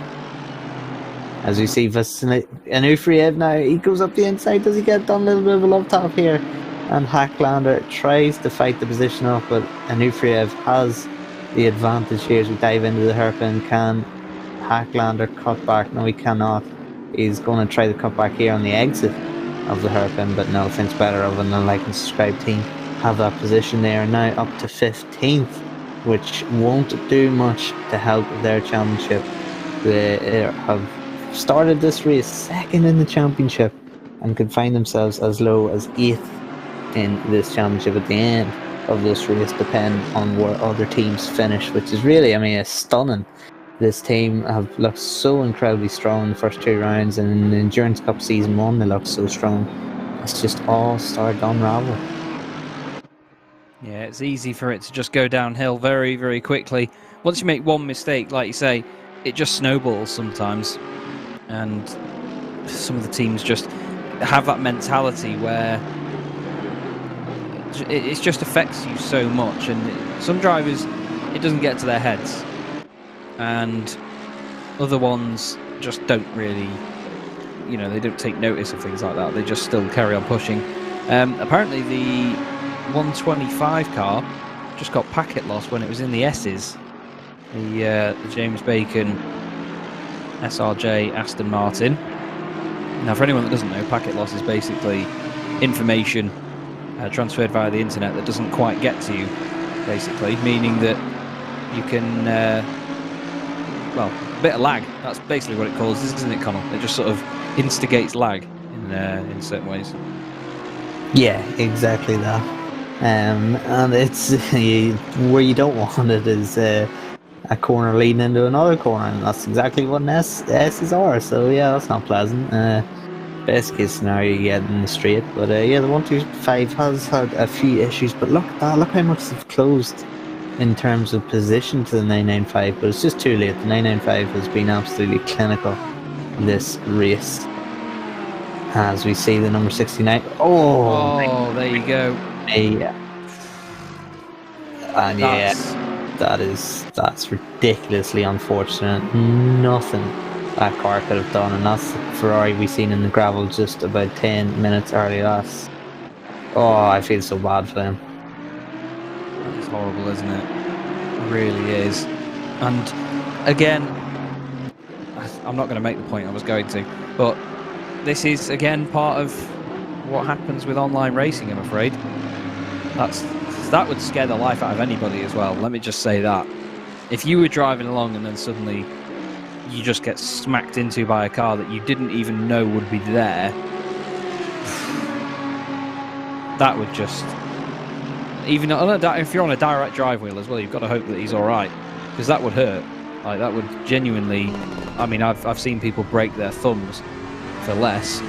As we see Anufriev now, he goes up the inside. Does he get done a little bit of a love tap here? And Hacklander tries to fight the position up, but Anufriev has the advantage here as we dive into the hairpin. Can Hacklander cut back? No, he cannot. He's going to try the cut back here on the exit of the hairpin, but no, thinks better of an like and subscribe team. Have that position there, now up to 15th, which won't do much to help their championship. They have started this race second in the championship and could find themselves as low as 8th in this championship at the end of this race, depend on where other teams finish, which is really, I mean, it's stunning. This team have looked so incredibly strong in the first 2 rounds, and in the Endurance Cup Season 1 they looked so strong. It's just all started to unravel. Yeah, it's easy for it to just go downhill very, very quickly. Once you make one mistake, like you say, it just snowballs sometimes. And some of the teams just have that mentality where it just affects you so much. And some drivers, it doesn't get to their heads. And other ones just don't really, you know, they don't take notice of things like that. They just still carry on pushing. Apparently the 125 car just got packet loss when it was in the S's. The James Bacon SRJ Aston Martin. Now, for anyone that doesn't know, packet loss is basically information transferred via the internet that doesn't quite get to you, basically, meaning that you can, well, a bit of lag. That's basically what it causes, isn't it, Connall? It just sort of instigates lag in certain ways. Yeah, exactly that. And it's where you don't want it is a corner leading into another corner, and that's exactly what S's are. So yeah, that's not pleasant. Best case scenario, you get in the straight, but yeah, the 125 has had a few issues. But look at that! Look how much they've closed in terms of position to the 995. But it's just too late. The 995 has been absolutely clinical in this race. As we see the number 69. Oh, there you go. Yeah. And that's ridiculously unfortunate. Nothing that car could have done, and that's the Ferrari we seen in the gravel just about 10 minutes earlier. I feel so bad for them. That's horrible, isn't it? It really is. And again, I'm not going to make the point I was going to, but this is again part of what happens with online racing, I'm afraid. That would scare the life out of anybody as well, let me just say that. If you were driving along and then suddenly you just get smacked into by a car that you didn't even know would be there, that would just... Even if you're on a direct drive wheel as well, you've got to hope that he's alright, because that would hurt. Like, that would genuinely... I mean, I've seen people break their thumbs for less.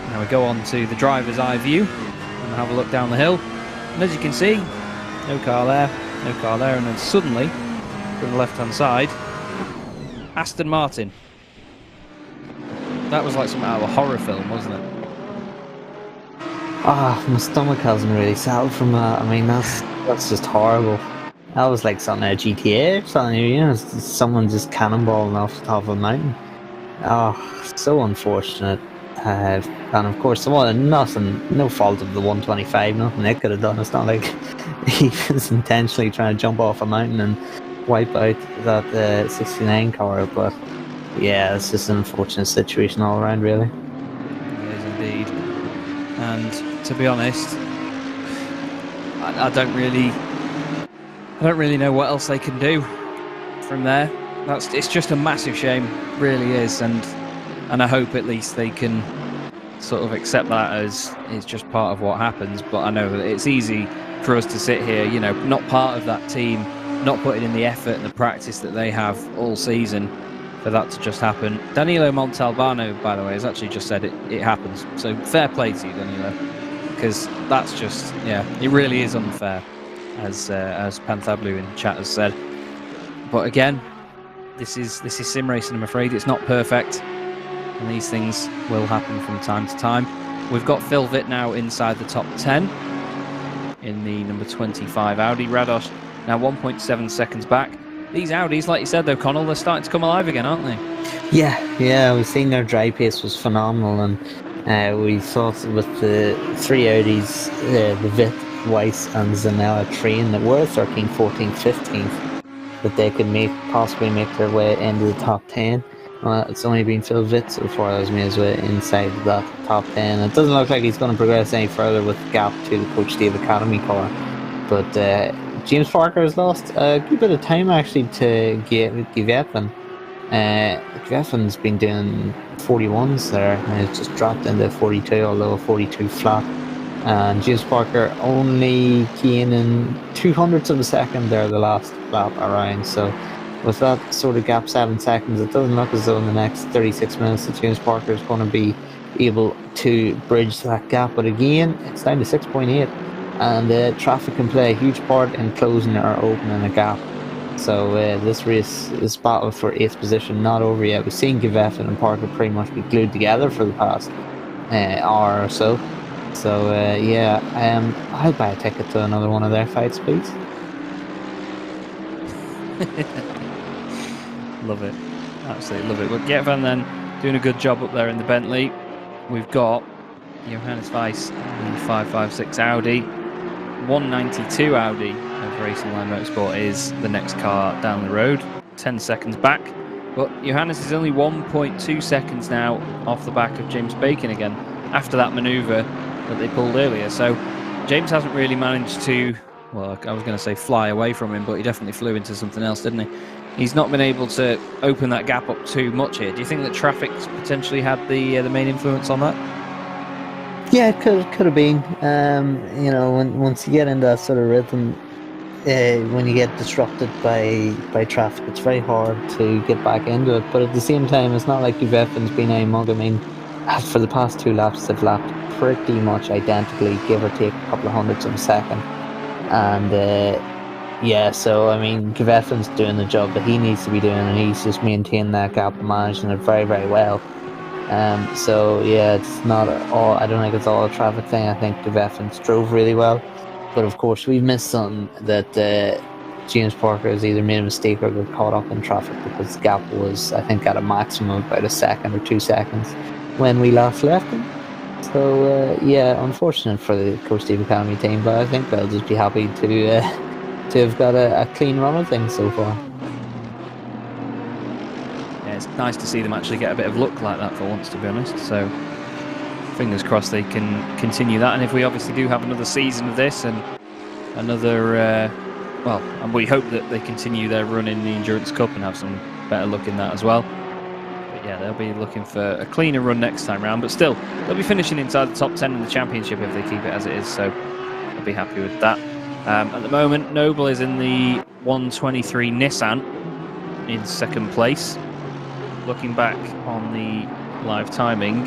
Now we go on to the driver's eye view and have a look down the hill. And as you can see, no car there, and then suddenly, from the left-hand side, Aston Martin. That was like something out of a horror film, wasn't it? My stomach hasn't really settled from that. I mean, that's just horrible. That was like something out of GTA or something, you know, someone just cannonballing off the top of a mountain. So unfortunate. And of course, no fault of the 125, nothing they could have done. It's not like he was intentionally trying to jump off a mountain and wipe out that 69 car, but yeah, it's just an unfortunate situation all around, really. It is indeed. And to be honest, I don't really know what else they can do from there. It's just a massive shame, really is, and I hope at least they can sort of accept that as it's just part of what happens. But I know that it's easy for us to sit here, you know, not part of that team, not putting in the effort and the practice that they have all season, for that to just happen. Danilo Montalbano, by the way, has actually just said it happens. So fair play to you, Danilo, because that's just, yeah, it really is unfair, as Panthablu in chat has said. But again, this is sim racing. I'm afraid it's not perfect, and these things will happen from time to time. We've got Phil Vitt now inside the top 10 in the number 25 Audi. Radosh now 1.7 seconds back. These Audis, like you said though, Connall, they're starting to come alive again, aren't they? Yeah, we've seen their dry pace was phenomenal, and we thought with the 3 Audis, the Vitt, Weiss and Zanella train that were 13th, 14th, 15th, that they could possibly make their way into the top 10. It's only been Phil Vitt so far that's made his way inside that top 10. It doesn't look like he's going to progress any further with the gap to the Coach Dave Academy car. But James Parker has lost a good bit of time actually to Giveffin. Giveffin's been doing 41s there, and it's just dropped into 42, although 42 flat. And James Parker only gaining 200ths of a second there the last lap around. So with that sort of gap, 7 seconds, it doesn't look as though in the next 36 minutes that James Parker is going to be able to bridge that gap. But again, it's down to 6.8, and traffic can play a huge part in closing or opening a gap. So this battle for 8th position, not over yet. We've seen Giveffin and Parker pretty much be glued together for the past hour or so. So I'll buy a ticket to another one of their fights, please. Love it, absolutely love it. But Giveffin then doing a good job up there in the Bentley. We've got Johannes Weiss in the 556 Audi. 192 Audi of Racing Line Motorsport is the next car down the road, 10 seconds back. But Johannes is only 1.2 seconds now off the back of James Bacon again after that manoeuvre that they pulled earlier. So James hasn't really managed to, well, I was going to say fly away from him, but he definitely flew into something else, didn't he? He's not been able to open that gap up too much here. Do you think that traffic's potentially had the main influence on that? Yeah, it could have been. Once you get into that sort of rhythm, when you get disrupted by traffic, it's very hard to get back into it. But at the same time, it's not like Giveffin's been a mug. I mean, for the past 2 laps, they've lapped pretty much identically, give or take a couple of hundredths of a second. And so I mean, Giveffin's doing the job that he needs to be doing, and he's just maintaining that gap and managing it very, very well. It's not all. I don't think it's all a traffic thing. I think Giveffin's drove really well, but of course we've missed something that James Parker has either made a mistake or got caught up in traffic, because the gap was, I think, at a maximum of about a second or 2 seconds when we last left him. So unfortunate for the Coach Dave Academy team, but I think they'll just be happy to have got a clean run of things so far. Yeah, it's nice to see them actually get a bit of luck like that for once, to be honest. So fingers crossed they can continue that. And if we obviously do have another season of this and another, and we hope that they continue their run in the Endurance Cup and have some better luck in that as well. But yeah, they'll be looking for a cleaner run next time round. But still, they'll be finishing inside the top 10 in the championship if they keep it as it is. So I'll be happy with that. At the moment, Noble is in the 123 Nissan in second place. Looking back on the live timing,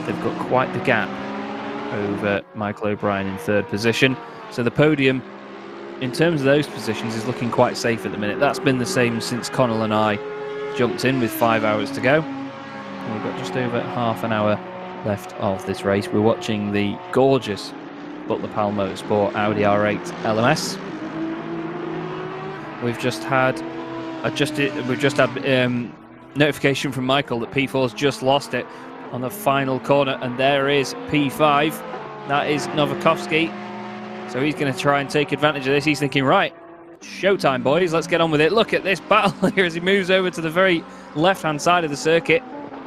they've got quite the gap over Michael O'Brien in third position. So the podium, in terms of those positions, is looking quite safe at the minute. That's been the same since Connall and I jumped in with 5 hours to go. And we've got just over half an hour left of this race. We're watching the gorgeous Butler Powell Motorsport Audi R8 LMS. We've just had notification from Michael that P4's just lost it on the final corner, and there is P5. That is Novakovsky. So he's going to try and take advantage of this. He's thinking, right, showtime, boys. Let's get on with it. Look at this battle here as he moves over to the very left-hand side of the circuit.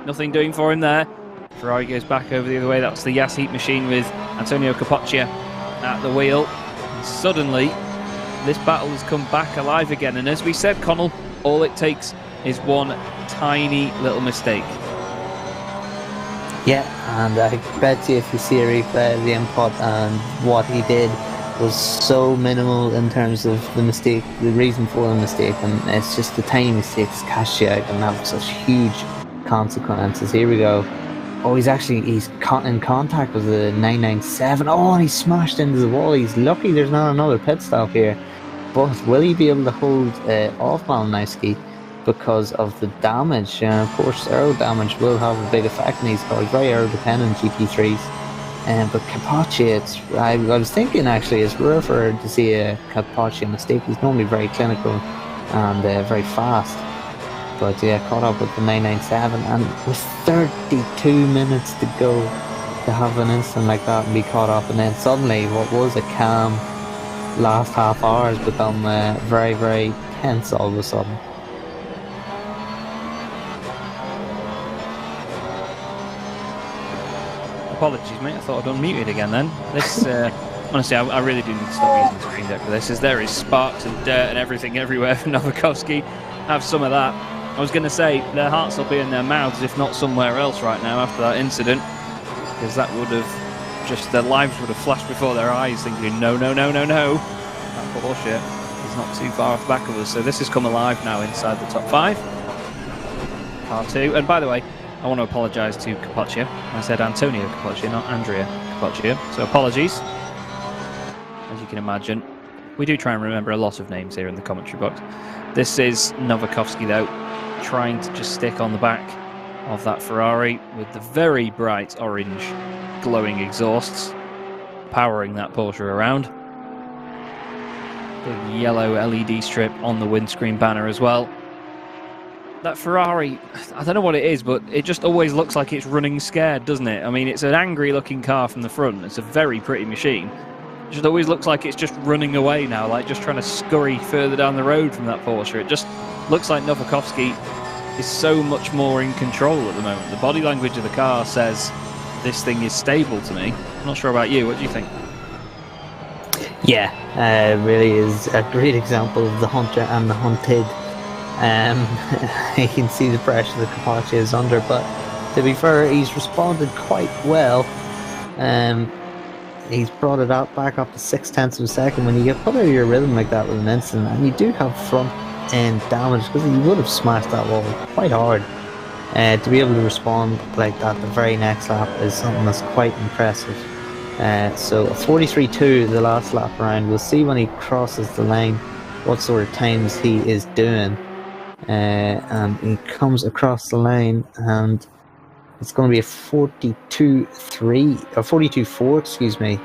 Nothing doing for him there. Ferrari goes back over the other way. That's the Yas Heat machine with Antonio Capoccia at the wheel. And suddenly, this battle has come back alive again. And as we said, Connall, all it takes is one tiny little mistake. Yeah, and I bet you if you see a replay of the input, and what he did was so minimal in terms of the mistake, the reason for the mistake, and it's just the tiny mistakes cash you out and have such huge consequences. Here we go. Oh, he's in contact with the 997. Oh, and he's smashed into the wall. He's lucky there's not another pit stop here. But will he be able to hold off Malinowski? because of the damage. Of course, aero damage will have a big effect in these cars, very aero dependent GT3s. But Capaccia, I was thinking actually it's rare to see a Capaccia mistake. He's normally very clinical and very fast. But yeah, caught up with the 997, and with 32 minutes to go, to have an incident like that and be caught up, and then suddenly what was a calm last half hour has become very, very tense all of a sudden. Apologies, mate. I thought I'd unmuted again then. This, honestly, I really do need to stop using the screen deck for this, as there is sparks and dirt and everything everywhere for Novakovsky. Have some of that. I was going to say, their hearts will be in their mouths, if not somewhere else right now after that incident, because that would have just, their lives would have flashed before their eyes, thinking, no, no, no, no, no. That bullshit is not too far off the back of us. So this has come alive now inside the top 5. Car 2. And by the way, I want to apologise to Capaccia. I said Antonio Capaccia, not Andrea Capaccia. So apologies. As you can imagine, we do try and remember a lot of names here in the commentary box. This is Novakovsky, though, trying to just stick on the back of that Ferrari with the very bright orange glowing exhausts, powering that Porsche around. Big yellow LED strip on the windscreen banner as well. That Ferrari, I don't know what it is, but it just always looks like it's running scared, doesn't it? I mean, it's an angry looking car from the front. It's a very pretty machine. It just always looks like it's just running away now, like just trying to scurry further down the road from that Porsche. It just looks like Novakovsky is so much more in control at the moment. The body language of the car says this thing is stable to me. I'm not sure about you. What do you think? Yeah, it really is a great example of the hunter and the hunted. You can see the pressure that Capaccia is under, but to be fair, he's responded quite well. He's brought it back up to 0.6 of a second. When you get put out of your rhythm like that with an incident, and you do have front end damage, because he would have smashed that wall quite hard, to be able to respond like that the very next lap is something that's quite impressive. So a 43.2 the last lap around. We'll see when he crosses the line what sort of times he is doing. And he comes across the line, and it's going to be a 42.3 or 42.4, excuse me,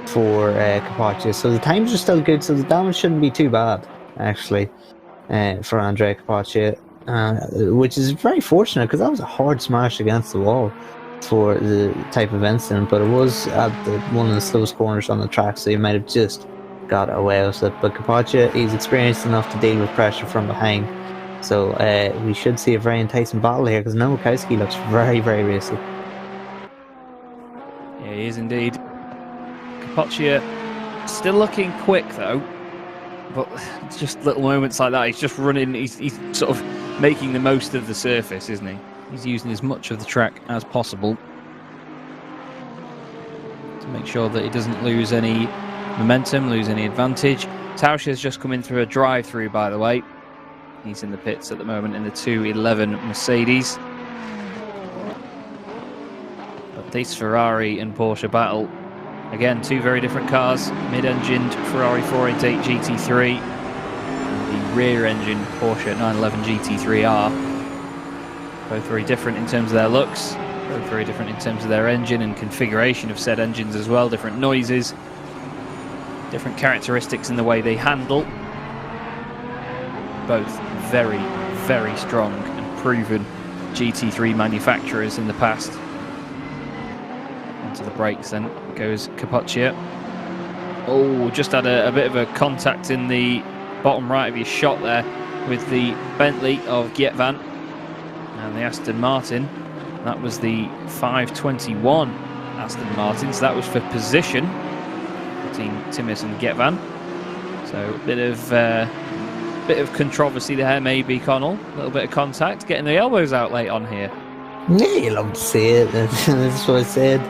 for Capaccia. So the times are still good, so the damage shouldn't be too bad, actually, for Andrea Capaccia, which is very fortunate, because that was a hard smash against the wall for the type of incident, but it was at one of the slowest corners on the track, so you might have just got away with it. But Capaccia, he's experienced enough to deal with pressure from behind. So we should see a very enticing battle here, because Novakovsky looks very, very racy. Yeah, he is indeed. Capaccia still looking quick though, but it's just little moments like that. He's just running, he's sort of making the most of the surface, isn't he? He's using as much of the track as possible to make sure that he doesn't lose any momentum, lose any advantage. Tauscher's just come in through a drive-through, by the way. He's in the pits at the moment in the 211 Mercedes. But this Ferrari and Porsche battle, again, two very different cars. Mid-engined Ferrari 488 GT3, and the rear-engined Porsche 911 GT3R. Both very different in terms of their looks, both very different in terms of their engine and configuration of said engines as well. Different noises, different characteristics in the way they handle. Both very, very strong and proven GT3 manufacturers in the past. Onto the brakes then goes Capaccia. Oh, just had a bit of a contact in the bottom right of his shot there with the Bentley of Gietvan and the Aston Martin. That was the 521 Aston Martin, so that was for position between Timmins and Gietvan. So a bit of controversy there, maybe, Connall. A little bit of contact, getting the elbows out late on here. Yeah, you love to see it. That's what I said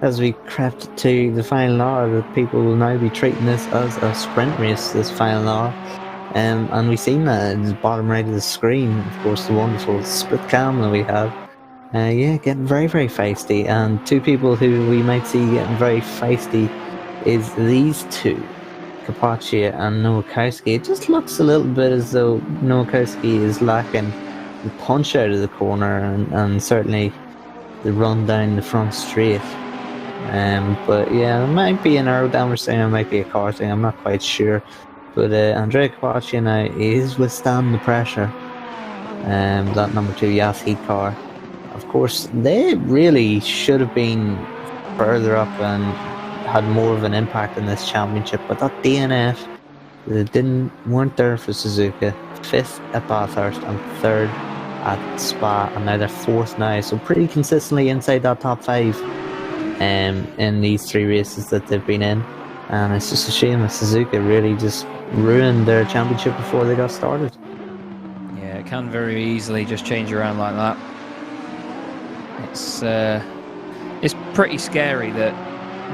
as we crept to the final hour, that people will now be treating this as a sprint race, this final hour. And we've seen that in the bottom right of the screen, of course, the wonderful split cam that we have. Yeah, getting very, very feisty. And two people who we might see getting very feisty is these two. Capaccia and Nowakowski, it just looks a little bit as though Nowakowski is lacking the punch out of the corner and certainly the run down the front straight. But yeah, it might be an aerodynamic thing, it might be a car thing, I'm not quite sure. But Andrea Capaccia now is withstanding the pressure. That number 2 Yas Heat car. Of course, they really should have been further up and had more of an impact in this championship, but that DNF, they weren't there for Suzuka. 5th at Bathurst and 3rd at Spa, and now they're 4th now, so pretty consistently inside that top 5 in these 3 races that they've been in. And it's just a shame that Suzuka really just ruined their championship before they got started. Yeah, it can very easily just change around like that. It's pretty scary that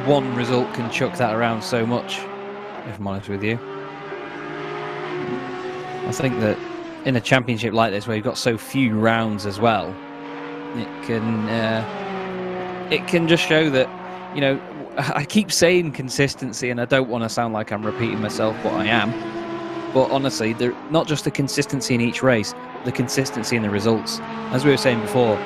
one result can chuck that around so much, if I'm honest with you. I think that in a championship like this, where you've got so few rounds as well, it can just show that, you know, I keep saying consistency, and I don't want to sound like I'm repeating myself, but I am. But honestly, they're not just the consistency in each race, the consistency in the results. As we were saying before,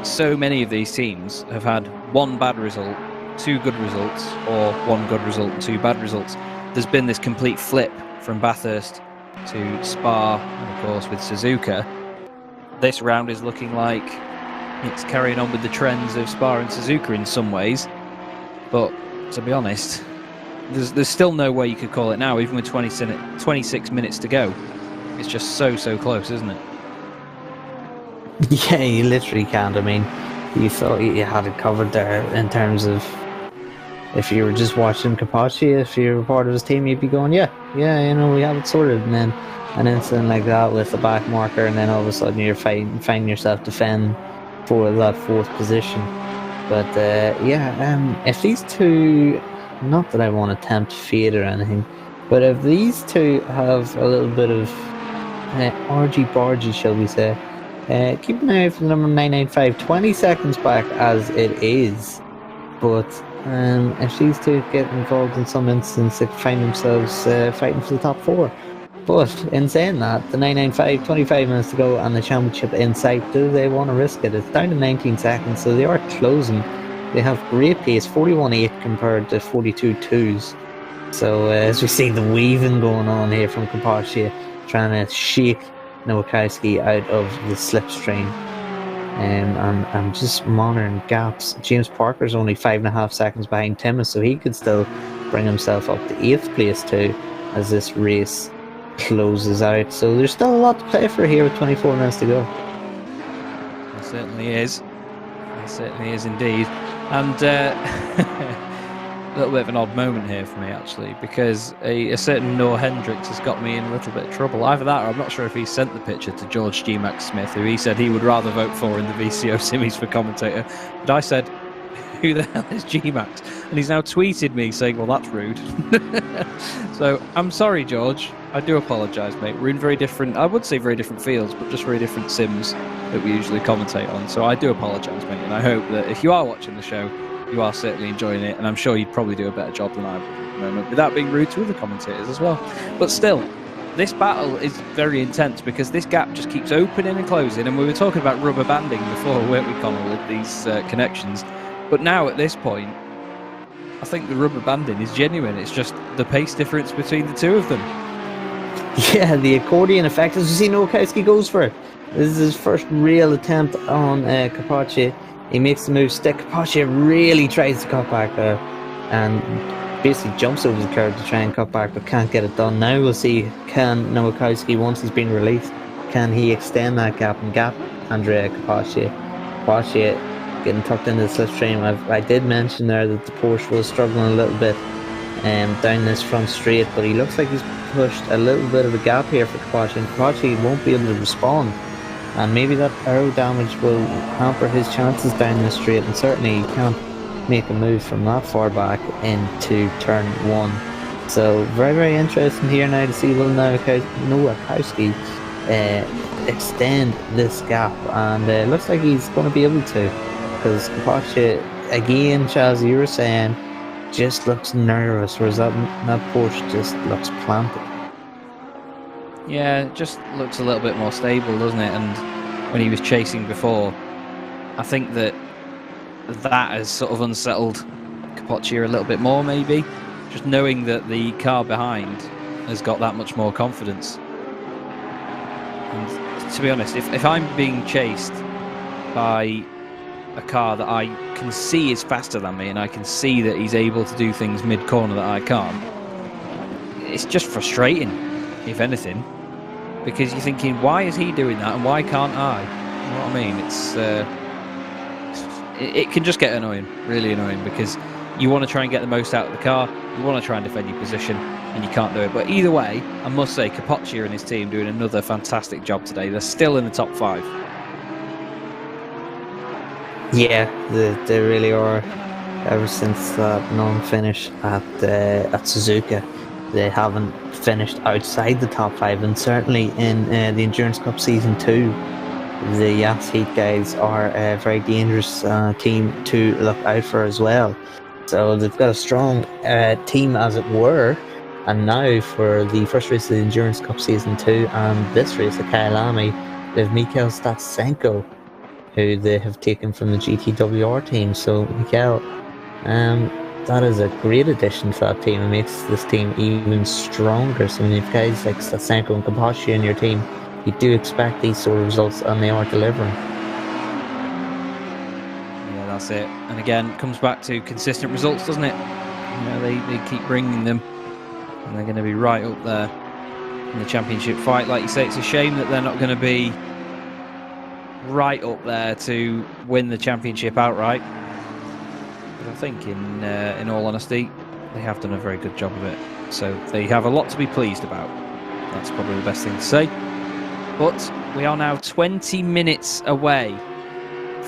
so many of these teams have had one bad result, 2 good results, or 1 good result and 2 bad results. There's been this complete flip from Bathurst to Spa, and of course with Suzuka. This round is looking like it's carrying on with the trends of Spa and Suzuka in some ways, but to be honest, there's still no way you could call it now, even with 26 minutes to go. It's just so close, isn't it? Yeah, you literally can't. I mean, you thought you had it covered there in terms of, if you were just watching Capaccia, if you were part of his team, you'd be going, yeah, you know, we have it sorted. And then an incident like that with the back marker, and then all of a sudden you're finding yourself defending for that 4th position. But if these two, not that I want to tempt fate or anything, but if these two have a little bit of argy-bargy, shall we say, keep an eye out for the number 995, 20 seconds back as it is. But if these two get involved in some instance, they find themselves fighting for the top 4. But in saying that, the 995, 25 minutes to go and the championship in sight, do they want to risk it? It's down to 19 seconds, so they are closing. They have great pace, 41.8 compared to 42.2s. So as we see the weaving going on here from Capaccia, trying to shake Nowakowski out of the slipstream. And just monitoring gaps. James Parker's only 5.5 seconds behind Timmis, so he could still bring himself up to 8th place too as this race closes out. So there's still a lot to play for here with 24 minutes to go. It certainly is. It certainly is indeed. And a little bit of an odd moment here for me, actually, because a certain Noah Hendricks has got me in a little bit of trouble. Either that, or I'm not sure if he sent the picture to George G. Max Smith, who he said he would rather vote for in the VCO semis for commentator. But I said, who the hell is G. Max? And he's now tweeted me saying, well, that's rude. So I'm sorry, George. I do apologise, mate. We're in very different, I would say very different fields, but just very different sims that we usually commentate on. So I do apologise, mate. And I hope that if you are watching the show, you are certainly enjoying it, and I'm sure you'd probably do a better job than I would at the moment, without being rude to other commentators as well. But still, this battle is very intense because this gap just keeps opening and closing, and we were talking about rubber banding before, weren't we, Connall, with these connections. But now, at this point, I think the rubber banding is genuine. It's just the pace difference between the two of them. Yeah, the accordion effect, as you see, Nowakowski goes for it. This is his first real attempt on Capaccia. He makes the move stick. Capaccia really tries to cut back there and basically jumps over the curb to try and cut back, but can't get it done. Now we'll see, can Nowakowski, once he's been released, can he extend that gap and gap Andrea Capaccia? Capaccia getting tucked into the slipstream. I did mention there that the Porsche was struggling a little bit down this front straight, but he looks like he's pushed a little bit of a gap here for Capaccia, and Capaccia won't be able to respond. And maybe that aero damage will hamper his chances down this straight, and certainly he can't make a move from that far back into turn 1. So very, very interesting here now to see will Nowakowski extend this gap, and it looks like he's going to be able to, because Capaccia, again, Chaz, you were saying just looks nervous, whereas that Porsche just looks planted. Yeah, it just looks a little bit more stable, doesn't it? And when he was chasing before, I think that has sort of unsettled Capoccia a little bit more, maybe. Just knowing that the car behind has got that much more confidence. And to be honest, if I'm being chased by a car that I can see is faster than me, and I can see that he's able to do things mid-corner that I can't, it's just frustrating, if anything, because you're thinking, why is he doing that and why can't I? You know what I mean? It can just get annoying, really annoying, because you want to try and get the most out of the car, you want to try and defend your position, and you can't do it. But either way, I must say, Capoccia and his team doing another fantastic job today. They're still in the top 5. Yeah, they really are. Ever since that non-finish at Suzuka, they haven't finished outside the top 5, and certainly in the Endurance Cup Season 2, the Yas Heat guys are a very dangerous team to look out for as well. So they've got a strong team, as it were, and now for the first race of the Endurance Cup Season 2 and this race at Kyalami, they have Mikhail Statsenko, who they have taken from the GTWR team. So Mikhail, that is a great addition to that team. It makes this team even stronger. So when you've guys like Statsenko and Capoccia in your team, you do expect these sort of results, and they are delivering. Yeah, that's it. And again, it comes back to consistent results, doesn't it? You know, they keep bringing them, and they're going to be right up there in the championship fight. Like you say, it's a shame that they're not going to be right up there to win the championship outright. But I think, in all honesty, they have done a very good job of it. So they have a lot to be pleased about. That's probably the best thing to say. But we are now 20 minutes away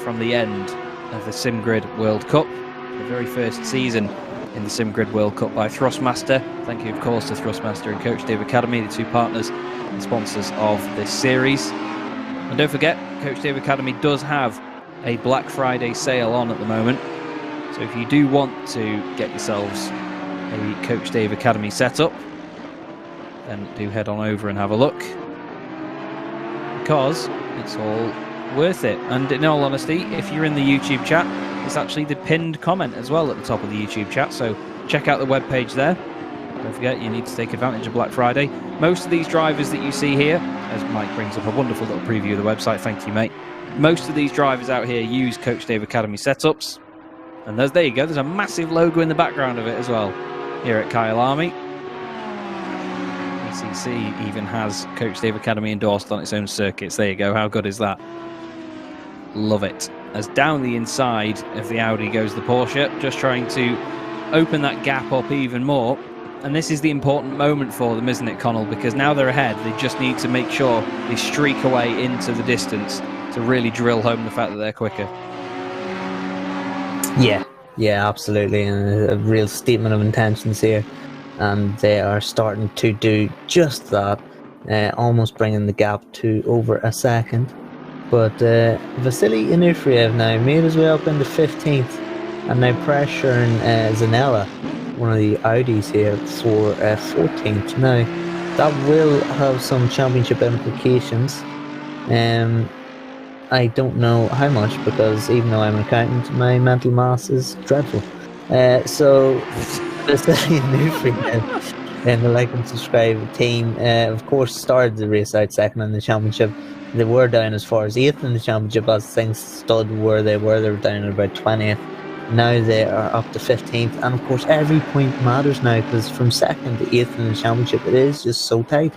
from the end of the SimGrid World Cup, the very first season in the SimGrid World Cup by Thrustmaster. Thank you, of course, to Thrustmaster and Coach Dave Academy, the two partners and sponsors of this series. And don't forget, Coach Dave Academy does have a Black Friday sale on at the moment. So if you do want to get yourselves a Coach Dave Academy setup, then do head on over and have a look, because it's all worth it. And in all honesty, if you're in the YouTube chat, it's actually the pinned comment as well at the top of the YouTube chat, so check out the webpage there. Don't forget, you need to take advantage of Black Friday. Most of these drivers that you see here, as Mike brings up a wonderful little preview of the website, thank you, mate. Most of these drivers out here use Coach Dave Academy setups, and there you go, there's a massive logo in the background of it as well, here at Kyalami. ECC even has Coach Dave Academy endorsed on its own circuits. There you go, how good is that? Love it. As down the inside of the Audi goes the Porsche, just trying to open that gap up even more. And this is the important moment for them, isn't it, Connall? Because now they're ahead, they just need to make sure they streak away into the distance to really drill home the fact that they're quicker. Yeah, absolutely, and a real statement of intentions here. And they are starting to do just that, almost bringing the gap to over a second. But Vasily Onufriev now made his way up into 15th, and now pressuring Zanella, one of the Audis here, for 14th. Now, that will have some championship implications. I don't know how much, because even though I'm an accountant, my mental mass is dreadful. So, Vasily Onufriev and the like and subscribe team, of course, started the race out second in the championship. They were down as far as 8th in the championship as things stood where they were. They were down at about 20th. Now they are up to 15th, and of course every point matters now, because from 2nd to 8th in the championship it is just so tight.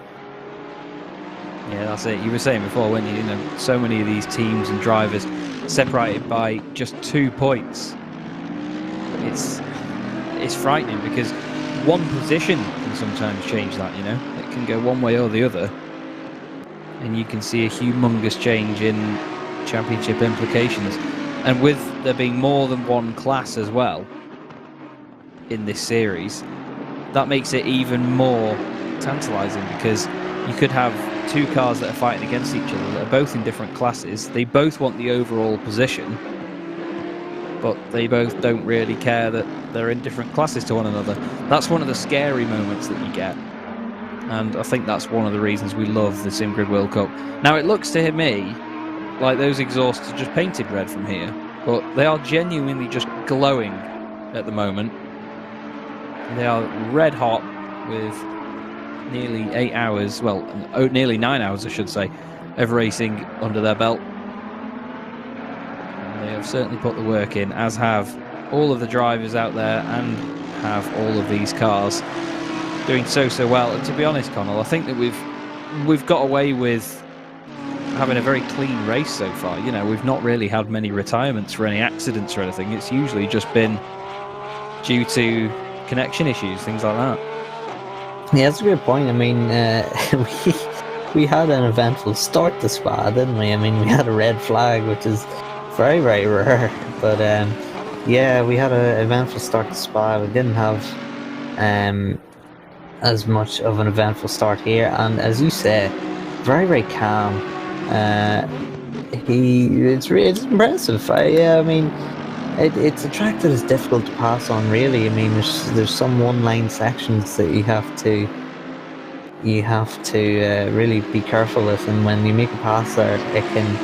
Yeah, that's it. You were saying before, weren't you? You know, so many of these teams and drivers separated by just 2 points. It's frightening, because one position can sometimes change that, you know. It can go one way or the other, and you can see a humongous change in championship implications. And with there being more than one class as well in this series, that makes it even more tantalising, because you could have 2 cars that are fighting against each other that are both in different classes. They both want the overall position, but they both don't really care that they're in different classes to one another. That's one of the scary moments that you get, and I think that's one of the reasons we love the SimGrid World Cup. Now, it looks to me like those exhausts are just painted red from here, but they are genuinely just glowing at the moment. They are red hot with nearly 8 hours, well, nearly 9 hours, I should say, of racing under their belt. And they have certainly put the work in, as have all of the drivers out there and have all of these cars doing so well. And to be honest, Connall, I think that we've got away with having a very clean race so far. You know, we've not really had many retirements for any accidents or anything. It's usually just been due to connection issues, things like that. Yeah, that's a good point. I mean, we had an eventful start to Spa, didn't we? I mean, we had a red flag, which is very, very rare. But yeah, we had an eventful start to Spa. We didn't have as much of an eventful start here, and as you say, very, very calm. It's impressive. I mean, it's a track that is difficult to pass on, really. I mean, there's some one-line sections that you have to really be careful with, and when you make a pass there, it can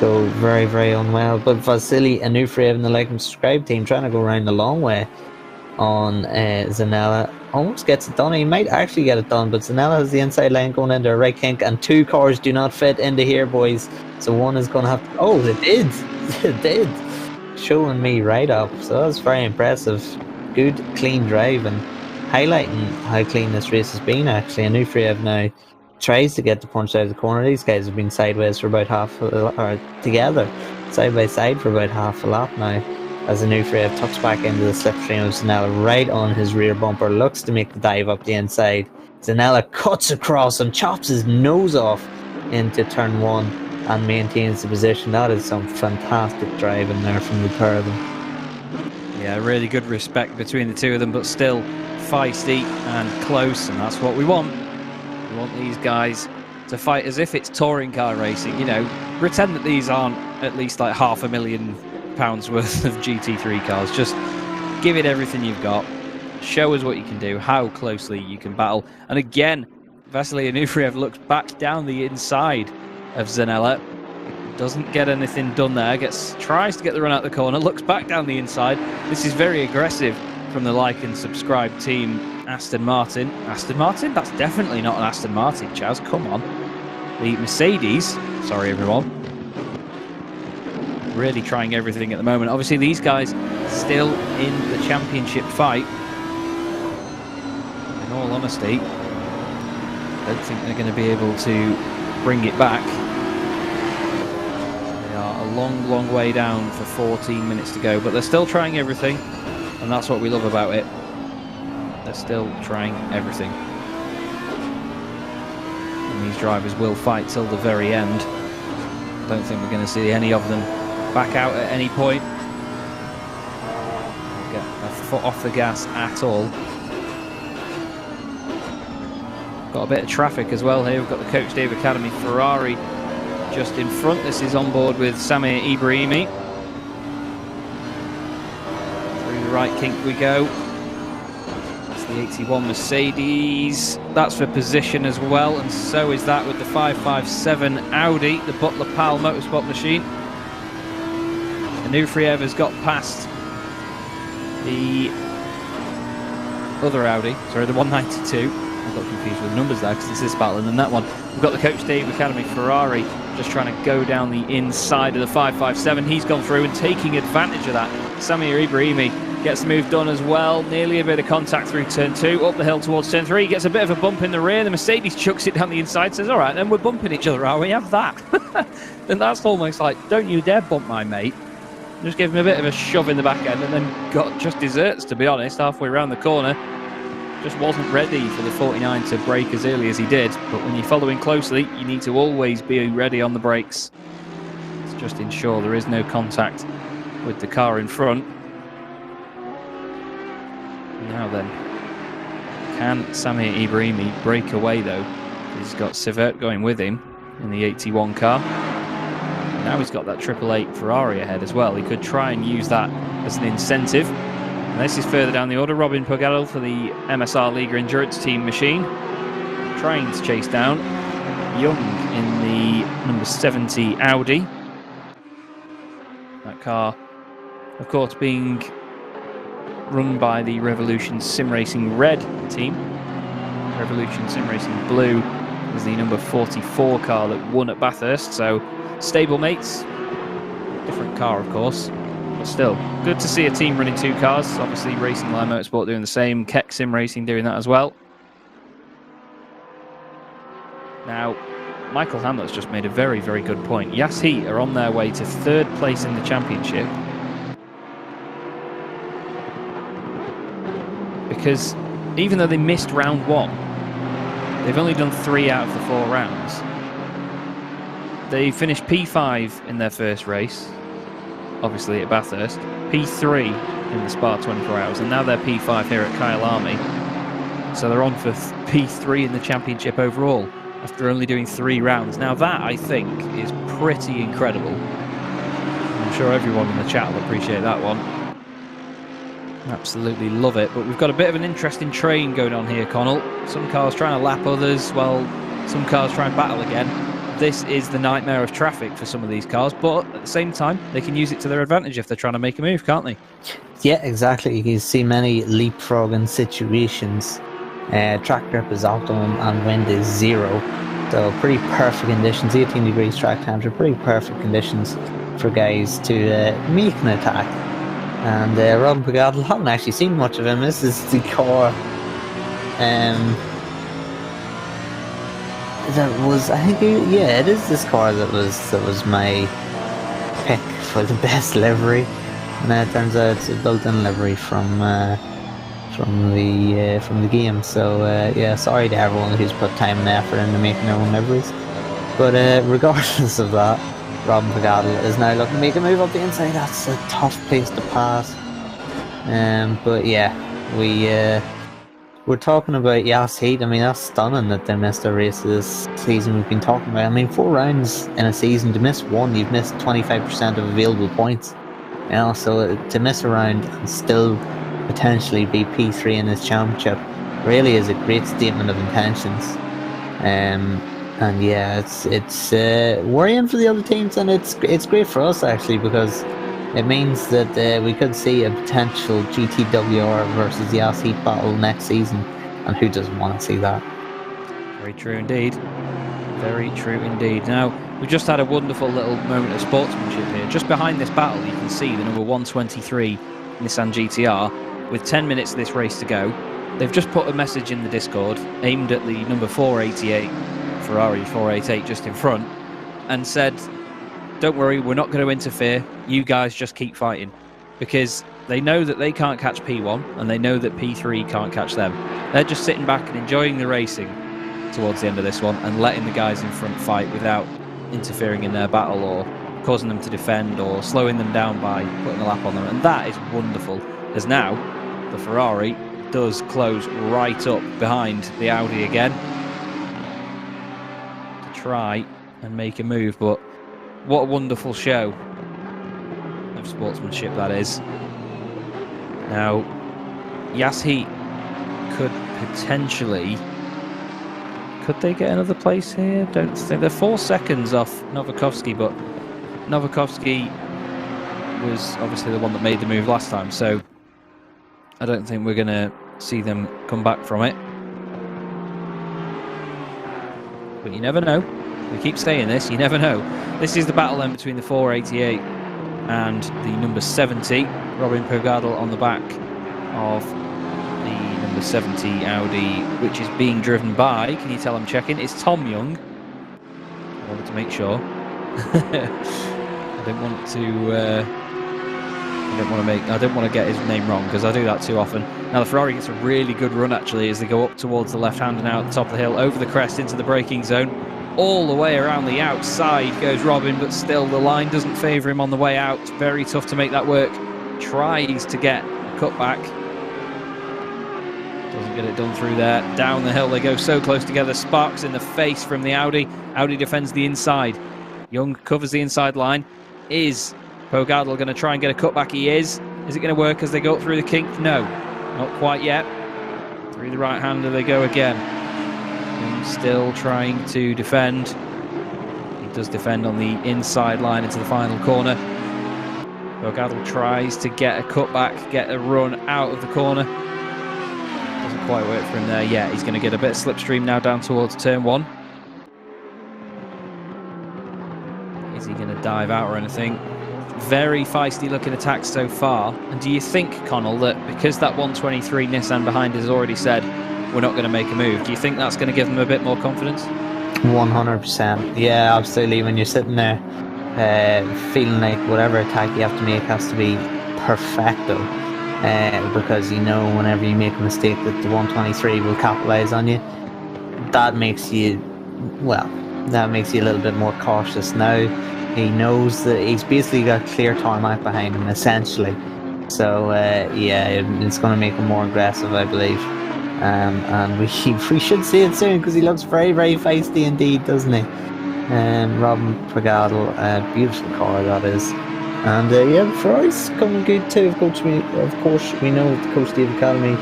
go very, very unwell. But Vasily Anufriev and the Like and Subscribe team trying to go around the long way on Zanella almost gets it done. He might actually get it done, but Zanella has the inside line going into a right kink, and 2 cars do not fit into here, boys. So one is going to have to... Oh, it did! It did! Showing me right up. So that's very impressive. Good, clean drive, and highlighting how clean this race has been, actually. Anufriev now tries to get the punch out of the corner. These guys have been sideways for about or together, side by side for about half a lap now, as Anufriev tucks back into the slipstream of Zanella right on his rear bumper, looks to make the dive up the inside. Zanella cuts across and chops his nose off into turn 1 and maintains the position. That is some fantastic driving there from the pair of them. Yeah, really good respect between the two of them, but still feisty and close, and that's what we want. We want these guys to fight as if it's touring car racing, you know, pretend that these aren't at least like £500,000 worth of GT3 cars. Just give it everything you've got, show us what you can do, how closely you can battle. And again, Vasily Anufriev looks back down the inside of Zanella, doesn't get anything done there, tries to get the run out the corner, looks back down the inside. This is very aggressive from the Like and Subscribe team. Aston Martin? That's definitely not an Aston Martin, Chaz, come on. The Mercedes, sorry everyone, really trying everything at the moment. Obviously these guys still in the championship fight. In all honesty, I don't think they're going to be able to bring it back. They are a long way down for 14 minutes to go, but they're still trying everything, and that's what we love about it. They're still trying everything. And these drivers will fight till the very end. I don't think we're going to see any of them back out at any point. Get a foot off the gas at all. Got a bit of traffic as well here. We've got the Coach Dave Academy Ferrari just in front. This is on board with Samir Ibrahimi. Through the right kink we go. That's the 81 Mercedes. That's for position as well, and so is that with the 557 Audi, the Butler Pal Motorsport machine. Anufriev has got past the other Audi, sorry, the 192. I got confused with the numbers there because it's this battle and then that one. We've got the Coach Dave Academy Ferrari just trying to go down the inside of the 557. He's gone through and taking advantage of that. Samir Ibrahimi gets the move done as well. Nearly a bit of contact through turn 2, up the hill towards turn 3. Gets a bit of a bump in the rear. The Mercedes chucks it down the inside, says, all right, then we're bumping each other, are we? Have that. Then that's almost like, don't you dare bump my mate. Just gave him a bit of a shove in the back end and then got just desserts, to be honest, halfway around the corner. Just wasn't ready for the 49 to brake as early as he did. But when you're following closely, you need to always be ready on the brakes to just ensure there is no contact with the car in front. Now then, can Samir Ibrahimi break away though? He's got Sivert going with him in the 81 car. Now he's got that 888 Ferrari ahead as well. He could try and use that as an incentive. And this is further down the order. Robin Puggadal for the MSR Liga Endurance Team machine. Trying to chase down Young in the number 70 Audi. That car, of course, being run by the Revolution Sim Racing Red team. Revolution Sim Racing Blue was the number 44 car that won at Bathurst. So stablemates, different car, of course. But still, good to see a team running 2 cars. Obviously, Racing Line Motorsport doing the same. Keck Sim Racing doing that as well. Now, Michael Hamlet's just made a very, very good point. Yas Heat are on their way to 3rd place in the championship. Because even though they missed round 1, they've only done 3 out of the 4 rounds. They finished P5 in their first race, obviously at Bathurst, P3 in the Spa 24 Hours, and now they're P5 here at Kyalami. So they're on for P3 in the championship overall after only doing 3 rounds. Now that, I think, is pretty incredible. I'm sure everyone in the chat will appreciate that one. Absolutely love it. But we've got a bit of an interesting train going on here, Connall. Some cars trying to lap others, while some cars try and battle again. This is the nightmare of traffic for some of these cars, but at the same time, they can use it to their advantage if they're trying to make a move, can't they? Yeah, exactly. You can see many leapfrogging situations. Track grip is optimum and wind is 0. So pretty perfect conditions. 18 degrees track temperature, pretty perfect conditions for guys to make an attack. And Robin Puggadal, haven't actually seen much of him. This is the car that was, I think, yeah, it is this car that was my pick for the best livery, and it turns out it's a built-in livery from the game. So yeah, sorry to everyone who's put time and effort into making their own liveries. But regardless of that, Robin Puggadal is now looking to make a move up the inside. That's a tough place to pass. But yeah, we're talking about Yas Heat. I mean, that's stunning that they missed a race this season. We've been talking about, I mean, 4 rounds in a season, to miss 1, you've missed 25% of available points. You know, so to miss a round and still potentially be P3 in this championship really is a great statement of intentions. And yeah, it's worrying for the other teams, and it's great for us actually, because it means that we could see a potential GTWR versus Yas Heat battle next season, and who doesn't want to see that? Very true indeed. Very true indeed. Now, we just had a wonderful little moment of sportsmanship here. Just behind this battle, you can see the number 123 Nissan GTR with 10 minutes of this race to go. They've just put a message in the Discord aimed at the number 488 Ferrari 488 just in front, and said, don't worry, we're not going to interfere, you guys just keep fighting, because they know that they can't catch P1 and they know that P3 can't catch them. They're just sitting back and enjoying the racing towards the end of this one and letting the guys in front fight without interfering in their battle or causing them to defend or slowing them down by putting a lap on them. And that is wonderful, as now the Ferrari does close right up behind the Audi again to try and make a move. But what a wonderful show of sportsmanship that is. Now, Yas Heat could potentially... Could they get another place here? Don't think. They're 4 seconds off Novakovsky, but Novakovsky was obviously the one that made the move last time, so I don't think we're going to see them come back from it. But you never know. We keep saying this, you never know. This is the battle then between the 488 and the number 70. Robin Puggadal on the back of the number 70 Audi, which is being driven by, can you tell I'm checking, it's Tom Young. I wanted to make sure. I don't want to get his name wrong, because I do that too often. Now the Ferrari gets a really good run actually as they go up towards the left hand and out the top of the hill, over the crest into the braking zone. All the way around the outside goes Robin, but still the line doesn't favour him on the way out. It's very tough to make that work. Tries to get a cutback. Doesn't get it done through there. Down the hill they go, so close together. Sparks in the face from the Audi. Audi defends the inside. Young covers the inside line. Is Pogadl going to try and get a cutback? He is. Is it going to work as they go up through the kink? No, not quite yet. Through the right-hander they go again. Young still trying to defend. He does defend on the inside line into the final corner. Pogadl tries to get a cutback, get a run out of the corner. Doesn't quite work for him there yet. He's going to get a bit of slipstream now down towards turn 1. Is he going to dive out or anything? Very feisty looking attack so far. And do you think, Connall, that because that 123 Nissan behind has already said we're not going to make a move, do you think that's going to give them a bit more confidence? 100%. Yeah, absolutely. When you're sitting there feeling like whatever attack you have to make has to be perfecto, because you know whenever you make a mistake that the 123 will capitalise on you, that makes you a little bit more cautious now. He knows that he's basically got clear tarmac behind him, essentially. So, it's going to make him more aggressive, I believe. And we should see it soon, because he looks very, very feisty indeed, doesn't he? Robin Pogadl, beautiful car that is. And, Ferrari's coming good too. Of course, we know that Coach David Kyalami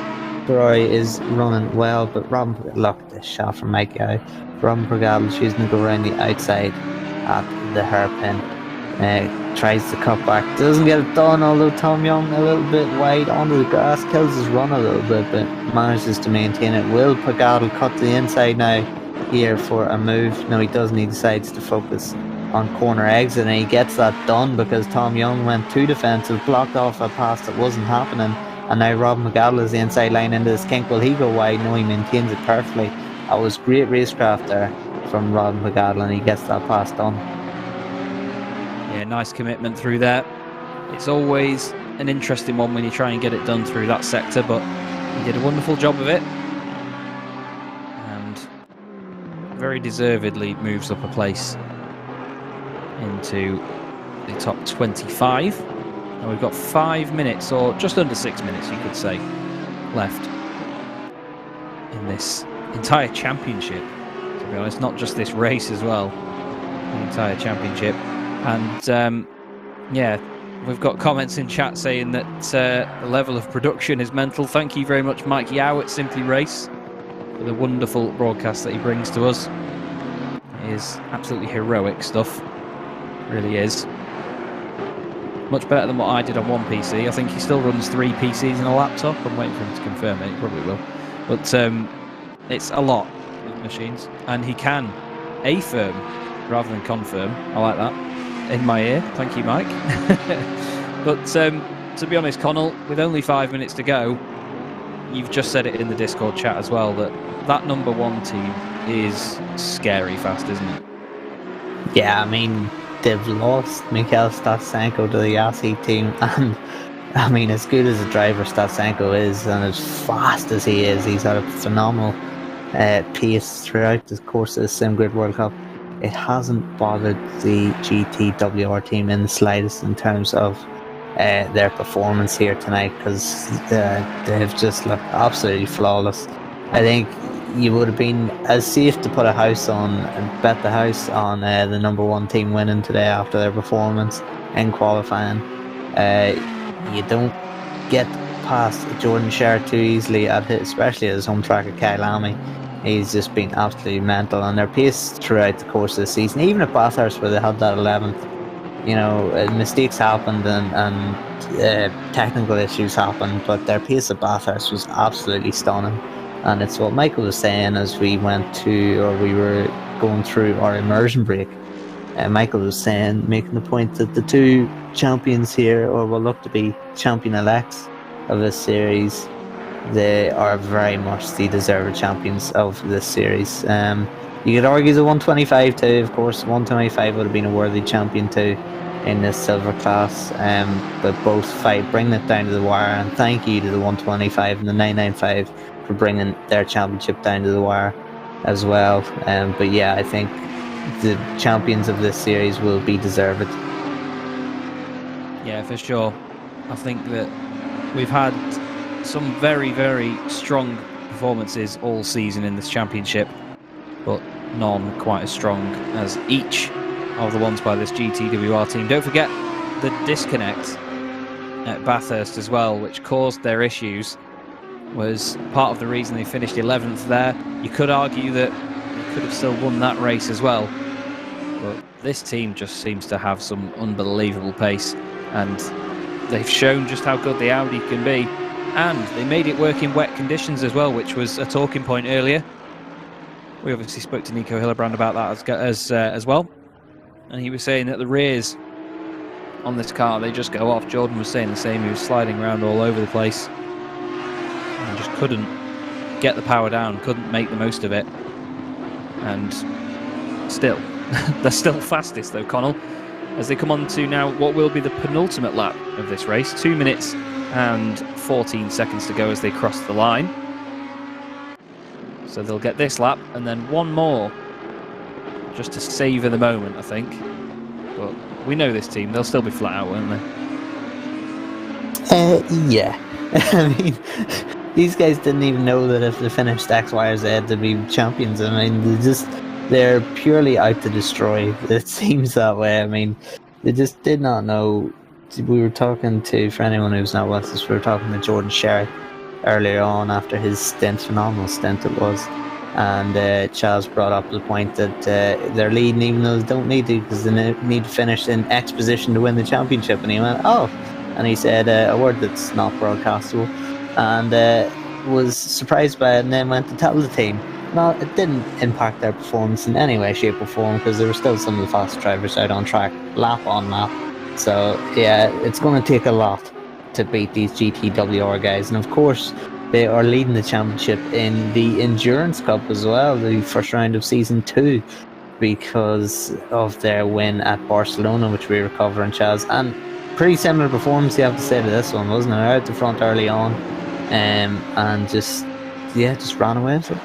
Ferrari is running well, but look at this shot from Mike Yao. Robin Pogadl choosing to go around the outside at the hairpin. Tries to cut back, doesn't get it done, although Tom Young a little bit wide onto the grass, kills his run a little bit, but manages to maintain it. Will Pogadl cut to the inside now here for a move? No, he doesn't. He decides to focus on corner exit, and he gets that done because Tom Young went too defensive, blocked off a pass that wasn't happening, and now Robin Pogadl is the inside line into this kink. Will he go wide? No, he maintains it perfectly. That was great racecraft there from Robin Pogadl, and he gets that pass done. Yeah, nice commitment through there. It's always an interesting one when you try and get it done through that sector, but he did a wonderful job of it. And very deservedly moves up a place into the top 25. And we've got 5 minutes, or just under 6 minutes, you could say, left in this entire championship. To be honest, not just this race as well, the entire championship. And we've got comments in chat saying that the level of production is mental. Thank you very much, Mike Yao at Simply Race, for the wonderful broadcast that he brings to us. It is absolutely heroic stuff, it really is. Much better than what I did on one PC. I think he still runs 3 PCs in a laptop. I'm waiting for him to confirm it. He probably will. But it's a lot of machines, and he can affirm rather than confirm. I like that. In my ear. Thank you, Mike. But to be honest, Connall, with only 5 minutes to go, you've just said it in the Discord chat as well, that number 1 team is scary fast, isn't it? Yeah, I mean, they've lost Mikhail Statsenko to the Yassi team, and I mean, as good as a driver Statsenko is, and as fast as he is, he's had a phenomenal pace throughout the course of the SimGrid World Cup. It hasn't bothered the GTWR team in the slightest in terms of their performance here tonight, because they've just looked absolutely flawless. I think you would have been as safe to put a house on and bet the house on the number 1 team winning today after their performance in qualifying. You don't get past Jordan Sher too easily, especially at his home track at Kyalami. He's just been absolutely mental, and their pace throughout the course of the season, even at Bathurst where they had that 11th, mistakes happened and technical issues happened, but their pace at Bathurst was absolutely stunning. And it's what Michael was saying as we were going through our immersion break. Michael was saying, making the point that the 2 champions here, or will look to be champion-elects of this series, they are very much the deserved champions of this series. You could argue the 125 too, of course. 125 would have been a worthy champion too in this silver class, but both bringing it down to the wire, and thank you to the 125 and the 995 for bringing their championship down to the wire as well. But yeah, I think the champions of this series will be deserved. Yeah, for sure. I think that we've had some very, very strong performances all season in this championship, but none quite as strong as each of the ones by this GTWR team. Don't forget the disconnect at Bathurst as well, which caused their issues, was part of the reason they finished 11th there. You could argue that they could have still won that race as well, but this team just seems to have some unbelievable pace, and they've shown just how good the Audi can be, and they made it work in wet conditions as well, which was a talking point earlier. We obviously spoke to Nico Hillebrand about that as well, and he was saying that the rears on this car, they just go off. Jordan was saying the same. He was sliding around all over the place and just couldn't get the power down, couldn't make the most of it. And still, they're still fastest though, Connall, as they come on to now what will be the penultimate lap of this race. 2 minutes and 14 seconds to go as they cross the line. So they'll get this lap and then one more just to savour the moment, I think. But we know this team, they'll still be flat out, won't they? Yeah. I mean, these guys didn't even know that if they finished X, Y, or Z, they'd be champions. I mean, they're purely out to destroy. It seems that way. I mean, they just did not know. We were talking to, for anyone who's not with us, we were talking to Jordan Sherrick earlier on after his stint, phenomenal stint it was. And Chaz brought up the point that they're leading even though they don't need to, because they need to finish in X position to win the championship. And he went, oh. And he said a word that's not broadcastable. And was surprised by it and then went to tell the team. No, it didn't impact their performance in any way, shape or form, because there were still some of the fast drivers out on track, lap on lap. So yeah, it's going to take a lot to beat these GTWR guys. And of course, they are leading the championship in the Endurance Cup as well, the first round of Season 2, because of their win at Barcelona, which we were covering, Chaz. And pretty similar performance, you have to say, to this one, wasn't it? Out the front early on, and just ran away with it.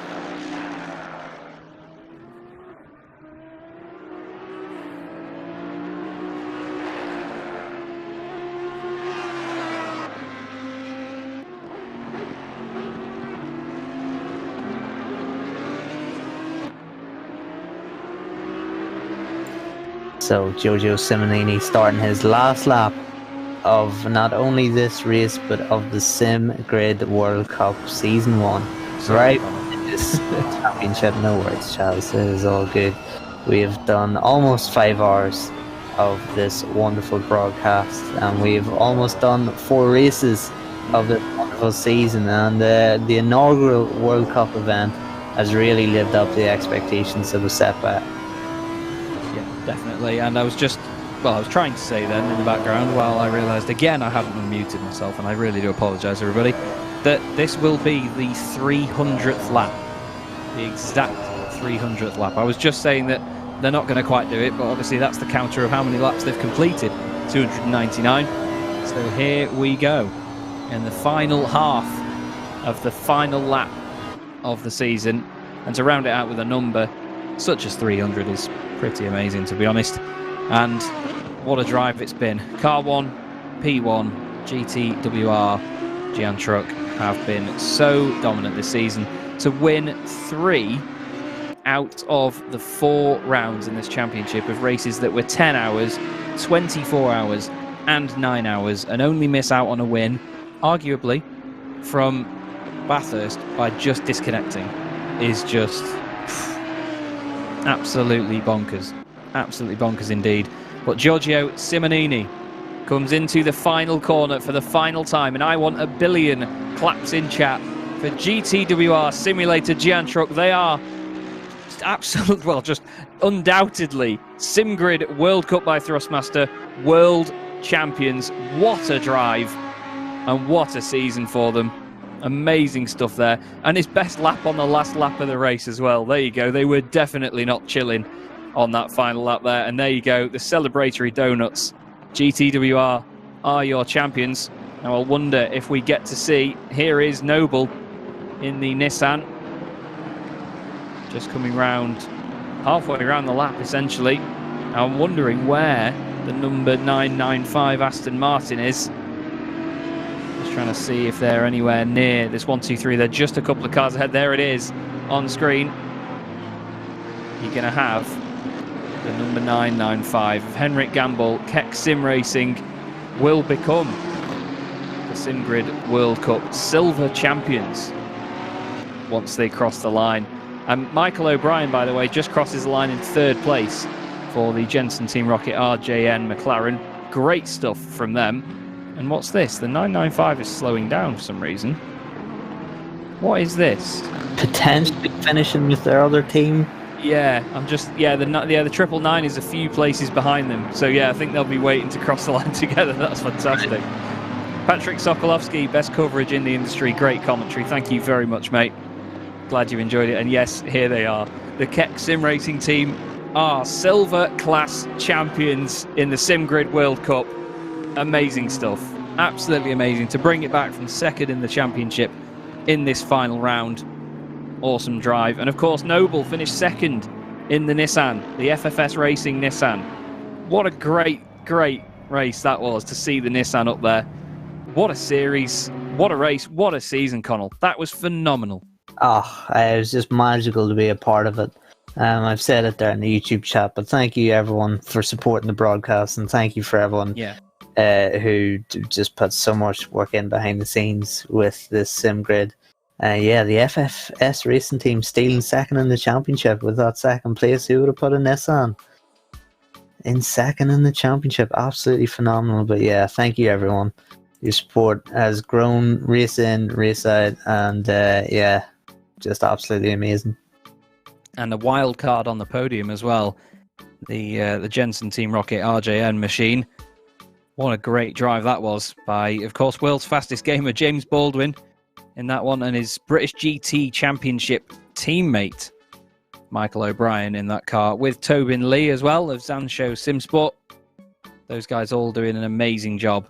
So Giorgio Simonini starting his last lap of not only this race but of the Sim Grid World Cup Season 1. Right in this championship, no words, Chaz, it is all good. We have done almost 5 hours of this wonderful broadcast, and we've almost done 4 races of this wonderful season, and the inaugural World Cup event has really lived up to the expectations that were set by it. Definitely, and I was trying to say then in the background while I realised again I hadn't unmuted myself, and I really do apologise everybody, that this will be the 300th lap, the exact 300th lap. I was just saying that they're not going to quite do it, but obviously that's the counter of how many laps they've completed, 299. So here we go, in the final half of the final lap of the season, and to round it out with a number such as 300 is pretty amazing, to be honest. And what a drive it's been. Car 1, P1, GTWR, Gian Truck have been so dominant this season. To win 3 out of the 4 rounds in this championship of races that were 10 hours, 24 hours and 9 hours, and only miss out on a win, arguably, from Bathurst by just disconnecting, is just absolutely bonkers. Absolutely bonkers indeed. But Giorgio Simonini comes into the final corner for the final time, and I want a billion claps in chat for GTWR Simulator Gian Truck. They are absolute, well, just undoubtedly SimGrid World Cup by Thrustmaster world champions. What a drive and what a season for them. Amazing stuff there, and his best lap on the last lap of the race as well. There you go, they were definitely not chilling on that final lap there, and there you go, the celebratory donuts. GTWR are your champions. Now I wonder if we get to see, here is Noble in the Nissan, just coming round, halfway around the lap essentially. I'm wondering where the number 995 Aston Martin is. Trying to see if they're anywhere near this 1, 2, 3. They're just a couple of cars ahead. There it is on screen. You're going to have the number 995 of Henrik Gamble, Keck Sim Racing, will become the SimGrid World Cup silver champions once they cross the line. And Michael O'Brien, by the way, just crosses the line in 3rd place for the Jensen Team Rocket RJN McLaren. Great stuff from them. And what's this? The 995 is slowing down for some reason. What is this? Potentially finishing with their other team. Yeah, the 999 is a few places behind them. So yeah, I think they'll be waiting to cross the line together. That's fantastic. Patrick Sokolovsky, best coverage in the industry. Great commentary. Thank you very much, mate. Glad you enjoyed it. And yes, here they are. The Keck Sim Racing team are silver class champions in the SimGrid World Cup. Amazing stuff. Absolutely amazing. To bring it back from 2nd in the championship in this final round. Awesome drive. And of course, Noble finished 2nd in the Nissan, the FFS Racing Nissan. What a great race that was to see the Nissan up there. What a series. What a race. What a season, Connall. That was phenomenal. Oh, it was just magical to be a part of it. I've said it there in the YouTube chat, but thank you everyone for supporting the broadcast, and thank you for everyone who just put so much work in behind the scenes with this SimGrid. The FFS racing team stealing 2nd in the championship with that 2nd place. Who would have put a Nissan in 2nd in the championship? Absolutely phenomenal. But yeah, thank you everyone. Your support has grown race in, race out, and just absolutely amazing. And a wild card on the podium as well. The Jensen Team Rocket RJN machine. What a great drive that was by, of course, world's fastest gamer James Baldwin in that one, and his British GT Championship teammate Michael O'Brien in that car, with Tobin Lee as well of Zansho Simsport. Those guys all doing an amazing job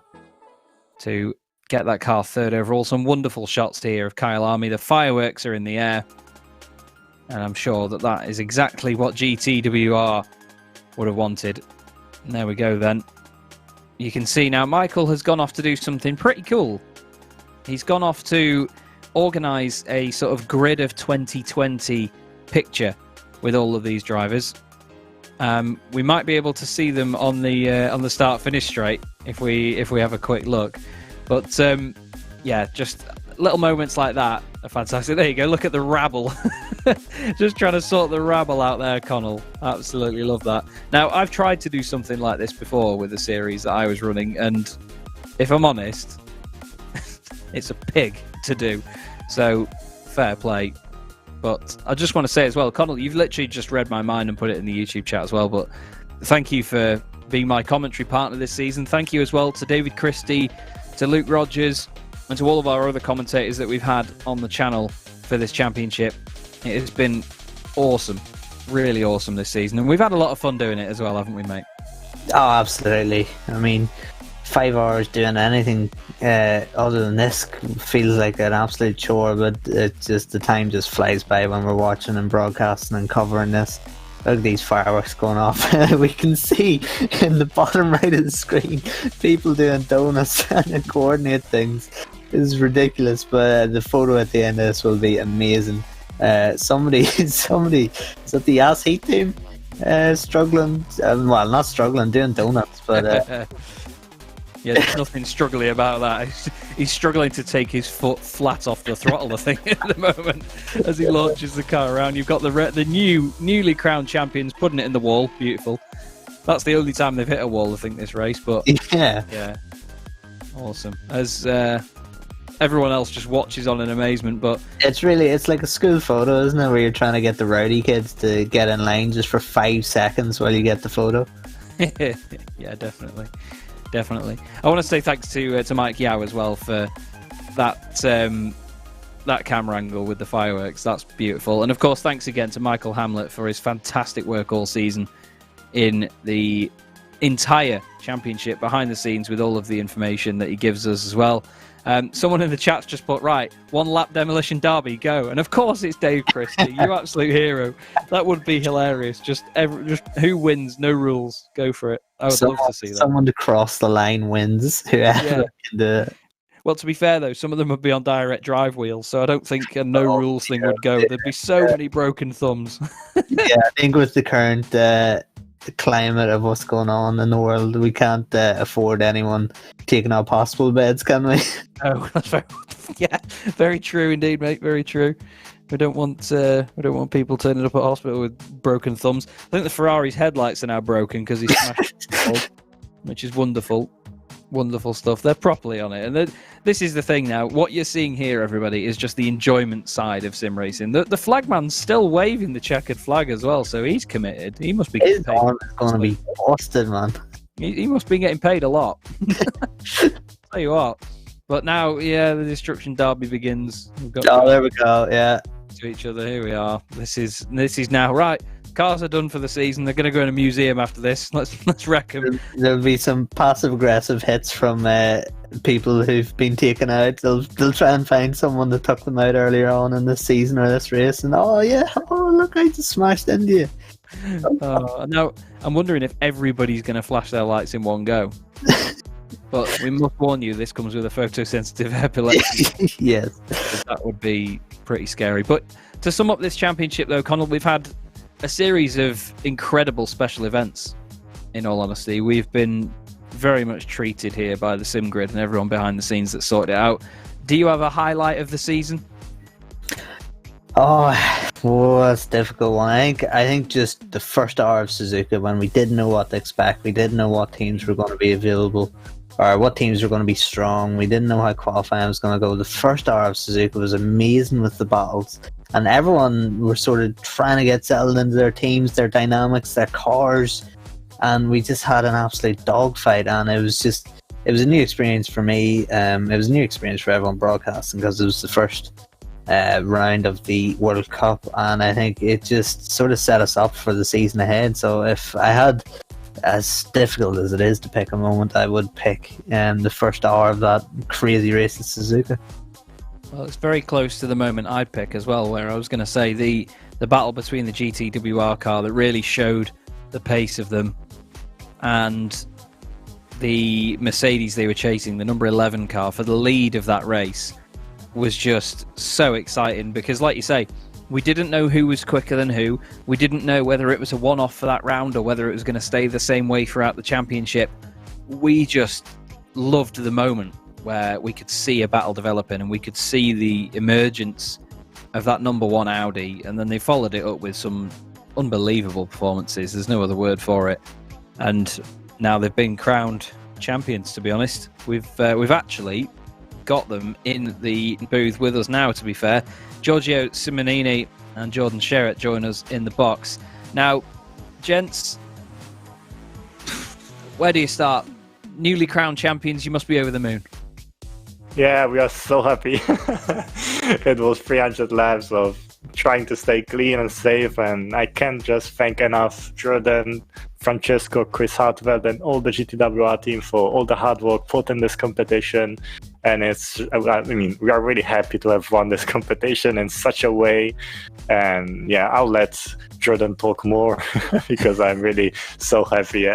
to get that car 3rd overall. Some wonderful shots here of Kyalami. The fireworks are in the air, and I'm sure that is exactly what GTWR would have wanted. And there we go then. You can see now Michael has gone off to do something pretty cool. He's gone off to organise a sort of grid of 2020 picture with all of these drivers. We might be able to see them on the start-finish straight if we have a quick look. But just little moments like that are fantastic. There you go. Look at the rabble. Just trying to sort the rabble out there, Connall. Absolutely love that. Now, I've tried to do something like this before with a series that I was running, and if I'm honest, it's a pig to do. So, fair play. But I just want to say as well, Connall, you've literally just read my mind and put it in the YouTube chat as well. But thank you for being my commentary partner this season. Thank you as well to David Christie, to Luke Rogers, and to all of our other commentators that we've had on the channel for this championship. It has been awesome, really awesome this season, and we've had a lot of fun doing it as well, haven't we, mate? Oh, absolutely. I mean, 5 hours doing anything other than this feels like an absolute chore, but the time just flies by when we're watching and broadcasting and covering this. Look at these fireworks going off. We can see in the bottom right of the screen people doing donuts and coordinate things. This is ridiculous, but the photo at the end of this will be amazing. Somebody, is that the Ass Heat team? Struggling, well, not struggling, doing donuts, but... Yeah, there's nothing struggly about that. He's struggling to take his foot flat off the throttle, I think, at the moment, as he launches the car around. You've got the newly crowned champions putting it in the wall. Beautiful. That's the only time they've hit a wall, I think, this race. But yeah, awesome. As everyone else just watches on in amazement. But it's like a school photo, isn't it? Where you're trying to get the rowdy kids to get in line just for 5 seconds while you get the photo. Yeah, definitely. I want to say thanks to Mike Yao as well for that camera angle with the fireworks. That's beautiful. And of course, thanks again to Michael Hamlet for his fantastic work all season in the entire championship, behind the scenes, with all of the information that he gives us as well. Someone in the chat's just put, right, 1 lap demolition derby, go. And of course it's Dave Christie, you absolute hero. That would be hilarious. Just who wins, no rules, go for it. I would love to see that. Someone to cross the line wins. Whoever can do it. Well, to be fair though, some of them would be on direct drive wheels, so I don't think a no rules thing would go. There'd be so many broken thumbs. Yeah, I think with the current climate of what's going on in the world. We can't afford anyone taking our possible beds, can we? Oh, that's very true indeed, mate. Very true. We don't want people turning up at hospital with broken thumbs. I think the Ferrari's headlights are now broken because he smashed it, which is wonderful. Wonderful stuff. They're properly on it. And this is the thing now. What you're seeing here, everybody, is just the enjoyment side of sim racing. The flagman's still waving the checkered flag as well, so he's committed. He must be getting paid. It's going to be busted, man. He must be getting paid a lot. Tell you what. But now, the Destruction Derby begins. There we go, yeah. To each other. Here we are. This is now right. Cars are done for the season. They're going to go in a museum after this. Let's wreck them. There'll be some passive-aggressive hits from people who've been taken out. They'll try and find someone that took them out earlier on in this season or this race, and look, I just smashed into you. Now, I'm wondering if everybody's going to flash their lights in one go. But we must warn you, this comes with a photosensitive epilepsy. Yes. That would be pretty scary. But to sum up this championship, though, Connall, we've had a series of incredible special events, in all honesty. We've been very much treated here by the Sim Grid and everyone behind the scenes that sorted it out. Do you have a highlight of the season? That's a difficult one. I think just the first hour of Suzuka, when we didn't know what to expect, we didn't know what teams were going to be available, or what teams were going to be strong. We didn't know how qualifying was going to go. The first hour of Suzuka was amazing with the battles, and everyone were sort of trying to get settled into their teams, their dynamics, their cars, and we just had an absolute dogfight, and it was a new experience for me. It was a new experience for everyone broadcasting because it was the first round of the World Cup, and I think it just sort of set us up for the season ahead. So if I had, as difficult as it is to pick a moment, I would pick the first hour of that crazy race at Suzuka. Well, it's very close to the moment I'd pick as well, where I was going to say the battle between the GTWR car that really showed the pace of them and the Mercedes they were chasing, the number 11 car, for the lead of that race was just so exciting because, like you say, we didn't know who was quicker than who. We didn't know whether it was a one-off for that round or whether it was going to stay the same way throughout the championship. We just loved the moment where we could see a battle developing and we could see the emergence of that number 1 Audi, and then they followed it up with some unbelievable performances. There's no other word for it. And now they've been crowned champions, to be honest. We've actually got them in the booth with us now, to be fair. Giorgio Simonini and Jordan Sherritt join us in the box. Now, gents, where do you start? Newly crowned champions, you must be over the moon. Yeah, we are so happy. It was 300 laps of trying to stay clean and safe, and I can't just thank enough Jordan, Francesco, Chris Hartwell, and all the GTWR team for all the hard work put in this competition. And we are really happy to have won this competition in such a way. And yeah, I'll let Jordan talk more because I'm really so happy.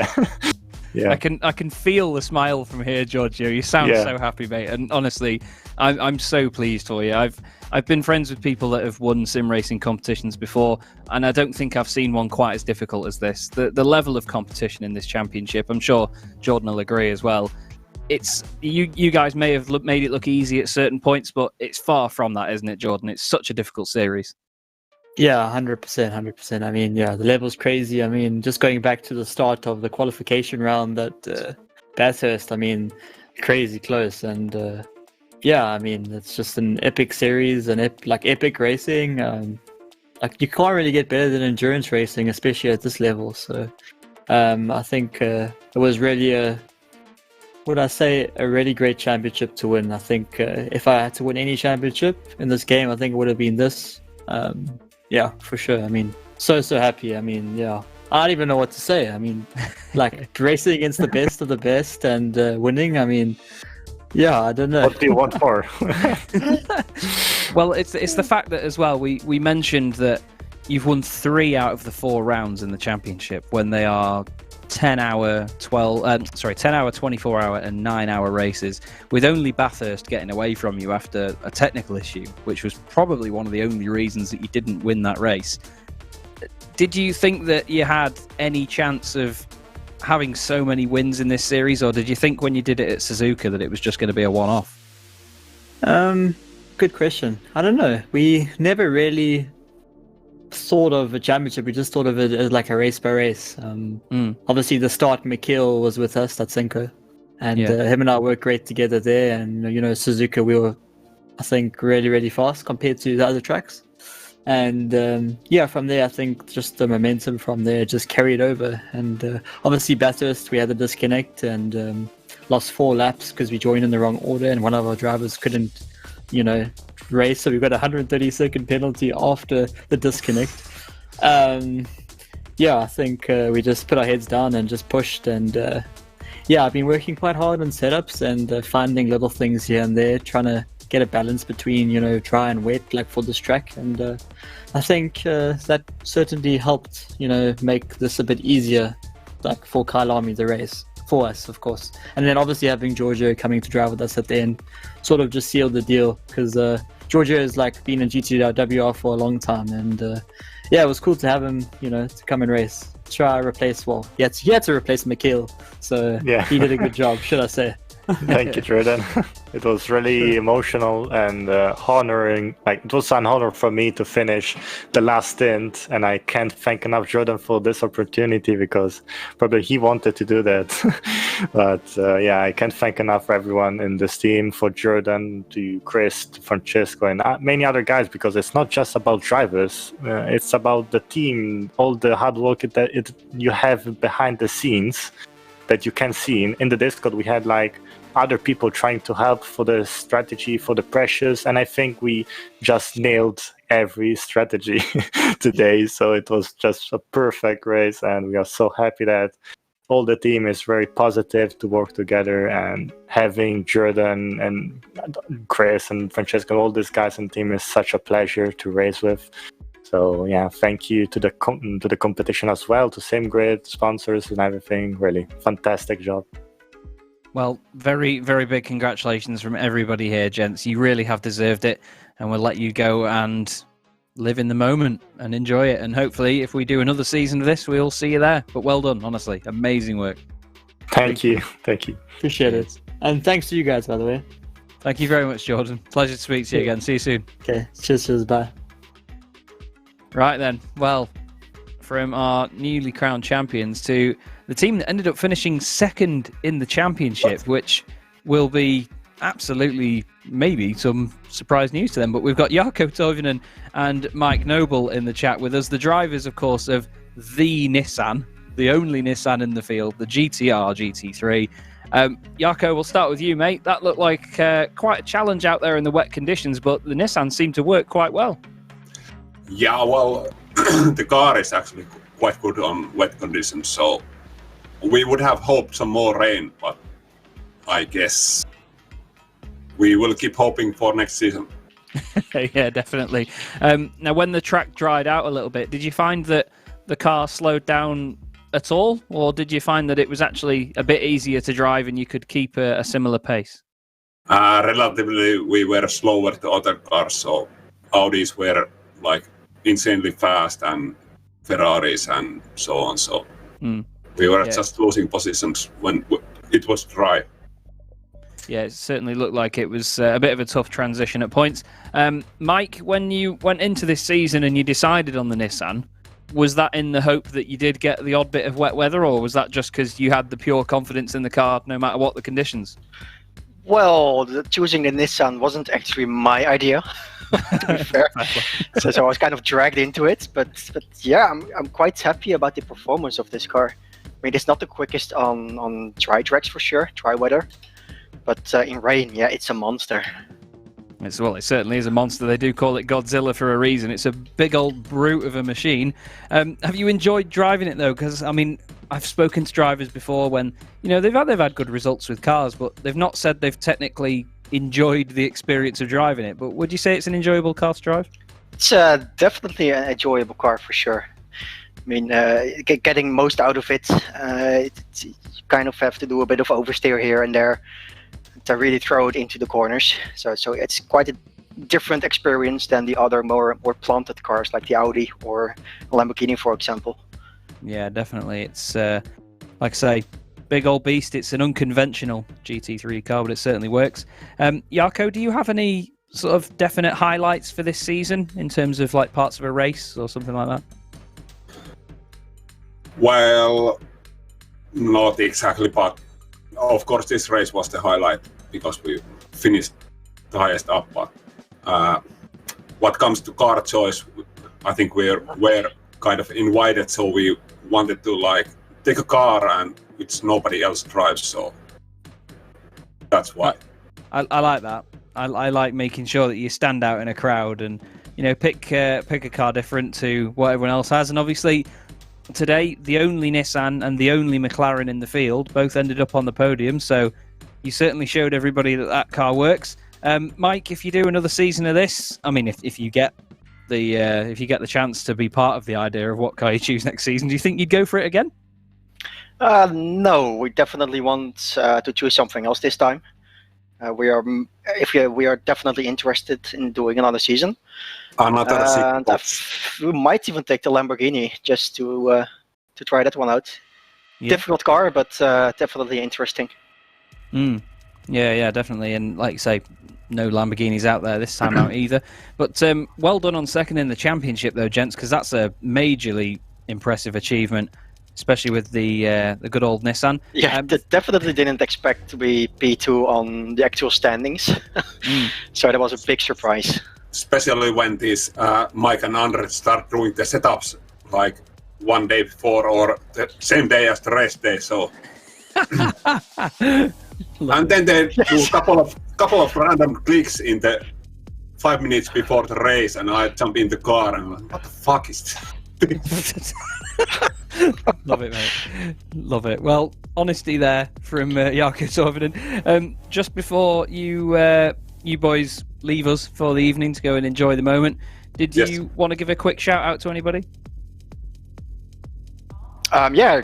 Yeah. I can feel the smile from here, Giorgio. You sound so happy, mate. And honestly, I'm so pleased for you. I've been friends with people that have won sim racing competitions before, and I don't think I've seen one quite as difficult as this. The level of competition in this championship, I'm sure Jordan will agree as well. It's you guys may have made it look easy at certain points, but it's far from that, isn't it, Jordan? It's such a difficult series. Yeah, 100%. I mean, yeah, the level's crazy. I mean, just going back to the start of the qualification round at Bathurst, I mean, crazy close. And yeah, I mean, it's just an epic series and epic racing. Like, you can't really get better than endurance racing, especially at this level. So I think it was really a really great championship to win. I think if I had to win any championship in this game, I think it would have been this. Yeah, for sure. I mean, so happy. I mean, yeah, I don't even know what to say. I mean, like, racing against the best of the best and winning. I mean, yeah, I don't know. What do you want more? Well, it's the fact that as well we mentioned that you've won 3 out of the 4 rounds in the championship when they are 10 hour, 24 hour and 9 hour races, with only Bathurst getting away from you after a technical issue, which was probably one of the only reasons that you didn't win that race. did you think that you had any chance of having so many wins in this series, or did you think when you did it at Suzuka that it was just going to be a one-off? Good question. I don't know. We never really thought of a championship. We just thought of it as like a race by race. Obviously, the start, McKeel was with us, that's Senko, and him and I worked great together there. And Suzuka, we were, I think, really, really fast compared to the other tracks. And from there, I think just the momentum from there just carried over. And obviously, Bathurst, we had the disconnect and lost 4 laps because we joined in the wrong order, and one of our drivers couldn't, race. So we got a 130-second penalty after the disconnect. I think we just put our heads down and just pushed. And I've been working quite hard on setups and finding little things here and there, trying to get a balance between dry and wet, like for this track. And I think that certainly helped make this a bit easier, like for Kyalami, the race for us, of course. And then obviously having Giorgio coming to drive with us at the end sort of just sealed the deal, because Giorgio has like been in GTWR for a long time. And it was cool to have him to come and race, try replace he had to replace McKeel, so he did a good job, should I say. Thank you, Jordan. It was really emotional and honoring. Like, it was an honor for me to finish the last stint, and I can't thank enough Jordan for this opportunity, because probably he wanted to do that. But I can't thank enough everyone in this team, for Jordan, to Chris, to Francesco, and many other guys, because it's not just about drivers. It's about the team, all the hard work that you have behind the scenes that you can see. In the Discord, we had like other people trying to help for the strategy, for the pressures, and I think we just nailed every strategy today. So it was just a perfect race, and we are so happy that all the team is very positive to work together, and having Jordan and Chris and Francesco, all these guys in the team, is such a pleasure to race with. So thank you to the competition as well, to SimGrid, sponsors and everything. Really fantastic job. Well, very, very big congratulations from everybody here, gents. You really have deserved it, and we'll let you go and live in the moment and enjoy it. And hopefully, if we do another season of this, we'll see you there. But well done, honestly. Amazing work. Thank you. Appreciate it. And thanks to you guys, by the way. Thank you very much, Jordan. Pleasure to speak to you again. See you soon. Okay. Cheers. Bye. Right then. Well, from our newly crowned champions to the team that ended up finishing second in the championship, which will be absolutely maybe some surprise news to them. But we've got Jarkko Toivonen and Mike Noble in the chat with us, the drivers, of course, of the Nissan, the only Nissan in the field, the GTR GT3. Jarkko, we'll start with you, mate. That looked like quite a challenge out there in the wet conditions, but the Nissan seemed to work quite well. Yeah, well, the car is actually quite good on wet conditions, so we would have hoped some more rain, but I guess we will keep hoping for next season. Yeah, definitely. Now, when the track dried out a little bit, did you find that the car slowed down at all, or did you find that it was actually a bit easier to drive and you could keep a similar pace? Relatively, we were slower to other cars, so Audis were like insanely fast and Ferraris and so on, so we were just losing positions when it was dry. Yeah, it certainly looked like it was a bit of a tough transition at points. Mike, when you went into this season and you decided on the Nissan, was that in the hope that you did get the odd bit of wet weather, or was that just because you had the pure confidence in the car no matter what the conditions? Well, choosing the Nissan wasn't actually my idea, to be fair. so I was kind of dragged into it. But yeah, I'm quite happy about the performance of this car. I mean, it's not the quickest on dry tracks for sure, dry weather. But in rain, yeah, it's a monster. It certainly is a monster. They do call it Godzilla for a reason. It's a big old brute of a machine. Have you enjoyed driving it though? Because I mean, I've spoken to drivers before when they've had good results with cars, but they've not said they've technically enjoyed the experience of driving it. But would you say it's an enjoyable car to drive? It's definitely an enjoyable car for sure. I mean, getting most out of it, you kind of have to do a bit of oversteer here and there to really throw it into the corners. So it's quite a different experience than the other more planted cars like the Audi or Lamborghini, for example. Yeah, definitely. It's like I say, big old beast. It's an unconventional GT3 car, but it certainly works. Jarko, do you have any sort of definite highlights for this season in terms of like parts of a race or something like that? Well, not exactly, but of course this race was the highlight because we finished the highest up. But what comes to car choice, I think we're kind of invited, so we wanted to like take a car and which nobody else drives, so that's why. I like that. I like making sure that you stand out in a crowd and, you know, pick a car different to what everyone else has. And obviously today the only Nissan and the only McLaren in the field both ended up on the podium, so you certainly showed everybody that car works. Mike, if you do another season of this, I mean, if you get the chance to be part of the idea of what car you choose next season, do you think you'd go for it again? No, we definitely want to choose something else this time. We are definitely interested in doing another season. And we might even take the Lamborghini just to try that one out. Yeah. Difficult car, but definitely interesting. Yeah, definitely. And like you say, no Lamborghinis out there this time out either. But well done on second in the championship, though, gents, because that's a majorly impressive achievement, especially with the good old Nissan. Yeah, definitely didn't expect to be P2 on the actual standings. So that was a big surprise. Especially when these Mike and Andre start doing the setups like one day before or the same day as the race day. So, and then they do a couple of random clicks in the 5 minutes before the race, and I jump in the car and I'm like, what the fuck is this? Love it, mate. Love it. Well, honesty there from Jarko Torvinen. Just before you boys leave us for the evening to go and enjoy the moment, did you want to give a quick shout out to anybody? Yeah,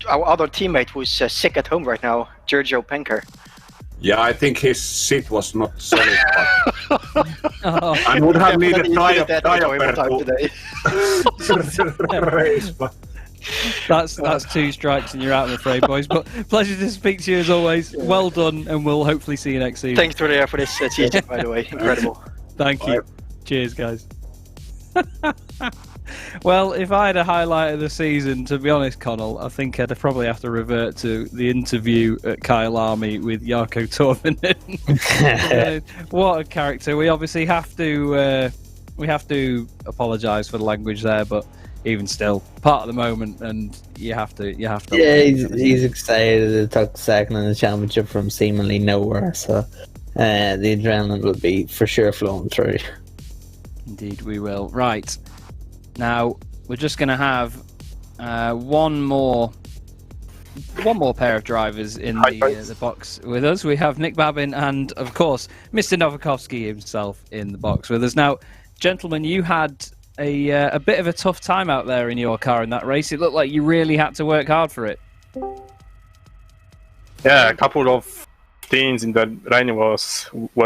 our other teammate who's sick at home right now, Giorgio Penker. Yeah, I think his seat was not solid. I would have needed diaper to race, but that's 2 strikes and you're out, I'm afraid, boys. But pleasure to speak to you as always. Well done, and we'll hopefully see you next season. Thanks for this season, by the way. Incredible. Thank you. Cheers, guys. Well, if I had a highlight of the season, to be honest, Connall, I think I'd probably have to revert to the interview at Kyalami with Jarko Torvinen. What a character! We obviously have to apologise for the language there, but even still, part of the moment, and you have to. Yeah, he's excited. It took second in the championship from seemingly nowhere, so the adrenaline will be for sure flowing through. Indeed, we will. Right. Now, we're just going to have one more pair of drivers in the box with us. We have Nick Babin and, of course, Mr. Novakovsky himself in the box with us. Now, gentlemen, you had a bit of a tough time out there in your car in that race. It looked like you really had to work hard for it. Yeah, a couple of things in the rain were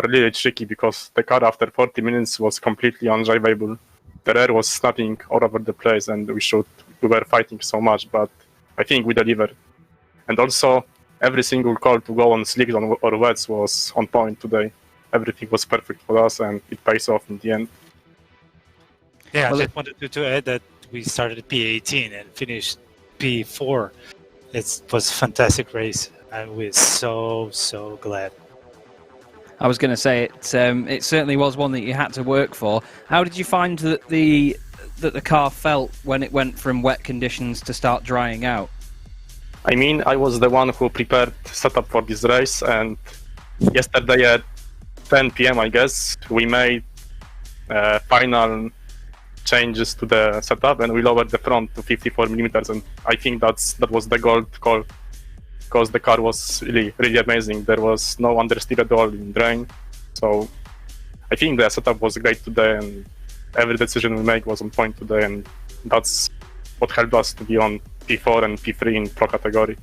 really tricky because the car after 40 minutes was completely undrivable. The air was snapping all over the place, and we were fighting so much, but I think we delivered. And also, every single call to go on slicks or wets was on point today. Everything was perfect for us, and it pays off in the end. Yeah, I just wanted to add that we started at P18 and finished P4. It was a fantastic race, and we're so glad. I was going to say it certainly was one that you had to work for. How did you find that the car felt when it went from wet conditions to start drying out? I mean, I was the one who prepared setup for this race, and yesterday at 10 p.m. I guess we made final changes to the setup, and we lowered the front to 54 millimeters, and I think that was the gold call. Because the car was really amazing. There was no understeer at all in rain. So I think the setup was great today, and every decision we made was on point today, and that's what helped us to be on P4 and P3 in Pro category.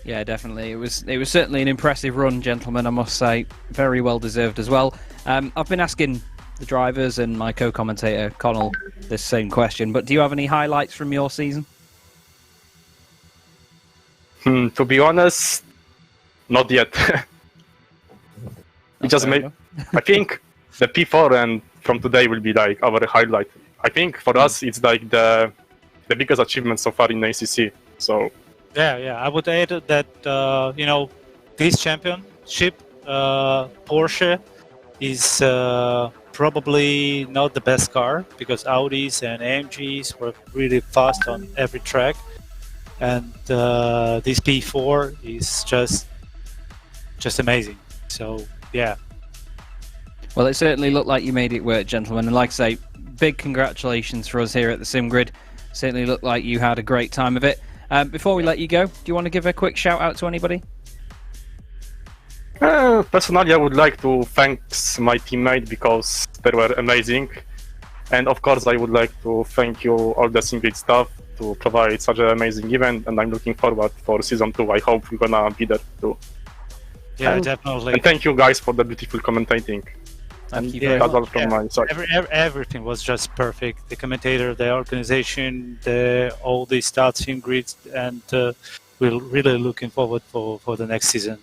Yeah, definitely. It was certainly an impressive run, gentlemen, I must say. Very well deserved as well. I've been asking the drivers and my co-commentator, Connall, this same question, but do you have any highlights from your season? To be honest, not yet. We just made. I think the P4 and from today will be like our highlight. I think for us it's like the biggest achievement so far in ACC. So Yeah. I would add that this championship, Porsche is probably not the best car because Audis and AMGs were really fast on every track, and this P4 is just amazing. So yeah. Well, it certainly looked like you made it work, gentlemen, and like I say, big congratulations for us here at the SimGrid. Certainly looked like you had a great time of it. Before we let you go, do you want to give a quick shout out to anybody? Personally, I would like to thank my teammate because they were amazing. And of course, I would like to thank you, all the SimGrid staff, to provide such an amazing event. And I'm looking forward for Season 2. I hope we're gonna be there too. Yeah, definitely. And thank you guys for the beautiful commentating. Thank you very much. That's all from my side. Everything was just perfect. The commentator, the organization, all the stats, SimGrids, and we're really looking forward for the next season.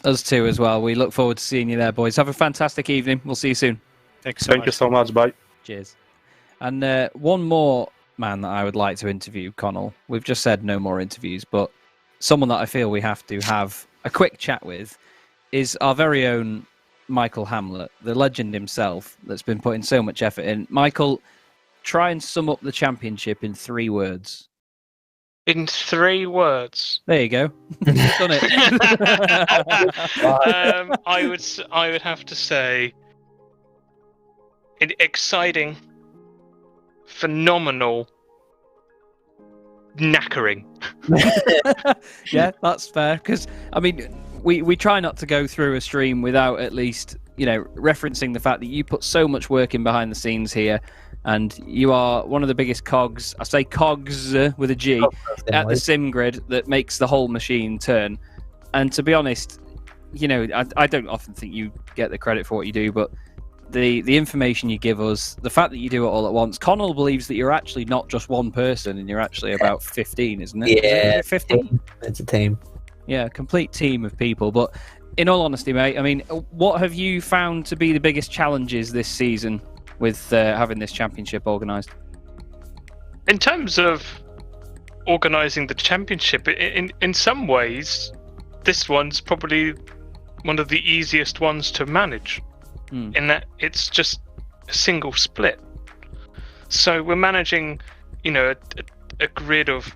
Us too as well. We look forward to seeing you there, boys. Have a fantastic evening. We'll see you soon. Thank you so much. Bye. Cheers. And one more man that I would like to interview, Connall. We've just said no more interviews, but someone that I feel we have to have a quick chat with is our very own Michael Hamlet, the legend himself that's been putting so much effort in. Michael, try and sum up the championship in 3 words. In 3 words. There you go. You've done it. I would have to say exciting, phenomenal, knackering. Yeah, that's fair. Because I mean, we try not to go through a stream without at least referencing the fact that you put so much work in behind the scenes here. And you are one of the biggest cogs, I say cogs with a G, at the SimGrid that makes the whole machine turn. And to be honest, I don't often think you get the credit for what you do, but the information you give us, the fact that you do it all at once, Connall believes that you're actually not just one person and you're actually about 15, isn't it? Yeah, 15? It's a team. Yeah, a complete team of people. But in all honesty, mate, I mean, what have you found to be the biggest challenges this season with having this championship organised? In terms of organising the championship, in some ways, this one's probably one of the easiest ones to manage, in that it's just a single split. So we're managing, a grid of,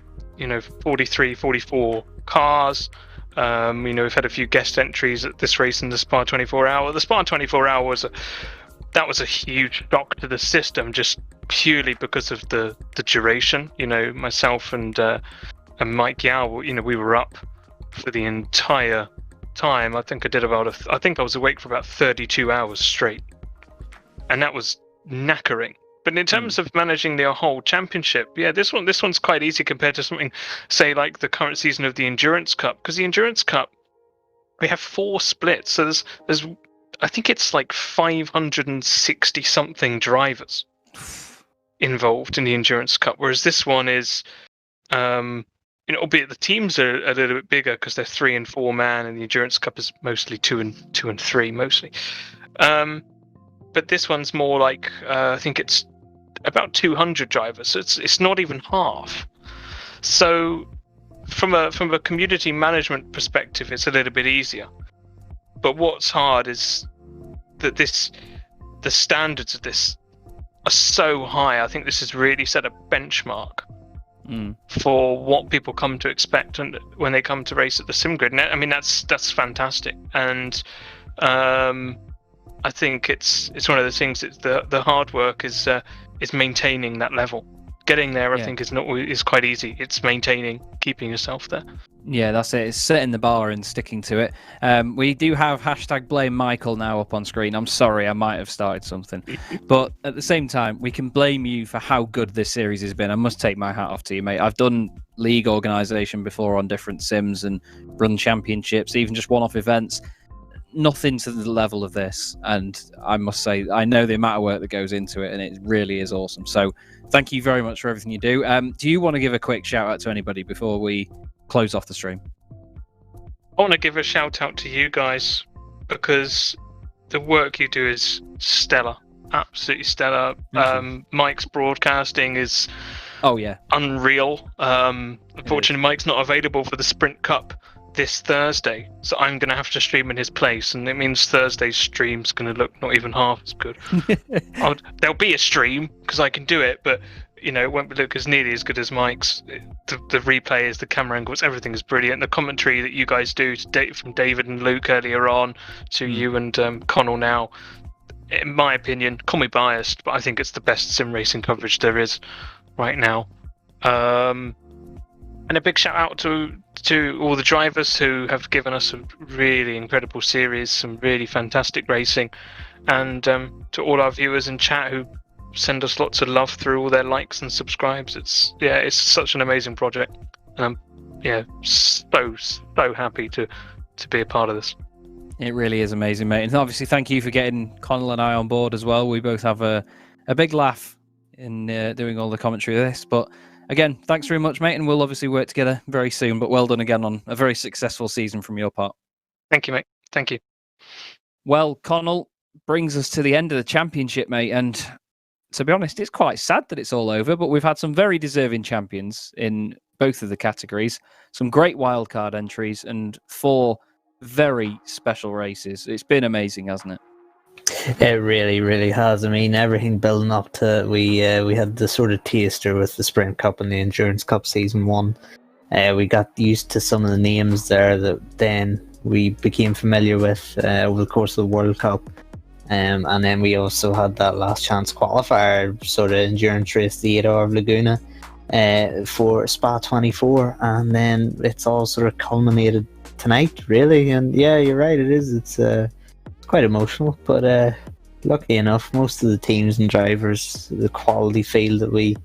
43, 44 cars. We've had a few guest entries at this race in the Spa 24 Hour. The Spa 24 Hour was a huge shock to the system, just purely because of the duration. Myself and Mike Yao, we were up for the entire time. I think I was awake for about 32 hours straight, and that was knackering. But in terms of managing the whole championship, yeah, this one's quite easy compared to something, say, like the current season of the Endurance Cup, because the Endurance Cup, we have 4 splits. So there's I think it's like 560 something drivers involved in the Endurance Cup, whereas this one is, albeit the teams are a little bit bigger because they're 3 and 4 man, and the Endurance Cup is mostly 2 and 3 mostly. But this one's more like I think it's about 200 drivers, so it's not even half. So from a community management perspective, it's a little bit easier. But what's hard is that the standards of this are so high. I think this has really set a benchmark for what people come to expect and when they come to race at the SimGrid. And I mean, that's fantastic. And I think it's one of the things that the hard work is maintaining that level Getting there, I think, is quite easy. It's maintaining, keeping yourself there. Yeah, that's it. It's setting the bar and sticking to it. We do have hashtag blame Michael now up on screen. I'm sorry, I might have started something. But at the same time, we can blame you for how good this series has been. I must take my hat off to you, mate. I've done league organisation before on different sims and run championships, even just one-off events. Nothing to the level of this. And I must say, I know the amount of work that goes into it, and it really is awesome. So thank you very much for everything you do. Do you want to give a quick shout out to anybody before we close off the stream? I want to give a shout out to you guys, because the work you do is stellar, absolutely stellar. Mike's broadcasting is unreal. Unfortunately, Mike's not available for the Sprint Cup this Thursday, so I'm going to have to stream in his place, and it means Thursday's stream's going to look not even half as good. There'll be a stream because I can do it, but it won't look as nearly as good as Mike's. The replays, the camera angles, everything is brilliant. The commentary that you guys do from David and Luke earlier on to you and Connall now, in my opinion, call me biased, but I think it's the best sim racing coverage there is right now. And a big shout out to all the drivers who have given us a really incredible series, some really fantastic racing, and to all our viewers in chat who send us lots of love through all their likes and subscribes. It's such an amazing project, and I'm so happy to be a part of this. It really is amazing, mate. And obviously, thank you for getting Connall and I on board as well. We both have a big laugh in doing all the commentary of this, but again, thanks very much, mate, and we'll obviously work together very soon. But well done again on a very successful season from your part. Thank you, mate. Thank you. Well, Connall brings us to the end of the championship, mate, and to be honest, it's quite sad that it's all over, but we've had some very deserving champions in both of the categories, some great wildcard entries, and 4 very special races. It's been amazing, hasn't it? It really, really has. I mean, everything building up to we had the sort of taster with the Sprint Cup and the Endurance Cup Season 1. We got used to some of the names there that then we became familiar with over the course of the World Cup. And then we also had that last chance qualifier sort of endurance race, the 8 Hour of Laguna, for Spa 24. And then it's all sort of culminated tonight, really. And yeah, you're right, it is. It's quite emotional, but lucky enough, most of the teams and drivers, the quality field that we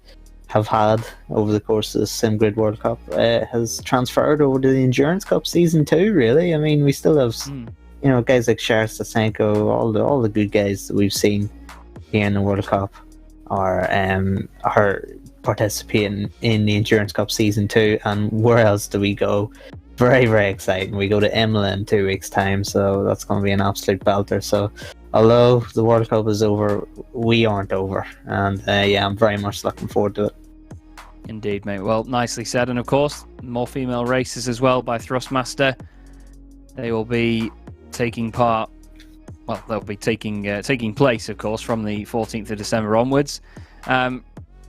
have had over the course of the SimGrid World Cup has transferred over to the Endurance Cup Season 2, really. I mean, we still have guys like Shar Stasenko, all the good guys that we've seen here in the World Cup are participating in the Endurance Cup Season 2, and where else do we go? Very, very exciting. We go to Imola in 2 weeks' time, so that's going to be an absolute belter. So, although the World Cup is over, we aren't over, and I'm very much looking forward to it. Indeed, mate. Well, nicely said. And of course, more female races as well by Thrustmaster. They will be taking part. Well, they'll be taking place, of course, from the 14th of December onwards.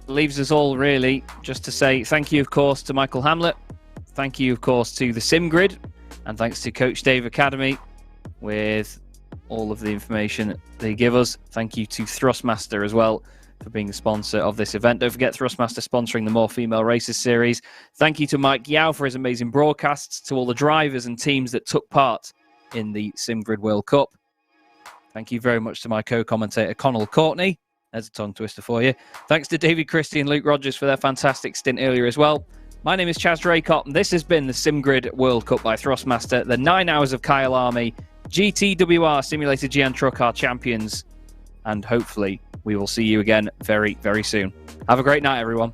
Leaves us all really just to say thank you, of course, to Michael Hamlet. Thank you, of course, to the SimGrid, and thanks to Coach Dave Academy with all of the information they give us. Thank you to Thrustmaster as well for being the sponsor of this event. Don't forget Thrustmaster sponsoring the More Female Races series. Thank you to Mike Yao for his amazing broadcasts, to all the drivers and teams that took part in the SimGrid World Cup. Thank you very much to my co-commentator Connall Courtney. There's a tongue twister for you. Thanks to David Christie and Luke Rogers for their fantastic stint earlier as well. My name is Chaz Draycott, and this has been the SimGrid World Cup by Thrustmaster, the 9 hours of Kyalami, GTWR Simulator GN Truck Car Champions, and hopefully we will see you again very, very soon. Have a great night, everyone.